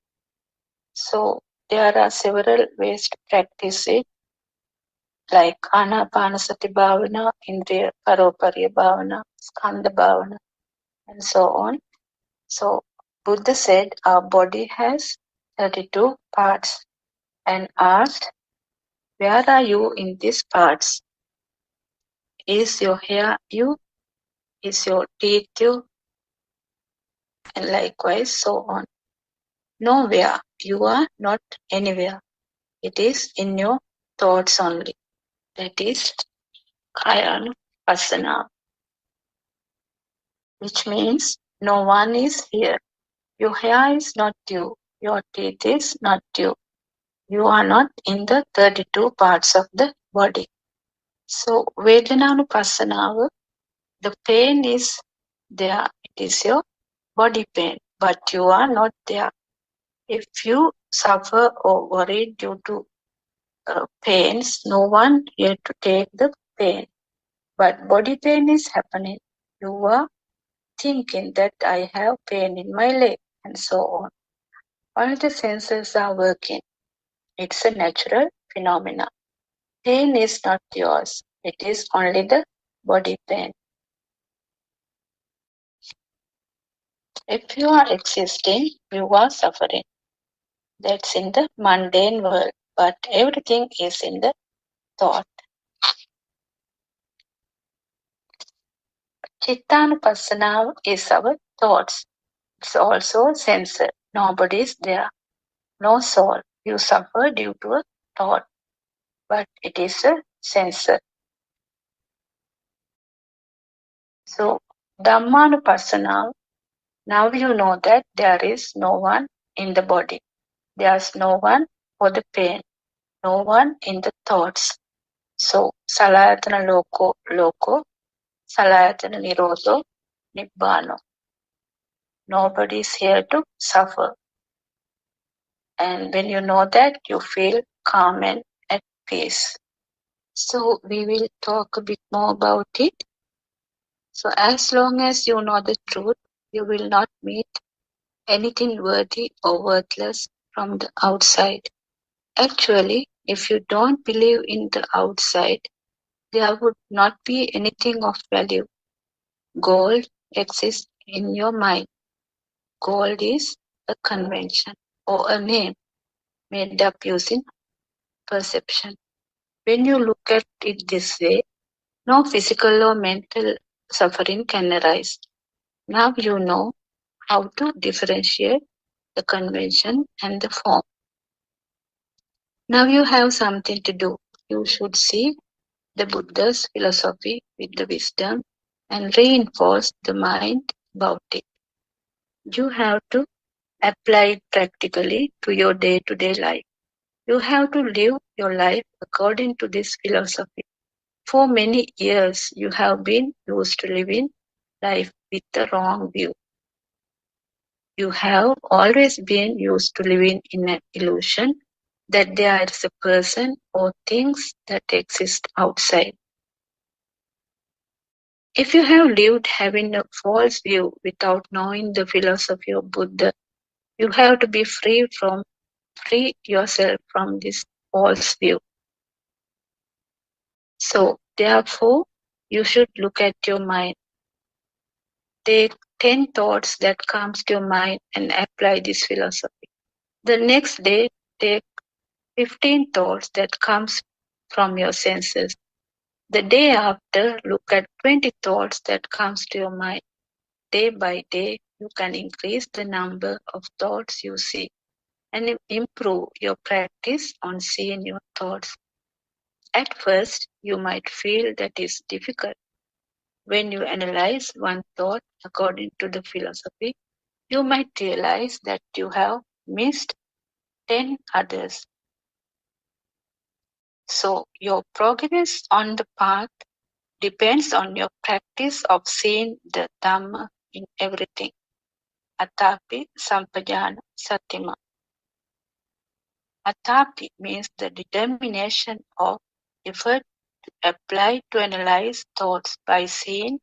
So there are several ways to practice it, like Anapanasati Bhavana, Indriya Paroparya Bhavana, Skandha Bhavana, and so on. So Buddha said our body has 32 parts and asked, where are you in these parts? Is your hair you? Is your teeth you? And likewise so on. Nowhere. You are not anywhere. It is in your thoughts only. That is Kayanupassana, which means no one is here. Your hair is not you. Your teeth is not you. You are not in the 32 parts of the body. So Vedananupassana, the pain is there. It is your body pain, but you are not there. If you suffer or worry due to pains, no one here to take the pain. But body pain is happening. You are thinking that I have pain in my leg and so on. All the senses are working. It's a natural phenomenon. Pain is not yours. It is only the body pain. If you are existing, you are suffering. That's in the mundane world. But everything is in the thought. Chittanupassana is our thoughts. It's also sensor. Nobody is there. No soul. You suffer due to a thought. But it is a sensor. So, Dhammanupassana, now you know that there is no one in the body. There's no one for the pain. No one in the thoughts. So, Salayatana Loko, Salayatana Nirodho, Nibbano. Nobody is here to suffer. And when you know that, you feel calm and at peace. So we will talk a bit more about it. So as long as you know the truth, you will not meet anything worthy or worthless from the outside. Actually, if you don't believe in the outside, there would not be anything of value. Gold exists in your mind. Gold is a convention or a name made up using perception. When you look at it this way, no physical or mental suffering can arise. Now you know how to differentiate the convention and the form. Now you have something to do. You should see the Buddha's philosophy with the wisdom and reinforce the mind about it. You have to apply it practically to your day-to-day life. You have to live your life according to this philosophy. For many years, you have been used to living life with the wrong view. You have always been used to living in an illusion that there is a person or things that exist outside. If you have lived having a false view without knowing the philosophy of Buddha, you have to be free yourself from this false view. So, therefore, you should look at your mind. Take 10 thoughts that comes to your mind and apply this philosophy. The next day, take 15 thoughts that comes from your senses. The day after, look at 20 thoughts that comes to your mind. Day by day, you can increase the number of thoughts you see and improve your practice on seeing your thoughts. At first, you might feel that is difficult. When you analyze one thought according to the philosophy, you might realize that you have missed 10 others. So, your progress on the path depends on your practice of seeing the Dhamma in everything. Atapi sampajana satima. Atapi means the determination of effort applied to analyze thoughts by seeing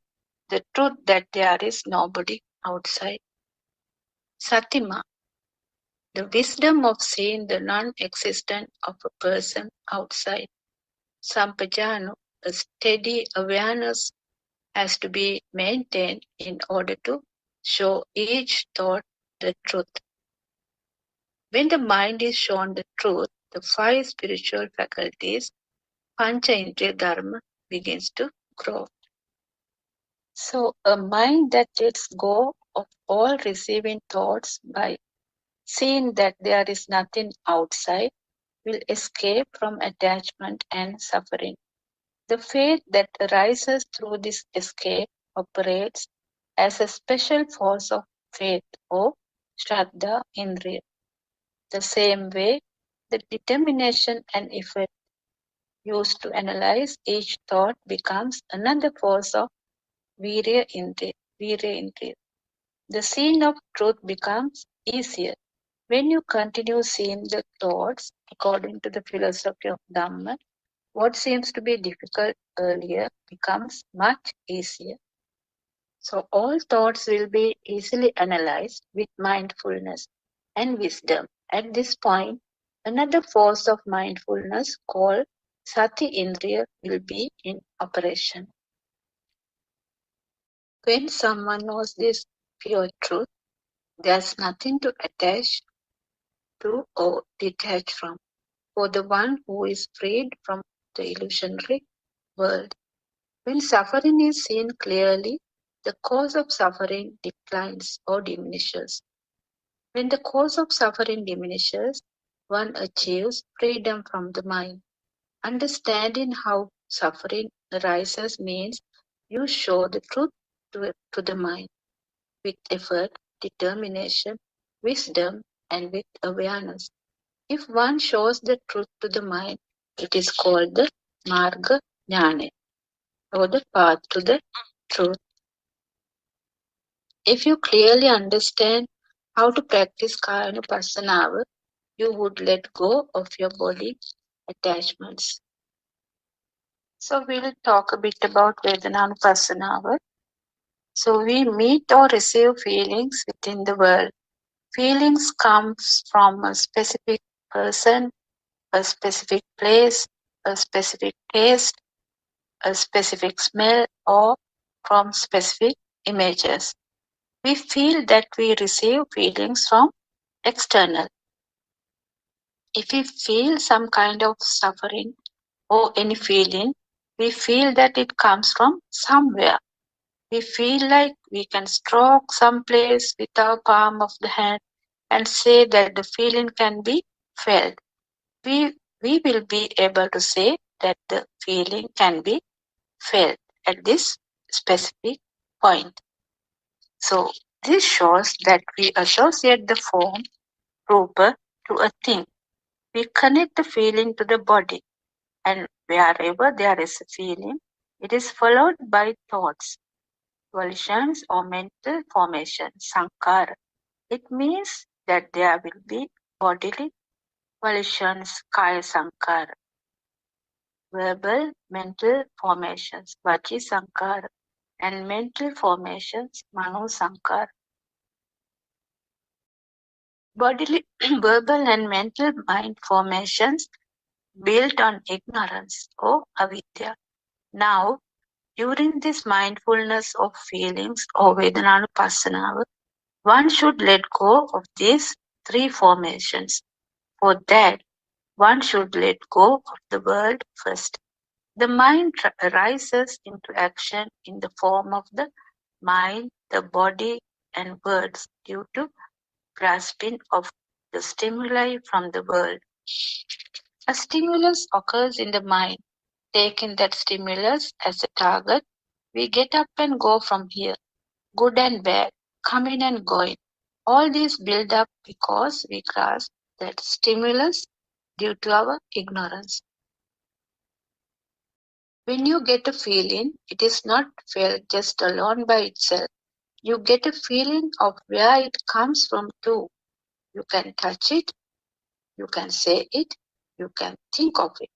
the truth that there is nobody outside. Satima, the wisdom of seeing the non-existence of a person outside. Sampajano, a steady awareness has to be maintained in order to show each thought the truth. When the mind is shown the truth, the 5 spiritual faculties, Pancha Indriya Dharma, begins to grow. So, a mind that lets go of all receiving thoughts by seeing that there is nothing outside will escape from attachment and suffering. The faith that arises through this escape operates as a special force of faith or Shraddha Indriya. The same way, the determination and effort used to analyze each thought becomes another force of Virya Indriya. The seeing of truth becomes easier when you continue seeing the thoughts according to the philosophy of Dhamma. What seems to be difficult earlier becomes much easier. So all thoughts will be easily analyzed with mindfulness and wisdom. At this point, another force of mindfulness called Sati Indriya will be in operation. When someone knows this pure truth, there's nothing to attach to or detach from. For the one who is freed from the illusionary world, when suffering is seen clearly, the cause of suffering declines or diminishes. When the cause of suffering diminishes, one achieves freedom from the mind. Understanding how suffering arises means you show the truth to the mind with effort, determination, wisdom, and with awareness. If one shows the truth to the mind, it is called the Marga Jnana, or the path to the truth. If you clearly understand how to practice Kayanupassanawa, you would let go of your body attachments. So we'll talk a bit about Vedananupassanava. So we meet or receive feelings within the world. Feelings comes from a specific person, a specific place, a specific taste, a specific smell, or from specific images. We feel that we receive feelings from external. If we feel some kind of suffering or any feeling, we feel that it comes from somewhere. We feel like we can stroke some place with our palm of the hand and say that the feeling can be felt. We will be able to say that the feeling can be felt at this specific point. So this shows that we associate the form, rupa, to a thing. We connect the feeling to the body, and wherever there is a feeling, it is followed by thoughts, volitions, or mental formation, sankhara. It means that there will be bodily volitions, kaya sankhara, verbal, mental formations, vachi sankhara, and mental formations, mano sankhara. Bodily, verbal, and mental mind formations built on ignorance or avidya. Now, during this mindfulness of feelings or Vedananupassanava, one should let go of these three formations. For that, one should let go of the world first. The mind rises into action in the form of the mind, the body, and words due to grasping of the stimuli from the world. A stimulus occurs in the mind. Taking that stimulus as a target, we get up and go from here, good and bad, coming and going. All these build up because we grasp that stimulus due to our ignorance. When you get a feeling, it is not felt just alone by itself. You get a feeling of where it comes from too. You can touch it, you can say it, you can think of it,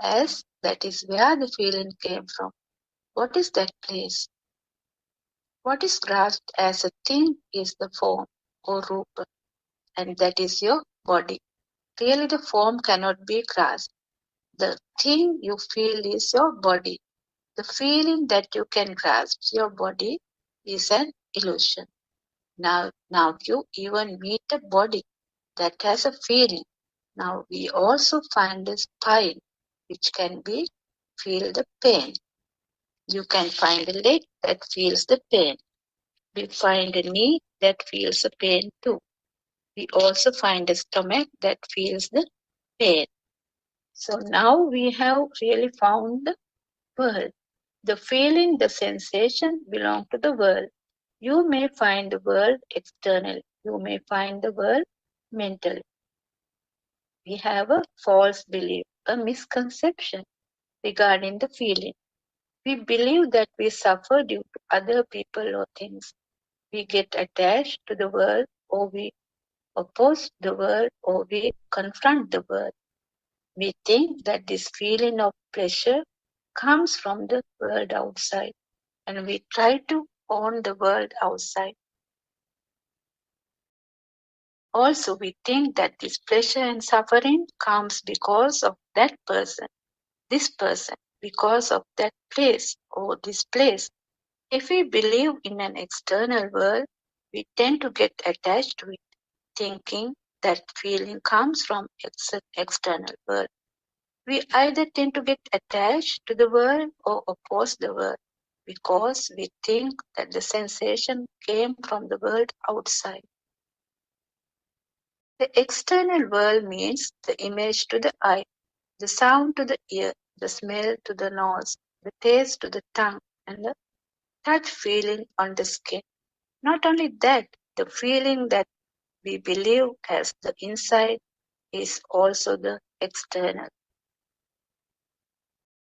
as that is where the feeling came from. What is that place? What is grasped as a thing is the form or rupa, and that is your body. Really, the form cannot be grasped. The thing you feel is your body. The feeling that you can grasp your body is an illusion. Now you even meet a body that has a feeling. Now we also find a spine which can be feel the pain. You can find a leg that feels the pain. We find a knee that feels the pain too. We also find a stomach that feels the pain. So now we have really found the world. The feeling, the sensation belong to the world. You may find the world externally. You may find the world mentally. We have a false belief, a misconception regarding the feeling. We believe that we suffer due to other people or things. We get attached to the world, or we oppose the world, or we confront the world. We think that this feeling of pleasure comes from the world outside, and we try to own the world outside. Also, we think that this pleasure and suffering comes because of that person, this person, because of that place or this place. If we believe in an external world, we tend to get attached to it, thinking that feeling comes from external world. We either tend to get attached to the world or oppose the world because we think that the sensation came from the world outside. The external world means the image to the eye, the sound to the ear, the smell to the nose, the taste to the tongue, and the touch feeling on the skin. Not only that, the feeling that we believe as the inside is also the external.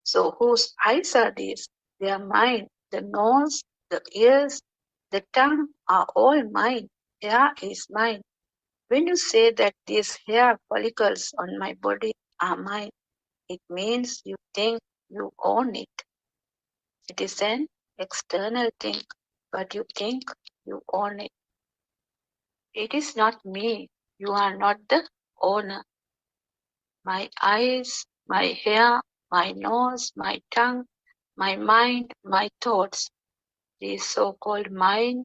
So whose eyes are these? They are mine. The nose, the ears, the tongue are all mine. Hair is mine. When you say that these hair follicles on my body are mine, it means you think you own it. It is an external thing, but you think you own it. It is not me. You are not the owner. My eyes, my hair, my nose, my tongue, my mind, my thoughts. This so-called mind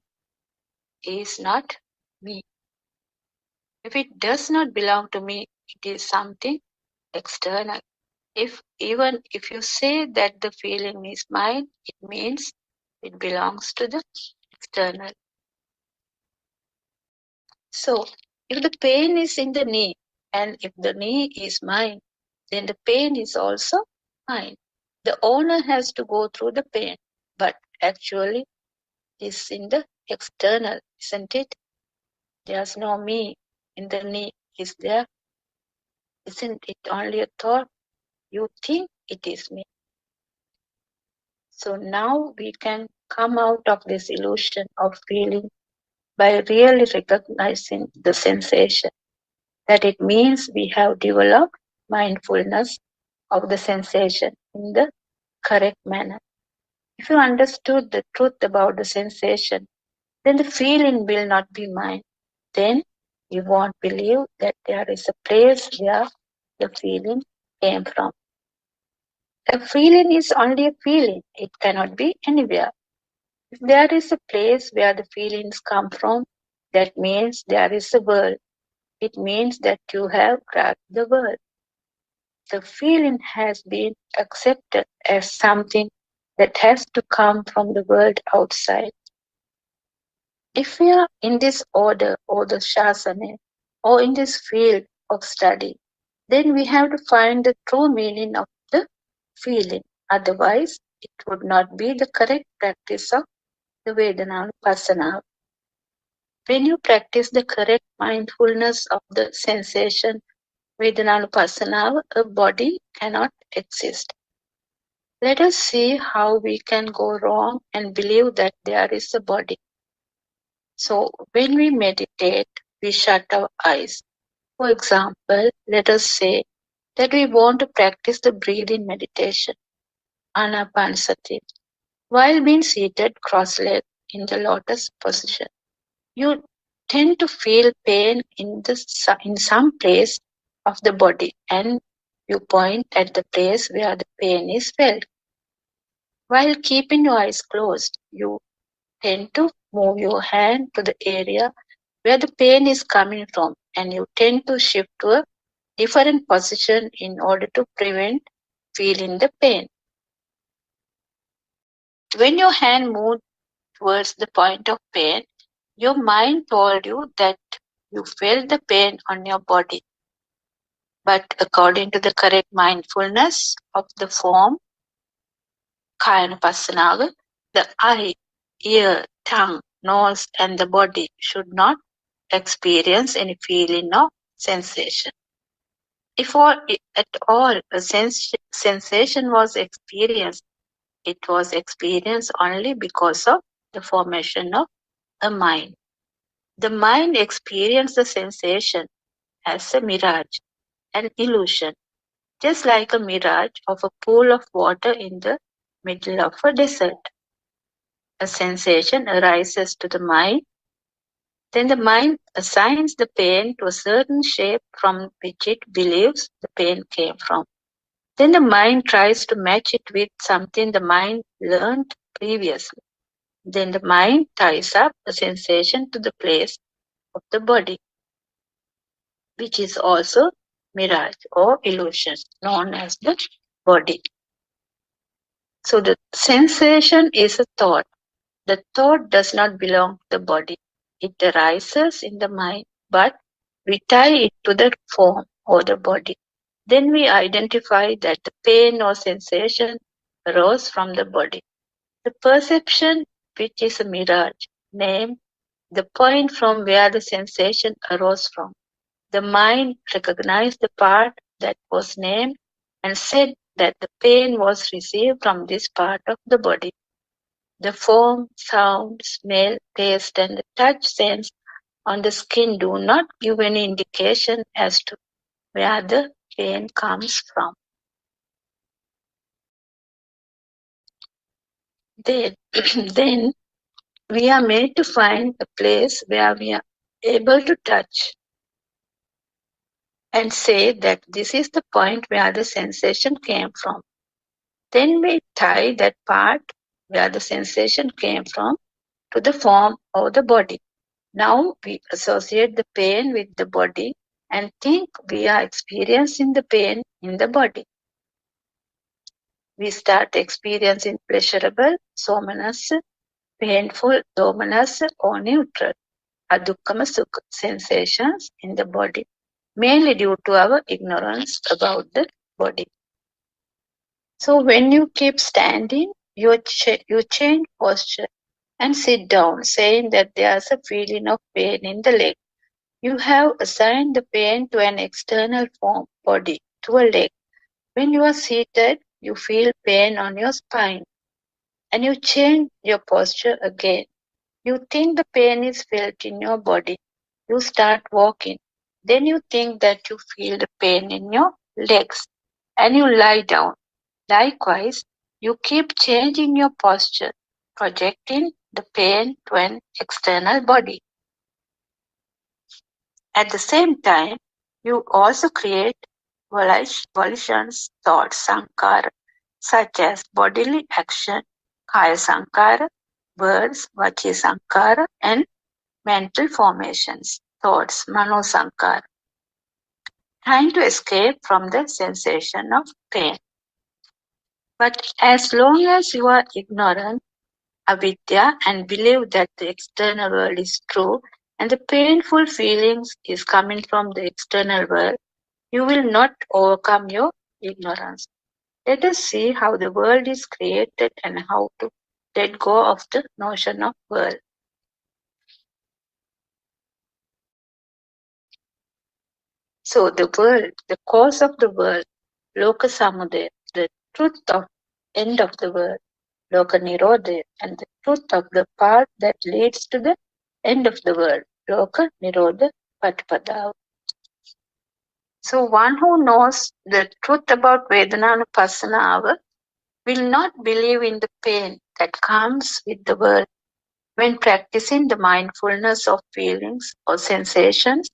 is not me. If it does not belong to me, it is something external. Even if you say that the feeling is mine, it means it belongs to the external. So, if the pain is in the knee, and if the knee is mine, then the pain is also mine. The owner has to go through the pain, but actually it's in the external, isn't it? There's no me in the knee. Is there? Isn't it only a thought? You think it is me. So now we can come out of this illusion of feeling by really recognizing the sensation. That it means we have developed mindfulness of the sensation in the correct manner. If you understood the truth about the sensation, then the feeling will not be mine. Then you won't believe that there is a place where the feeling came from. A feeling is only a feeling. It cannot be anywhere. If there is a place where the feelings come from, that means there is a world. It means that you have grasped the world. The feeling has been accepted as something that has to come from the world outside. If we are in this order or the shasana or in this field of study, then we have to find the true meaning of the feeling. Otherwise, it would not be the correct practice of the Vedananupassana. When you practice the correct mindfulness of the sensation Vedananupassana, a body cannot exist. Let us see how we can go wrong and believe that there is a body. So, when we meditate, we shut our eyes. For example, let us say that we want to practice the breathing meditation, Anapanasati, while being seated cross-legged in the lotus position. You tend to feel pain in some place of the body, and you point at the place where the pain is felt. While keeping your eyes closed, you tend to move your hand to the area where the pain is coming from, and you tend to shift to a different position in order to prevent feeling the pain. When your hand moved towards the point of pain, your mind told you that you felt the pain on your body. But according to the correct mindfulness of the form, Kayanupassana, the eye, ear, tongue, nose, and the body should not experience any feeling or sensation. If at all a sensation was experienced, it was experienced only because of the formation of a mind. The mind experienced the sensation as a mirage, an illusion, just like a mirage of a pool of water in the middle of a desert. A sensation arises to the mind, then the mind assigns the pain to a certain shape from which it believes the pain came from. Then the mind tries to match it with something the mind learned previously. Then the mind ties up a sensation to the place of the body, which is also mirage or illusion, known as the body. So the sensation is a thought. The thought does not belong to the body. It arises in the mind, but we tie it to the form or the body. Then we identify that the pain or sensation arose from the body. The perception, which is a mirage, named the point from where the sensation arose from. The mind recognized the part that was named and said that the pain was received from this part of the body. The form, sound, smell, taste, and the touch sense on the skin do not give any indication as to where the pain comes from. Then, then we are made to find a place where we are able to touch and say that this is the point where the sensation came from. Then we tie that part where the sensation came from to the form of the body. Now we associate the pain with the body and think we are experiencing the pain in the body. We start experiencing pleasurable, somanous, painful, dominous, or neutral, adukkama sukha sensations in the body, mainly due to our ignorance about the body. So when you keep standing, you change posture and sit down, saying that there's a feeling of pain in the leg. You have assigned the pain to an external form, body, to a leg. When you are seated, you feel pain on your spine, and you change your posture again. You think the pain is felt in your body. You start walking. Then you think that you feel the pain in your legs, and you lie down. Likewise, you keep changing your posture, projecting the pain to an external body. At the same time, you also create volitions, thoughts, sankhara, such as bodily action, kaya sankhara, words, vachi sankhara, and mental formations, thoughts, mano sankhara, trying to escape from the sensation of pain. But as long as you are ignorant, avidya, and believe that the external world is true and the painful feelings is coming from the external world, you will not overcome your ignorance. Let us see how the world is created and how to let go of the notion of world. So the world, the cause of the world, Loka Samudaya, the truth of end of the world, Loka Nirodha, and the truth of the path that leads to the end of the world, Loka Nirodha Patpada. So one who knows the truth about Vedananupasana will not believe in the pain that comes with the world. When practicing the mindfulness of feelings or sensations,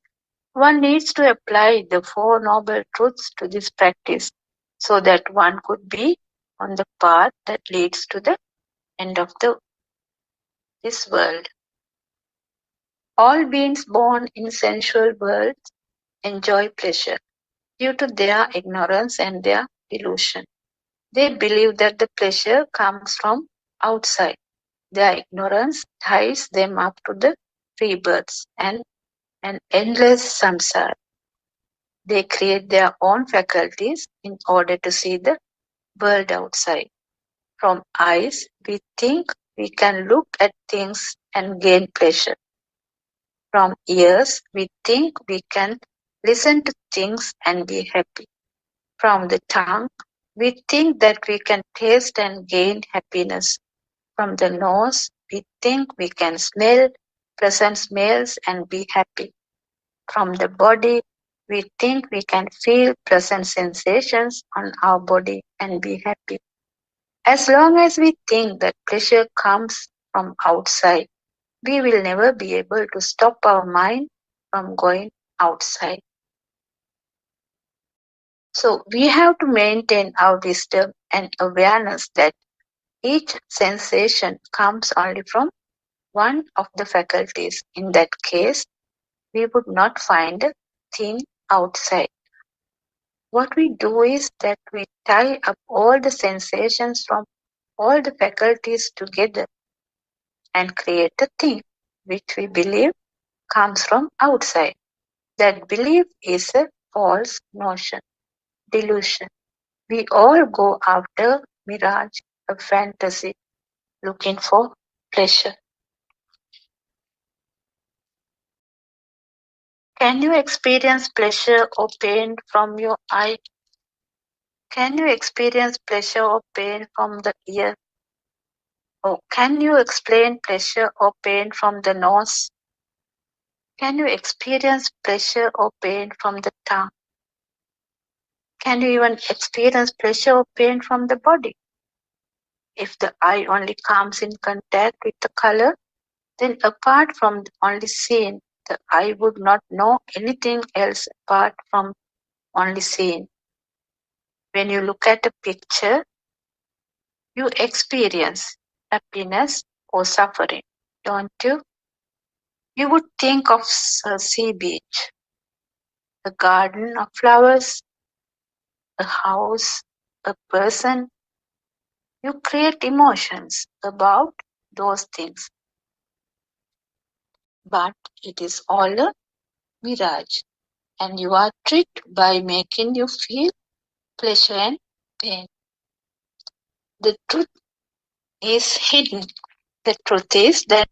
one needs to apply the Four Noble Truths to this practice so that one could be on the path that leads to the end of this world. All beings born in sensual worlds enjoy pleasure due to their ignorance and their delusion. They believe that the pleasure comes from outside. Their ignorance ties them up to the rebirths and an endless samsara. They create their own faculties in order to see the world outside. From eyes, we think we can look at things and gain pleasure. From ears, we think we can listen to things and be happy. From the tongue, we think that we can taste and gain happiness. From the nose, we think we can smell pleasant smells and be happy. From the body, we think we can feel pleasant sensations on our body and be happy. As long as we think that pleasure comes from outside, we will never be able to stop our mind from going outside. So we have to maintain our wisdom and awareness that each sensation comes only from one of the faculties. In that case, we would not find a thing outside. What we do is that we tie up all the sensations from all the faculties together and create a thing which we believe comes from outside. That belief is a false notion, delusion. We all go after mirage, a fantasy, looking for pleasure. Can you experience pleasure or pain from your eye? Can you experience pleasure or pain from the ear? Or can you explain pleasure or pain from the nose? Can you experience pleasure or pain from the tongue? Can you even experience pleasure or pain from the body? If the eye only comes in contact with the color, then apart from the only seeing, the eye would not know anything else apart from only seeing. When you look at a picture, you experience happiness or suffering, don't you? You would think of a sea beach, a garden of flowers, a house, a person. You create emotions about those things, but it is all a mirage, and you are tricked by making you feel pleasure and pain. The truth is hidden. The truth is that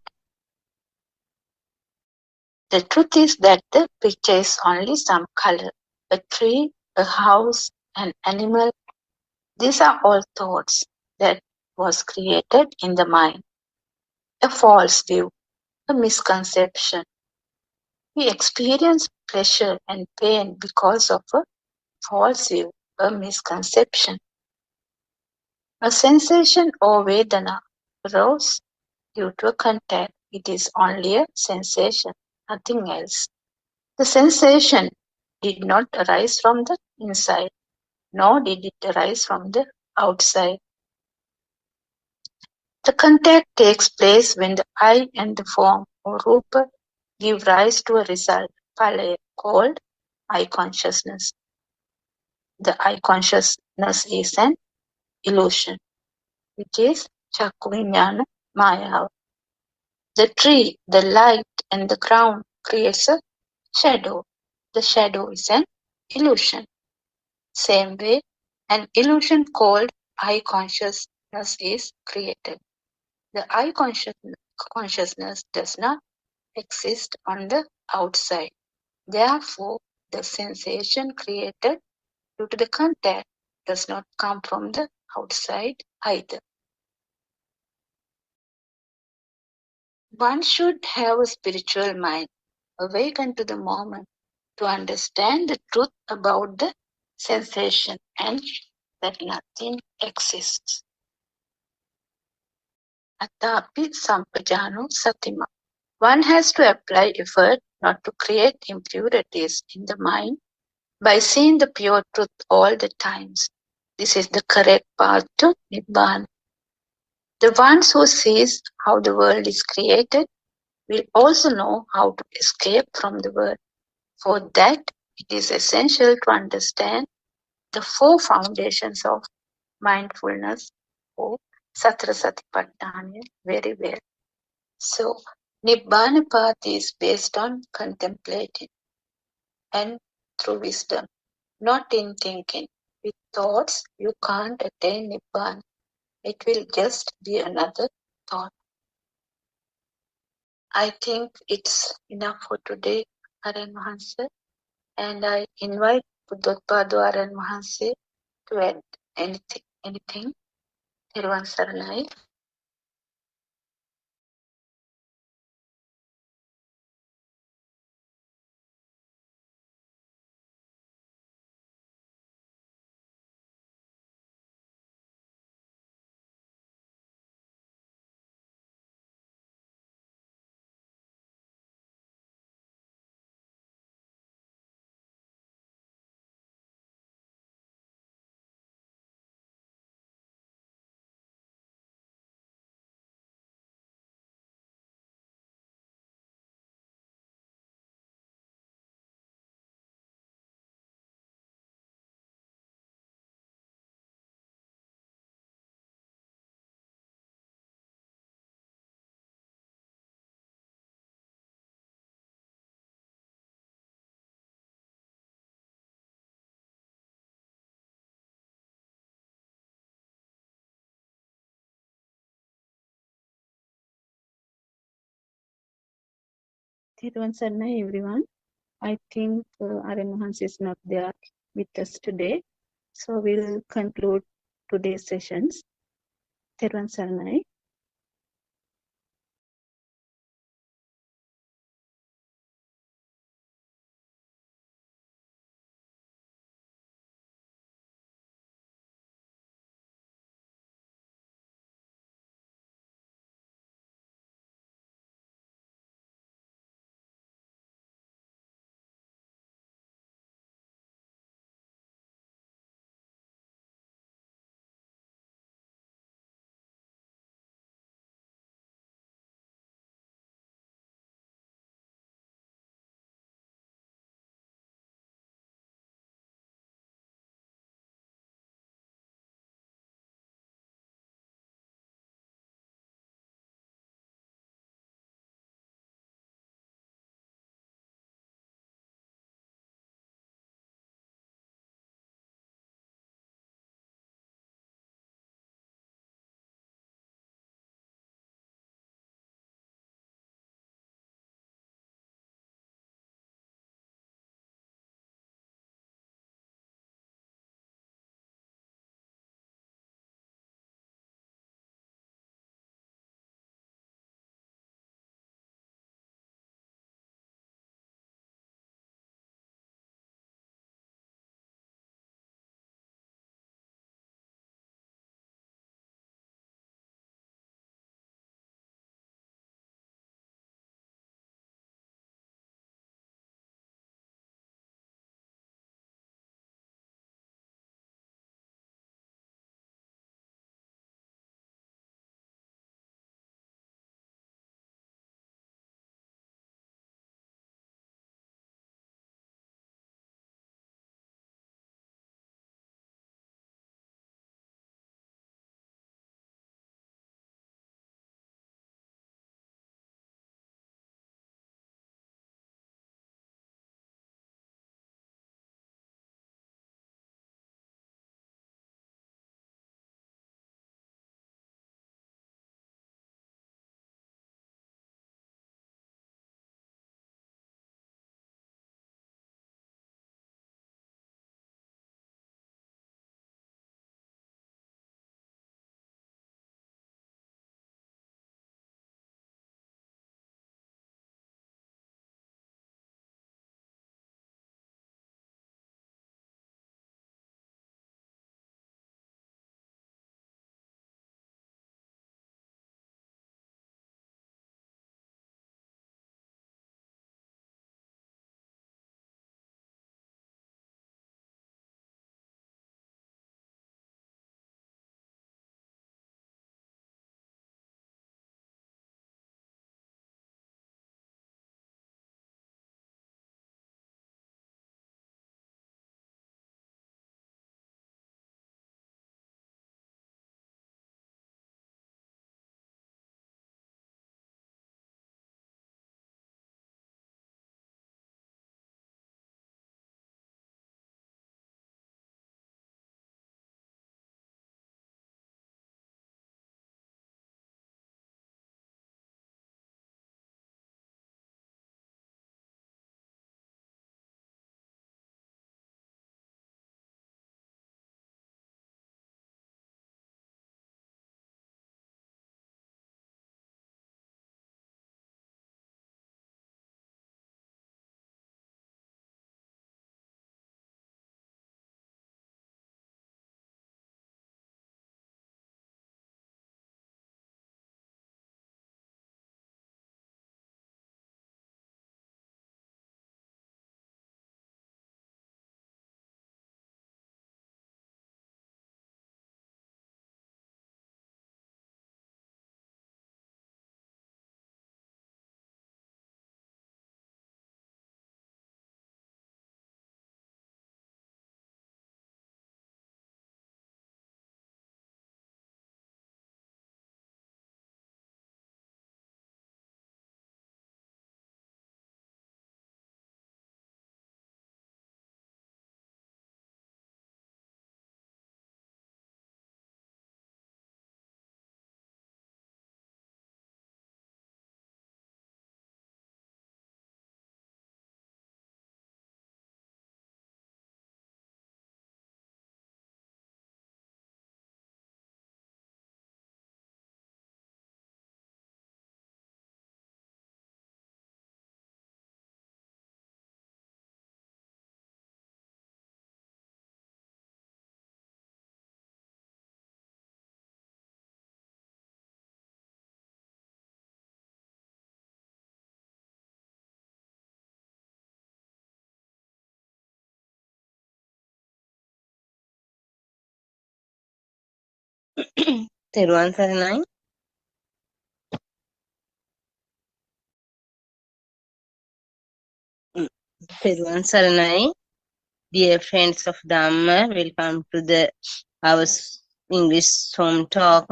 the picture is only some color. A tree, a house, an animal. These are all thoughts that was created in the mind. A false view, a misconception. We experience pleasure and pain because of a false view, a misconception. A sensation or Vedana arose due to a contact. It is only a sensation, nothing else. The sensation did not arise from the inside, nor did it arise from the outside. The contact takes place when the eye and the form or rupa give rise to a result, phalaya, called eye consciousness. The eye consciousness is an illusion, which is chakku vijnana maya. The tree, the light, and the ground creates a shadow. The shadow is an illusion. Same way, an illusion called eye consciousness is created. The eye consciousness does not exist on the outside. Therefore, the sensation created due to the contact does not come from the outside either. One should have a spiritual mind, awaken to the moment, to understand the truth about the sensation and that nothing exists. Atapi sampajano satima. One has to apply effort not to create impurities in the mind by seeing the pure truth all the times. This is the correct path to Nibbana. The ones who sees how the world is created will also know how to escape from the world. For that, it is essential to understand the four foundations of mindfulness or Satara Satipatthana very well. So, Nibbana path is based on contemplating and through wisdom, not in thinking. With thoughts, you can't attain Nibbana. It will just be another thought. I think it's enough for today, Aran Mahansa, and I invite Buddothpado Aran Mahansa to add anything. Thiruvan Saranai. Thiruvan Saranai, everyone. I think Aran Mahansa is not there with us today. So we'll conclude today's sessions. Thiruvan Saranai. තෙරුවන් සරණයි. තෙරුවන් සරණයි. Dear friends of Dhamma, welcome to our English home talk.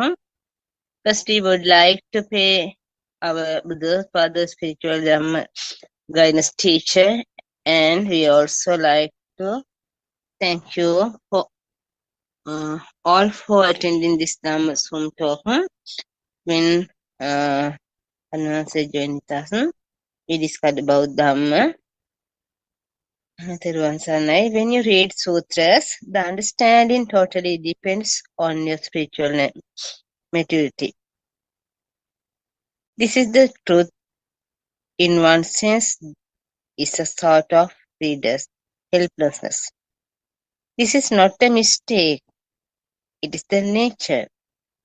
First, we would like to pay our Buddothpado spiritual Dhamma guidance teacher, and we also like to thank you for all for attending this Dhamma home talk. When Anansa joined us, we discussed about Dhamma. Theruvan Saranai, when you read sutras, the understanding totally depends on your spiritual maturity. This is the truth. In one sense, is a sort of reader's helplessness. This is not a mistake. It is the nature.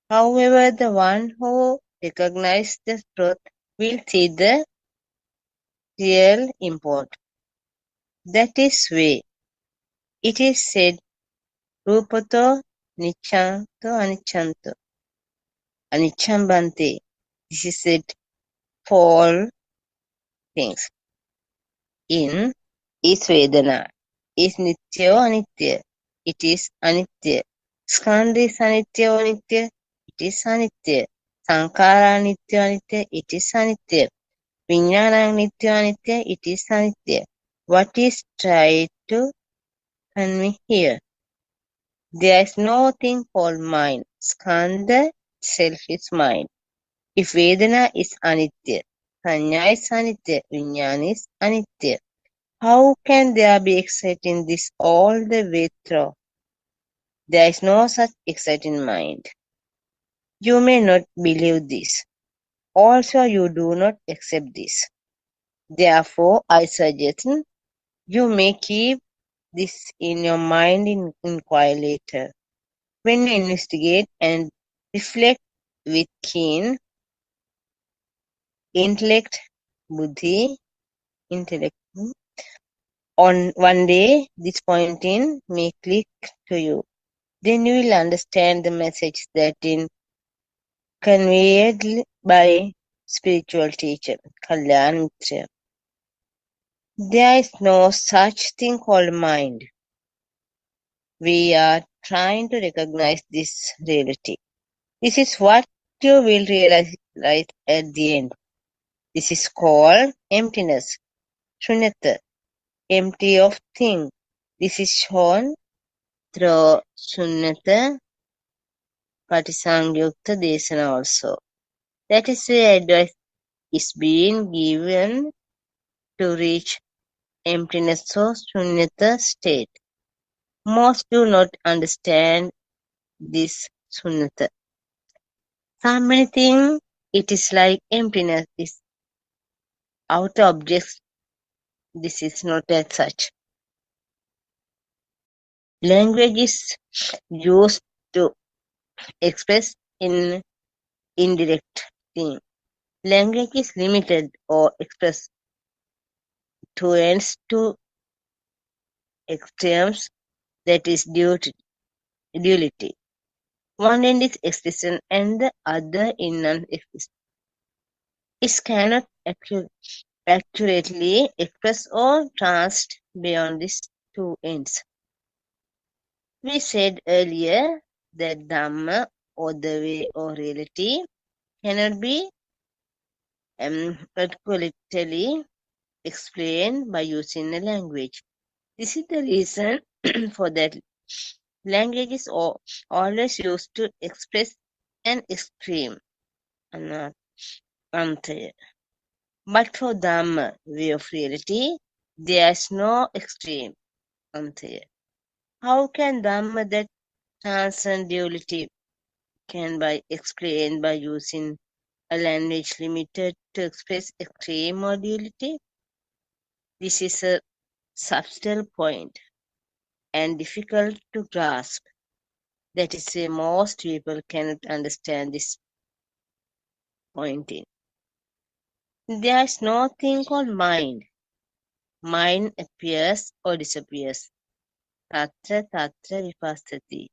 However, the one who recognizes the truth will see the real import. That is way. It is said, Rupato Nichanto Anichanto. Anicham Bante. This is said for all things. In is Vedana. Is Nitya or Anitya? It is Anitya. Skandha is Anitya or Nitya? It is Anitya. Sankara Nitya Anitya? It is Anitya. Vijnana Nitya Anitya? It is Anitya. What is tried to convey here? There is no thing called mind. Skandha itself is mind. If Vedana is Anitya, Sanya is Anitya, Vijnana is Anitya, how can there be exciting this all the way through? There is no such exciting mind. You may not believe this. Also, you do not accept this. Therefore, I suggest you may keep this in your mind and inquire later. When you investigate and reflect with keen intellect, on one day, this pointing may click to you. Then you will understand the message that is conveyed by spiritual teacher, Kalyan Mitra. There is no such thing called mind. We are trying to recognize this reality. This is what you will realize right at the end. This is called emptiness, shunyata, empty of thing. This is shown through shunyata Patisangyukta Desana also. That is where advice is being given to reach emptiness or shunyata state. Most do not understand this shunyata. Some may think it is like emptiness is outer objects. This is not as such. Language is used to express in indirect thing. Language is limited or expressed to ends to extremes, that is duality. One end is existence and the other in non-existence. It cannot accurately express or translate beyond these two ends. We said earlier that Dhamma or the way or reality cannot be articulately explained by using a language. This is the reason for that language is always used to express an extreme, antaya. But for Dhamma, way of reality, there is no extreme, antaya. How can Dhamma that transcends duality can be explained by using a language limited to express extreme or duality? This is a subtle point and difficult to grasp. That is why most people cannot understand this pointing. There is no thing called mind. Mind appears or disappears. Tatra tatra vipassati.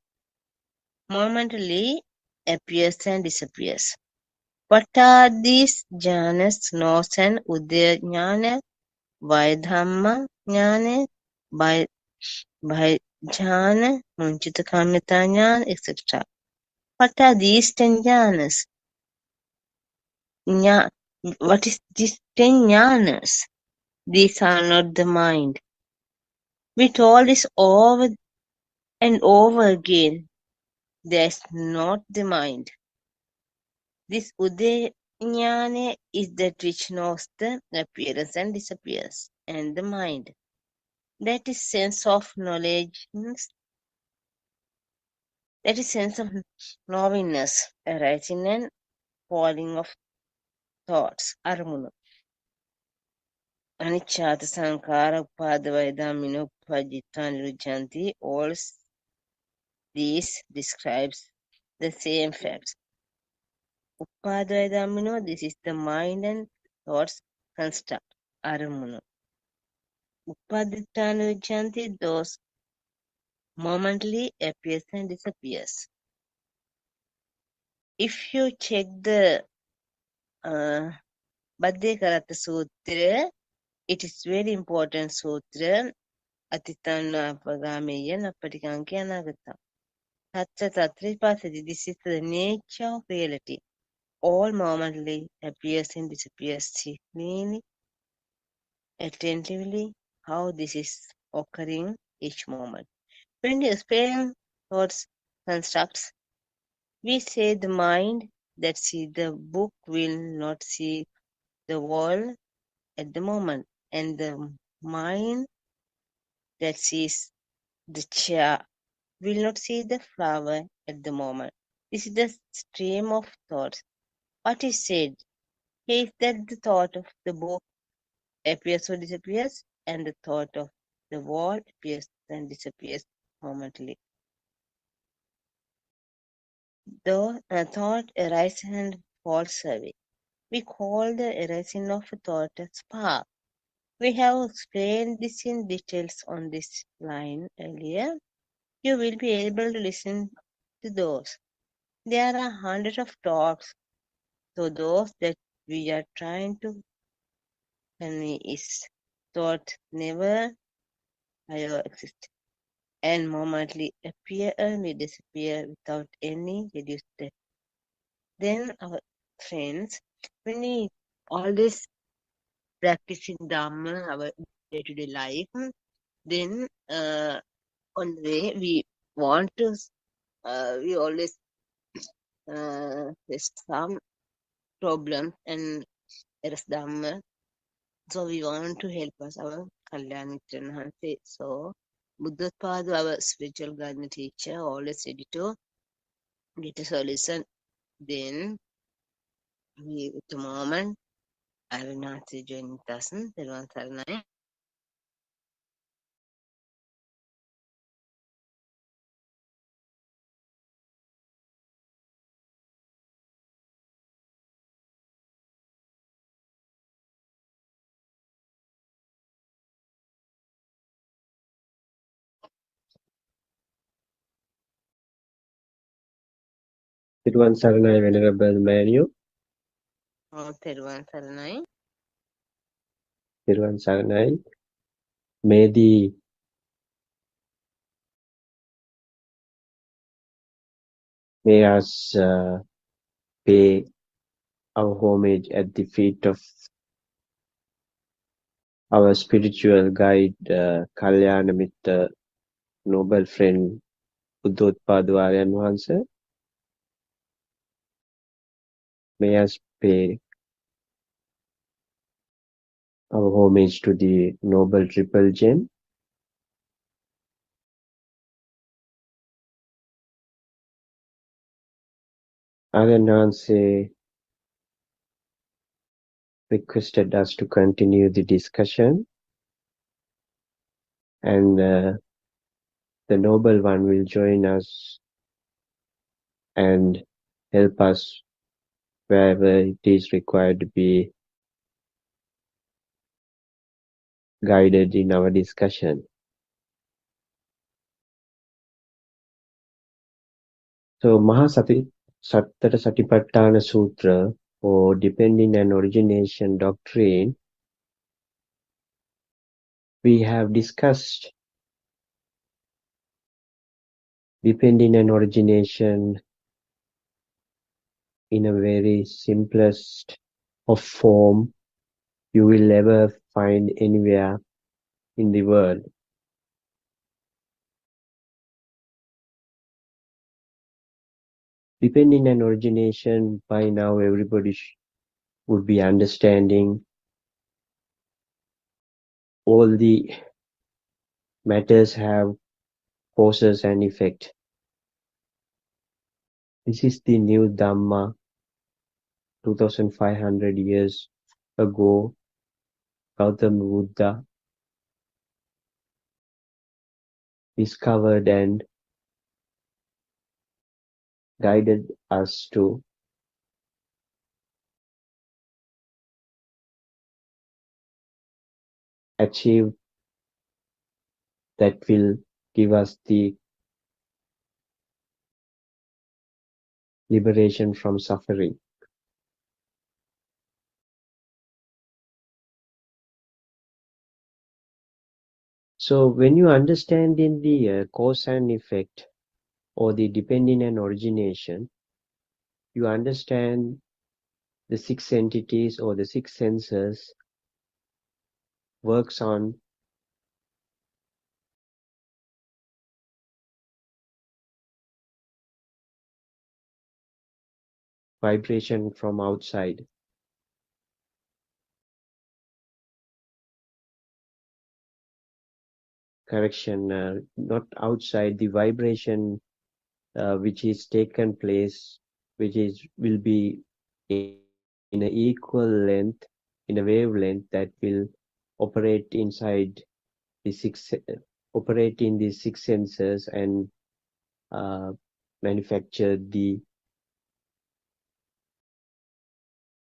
Momentarily appears and disappears. What are these jhanas, knows and udaya jnana, vaidhamma jnana, bhajana, munchita kamyata jnana, etc.? What are these 10 jhanas? What is these 10 jhanas? These are not the mind. We told this over and over again. There's not the mind. This udayana is that which knows the appearance and disappears, and the mind. That is sense of knowledge, that is sense of knowingness, arising and falling of thoughts, armunu. Anicchata sankara upadavaya upajita niruddhanti. All these describes the same facts. Upadavaya, this is the mind and thoughts construct, armunu. Upadita niruddhanti, those momently appears and disappears. If you check the Buddothpado Sutra, it is very important sutra. Atitana Pagameya Napatikanki Anagata. Tattva Tatripasati. This is the nature of reality. All momently appears and disappears. See clearly, attentively, how this is occurring each moment. When you explain thoughts constructs, we say the mind that sees the book will not see the wall at the moment, and the mind that sees the chair will not see the flower at the moment. This is the stream of thoughts. What is said here is that the thought of the book appears or disappears, and the thought of the wall appears and disappears momently. Though a thought arises and falls away, we call the arising of a thought a spark. We have explained this in details on this line earlier. You will be able to listen to those. There are hundreds of talks, so those that we are trying to convey is thought never higher exist, and momently appear and disappear without any reduced depth. Then our friends, when we always practicing Dhamma, our day-to-day life, then on the way we want to, we always face some problems and errors Dhamma. So we want to help us, our Kalyan Hanse. So Buddothpado, our spiritual guardian teacher, always ready to get a solution. Then we, at the moment, I will not join us. Then once Thiruvan Saranai, Venerable Mario. Thiruvan Saranai. Thiruvan Saranai. May us pay our homage at the feet of our spiritual guide, Kalyana Mitta, noble friend, Buddothpado Aryan Wahanse. May us pay our homage to the noble triple gem. Aryan Wahanse requested us to continue the discussion, and the noble one will join us and help us wherever it is required to be guided in our discussion. So Mahasati Sattara Satipatthana Sutra or dependent and origination doctrine, we have discussed dependent and origination in a very simplest of form you will ever find anywhere in the world. Dependent and origination, by now everybody would be understanding all the matters have causes and effect. This is the new Dhamma 2500 years ago. Gautama Buddha discovered and guided us to achieve that will give us the liberation from suffering. So when you understand in the cause and effect or the dependent and origination, you understand the six entities or the six senses works on vibration from outside. Correction, not outside, the vibration which is taken place, which will be in an equal length, in a wavelength that will operate inside the operate in the six senses and manufacture the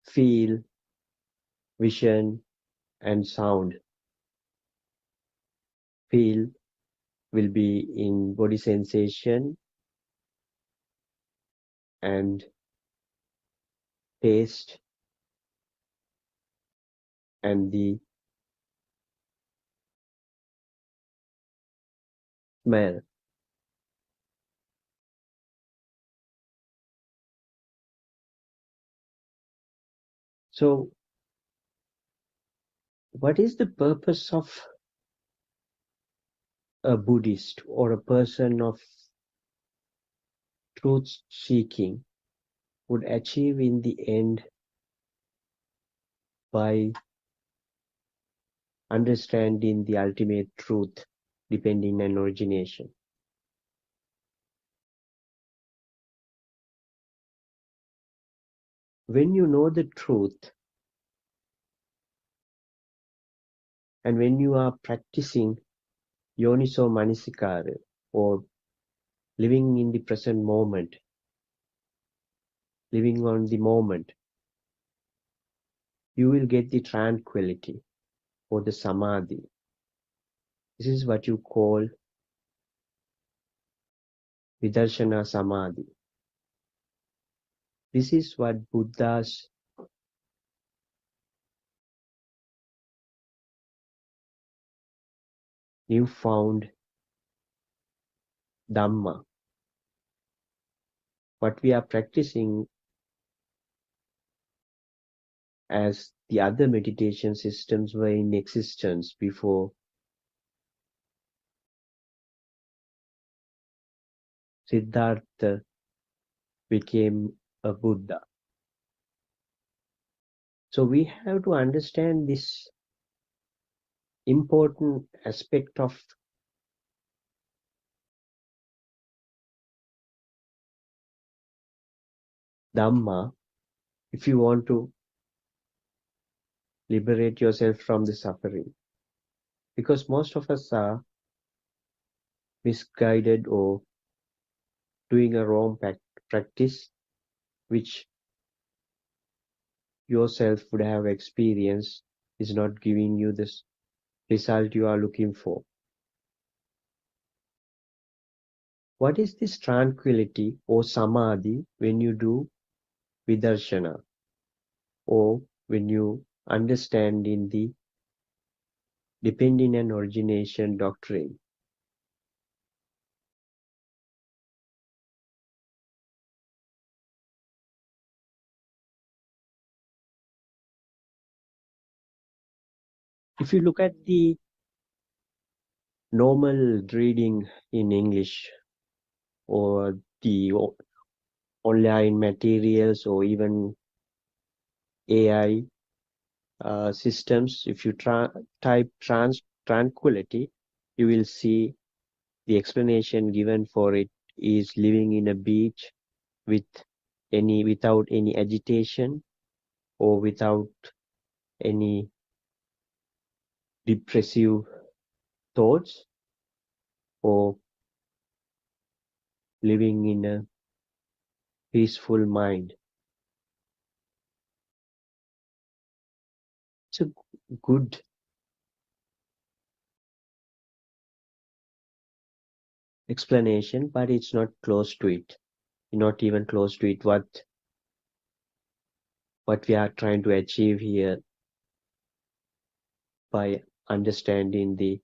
feel, vision, and sound. Feel will be in body sensation and taste and the smell. So, what is the purpose of a Buddhist or a person of truth seeking would achieve in the end by understanding the ultimate truth, depending on origination? When you know the truth and when you are practicing yoniso manasikara or living in the present moment, living on the moment, you will get the tranquility or the samadhi. This is what you call vidarshana samadhi. This is what Buddha's newfound Dhamma, what we are practicing as the other meditation systems were in existence before Siddhartha became a Buddha. So we have to understand this important aspect of Dhamma if you want to liberate yourself from the suffering. Because most of us are misguided or doing a wrong practice, which yourself would have experienced is not giving you this result you are looking for. What is this tranquility or samadhi when you do vidarshana, or when you understand in the dependent and origination doctrine? If you look at the normal reading in English or the online materials or even AI systems, if you type tranquility, you will see the explanation given for it is living in a beach without any agitation or without any depressive thoughts, or living in a peaceful mind. It's a good explanation, but it's not close to it. Not even close to it. What we are trying to achieve here by understanding the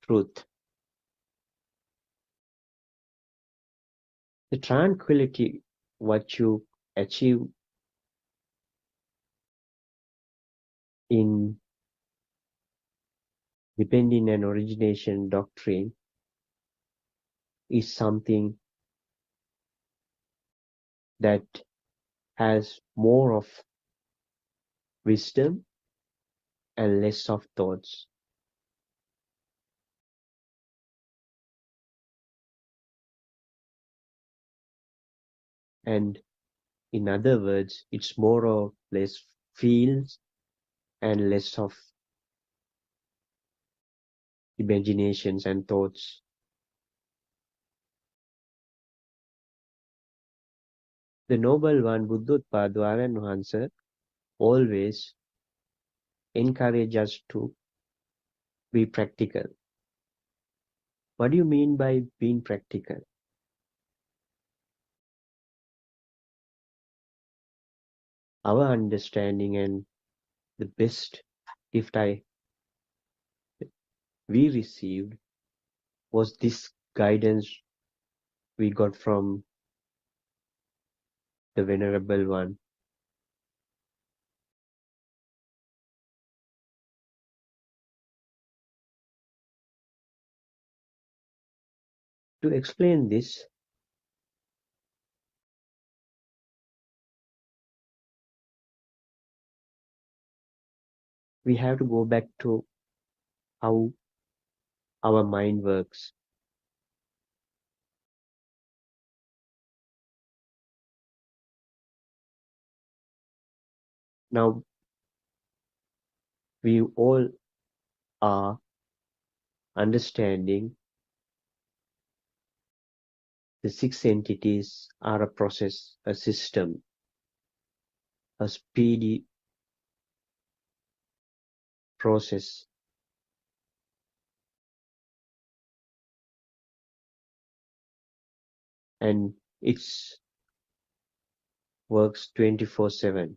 truth. The tranquility, what you achieve in dependent and origination doctrine, is something that has more of wisdom and less of thoughts. And in other words, it's more or less feels and less of imaginations and thoughts. The Noble One, Buddothpado Wahanse, always encourage us to be practical. What do you mean by being practical? Our understanding and the best gift we received was this guidance we got from the Venerable One. To explain this, we have to go back to how our mind works. Now, we all are understanding the six entities are a process, a system, a speedy process, and it works 24/7.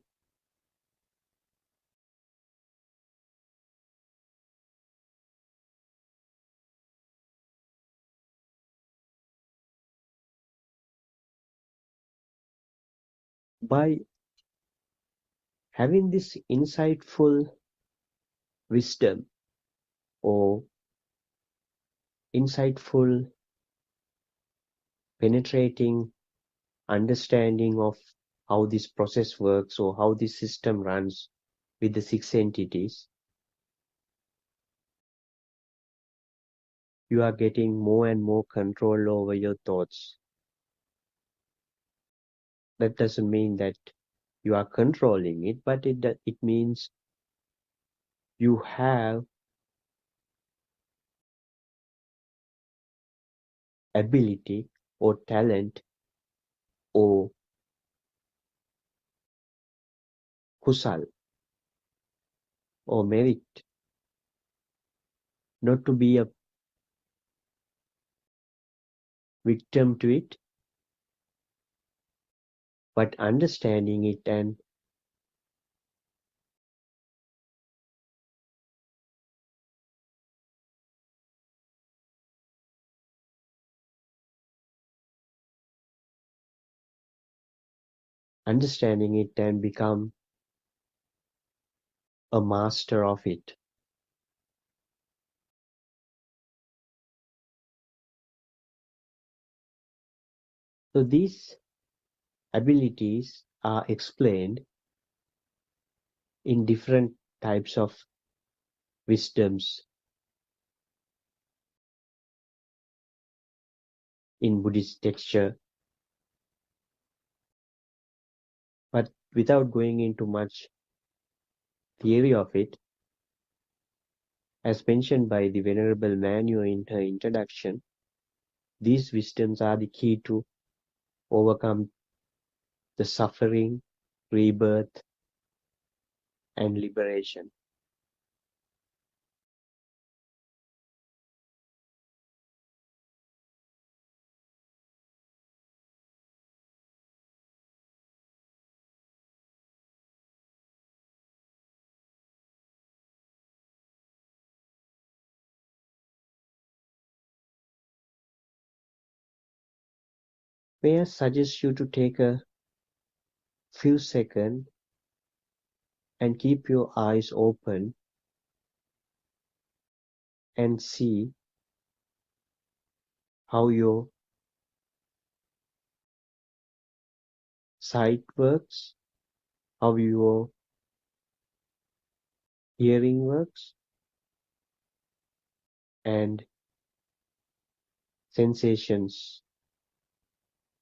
By having this insightful wisdom or insightful penetrating understanding of how this process works or how this system runs with the six entities, you are getting more and more control over your thoughts. That doesn't mean that you are controlling it, but it means you have ability or talent or kusal or merit not to be a victim to it, but understanding it and become a master of it. So these abilities are explained in different types of wisdoms in Buddhist texture, but without going into much theory of it, as mentioned by the Venerable Manu in her introduction, these wisdoms are the key to overcome the suffering, rebirth, and liberation. May I suggest you to take a few seconds and keep your eyes open and see how your sight works, how your hearing works, and sensations,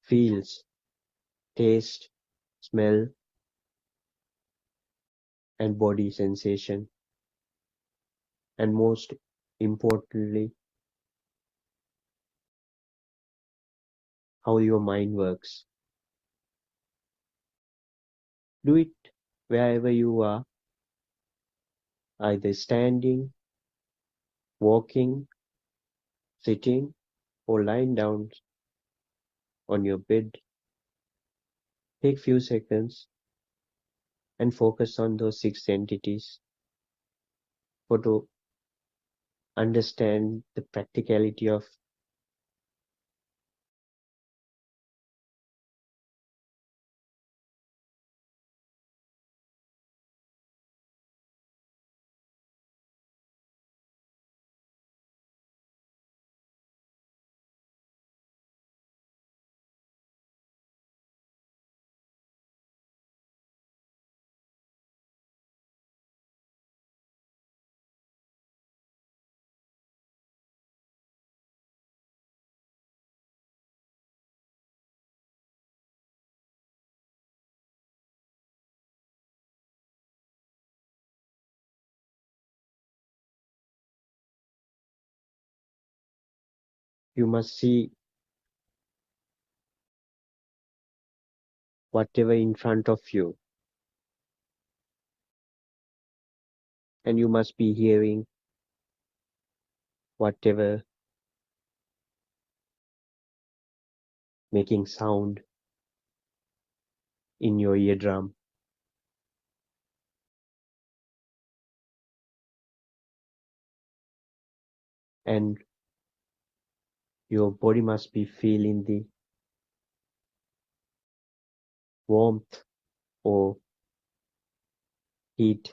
feels, taste, smell, and body sensation, and most importantly, how your mind works. Do it wherever you are, either standing, walking, sitting, or lying down on your bed. Take few seconds and focus on those six entities for to understand the practicality of you must see whatever in front of you, and you must be hearing whatever making sound in your eardrum, and your body must be feeling the warmth or heat,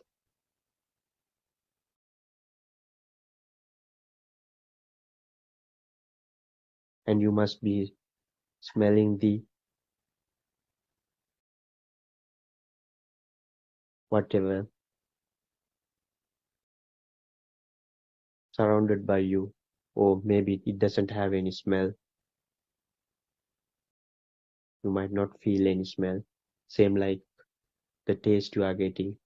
and you must be smelling the whatever surrounded by you, or maybe it doesn't have any smell. You might not feel any smell, same like the taste you are getting.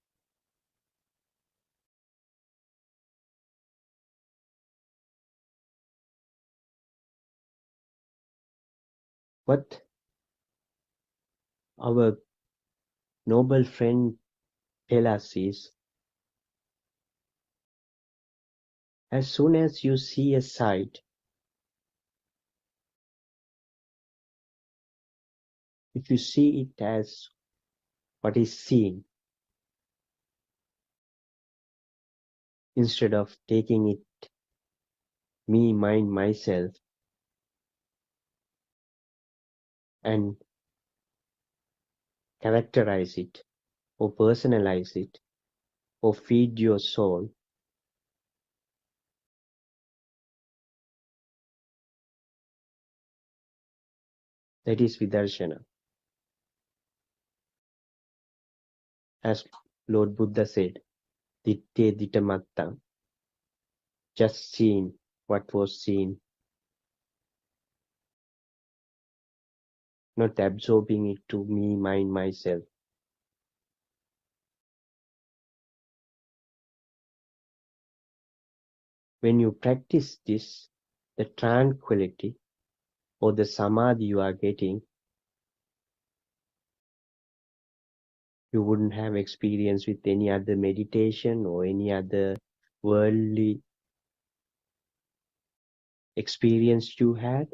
What our noble friend tell us is, as soon as you see a sight, if you see it as what is seen, instead of taking it me, mine, myself, and characterize it, or personalize it, or feed your soul, that is Vidarshana. As Lord Buddha said, Ditte Dittamatta, just seeing what was seen, not absorbing it to me, mine, myself. When you practice this, the tranquility or the samadhi you are getting, you wouldn't have experience with any other meditation or any other worldly experience you had.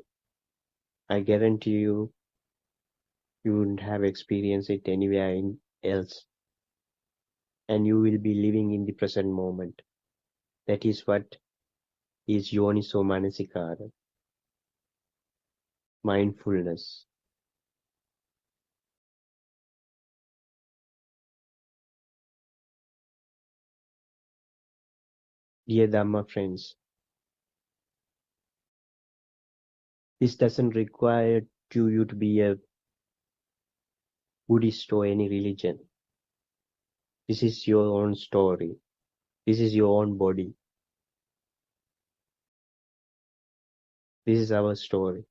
I guarantee you, you wouldn't have experienced it anywhere else, and you will be living in the present moment. That is what is yoniso manasikara, mindfulness. Dear Dhamma friends, this doesn't require you to be a Buddhist or any religion. This is your own story. This is your own body. This is our story.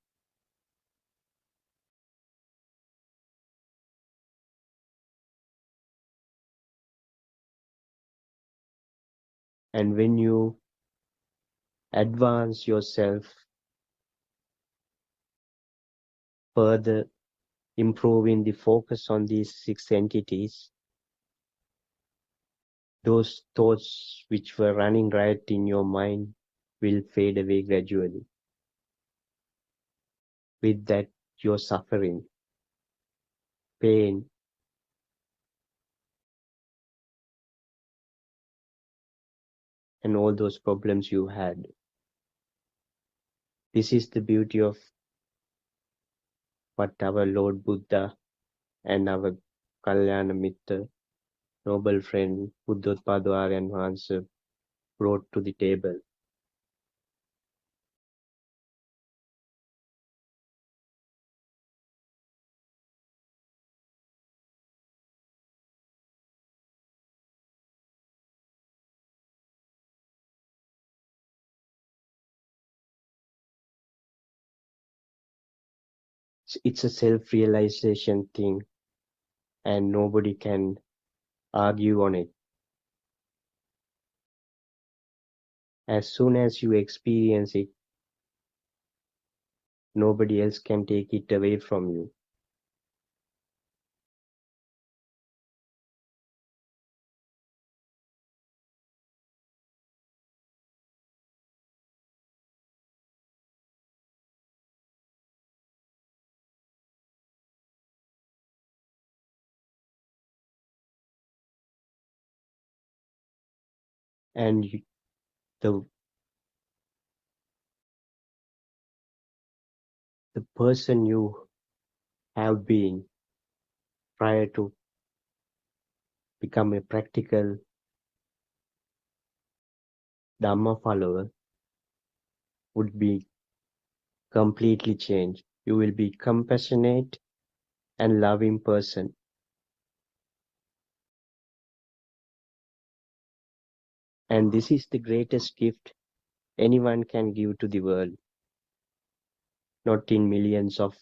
And when you advance yourself further, improving the focus on these 6 entities, those thoughts which were running riot in your mind will fade away gradually. With that, your suffering, pain, and all those problems you had. This is the beauty of what our Lord Buddha and our Kalyana Mitra, noble friend Buddothpado Aryan Mahansa brought to the table. It's a self-realization thing, and nobody can argue on it. As soon as you experience it, nobody else can take it away from you. And the person you have been prior to become a practical Dhamma follower would be completely changed. You will be compassionate and loving person. And this is the greatest gift anyone can give to the world, not in millions of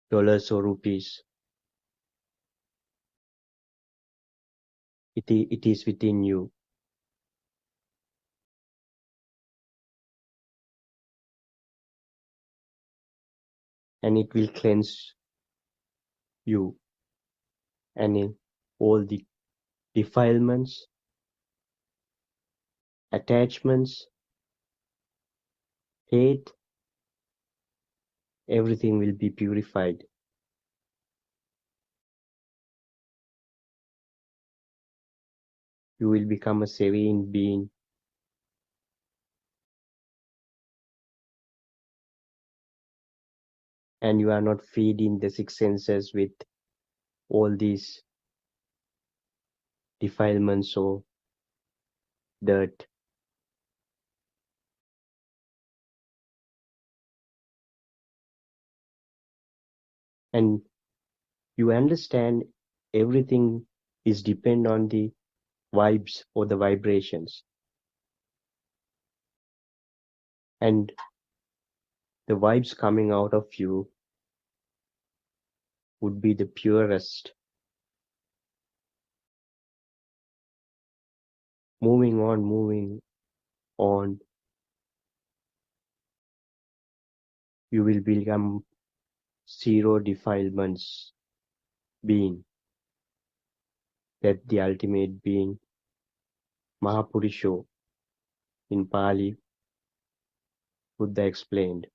dollars or rupees. It is within you. And it will cleanse you and in all the defilements, attachments, hate, everything will be purified. You will become a serene being. And you are not feeding the six senses with all these defilements or dirt. And you understand everything is depend on the vibes or the vibrations. And the vibes coming out of you would be the purest. Moving on, you will become zero defilements being. That the ultimate being, Mahapurisho, in Pali, Buddha explained.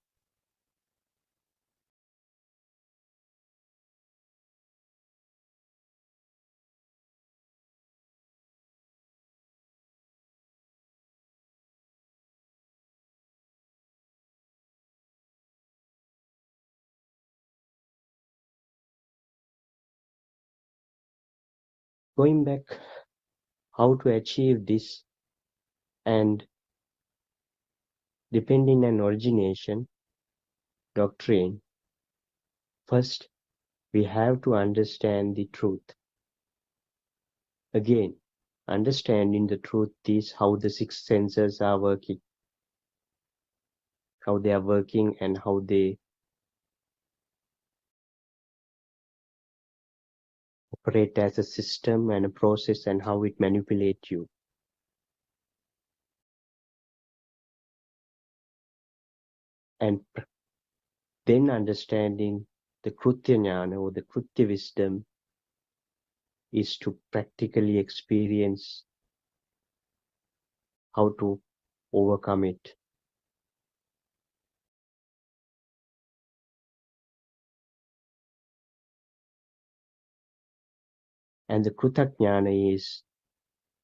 Going back, how to achieve this, and depending on origination, doctrine, first we have to understand the truth. Again, understanding the truth is how the six senses are working, how they are working and how they operate as a system and a process and how it manipulates you. And then understanding the Krutya Jnana or the Krutya wisdom is to practically experience how to overcome it. And the Krutajnana is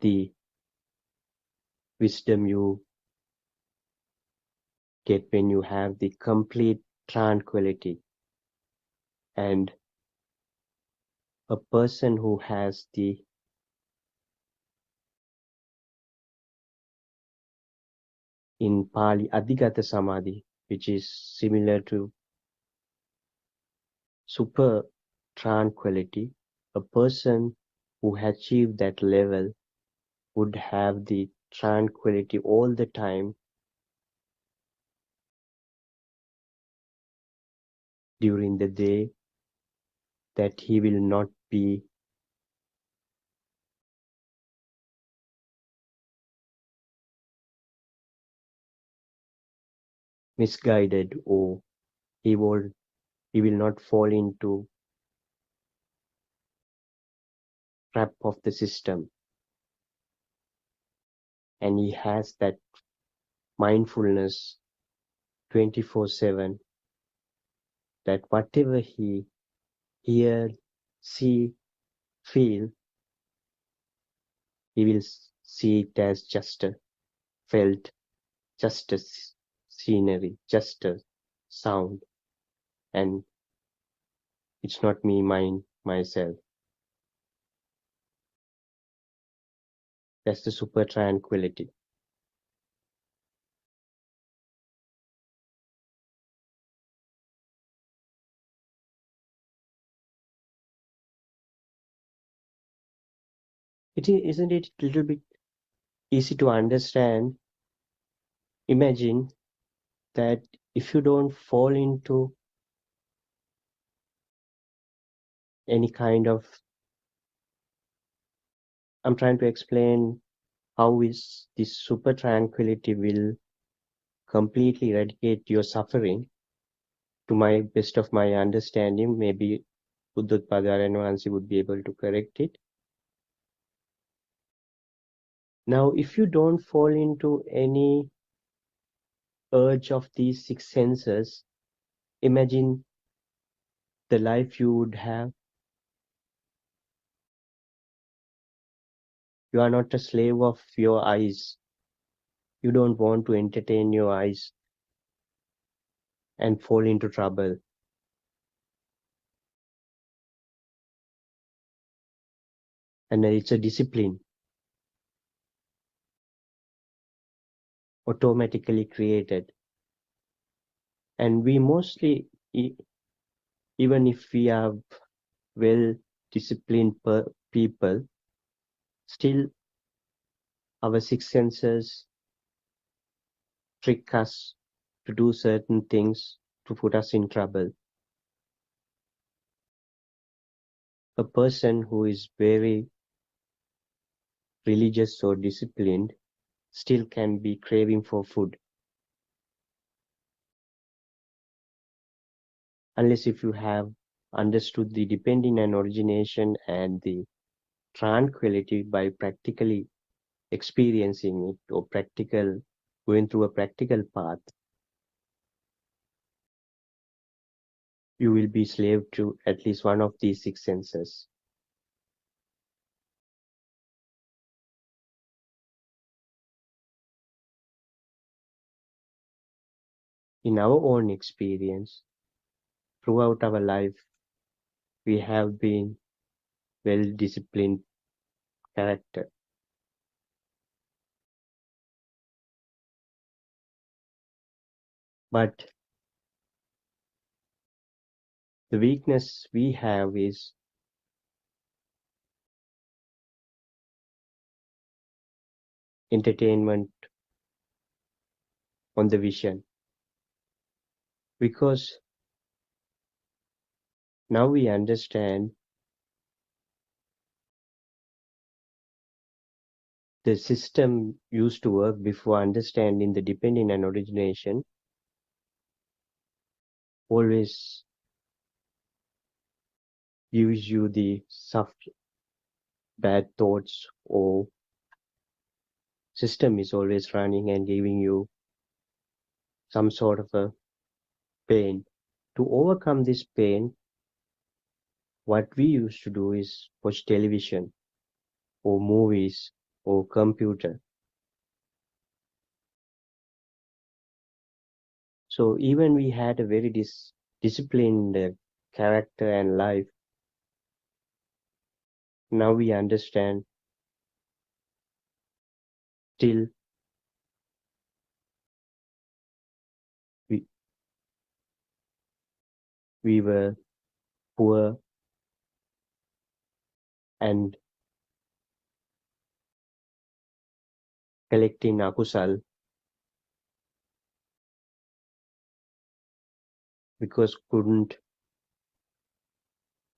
the wisdom you get when you have the complete tranquility. And a person who has the in Pali Adhigata Samadhi, which is similar to super tranquility, a person who achieved that level would have the tranquility all the time during the day, that he will not be misguided, or he will not fall into trap of the system. And he has that mindfulness 24/7, that whatever he hear, see, feel, he will see it as just a felt, just a scenery, just a sound, and it's not me, mine, myself. That's the super tranquility. Isn't it a little bit easy to understand? Imagine that if you don't fall into any kind of, I'm trying to explain how is this super tranquility will completely eradicate your suffering. To my best of my understanding, maybe Buddothpado and Vansi would be able to correct it. Now, if you don't fall into any urge of these six senses, Imagine the life you would have. You are not a slave of your eyes. You don't want to entertain your eyes and fall into trouble. And it's a discipline automatically created. And we mostly, even if we are well disciplined people, still our six senses trick us to do certain things to put us in trouble. A person who is very religious or disciplined still can be craving for food. Unless if you have understood the dependent and origination and the tranquility by practically experiencing it or going through a practical path, you will be slave to at least one of these six senses. In our own experience, throughout our life, we have been well-disciplined character. But the weakness we have is entertainment on the vision. Because now we understand the system used to work before understanding the dependent and origination always gives you the soft bad thoughts, or system is always running and giving you some sort of a pain. To overcome this pain, what we used to do is watch television or movies or computer. So even we had a very disciplined character and life, now we understand still we were poor and collecting akusal because couldn't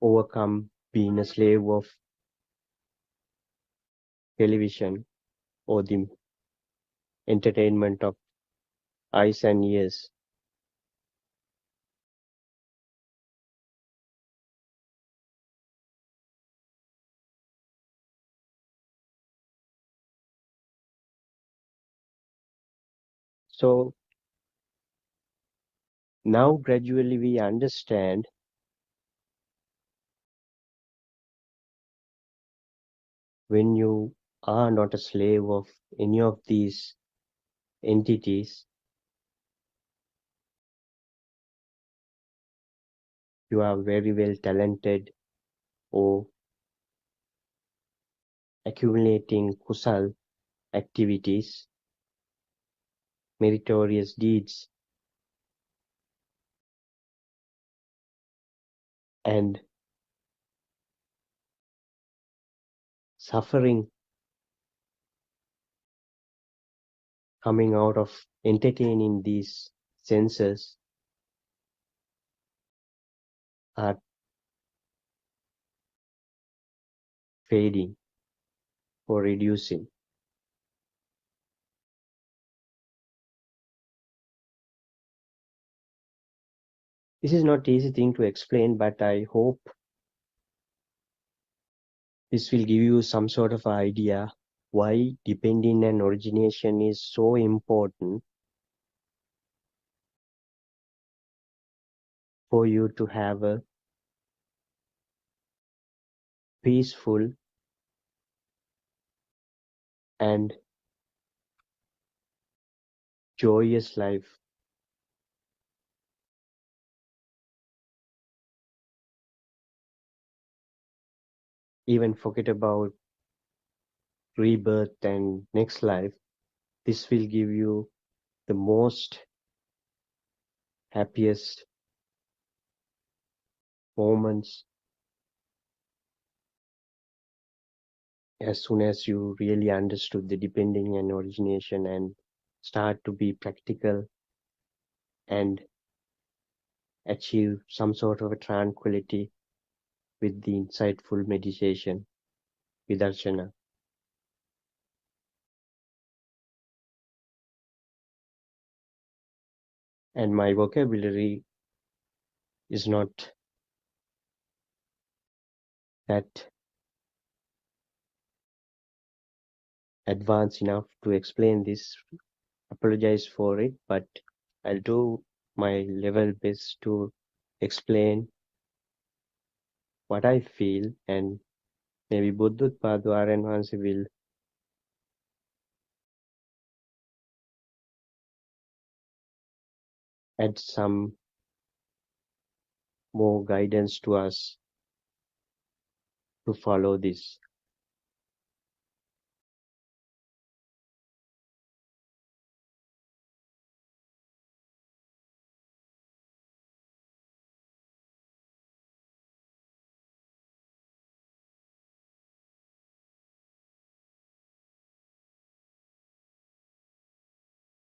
overcome being a slave of television or the entertainment of eyes and ears. So now gradually we understand when you are not a slave of any of these entities, you are very well talented or accumulating kusal activities, meritorious deeds, and suffering coming out of entertaining these senses are fading or reducing. This is not easy thing to explain, but I hope this will give you some sort of idea why dependent and origination is so important for you to have a peaceful and joyous life. Even forget about rebirth and next life. This will give you the most happiest moments as soon as you really understood the depending and origination and start to be practical and achieve some sort of a tranquility with the insightful meditation vidarsana. And my vocabulary is not that advanced enough to explain this. Apologize for it, but I'll do my level best to explain what I feel, and maybe Buddothpado Aranwansi will add some more guidance to us to follow this.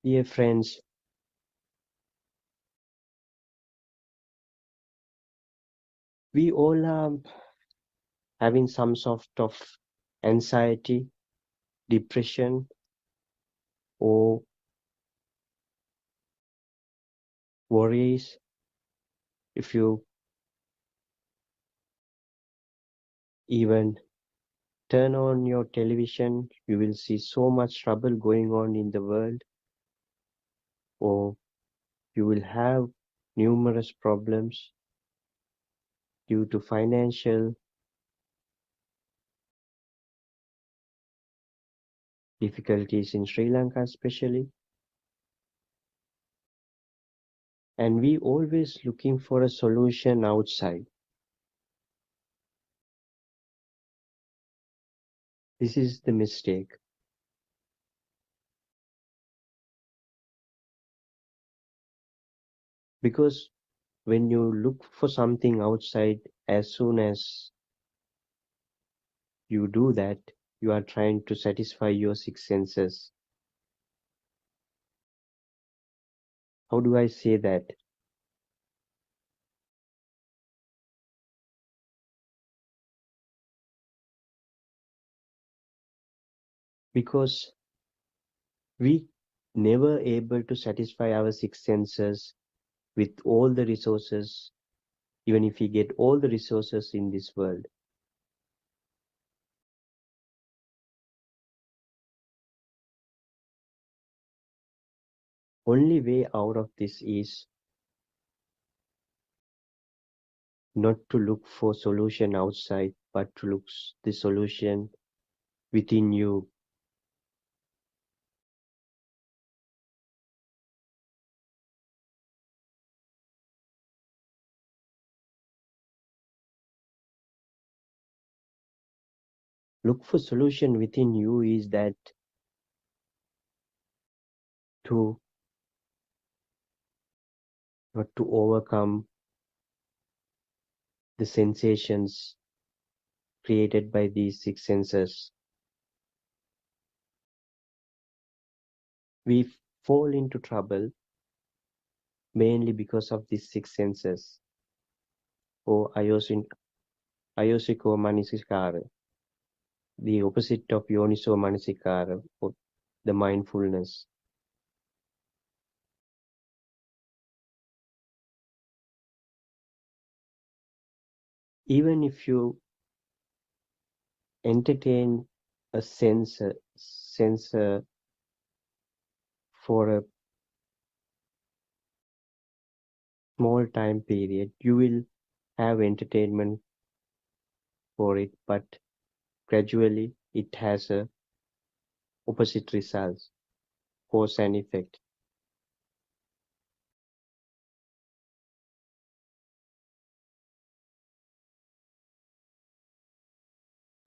Dear friends, we all are having some sort of anxiety, depression, or worries. If you even turn on your television, you will see so much trouble going on in the world, or you will have numerous problems due to financial difficulties in Sri Lanka especially. And we always looking for a solution outside. This is the mistake. Because when you look for something outside, as soon as you do that, you are trying to satisfy your six senses. How do I say that? Because we never able to satisfy our six senses with all the resources, even if we get all the resources in this world. Only way out of this is not to look for solution outside, but to look the solution within you. Look for solution within you is that to not to overcome the sensations created by these six senses. We fall into trouble mainly because of these six senses, or ayosiko manasikara, the opposite of yoniso manasikara, or the mindfulness. Even if you entertain a sensor for small time period, you will have entertainment for it, but gradually it has a opposite results, cause and effect.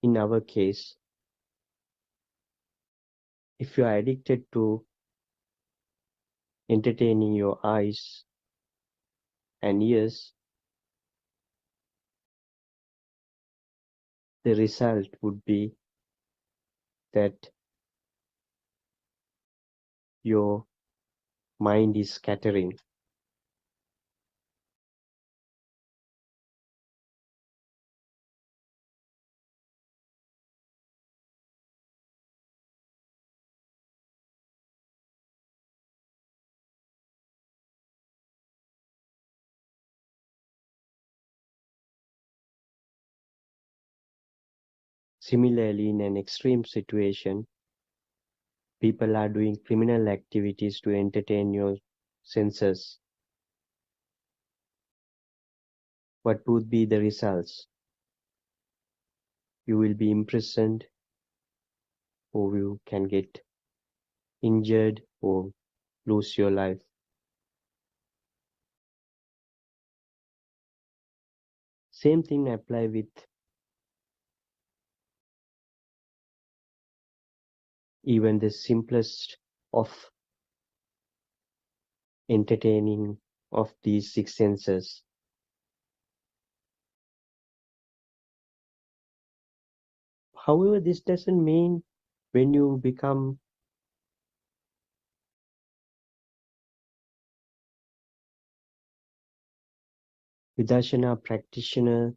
In our case, if you are addicted to entertaining your eyes and ears, the result would be that your mind is scattering. Similarly, in an extreme situation, people are doing criminal activities to entertain your senses. What would be the results? You will be imprisoned, or you can get injured or lose your life. Same thing apply with even the simplest of entertaining of these six senses. However, this doesn't mean when you become Vipassana practitioner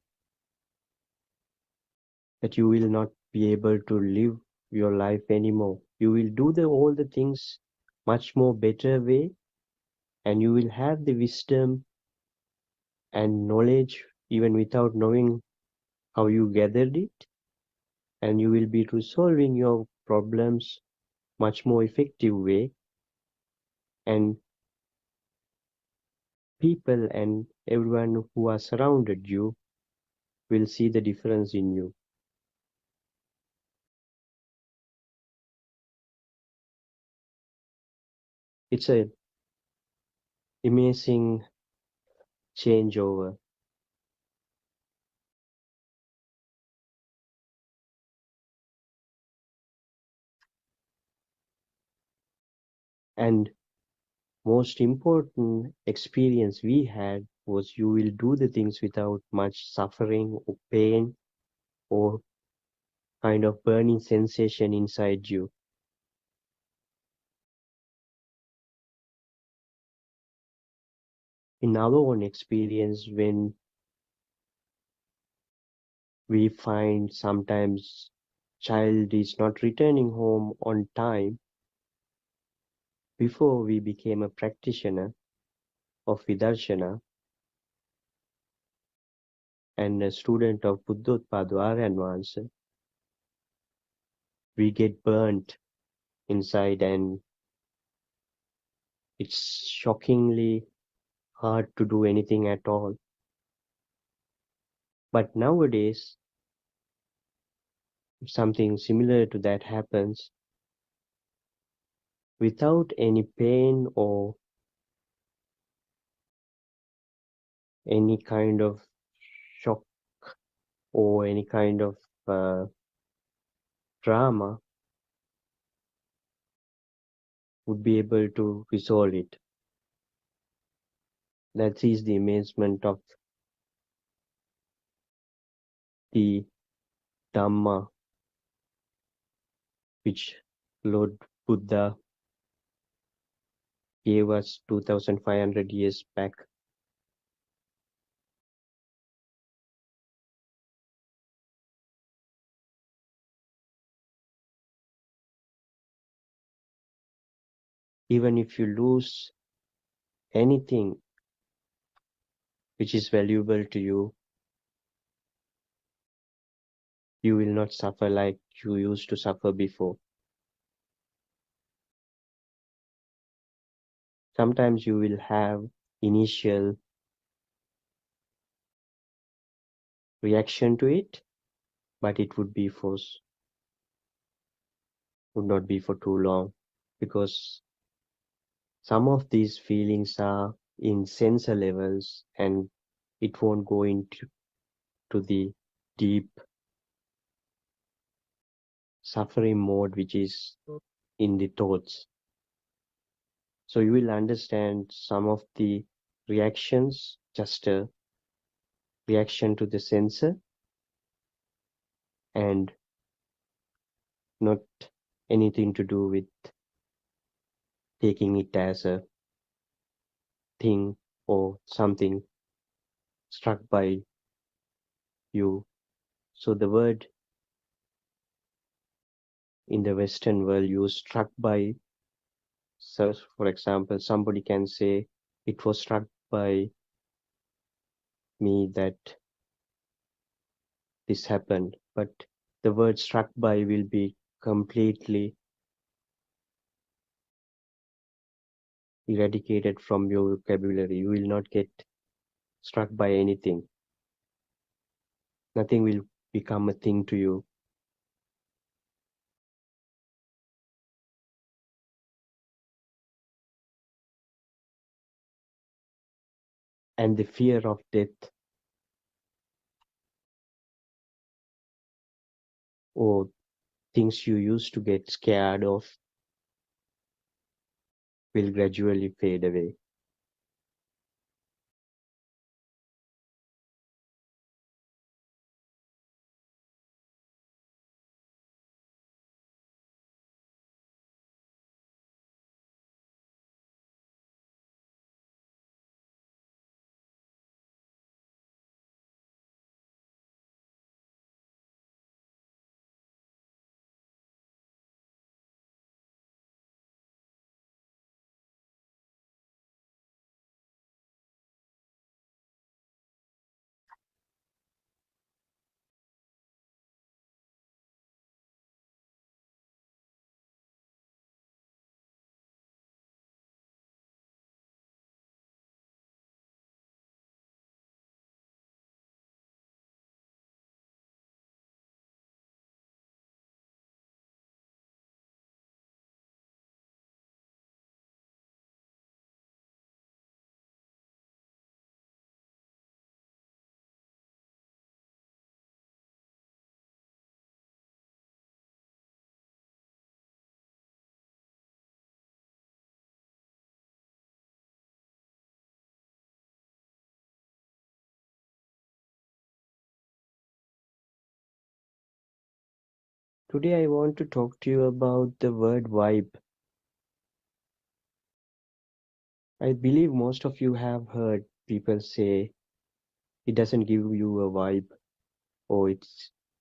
that you will not be able to live your life anymore. You will do all the things much more better way, and you will have the wisdom and knowledge even without knowing how you gathered it, and you will be resolving your problems much more effective way, and people and everyone who are surrounded you will see the difference in you. It's a amazing changeover. And most important experience we had was you will do the things without much suffering or pain or kind of burning sensation inside you. In our own experience, when we find sometimes child is not returning home on time, before we became a practitioner of Vidarshana and a student of Buddothpado advanced, we get burnt inside, and it's shockingly hard to do anything at all. But nowadays, if something similar to that happens without any pain or any kind of shock or any kind of uh, drama, would be able to resolve it. That is the amazement of the Dhamma which Lord Buddha gave us 2500 years back. Even if you lose anything which is valuable to you, you will not suffer like you used to suffer before. Sometimes you will have initial reaction to it, but it would not be for too long, because some of these feelings are in sensor levels and it won't go into the deep suffering mode, which is in the thoughts. So you will understand some of the reactions, just a reaction to the sensor and not anything to do with taking it as a thing or something struck by you. So the word in the Western world used struck by, so for example, somebody can say, it was struck by me that this happened, but the word struck by will be completely eradicated from your vocabulary. You will not get struck by anything. Nothing will become a thing to you. And the fear of death or things you used to get scared of will gradually fade away. Today I want to talk to you about the word vibe. I believe most of you have heard people say it doesn't give you a vibe, or it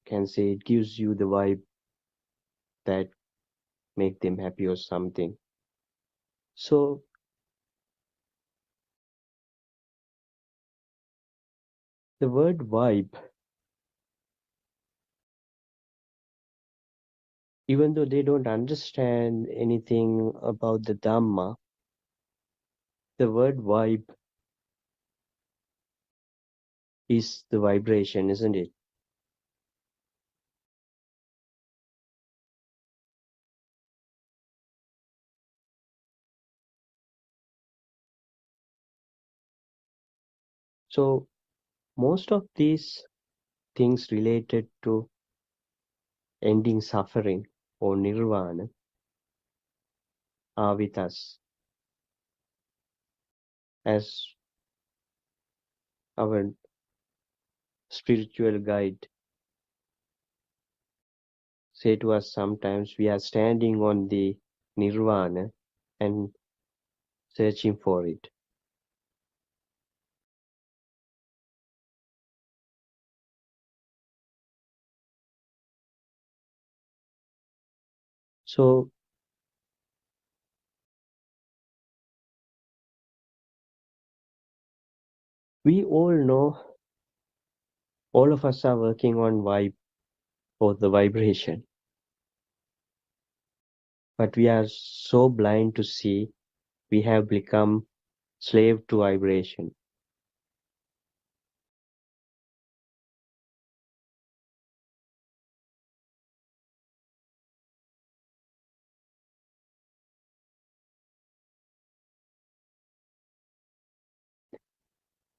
can say it gives you the vibe that make them happy or something. So the word vibe, even though they don't understand anything about the Dhamma, the word vibe is the vibration, isn't it? So most of these things related to ending suffering or nirvana are with us. As our spiritual guide say to us, sometimes we are standing on the nirvana and searching for it. So we all know, all of us are working on vibe or the vibration, but we are so blind to see we have become slave to vibration.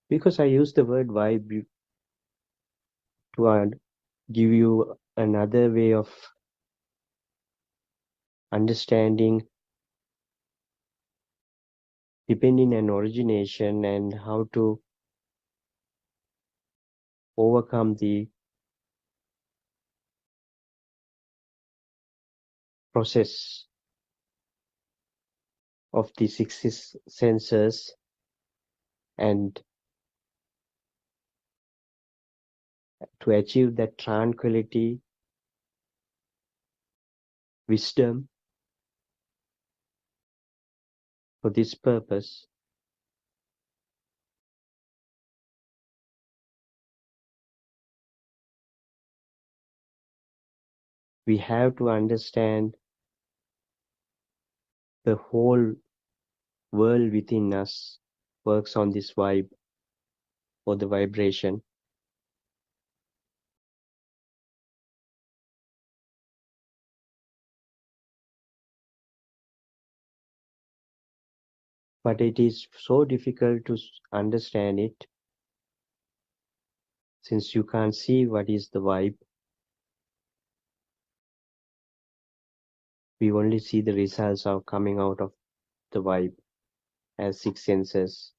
Because I use the word vibe to give you another way of understanding depending on origination and how to overcome the process of the six senses and to achieve that tranquility, wisdom. For this purpose, we have to understand the whole world within us works on this vibe or the vibration. But it is so difficult to understand it since you can't see what is the vibe. We only see the results of coming out of the vibe as six senses: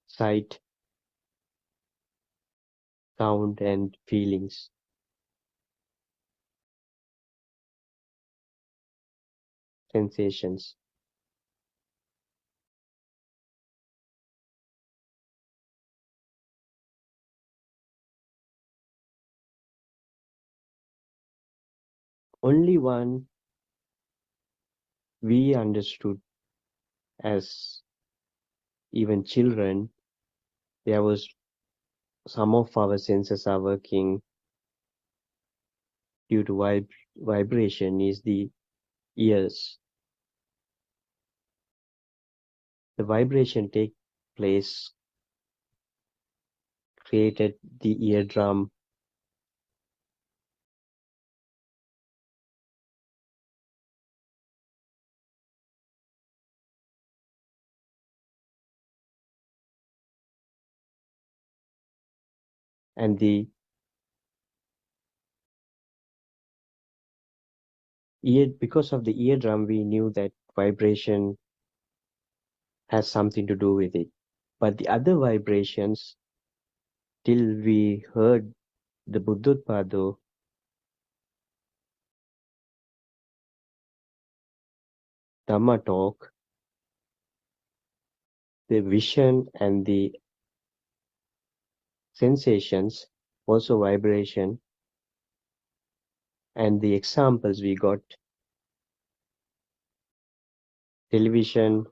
sight, sound, and feelings, sensations. Only one we understood as even children, there was some of our senses are working due to vibration is the ears. The vibration take place created the eardrum and the ear. Because of the eardrum, we knew that vibration has something to do with it. But the other vibrations, till we heard the Buddothpado Dhamma talk, the vision and the sensations, also vibration, and the examples we got, television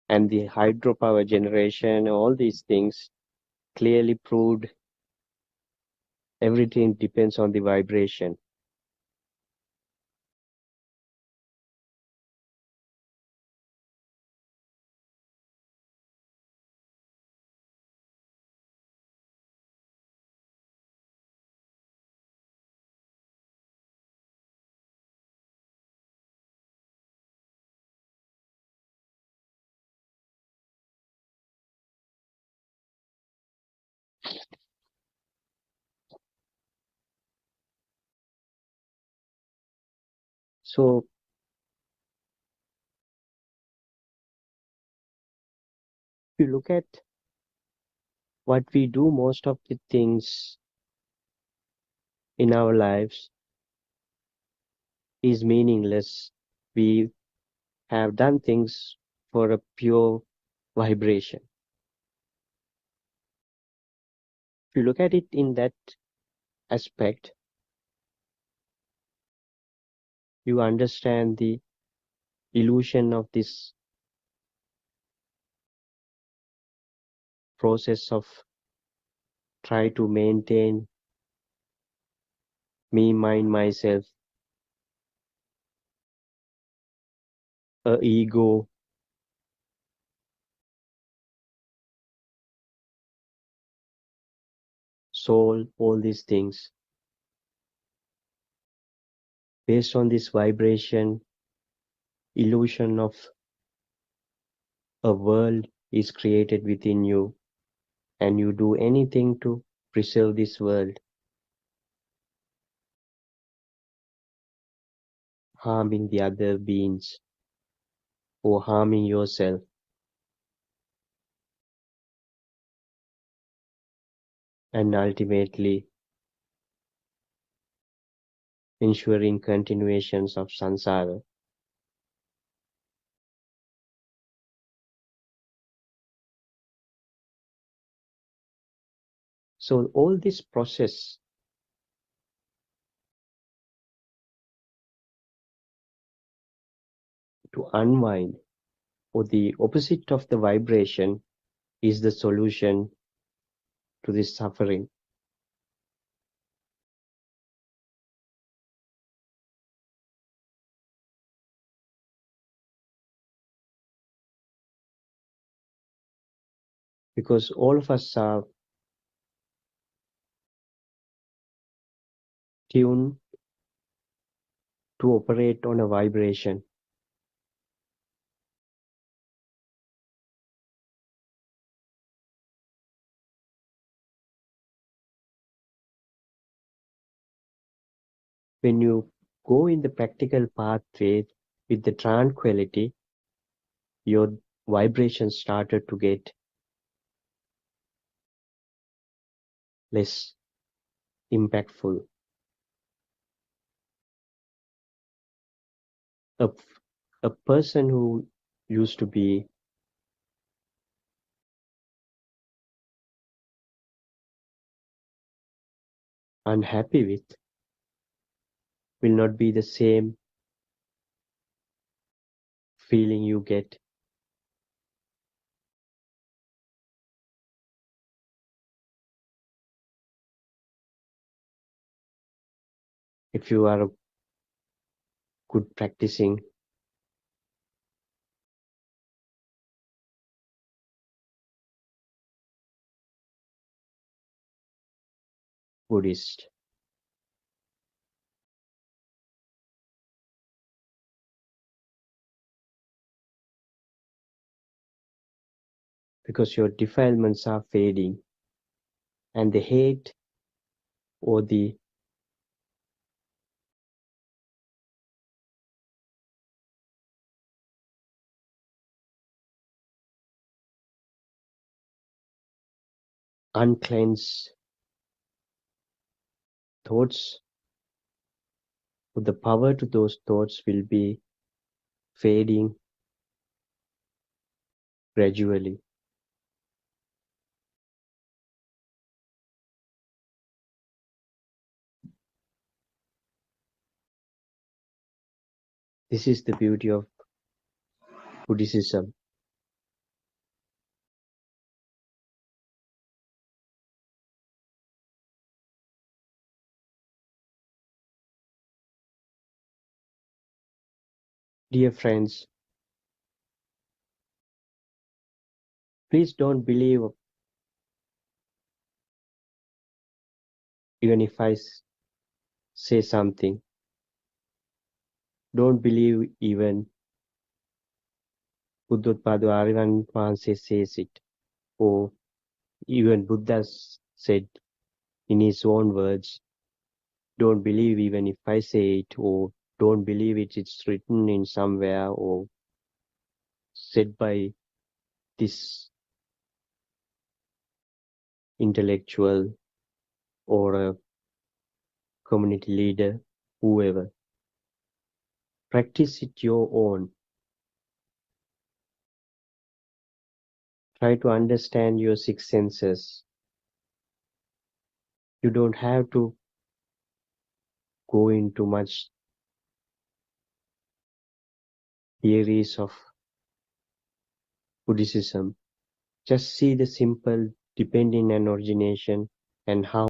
and the hydropower generation, all these things clearly proved everything depends on the vibration. So if you look at what we do, most of the things in our lives is meaningless. We have done things for a pure vibration. If you look at it in that aspect, you understand the illusion of this process of try to maintain me, mind, myself, a ego, soul, all these things. Based on this vibration, illusion of a world is created within you, and you do anything to preserve this world, harming the other beings or harming yourself, and ultimately ensuring continuations of samsara. So all this process to unwind, or the opposite of the vibration, is the solution to this suffering. Because all of us are tuned to operate on a vibration. When you go in the practical pathway with the tranquility, your vibrations started to get less impactful. A, a person who used to be unhappy with will not be the same feeling you get if you are a good practicing Buddhist. Because your defilements are fading, and the hate or the uncleansed thoughts, or the power to those thoughts will be fading gradually. This is the beauty of Buddhism. Dear friends, please don't believe even if I say something. Don't believe even Buddothpado Arivan Mahanse says it, or even Buddha said in his own words, don't believe even if I say it, or don't believe it's written in somewhere, or said by this intellectual or a community leader, whoever. Practice it your own. Try to understand your six senses. You don't have to go into much theories of Buddhism. Just see the simple depending on origination and how